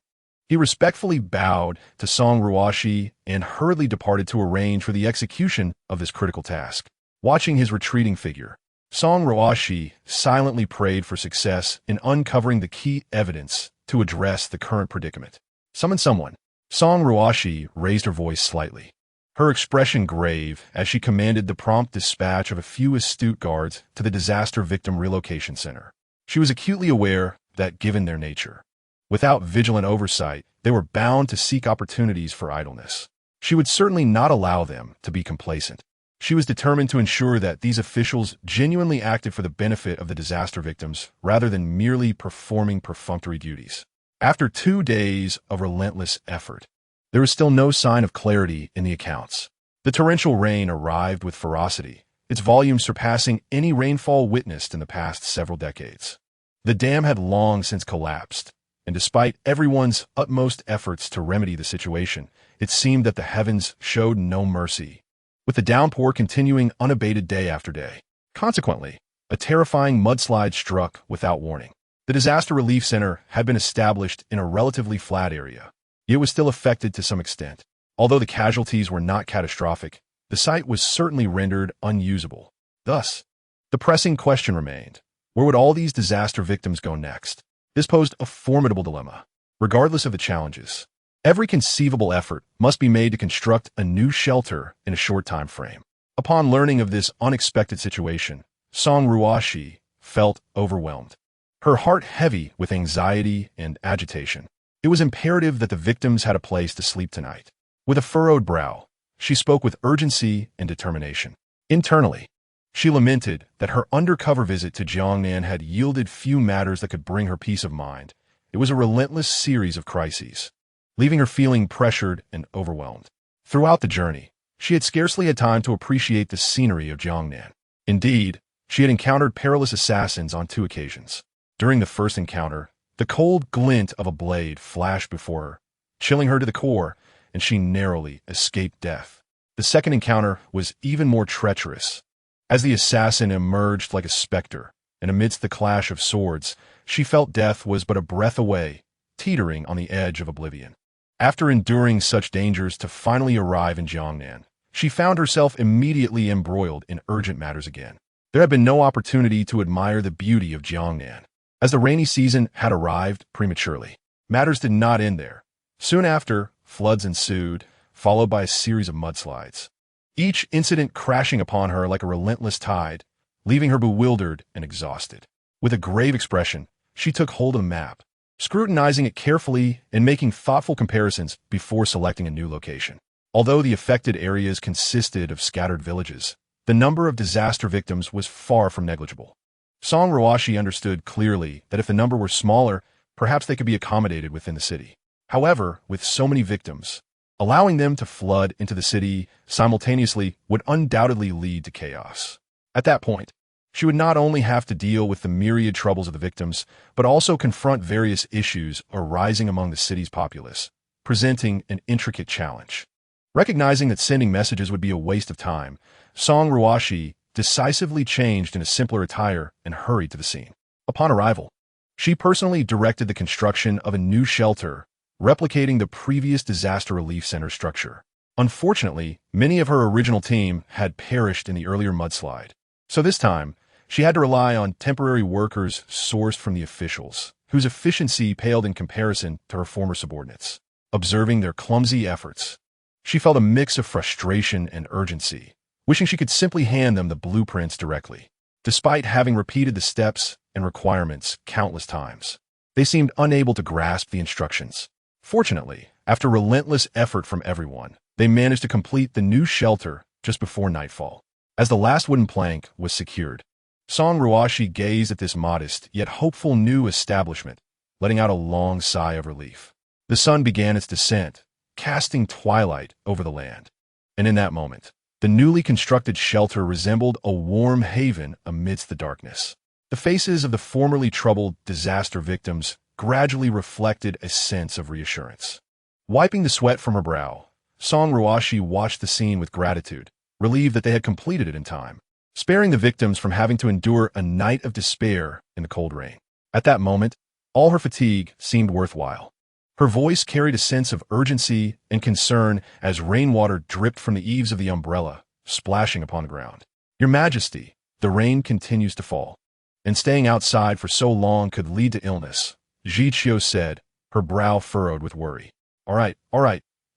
he respectfully bowed to Song Ruoxi and hurriedly departed to arrange for the execution of this critical task. Watching his retreating figure, Song Ruoxi silently prayed for success in uncovering the key evidence to address the current predicament. Summon someone. Song Ruoxi raised her voice slightly, her expression grave as she commanded the prompt dispatch of a few astute guards to the disaster victim relocation center. She was acutely aware that, given their nature, without vigilant oversight, they were bound to seek opportunities for idleness. She would certainly not allow them to be complacent. She was determined to ensure that these officials genuinely acted for the benefit of the disaster victims rather than merely performing perfunctory duties. After 2 days of relentless effort, there was still no sign of clarity in the accounts. The torrential rain arrived with ferocity, its volume surpassing any rainfall witnessed in the past several decades. The dam had long since collapsed, and despite everyone's utmost efforts to remedy the situation, it seemed that the heavens showed no mercy, with the downpour continuing unabated day after day. Consequently, a terrifying mudslide struck without warning. The disaster relief center had been established in a relatively flat area. It was still affected to some extent. Although the casualties were not catastrophic, the site was certainly rendered unusable. Thus, the pressing question remained, where would all these disaster victims go next? This posed a formidable dilemma. Regardless of the challenges, every conceivable effort must be made to construct a new shelter in a short time frame. Upon learning of this unexpected situation, Song Ruoxi felt overwhelmed, her heart heavy with anxiety and agitation. It was imperative that the victims had a place to sleep tonight. With a furrowed brow, she spoke with urgency and determination. Internally, she lamented that her undercover visit to Jiangnan had yielded few matters that could bring her peace of mind. It was a relentless series of crises, leaving her feeling pressured and overwhelmed. Throughout the journey, she had scarcely had time to appreciate the scenery of Jiangnan. Indeed, she had encountered perilous assassins on 2 occasions. During the first encounter, the cold glint of a blade flashed before her, chilling her to the core, and she narrowly escaped death. The second encounter was even more treacherous. As the assassin emerged like a specter, and amidst the clash of swords, she felt death was but a breath away, teetering on the edge of oblivion. After enduring such dangers to finally arrive in Jiangnan, she found herself immediately embroiled in urgent matters again. There had been no opportunity to admire the beauty of Jiangnan, as the rainy season had arrived prematurely. Matters did not end there. Soon after, floods ensued, followed by a series of mudslides, each incident crashing upon her like a relentless tide, leaving her bewildered and exhausted. With a grave expression, she took hold of the map, scrutinizing it carefully and making thoughtful comparisons before selecting a new location. Although the affected areas consisted of scattered villages, the number of disaster victims was far from negligible. Song Ruoxi understood clearly that if the number were smaller, perhaps they could be accommodated within the city. However, with so many victims, allowing them to flood into the city simultaneously would undoubtedly lead to chaos. At that point, she would not only have to deal with the myriad troubles of the victims, but also confront various issues arising among the city's populace, presenting an intricate challenge. Recognizing that sending messages would be a waste of time, Song Ruoxi decisively changed into simpler attire and hurried to the scene. Upon arrival, she personally directed the construction of a new shelter, replicating the previous disaster relief center structure. Unfortunately, many of her original team had perished in the earlier mudslide, so this time, she had to rely on temporary workers sourced from the officials, whose efficiency paled in comparison to her former subordinates. Observing their clumsy efforts, she felt a mix of frustration and urgency, wishing she could simply hand them the blueprints directly. Despite having repeated the steps and requirements countless times, they seemed unable to grasp the instructions. Fortunately, after relentless effort from everyone, they managed to complete the new shelter just before nightfall. As the last wooden plank was secured, Song Ruoxi gazed at this modest yet hopeful new establishment, letting out a long sigh of relief. The sun began its descent, casting twilight over the land. And in that moment, the newly constructed shelter resembled a warm haven amidst the darkness. The faces of the formerly troubled disaster victims gradually reflected a sense of reassurance. Wiping the sweat from her brow, Song Ruoxi watched the scene with gratitude, relieved that they had completed it in time, sparing the victims from having to endure a night of despair in the cold rain. At that moment, all her fatigue seemed worthwhile. Her voice carried a sense of urgency and concern as rainwater dripped from the eaves of the umbrella, splashing upon the ground. "Your Majesty, the rain continues to fall, and staying outside for so long could lead to illness," Zhiqiu said, her brow furrowed with worry. All right,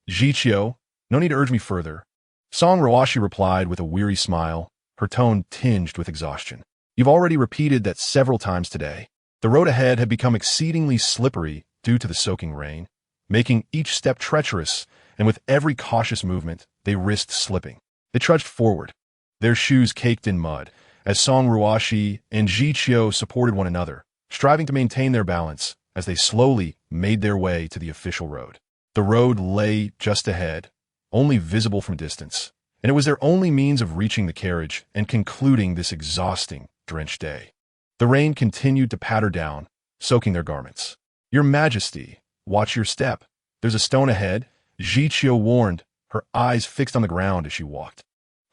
Zhiqiu, no need to urge me further," Song Ruoxi replied with a weary smile, her tone tinged with exhaustion. "You've already repeated that several times today." The road ahead had become exceedingly slippery due to the soaking rain, making each step treacherous, and with every cautious movement, they risked slipping. They trudged forward, their shoes caked in mud, as Song Ruoxi and Zhiqiu supported one another, striving to maintain their balance as they slowly made their way to the official road. The road lay just ahead, only visible from a distance, and it was their only means of reaching the carriage and concluding this exhausting, drenched day. The rain continued to patter down, soaking their garments. "Your Majesty, watch your step. There's a stone ahead," Zhiqiu warned, her eyes fixed on the ground as she walked,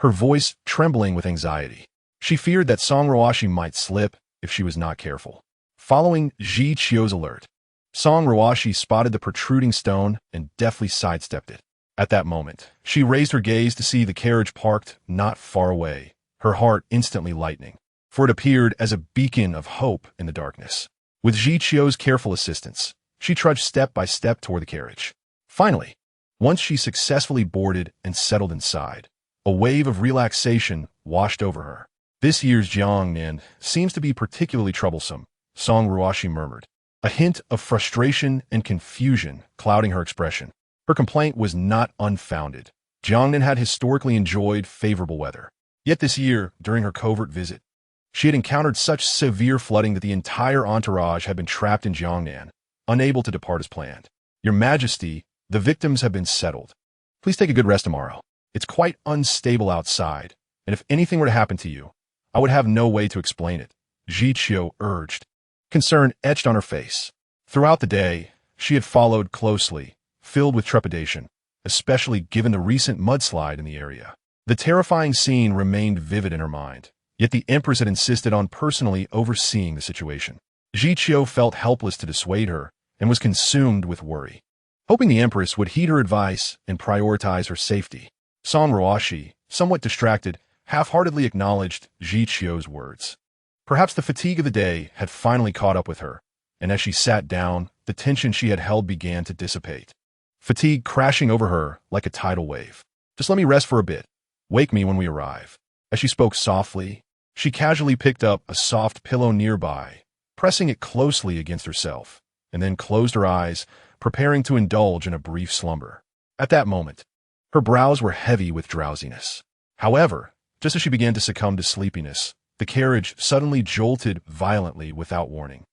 her voice trembling with anxiety. She feared that Song Ruoxi might slip if she was not careful. Following Zhiqiu's alert, Song Ruoxi spotted the protruding stone and deftly sidestepped it. At that moment, she raised her gaze to see the carriage parked not far away, her heart instantly lightening, for it appeared as a beacon of hope in the darkness. With Zhiqiu's careful assistance, she trudged step by step toward the carriage. Finally, once she successfully boarded and settled inside, a wave of relaxation washed over her. "This year's Jiangnan seems to be particularly troublesome," Song Ruoxi murmured, a hint of frustration and confusion clouding her expression. Her complaint was not unfounded. Jiangnan had historically enjoyed favorable weather. Yet this year, during her covert visit, she had encountered such severe flooding that the entire entourage had been trapped in Jiangnan, unable to depart as planned. Your Majesty, the victims have been settled. Please take a good rest tomorrow. It's quite unstable outside, and if anything were to happen to you, I would have no way to explain it, Ji Qiu urged. Concern etched on her face. Throughout the day, she had followed closely, filled with trepidation, especially given the recent mudslide in the area. The terrifying scene remained vivid in her mind, yet the Empress had insisted on personally overseeing the situation. Ji Qiu felt helpless to dissuade her and was consumed with worry. Hoping the Empress would heed her advice and prioritize her safety, Song Ruoxi, somewhat distracted, half-heartedly acknowledged Ji Qiu's words. Perhaps the fatigue of the day had finally caught up with her, and as she sat down, the tension she had held began to dissipate. Fatigue crashing over her like a tidal wave. Just let me rest for a bit. Wake me when we arrive. As she spoke softly, she casually picked up a soft pillow nearby, pressing it closely against herself, and then closed her eyes, preparing to indulge in a brief slumber. At that moment, her brows were heavy with drowsiness. However, just as she began to succumb to sleepiness, the carriage suddenly jolted violently without warning,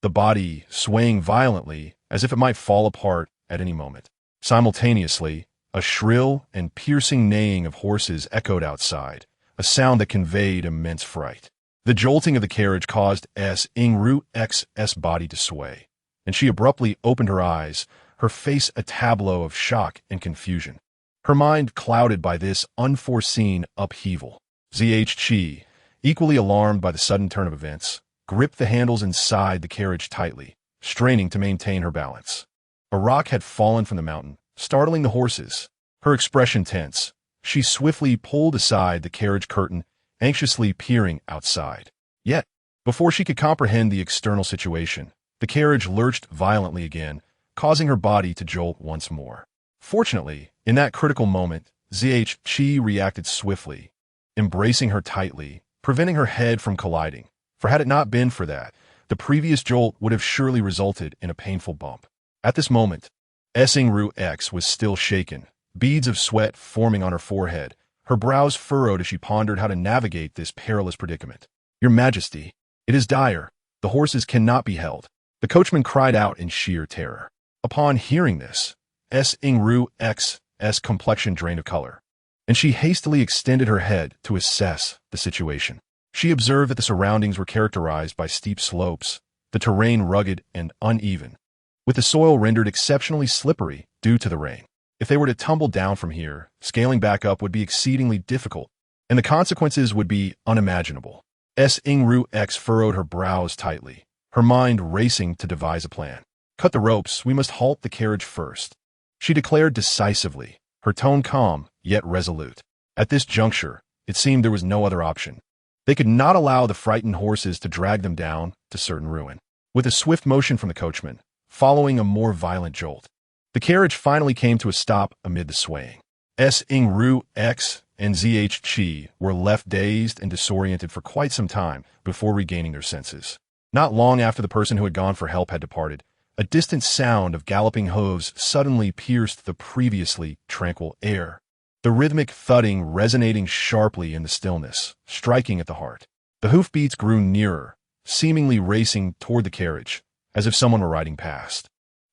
the body swaying violently as if it might fall apart at any moment. Simultaneously, a shrill and piercing neighing of horses echoed outside, a sound that conveyed immense fright. The jolting of the carriage caused Song Ruoxi's body to sway, and she abruptly opened her eyes, her face a tableau of shock and confusion. Her mind clouded by this unforeseen upheaval. Zhi, equally alarmed by the sudden turn of events, gripped the handles inside the carriage tightly, straining to maintain her balance. A rock had fallen from the mountain, startling the horses. Her expression tense, she swiftly pulled aside the carriage curtain, anxiously peering outside. Yet, before she could comprehend the external situation, the carriage lurched violently again, causing her body to jolt once more. Fortunately, in that critical moment, Zhi reacted swiftly, embracing her tightly, preventing her head from colliding, for had it not been for that, the previous jolt would have surely resulted in a painful bump. At this moment, Song Ruoxi was still shaken, beads of sweat forming on her forehead, her brows furrowed as she pondered how to navigate this perilous predicament. Your Majesty, it is dire. The horses cannot be held. The coachman cried out in sheer terror. Upon hearing this, Song Ruoxi's complexion drained of color, and she hastily extended her head to assess the situation. She observed that the surroundings were characterized by steep slopes, the terrain rugged and uneven, with the soil rendered exceptionally slippery due to the rain. If they were to tumble down from here, scaling back up would be exceedingly difficult, and the consequences would be unimaginable. Song Ruoxi furrowed her brows tightly, her mind racing to devise a plan. Cut the ropes, we must halt the carriage first, she declared decisively, her tone calm, yet resolute. At this juncture, it seemed there was no other option. They could not allow the frightened horses to drag them down to certain ruin. With a swift motion from the coachman, following a more violent jolt, the carriage finally came to a stop amid the swaying. Song Ruoxi and Zhi were left dazed and disoriented for quite some time before regaining their senses. Not long after the person who had gone for help had departed, a distant sound of galloping hooves suddenly pierced the previously tranquil air, the rhythmic thudding resonating sharply in the stillness, striking at the heart. The hoofbeats grew nearer, seemingly racing toward the carriage, as if someone were riding past.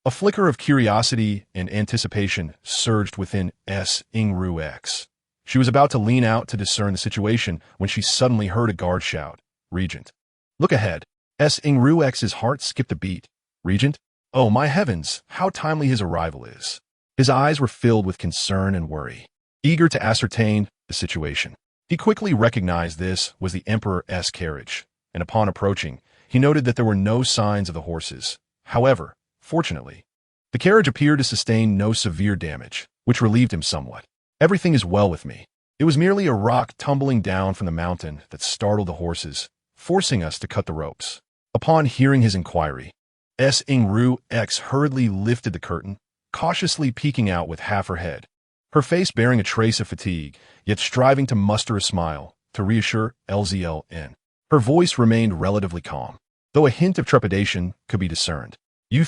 A flicker of curiosity and anticipation surged within Song Ruoxi. She was about to lean out to discern the situation when she suddenly heard a guard shout, "Regent, look ahead." Song Ruoxi's heart skipped a beat. Regent? Oh, my heavens, how timely his arrival is. His eyes were filled with concern and worry, eager to ascertain the situation. He quickly recognized this was the Emperor's carriage, and upon approaching, he noted that there were no signs of the horses. However, fortunately, the carriage appeared to sustain no severe damage, which relieved him somewhat. Everything is well with me. It was merely a rock tumbling down from the mountain that startled the horses, forcing us to cut the ropes. Upon hearing his inquiry, Song Ruoxi hurriedly lifted the curtain, cautiously peeking out with half her head, her face bearing a trace of fatigue, yet striving to muster a smile to reassure Lzln. Her voice remained relatively calm, though a hint of trepidation could be discerned. You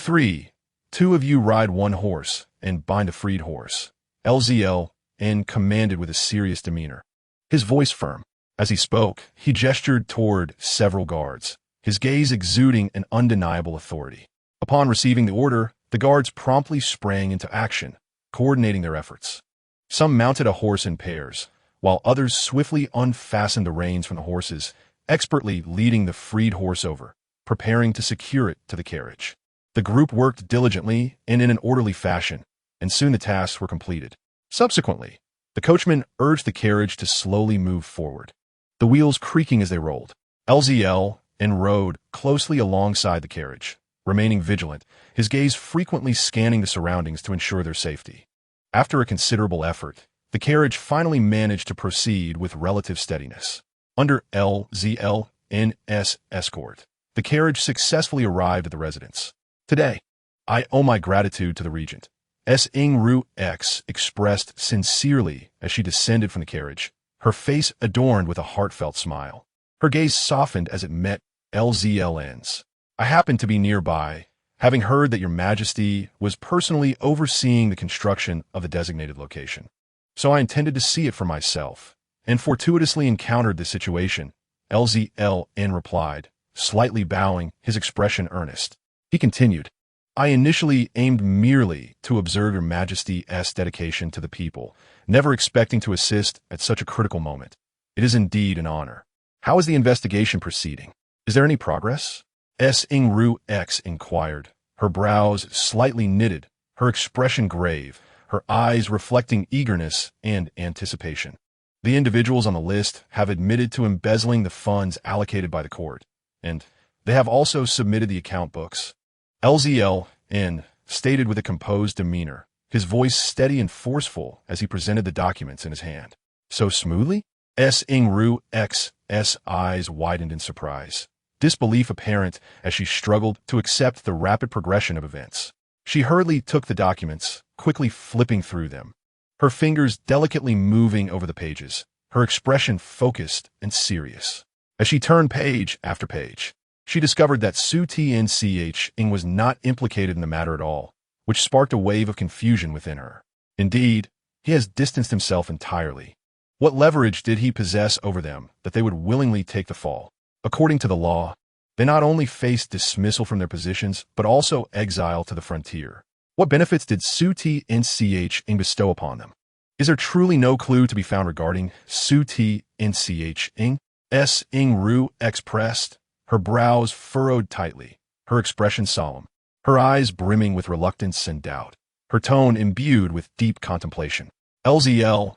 two of you ride one horse and bind a freed horse. LZL, and commanded with a serious demeanor, his voice firm. As he spoke, he gestured toward several guards, his gaze exuding an undeniable authority. Upon receiving the order, the guards promptly sprang into action, coordinating their efforts. Some mounted a horse in pairs, while others swiftly unfastened the reins from the horses, expertly leading the freed horse over, preparing to secure it to the carriage. The group worked diligently and in an orderly fashion, and soon the tasks were completed. Subsequently, the coachman urged the carriage to slowly move forward, the wheels creaking as they rolled. LZL rode closely alongside the carriage, remaining vigilant, his gaze frequently scanning the surroundings to ensure their safety. After a considerable effort, the carriage finally managed to proceed with relative steadiness. Under LZL's escort, the carriage successfully arrived at the residence. Today, I owe my gratitude to the regent, Song Ruoxi expressed sincerely as she descended from the carriage, her face adorned with a heartfelt smile. Her gaze softened as it met LZL's. I happened to be nearby, having heard that your majesty was personally overseeing the construction of the designated location. So I intended to see it for myself, and fortuitously encountered the situation, LZLN replied, slightly bowing, his expression earnest. He continued, I initially aimed merely to observe your majesty's dedication to the people, never expecting to assist at such a critical moment. It is indeed an honor. How is the investigation proceeding? Is there any progress? Song Ruoxi inquired, her brows slightly knitted, her expression grave, her eyes reflecting eagerness and anticipation. The individuals on the list have admitted to embezzling the funds allocated by the court, and they have also submitted the account books. LZLN stated with a composed demeanor, his voice steady and forceful as he presented the documents in his hand. So smoothly? Song Ruoxi's eyes widened in surprise, disbelief apparent as she struggled to accept the rapid progression of events. She hurriedly took the documents, quickly flipping through them, her fingers delicately moving over the pages, her expression focused and serious. As she turned page after page, she discovered that Su Tianching was not implicated in the matter at all, which sparked a wave of confusion within her. Indeed, he has distanced himself entirely. What leverage did he possess over them that they would willingly take the fall? According to the law, they not only faced dismissal from their positions, but also exile to the frontier. What benefits did Su Tianching bestow upon them? Is there truly no clue to be found regarding Su Tianching? Song Ruoxi expressed, her brows furrowed tightly, her expression solemn, her eyes brimming with reluctance and doubt, her tone imbued with deep contemplation. LZL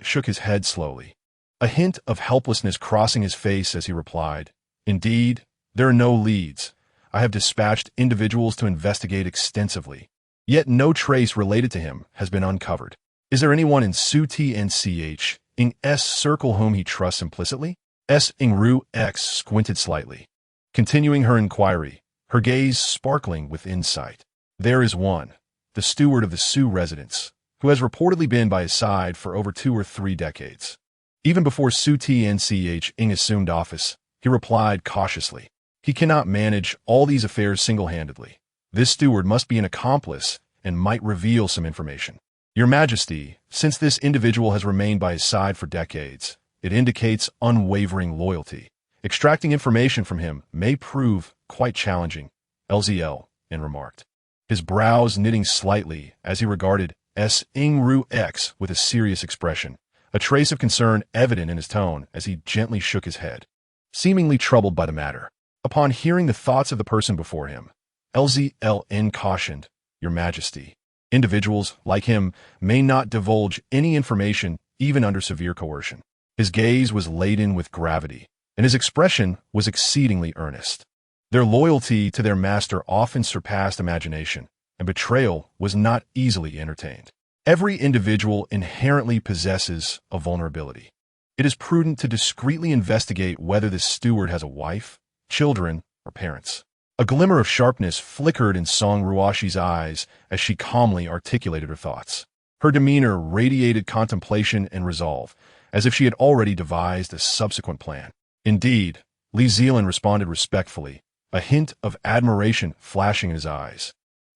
shook his head slowly, a hint of helplessness crossing his face as he replied, Indeed, there are no leads. I have dispatched individuals to investigate extensively, yet no trace related to him has been uncovered. Is there anyone in Su Tianching's circle whom he trusts implicitly? Song Ruoxi squinted slightly, continuing her inquiry, her gaze sparkling with insight. There is one, the steward of the Su residence, who has reportedly been by his side for over 2 or 3 decades. Even before Su Tianching assumed office, he replied cautiously, he cannot manage all these affairs single-handedly. This steward must be an accomplice and might reveal some information. Your Majesty, since this individual has remained by his side for decades, it indicates unwavering loyalty. Extracting information from him may prove quite challenging, LZL remarked, his brows knitting slightly as he regarded Song Ruoxi with a serious expression, a trace of concern evident in his tone as he gently shook his head, seemingly troubled by the matter. Upon hearing the thoughts of the person before him, LZLN cautioned, Your Majesty, individuals like him may not divulge any information even under severe coercion. His gaze was laden with gravity, and his expression was exceedingly earnest. Their loyalty to their master often surpassed imagination, and betrayal was not easily entertained. Every individual inherently possesses a vulnerability. It is prudent to discreetly investigate whether this steward has a wife, children, or parents. A glimmer of sharpness flickered in Song Ruoxi's eyes as she calmly articulated her thoughts. Her demeanor radiated contemplation and resolve, as if she had already devised a subsequent plan. Indeed, Li Zelin responded respectfully, a hint of admiration flashing in his eyes,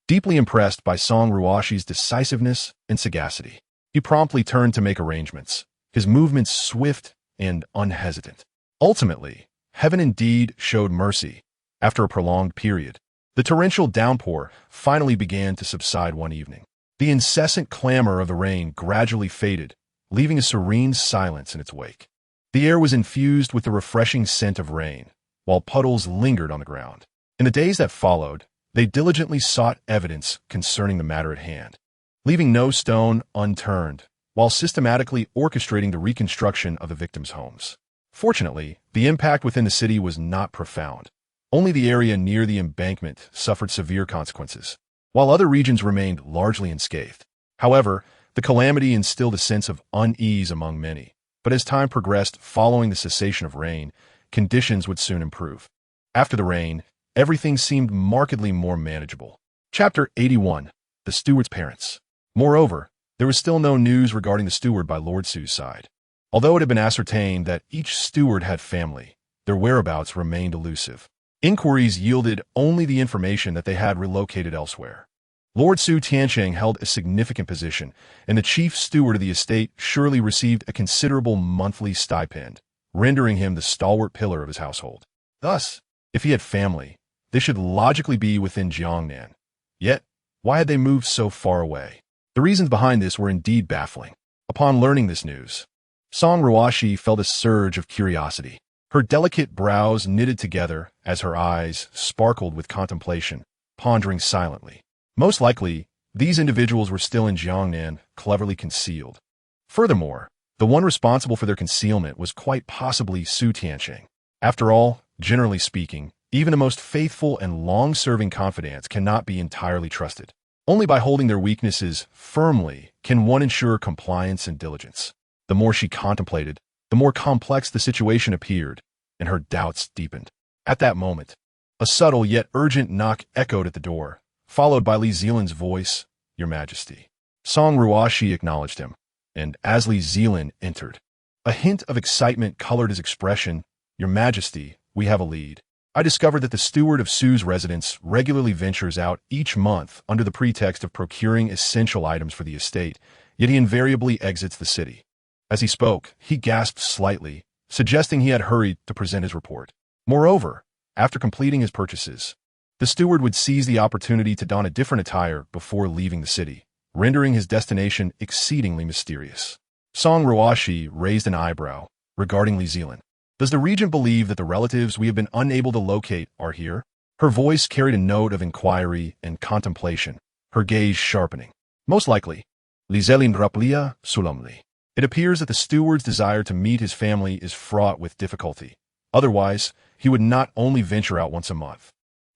deeply impressed by Song Ruoxi's decisiveness and sagacity. He promptly turned to make arrangements, his movements swift and unhesitant. Ultimately, heaven indeed showed mercy. After a prolonged period, the torrential downpour finally began to subside one evening. The incessant clamor of the rain gradually faded, leaving a serene silence in its wake. The air was infused with the refreshing scent of rain, while puddles lingered on the ground. In the days that followed, they diligently sought evidence concerning the matter at hand, leaving no stone unturned, while systematically orchestrating the reconstruction of the victims' homes. Fortunately, the impact within the city was not profound. Only the area near the embankment suffered severe consequences, while other regions remained largely unscathed. However, the calamity instilled a sense of unease among many. But as time progressed following the cessation of rain, conditions would soon improve. After the rain, everything seemed markedly more manageable. Chapter 81. The Steward's Parents. Moreover, there was still no news regarding the steward by Lord Su's side. Although it had been ascertained that each steward had family, their whereabouts remained elusive. Inquiries yielded only the information that they had relocated elsewhere. Lord Su Tiancheng held a significant position, and the chief steward of the estate surely received a considerable monthly stipend, rendering him the stalwart pillar of his household. Thus, if he had family, they should logically be within Jiangnan. Yet, why had they moved so far away? The reasons behind this were indeed baffling. Upon learning this news, Song Ruoxi felt a surge of curiosity. Her delicate brows knitted together as her eyes sparkled with contemplation, pondering silently. Most likely, these individuals were still in Jiangnan, cleverly concealed. Furthermore, the one responsible for their concealment was quite possibly Su Tiancheng. After all, generally speaking, even the most faithful and long-serving confidants cannot be entirely trusted. Only by holding their weaknesses firmly can one ensure compliance and diligence. The more she contemplated, the more complex the situation appeared, and her doubts deepened. At that moment, a subtle yet urgent knock echoed at the door, followed by Li Zelin's voice, "Your Majesty." Song Ruoxi acknowledged him, and as Li Zelin entered, a hint of excitement colored his expression. "Your Majesty, we have a lead. I discovered that the steward of Su's residence regularly ventures out each month under the pretext of procuring essential items for the estate, yet he invariably exits the city." As he spoke, he gasped slightly, suggesting he had hurried to present his report. Moreover, after completing his purchases, the steward would seize the opportunity to don a different attire before leaving the city, rendering his destination exceedingly mysterious. Song Ruoxi raised an eyebrow regarding Li Zelin. "Does the regent believe that the relatives we have been unable to locate are here?" Her voice carried a note of inquiry and contemplation, her gaze sharpening. "Most likely." Li Zelin replied solemnly. "It appears that the steward's desire to meet his family is fraught with difficulty. Otherwise, he would not only venture out once a month.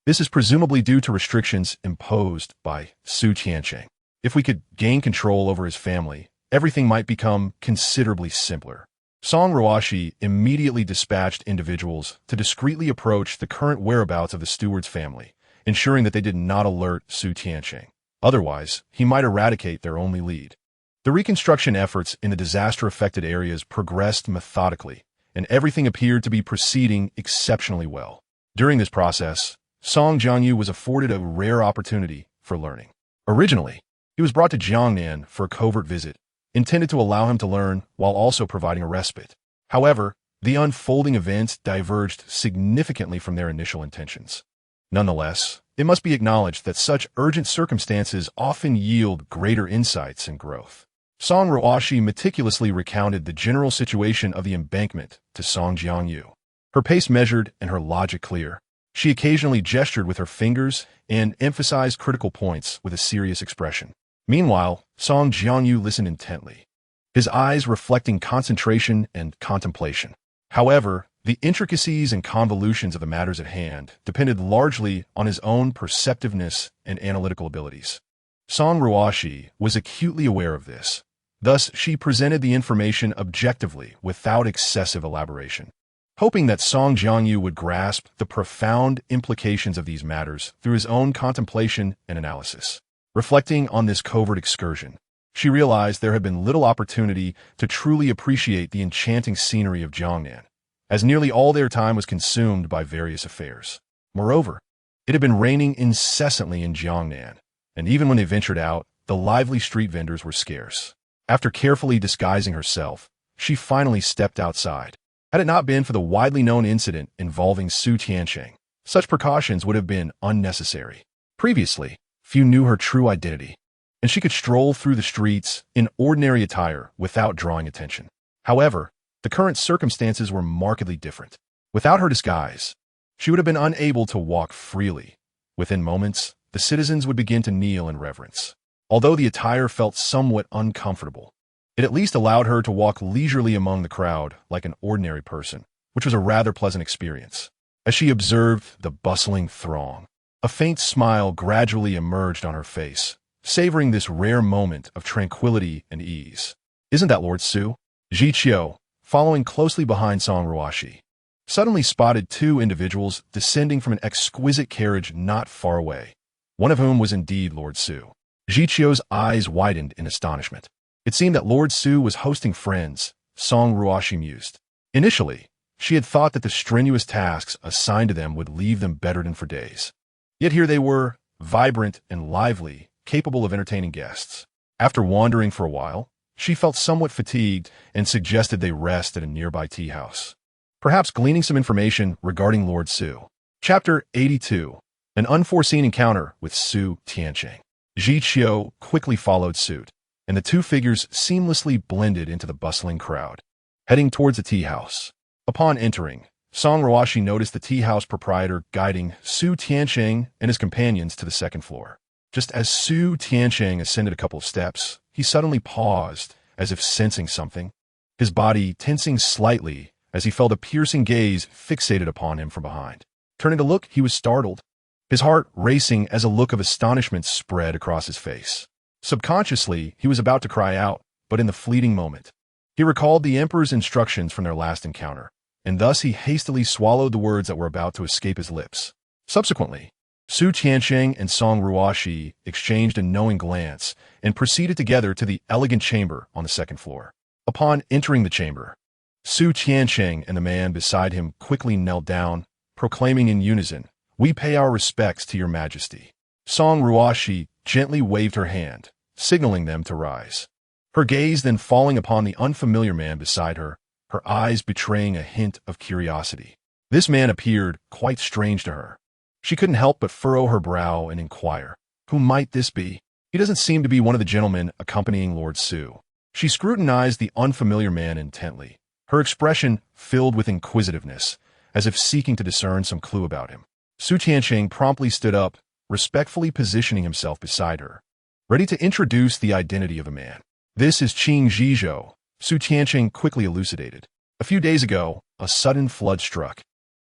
This is presumably due to restrictions imposed by Su Tiancheng. If we could gain control over his family, everything might become considerably simpler." Song Ruoxi immediately dispatched individuals to discreetly approach the current whereabouts of the steward's family, ensuring that they did not alert Su Tiancheng. Otherwise, he might eradicate their only lead. The reconstruction efforts in the disaster-affected areas progressed methodically, and everything appeared to be proceeding exceptionally well. During this process, Song Jiangyu was afforded a rare opportunity for learning. Originally, he was brought to Jiangnan for a covert visit, intended to allow him to learn while also providing a respite. However, the unfolding events diverged significantly from their initial intentions. Nonetheless, it must be acknowledged that such urgent circumstances often yield greater insights and growth. Song Ruoxi meticulously recounted the general situation of the embankment to Song Jiangyu, her pace measured and her logic clear. She occasionally gestured with her fingers and emphasized critical points with a serious expression. Meanwhile, Song Jiangyu listened intently, his eyes reflecting concentration and contemplation. However, the intricacies and convolutions of the matters at hand depended largely on his own perceptiveness and analytical abilities. Song Ruoxi was acutely aware of this. Thus, she presented the information objectively without excessive elaboration, hoping that Song Jiangyu would grasp the profound implications of these matters through his own contemplation and analysis. Reflecting on this covert excursion, she realized there had been little opportunity to truly appreciate the enchanting scenery of Jiangnan, as nearly all their time was consumed by various affairs. Moreover, it had been raining incessantly in Jiangnan, and even when they ventured out, the lively street vendors were scarce. After carefully disguising herself, she finally stepped outside. Had it not been for the widely known incident involving Su Tiancheng, such precautions would have been unnecessary. Previously, few knew her true identity, and she could stroll through the streets in ordinary attire without drawing attention. However, the current circumstances were markedly different. Without her disguise, she would have been unable to walk freely. Within moments, the citizens would begin to kneel in reverence. Although the attire felt somewhat uncomfortable, it at least allowed her to walk leisurely among the crowd like an ordinary person, which was a rather pleasant experience. As she observed the bustling throng, a faint smile gradually emerged on her face, savoring this rare moment of tranquility and ease. "Isn't that Lord Su?" Ji Qiu, following closely behind Song Ruoxi, suddenly spotted two individuals descending from an exquisite carriage not far away, one of whom was indeed Lord Su. Ji Qiu's eyes widened in astonishment. It seemed that Lord Su was hosting friends, Song Ruoxi mused. Initially, she had thought that the strenuous tasks assigned to them would leave them bedridden for days. Yet here they were, vibrant and lively, capable of entertaining guests. After wandering for a while, she felt somewhat fatigued and suggested they rest at a nearby tea house, perhaps gleaning some information regarding Lord Su. Chapter 82. An unforeseen encounter with Su Tiancheng. Ji Qiu quickly followed suit, and the two figures seamlessly blended into the bustling crowd, heading towards the tea house. Upon entering, Song Ruoxi noticed the tea house proprietor guiding Su Tiancheng and his companions to the second floor. Just as Su Tiancheng ascended a couple of steps, he suddenly paused, as if sensing something, his body tensing slightly as he felt a piercing gaze fixated upon him from behind. Turning to look, he was startled, his heart racing as a look of astonishment spread across his face. Subconsciously, he was about to cry out, but in the fleeting moment, he recalled the Emperor's instructions from their last encounter, and thus he hastily swallowed the words that were about to escape his lips. Subsequently, Su Tiancheng and Song Ruoxi exchanged a knowing glance and proceeded together to the elegant chamber on the second floor. Upon entering the chamber, Su Tiancheng and the man beside him quickly knelt down, proclaiming in unison, "We pay our respects to your majesty." Song Ruoxi gently waved her hand, signaling them to rise. Her gaze then falling upon the unfamiliar man beside her, her eyes betraying a hint of curiosity. This man appeared quite strange to her. She couldn't help but furrow her brow and inquire, "Who might this be? He doesn't seem to be one of the gentlemen accompanying Lord Su." She scrutinized the unfamiliar man intently, her expression filled with inquisitiveness, as if seeking to discern some clue about him. Su Tiancheng promptly stood up, respectfully positioning himself beside her, ready to introduce the identity of the man. "This is Qing Zhizhou," Su Tiancheng quickly elucidated. "A few days ago, a sudden flood struck,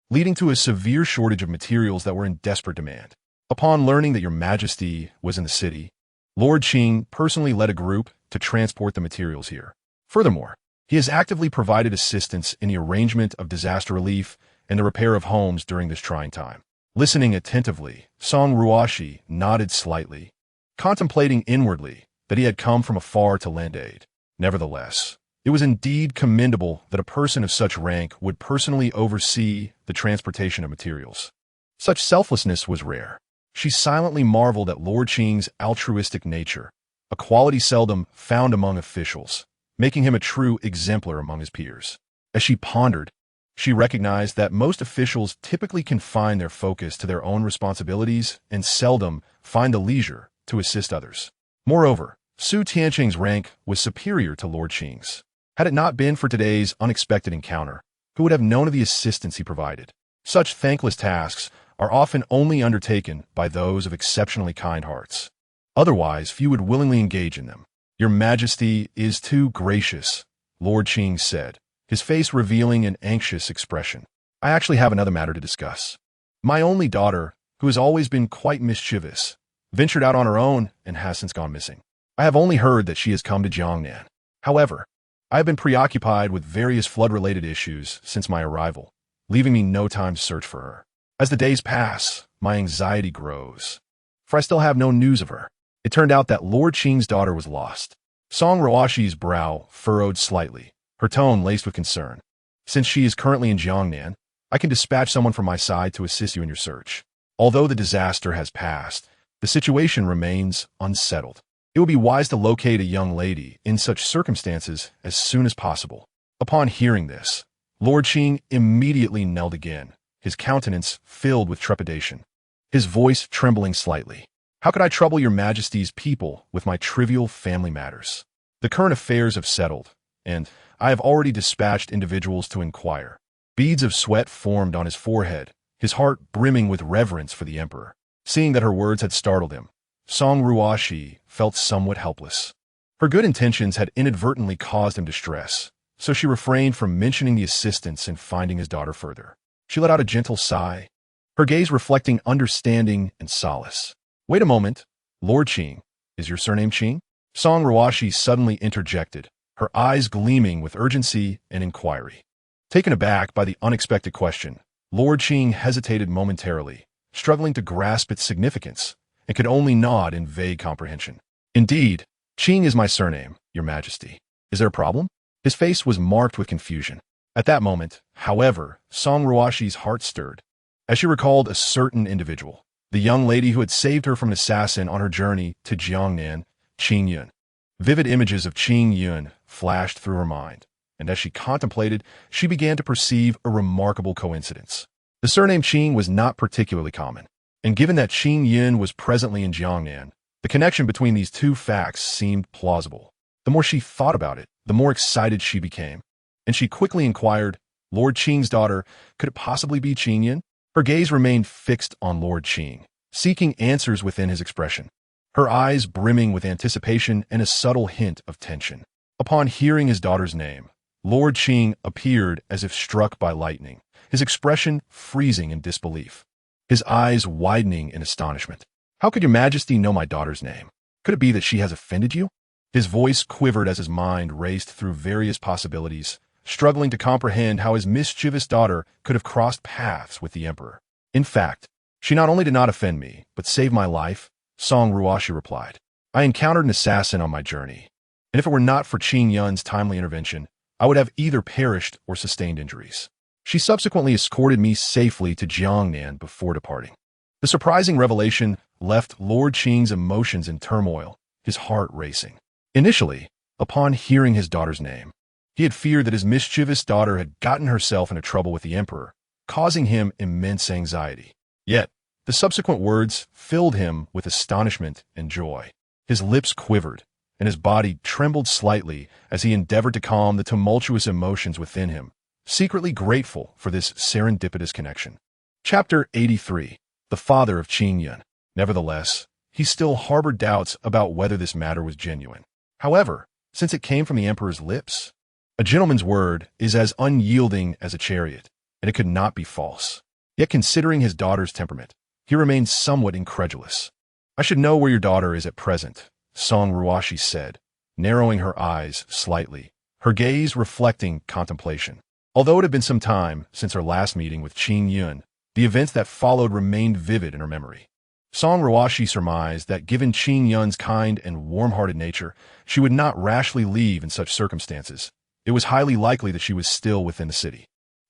leading to a severe shortage of materials that were in desperate demand. Upon learning that your majesty was in the city, Lord Qing personally led a group to transport the materials here. Furthermore, he has actively provided assistance in the arrangement of disaster relief and the repair of homes during this trying time." Listening attentively, Song Ruoxi nodded slightly, contemplating inwardly that he had come from afar to lend aid. Nevertheless, it was indeed commendable that a person of such rank would personally oversee the transportation of materials. Such selflessness was rare. She silently marveled at Lord Qing's altruistic nature, a quality seldom found among officials, making him a true exemplar among his peers. As she pondered, she recognized that most officials typically confine their focus to their own responsibilities and seldom find the leisure to assist others. Moreover, Su Tiancheng's rank was superior to Lord Qing's. Had it not been for today's unexpected encounter, who would have known of the assistance he provided? Such thankless tasks are often only undertaken by those of exceptionally kind hearts. Otherwise, few would willingly engage in them. "Your Majesty is too gracious," Lord Qing said, his face revealing an anxious expression. "I actually have another matter to discuss. My only daughter, who has always been quite mischievous, ventured out on her own and has since gone missing. I have only heard that she has come to Jiangnan. However, I have been preoccupied with various flood-related issues since my arrival, leaving me no time to search for her. As the days pass, my anxiety grows, for I still have no news of her." It turned out that Lord Qing's daughter was lost. Song Ruoxi's brow furrowed slightly, her tone laced with concern. "Since she is currently in Jiangnan, I can dispatch someone from my side to assist you in your search. Although the disaster has passed, the situation remains unsettled. It would be wise to locate a young lady in such circumstances as soon as possible. Upon hearing this, Lord Qing immediately knelt again, his countenance filled with trepidation, his voice trembling slightly. How could I trouble your majesty's people with my trivial family matters? The current affairs have settled, and I have already dispatched individuals to inquire. Beads of sweat formed on his forehead, his heart brimming with reverence for the emperor. Seeing that her words had startled him, Song Ruoxi felt somewhat helpless. Her good intentions had inadvertently caused him distress, so she refrained from mentioning the assistance in finding his daughter further. She let out a gentle sigh, her gaze reflecting understanding and solace. Wait a moment, Lord Qing. Is your surname Qing? Song Ruoxi suddenly interjected, her eyes gleaming with urgency and inquiry. Taken aback by the unexpected question, Lord Qing hesitated momentarily, struggling to grasp its significance, and could only nod in vague comprehension. Indeed, Qing is my surname, your majesty. Is there a problem? His face was marked with confusion. At that moment, however, Song Ruoxi's heart stirred, as she recalled a certain individual, the young lady who had saved her from an assassin on her journey to Jiangnan, Qing Yun. Vivid images of Qing Yun flashed through her mind, and as she contemplated, she began to perceive a remarkable coincidence. The surname Qing was not particularly common, and given that Qing Yun was presently in Jiangnan, the connection between these two facts seemed plausible. The more she thought about it, the more excited she became, and she quickly inquired, Lord Qing's daughter, could it possibly be Qing Yun? Her gaze remained fixed on Lord Qing, seeking answers within his expression, her eyes brimming with anticipation and a subtle hint of tension. Upon hearing his daughter's name, Lord Qing appeared as if struck by lightning, his expression freezing in disbelief, his eyes widening in astonishment. How could your majesty know my daughter's name? Could it be that she has offended you? His voice quivered as his mind raced through various possibilities, struggling to comprehend how his mischievous daughter could have crossed paths with the emperor. In fact, she not only did not offend me, but saved my life, Song Ruoxi replied. I encountered an assassin on my journey, and if it were not for Qing Yun's timely intervention, I would have either perished or sustained injuries. She subsequently escorted me safely to Jiangnan before departing. The surprising revelation left Lord Qing's emotions in turmoil, his heart racing. Initially, upon hearing his daughter's name, he had feared that his mischievous daughter had gotten herself into trouble with the emperor, causing him immense anxiety. Yet, the subsequent words filled him with astonishment and joy. His lips quivered, and his body trembled slightly as he endeavored to calm the tumultuous emotions within him, secretly grateful for this serendipitous connection. Chapter 83. The Father of Qing Yun. Nevertheless, he still harbored doubts about whether this matter was genuine. However, since it came from the emperor's lips, a gentleman's word is as unyielding as a chariot, and it could not be false. Yet considering his daughter's temperament, he remained somewhat incredulous. I should know where your daughter is at present, Song Ruoxi said, narrowing her eyes slightly, her gaze reflecting contemplation. Although it had been some time since her last meeting with Qing Yun, the events that followed remained vivid in her memory. Song Ruoxi surmised that given Qing Yun's kind and warm-hearted nature, she would not rashly leave in such circumstances. It was highly likely that she was still within the city.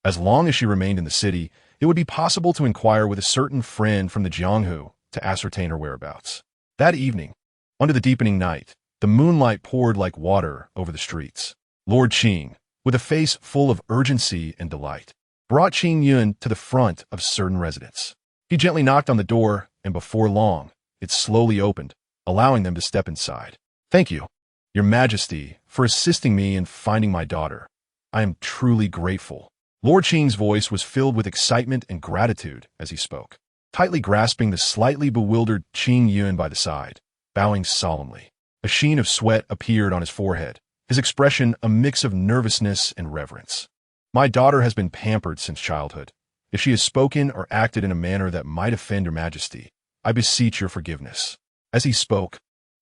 As long as she remained in the city, it would be possible to inquire with a certain friend from the Jianghu to ascertain her whereabouts. That evening, under the deepening night, the moonlight poured like water over the streets. Lord Qing, with a face full of urgency and delight, brought Qing Yun to the front of certain residence. He gently knocked on the door, and before long, it slowly opened, allowing them to step inside. Thank you, Your Majesty, for assisting me in finding my daughter. I am truly grateful. Lord Qing's voice was filled with excitement and gratitude as he spoke, tightly grasping the slightly bewildered Qing Yun by the side, bowing solemnly. A sheen of sweat appeared on his forehead, his expression a mix of nervousness and reverence. My daughter has been pampered since childhood. If she has spoken or acted in a manner that might offend Your Majesty, I beseech your forgiveness. As he spoke,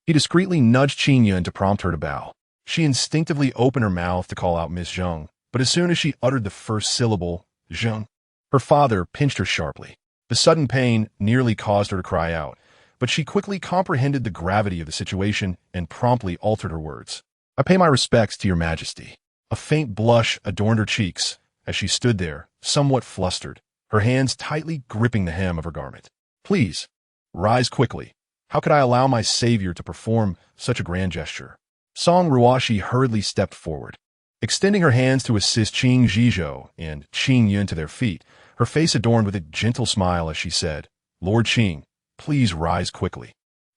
he discreetly nudged Qing Yun to prompt her to bow. She instinctively opened her mouth to call out Miss Zheng, but as soon as she uttered the first syllable, Zheng, her father pinched her sharply. The sudden pain nearly caused her to cry out, but she quickly comprehended the gravity of the situation and promptly altered her words. I pay my respects to Your Majesty. A faint blush adorned her cheeks as she stood there, somewhat flustered, her hands tightly gripping the hem of her garment. Please, rise quickly. How could I allow my savior to perform such a grand gesture? Song Ruoxi hurriedly stepped forward. Extending her hands to assist Qing Zhizhou and Qing Yun to their feet, her face adorned with a gentle smile as she said, Lord Qing, please rise quickly.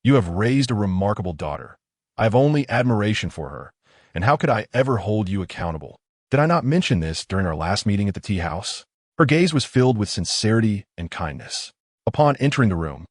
You have raised a remarkable daughter. I have only admiration for her, and how could I ever hold you accountable? Did I not mention this during our last meeting at the tea house? Her gaze was filled with sincerity and kindness. Upon entering the room,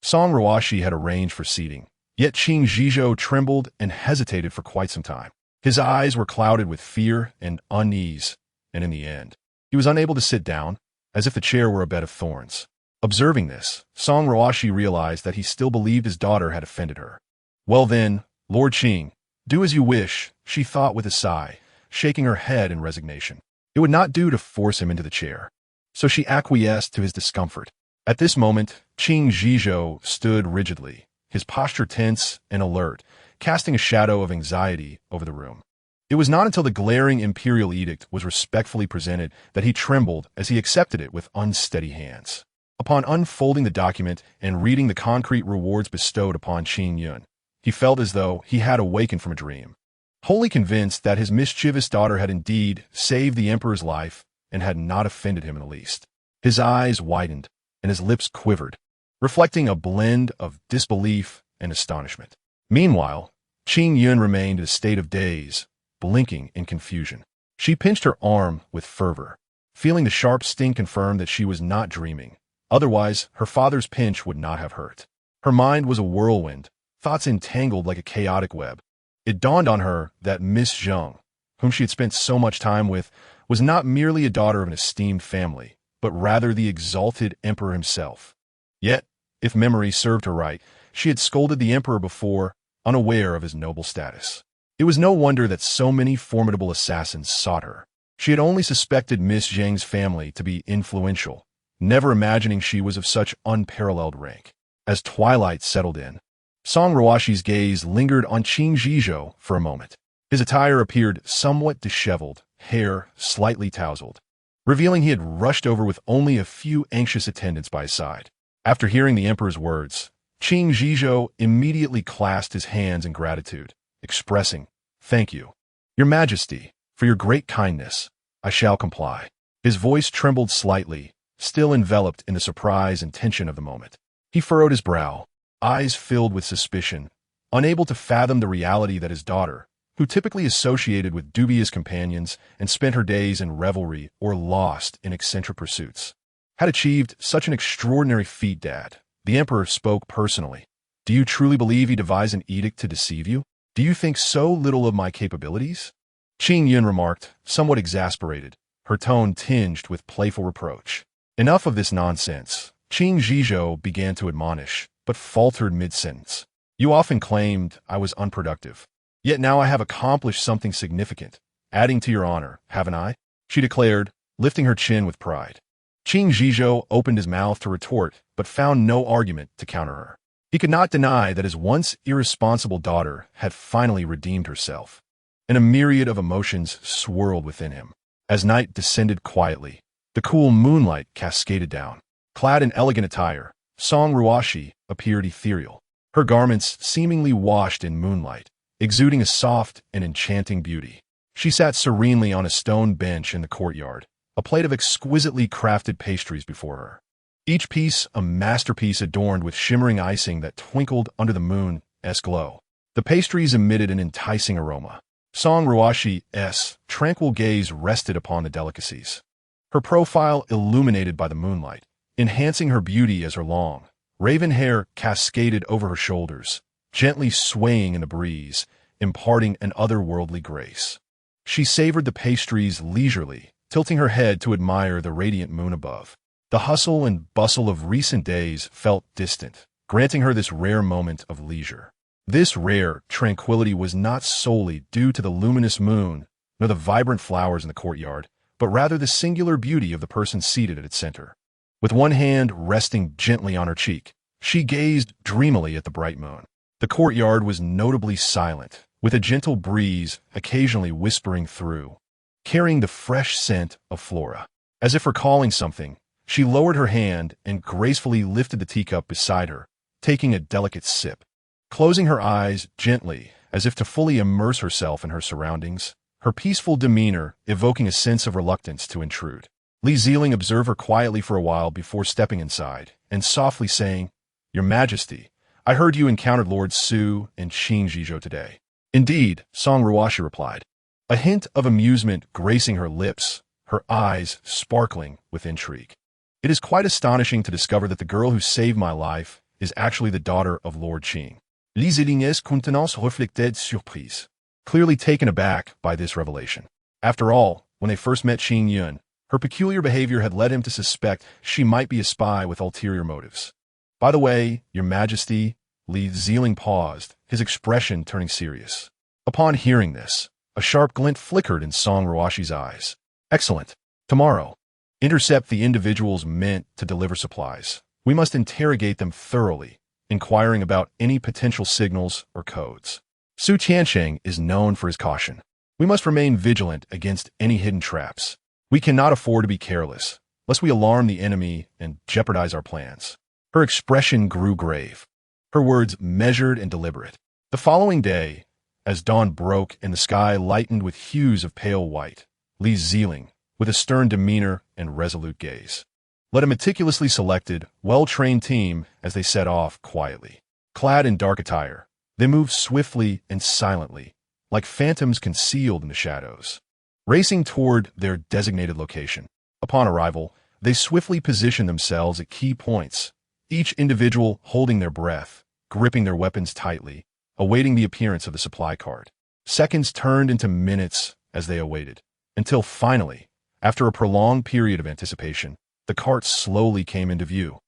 Song Ruoxi had arranged for seating, yet Qing Zhizhou trembled and hesitated for quite some time. His eyes were clouded with fear and unease, and in the end, he was unable to sit down, as if the chair were a bed of thorns. Observing this, Song Ruoxi realized that he still believed his daughter had offended her. Well then, Lord Qing, do as you wish, she thought with a sigh, shaking her head in resignation. It would not do to force him into the chair. So she acquiesced to his discomfort. At this moment, Qing Zhizhou stood rigidly, his posture tense and alert, casting a shadow of anxiety over the room. It was not until the glaring imperial edict was respectfully presented that he trembled as he accepted it with unsteady hands. Upon unfolding the document and reading the concrete rewards bestowed upon Qing Yun, he felt as though he had awakened from a dream. Wholly convinced that his mischievous daughter had indeed saved the emperor's life and had not offended him in the least, his eyes widened and his lips quivered, reflecting a blend of disbelief and astonishment. Meanwhile, Qing Yun remained in a state of daze, blinking in confusion. She pinched her arm with fervor, feeling the sharp sting confirm that she was not dreaming. Otherwise, her father's pinch would not have hurt. Her mind was a whirlwind, thoughts entangled like a chaotic web. It dawned on her that Miss Zheng, whom she had spent so much time with, was not merely a daughter of an esteemed family, but rather the exalted emperor himself. Yet, if memory served her right, she had scolded the emperor before, unaware of his noble status. It was no wonder that so many formidable assassins sought her. She had only suspected Miss Zheng's family to be influential, never imagining she was of such unparalleled rank. As twilight settled in, Song Ruoxi's gaze lingered on Qing Zhizhou for a moment. His attire appeared somewhat disheveled, hair slightly tousled, revealing he had rushed over with only a few anxious attendants by his side. After hearing the emperor's words, Qing Zhizhou immediately clasped his hands in gratitude, expressing, "Thank you, Your Majesty, for your great kindness. I shall comply." His voice trembled slightly, still enveloped in the surprise and tension of the moment. He furrowed his brow, eyes filled with suspicion, unable to fathom the reality that his daughter, who typically associated with dubious companions and spent her days in revelry or lost in eccentric pursuits, had achieved such an extraordinary feat. Dad, the emperor spoke personally. Do you truly believe he devised an edict to deceive you? Do you think so little of my capabilities? Qing Yun remarked, somewhat exasperated, her tone tinged with playful reproach. Enough of this nonsense. Qing Zhizhou began to admonish, but faltered mid-sentence. You often claimed I was unproductive. Yet now I have accomplished something significant, adding to your honor, haven't I? She declared, lifting her chin with pride. Qing Zhizhou opened his mouth to retort, but found no argument to counter her. He could not deny that his once irresponsible daughter had finally redeemed herself, and a myriad of emotions swirled within him. As night descended quietly, the cool moonlight cascaded down. Clad in elegant attire, Song Ruoxi appeared ethereal, her garments seemingly washed in moonlight, exuding a soft and enchanting beauty. She sat serenely on a stone bench in the courtyard, a plate of exquisitely crafted pastries before her. Each piece a masterpiece adorned with shimmering icing that twinkled under the moon's glow. The pastries emitted an enticing aroma. Song Ruoxi's tranquil gaze rested upon the delicacies, her profile illuminated by the moonlight, enhancing her beauty as her long, raven hair cascaded over her shoulders, gently swaying in the breeze, imparting an otherworldly grace. She savored the pastries leisurely, tilting her head to admire the radiant moon above. The hustle and bustle of recent days felt distant, granting her this rare moment of leisure. This rare tranquility was not solely due to the luminous moon, nor the vibrant flowers in the courtyard, but rather the singular beauty of the person seated at its center. With one hand resting gently on her cheek, she gazed dreamily at the bright moon. The courtyard was notably silent, with a gentle breeze occasionally whispering through, carrying the fresh scent of flora. As if recalling something, she lowered her hand and gracefully lifted the teacup beside her, taking a delicate sip. Closing her eyes gently, as if to fully immerse herself in her surroundings, her peaceful demeanor evoking a sense of reluctance to intrude. Li Zelin observed her quietly for a while before stepping inside, and softly saying, "Your Majesty, I heard you encountered Lord Su and Qing Zhizhou today." "Indeed," Song Ruoxi replied, a hint of amusement gracing her lips, her eyes sparkling with intrigue. "It is quite astonishing to discover that the girl who saved my life is actually the daughter of Lord Qing." Li Zelin's countenance reflected surprise, clearly taken aback by this revelation. After all, when they first met Qing Yun, her peculiar behavior had led him to suspect she might be a spy with ulterior motives. "By the way, Your Majesty," Li Zelin paused, his expression turning serious. Upon hearing this, a sharp glint flickered in Song Ruoxi's eyes. "Excellent. Tomorrow, intercept the individuals meant to deliver supplies. We must interrogate them thoroughly, inquiring about any potential signals or codes. Su Tiansheng is known for his caution. We must remain vigilant against any hidden traps. We cannot afford to be careless, lest we alarm the enemy and jeopardize our plans." Her expression grew grave, her words measured and deliberate. The following day, as dawn broke and the sky lightened with hues of pale white, Li Zelin, with a stern demeanor and resolute gaze, led a meticulously selected, well-trained team as they set off quietly. Clad in dark attire, they moved swiftly and silently, like phantoms concealed in the shadows, racing toward their designated location. Upon arrival, they swiftly positioned themselves at key points, each individual holding their breath, gripping their weapons tightly, awaiting the appearance of the supply cart. Seconds turned into minutes as they awaited, until finally, after a prolonged period of anticipation, the cart slowly came into view,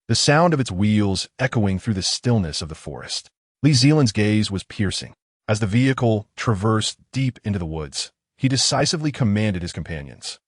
the sound of its wheels echoing through the stillness of the forest. Li Zelin's gaze was piercing. As the vehicle traversed deep into the woods, he decisively commanded his companions,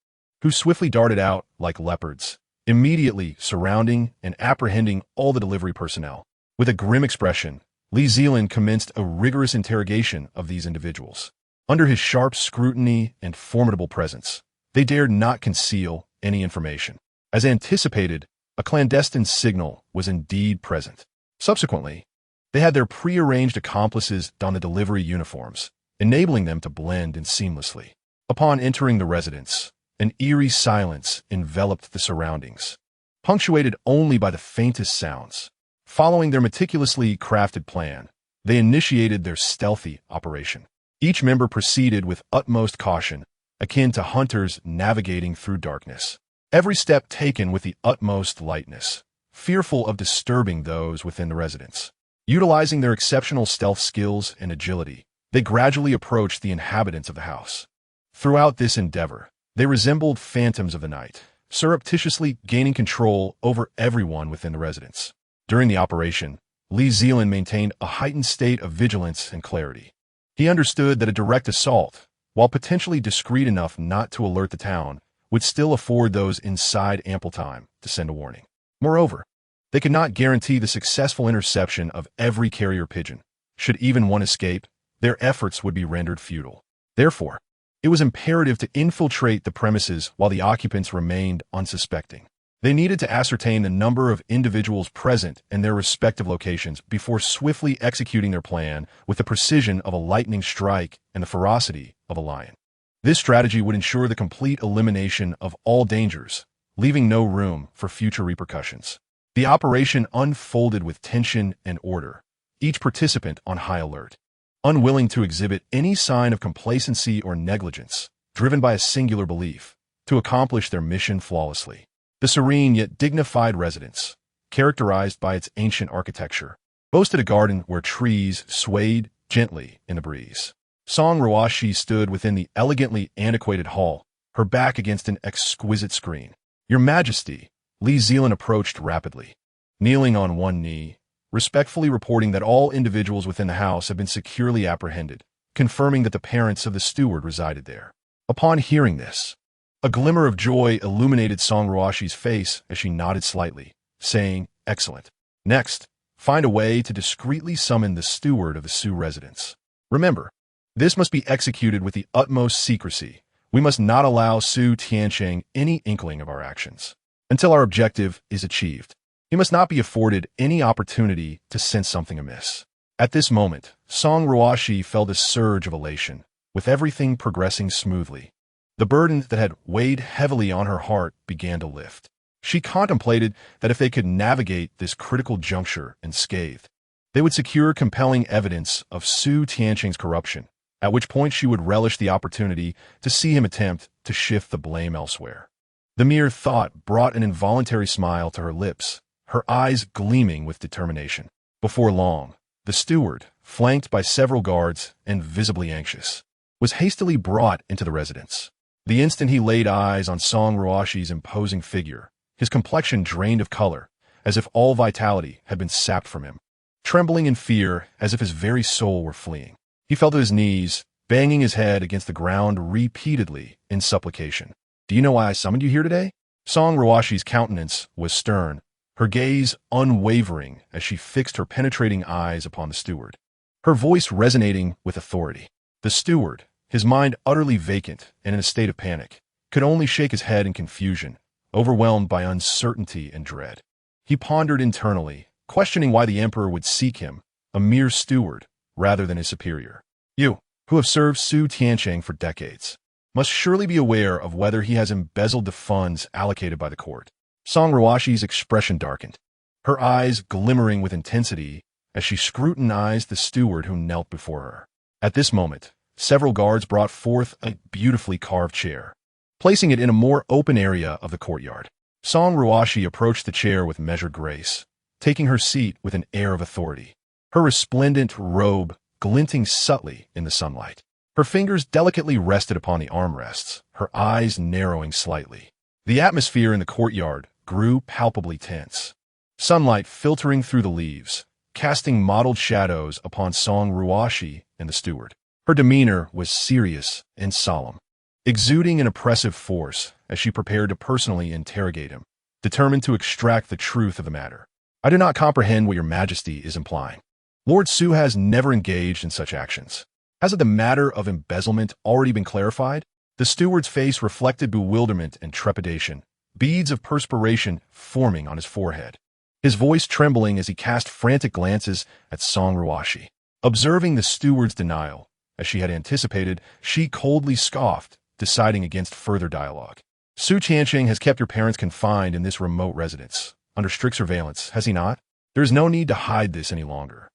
who swiftly darted out like leopards, immediately surrounding and apprehending all the delivery personnel. With a grim expression, Li Zelin commenced a rigorous interrogation of these individuals. Under his sharp scrutiny and formidable presence, they dared not conceal any information. As anticipated, a clandestine signal was indeed present. Subsequently, they had their prearranged accomplices don the delivery uniforms, enabling them to blend in seamlessly. Upon entering the residence, an eerie silence enveloped the surroundings, punctuated only by the faintest sounds. Following their meticulously crafted plan, they initiated their stealthy operation. Each member proceeded with utmost caution, akin to hunters navigating through darkness. Every step taken with the utmost lightness, fearful of disturbing those within the residence. Utilizing their exceptional stealth skills and agility, they gradually approached the inhabitants of the house. Throughout this endeavor, they resembled phantoms of the night, surreptitiously gaining control over everyone within the residence. During the operation, Li Zelin maintained a heightened state of vigilance and clarity. He understood that a direct assault, while potentially discreet enough not to alert the town, would still afford those inside ample time to send a warning. Moreover, they could not guarantee the successful interception of every carrier pigeon. Should even one escape, their efforts would be rendered futile. Therefore, it was imperative to infiltrate the premises while the occupants remained unsuspecting. They needed to ascertain the number of individuals present in their respective locations before swiftly executing their plan with the precision of a lightning strike and the ferocity of a lion. This strategy would ensure the complete elimination of all dangers, leaving no room for future repercussions. The operation unfolded with tension and order, each participant on high alert, unwilling to exhibit any sign of complacency or negligence, driven by a singular belief, to accomplish their mission flawlessly. The serene yet dignified residence, characterized by its ancient architecture, boasted a garden where trees swayed gently in the breeze. Song Ruoxi stood within the elegantly antiquated hall, her back against an exquisite screen. "Your Majesty," Li Zelin approached rapidly, kneeling on one knee, respectfully reporting that all individuals within the house had been securely apprehended, confirming that the parents of the steward resided there. Upon hearing this, a glimmer of joy illuminated Song Ruoxi's face as she nodded slightly, saying, "Excellent. Next, find a way to discreetly summon the steward of the Su residence. Remember, this must be executed with the utmost secrecy. We must not allow Su Tiansheng any inkling of our actions until our objective is achieved." He must not be afforded any opportunity to sense something amiss. At this moment, Song Ruoxi felt a surge of elation, with everything progressing smoothly. The burden that had weighed heavily on her heart began to lift. She contemplated that if they could navigate this critical juncture unscathed, they would secure compelling evidence of Su Tianqing's corruption, at which point she would relish the opportunity to see him attempt to shift the blame elsewhere. The mere thought brought an involuntary smile to her lips, her eyes gleaming with determination. Before long, the steward, flanked by several guards and visibly anxious, was hastily brought into the residence. The instant he laid eyes on Song Ruoxi's imposing figure, his complexion drained of color, as if all vitality had been sapped from him. Trembling in fear, as if his very soul were fleeing, he fell to his knees, banging his head against the ground repeatedly in supplication. "Do you know why I summoned you here today?" Song Ruoxi's countenance was stern, her gaze unwavering as she fixed her penetrating eyes upon the steward, her voice resonating with authority. The steward, his mind utterly vacant and in a state of panic, could only shake his head in confusion, overwhelmed by uncertainty and dread. He pondered internally, questioning why the emperor would seek him, a mere steward, rather than his superior. "You, who have served Su Tianqing for decades, must surely be aware of whether he has embezzled the funds allocated by the court." Song Ruoxi's expression darkened, her eyes glimmering with intensity as she scrutinized the steward who knelt before her. At this moment, several guards brought forth a beautifully carved chair, placing it in a more open area of the courtyard. Song Ruoxi approached the chair with measured grace, taking her seat with an air of authority, her resplendent robe glinting subtly in the sunlight. Her fingers delicately rested upon the armrests, her eyes narrowing slightly. The atmosphere in the courtyard grew palpably tense, sunlight filtering through the leaves, casting mottled shadows upon Song Ruoxi and the steward. Her demeanor was serious and solemn, exuding an oppressive force as she prepared to personally interrogate him, determined to extract the truth of the matter. "I do not comprehend what your majesty is implying. Lord Su has never engaged in such actions. Hasn't the matter of embezzlement already been clarified?" The steward's face reflected bewilderment and trepidation, beads of perspiration forming on his forehead, his voice trembling as he cast frantic glances at Song Ruoxi. Observing the steward's denial, as she had anticipated, she coldly scoffed, deciding against further dialogue. "Su Tianqing has kept your parents confined in this remote residence, under strict surveillance, has he not? There is no need to hide this any longer.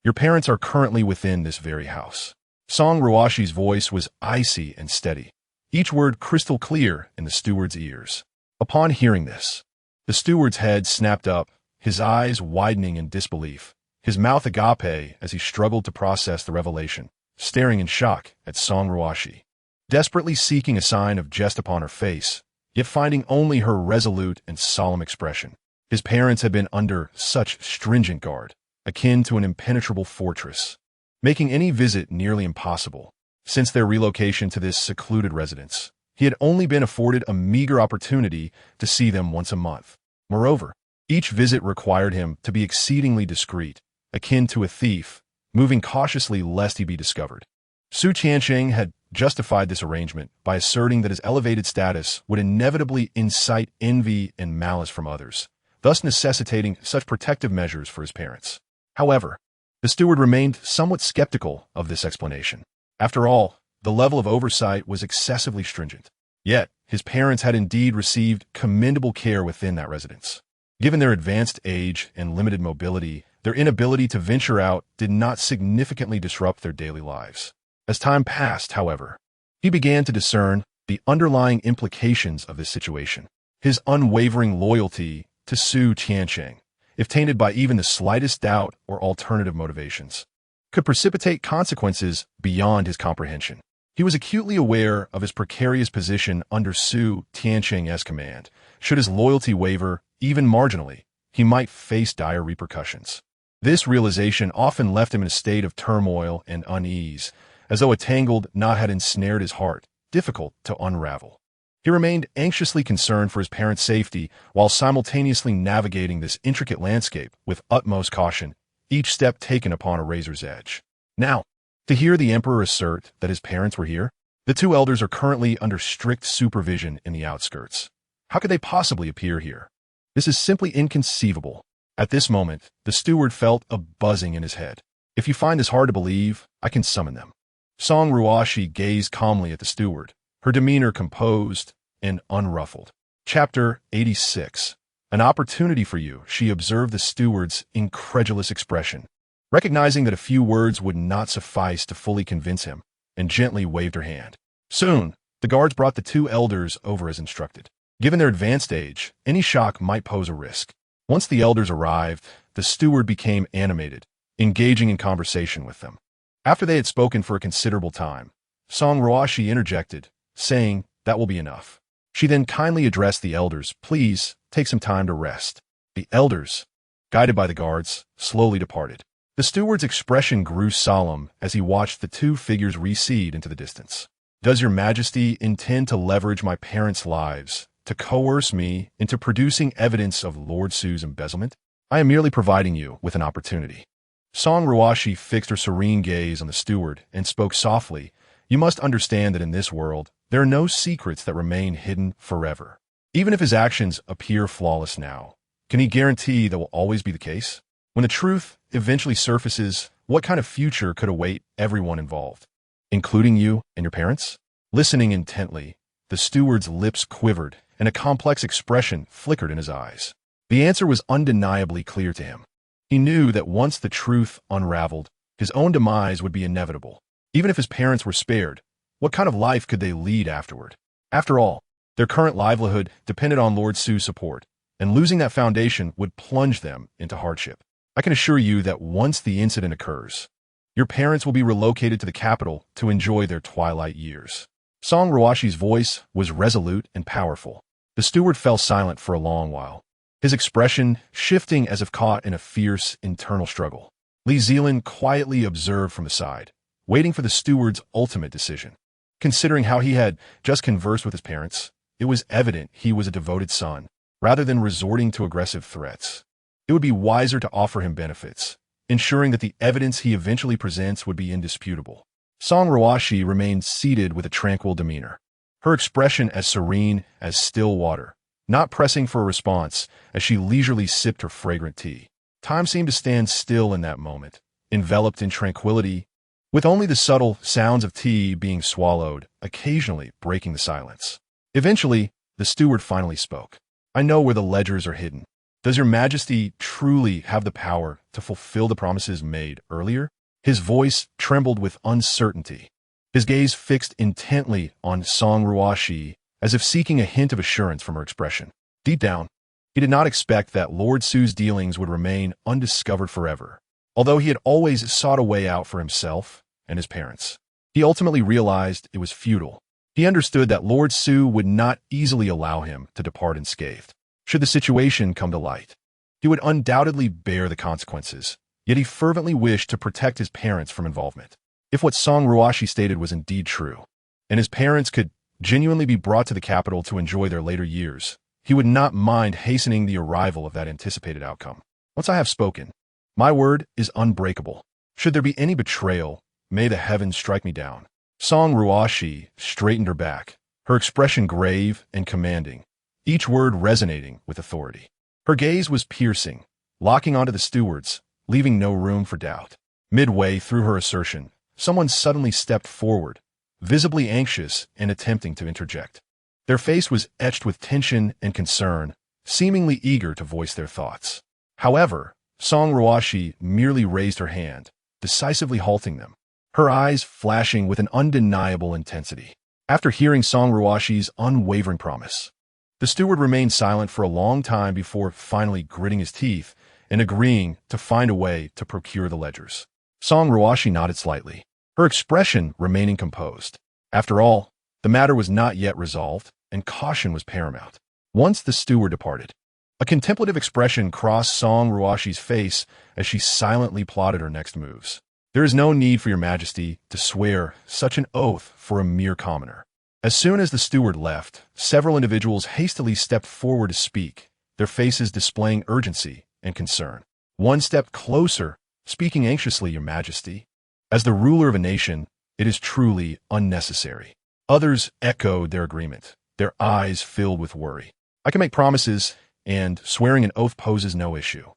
Your parents are currently within this very house." Song Ruoxi's voice was icy and steady, each word crystal clear in the steward's ears. Upon hearing this, the steward's head snapped up, his eyes widening in disbelief, his mouth agape as he struggled to process the revelation, staring in shock at Song Ruoxi, desperately seeking a sign of jest upon her face, yet finding only her resolute and solemn expression. His parents had been under such stringent guard, akin to an impenetrable fortress, making any visit nearly impossible. Since their relocation to this secluded residence, he had only been afforded a meager opportunity to see them once a month. Moreover, each visit required him to be exceedingly discreet, akin to a thief, moving cautiously lest he be discovered. Su Tianqing had justified this arrangement by asserting that his elevated status would inevitably incite envy and malice from others, thus necessitating such protective measures for his parents. However, the steward remained somewhat skeptical of this explanation. After all, the level of oversight was excessively stringent. Yet, his parents had indeed received commendable care within that residence. Given their advanced age and limited mobility, their inability to venture out did not significantly disrupt their daily lives. As time passed, however, he began to discern the underlying implications of this situation. His unwavering loyalty to Su Tianqing, if tainted by even the slightest doubt or alternative motivations, could precipitate consequences beyond his comprehension. He was acutely aware of his precarious position under Su Tianqing's command. Should his loyalty waver, even marginally, he might face dire repercussions. This realization often left him in a state of turmoil and unease, as though a tangled knot had ensnared his heart, difficult to unravel. He remained anxiously concerned for his parents' safety while simultaneously navigating this intricate landscape with utmost caution, each step taken upon a razor's edge. Now, to hear the emperor assert that his parents were here, the two elders are currently under strict supervision in the outskirts. How could they possibly appear here? This is simply inconceivable. At this moment, the steward felt a buzzing in his head. If you find this hard to believe, I can summon them. Song Ruoxi gazed calmly at the steward, her demeanor composed and unruffled. Chapter 86. An opportunity for you, she observed the steward's incredulous expression, recognizing that a few words would not suffice to fully convince him, and gently waved her hand. Soon, the guards brought the two elders over as instructed. Given their advanced age, any shock might pose a risk. Once the elders arrived, the steward became animated, engaging in conversation with them. After they had spoken for a considerable time, Song Ruoxi interjected, saying, "That will be enough." She then kindly addressed the elders, "Please, take some time to rest." The elders, guided by the guards, slowly departed. The steward's expression grew solemn as he watched the two figures recede into the distance. "Does your majesty intend to leverage my parents' lives to coerce me into producing evidence of Lord Su's embezzlement? I am merely providing you with an opportunity." Song Ruoxi fixed her serene gaze on the steward and spoke softly, "You must understand that in this world, there are no secrets that remain hidden forever. Even if his actions appear flawless now, can he guarantee that will always be the case? When the truth eventually surfaces, what kind of future could await everyone involved, including you and your parents?" Listening intently, the steward's lips quivered and a complex expression flickered in his eyes. The answer was undeniably clear to him. He knew that once the truth unraveled, his own demise would be inevitable. Even if his parents were spared, what kind of life could they lead afterward? After all, their current livelihood depended on Lord Su's support, and losing that foundation would plunge them into hardship. "I can assure you that once the incident occurs, your parents will be relocated to the capital to enjoy their twilight years." Song Ruoxi's voice was resolute and powerful. The steward fell silent for a long while, his expression shifting as if caught in a fierce internal struggle. Li Zelin quietly observed from the side, waiting for the steward's ultimate decision. Considering how he had just conversed with his parents, it was evident he was a devoted son, rather than resorting to aggressive threats. It would be wiser to offer him benefits, ensuring that the evidence he eventually presents would be indisputable. Song Ruoxi remained seated with a tranquil demeanor, her expression as serene as still water, not pressing for a response as she leisurely sipped her fragrant tea. Time seemed to stand still in that moment, enveloped in tranquility, with only the subtle sounds of tea being swallowed, occasionally breaking the silence. Eventually, the steward finally spoke. "I know where the ledgers are hidden. Does your majesty truly have the power to fulfill the promises made earlier?" His voice trembled with uncertainty, his gaze fixed intently on Song Ruoxi, as if seeking a hint of assurance from her expression. Deep down, he did not expect that Lord Su's dealings would remain undiscovered forever. Although he had always sought a way out for himself and his parents, he ultimately realized it was futile. He understood that Lord Su would not easily allow him to depart unscathed. Should the situation come to light, he would undoubtedly bear the consequences, yet he fervently wished to protect his parents from involvement. If what Song Ruoxi stated was indeed true, and his parents could genuinely be brought to the capital to enjoy their later years, he would not mind hastening the arrival of that anticipated outcome. "Once I have spoken, my word is unbreakable. Should there be any betrayal, may the heavens strike me down." Song Ruoxi straightened her back, her expression grave and commanding, each word resonating with authority. Her gaze was piercing, locking onto the steward's, leaving no room for doubt. Midway through her assertion, someone suddenly stepped forward, visibly anxious and attempting to interject. Their face was etched with tension and concern, seemingly eager to voice their thoughts. However, Song Ruoxi merely raised her hand, decisively halting them, her eyes flashing with an undeniable intensity. After hearing Song Ruoxi's unwavering promise, the steward remained silent for a long time before finally gritting his teeth and agreeing to find a way to procure the ledgers. Song Ruoxi nodded slightly, her expression remaining composed. After all, the matter was not yet resolved, and caution was paramount. Once the steward departed, a contemplative expression crossed Song Ruoxi's face as she silently plotted her next moves. "There is no need for your majesty to swear such an oath for a mere commoner." As soon as the steward left, several individuals hastily stepped forward to speak, their faces displaying urgency and concern. One stepped closer, speaking anxiously, "Your majesty, as the ruler of a nation, it is truly unnecessary." Others echoed their agreement, their eyes filled with worry. "I can make promises, and swearing an oath poses no issue."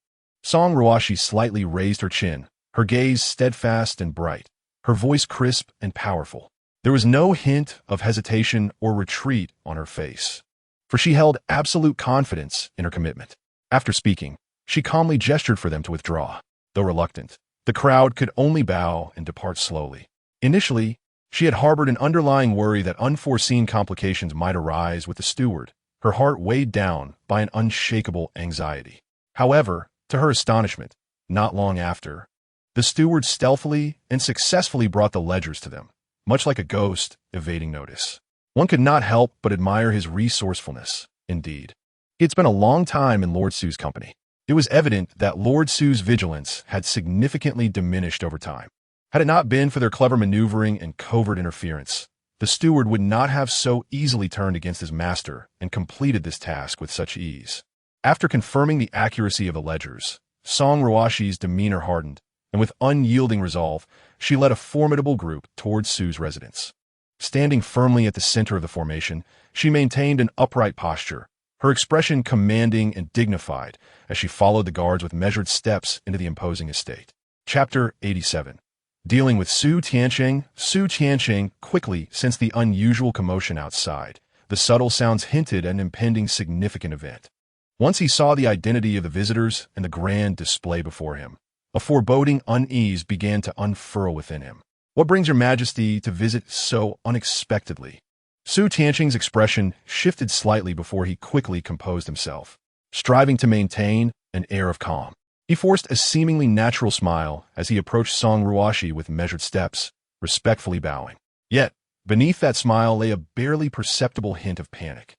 Song Ruoxi slightly raised her chin, her gaze steadfast and bright, her voice crisp and powerful. There was no hint of hesitation or retreat on her face, for she held absolute confidence in her commitment. After speaking, she calmly gestured for them to withdraw. Though reluctant, the crowd could only bow and depart slowly. Initially, she had harbored an underlying worry that unforeseen complications might arise with the steward, her heart weighed down by an unshakable anxiety. However, to her astonishment, not long after, the steward stealthily and successfully brought the ledgers to them, much like a ghost evading notice. One could not help but admire his resourcefulness, indeed. He had spent a long time in Lord Su's company. It was evident that Lord Su's vigilance had significantly diminished over time. Had it not been for their clever maneuvering and covert interference, the steward would not have so easily turned against his master and completed this task with such ease. After confirming the accuracy of the ledgers, Song Ruoxi's demeanor hardened, and with unyielding resolve, she led a formidable group towards Su's residence. Standing firmly at the center of the formation, she maintained an upright posture, her expression commanding and dignified as she followed the guards with measured steps into the imposing estate. Chapter 87. Dealing with Su Tianqing quickly sensed the unusual commotion outside. The subtle sounds hinted at an impending significant event. Once he saw the identity of the visitors and the grand display before him, a foreboding unease began to unfurl within him. What brings your majesty to visit so unexpectedly? Su Tianqing's expression shifted slightly before he quickly composed himself, striving to maintain an air of calm. He forced a seemingly natural smile as he approached Song Ruoxi with measured steps, respectfully bowing. Yet, beneath that smile lay a barely perceptible hint of panic,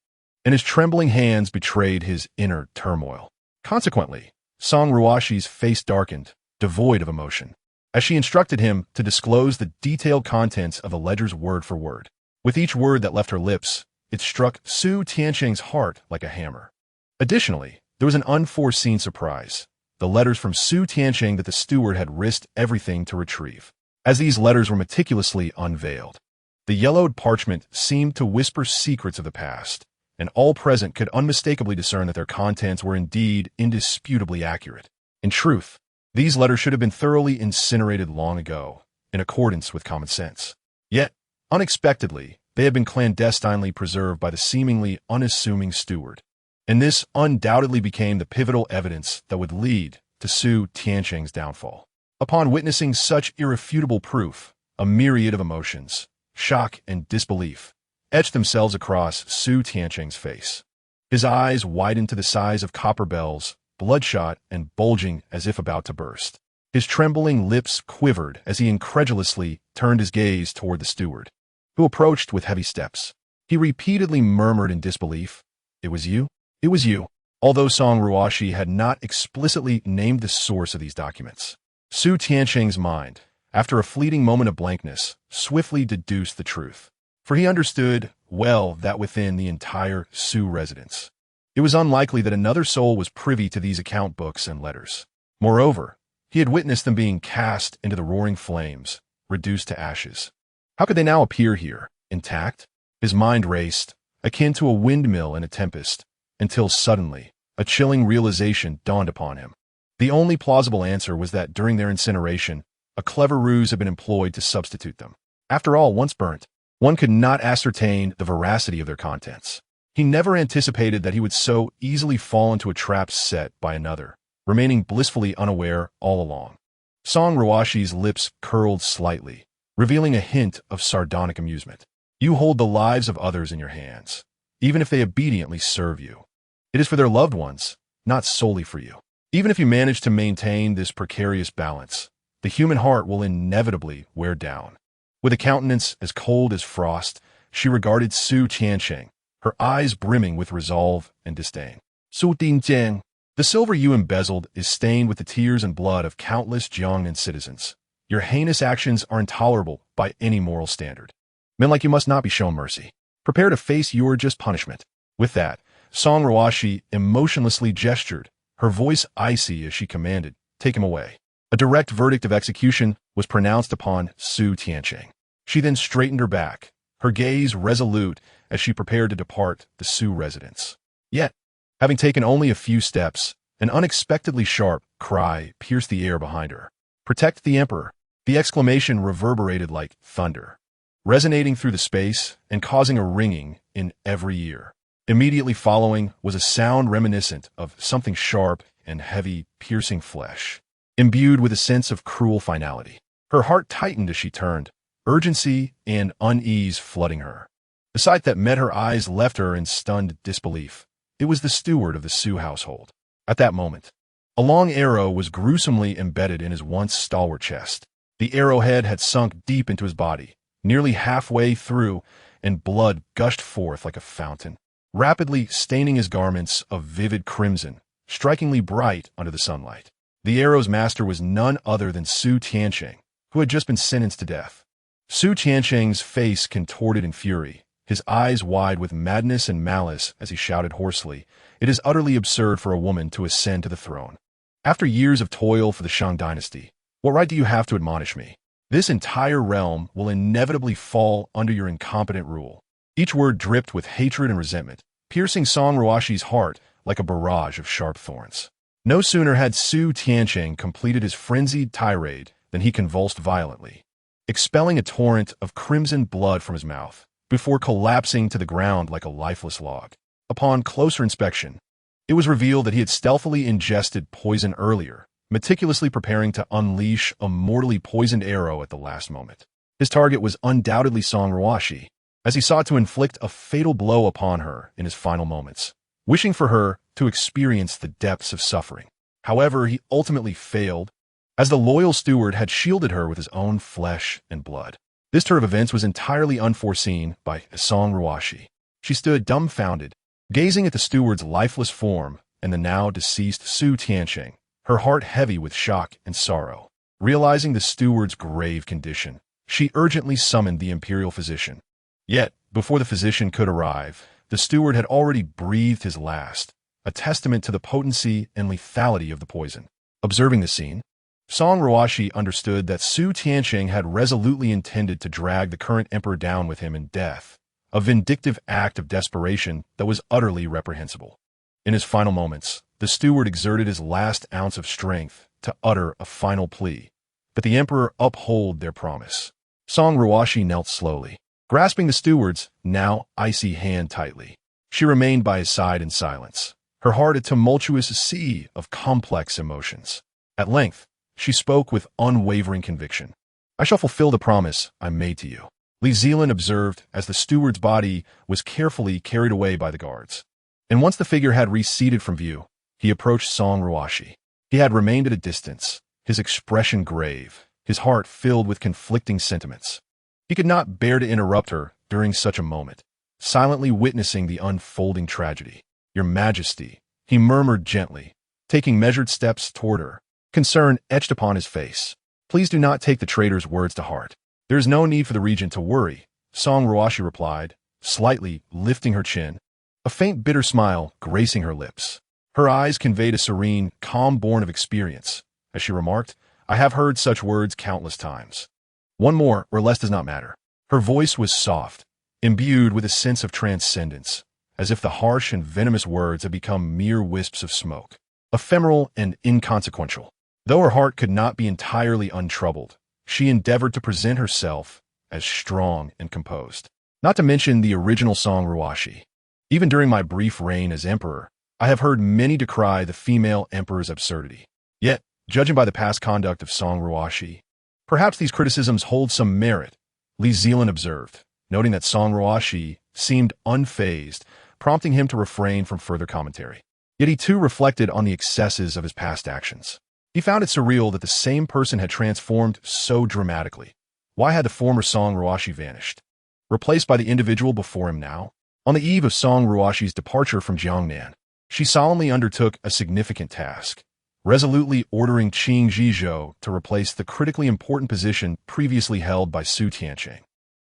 and his trembling hands betrayed his inner turmoil. Consequently, Song Ruoxi's face darkened, devoid of emotion, as she instructed him to disclose the detailed contents of the ledgers word for word. With each word that left her lips, it struck Su Tianqing's heart like a hammer. Additionally, there was an unforeseen surprise: the letters from Su Tianqing that the steward had risked everything to retrieve. As these letters were meticulously unveiled, the yellowed parchment seemed to whisper secrets of the past, and all present could unmistakably discern that their contents were indeed indisputably accurate. In truth, these letters should have been thoroughly incinerated long ago, in accordance with common sense. Yet, unexpectedly, they had been clandestinely preserved by the seemingly unassuming steward, and this undoubtedly became the pivotal evidence that would lead to Su Tianqing's downfall. Upon witnessing such irrefutable proof, a myriad of emotions, shock and disbelief, etched themselves across Su Tianqing's face. His eyes widened to the size of copper bells, bloodshot and bulging as if about to burst. His trembling lips quivered as he incredulously turned his gaze toward the steward, who approached with heavy steps. He repeatedly murmured in disbelief, "It was you? It was you." Although Song Ruoxi had not explicitly named the source of these documents, Su Tianqing's mind, after a fleeting moment of blankness, swiftly deduced the truth. For he understood well that within the entire Su residence, it was unlikely that another soul was privy to these account books and letters. Moreover, he had witnessed them being cast into the roaring flames, reduced to ashes. How could they now appear here, intact? His mind raced, akin to a windmill in a tempest, until suddenly, a chilling realization dawned upon him. The only plausible answer was that during their incineration, a clever ruse had been employed to substitute them. After all, once burnt, one could not ascertain the veracity of their contents. He never anticipated that he would so easily fall into a trap set by another, remaining blissfully unaware all along. Song Ruoxi's lips curled slightly, revealing a hint of sardonic amusement. You hold the lives of others in your hands, even if they obediently serve you. It is for their loved ones, not solely for you. Even if you manage to maintain this precarious balance, the human heart will inevitably wear down. With a countenance as cold as frost, she regarded Su Tianqing, her eyes brimming with resolve and disdain. Su Tianqing, the silver you embezzled is stained with the tears and blood of countless Jiangnan citizens. Your heinous actions are intolerable by any moral standard. Men like you must not be shown mercy. Prepare to face your just punishment. With that, Song Ruoxi emotionlessly gestured, her voice icy as she commanded, "Take him away." A direct verdict of execution was pronounced upon Su Tianqing. She then straightened her back, her gaze resolute as she prepared to depart the Su residence. Yet, having taken only a few steps, an unexpectedly sharp, cry pierced the air behind her. "Protect the Emperor!" The exclamation reverberated like thunder, resonating through the space and causing a ringing in every ear. Immediately following was a sound reminiscent of something sharp and heavy, piercing flesh, imbued with a sense of cruel finality. Her heart tightened as she turned, urgency and unease flooding her. The sight that met her eyes left her in stunned disbelief. It was the steward of the Su household. At that moment, a long arrow was gruesomely embedded in his once stalwart chest. The arrowhead had sunk deep into his body, nearly halfway through, and blood gushed forth like a fountain, rapidly staining his garments of vivid crimson, strikingly bright under the sunlight. The arrow's master was none other than Su Tiansheng, who had just been sentenced to death. Su Tiansheng's face contorted in fury, his eyes wide with madness and malice as he shouted hoarsely, "It is utterly absurd for a woman to ascend to the throne. After years of toil for the Shang dynasty, what right do you have to admonish me? This entire realm will inevitably fall under your incompetent rule." Each word dripped with hatred and resentment, piercing Song Ruoxi's heart like a barrage of sharp thorns. No sooner had Su Tiansheng completed his frenzied tirade than he convulsed violently, expelling a torrent of crimson blood from his mouth, before collapsing to the ground like a lifeless log. Upon closer inspection, it was revealed that he had stealthily ingested poison earlier, meticulously preparing to unleash a mortally poisoned arrow at the last moment. His target was undoubtedly Song Ruoxi, as he sought to inflict a fatal blow upon her in his final moments, wishing for her to experience the depths of suffering. However, he ultimately failed, as the loyal steward had shielded her with his own flesh and blood. This turn of events was entirely unforeseen by Song Ruoxi. She stood dumbfounded, gazing at the steward's lifeless form and the now deceased Su Tiansheng, her heart heavy with shock and sorrow. Realizing the steward's grave condition, she urgently summoned the imperial physician. Yet, before the physician could arrive, the steward had already breathed his last, a testament to the potency and lethality of the poison. Observing the scene, Song Ruoxi understood that Su Tiansheng had resolutely intended to drag the current emperor down with him in death, a vindictive act of desperation that was utterly reprehensible. In his final moments, the steward exerted his last ounce of strength to utter a final plea, that the emperor uphold their promise. Song Ruoxi knelt slowly, grasping the steward's now icy hand tightly. She remained by his side in silence, her heart a tumultuous sea of complex emotions. At length, she spoke with unwavering conviction. "I shall fulfill the promise I made to you," Li Zelin observed as the steward's body was carefully carried away by the guards. And once the figure had receded from view, he approached Song Ruoxi. He had remained at a distance, his expression grave, his heart filled with conflicting sentiments. He could not bear to interrupt her during such a moment, silently witnessing the unfolding tragedy. "Your Majesty," he murmured gently, taking measured steps toward her, concern etched upon his face. "Please do not take the traitor's words to heart. There is no need for the regent to worry," Song Ruoxi replied, slightly lifting her chin, a faint bitter smile gracing her lips. Her eyes conveyed a serene, calm born of experience, as she remarked, "I have heard such words countless times. One more or less does not matter." Her voice was soft, imbued with a sense of transcendence, as if the harsh and venomous words had become mere wisps of smoke, ephemeral and inconsequential. Though her heart could not be entirely untroubled, she endeavored to present herself as strong and composed. Not to mention the original Song Ruoxi. "Even during my brief reign as emperor, I have heard many decry the female emperor's absurdity. Yet, judging by the past conduct of Song Ruoxi, perhaps these criticisms hold some merit," Li Zelin observed, noting that Song Ruoxi seemed unfazed, prompting him to refrain from further commentary. Yet he too reflected on the excesses of his past actions. He found it surreal that the same person had transformed so dramatically. Why had the former Song Ruoxi vanished, replaced by the individual before him now? On the eve of Song Ruoxi's departure from Jiangnan, she solemnly undertook a significant task, resolutely ordering Qing Zhizhou to replace the critically important position previously held by Su Tiansheng.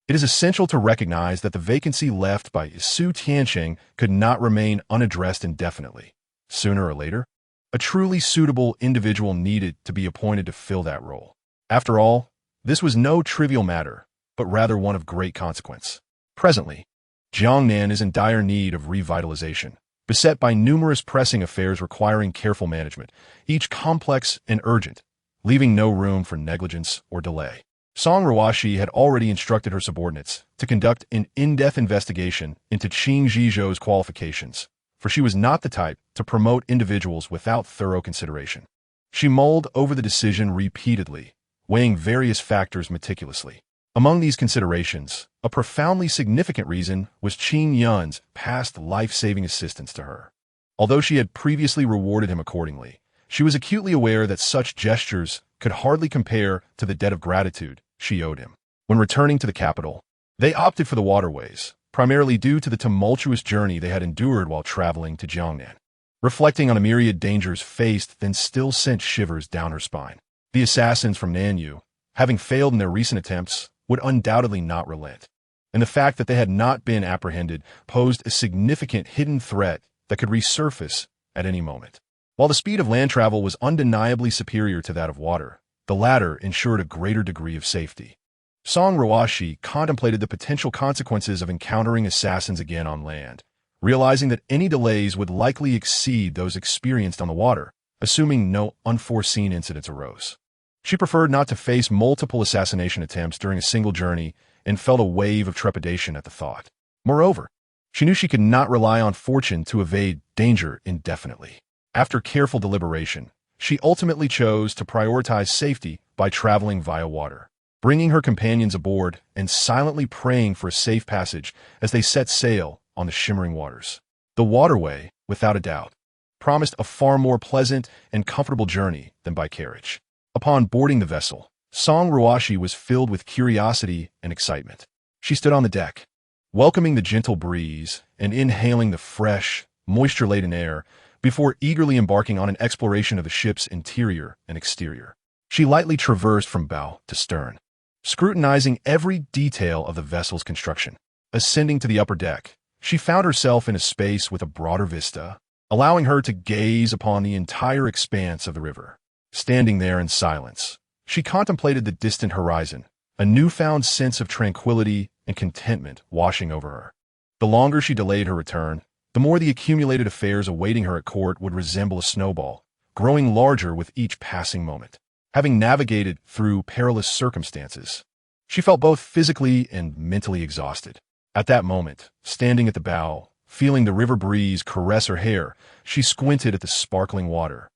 It is essential to recognize that the vacancy left by Su Tiansheng could not remain unaddressed indefinitely. Sooner or later, a truly suitable individual needed to be appointed to fill that role. After all, this was no trivial matter, but rather one of great consequence. Presently, Jiangnan is in dire need of revitalization, beset by numerous pressing affairs requiring careful management, each complex and urgent, leaving no room for negligence or delay. Song Ruoxi had already instructed her subordinates to conduct an in-depth investigation into Qing Zhizhou's qualifications, for she was not the type to promote individuals without thorough consideration. She mulled over the decision repeatedly, weighing various factors meticulously. Among these considerations, a profoundly significant reason was Qin Yun's past life-saving assistance to her. Although she had previously rewarded him accordingly, she was acutely aware that such gestures could hardly compare to the debt of gratitude she owed him. When returning to the capital, they opted for the waterways, primarily due to the tumultuous journey they had endured while traveling to Jiangnan. Reflecting on the myriad dangers faced then still sent shivers down her spine. The assassins from Nanyu, having failed in their recent attempts, would undoubtedly not relent, and the fact that they had not been apprehended posed a significant hidden threat that could resurface at any moment. While the speed of land travel was undeniably superior to that of water, the latter ensured a greater degree of safety. Song Ruoxi contemplated the potential consequences of encountering assassins again on land, realizing that any delays would likely exceed those experienced on the water, assuming no unforeseen incidents arose. She preferred not to face multiple assassination attempts during a single journey and felt a wave of trepidation at the thought. Moreover, she knew she could not rely on fortune to evade danger indefinitely. After careful deliberation, she ultimately chose to prioritize safety by traveling via water, bringing her companions aboard and silently praying for a safe passage as they set sail on the shimmering waters. The waterway, without a doubt, promised a far more pleasant and comfortable journey than by carriage. Upon boarding the vessel, Song Ruoxi was filled with curiosity and excitement. She stood on the deck, welcoming the gentle breeze and inhaling the fresh, moisture-laden air before eagerly embarking on an exploration of the ship's interior and exterior. She lightly traversed from bow to stern, scrutinizing every detail of the vessel's construction. Ascending to the upper deck, she found herself in a space with a broader vista, allowing her to gaze upon the entire expanse of the river. Standing there in silence, she contemplated the distant horizon, a newfound sense of tranquility and contentment washing over her. The longer she delayed her return, the more the accumulated affairs awaiting her at court would resemble a snowball, growing larger with each passing moment. Having navigated through perilous circumstances, she felt both physically and mentally exhausted. At that moment, standing at the bow, feeling the river breeze caress her hair, she squinted at the sparkling water,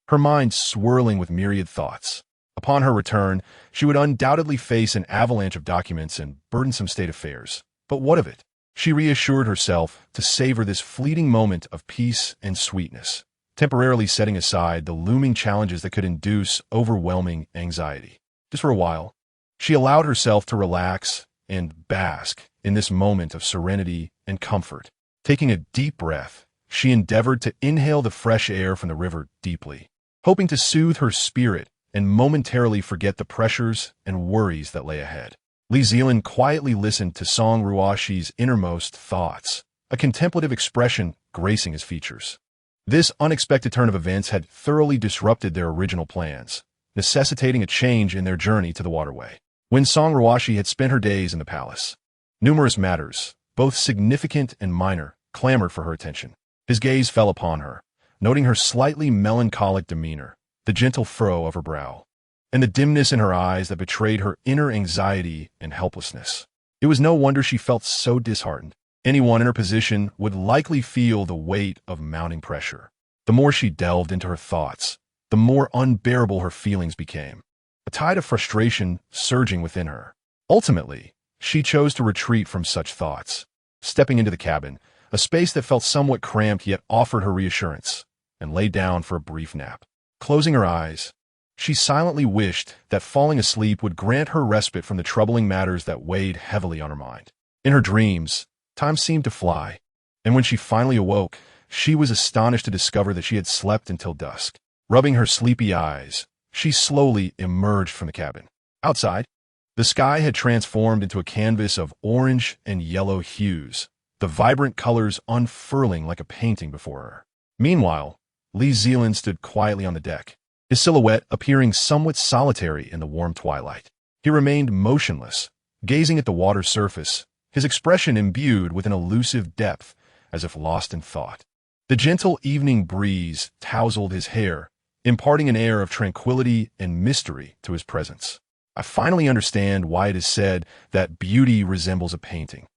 her mind swirling with myriad thoughts. Upon her return, she would undoubtedly face an avalanche of documents and burdensome state affairs. But what of it? She reassured herself to savor this fleeting moment of peace and sweetness, temporarily setting aside the looming challenges that could induce overwhelming anxiety. Just for a while, she allowed herself to relax and bask in this moment of serenity and comfort. Taking a deep breath, she endeavored to inhale the fresh air from the river deeply, hoping to soothe her spirit and momentarily forget the pressures and worries that lay ahead. Li Zelin quietly listened to Song Ruoxi's innermost thoughts, a contemplative expression gracing his features. This unexpected turn of events had thoroughly disrupted their original plans, necessitating a change in their journey to the waterway. When Song Ruoxi had spent her days in the palace, numerous matters, both significant and minor, clamored for her attention. His gaze fell upon her, noting her slightly melancholic demeanor, the gentle furrow of her brow, and the dimness in her eyes that betrayed her inner anxiety and helplessness. It was no wonder she felt so disheartened. Anyone in her position would likely feel the weight of mounting pressure. The more she delved into her thoughts, the more unbearable her feelings became, a tide of frustration surging within her. Ultimately, she chose to retreat from such thoughts, stepping into the cabin, a space that felt somewhat cramped yet offered her reassurance, and lay down for a brief nap. Closing her eyes, she silently wished that falling asleep would grant her respite from the troubling matters that weighed heavily on her mind. In her dreams, time seemed to fly, and when she finally awoke, she was astonished to discover that she had slept until dusk. Rubbing her sleepy eyes, she slowly emerged from the cabin. Outside, the sky had transformed into a canvas of orange and yellow hues, the vibrant colors unfurling like a painting before her. Meanwhile, Li Zelin stood quietly on the deck, his silhouette appearing somewhat solitary in the warm twilight. He remained motionless, gazing at the water's surface, his expression imbued with an elusive depth, as if lost in thought. The gentle evening breeze tousled his hair, imparting an air of tranquility and mystery to his presence. I finally understand why it is said that beauty resembles a painting.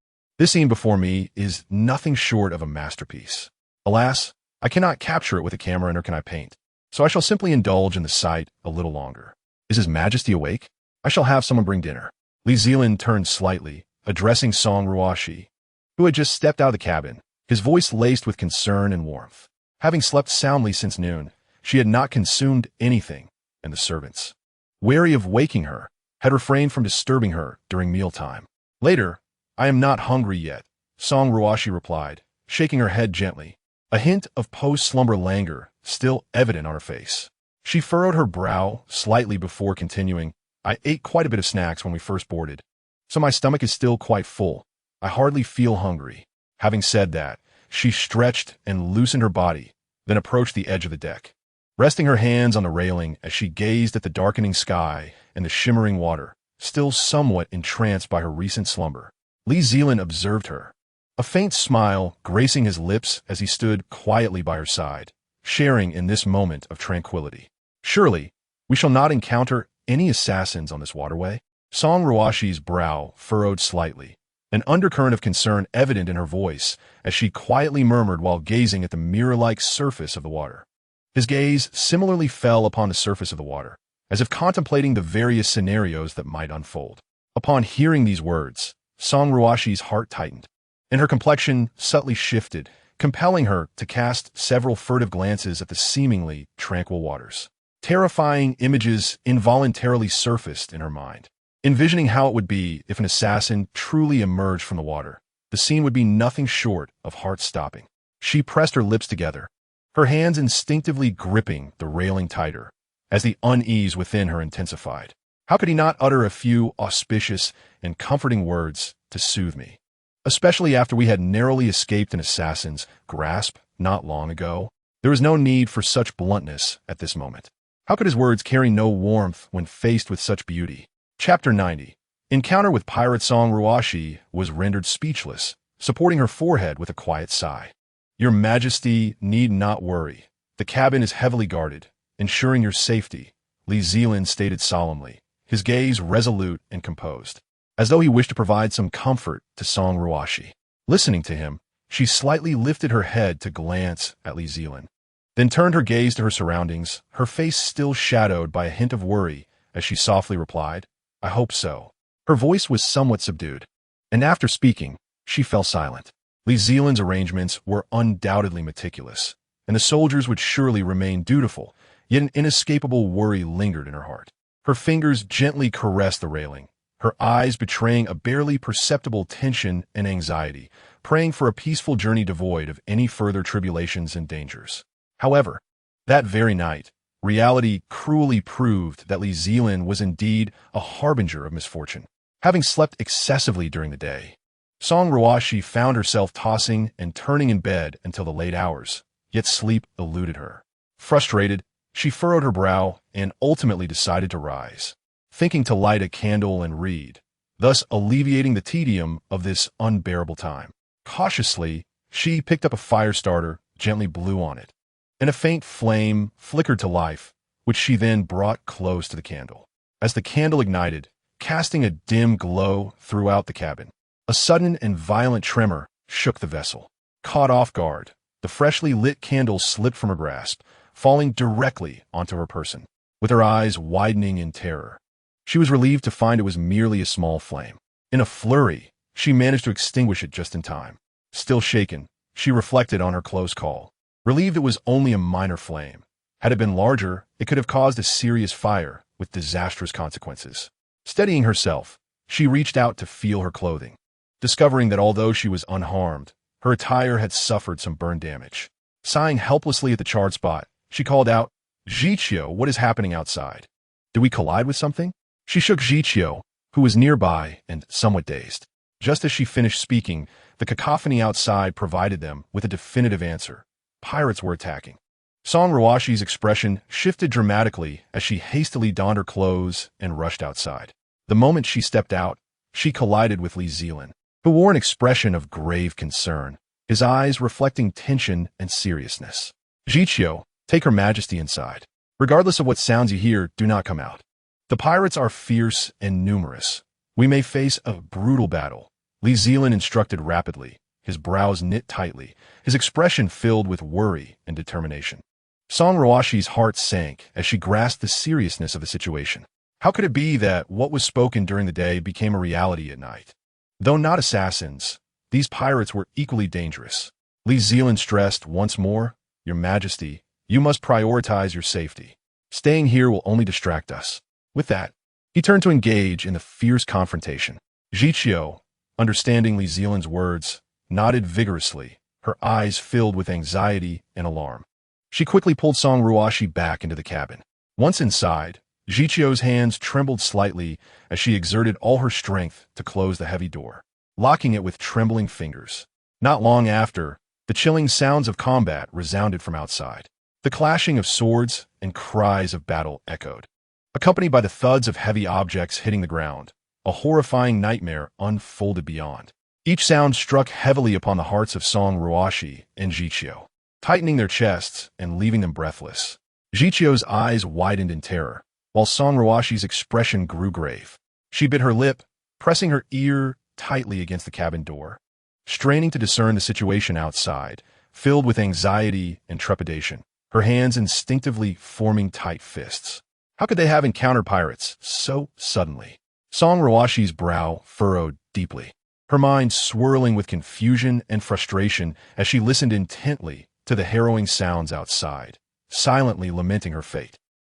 This scene before me is nothing short of a masterpiece. Alas, I cannot capture it with a camera, nor can I paint, so I shall simply indulge in the sight a little longer. Is His Majesty awake? I shall have someone bring dinner. Li Zelin turned slightly, addressing Song Ruoxi, who had just stepped out of the cabin, his voice laced with concern and warmth. Having slept soundly since noon, she had not consumed anything, and the servants, wary of waking her, had refrained from disturbing her during mealtime. Later, I am not hungry yet, Song Ruoxi replied, shaking her head gently, a hint of post-slumber languor still evident on her face. She furrowed her brow slightly before continuing, I ate quite a bit of snacks when we first boarded, so my stomach is still quite full. I hardly feel hungry. Having said that, she stretched and loosened her body, then approached the edge of the deck. Resting her hands on the railing as she gazed at the darkening sky and the shimmering water, still somewhat entranced by her recent slumber, Li Zelin observed her, a faint smile gracing his lips as he stood quietly by her side, sharing in this moment of tranquility. Surely, we shall not encounter any assassins on this waterway? Song Ruoxi's brow furrowed slightly, an undercurrent of concern evident in her voice as she quietly murmured while gazing at the mirror-like surface of the water. His gaze similarly fell upon the surface of the water, as if contemplating the various scenarios that might unfold. Upon hearing these words, Song Ruoxi's heart tightened, and her complexion subtly shifted, compelling her to cast several furtive glances at the seemingly tranquil waters. Terrifying images involuntarily surfaced in her mind. Envisioning how it would be if an assassin truly emerged from the water, the scene would be nothing short of heart-stopping. She pressed her lips together, her hands instinctively gripping the railing tighter, as the unease within her intensified. How could he not utter a few auspicious and comforting words to soothe me? Especially after we had narrowly escaped an assassin's grasp not long ago. There was no need for such bluntness at this moment. How could his words carry no warmth when faced with such beauty? Chapter 90. Encounter with pirate Song Ruoxi was rendered speechless, supporting her forehead with a quiet sigh. Your Majesty need not worry. The cabin is heavily guarded, ensuring your safety, Li Zelin stated solemnly, his gaze resolute and composed, as though he wished to provide some comfort to Song Ruoxi. Listening to him, she slightly lifted her head to glance at Li Zelin, then turned her gaze to her surroundings, her face still shadowed by a hint of worry as she softly replied, I hope so. Her voice was somewhat subdued, and after speaking, she fell silent. Li Zelin's arrangements were undoubtedly meticulous, and the soldiers would surely remain dutiful, yet an inescapable worry lingered in her heart. Her fingers gently caressed the railing, her eyes betraying a barely perceptible tension and anxiety, praying for a peaceful journey devoid of any further tribulations and dangers. However, that very night, reality cruelly proved that Li Zelin was indeed a harbinger of misfortune. Having slept excessively during the day, Song Ruoxi found herself tossing and turning in bed until the late hours, yet sleep eluded her. Frustrated, she furrowed her brow and ultimately decided to rise, thinking to light a candle and read, thus alleviating the tedium of this unbearable time. Cautiously, she picked up a fire starter, gently blew on it, and a faint flame flickered to life, which she then brought close to the candle. As the candle ignited, casting a dim glow throughout the cabin, a sudden and violent tremor shook the vessel. Caught off guard, the freshly lit candle slipped from her grasp, falling directly onto her person. With her eyes widening in terror, she was relieved to find it was merely a small flame. In a flurry, she managed to extinguish it just in time. Still shaken, she reflected on her close call, relieved it was only a minor flame. Had it been larger, it could have caused a serious fire with disastrous consequences. Steadying herself, she reached out to feel her clothing, discovering that although she was unharmed, her attire had suffered some burn damage. Sighing helplessly at the charred spot, she called out, Zhiqiu, what is happening outside? Did we collide with something? She shook Zhiqiu, who was nearby and somewhat dazed. Just as she finished speaking, the cacophony outside provided them with a definitive answer. Pirates were attacking. Song Ruoxi's expression shifted dramatically as she hastily donned her clothes and rushed outside. The moment she stepped out, she collided with Li Zelin, who wore an expression of grave concern, his eyes reflecting tension and seriousness. "Jiqiu, take Her Majesty inside. Regardless of what sounds you hear, do not come out. The pirates are fierce and numerous. We may face a brutal battle," Li Zelin instructed rapidly, his brows knit tightly, his expression filled with worry and determination. Song Ruoxi's heart sank as she grasped the seriousness of the situation. How could it be that what was spoken during the day became a reality at night? Though not assassins, these pirates were equally dangerous. Li Zelin stressed once more, "Your Majesty, you must prioritize your safety. Staying here will only distract us." With that, he turned to engage in the fierce confrontation. Jiqiu, understanding Li Zelin's words, nodded vigorously, her eyes filled with anxiety and alarm. She quickly pulled Song Ruoxi back into the cabin. Once inside, Jiqiu's hands trembled slightly as she exerted all her strength to close the heavy door, locking it with trembling fingers. Not long after, the chilling sounds of combat resounded from outside. The clashing of swords and cries of battle echoed, accompanied by the thuds of heavy objects hitting the ground. A horrifying nightmare unfolded beyond. Each sound struck heavily upon the hearts of Song Ruoxi and Jiqiu, tightening their chests and leaving them breathless. Jiqiu's eyes widened in terror, while Song Ruoxi's expression grew grave. She bit her lip, pressing her ear tightly against the cabin door, straining to discern the situation outside, filled with anxiety and trepidation, her hands instinctively forming tight fists. How could they have encountered pirates so suddenly? Song Ruoxi's brow furrowed deeply, her mind swirling with confusion and frustration as she listened intently to the harrowing sounds outside, silently lamenting her fate.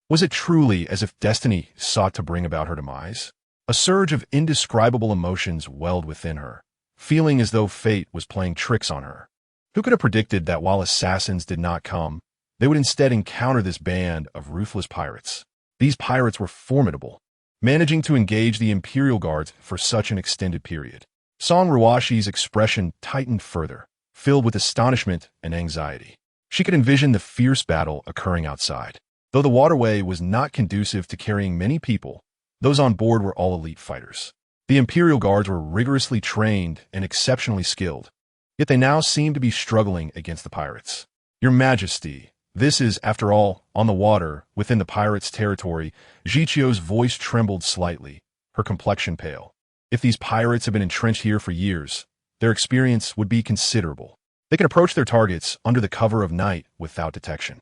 Was it truly as if destiny sought to bring about her demise? A surge of indescribable emotions welled within her, feeling as though fate was playing tricks on her. Who could have predicted that while assassins did not come, they would instead encounter this band of ruthless pirates? These pirates were formidable, managing to engage the Imperial Guards for such an extended period. Song Ruoxi's expression tightened further, filled with astonishment and anxiety. She could envision the fierce battle occurring outside. Though the waterway was not conducive to carrying many people, those on board were all elite fighters. The Imperial Guards were rigorously trained and exceptionally skilled, yet they now seemed to be struggling against the pirates. "Your Majesty, this is, after all, on the water, within the pirates' territory." Jiqiu's voice trembled slightly, her complexion pale. If these pirates have been entrenched here for years, their experience would be considerable. They can approach their targets under the cover of night without detection.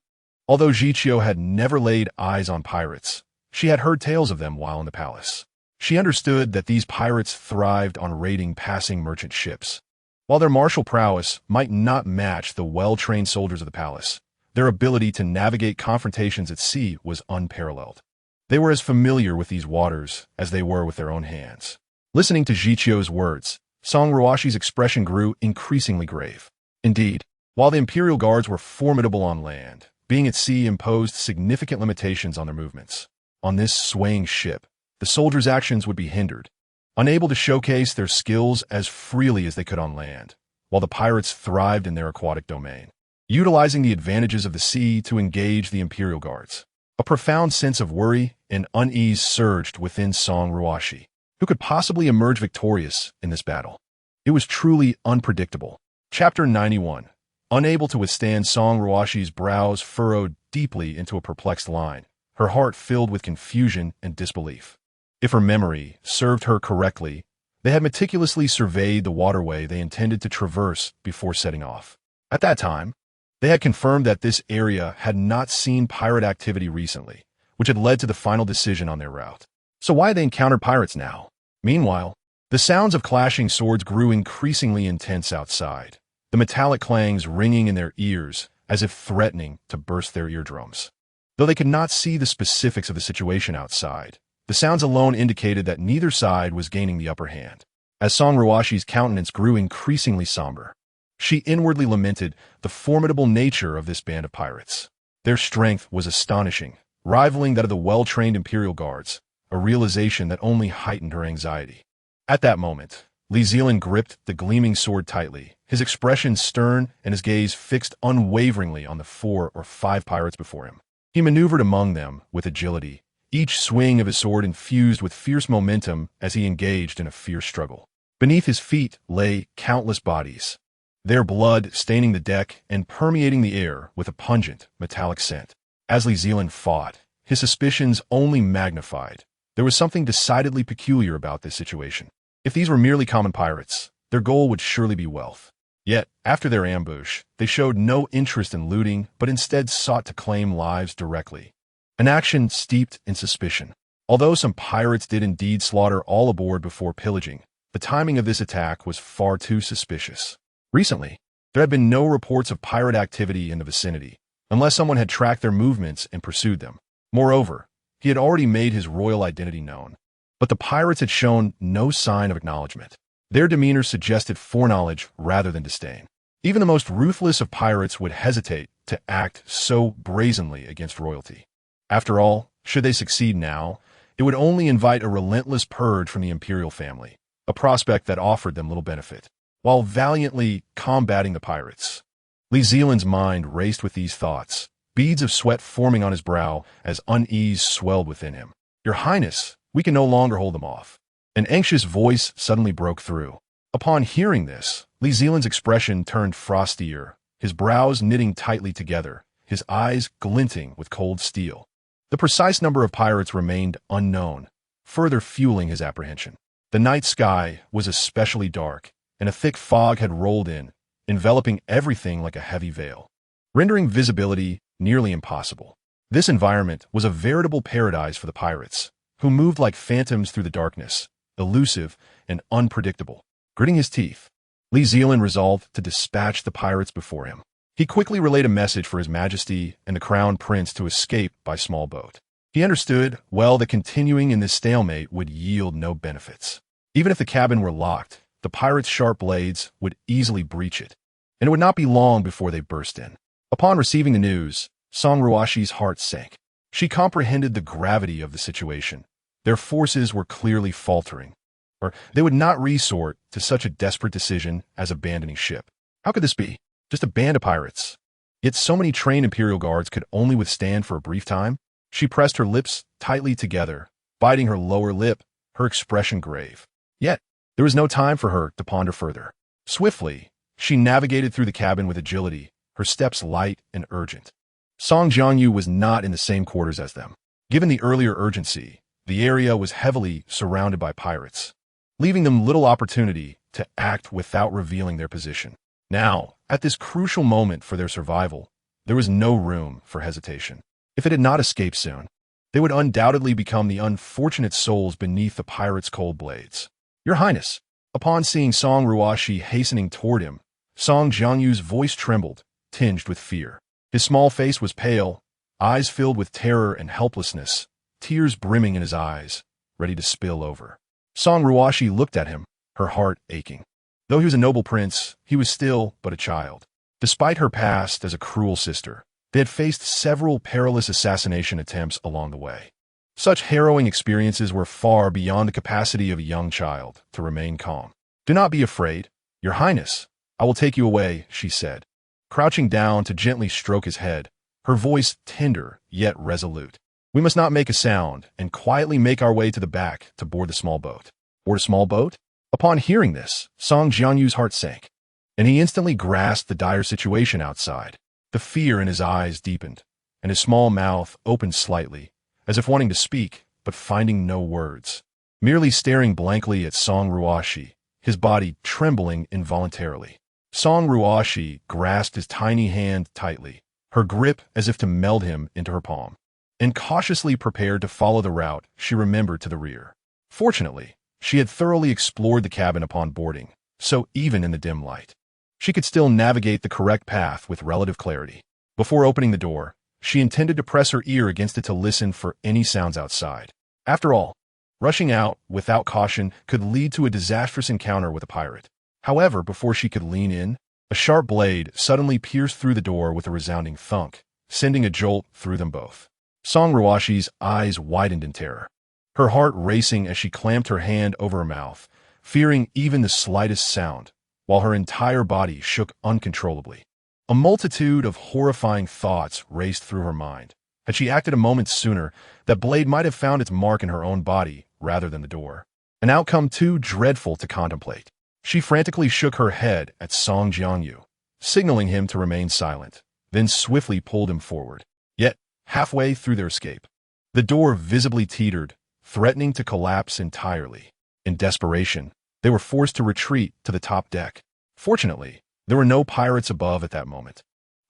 Although Jiqiu had never laid eyes on pirates, she had heard tales of them while in the palace. She understood that these pirates thrived on raiding passing merchant ships. While their martial prowess might not match the well-trained soldiers of the palace, their ability to navigate confrontations at sea was unparalleled. They were as familiar with these waters as they were with their own hands. Listening to Jiqiu's words, Song Ruoxi's expression grew increasingly grave. Indeed, while the Imperial Guards were formidable on land, being at sea imposed significant limitations on their movements. On this swaying ship, the soldiers' actions would be hindered, unable to showcase their skills as freely as they could on land, while the pirates thrived in their aquatic domain, utilizing the advantages of the sea to engage the Imperial Guards. A profound sense of worry and unease surged within Song Ruoxi. Who could possibly emerge victorious in this battle? It was truly unpredictable. Chapter 91. Unable to withstand, Song Ruoxi's brows furrowed deeply into a perplexed line, her heart filled with confusion and disbelief. If her memory served her correctly, they had meticulously surveyed the waterway they intended to traverse before setting off. At that time, they had confirmed that this area had not seen pirate activity recently, which had led to the final decision on their route. So why had they encountered pirates now? Meanwhile, the sounds of clashing swords grew increasingly intense outside, the metallic clangs ringing in their ears as if threatening to burst their eardrums. Though they could not see the specifics of the situation outside, the sounds alone indicated that neither side was gaining the upper hand. As Song Ruoxi's countenance grew increasingly somber, she inwardly lamented the formidable nature of this band of pirates. Their strength was astonishing, rivaling that of the well-trained Imperial Guards, a realization that only heightened her anxiety. At that moment, Li Zelin gripped the gleaming sword tightly, his expression stern and his gaze fixed unwaveringly on the 4 or 5 pirates before him. He maneuvered among them with agility, each swing of his sword infused with fierce momentum as he engaged in a fierce struggle. Beneath his feet lay countless bodies, their blood staining the deck and permeating the air with a pungent, metallic scent. As Li Zelin fought, his suspicions only magnified. There was something decidedly peculiar about this situation. If these were merely common pirates, their goal would surely be wealth. Yet, after their ambush, they showed no interest in looting, but instead sought to claim lives directly. An action steeped in suspicion. Although some pirates did indeed slaughter all aboard before pillaging, the timing of this attack was far too suspicious. Recently, there had been no reports of pirate activity in the vicinity, unless someone had tracked their movements and pursued them. Moreover, he had already made his royal identity known. But the pirates had shown no sign of acknowledgement. Their demeanor suggested foreknowledge rather than disdain. Even the most ruthless of pirates would hesitate to act so brazenly against royalty. After all, should they succeed now, it would only invite a relentless purge from the imperial family, a prospect that offered them little benefit. While valiantly combating the pirates, Li Zelin's mind raced with these thoughts, beads of sweat forming on his brow as unease swelled within him. "Your Highness, we can no longer hold them off." An anxious voice suddenly broke through. Upon hearing this, Li Zelin's expression turned frostier, his brows knitting tightly together, his eyes glinting with cold steel. The precise number of pirates remained unknown, further fueling his apprehension. The night sky was especially dark, and a thick fog had rolled in, enveloping everything like a heavy veil, rendering visibility nearly impossible. This environment was a veritable paradise for the pirates, who moved like phantoms through the darkness, elusive and unpredictable. Gritting his teeth, Li Zelin resolved to dispatch the pirates before him. He quickly relayed a message for His Majesty and the Crown Prince to escape by small boat. He understood well that continuing in this stalemate would yield no benefits. Even if the cabin were locked, the pirates' sharp blades would easily breach it, and it would not be long before they burst in. Upon receiving the news, Song Ruoxi's heart sank. She comprehended the gravity of the situation. Their forces were clearly faltering, or they would not resort to such a desperate decision as abandoning ship. How could this be? Just a band of pirates. Yet so many trained Imperial guards could only withstand for a brief time. She pressed her lips tightly together, biting her lower lip, her expression grave. Yet, there was no time for her to ponder further. Swiftly, she navigated through the cabin with agility, her steps light and urgent. Song Jiangyu was not in the same quarters as them. Given the earlier urgency, the area was heavily surrounded by pirates, leaving them little opportunity to act without revealing their position. Now, at this crucial moment for their survival, there was no room for hesitation. If it had not escaped soon, they would undoubtedly become the unfortunate souls beneath the pirates' cold blades. "Your Highness." Upon seeing Song Ruoxi hastening toward him, Song Jiangyu's voice trembled, tinged with fear. His small face was pale, eyes filled with terror and helplessness, tears brimming in his eyes, ready to spill over. Song Ruoxi looked at him, her heart aching. Though he was a noble prince, he was still but a child. Despite her past as a cruel sister, they had faced several perilous assassination attempts along the way. Such harrowing experiences were far beyond the capacity of a young child to remain calm. "Do not be afraid, Your Highness. I will take you away," she said, crouching down to gently stroke his head, her voice tender yet resolute. "We must not make a sound, and quietly make our way to the back to board the small boat." "Board a small boat?" Upon hearing this, Song Jianyu's heart sank, and he instantly grasped the dire situation outside. The fear in his eyes deepened, and his small mouth opened slightly, as if wanting to speak, but finding no words. Merely staring blankly at Song Ruoxi, his body trembling involuntarily. Song Ruoxi grasped his tiny hand tightly, her grip as if to meld him into her palm, and cautiously prepared to follow the route she remembered to the rear. Fortunately, she had thoroughly explored the cabin upon boarding, so even in the dim light, she could still navigate the correct path with relative clarity. Before opening the door, she intended to press her ear against it to listen for any sounds outside. After all, rushing out without caution could lead to a disastrous encounter with a pirate. However, before she could lean in, a sharp blade suddenly pierced through the door with a resounding thunk, sending a jolt through them both. Song Ruoxi's eyes widened in terror, her heart racing as she clamped her hand over her mouth, fearing even the slightest sound, while her entire body shook uncontrollably. A multitude of horrifying thoughts raced through her mind. Had she acted a moment sooner, that blade might have found its mark in her own body rather than the door. An outcome too dreadful to contemplate. She frantically shook her head at Song Jiangyu, signaling him to remain silent, then swiftly pulled him forward. Yet, halfway through their escape, the door visibly teetered, threatening to collapse entirely. In desperation, they were forced to retreat to the top deck. Fortunately, there were no pirates above at that moment.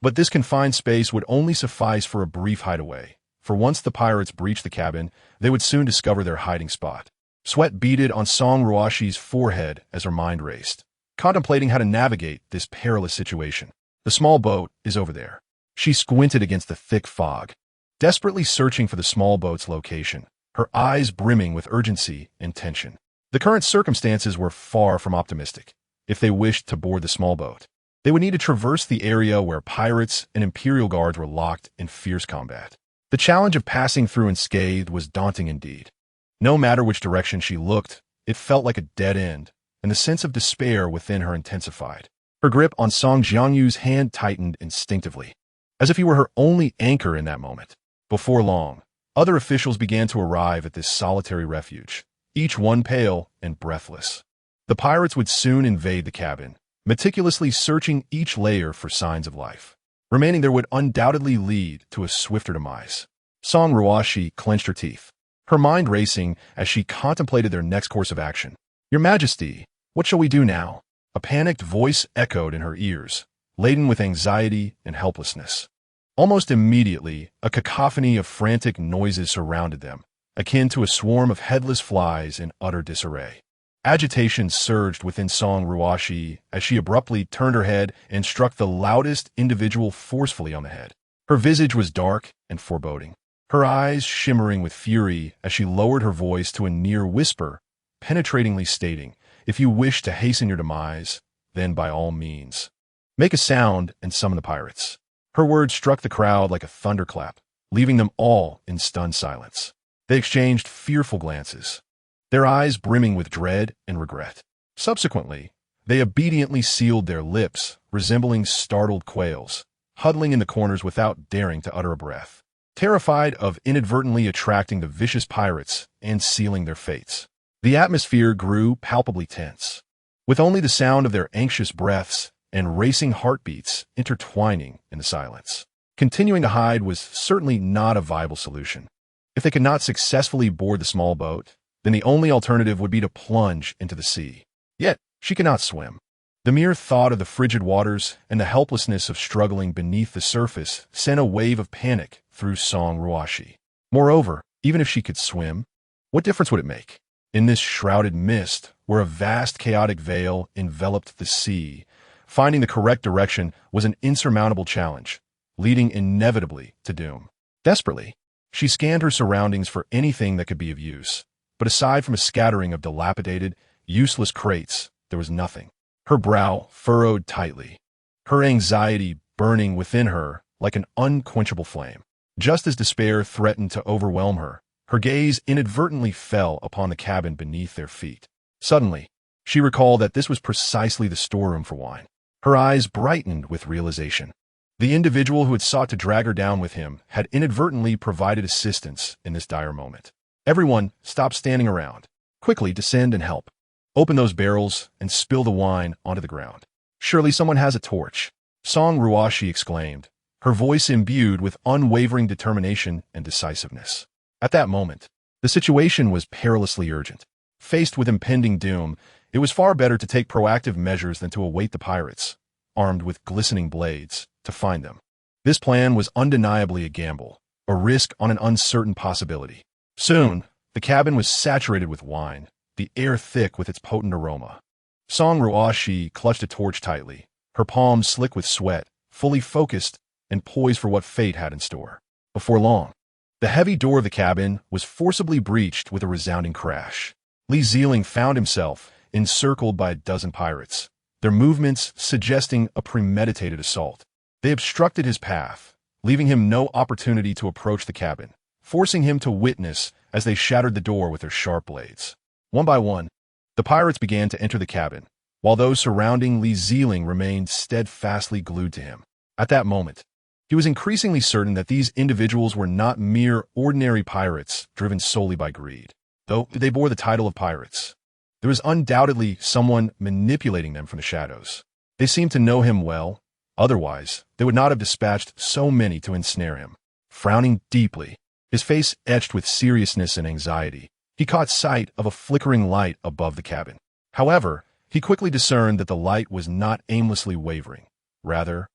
But this confined space would only suffice for a brief hideaway, for once the pirates breached the cabin, they would soon discover their hiding spot. Sweat beaded on Song Ruoxi's forehead as her mind raced, contemplating how to navigate this perilous situation. The small boat is over there. She squinted against the thick fog, desperately searching for the small boat's location, her eyes brimming with urgency and tension. The current circumstances were far from optimistic. If they wished to board the small boat, they would need to traverse the area where pirates and Imperial guards were locked in fierce combat. The challenge of passing through unscathed was daunting indeed. No matter which direction she looked, it felt like a dead end, and the sense of despair within her intensified. Her grip on Song Jiangyu's hand tightened instinctively, as if he were her only anchor in that moment. Before long, other officials began to arrive at this solitary refuge, each one pale and breathless. The pirates would soon invade the cabin, meticulously searching each layer for signs of life. Remaining there would undoubtedly lead to a swifter demise. Song Ruoxi clenched her teeth, her mind racing as she contemplated their next course of action. "Your Majesty, what shall we do now?" A panicked voice echoed in her ears, laden with anxiety and helplessness. Almost immediately, a cacophony of frantic noises surrounded them, akin to a swarm of headless flies in utter disarray. Agitation surged within Song Ruoxi as she abruptly turned her head and struck the loudest individual forcefully on the head. Her visage was dark and foreboding, her eyes shimmering with fury as she lowered her voice to a near whisper, penetratingly stating, "If you wish to hasten your demise, then by all means, make a sound and summon the pirates." Her words struck the crowd like a thunderclap, leaving them all in stunned silence. They exchanged fearful glances, their eyes brimming with dread and regret. Subsequently, they obediently sealed their lips, resembling startled quails, huddling in the corners without daring to utter a breath, terrified of inadvertently attracting the vicious pirates and sealing their fates. The atmosphere grew palpably tense, with only the sound of their anxious breaths and racing heartbeats intertwining in the silence. Continuing to hide was certainly not a viable solution. If they could not successfully board the small boat, then the only alternative would be to plunge into the sea. Yet, she could not swim. The mere thought of the frigid waters and the helplessness of struggling beneath the surface sent a wave of panic through Song Ruoxi. Moreover, even if she could swim, what difference would it make? In this shrouded mist, where a vast chaotic veil enveloped the sea, finding the correct direction was an insurmountable challenge, leading inevitably to doom. Desperately, she scanned her surroundings for anything that could be of use. But aside from a scattering of dilapidated, useless crates, there was nothing. Her brow furrowed tightly, her anxiety burning within her like an unquenchable flame. Just as despair threatened to overwhelm her, her gaze inadvertently fell upon the cabin beneath their feet. Suddenly, she recalled that this was precisely the storeroom for wine. Her eyes brightened with realization. The individual who had sought to drag her down with him had inadvertently provided assistance in this dire moment. "Everyone, stop standing around. Quickly descend and help. Open those barrels and spill the wine onto the ground. Surely someone has a torch," Song Ruoxi exclaimed, her voice imbued with unwavering determination and decisiveness. At that moment, the situation was perilously urgent. Faced with impending doom, it was far better to take proactive measures than to await the pirates, armed with glistening blades, to find them. This plan was undeniably a gamble, a risk on an uncertain possibility. Soon, the cabin was saturated with wine, the air thick with its potent aroma. Song Ruoxi clutched a torch tightly, her palms slick with sweat, fully focused and poised for what fate had in store. Before long, the heavy door of the cabin was forcibly breached with a resounding crash. Li Zelin found himself encircled by a dozen pirates, their movements suggesting a premeditated assault. They obstructed his path, leaving him no opportunity to approach the cabin, forcing him to witness as they shattered the door with their sharp blades. One by one, the pirates began to enter the cabin, while those surrounding Li Zelin remained steadfastly glued to him. At that moment, he was increasingly certain that these individuals were not mere ordinary pirates driven solely by greed. Though they bore the title of pirates, There was undoubtedly someone manipulating them from the shadows. They seemed to know him well. Otherwise, they would not have dispatched so many to ensnare him. Frowning deeply, his face etched with seriousness and anxiety, he caught sight of a flickering light above the cabin. However, he quickly discerned that the light was not aimlessly wavering. Rather,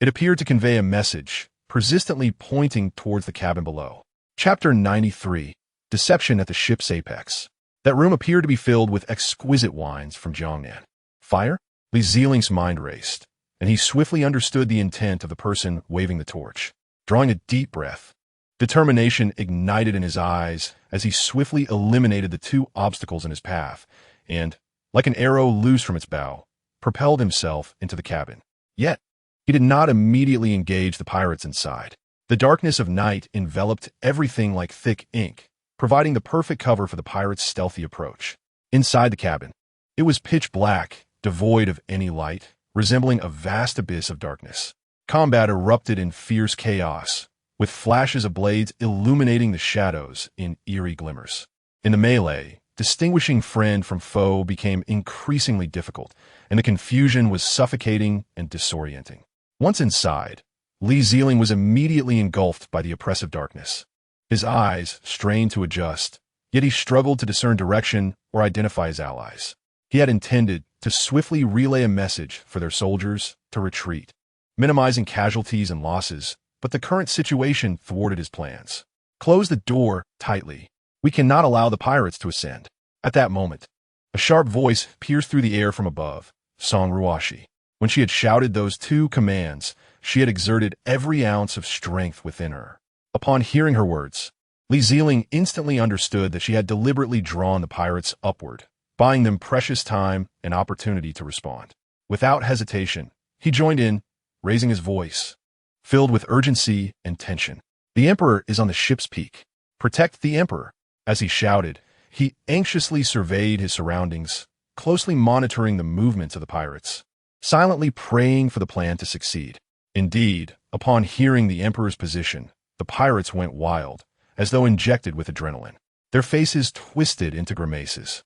it appeared to convey a message, persistently pointing towards the cabin below. Chapter 93. Deception at the ship's apex. That room appeared to be filled with exquisite wines from Jiangnan. Fire? Li Zeling's mind raced, and he swiftly understood the intent of the person waving the torch. Drawing a deep breath, determination ignited in his eyes as he swiftly eliminated the two obstacles in his path and, like an arrow loose from its bow, propelled himself into the cabin. Yet, he did not immediately engage the pirates inside. The darkness of night enveloped everything like thick ink, providing the perfect cover for the pirates' stealthy approach. Inside the cabin, it was pitch black, devoid of any light, resembling a vast abyss of darkness. Combat erupted in fierce chaos, with flashes of blades illuminating the shadows in eerie glimmers. In the melee, distinguishing friend from foe became increasingly difficult, and the confusion was suffocating and disorienting. Once inside, Li Zelin was immediately engulfed by the oppressive darkness. His eyes strained to adjust, yet he struggled to discern direction or identify his allies. He had intended to swiftly relay a message for their soldiers to retreat, minimizing casualties and losses, but the current situation thwarted his plans. Close the door tightly. We cannot allow the pirates to ascend. At that moment, a sharp voice pierced through the air from above, Song Ruoxi. When she had shouted those two commands, she had exerted every ounce of strength within her. Upon hearing her words, Li Zelin instantly understood that she had deliberately drawn the pirates upward, buying them precious time and opportunity to respond. Without hesitation, he joined in, raising his voice, filled with urgency and tension. The Emperor is on the ship's peak. Protect the Emperor. As he shouted, he anxiously surveyed his surroundings, closely monitoring the movements of the pirates, silently praying for the plan to succeed. Indeed, upon hearing the Emperor's position, the pirates went wild, as though injected with adrenaline. Their faces twisted into grimaces,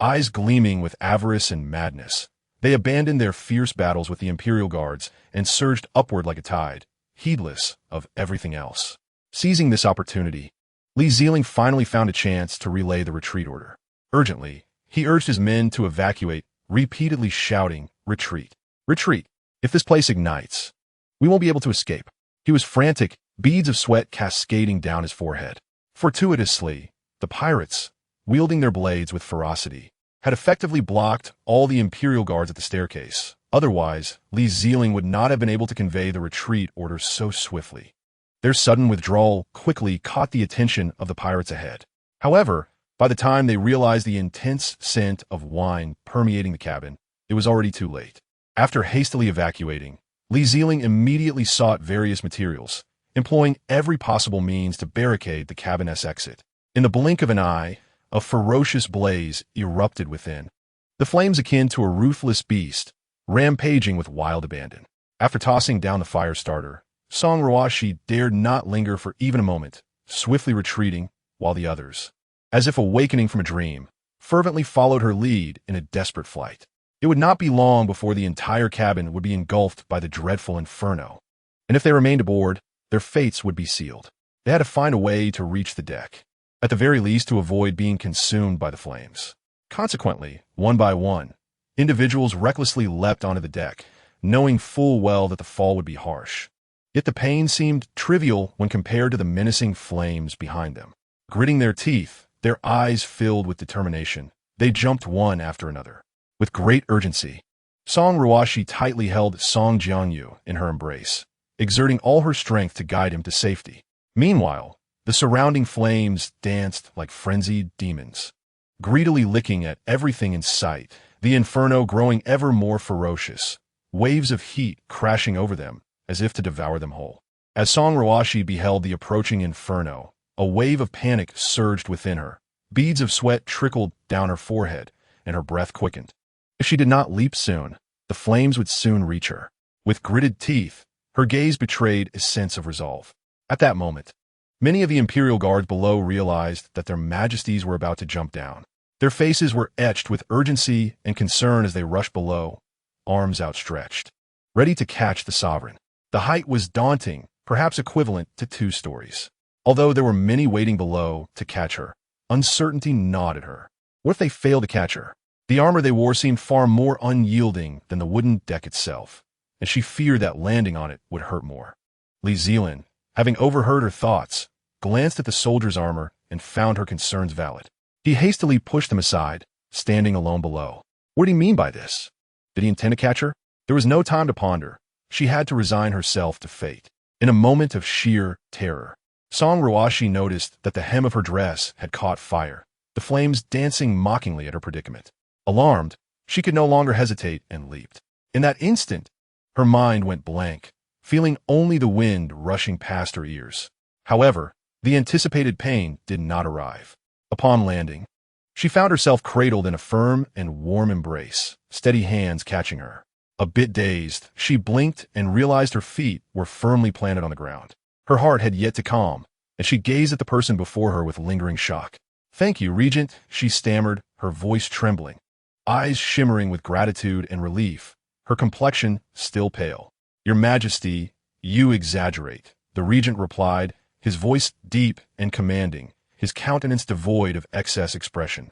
eyes gleaming with avarice and madness. They abandoned their fierce battles with the Imperial Guards and surged upward like a tide, heedless of everything else. Seizing this opportunity, Li Zelin finally found a chance to relay the retreat order. Urgently, he urged his men to evacuate, repeatedly shouting, "Retreat! Retreat! If this place ignites, we won't be able to escape." He was frantic, beads of sweat cascading down his forehead. Fortuitously, the pirates, wielding their blades with ferocity, had effectively blocked all the Imperial Guards at the staircase. Otherwise, Li Zelin would not have been able to convey the retreat order so swiftly. Their sudden withdrawal quickly caught the attention of the pirates ahead. However, by the time they realized the intense scent of wine permeating the cabin, it was already too late. After hastily evacuating, Li Zelin immediately sought various materials, employing every possible means to barricade the cabin's exit. In the blink of an eye, a ferocious blaze erupted within, the flames akin to a ruthless beast, rampaging with wild abandon. After tossing down the fire starter, Song Ruoxi dared not linger for even a moment, swiftly retreating, while the others, as if awakening from a dream, fervently followed her lead in a desperate flight. It would not be long before the entire cabin would be engulfed by the dreadful inferno, and if they remained aboard, their fates would be sealed. They had to find a way to reach the deck, at the very least to avoid being consumed by the flames. Consequently, one by one, individuals recklessly leapt onto the deck, knowing full well that the fall would be harsh. Yet the pain seemed trivial when compared to the menacing flames behind them. Gritting their teeth, their eyes filled with determination, they jumped one after another. With great urgency, Song Ruoxi tightly held Song Jiangyu in her embrace, exerting all her strength to guide him to safety. Meanwhile, the surrounding flames danced like frenzied demons, greedily licking at everything in sight, the inferno growing ever more ferocious, waves of heat crashing over them as if to devour them whole. As Song Ruoxi beheld the approaching inferno, a wave of panic surged within her. Beads of sweat trickled down her forehead, and her breath quickened. If she did not leap soon, the flames would soon reach her. With gritted teeth, her gaze betrayed a sense of resolve. At that moment, many of the Imperial Guards below realized that their majesties were about to jump down. Their faces were etched with urgency and concern as they rushed below, arms outstretched, ready to catch the sovereign. The height was daunting, perhaps equivalent to 2 stories. Although there were many waiting below to catch her, uncertainty gnawed at her. What if they failed to catch her? The armor they wore seemed far more unyielding than the wooden deck itself, and she feared that landing on it would hurt more. Li Zelin, having overheard her thoughts, glanced at the soldier's armor and found her concerns valid. He hastily pushed them aside, standing alone below. What did he mean by this? Did he intend to catch her? There was no time to ponder. She had to resign herself to fate. In a moment of sheer terror, Song Ruoxi noticed that the hem of her dress had caught fire, the flames dancing mockingly at her predicament. Alarmed, she could no longer hesitate and leaped. In that instant, her mind went blank, feeling only the wind rushing past her ears. However, the anticipated pain did not arrive. Upon landing, she found herself cradled in a firm and warm embrace, steady hands catching her. A bit dazed, she blinked and realized her feet were firmly planted on the ground. Her heart had yet to calm, and she gazed at the person before her with lingering shock. "Thank you, Regent," she stammered, her voice trembling, eyes shimmering with gratitude and relief, her complexion still pale. "Your Majesty, you exaggerate," the Regent replied, his voice deep and commanding, his countenance devoid of excess expression.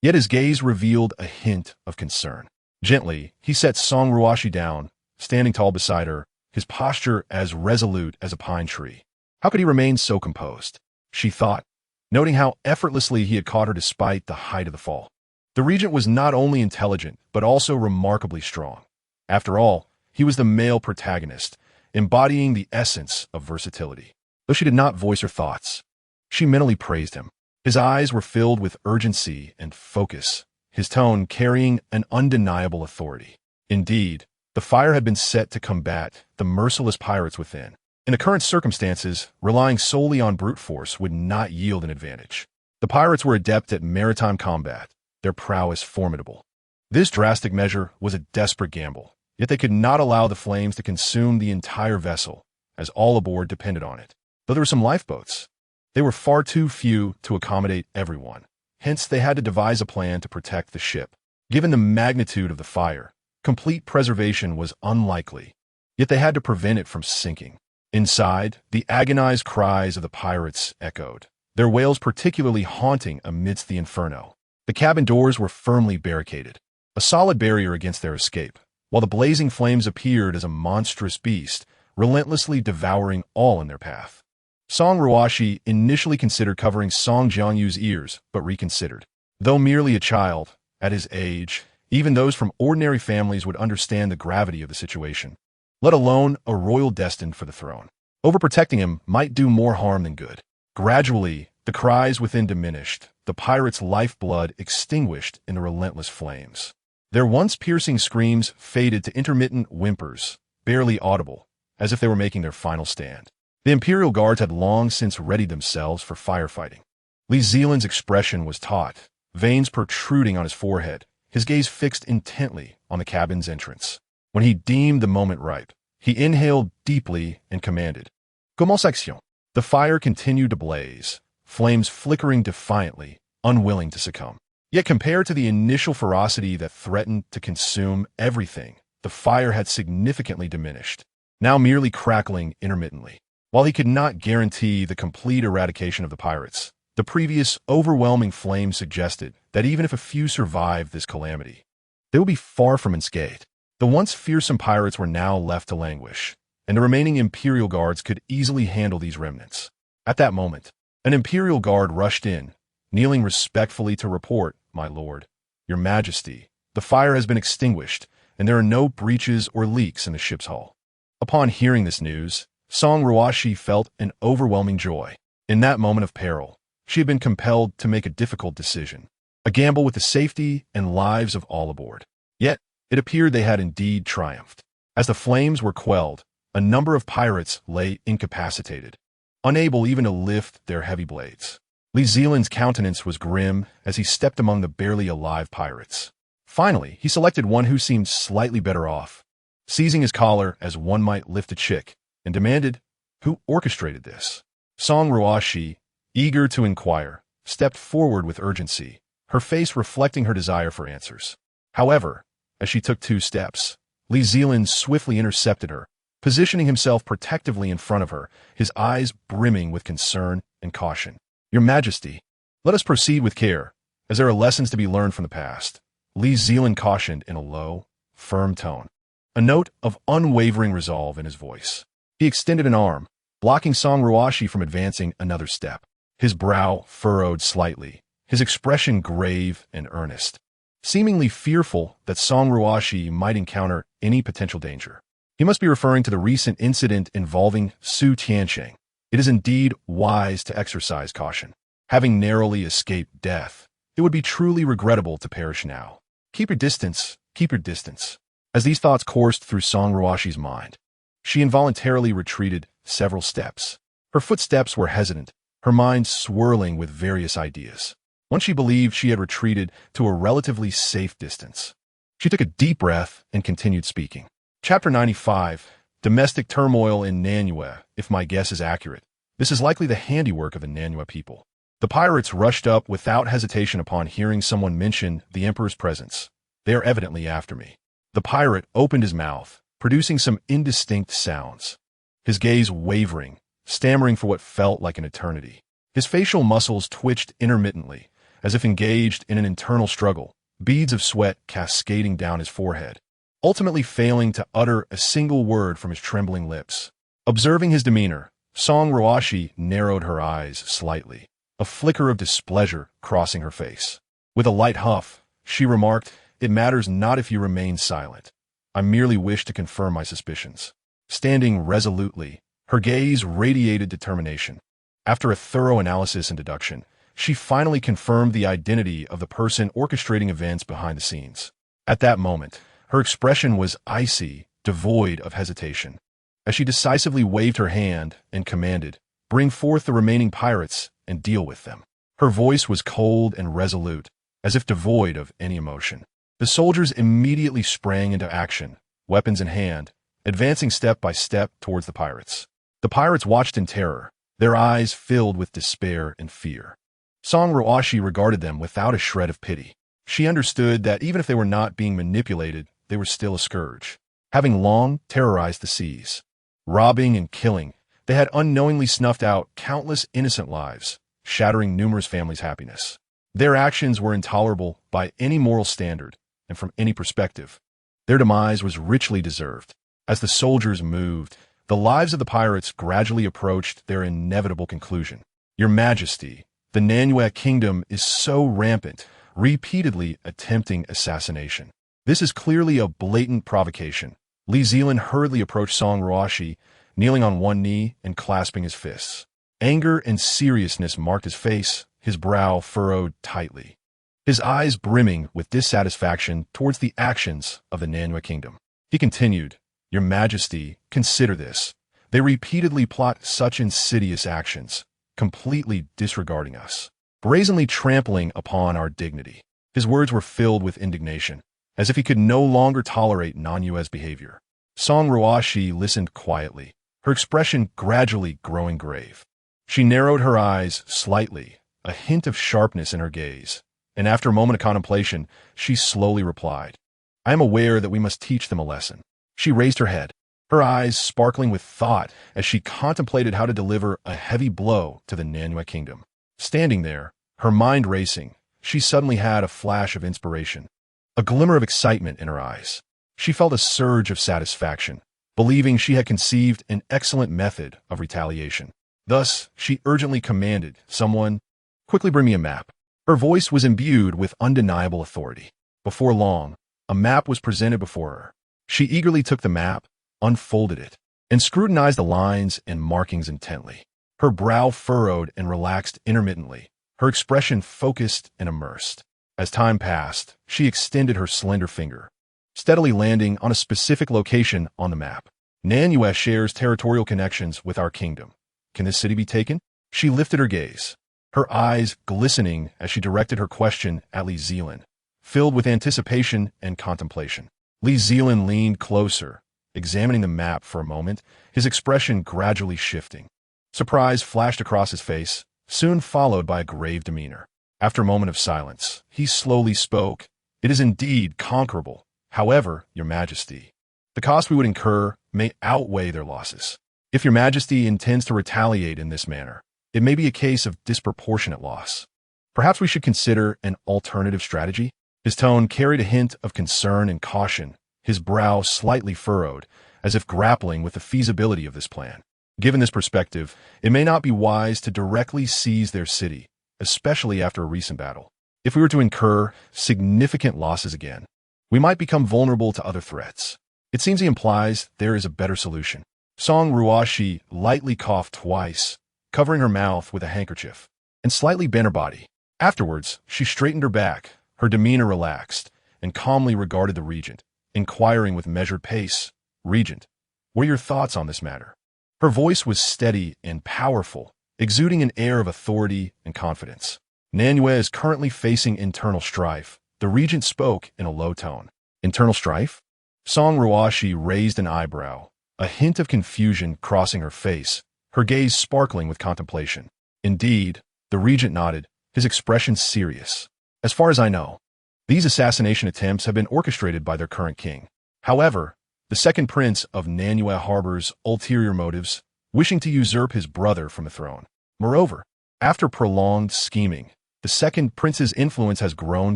Yet his gaze revealed a hint of concern. Gently, he set Song Ruoxi down, standing tall beside her, his posture as resolute as a pine tree. How could he remain so composed? She thought, noting how effortlessly he had caught her despite the height of the fall. The Regent was not only intelligent, but also remarkably strong. After all, he was the male protagonist, embodying the essence of versatility. Though she did not voice her thoughts, she mentally praised him. His eyes were filled with urgency and focus, his tone carrying an undeniable authority. Indeed, the fire had been set to combat the merciless pirates within. In the current circumstances, relying solely on brute force would not yield an advantage. The pirates were adept at maritime combat, their prowess formidable. This drastic measure was a desperate gamble, yet they could not allow the flames to consume the entire vessel, as all aboard depended on it. Though there were some lifeboats, they were far too few to accommodate everyone. Hence, they had to devise a plan to protect the ship. Given the magnitude of the fire, complete preservation was unlikely, yet they had to prevent it from sinking. Inside, the agonized cries of the pirates echoed, their wails particularly haunting amidst the inferno. The cabin doors were firmly barricaded, a solid barrier against their escape, while the blazing flames appeared as a monstrous beast, relentlessly devouring all in their path. Song Ruoxi initially considered covering Song Jianyu's ears, but reconsidered. Though merely a child, at his age, even those from ordinary families would understand the gravity of the situation, let alone a royal destined for the throne. Overprotecting him might do more harm than good. Gradually, the cries within diminished, the pirates' lifeblood extinguished in the relentless flames. Their once piercing screams faded to intermittent whimpers, barely audible, as if they were making their final stand. The Imperial Guards had long since readied themselves for firefighting. Li Zelin's expression was taut, veins protruding on his forehead, his gaze fixed intently on the cabin's entrance. When he deemed the moment ripe, he inhaled deeply and commanded, "Comment section?" The fire continued to blaze, flames flickering defiantly, unwilling to succumb. Yet compared to the initial ferocity that threatened to consume everything, the fire had significantly diminished, now merely crackling intermittently. While he could not guarantee the complete eradication of the pirates, the previous overwhelming flame suggested that even if a few survived this calamity, they would be far from unscathed. The once fearsome pirates were now left to languish, and the remaining Imperial Guards could easily handle these remnants. At that moment, an Imperial Guard rushed in, kneeling respectfully to report, "My lord, your Majesty, the fire has been extinguished, and there are no breaches or leaks in the ship's hull." Upon hearing this news, Song Ruoxi felt an overwhelming joy. In that moment of peril, she had been compelled to make a difficult decision, a gamble with the safety and lives of all aboard. Yet, it appeared they had indeed triumphed. As the flames were quelled, a number of pirates lay incapacitated, unable even to lift their heavy blades. Li Zelin's countenance was grim as he stepped among the barely alive pirates. Finally, he selected one who seemed slightly better off, seizing his collar as one might lift a chick, and demanded, "Who orchestrated this?" Song Ruoxi, eager to inquire, stepped forward with urgency, her face reflecting her desire for answers. However, as she took 2 steps, Li Zelin swiftly intercepted her, positioning himself protectively in front of her, his eyes brimming with concern and caution. "Your Majesty, let us proceed with care, as there are lessons to be learned from the past," Li Zelin cautioned in a low, firm tone, a note of unwavering resolve in his voice. He extended an arm, blocking Song Ruoxi from advancing another step, his brow furrowed slightly, his expression grave and earnest, seemingly fearful that Song Ruoxi might encounter any potential danger. He must be referring to the recent incident involving Su Tiansheng. It is indeed wise to exercise caution. Having narrowly escaped death, it would be truly regrettable to perish now. Keep your distance, keep your distance. As these thoughts coursed through Song Ruoxi's mind, she involuntarily retreated several steps. Her footsteps were hesitant, her mind swirling with various ideas. Once she believed she had retreated to a relatively safe distance, she took a deep breath and continued speaking. Chapter 95, Domestic Turmoil in Nanyue. If my guess is accurate, this is likely the handiwork of the Nanyue people. The pirates rushed up without hesitation upon hearing someone mention the Emperor's presence. They are evidently after me. The pirate opened his mouth, producing some indistinct sounds, his gaze wavering, stammering for what felt like an eternity. His facial muscles twitched intermittently, as if engaged in an internal struggle, beads of sweat cascading down his forehead, ultimately failing to utter a single word from his trembling lips. Observing his demeanor, Song Ruoxi narrowed her eyes slightly, a flicker of displeasure crossing her face. With a light huff, she remarked, "It matters not if you remain silent. I merely wish to confirm my suspicions." Standing resolutely, her gaze radiated determination. After a thorough analysis and deduction, she finally confirmed the identity of the person orchestrating events behind the scenes. At that moment, her expression was icy, devoid of hesitation. As she decisively waved her hand and commanded, "Bring forth the remaining pirates and deal with them." Her voice was cold and resolute, as if devoid of any emotion. The soldiers immediately sprang into action, weapons in hand, advancing step by step towards the pirates. The pirates watched in terror, their eyes filled with despair and fear. Song Ruoxi regarded them without a shred of pity. She understood that even if they were not being manipulated, they were still a scourge, having long terrorized the seas. Robbing and killing, they had unknowingly snuffed out countless innocent lives, shattering numerous families' happiness. Their actions were intolerable by any moral standard, and from any perspective. Their demise was richly deserved. As the soldiers moved, the lives of the pirates gradually approached their inevitable conclusion. "Your Majesty, the Nanyue Kingdom is so rampant, repeatedly attempting assassination. This is clearly a blatant provocation." Li Zelin hurriedly approached Song Ruoxi, kneeling on one knee and clasping his fists. Anger and seriousness marked his face, his brow furrowed tightly, his eyes brimming with dissatisfaction towards the actions of the Nanyue Kingdom. He continued, "Your Majesty, consider this. They repeatedly plot such insidious actions, completely disregarding us, brazenly trampling upon our dignity." His words were filled with indignation, as if he could no longer tolerate non-US behavior. Song Ruoxi listened quietly, her expression gradually growing grave. She narrowed her eyes slightly, a hint of sharpness in her gaze, and after a moment of contemplation, she slowly replied, "I am aware that we must teach them a lesson." She raised her head, her eyes sparkling with thought as she contemplated how to deliver a heavy blow to the Nanyue Kingdom. Standing there, her mind racing, she suddenly had a flash of inspiration, a glimmer of excitement in her eyes. She felt a surge of satisfaction, believing she had conceived an excellent method of retaliation. Thus, she urgently commanded someone, "Quickly bring me a map." Her voice was imbued with undeniable authority. Before long, a map was presented before her. She eagerly took the map, unfolded it, and scrutinized the lines and markings intently. Her brow furrowed and relaxed intermittently, her expression focused and immersed. As time passed, she extended her slender finger, steadily landing on a specific location on the map. "Nanyue shares territorial connections with our kingdom. Can this city be taken?" She lifted her gaze, her eyes glistening as she directed her question at Li Zelin, filled with anticipation and contemplation. Li Zelin leaned closer, examining the map for a moment, his expression gradually shifting. Surprise flashed across his face, soon followed by a grave demeanor. After a moment of silence, he slowly spoke. It is indeed conquerable. However, your majesty, the cost we would incur may outweigh their losses. If your majesty intends to retaliate in this manner, it may be a case of disproportionate loss. Perhaps we should consider an alternative strategy? His tone carried a hint of concern and caution, his brow slightly furrowed, as if grappling with the feasibility of this plan. Given this perspective, it may not be wise to directly seize their city, especially after a recent battle. If we were to incur significant losses again, we might become vulnerable to other threats. It seems he implies there is a better solution. Song Ruoxi lightly coughed twice, covering her mouth with a handkerchief, and slightly bent her body. Afterwards, she straightened her back, her demeanor relaxed, and calmly regarded the regent, inquiring with measured pace, "Regent, what are your thoughts on this matter?" Her voice was steady and powerful, exuding an air of authority and confidence. Nanyue is currently facing internal strife. The regent spoke in a low tone. Internal strife? Song Ruoxi raised an eyebrow, a hint of confusion crossing her face, her gaze sparkling with contemplation. Indeed, the regent nodded, his expression serious. As far as I know, these assassination attempts have been orchestrated by their current king. However, the second prince of Nanyue harbors ulterior motives, wishing to usurp his brother from the throne. Moreover, after prolonged scheming, the second prince's influence has grown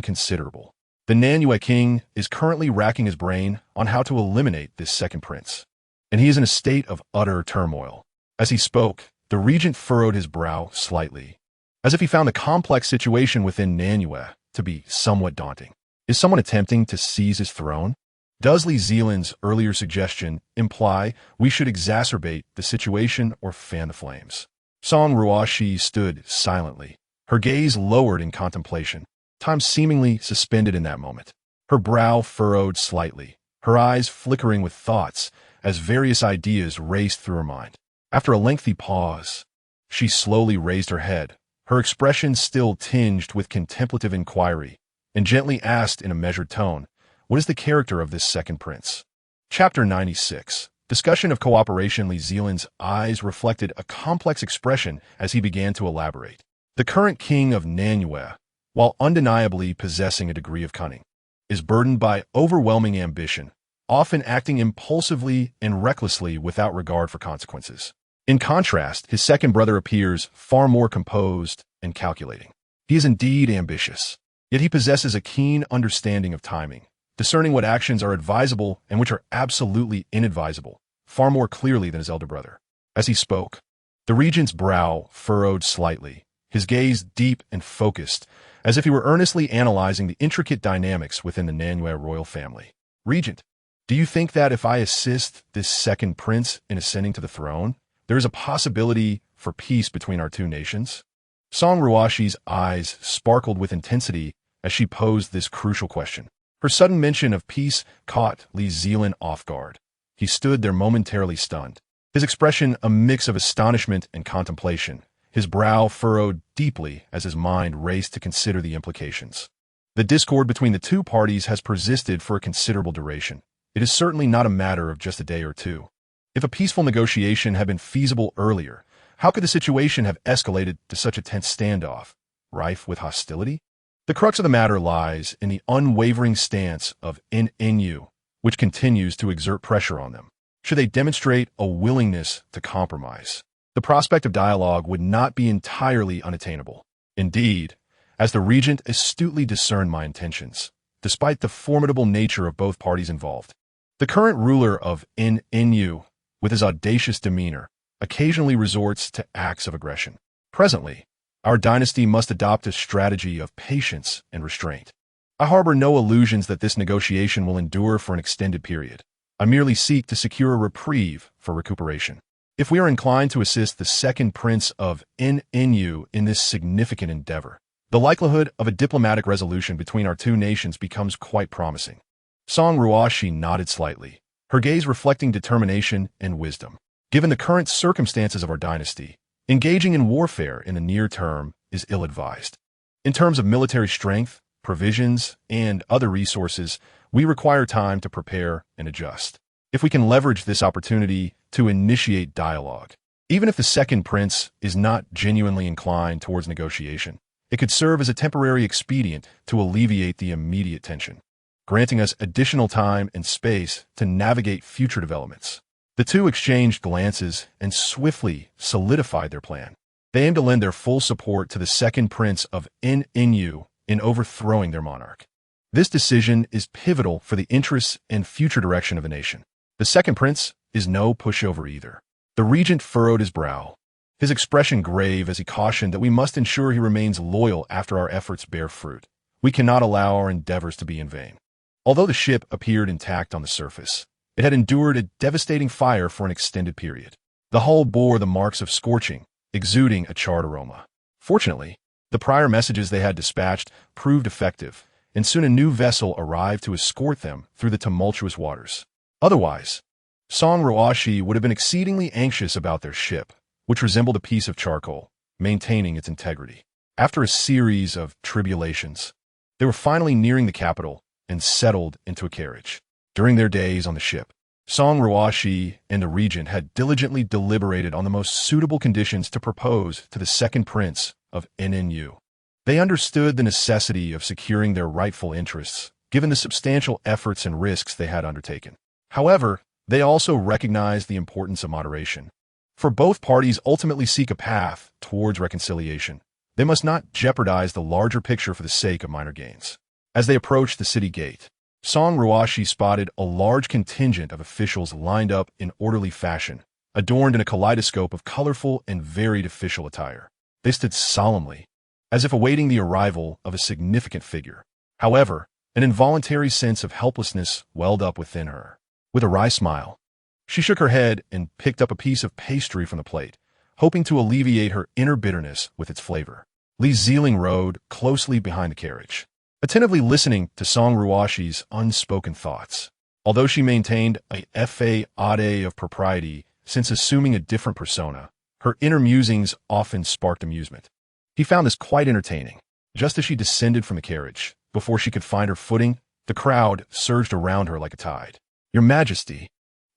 considerable. The Nanyue king is currently racking his brain on how to eliminate this second prince, and he is in a state of utter turmoil. As he spoke, the regent furrowed his brow slightly, as if he found the complex situation within Nanyue to be somewhat daunting. Is someone attempting to seize his throne? Does Li Zelin's earlier suggestion imply we should exacerbate the situation or fan the flames? Song Ruoxi stood silently, her gaze lowered in contemplation, time seemingly suspended in that moment. Her brow furrowed slightly, her eyes flickering with thoughts as various ideas raced through her mind. After a lengthy pause, she slowly raised her head, her expression still tinged with contemplative inquiry, and gently asked in a measured tone, "What is the character of this second prince?" Chapter 96. Discussion of cooperation. Li Zelin's eyes reflected a complex expression as he began to elaborate. The current king of Nanyue, while undeniably possessing a degree of cunning, is burdened by overwhelming ambition, often acting impulsively and recklessly without regard for consequences. In contrast, his second brother appears far more composed and calculating. He is indeed ambitious, yet he possesses a keen understanding of timing, discerning what actions are advisable and which are absolutely inadvisable, far more clearly than his elder brother. As he spoke, the regent's brow furrowed slightly, his gaze deep and focused, as if he were earnestly analyzing the intricate dynamics within the Nanyue royal family. "Regent, do you think that if I assist this second prince in ascending to the throne, there is a possibility for peace between our two nations?" Song Ruoxi's eyes sparkled with intensity as she posed this crucial question. Her sudden mention of peace caught Li Zelin off guard. He stood there momentarily stunned, his expression a mix of astonishment and contemplation, his brow furrowed deeply as his mind raced to consider the implications. The discord between the two parties has persisted for a considerable duration. It is certainly not a matter of just a day or two. If a peaceful negotiation had been feasible earlier, how could the situation have escalated to such a tense standoff, rife with hostility? The crux of the matter lies in the unwavering stance of NNU, which continues to exert pressure on them. Should they demonstrate a willingness to compromise, the prospect of dialogue would not be entirely unattainable. Indeed, as the regent astutely discerned my intentions, despite the formidable nature of both parties involved, the current ruler of NNU, with his audacious demeanor, occasionally resorts to acts of aggression. Presently, our dynasty must adopt a strategy of patience and restraint. I harbor no illusions that this negotiation will endure for an extended period. I merely seek to secure a reprieve for recuperation. If we are inclined to assist the second prince of NNU in this significant endeavor, the likelihood of a diplomatic resolution between our two nations becomes quite promising. Song Ruoxi nodded slightly, her gaze reflecting determination and wisdom. Given the current circumstances of our dynasty, engaging in warfare in the near term is ill-advised. In terms of military strength, provisions, and other resources, we require time to prepare and adjust. If we can leverage this opportunity to initiate dialogue, even if the second prince is not genuinely inclined towards negotiation, It could serve as a temporary expedient to alleviate the immediate tension, granting us additional time and space to navigate future developments. The two exchanged glances and swiftly solidified their plan. They aimed to lend their full support to the second prince of Inu in overthrowing their monarch. This decision is pivotal for the interests and future direction of the nation. The second prince is no pushover either. The regent furrowed his brow, his expression grave as he cautioned that we must ensure he remains loyal after our efforts bear fruit. We cannot allow our endeavors to be in vain. Although the ship appeared intact on the surface, it had endured a devastating fire for an extended period. The hull bore the marks of scorching, exuding a charred aroma. Fortunately, the prior messages they had dispatched proved effective, and soon a new vessel arrived to escort them through the tumultuous waters. Otherwise, Song Ruoxi would have been exceedingly anxious about their ship, which resembled a piece of charcoal, maintaining its integrity. After a series of tribulations, they were finally nearing the capital and settled into a carriage. During their days on the ship, Song Ruoxi and the regent had diligently deliberated on the most suitable conditions to propose to the second prince of Nnu. They understood the necessity of securing their rightful interests, given the substantial efforts and risks they had undertaken. However, they also recognized the importance of moderation. For both parties ultimately seek a path towards reconciliation, they must not jeopardize the larger picture for the sake of minor gains. As they approached the city gate, Song Ruoxi spotted a large contingent of officials lined up in orderly fashion, adorned in a kaleidoscope of colorful and varied official attire. They stood solemnly, as if awaiting the arrival of a significant figure. However, an involuntary sense of helplessness welled up within her. With a wry smile, she shook her head and picked up a piece of pastry from the plate, hoping to alleviate her inner bitterness with its flavor. Li Zelin rode closely behind the carriage, attentively listening to Song Ruoxi's unspoken thoughts. Although she maintained a facade of propriety since assuming a different persona, her inner musings often sparked amusement. He found this quite entertaining. Just as she descended from the carriage, before she could find her footing, the crowd surged around her like a tide. "Your Majesty,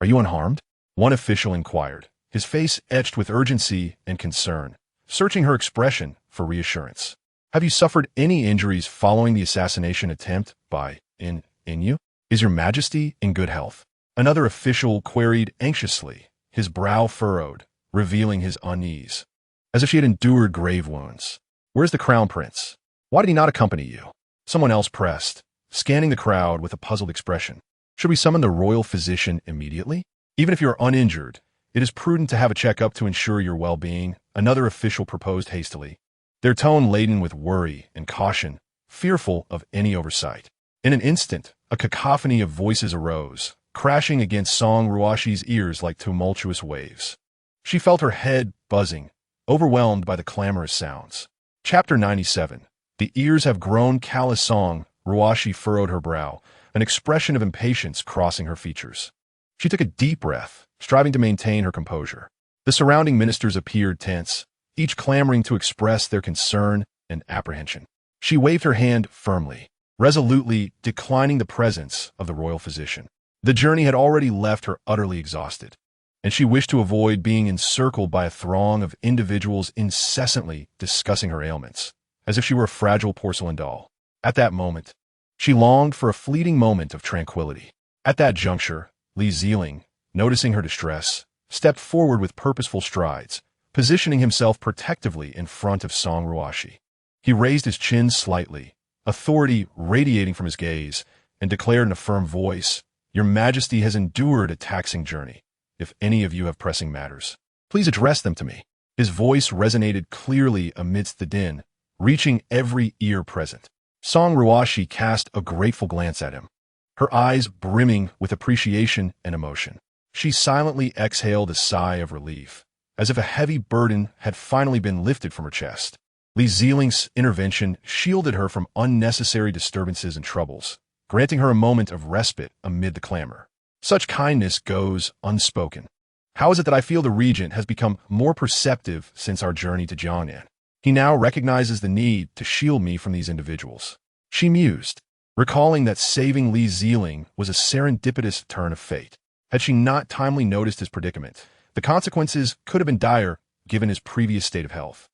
are you unharmed?" one official inquired, his face etched with urgency and concern, searching her expression for reassurance. "Have you suffered any injuries following the assassination attempt by Inu? Is your Majesty in good health?" Another official queried anxiously, his brow furrowed, revealing his unease, as if she had endured grave wounds. "Where's the crown prince? Why did he not accompany you?" Someone else pressed, scanning the crowd with a puzzled expression. "Should we summon the royal physician immediately? Even if you are uninjured, it is prudent to have a checkup to ensure your well-being," another official proposed hastily, their tone laden with worry and caution, fearful of any oversight. In an instant, a cacophony of voices arose, crashing against Song Ruoxi's ears like tumultuous waves. She felt her head buzzing, overwhelmed by the clamorous sounds. Chapter 97. The ears have grown callous. Song Ruoxi furrowed her brow, an expression of impatience crossing her features. She took a deep breath, striving to maintain her composure. The surrounding ministers appeared tense, each clamoring to express their concern and apprehension. She waved her hand firmly, resolutely declining the presence of the royal physician. The journey had already left her utterly exhausted, and she wished to avoid being encircled by a throng of individuals incessantly discussing her ailments, as if she were a fragile porcelain doll. At that moment, she longed for a fleeting moment of tranquility. At that juncture, Li Zelin, noticing her distress, stepped forward with purposeful strides, positioning himself protectively in front of Song Ruoxi. He raised his chin slightly, authority radiating from his gaze, and declared in a firm voice, "Your Majesty has endured a taxing journey. If any of you have pressing matters, please address them to me." His voice resonated clearly amidst the din, reaching every ear present. Song Ruoxi cast a grateful glance at him, her eyes brimming with appreciation and emotion. She silently exhaled a sigh of relief, as if a heavy burden had finally been lifted from her chest. Li Zelin's intervention shielded her from unnecessary disturbances and troubles, granting her a moment of respite amid the clamor. Such kindness goes unspoken. How is it that I feel the regent has become more perceptive since our journey to Jiangnan? He now recognizes the need to shield me from these individuals. She mused, recalling that saving Li Zelin was a serendipitous turn of fate. Had she not timely noticed his predicament, the consequences could have been dire given his previous state of health.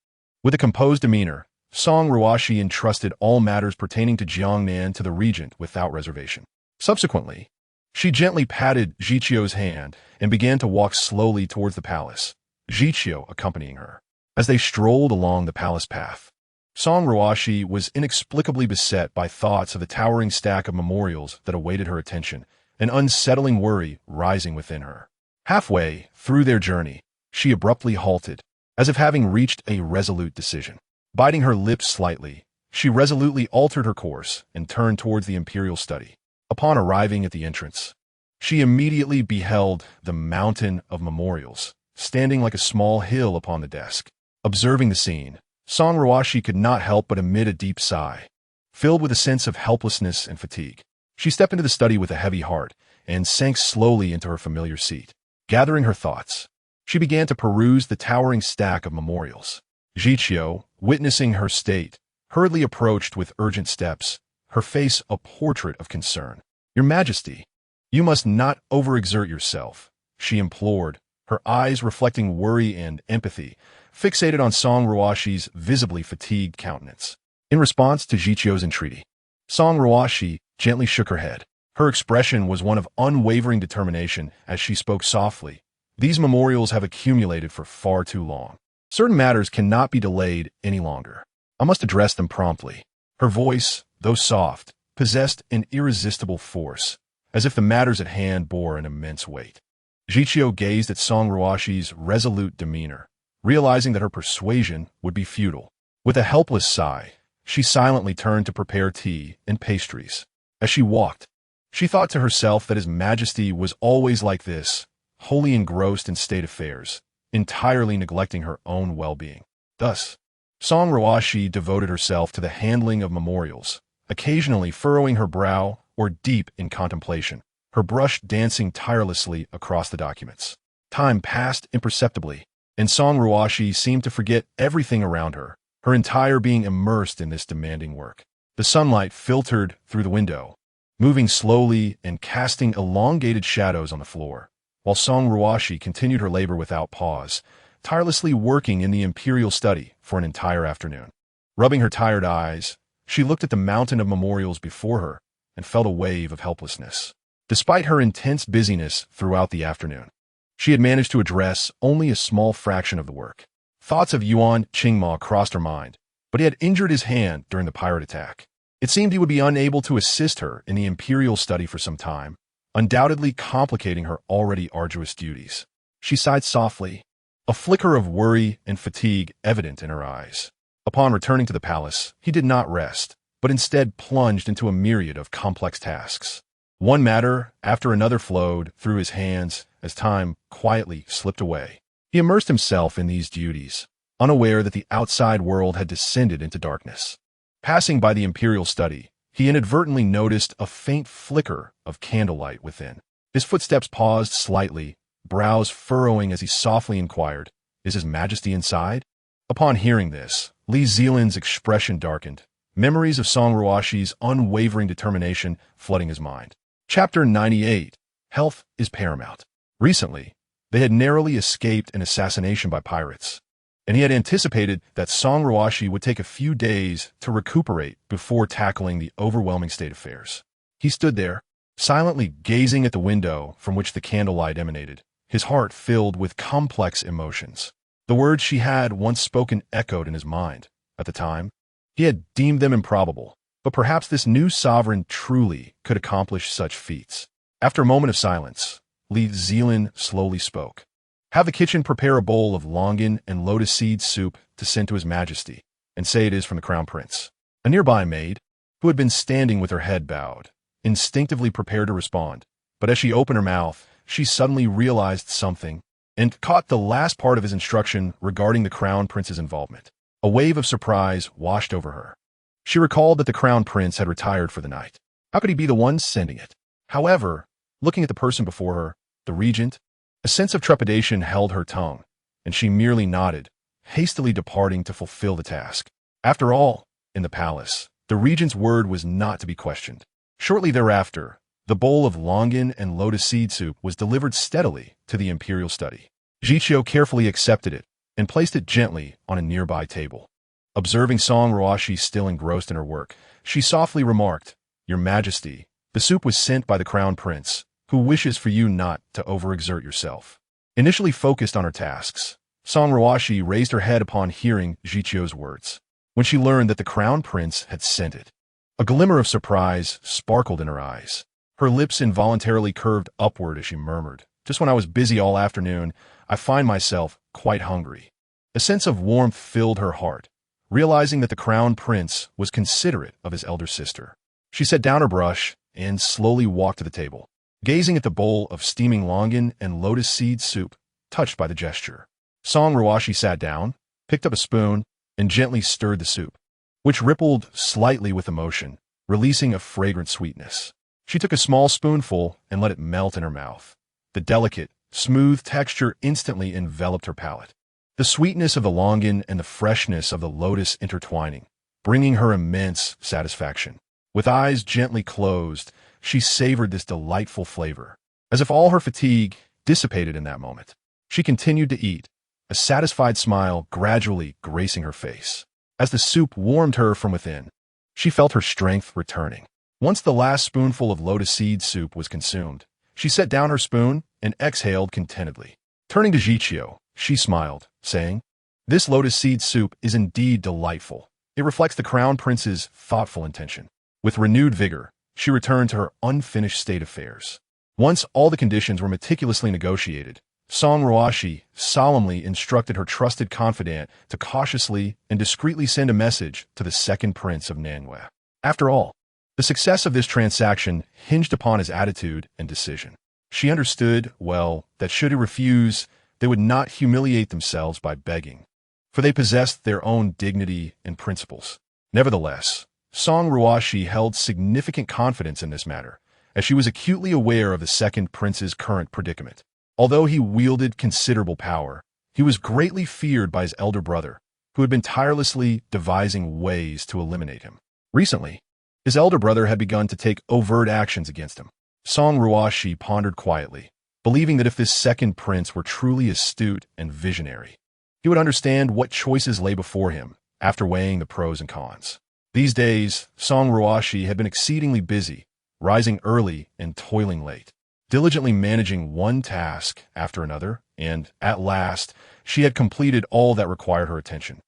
With a composed demeanor, Song Ruoxi entrusted all matters pertaining to Jiangnan to the regent without reservation. Subsequently, she gently patted Zhiqiu's hand and began to walk slowly towards the palace, Zhiqiu accompanying her. As they strolled along the palace path, Song Ruoxi was inexplicably beset by thoughts of the towering stack of memorials that awaited her attention, an unsettling worry rising within her. Halfway through their journey, she abruptly halted, as if having reached a resolute decision. Biting her lips slightly, she resolutely altered her course and turned towards the imperial study. Upon arriving at the entrance, she immediately beheld the mountain of memorials, standing like a small hill upon the desk. Observing the scene, Song Ruoxi could not help but emit a deep sigh. Filled with a sense of helplessness and fatigue, she stepped into the study with a heavy heart and sank slowly into her familiar seat. Gathering her thoughts, she began to peruse the towering stack of memorials. Zhiqiu, witnessing her state, hurriedly approached with urgent steps, her face a portrait of concern. "Your Majesty, you must not overexert yourself," she implored, her eyes reflecting worry and empathy, fixated on Song Ruoxi's visibly fatigued countenance. In response to Zhiqiu's entreaty, Song Ruoxi gently shook her head. Her expression was one of unwavering determination as she spoke softly. "These memorials have accumulated for far too long. Certain matters cannot be delayed any longer. I must address them promptly." Her voice, though soft, possessed an irresistible force, as if the matters at hand bore an immense weight. Zhiqiu gazed at Song Ruoxi's resolute demeanor, realizing that her persuasion would be futile. With a helpless sigh, she silently turned to prepare tea and pastries. As she walked, she thought to herself that His Majesty was always like this, wholly engrossed in state affairs, entirely neglecting her own well-being. Thus, Song Ruoxi devoted herself to the handling of memorials, occasionally furrowing her brow or deep in contemplation, her brush dancing tirelessly across the documents. Time passed imperceptibly, and Song Ruoxi seemed to forget everything around her, her entire being immersed in this demanding work. The sunlight filtered through the window, moving slowly and casting elongated shadows on the floor, while Song Ruoxi continued her labor without pause, tirelessly working in the imperial study for an entire afternoon. Rubbing her tired eyes, she looked at the mountain of memorials before her and felt a wave of helplessness. Despite her intense busyness throughout the afternoon, she had managed to address only a small fraction of the work. Thoughts of Yuan Qingma crossed her mind, but he had injured his hand during the pirate attack. It seemed he would be unable to assist her in the imperial study for some time, undoubtedly complicating her already arduous duties. She sighed softly, a flicker of worry and fatigue evident in her eyes. Upon returning to the palace, he did not rest, but instead plunged into a myriad of complex tasks. One matter after another flowed through his hands as time quietly slipped away. He immersed himself in these duties, unaware that the outside world had descended into darkness. Passing by the imperial study, he inadvertently noticed a faint flicker of candlelight within. His footsteps paused slightly, brows furrowing as he softly inquired, "Is His Majesty inside?" Upon hearing this, Li Zelin's expression darkened, memories of Song Ruoxi's unwavering determination flooding his mind. Chapter 98. Health is Paramount. Recently, they had narrowly escaped an assassination by pirates, and he had anticipated that Song Ruoxi would take a few days to recuperate before tackling the overwhelming state affairs. He stood there, silently gazing at the window from which the candlelight emanated, his heart filled with complex emotions. The words she had once spoken echoed in his mind. At the time, he had deemed them improbable, but perhaps this new sovereign truly could accomplish such feats. After a moment of silence, Li Zelin slowly spoke. "Have the kitchen prepare a bowl of longan and lotus seed soup to send to His Majesty, and say it is from the Crown Prince." A nearby maid, who had been standing with her head bowed, instinctively prepared to respond, but as she opened her mouth, she suddenly realized something and caught the last part of his instruction regarding the Crown Prince's involvement. A wave of surprise washed over her. She recalled that the Crown Prince had retired for the night. How could he be the one sending it? However, looking at the person before her, the regent, a sense of trepidation held her tongue, and she merely nodded, hastily departing to fulfill the task. After all, in the palace, the regent's word was not to be questioned. Shortly thereafter, the bowl of longan and lotus seed soup was delivered steadily to the imperial study. Zhiqiu carefully accepted it and placed it gently on a nearby table. Observing Song Ruoxi still engrossed in her work, she softly remarked, "Your Majesty, the soup was sent by the Crown Prince, who wishes for you not to overexert yourself." Initially focused on her tasks, Song Ruoxi raised her head upon hearing Zhiqiu's words. When she learned that the Crown Prince had sent it, a glimmer of surprise sparkled in her eyes. Her lips involuntarily curved upward as she murmured, "Just when I was busy all afternoon, I find myself quite hungry." A sense of warmth filled her heart, realizing that the Crown Prince was considerate of his elder sister. She set down her brush and slowly walked to the table, gazing at the bowl of steaming longan and lotus seed soup, touched by the gesture. Song Ruoxi sat down, picked up a spoon, and gently stirred the soup, which rippled slightly with emotion, releasing a fragrant sweetness. She took a small spoonful and let it melt in her mouth. The delicate, smooth texture instantly enveloped her palate. The sweetness of the longan and the freshness of the lotus intertwining, bringing her immense satisfaction. With eyes gently closed, she savored this delightful flavor, as if all her fatigue dissipated in that moment. She continued to eat, a satisfied smile gradually gracing her face. As the soup warmed her from within, she felt her strength returning. Once the last spoonful of lotus seed soup was consumed, she set down her spoon and exhaled contentedly. Turning to Zhiqiu, she smiled, saying, "This lotus seed soup is indeed delightful. It reflects the Crown Prince's thoughtful intention." With renewed vigor, she returned to her unfinished state affairs. Once all the conditions were meticulously negotiated, Song Ruoxi solemnly instructed her trusted confidant to cautiously and discreetly send a message to the second prince of Nangwei. After all, the success of this transaction hinged upon his attitude and decision. She understood, well, that should he refuse, they would not humiliate themselves by begging, for they possessed their own dignity and principles. Nevertheless, Song Ruoxi held significant confidence in this matter, as she was acutely aware of the second prince's current predicament. Although he wielded considerable power, he was greatly feared by his elder brother, who had been tirelessly devising ways to eliminate him. Recently, his elder brother had begun to take overt actions against him. Song Ruoxi pondered quietly, believing that if this second prince were truly astute and visionary, he would understand what choices lay before him after weighing the pros and cons. These days, Song Ruoxi had been exceedingly busy, rising early and toiling late, diligently managing one task after another, and, at last, she had completed all that required her attention.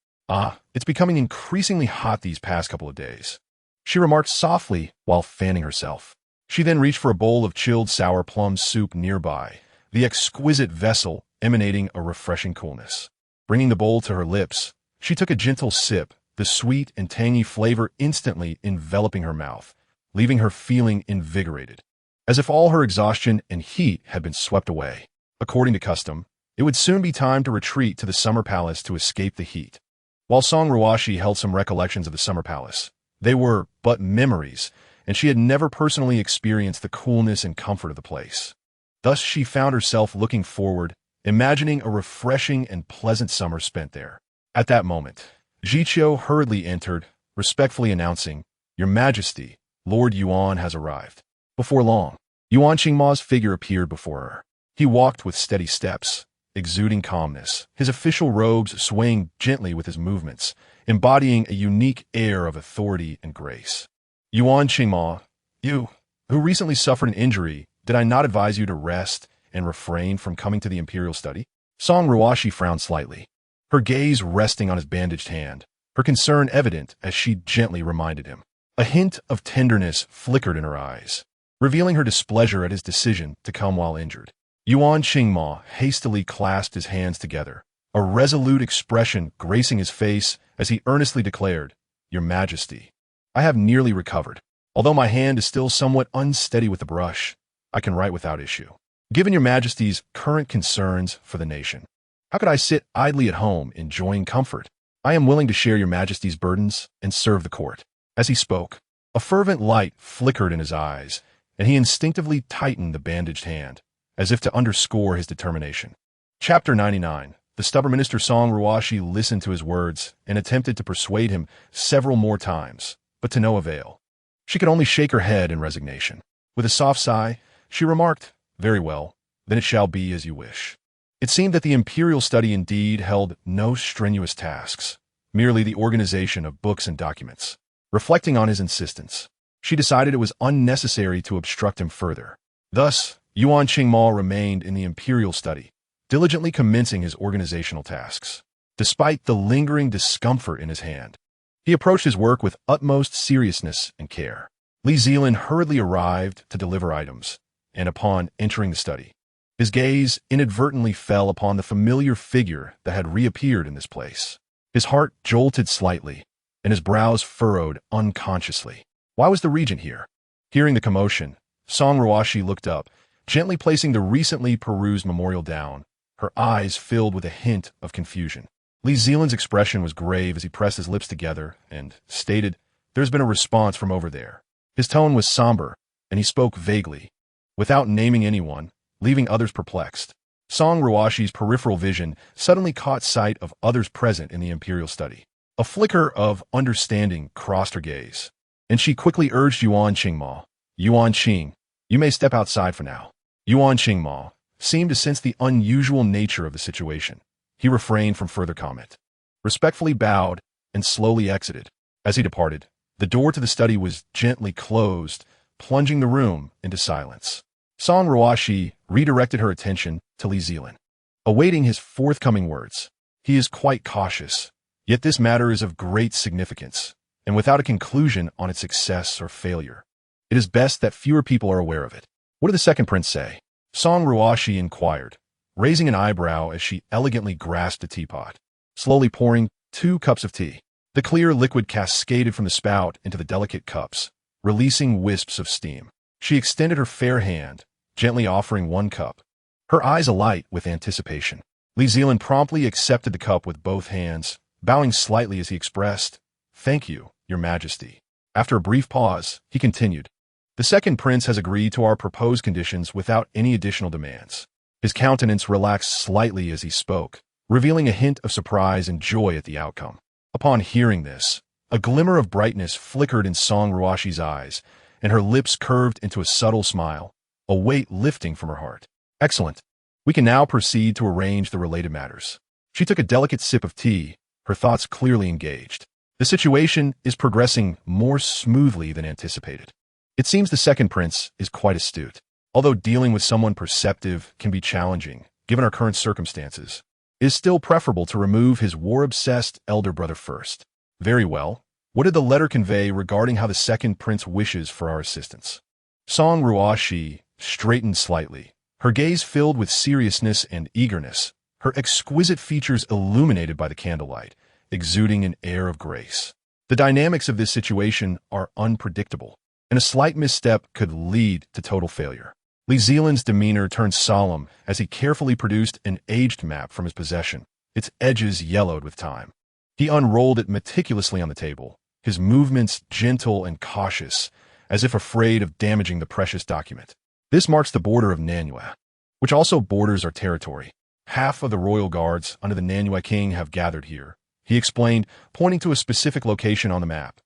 It's becoming increasingly hot these past couple of days," she remarked softly while fanning herself. She then reached for a bowl of chilled sour plum soup nearby, the exquisite vessel emanating a refreshing coolness. Bringing the bowl to her lips, she took a gentle sip, the sweet and tangy flavor instantly enveloping her mouth, leaving her feeling invigorated, as if all her exhaustion and heat had been swept away. According to custom, it would soon be time to retreat to the summer palace to escape the heat. While Song Ruoxi held some recollections of the summer palace, they were but memories, and she had never personally experienced the coolness and comfort of the place. Thus she found herself looking forward, imagining a refreshing and pleasant summer spent there. At that moment, Zhiqiu hurriedly entered, respectfully announcing, "Your Majesty, Lord Yuan has arrived." Before long, Yuan Qingma's figure appeared before her. He walked with steady steps, exuding calmness, his official robes swaying gently with his movements, embodying a unique air of authority and grace. "Yuan Qingma, you, who recently suffered an injury, did I not advise you to rest and refrain from coming to the imperial study?" Song Ruoxi frowned slightly, her gaze resting on his bandaged hand, her concern evident as she gently reminded him. A hint of tenderness flickered in her eyes, revealing her displeasure at his decision to come while injured. Yuan Qingma hastily clasped his hands together, a resolute expression gracing his face as he earnestly declared, "Your Majesty, I have nearly recovered. Although my hand is still somewhat unsteady with the brush, I can write without issue. Given Your Majesty's current concerns for the nation, how could I sit idly at home enjoying comfort? I am willing to share Your Majesty's burdens and serve the court." As he spoke, a fervent light flickered in his eyes, and he instinctively tightened the bandaged hand, as if to underscore his determination. Chapter 99. The stubborn minister Song Ruoxi listened to his words and attempted to persuade him several more times, but to no avail. She could only shake her head in resignation. With a soft sigh, she remarked, "Very well, then it shall be as you wish." It seemed that the imperial study indeed held no strenuous tasks, merely the organization of books and documents. Reflecting on his insistence, she decided it was unnecessary to obstruct him further. Thus, Yuan Qingmao remained in the imperial study, diligently commencing his organizational tasks. Despite the lingering discomfort in his hand, he approached his work with utmost seriousness and care. Li Zelin hurriedly arrived to deliver items, and upon entering the study, his gaze inadvertently fell upon the familiar figure that had reappeared in this place. His heart jolted slightly, and his brows furrowed unconsciously. Why was the regent here? Hearing the commotion, Song Ruoxi looked up, gently placing the recently perused memorial down, her eyes filled with a hint of confusion. Li Zelin's expression was grave as he pressed his lips together and stated, "There's been a response from over there." His tone was somber, and he spoke vaguely, without naming anyone, leaving others perplexed. Song Ruoxi's peripheral vision suddenly caught sight of others present in the imperial study. A flicker of understanding crossed her gaze, and she quickly urged Yuan Qingmao, "Yuan Qing, you may step outside for now." Yuan Qingmao seemed to sense the unusual nature of the situation. He refrained from further comment, respectfully bowed, and slowly exited. As he departed, the door to the study was gently closed, plunging the room into silence. Song Ruoxi redirected her attention to Li Zelin, awaiting his forthcoming words. He is quite cautious, yet this matter is of great significance, and without a conclusion on its success or failure, it is best that fewer people are aware of it. What did the second prince say? Song Ruoxi inquired, raising an eyebrow as she elegantly grasped a teapot, slowly pouring 2 cups of tea. The clear liquid cascaded from the spout into the delicate cups, releasing wisps of steam. She extended her fair hand, gently offering 1 cup, her eyes alight with anticipation. Li Zelin promptly accepted the cup with both hands, bowing slightly as he expressed, "Thank you, Your Majesty." After a brief pause, he continued, "The second prince has agreed to our proposed conditions without any additional demands." His countenance relaxed slightly as he spoke, revealing a hint of surprise and joy at the outcome. Upon hearing this, a glimmer of brightness flickered in Song Ruoxi's eyes, and her lips curved into a subtle smile, a weight lifting from her heart. "Excellent. We can now proceed to arrange the related matters." She took a delicate sip of tea, her thoughts clearly engaged. The situation is progressing more smoothly than anticipated. It seems the second prince is quite astute. Although dealing with someone perceptive can be challenging, given our current circumstances, it is still preferable to remove his war-obsessed elder brother first. Very well. What did the letter convey regarding how the second prince wishes for our assistance? Song Ruoxi straightened slightly, her gaze filled with seriousness and eagerness, her exquisite features illuminated by the candlelight, exuding an air of grace. The dynamics of this situation are unpredictable, and a slight misstep could lead to total failure. Li Zelin's demeanor turned solemn as he carefully produced an aged map from his possession, its edges yellowed with time. He unrolled it meticulously on the table, his movements gentle and cautious, as if afraid of damaging the precious document. "This marks the border of Nanyue, which also borders our territory. Half of the royal guards under the Nanyue king have gathered here," he explained, pointing to a specific location on the map.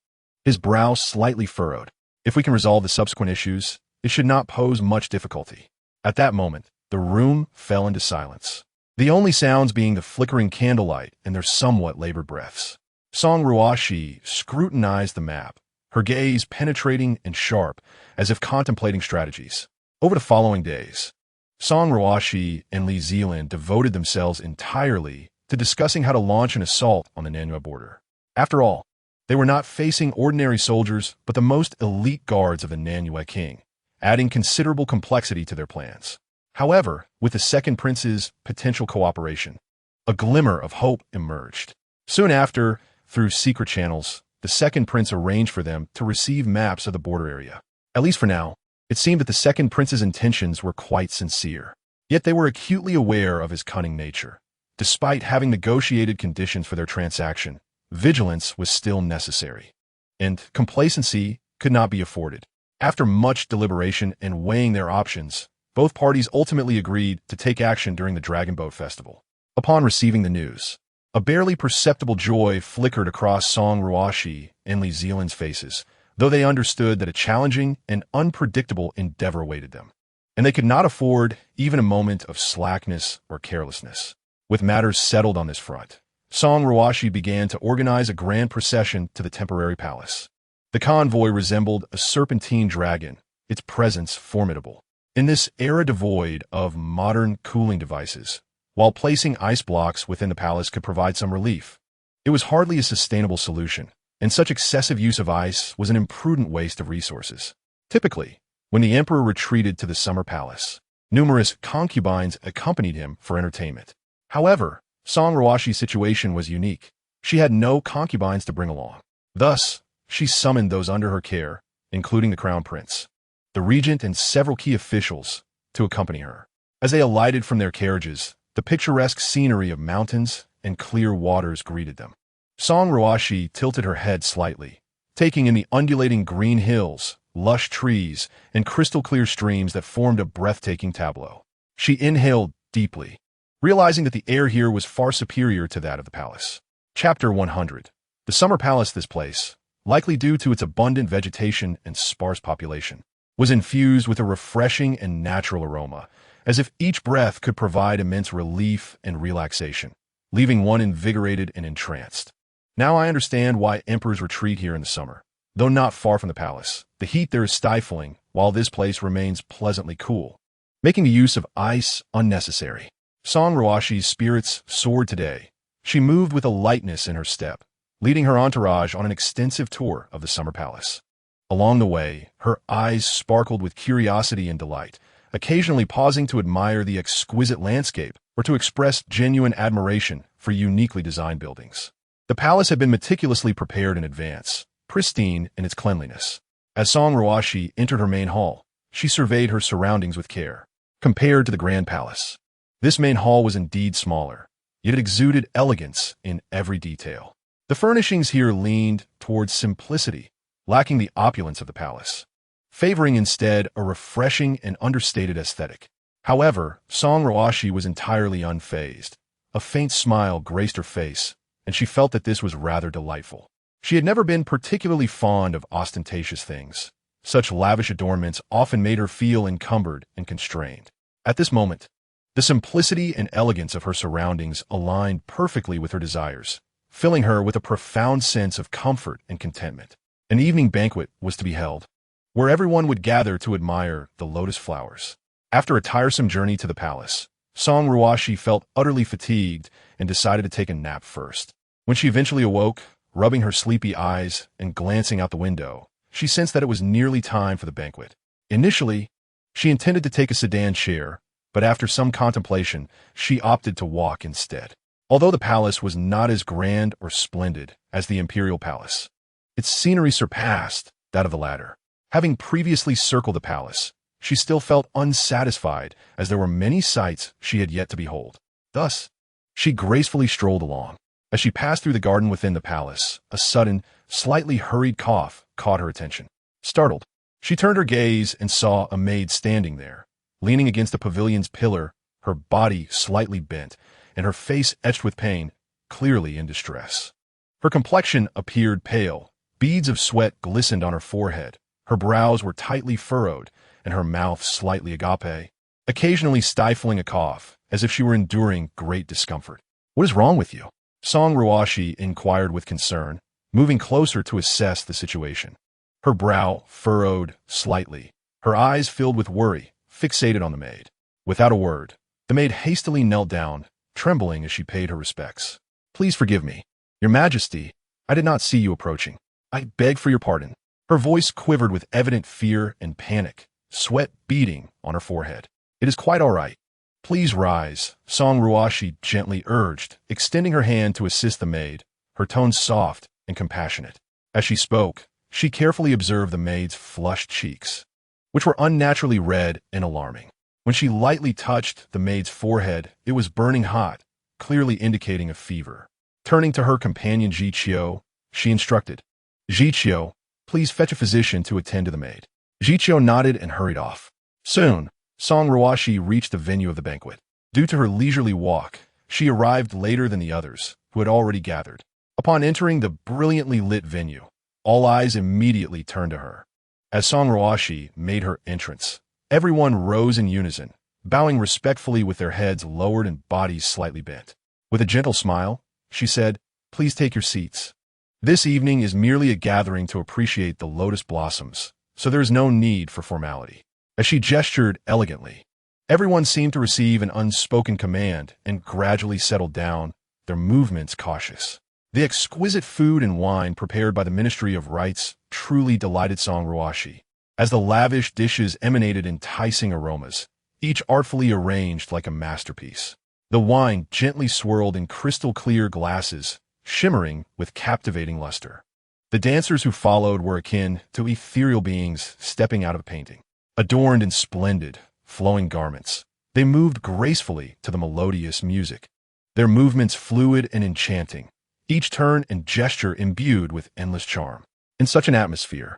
His brow slightly furrowed. "If we can resolve the subsequent issues, it should not pose much difficulty." At that moment, the room fell into silence, the only sounds being the flickering candlelight and their somewhat labored breaths. Song Ruoxi scrutinized the map, her gaze penetrating and sharp, as if contemplating strategies. Over the following days, Song Ruoxi and Li Zelin devoted themselves entirely to discussing how to launch an assault on the Nanyue border. After all, they were not facing ordinary soldiers, but the most elite guards of the Nanyue king, adding considerable complexity to their plans. However, with the second prince's potential cooperation, a glimmer of hope emerged. Soon after, through secret channels, the second prince arranged for them to receive maps of the border area. At least for now, it seemed that the second prince's intentions were quite sincere. Yet they were acutely aware of his cunning nature. Despite having negotiated conditions for their transaction, vigilance was still necessary, and complacency could not be afforded. After much deliberation and weighing their options, both parties ultimately agreed to take action during the Dragon Boat Festival. Upon receiving the news, a barely perceptible joy flickered across Song Ruoxi and Li Zelin's faces, though they understood that a challenging and unpredictable endeavor awaited them, and they could not afford even a moment of slackness or carelessness. With matters settled on this front, Song Ruoxi began to organize a grand procession to the temporary palace. The convoy resembled a serpentine dragon, its presence formidable. In this era devoid of modern cooling devices, while placing ice blocks within the palace could provide some relief, it was hardly a sustainable solution, and such excessive use of ice was an imprudent waste of resources. Typically, when the emperor retreated to the summer palace, numerous concubines accompanied him for entertainment. However, Song Ruoxi's situation was unique. She had no concubines to bring along. Thus, she summoned those under her care, including the crown prince, the regent, and several key officials, to accompany her. As they alighted from their carriages, the picturesque scenery of mountains and clear waters greeted them. Song Ruoxi tilted her head slightly, taking in the undulating green hills, lush trees, and crystal-clear streams that formed a breathtaking tableau. She inhaled deeply, realizing that the air here was far superior to that of the palace. Chapter 100. The summer palace. This place, likely due to its abundant vegetation and sparse population, was infused with a refreshing and natural aroma, as if each breath could provide immense relief and relaxation, leaving one invigorated and entranced. Now I understand why emperors retreat here in the summer. Though not far from the palace, the heat there is stifling, while this place remains pleasantly cool, making the use of ice unnecessary. Song Ruoxi's spirits soared today. She moved with a lightness in her step, leading her entourage on an extensive tour of the summer palace. Along the way, her eyes sparkled with curiosity and delight, occasionally pausing to admire the exquisite landscape or to express genuine admiration for uniquely designed buildings. The palace had been meticulously prepared in advance, pristine in its cleanliness. As Song Ruoxi entered her main hall, she surveyed her surroundings with care. Compared to the grand palace, this main hall was indeed smaller, yet it exuded elegance in every detail. The furnishings here leaned towards simplicity, lacking the opulence of the palace, favoring instead a refreshing and understated aesthetic. However, Song Ruoxi was entirely unfazed. A faint smile graced her face, and she felt that this was rather delightful. She had never been particularly fond of ostentatious things. Such lavish adornments often made her feel encumbered and constrained. At this moment, the simplicity and elegance of her surroundings aligned perfectly with her desires, filling her with a profound sense of comfort and contentment. An evening banquet was to be held, where everyone would gather to admire the lotus flowers. After a tiresome journey to the palace, Song Ruoxi felt utterly fatigued and decided to take a nap first. When she eventually awoke, rubbing her sleepy eyes and glancing out the window, she sensed that it was nearly time for the banquet. Initially, she intended to take a sedan chair, but after some contemplation, she opted to walk instead. Although the palace was not as grand or splendid as the imperial palace, its scenery surpassed that of the latter. Having previously circled the palace, she still felt unsatisfied as there were many sights she had yet to behold. Thus, she gracefully strolled along. As she passed through the garden within the palace, a sudden, slightly hurried cough caught her attention. Startled, she turned her gaze and saw a maid standing there, leaning against the pavilion's pillar, her body slightly bent, and her face etched with pain, clearly in distress. Her complexion appeared pale. Beads of sweat glistened on her forehead. Her brows were tightly furrowed, and her mouth slightly agape, occasionally stifling a cough, as if she were enduring great discomfort. "What is wrong with you?" Song Ruoxi inquired with concern, moving closer to assess the situation. Her brow furrowed slightly, her eyes filled with worry, fixated on the maid. Without a word, the maid hastily knelt down, trembling as she paid her respects. "Please forgive me, Your Majesty. I did not see you approaching. I beg for your pardon." Her voice quivered with evident fear and panic, sweat beading on her forehead. "It is quite all right. Please rise," Song Ruoxi gently urged, extending her hand to assist the maid, her tone soft and compassionate. As she spoke, she carefully observed the maid's flushed cheeks, which were unnaturally red and alarming. When she lightly touched the maid's forehead, it was burning hot, clearly indicating a fever. Turning to her companion Jiqiu, she instructed, "Jiqiu, please fetch a physician to attend to the maid." Jiqiu nodded and hurried off. Soon, Song Ruoxi reached the venue of the banquet. Due to her leisurely walk, she arrived later than the others, who had already gathered. Upon entering the brilliantly lit venue, all eyes immediately turned to her. As Song Ruoxi made her entrance, everyone rose in unison, bowing respectfully with their heads lowered and bodies slightly bent. With a gentle smile, she said, "Please take your seats. This evening is merely a gathering to appreciate the lotus blossoms, so there is no need for formality." As she gestured elegantly, everyone seemed to receive an unspoken command and gradually settled down, their movements cautious. The exquisite food and wine prepared by the Ministry of Rites truly delighted Song Ruoxi. As the lavish dishes emanated enticing aromas, each artfully arranged like a masterpiece. The wine gently swirled in crystal-clear glasses, shimmering with captivating luster. The dancers who followed were akin to ethereal beings stepping out of a painting. Adorned in splendid, flowing garments, they moved gracefully to the melodious music. Their movements fluid and enchanting, each turn and gesture imbued with endless charm. In such an atmosphere,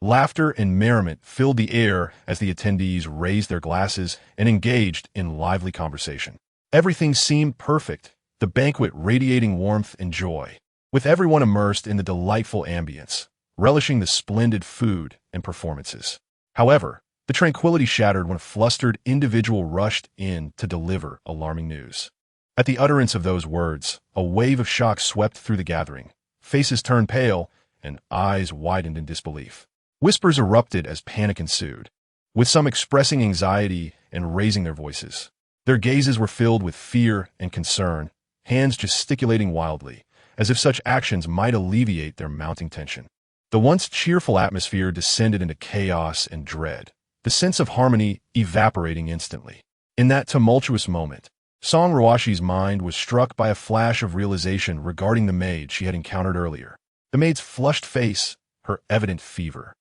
laughter and merriment filled the air as the attendees raised their glasses and engaged in lively conversation. Everything seemed perfect, the banquet radiating warmth and joy, with everyone immersed in the delightful ambience, relishing the splendid food and performances. However, the tranquility shattered when a flustered individual rushed in to deliver alarming news. At the utterance of those words, a wave of shock swept through the gathering. Faces turned pale, and eyes widened in disbelief. Whispers erupted as panic ensued, with some expressing anxiety and raising their voices. Their gazes were filled with fear and concern, hands gesticulating wildly, as if such actions might alleviate their mounting tension. The once cheerful atmosphere descended into chaos and dread, the sense of harmony evaporating instantly. In that tumultuous moment, Song Ruoxi's mind was struck by a flash of realization regarding the maid she had encountered earlier. The maid's flushed face, her evident fever,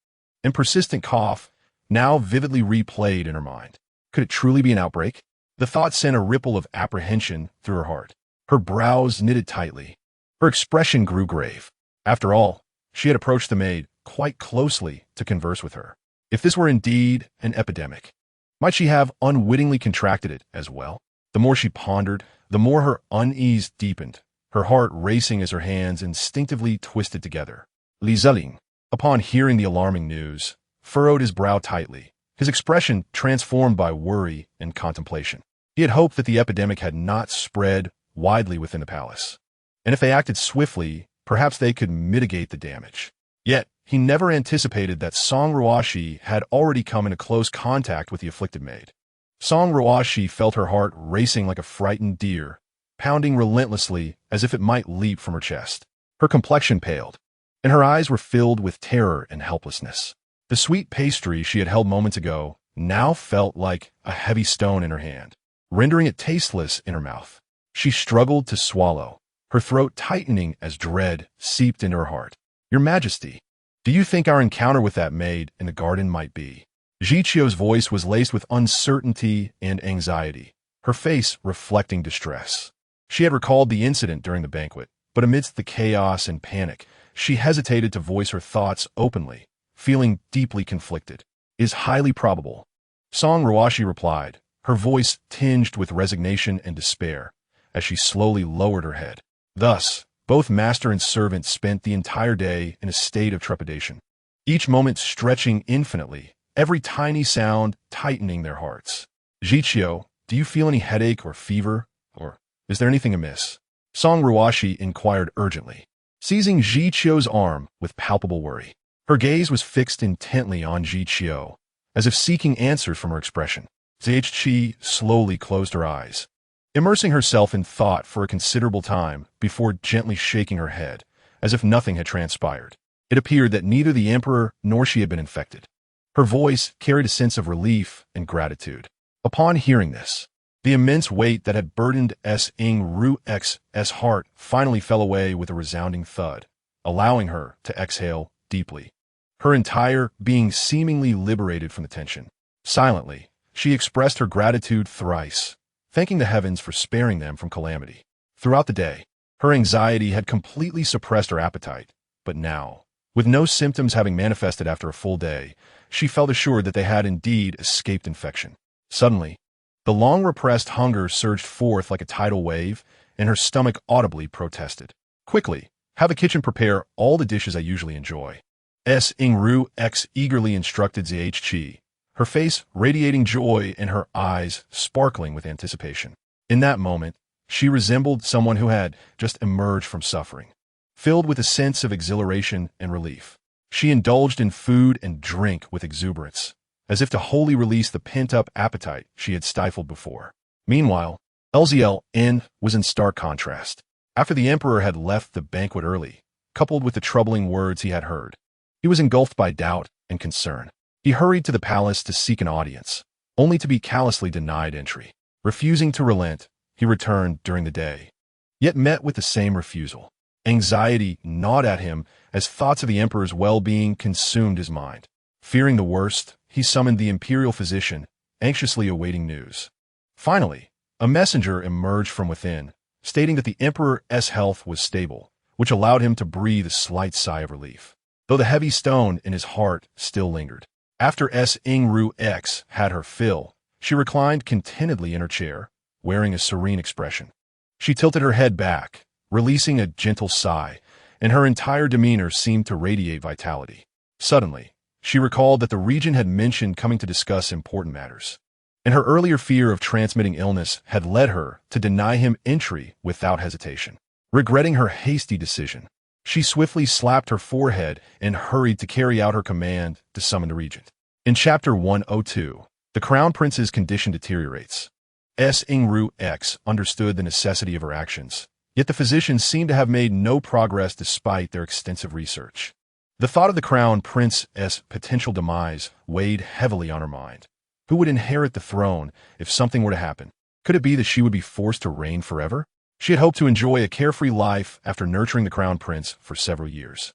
and persistent cough now vividly replayed in her mind. Could it truly be an outbreak? The thought sent a ripple of apprehension through her heart. Her brows knitted tightly. Her expression grew grave. After all, she had approached the maid quite closely to converse with her. If this were indeed an epidemic, might she have unwittingly contracted it as well? The more she pondered, the more her unease deepened, her heart racing as her hands instinctively twisted together. Li Zelin, upon hearing the alarming news, furrowed his brow tightly, his expression transformed by worry and contemplation. He had hoped that the epidemic had not spread widely within the palace, and if they acted swiftly, perhaps they could mitigate the damage. Yet, he never anticipated that Song Ruoxi had already come into close contact with the afflicted maid. Song Ruoxi felt her heart racing like a frightened deer, pounding relentlessly as if it might leap from her chest. Her complexion paled, and her eyes were filled with terror and helplessness. The sweet pastry she had held moments ago now felt like a heavy stone in her hand, rendering it tasteless in her mouth. She struggled to swallow, her throat tightening as dread seeped into her heart. "Your Majesty, do you think our encounter with that maid in the garden might be?" Jiqiu's voice was laced with uncertainty and anxiety, her face reflecting distress. She had recalled the incident during the banquet, but amidst the chaos and panic, she hesitated to voice her thoughts openly, feeling deeply conflicted. "It is highly probable," Song Ruoxi replied, her voice tinged with resignation and despair, as she slowly lowered her head. Thus, both master and servant spent the entire day in a state of trepidation, each moment stretching infinitely, every tiny sound tightening their hearts. "Jiqiu, do you feel any headache or fever? Or is there anything amiss?" Song Ruoxi inquired urgently, seizing Jiqiu's arm with palpable worry. Her gaze was fixed intently on Jiqiu, as if seeking answers from her expression. Ziqi slowly closed her eyes, immersing herself in thought for a considerable time before gently shaking her head, as if nothing had transpired. It appeared that neither the emperor nor she had been infected. Her voice carried a sense of relief and gratitude. Upon hearing this, the immense weight that had burdened Song Ruoxi's heart finally fell away with a resounding thud, allowing her to exhale deeply, her entire being seemingly liberated from the tension. Silently, she expressed her gratitude thrice, thanking the heavens for sparing them from calamity. Throughout the day, her anxiety had completely suppressed her appetite, but now, with no symptoms having manifested after a full day, she felt assured that they had indeed escaped infection. Suddenly, the long-repressed hunger surged forth like a tidal wave, and her stomach audibly protested. "Quickly, have the kitchen prepare all the dishes I usually enjoy." Song Ruoxi eagerly instructed Ziqi, her face radiating joy and her eyes sparkling with anticipation. In that moment, She resembled someone who had just emerged from suffering, filled with a sense of exhilaration and relief. She indulged in food and drink with exuberance, as if to wholly release the pent-up appetite she had stifled before. Meanwhile, Zelin was in stark contrast. After the emperor had left the banquet early, coupled with the troubling words he had heard, he was engulfed by doubt and concern. He hurried to the palace to seek an audience, only to be callously denied entry. Refusing to relent, he returned during the day, yet met with the same refusal. Anxiety gnawed at him as thoughts of the emperor's well-being consumed his mind. Fearing the worst, he summoned the imperial physician, anxiously awaiting news. Finally, a messenger emerged from within, stating that the emperor's health was stable, which allowed him to breathe a slight sigh of relief, though the heavy stone in his heart still lingered. After Song Ruoxi had her fill, she reclined contentedly in her chair, wearing a serene expression. She tilted her head back, releasing a gentle sigh, and her entire demeanor seemed to radiate vitality. Suddenly, she recalled that the regent had mentioned coming to discuss important matters, and her earlier fear of transmitting illness had led her to deny him entry without hesitation. Regretting her hasty decision, she swiftly slapped her forehead and hurried to carry out her command to summon the regent. In Chapter 102, the Crown Prince's condition deteriorates. Song Ruoxi understood the necessity of her actions, yet the physicians seemed to have made no progress despite their extensive research. The thought of the Crown Prince's potential demise weighed heavily on her mind. Who would inherit the throne if something were to happen? Could it be that she would be forced to reign forever? She had hoped to enjoy a carefree life after nurturing the Crown Prince for several years.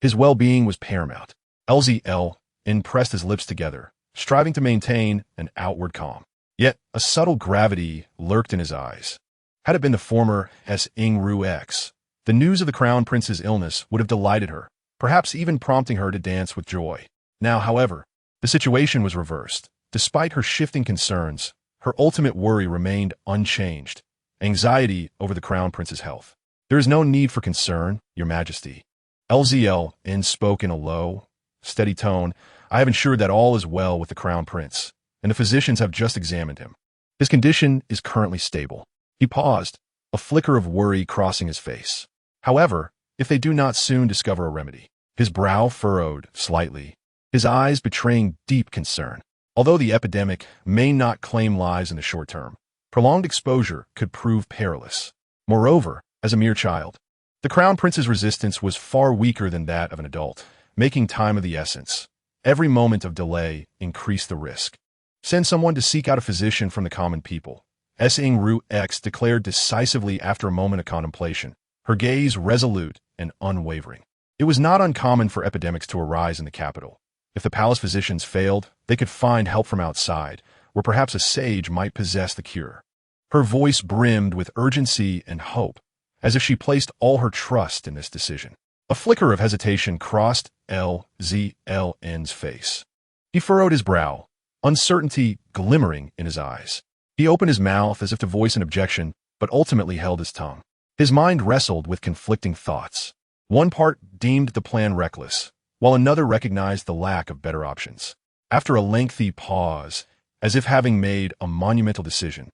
His well-being was paramount. Zelin pressed his lips together, striving to maintain an outward calm. Yet a subtle gravity lurked in his eyes. Had it been the former Song Ruoxi, the news of the Crown Prince's illness would have delighted her, perhaps even prompting her to dance with joy. Now, however, the situation was reversed. Despite her shifting concerns, her ultimate worry remained unchanged: anxiety over the Crown Prince's health. "There is no need for concern, Your Majesty." Zelin spoke in a low, steady tone. "I have ensured that all is well with the Crown Prince, and the physicians have just examined him. His condition is currently stable." He paused, a flicker of worry crossing his face. "However, if they do not soon discover a remedy." His brow furrowed slightly, his eyes betraying deep concern. Although the epidemic may not claim lives in the short term, prolonged exposure could prove perilous. Moreover, as a mere child, the Crown Prince's resistance was far weaker than that of an adult, making time of the essence. Every moment of delay increased the risk. "Send someone to seek out a physician from the common people," Song Ruoxi declared decisively after a moment of contemplation, her gaze resolute and unwavering. It was not uncommon for epidemics to arise in the capital. If the palace physicians failed, they could find help from outside, where perhaps a sage might possess the cure. Her voice brimmed with urgency and hope, as if she placed all her trust in this decision. A flicker of hesitation crossed Zelin's face. He furrowed his brow, uncertainty glimmering in his eyes. He opened his mouth as if to voice an objection, but ultimately held his tongue. His mind wrestled with conflicting thoughts. One part deemed the plan reckless, while another recognized the lack of better options. After a lengthy pause, as if having made a monumental decision,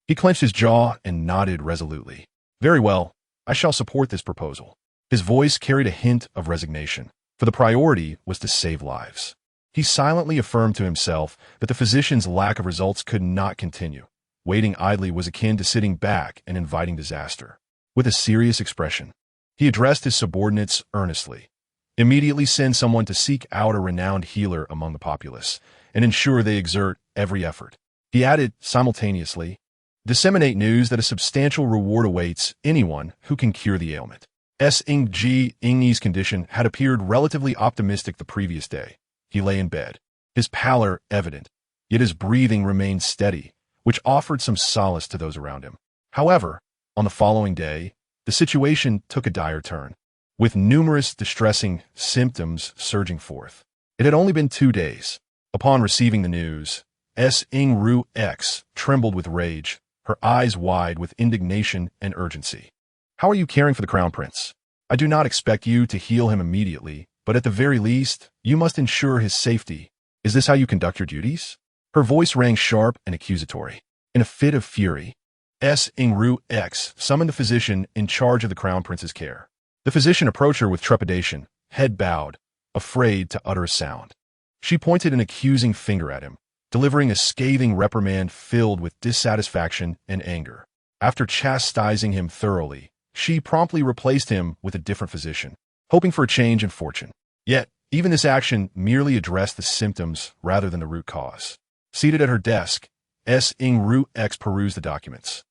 he clenched his jaw and nodded resolutely. "Very well, I shall support this proposal." His voice carried a hint of resignation, for the priority was to save lives. He silently affirmed to himself that the physician's lack of results could not continue. Waiting idly was akin to sitting back and inviting disaster. With a serious expression, he addressed his subordinates earnestly. "Immediately send someone to seek out a renowned healer among the populace, and ensure they exert every effort." He added simultaneously, "Disseminate news that a substantial reward awaits anyone who can cure the ailment." Song's condition had appeared relatively optimistic the previous day. He lay in bed, his pallor evident, yet his breathing remained steady, which offered some solace to those around him. However, on the following day, the situation took a dire turn, with numerous distressing symptoms surging forth. It had only been 2 days. Upon receiving the news, Song Ruoxi trembled with rage, her eyes wide with indignation and urgency. "How are you caring for the Crown Prince? I do not expect you to heal him immediately, but at the very least, you must ensure his safety. Is this how you conduct your duties?" Her voice rang sharp and accusatory. In a fit of fury, Song Ruoxi summoned the physician in charge of the crown prince's care. The physician approached her with trepidation, head bowed, afraid to utter a sound. She pointed an accusing finger at him, delivering a scathing reprimand filled with dissatisfaction and anger. After chastising him thoroughly, she promptly replaced him with a different physician, hoping for a change in fortune. Yet, even this action merely addressed the symptoms rather than the root cause. Seated at her desk, Song Ruoxi perused the documents.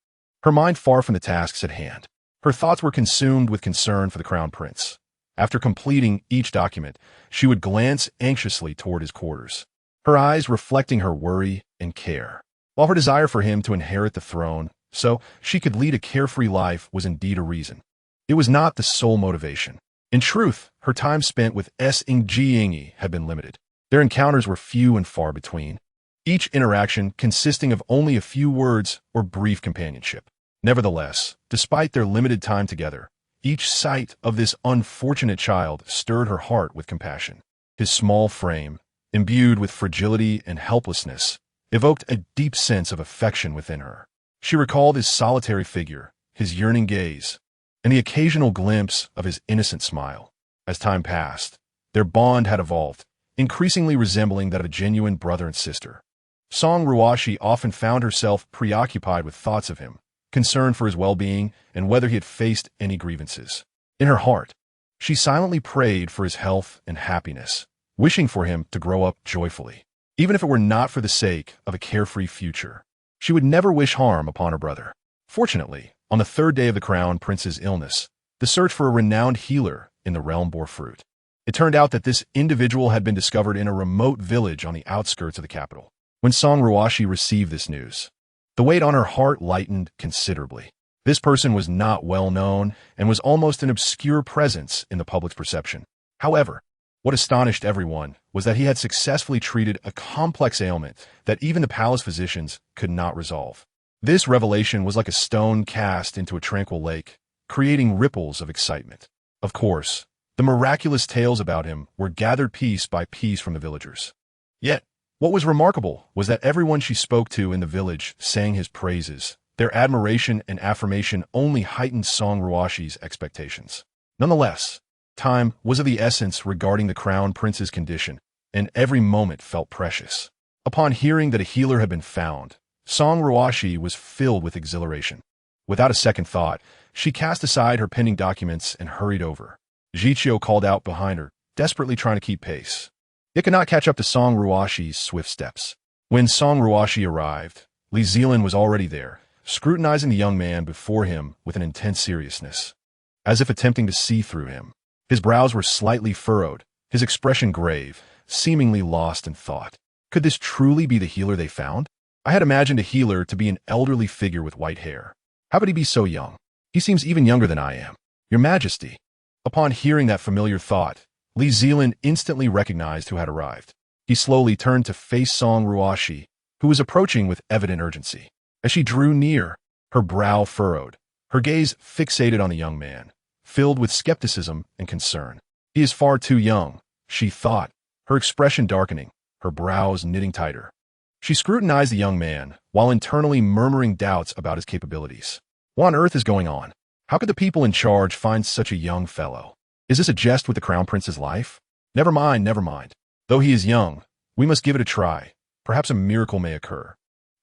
Her mind far from the tasks at hand. Her thoughts were consumed with concern for the crown prince. After completing each document, she would glance anxiously toward his quarters, her eyes reflecting her worry and care. While her desire for him to inherit the throne, so she could lead a carefree life, was indeed a reason, it was not the sole motivation. In truth, her time spent with Song Ruoxi had been limited. Their encounters were few and far between, each interaction consisting of only a few words or brief companionship. Nevertheless, despite their limited time together, each sight of this unfortunate child stirred her heart with compassion. His small frame, imbued with fragility and helplessness, evoked a deep sense of affection within her. She recalled his solitary figure, his yearning gaze, and the occasional glimpse of his innocent smile. As time passed, their bond had evolved, increasingly resembling that of a genuine brother and sister. Song Ruoxi often found herself preoccupied with thoughts of him, concerned for his well-being and whether he had faced any grievances. In her heart, she silently prayed for his health and happiness, wishing for him to grow up joyfully. Even if it were not for the sake of a carefree future, she would never wish harm upon her brother. Fortunately, on the third day of the crown prince's illness, the search for a renowned healer in the realm bore fruit. It turned out that this individual had been discovered in a remote village on the outskirts of the capital. When Song Ruoxi received this news, the weight on her heart lightened considerably. This person was not well known and was almost an obscure presence in the public's perception. However, what astonished everyone was that he had successfully treated a complex ailment that even the palace physicians could not resolve. This revelation was like a stone cast into a tranquil lake, creating ripples of excitement. Of course, the miraculous tales about him were gathered piece by piece from the villagers. Yet, what was remarkable was that everyone she spoke to in the village sang his praises. Their admiration and affirmation only heightened Song Ruoxi's expectations. Nonetheless, time was of the essence regarding the crown prince's condition, and every moment felt precious. Upon hearing that a healer had been found, Song Ruoxi was filled with exhilaration. Without a second thought, she cast aside her pending documents and hurried over. Jiqiu called out behind her, desperately trying to keep pace. It could not catch up to Song Ruoxi's swift steps. When Song Ruoxi arrived, Li Zelin was already there, scrutinizing the young man before him with an intense seriousness, as if attempting to see through him. His brows were slightly furrowed, his expression grave, seemingly lost in thought. Could this truly be the healer they found? I had imagined a healer to be an elderly figure with white hair. How could he be so young? He seems even younger than I am. Your Majesty. Upon hearing that familiar thought, Li Zelin instantly recognized who had arrived. He slowly turned to face Song Ruoxi, who was approaching with evident urgency. As she drew near, her brow furrowed, her gaze fixated on the young man, filled with skepticism and concern. He is far too young, she thought, her expression darkening, her brows knitting tighter. She scrutinized the young man, while internally murmuring doubts about his capabilities. What on earth is going on? How could the people in charge find such a young fellow? Is this a jest with the crown prince's life? Never mind, never mind. Though he is young, we must give it a try. Perhaps a miracle may occur.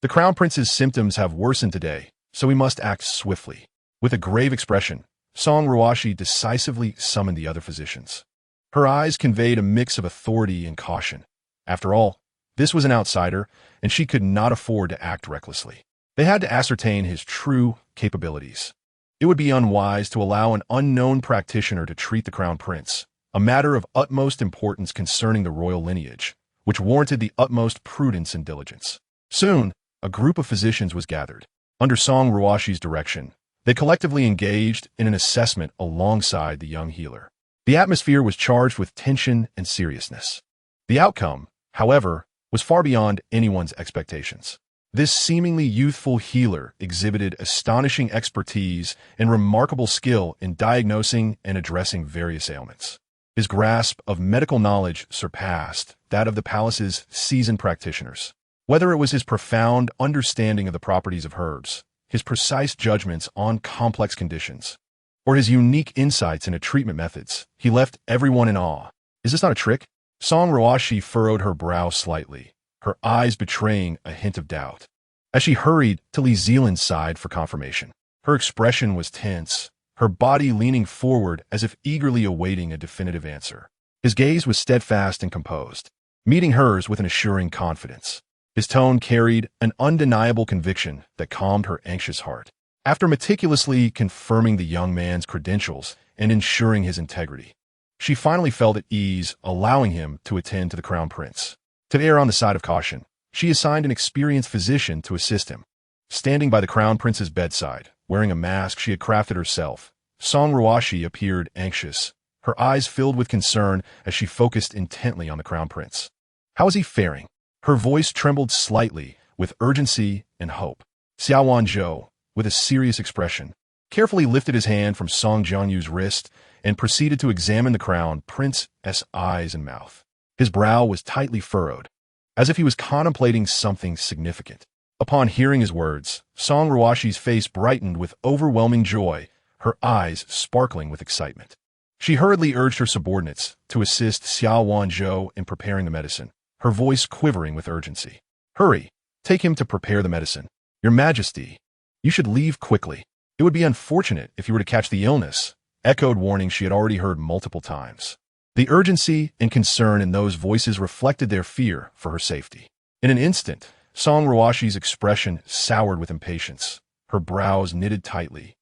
The crown prince's symptoms have worsened today, so we must act swiftly. With a grave expression, Song Ruoxi decisively summoned the other physicians. Her eyes conveyed a mix of authority and caution. After all, this was an outsider, and she could not afford to act recklessly. They had to ascertain his true capabilities. It would be unwise to allow an unknown practitioner to treat the crown prince, a matter of utmost importance concerning the royal lineage, which warranted the utmost prudence and diligence. Soon, a group of physicians was gathered. Under Song Ruoxi's direction, they collectively engaged in an assessment alongside the young healer. The atmosphere was charged with tension and seriousness. The outcome, however, was far beyond anyone's expectations. This seemingly youthful healer exhibited astonishing expertise and remarkable skill in diagnosing and addressing various ailments. His grasp of medical knowledge surpassed that of the palace's seasoned practitioners. Whether it was his profound understanding of the properties of herbs, his precise judgments on complex conditions, or his unique insights into treatment methods, he left everyone in awe. Is this not a trick? Song Ruoxi furrowed her brow slightly, her eyes betraying a hint of doubt, as she hurried to Li Zelin's side for confirmation. Her expression was tense, her body leaning forward as if eagerly awaiting a definitive answer. His gaze was steadfast and composed, meeting hers with an assuring confidence. His tone carried an undeniable conviction that calmed her anxious heart. After meticulously confirming the young man's credentials and ensuring his integrity, she finally felt at ease, allowing him to attend to the crown prince. To err on the side of caution, she assigned an experienced physician to assist him. Standing by the crown prince's bedside, wearing a mask she had crafted herself, Song Ruoxi appeared anxious, her eyes filled with concern as she focused intently on the crown prince. How is he faring? Her voice trembled slightly with urgency and hope. Xiao Wanzhou, with a serious expression, carefully lifted his hand from Song Jianyu's wrist and proceeded to examine the crown prince's eyes and mouth. His brow was tightly furrowed, as if he was contemplating something significant. Upon hearing his words, Song Ruoxi's face brightened with overwhelming joy, her eyes sparkling with excitement. She hurriedly urged her subordinates to assist Xiao Wanzhou in preparing the medicine, her voice quivering with urgency. Hurry, take him to prepare the medicine. Your Majesty, you should leave quickly. It would be unfortunate if you were to catch the illness, echoed warnings she had already heard multiple times. The urgency and concern in those voices reflected their fear for her safety. In an instant, Song Ruoxi's expression soured with impatience, her brows knitted tightly,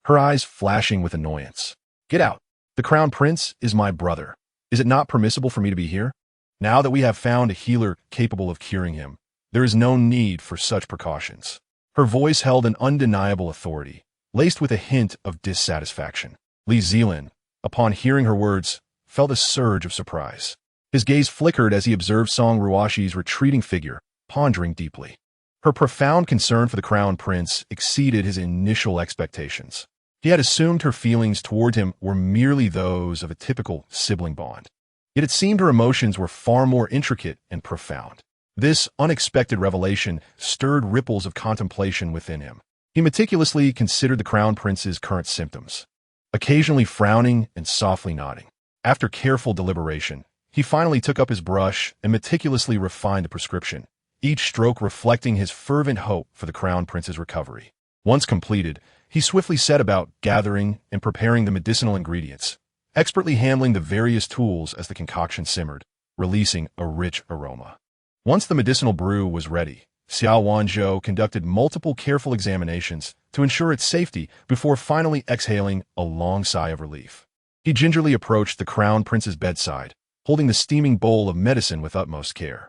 her eyes flashing with annoyance. Get out! The crown prince is my brother. Is it not permissible for me to be here? Now that we have found a healer capable of curing him, there is no need for such precautions. Her voice held an undeniable authority, laced with a hint of dissatisfaction. Li Zelin, upon hearing her words, felt a surge of surprise. His gaze flickered as he observed Song Ruoxi's retreating figure, pondering deeply. Her profound concern for the crown prince exceeded his initial expectations. He had assumed her feelings toward him were merely those of a typical sibling bond. Yet it seemed her emotions were far more intricate and profound. This unexpected revelation stirred ripples of contemplation within him. He meticulously considered the crown prince's current symptoms, occasionally frowning and softly nodding. After careful deliberation, he finally took up his brush and meticulously refined the prescription, each stroke reflecting his fervent hope for the crown prince's recovery. Once completed, he swiftly set about gathering and preparing the medicinal ingredients, expertly handling the various tools as the concoction simmered, releasing a rich aroma. Once the medicinal brew was ready, Xiao Wanzhou conducted multiple careful examinations to ensure its safety before finally exhaling a long sigh of relief. He gingerly approached the crown prince's bedside, holding the steaming bowl of medicine with utmost care.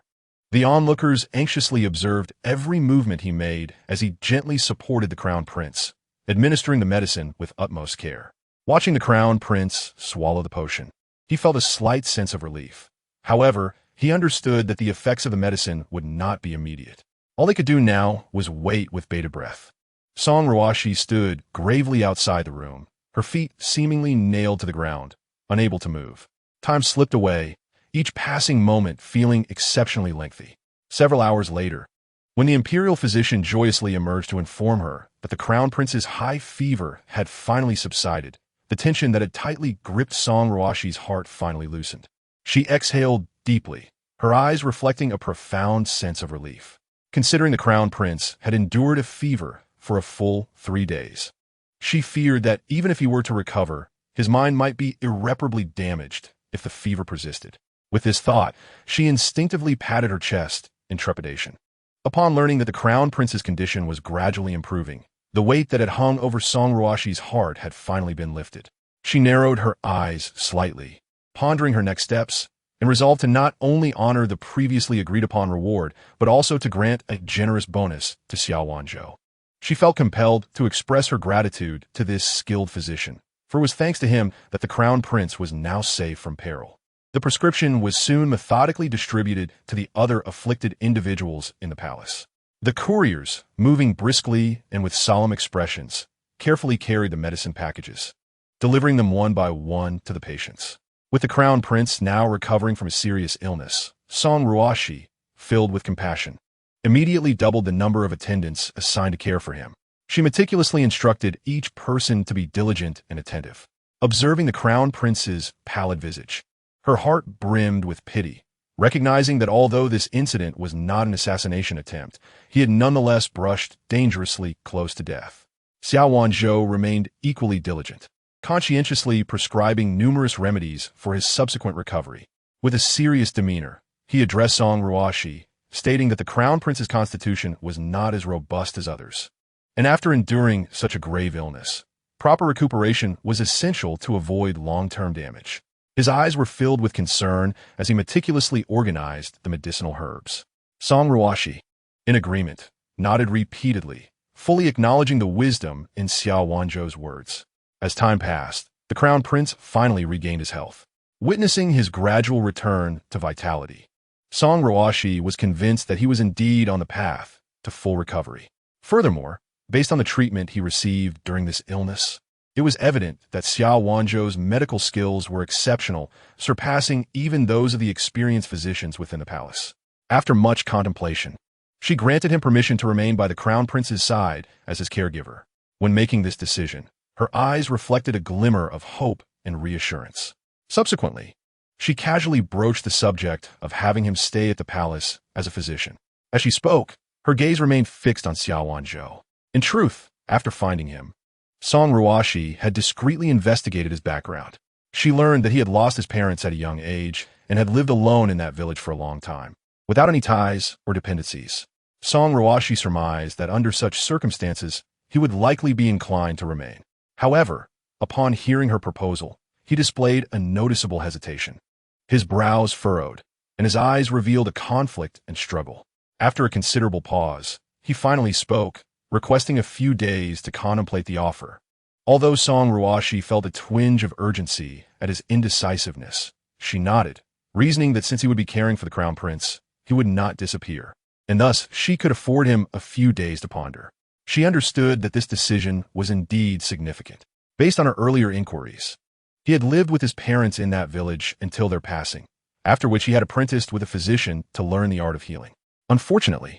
The onlookers anxiously observed every movement he made as he gently supported the crown prince, administering the medicine with utmost care. Watching the crown prince swallow the potion, he felt a slight sense of relief. However, he understood that the effects of the medicine would not be immediate. All they could do now was wait with bated breath. Song Ruoxi stood gravely outside the room, her feet seemingly nailed to the ground, unable to move. Time slipped away, each passing moment feeling exceptionally lengthy. Several hours later, when the imperial physician joyously emerged to inform her that the crown prince's high fever had finally subsided, the tension that had tightly gripped Song Ruoxi's heart finally loosened. She exhaled deeply, her eyes reflecting a profound sense of relief. Considering the crown prince had endured a fever for a full 3 days, she feared that even if he were to recover, his mind might be irreparably damaged if the fever persisted. With this thought, she instinctively patted her chest in trepidation. Upon learning that the crown prince's condition was gradually improving, the weight that had hung over Song Ruoxi's heart had finally been lifted. She narrowed her eyes slightly, pondering her next steps, and resolved to not only honor the previously agreed-upon reward, but also to grant a generous bonus to Xiao Wanzhou. She felt compelled to express her gratitude to this skilled physician, for it was thanks to him that the crown prince was now safe from peril. The prescription was soon methodically distributed to the other afflicted individuals in the palace. The couriers, moving briskly and with solemn expressions, carefully carried the medicine packages, delivering them one by one to the patients. With the crown prince now recovering from a serious illness, Song Ruoxi, filled with compassion, immediately doubled the number of attendants assigned to care for him. She meticulously instructed each person to be diligent and attentive. Observing the crown prince's pallid visage, her heart brimmed with pity, recognizing that although this incident was not an assassination attempt, he had nonetheless brushed dangerously close to death. Xiao Wanzhou remained equally diligent, conscientiously prescribing numerous remedies for his subsequent recovery. With a serious demeanor, he addressed Song Ruoxi, stating that the crown prince's constitution was not as robust as others. And after enduring such a grave illness, proper recuperation was essential to avoid long-term damage. His eyes were filled with concern as he meticulously organized the medicinal herbs. Song Ruoxi, in agreement, nodded repeatedly, fully acknowledging the wisdom in Xiao Wanzhou's words. As time passed, the crown prince finally regained his health. Witnessing his gradual return to vitality, Song Ruoxi was convinced that he was indeed on the path to full recovery. Furthermore, based on the treatment he received during this illness, it was evident that Xiao Wanzhou's medical skills were exceptional, surpassing even those of the experienced physicians within the palace. After much contemplation, she granted him permission to remain by the crown prince's side as his caregiver. When making this decision, her eyes reflected a glimmer of hope and reassurance. Subsequently, she casually broached the subject of having him stay at the palace as a physician. As she spoke, her gaze remained fixed on Xiao Wanzhou. In truth, after finding him, Song Ruoxi had discreetly investigated his background. She learned that he had lost his parents at a young age and had lived alone in that village for a long time, without any ties or dependencies. Song Ruoxi surmised that under such circumstances, he would likely be inclined to remain. However, upon hearing her proposal, he displayed a noticeable hesitation. His brows furrowed, and his eyes revealed a conflict and struggle. After a considerable pause, he finally spoke, requesting a few days to contemplate the offer. Although Song Ruoxi felt a twinge of urgency at his indecisiveness, she nodded, reasoning that since he would be caring for the crown prince, he would not disappear, and thus she could afford him a few days to ponder. She understood that this decision was indeed significant. Based on her earlier inquiries, he had lived with his parents in that village until their passing, after which he had apprenticed with a physician to learn the art of healing. Unfortunately,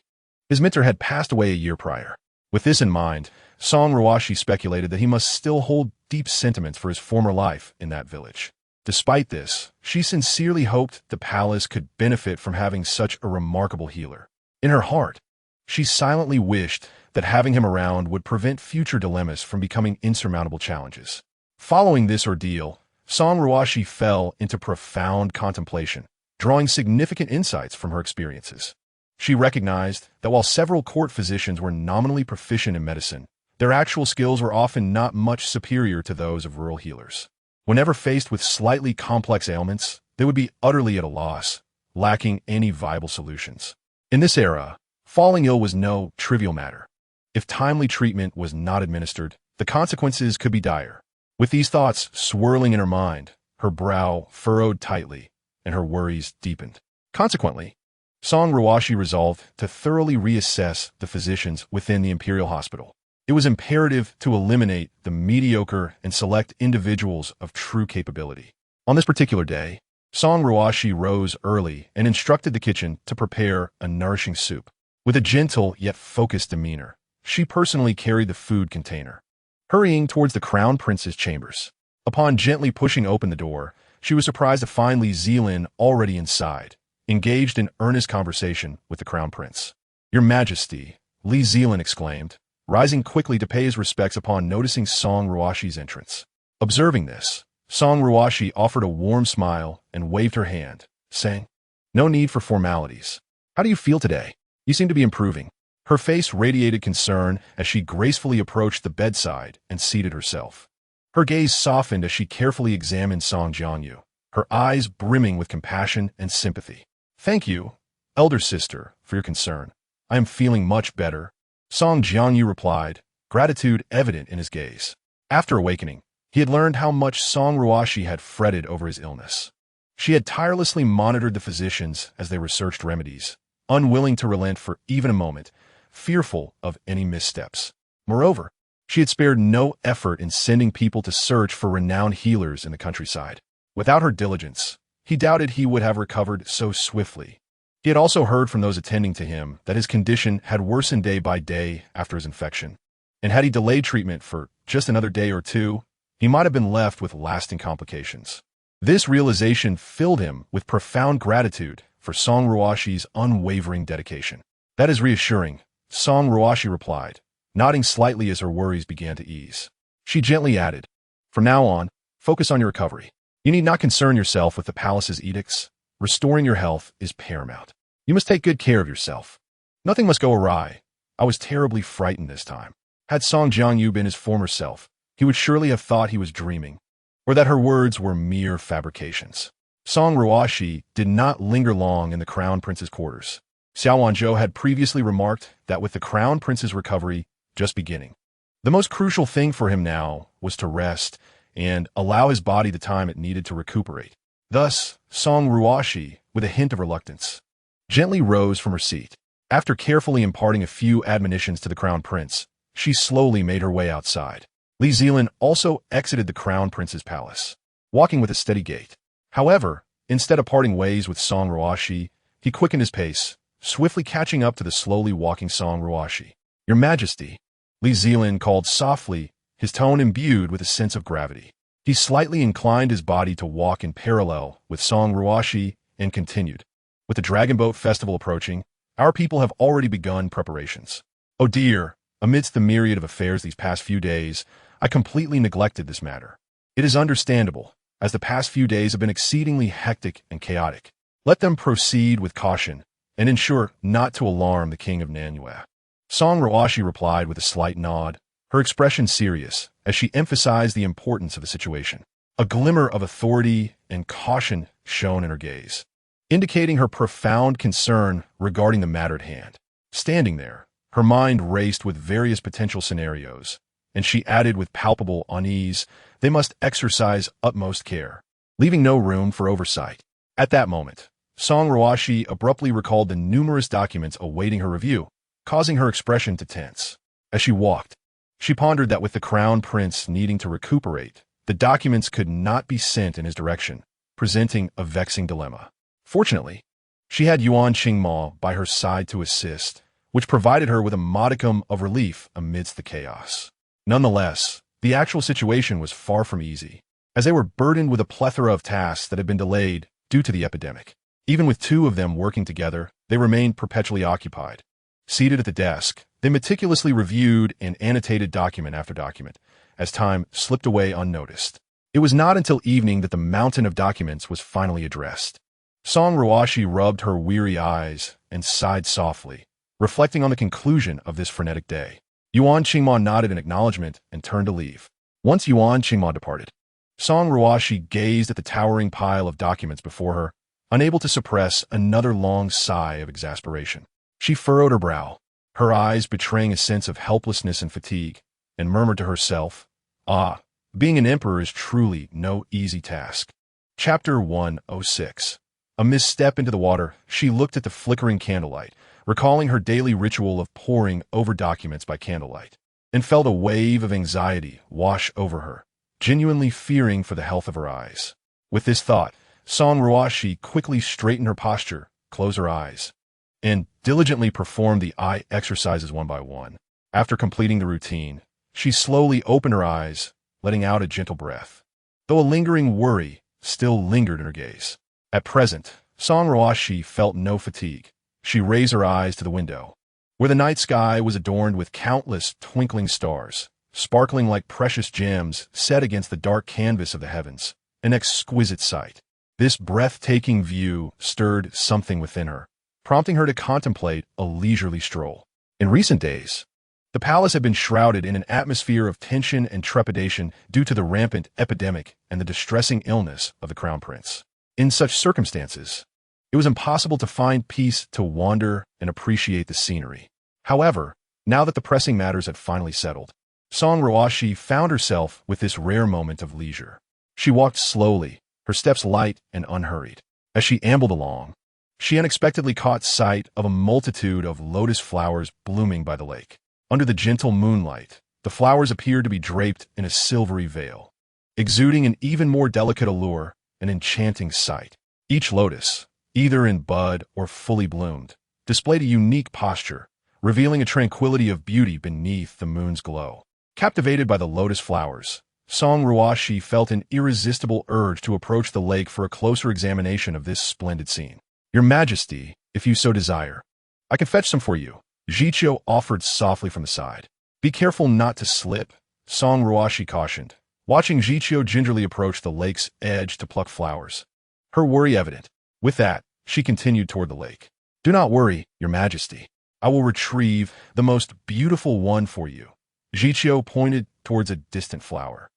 his mentor had passed away a year prior. With this in mind, Song Ruoxi speculated that he must still hold deep sentiments for his former life in that village. Despite this, she sincerely hoped the palace could benefit from having such a remarkable healer. In her heart, she silently wished that having him around would prevent future dilemmas from becoming insurmountable challenges. Following this ordeal, Song Ruoxi fell into profound contemplation, drawing significant insights from her experiences. She recognized that while several court physicians were nominally proficient in medicine, their actual skills were often not much superior to those of rural healers. Whenever faced with slightly complex ailments, they would be utterly at a loss, lacking any viable solutions. In this era, falling ill was no trivial matter. If timely treatment was not administered, the consequences could be dire. With these thoughts swirling in her mind, her brow furrowed tightly, and her worries deepened. Consequently, Song Ruoxi resolved to thoroughly reassess the physicians within the imperial hospital. It was imperative to eliminate the mediocre and select individuals of true capability. On this particular day, Song Ruoxi rose early and instructed the kitchen to prepare a nourishing soup. With a gentle yet focused demeanor, she personally carried the food container, hurrying towards the crown prince's chambers. Upon gently pushing open the door, she was surprised to find Li Zelin already inside, engaged in earnest conversation with the crown prince. "Your Majesty," Li Zelin exclaimed, rising quickly to pay his respects upon noticing Song Ruoxi's entrance. Observing this, Song Ruoxi offered a warm smile and waved her hand, saying, "No need for formalities. How do you feel today? You seem to be improving." Her face radiated concern as she gracefully approached the bedside and seated herself. Her gaze softened as she carefully examined Song Jianyu, her eyes brimming with compassion and sympathy. "Thank you, elder sister, for your concern. I am feeling much better," Song Jianyu replied, gratitude evident in his gaze. After awakening, he had learned how much Song Ruoxi had fretted over his illness. She had tirelessly monitored the physicians as they researched remedies, unwilling to relent for even a moment, fearful of any missteps. Moreover, she had spared no effort in sending people to search for renowned healers in the countryside. Without her diligence, he doubted he would have recovered so swiftly. He had also heard from those attending to him that his condition had worsened day by day after his infection. And had he delayed treatment for just another day or two, he might have been left with lasting complications. This realization filled him with profound gratitude for Song Ruoxi's unwavering dedication. "That is reassuring," Song Ruoxi replied, nodding slightly as her worries began to ease. She gently added, "From now on, focus on your recovery. You need not concern yourself with the palace's edicts. Restoring your health is paramount. You must take good care of yourself. Nothing must go awry. I was terribly frightened this time. Had Song Jiangyu been his former self, he would surely have thought he was dreaming, or that her words were mere fabrications." Song Ruoxi did not linger long in the Crown Prince's quarters. Xiao Wanzhou had previously remarked that with the Crown Prince's recovery just beginning, the most crucial thing for him now was to rest and allow his body the time it needed to recuperate. Thus, Song Ruoxi, with a hint of reluctance, gently rose from her seat. After carefully imparting a few admonitions to the Crown Prince, she slowly made her way outside. Li Zelin also exited the Crown Prince's palace, walking with a steady gait. However, instead of parting ways with Song Ruoxi, he quickened his pace, swiftly catching up to the slowly walking Song Ruoxi. "Your Majesty," Li Zelin called softly, his tone imbued with a sense of gravity. He slightly inclined his body to walk in parallel with Song Ruoxi and continued, "With the Dragon Boat Festival approaching, our people have already begun preparations. Oh dear, amidst the myriad of affairs these past few days, I completely neglected this matter. It is understandable, as the past few days have been exceedingly hectic and chaotic. Let them proceed with caution, and ensure not to alarm the King of Nanyue." Song Ruoxi replied with a slight nod, her expression serious, as she emphasized the importance of the situation. A glimmer of authority and caution shone in her gaze, indicating her profound concern regarding the matter at hand. Standing there, her mind raced with various potential scenarios, and she added with palpable unease, "They must exercise utmost care, leaving no room for oversight." At that moment, Song Ruoxi abruptly recalled the numerous documents awaiting her review, causing her expression to tense. As she walked, she pondered that with the Crown Prince needing to recuperate, the documents could not be sent in his direction, presenting a vexing dilemma. Fortunately, she had Yuan Qingmao by her side to assist, which provided her with a modicum of relief amidst the chaos. Nonetheless, the actual situation was far from easy, as they were burdened with a plethora of tasks that had been delayed due to the epidemic. Even with two of them working together, they remained perpetually occupied. Seated at the desk, they meticulously reviewed and annotated document after document, as time slipped away unnoticed. It was not until evening that the mountain of documents was finally addressed. Song Ruoxi rubbed her weary eyes and sighed softly, reflecting on the conclusion of this frenetic day. Yuan Qingmao nodded in acknowledgement and turned to leave. Once Yuan Qingmao departed, Song Ruoxi gazed at the towering pile of documents before her, unable to suppress another long sigh of exasperation. She furrowed her brow, her eyes betraying a sense of helplessness and fatigue, and murmured to herself, "Ah, being an emperor is truly no easy task." Chapter 106. A misstep into the water, she looked at the flickering candlelight, recalling her daily ritual of poring over documents by candlelight, and felt a wave of anxiety wash over her, genuinely fearing for the health of her eyes. With this thought, Song Ruoxi quickly straightened her posture, closed her eyes, and diligently performed the eye exercises one by one. After completing the routine, she slowly opened her eyes, letting out a gentle breath, though a lingering worry still lingered in her gaze. At present, Song Ruoxi felt no fatigue. She raised her eyes to the window, where the night sky was adorned with countless twinkling stars, sparkling like precious gems set against the dark canvas of the heavens. An exquisite sight. This breathtaking view stirred something within her, prompting her to contemplate a leisurely stroll. In recent days, the palace had been shrouded in an atmosphere of tension and trepidation due to the rampant epidemic and the distressing illness of the Crown Prince. In such circumstances, it was impossible to find peace to wander and appreciate the scenery. However, now that the pressing matters had finally settled, Song Ruoxi found herself with this rare moment of leisure. She walked slowly, her steps light and unhurried. As she ambled along, she unexpectedly caught sight of a multitude of lotus flowers blooming by the lake. Under the gentle moonlight, the flowers appeared to be draped in a silvery veil, exuding an even more delicate allure, an enchanting sight. Each lotus, either in bud or fully bloomed, displayed a unique posture, revealing a tranquility of beauty beneath the moon's glow. Captivated by the lotus flowers, Song Ruoxi felt an irresistible urge to approach the lake for a closer examination of this splendid scene. "Your Majesty, if you so desire, I can fetch some for you," Zhiqiu offered softly from the side. "Be careful not to slip," Song Ruoxi cautioned, watching Zhiqiu gingerly approach the lake's edge to pluck flowers, her worry evident. With that, she continued toward the lake. "Do not worry, Your Majesty. I will retrieve the most beautiful one for you." Zhiqiu pointed towards a distant flower.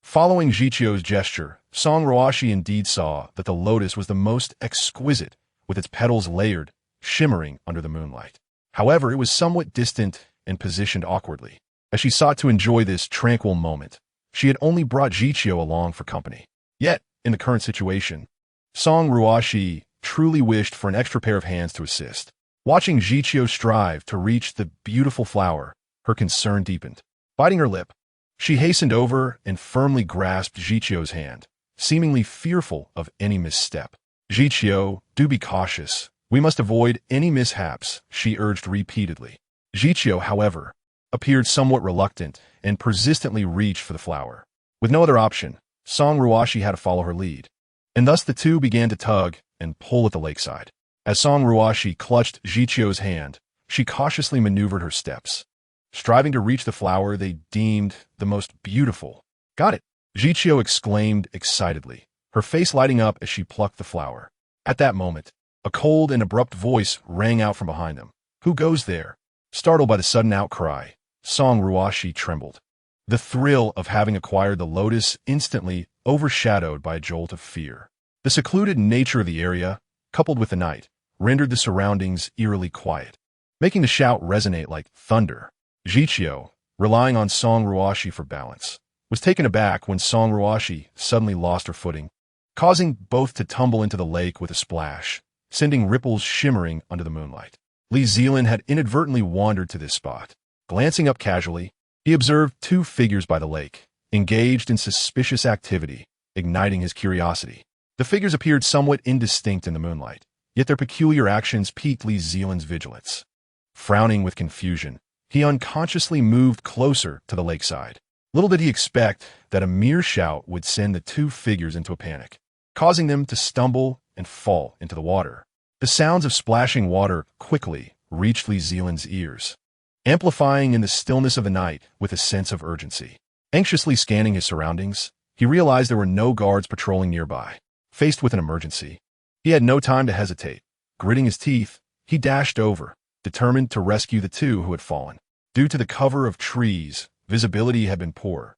Following Zhiqiu's gesture, Song Ruoxi indeed saw that the lotus was the most exquisite, with its petals layered, shimmering under the moonlight. However, it was somewhat distant and positioned awkwardly. As she sought to enjoy this tranquil moment, she had only brought Zhiqiu along for company. Yet, in the current situation, Song Ruoxi truly wished for an extra pair of hands to assist. Watching Zhiqiu strive to reach the beautiful flower, her concern deepened. Biting her lip, she hastened over and firmly grasped Zhiqiu's hand, seemingly fearful of any misstep. "Zhiqiu, do be cautious. We must avoid any mishaps," she urged repeatedly. Zhiqiu, however, appeared somewhat reluctant and persistently reached for the flower. With no other option, Song Ruoxi had to follow her lead. And thus the two began to tug and pull at the lakeside. As Song Ruoxi clutched Zhiqiu's hand, she cautiously maneuvered her steps, striving to reach the flower they deemed the most beautiful. "Got it!" Zhiqiu exclaimed excitedly, her face lighting up as she plucked the flower. At that moment, a cold and abrupt voice rang out from behind them. "Who goes there?" Startled by the sudden outcry, Song Ruoxi trembled. The thrill of having acquired the lotus instantly overshadowed by a jolt of fear. The secluded nature of the area, coupled with the night, rendered the surroundings eerily quiet, making the shout resonate like thunder. Zhiqiu, relying on Song Ruoxi for balance, was taken aback when Song Ruoxi suddenly lost her footing, causing both to tumble into the lake with a splash, sending ripples shimmering under the moonlight. Li Zelin had inadvertently wandered to this spot. Glancing up casually, he observed two figures by the lake, engaged in suspicious activity, igniting his curiosity. The figures appeared somewhat indistinct in the moonlight, yet their peculiar actions piqued Li Zelin's vigilance. Frowning with confusion, he unconsciously moved closer to the lakeside. Little did he expect that a mere shout would send the two figures into a panic, causing them to stumble and fall into the water. The sounds of splashing water quickly reached Li Zelin's ears, amplifying in the stillness of the night with a sense of urgency. Anxiously scanning his surroundings, he realized there were no guards patrolling nearby. Faced with an emergency, he had no time to hesitate. Gritting his teeth, he dashed over, determined to rescue the two who had fallen. Due to the cover of trees, visibility had been poor.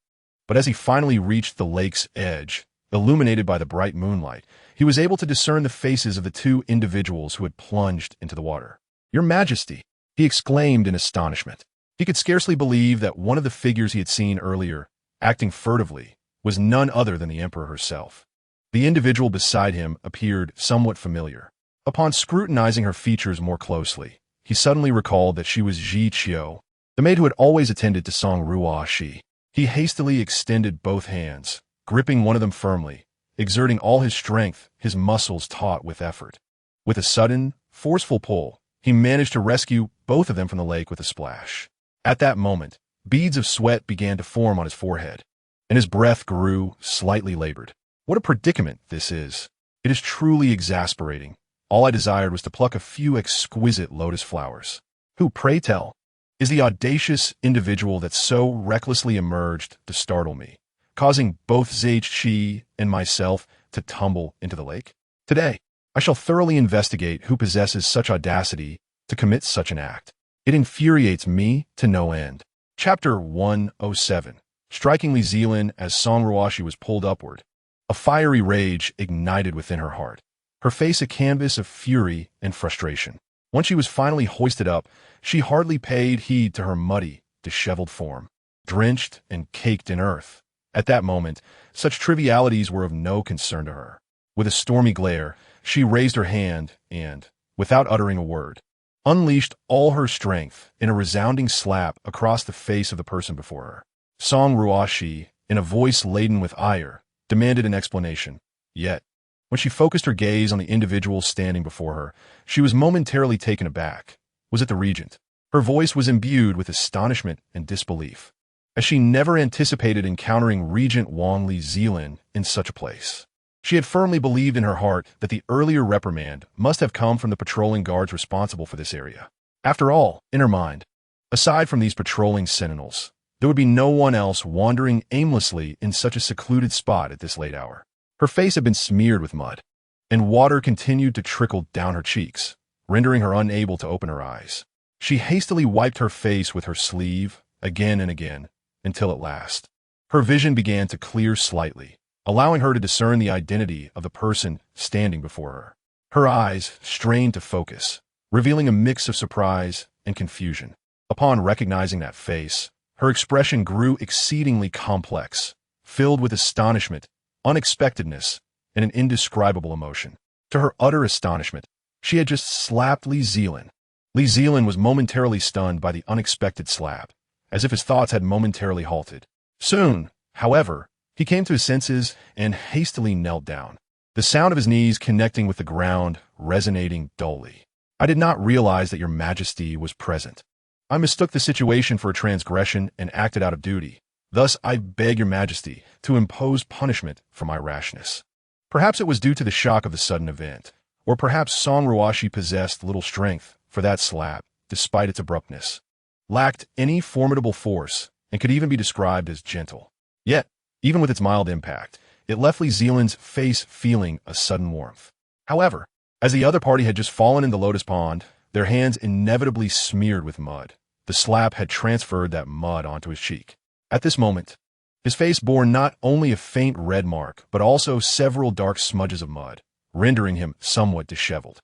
But as he finally reached the lake's edge, illuminated by the bright moonlight, he was able to discern the faces of the two individuals who had plunged into the water. "Your Majesty!" he exclaimed in astonishment. He could scarcely believe that one of the figures he had seen earlier, acting furtively, was none other than the Emperor herself. The individual beside him appeared somewhat familiar. Upon scrutinizing her features more closely, he suddenly recalled that she was Zhiqiu, the maid who had always attended to Song Ruoxi. He hastily extended both hands, gripping one of them firmly, exerting all his strength, his muscles taut with effort. With a sudden, forceful pull, he managed to rescue both of them from the lake with a splash. At that moment, beads of sweat began to form on his forehead, and his breath grew slightly labored. What a predicament this is. It is truly exasperating. All I desired was to pluck a few exquisite lotus flowers. Who, pray tell, is the audacious individual that so recklessly emerged to startle me, causing both Zhiqiu and myself to tumble into the lake? Today, I shall thoroughly investigate who possesses such audacity to commit such an act. It infuriates me to no end. Chapter 107. Striking Li Zelin as Song Ruoxi was pulled upward. A fiery rage ignited within her heart, her face a canvas of fury and frustration. Once she was finally hoisted up, she hardly paid heed to her muddy, disheveled form, drenched and caked in earth. At that moment, such trivialities were of no concern to her. With a stormy glare, she raised her hand and, without uttering a word, unleashed all her strength in a resounding slap across the face of the person before her. Song Ruoxi, in a voice laden with ire, demanded an explanation. Yet, when she focused her gaze on the individual standing before her, she was momentarily taken aback. Was it the regent? Her voice was imbued with astonishment and disbelief, as she never anticipated encountering Regent Li Zelin in such a place. She had firmly believed in her heart that the earlier reprimand must have come from the patrolling guards responsible for this area. After all, in her mind, aside from these patrolling sentinels, there would be no one else wandering aimlessly in such a secluded spot at this late hour. Her face had been smeared with mud, and water continued to trickle down her cheeks, rendering her unable to open her eyes. She hastily wiped her face with her sleeve again and again, until at last, her vision began to clear slightly, allowing her to discern the identity of the person standing before her. Her eyes strained to focus, revealing a mix of surprise and confusion. Upon recognizing that face, her expression grew exceedingly complex, filled with astonishment, unexpectedness, and an indescribable emotion. To her utter astonishment, she had just slapped Li Zelin. Li Zelin was momentarily stunned by the unexpected slap, as if his thoughts had momentarily halted. Soon, however, he came to his senses and hastily knelt down, the sound of his knees connecting with the ground resonating dully. "I did not realize that your majesty was present. I mistook the situation for a transgression and acted out of duty. Thus, I beg your majesty to impose punishment for my rashness." Perhaps it was due to the shock of the sudden event, or perhaps Song Ruoxi possessed little strength, for that slap, despite its abruptness, lacked any formidable force and could even be described as gentle. Yet, even with its mild impact, it left Li Zelin's face feeling a sudden warmth. However, as the other party had just fallen in the lotus pond, their hands inevitably smeared with mud, the slap had transferred that mud onto his cheek. At this moment, his face bore not only a faint red mark, but also several dark smudges of mud, rendering him somewhat disheveled.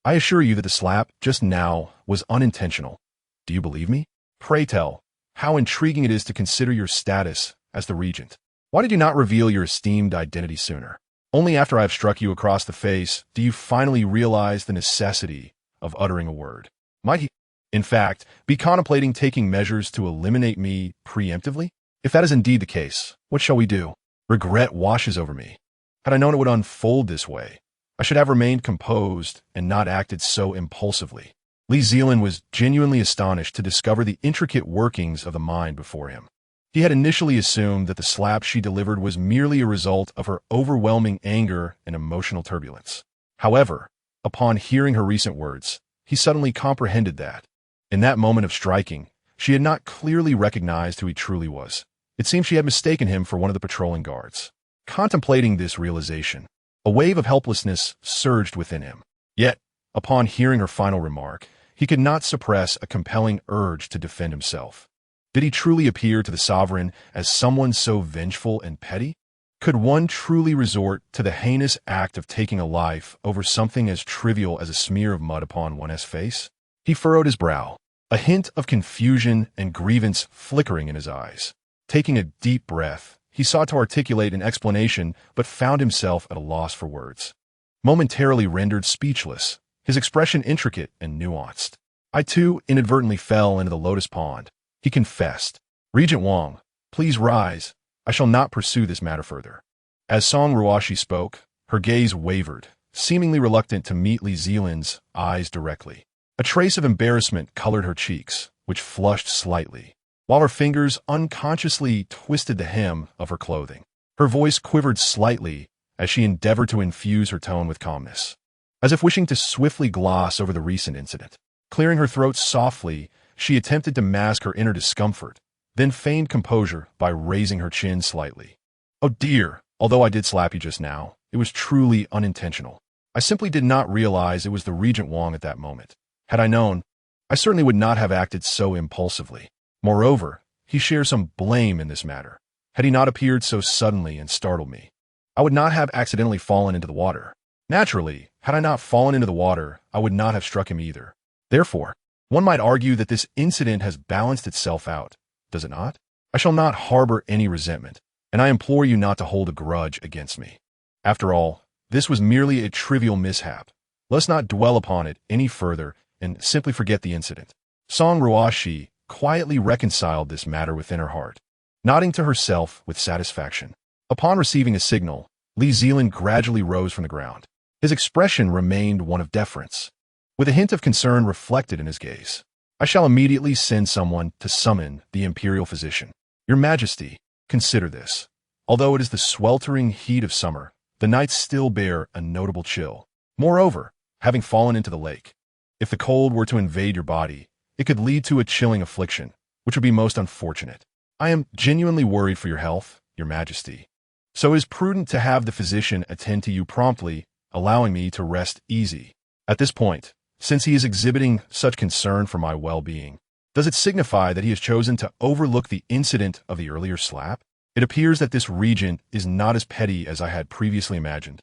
I assure you that the slap just now was unintentional. Do you believe me? Pray tell, how intriguing it is to consider your status as the regent. Why did you not reveal your esteemed identity sooner? Only after I have struck you across the face do you finally realize the necessity of uttering a word. Might he, in fact, be contemplating taking measures to eliminate me preemptively? If that is indeed the case, what shall we do? Regret washes over me. Had I known it would unfold this way, I should have remained composed and not acted so impulsively. Li Zelin was genuinely astonished to discover the intricate workings of the mind before him. He had initially assumed that the slap she delivered was merely a result of her overwhelming anger and emotional turbulence. However, upon hearing her recent words, he suddenly comprehended that, in that moment of striking, she had not clearly recognized who he truly was. It seemed she had mistaken him for one of the patrolling guards. Contemplating this realization, a wave of helplessness surged within him. Yet, upon hearing her final remark, he could not suppress a compelling urge to defend himself. Did he truly appear to the sovereign as someone so vengeful and petty? Could one truly resort to the heinous act of taking a life over something as trivial as a smear of mud upon one's face? He furrowed his brow, a hint of confusion and grievance flickering in his eyes. Taking a deep breath, he sought to articulate an explanation but found himself at a loss for words. Momentarily rendered speechless, his expression intricate and nuanced. "I too inadvertently fell into the lotus pond," he confessed. "Regent Wang, please rise. I shall not pursue this matter further." As Song Ruoxi spoke, her gaze wavered, seemingly reluctant to meet Li Zelin's eyes directly. A trace of embarrassment colored her cheeks, which flushed slightly, while her fingers unconsciously twisted the hem of her clothing. Her voice quivered slightly as she endeavored to infuse her tone with calmness, as if wishing to swiftly gloss over the recent incident. Clearing her throat softly, she attempted to mask her inner discomfort, then feigned composure by raising her chin slightly. "Oh dear, although I did slap you just now, it was truly unintentional. I simply did not realize it was the Regent Wang at that moment. Had I known, I certainly would not have acted so impulsively. Moreover, he shares some blame in this matter. Had he not appeared so suddenly and startled me, I would not have accidentally fallen into the water. Naturally, had I not fallen into the water, I would not have struck him either. Therefore, one might argue that this incident has balanced itself out, does it not? I shall not harbor any resentment, and I implore you not to hold a grudge against me. After all, this was merely a trivial mishap. Let's not dwell upon it any further and simply forget the incident." Song Ruoxi quietly reconciled this matter within her heart, nodding to herself with satisfaction. Upon receiving a signal, Li Zelin gradually rose from the ground. His expression remained one of deference, with a hint of concern reflected in his gaze. I shall immediately send someone to summon the imperial physician. Your Majesty, consider this. Although it is the sweltering heat of summer, the nights still bear a notable chill. Moreover, having fallen into the lake, if the cold were to invade your body, it could lead to a chilling affliction, which would be most unfortunate. I am genuinely worried for your health, Your Majesty. So it is prudent to have the physician attend to you promptly, allowing me to rest easy. At this point, since he is exhibiting such concern for my well-being, does it signify that he has chosen to overlook the incident of the earlier slap? It appears that this regent is not as petty as I had previously imagined,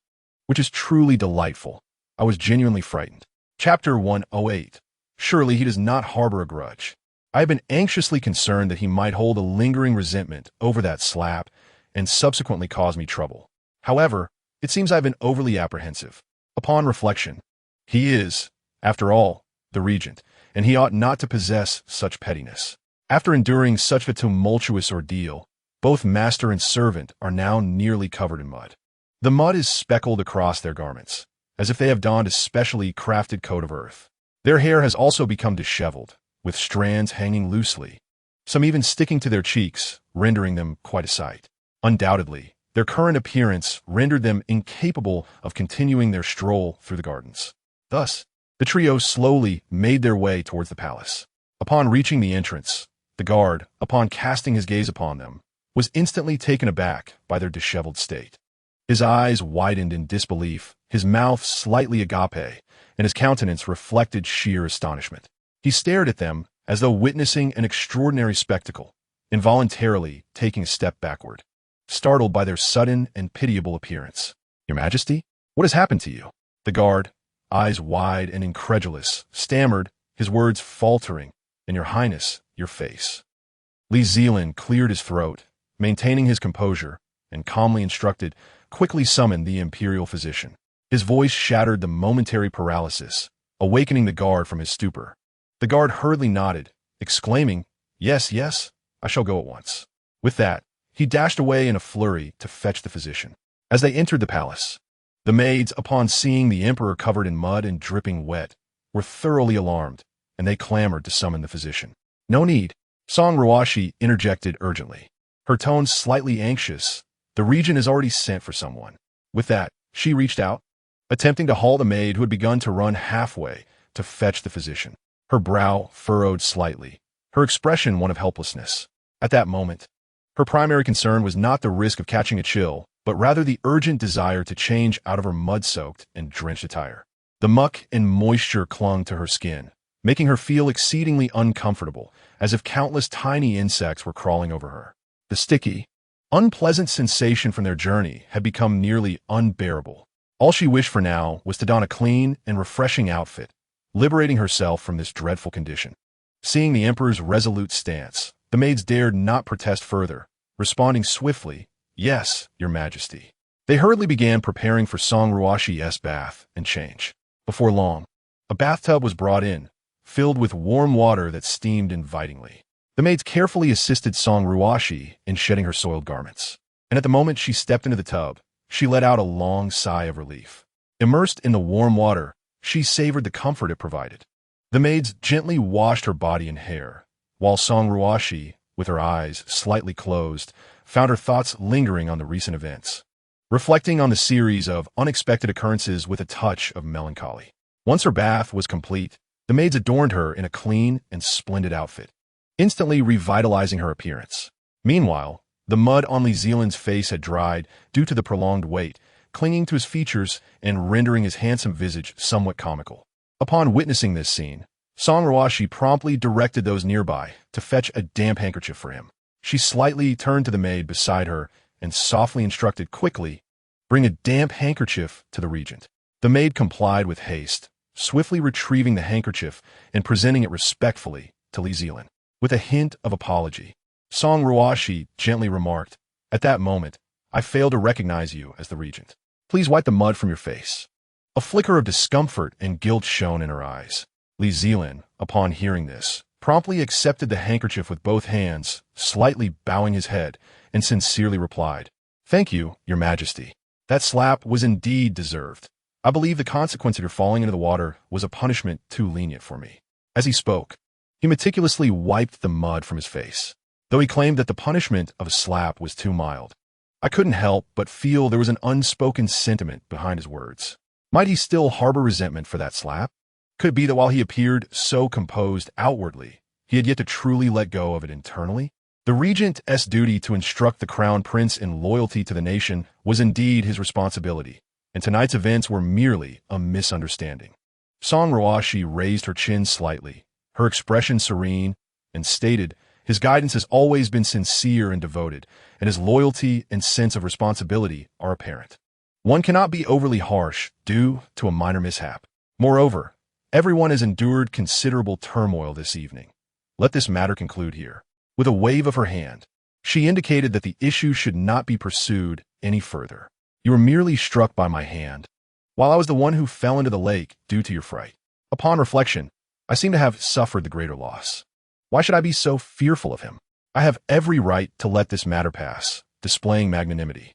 which is truly delightful. I was genuinely frightened. Chapter 108. Surely he does not harbor a grudge. I have been anxiously concerned that he might hold a lingering resentment over that slap and subsequently cause me trouble. However, it seems I've been overly apprehensive. Upon reflection, he is, after all, the regent, and he ought not to possess such pettiness. After enduring such a tumultuous ordeal, both master and servant are now nearly covered in mud. The mud is speckled across their garments, as if they have donned a specially crafted coat of earth. Their hair has also become disheveled, with strands hanging loosely, some even sticking to their cheeks, rendering them quite a sight. Undoubtedly, their current appearance rendered them incapable of continuing their stroll through the gardens. Thus, the trio slowly made their way towards the palace. Upon reaching the entrance, the guard, upon casting his gaze upon them, was instantly taken aback by their disheveled state. His eyes widened in disbelief, his mouth slightly agape, and his countenance reflected sheer astonishment. He stared at them as though witnessing an extraordinary spectacle, involuntarily taking a step backward, startled by their sudden and pitiable appearance. Your Majesty, what has happened to you? The guard, eyes wide and incredulous, stammered, his words faltering, and Your Highness, your face. Li Zelin cleared his throat, maintaining his composure, and calmly instructed, quickly summon the imperial physician. His voice shattered the momentary paralysis, awakening the guard from his stupor. The guard hurriedly nodded, exclaiming, Yes, yes, I shall go at once. With that, he dashed away in a flurry to fetch the physician. As they entered the palace, the maids, upon seeing the emperor covered in mud and dripping wet, were thoroughly alarmed, and they clamored to summon the physician. No need, Song Ruoxi interjected urgently, her tone slightly anxious. The regent has already sent for someone. With that, she reached out, attempting to haul the maid who had begun to run halfway to fetch the physician. Her brow furrowed slightly, her expression one of helplessness. At that moment, her primary concern was not the risk of catching a chill, but rather the urgent desire to change out of her mud-soaked and drenched attire. The muck and moisture clung to her skin, making her feel exceedingly uncomfortable, as if countless tiny insects were crawling over her. The sticky, unpleasant sensation from their journey had become nearly unbearable. All she wished for now was to don a clean and refreshing outfit, liberating herself from this dreadful condition. Seeing the emperor's resolute stance, the maids dared not protest further, responding swiftly, Yes, Your Majesty. They hurriedly began preparing for Song Ruoxi's bath and change. Before long, a bathtub was brought in, filled with warm water that steamed invitingly. The maids carefully assisted Song Ruoxi in shedding her soiled garments, and at the moment she stepped into the tub, she let out a long sigh of relief. Immersed in the warm water, she savored the comfort it provided. The maids gently washed her body and hair, while Song Ruoxi, with her eyes slightly closed, found her thoughts lingering on the recent events, reflecting on the series of unexpected occurrences with a touch of melancholy. Once her bath was complete, the maids adorned her in a clean and splendid outfit, instantly revitalizing her appearance. Meanwhile, the mud on Li Zelin's face had dried due to the prolonged wait, clinging to his features and rendering his handsome visage somewhat comical. Upon witnessing this scene, Song Ruoxi promptly directed those nearby to fetch a damp handkerchief for him. She slightly turned to the maid beside her and softly instructed quickly, Bring a damp handkerchief to the regent. The maid complied with haste, swiftly retrieving the handkerchief and presenting it respectfully to Li Zelin. With a hint of apology, Song Ruoxi gently remarked, At that moment, I failed to recognize you as the regent. Please wipe the mud from your face. A flicker of discomfort and guilt shone in her eyes. Li Zelin, upon hearing this, promptly accepted the handkerchief with both hands, slightly bowing his head, and sincerely replied, Thank you, Your Majesty. That slap was indeed deserved. I believe the consequence of your falling into the water was a punishment too lenient for me. As he spoke, He meticulously wiped the mud from his face, though he claimed that the punishment of a slap was too mild. I couldn't help but feel there was an unspoken sentiment behind his words. Might he still harbor resentment for that slap? Could it be that while he appeared so composed outwardly, he had yet to truly let go of it internally? The regent's duty to instruct the crown prince in loyalty to the nation was indeed his responsibility, and tonight's events were merely a misunderstanding. Song Ruoxi raised her chin slightly, her expression serene, and stated, "His guidance has always been sincere and devoted, and his loyalty and sense of responsibility are apparent. One cannot be overly harsh due to a minor mishap. Moreover, everyone has endured considerable turmoil this evening. Let this matter conclude here." With a wave of her hand, she indicated that the issue should not be pursued any further. "You were merely struck by my hand, while I was the one who fell into the lake due to your fright. Upon reflection, I seem to have suffered the greater loss. Why should I be so fearful of him? I have every right to let this matter pass," displaying magnanimity.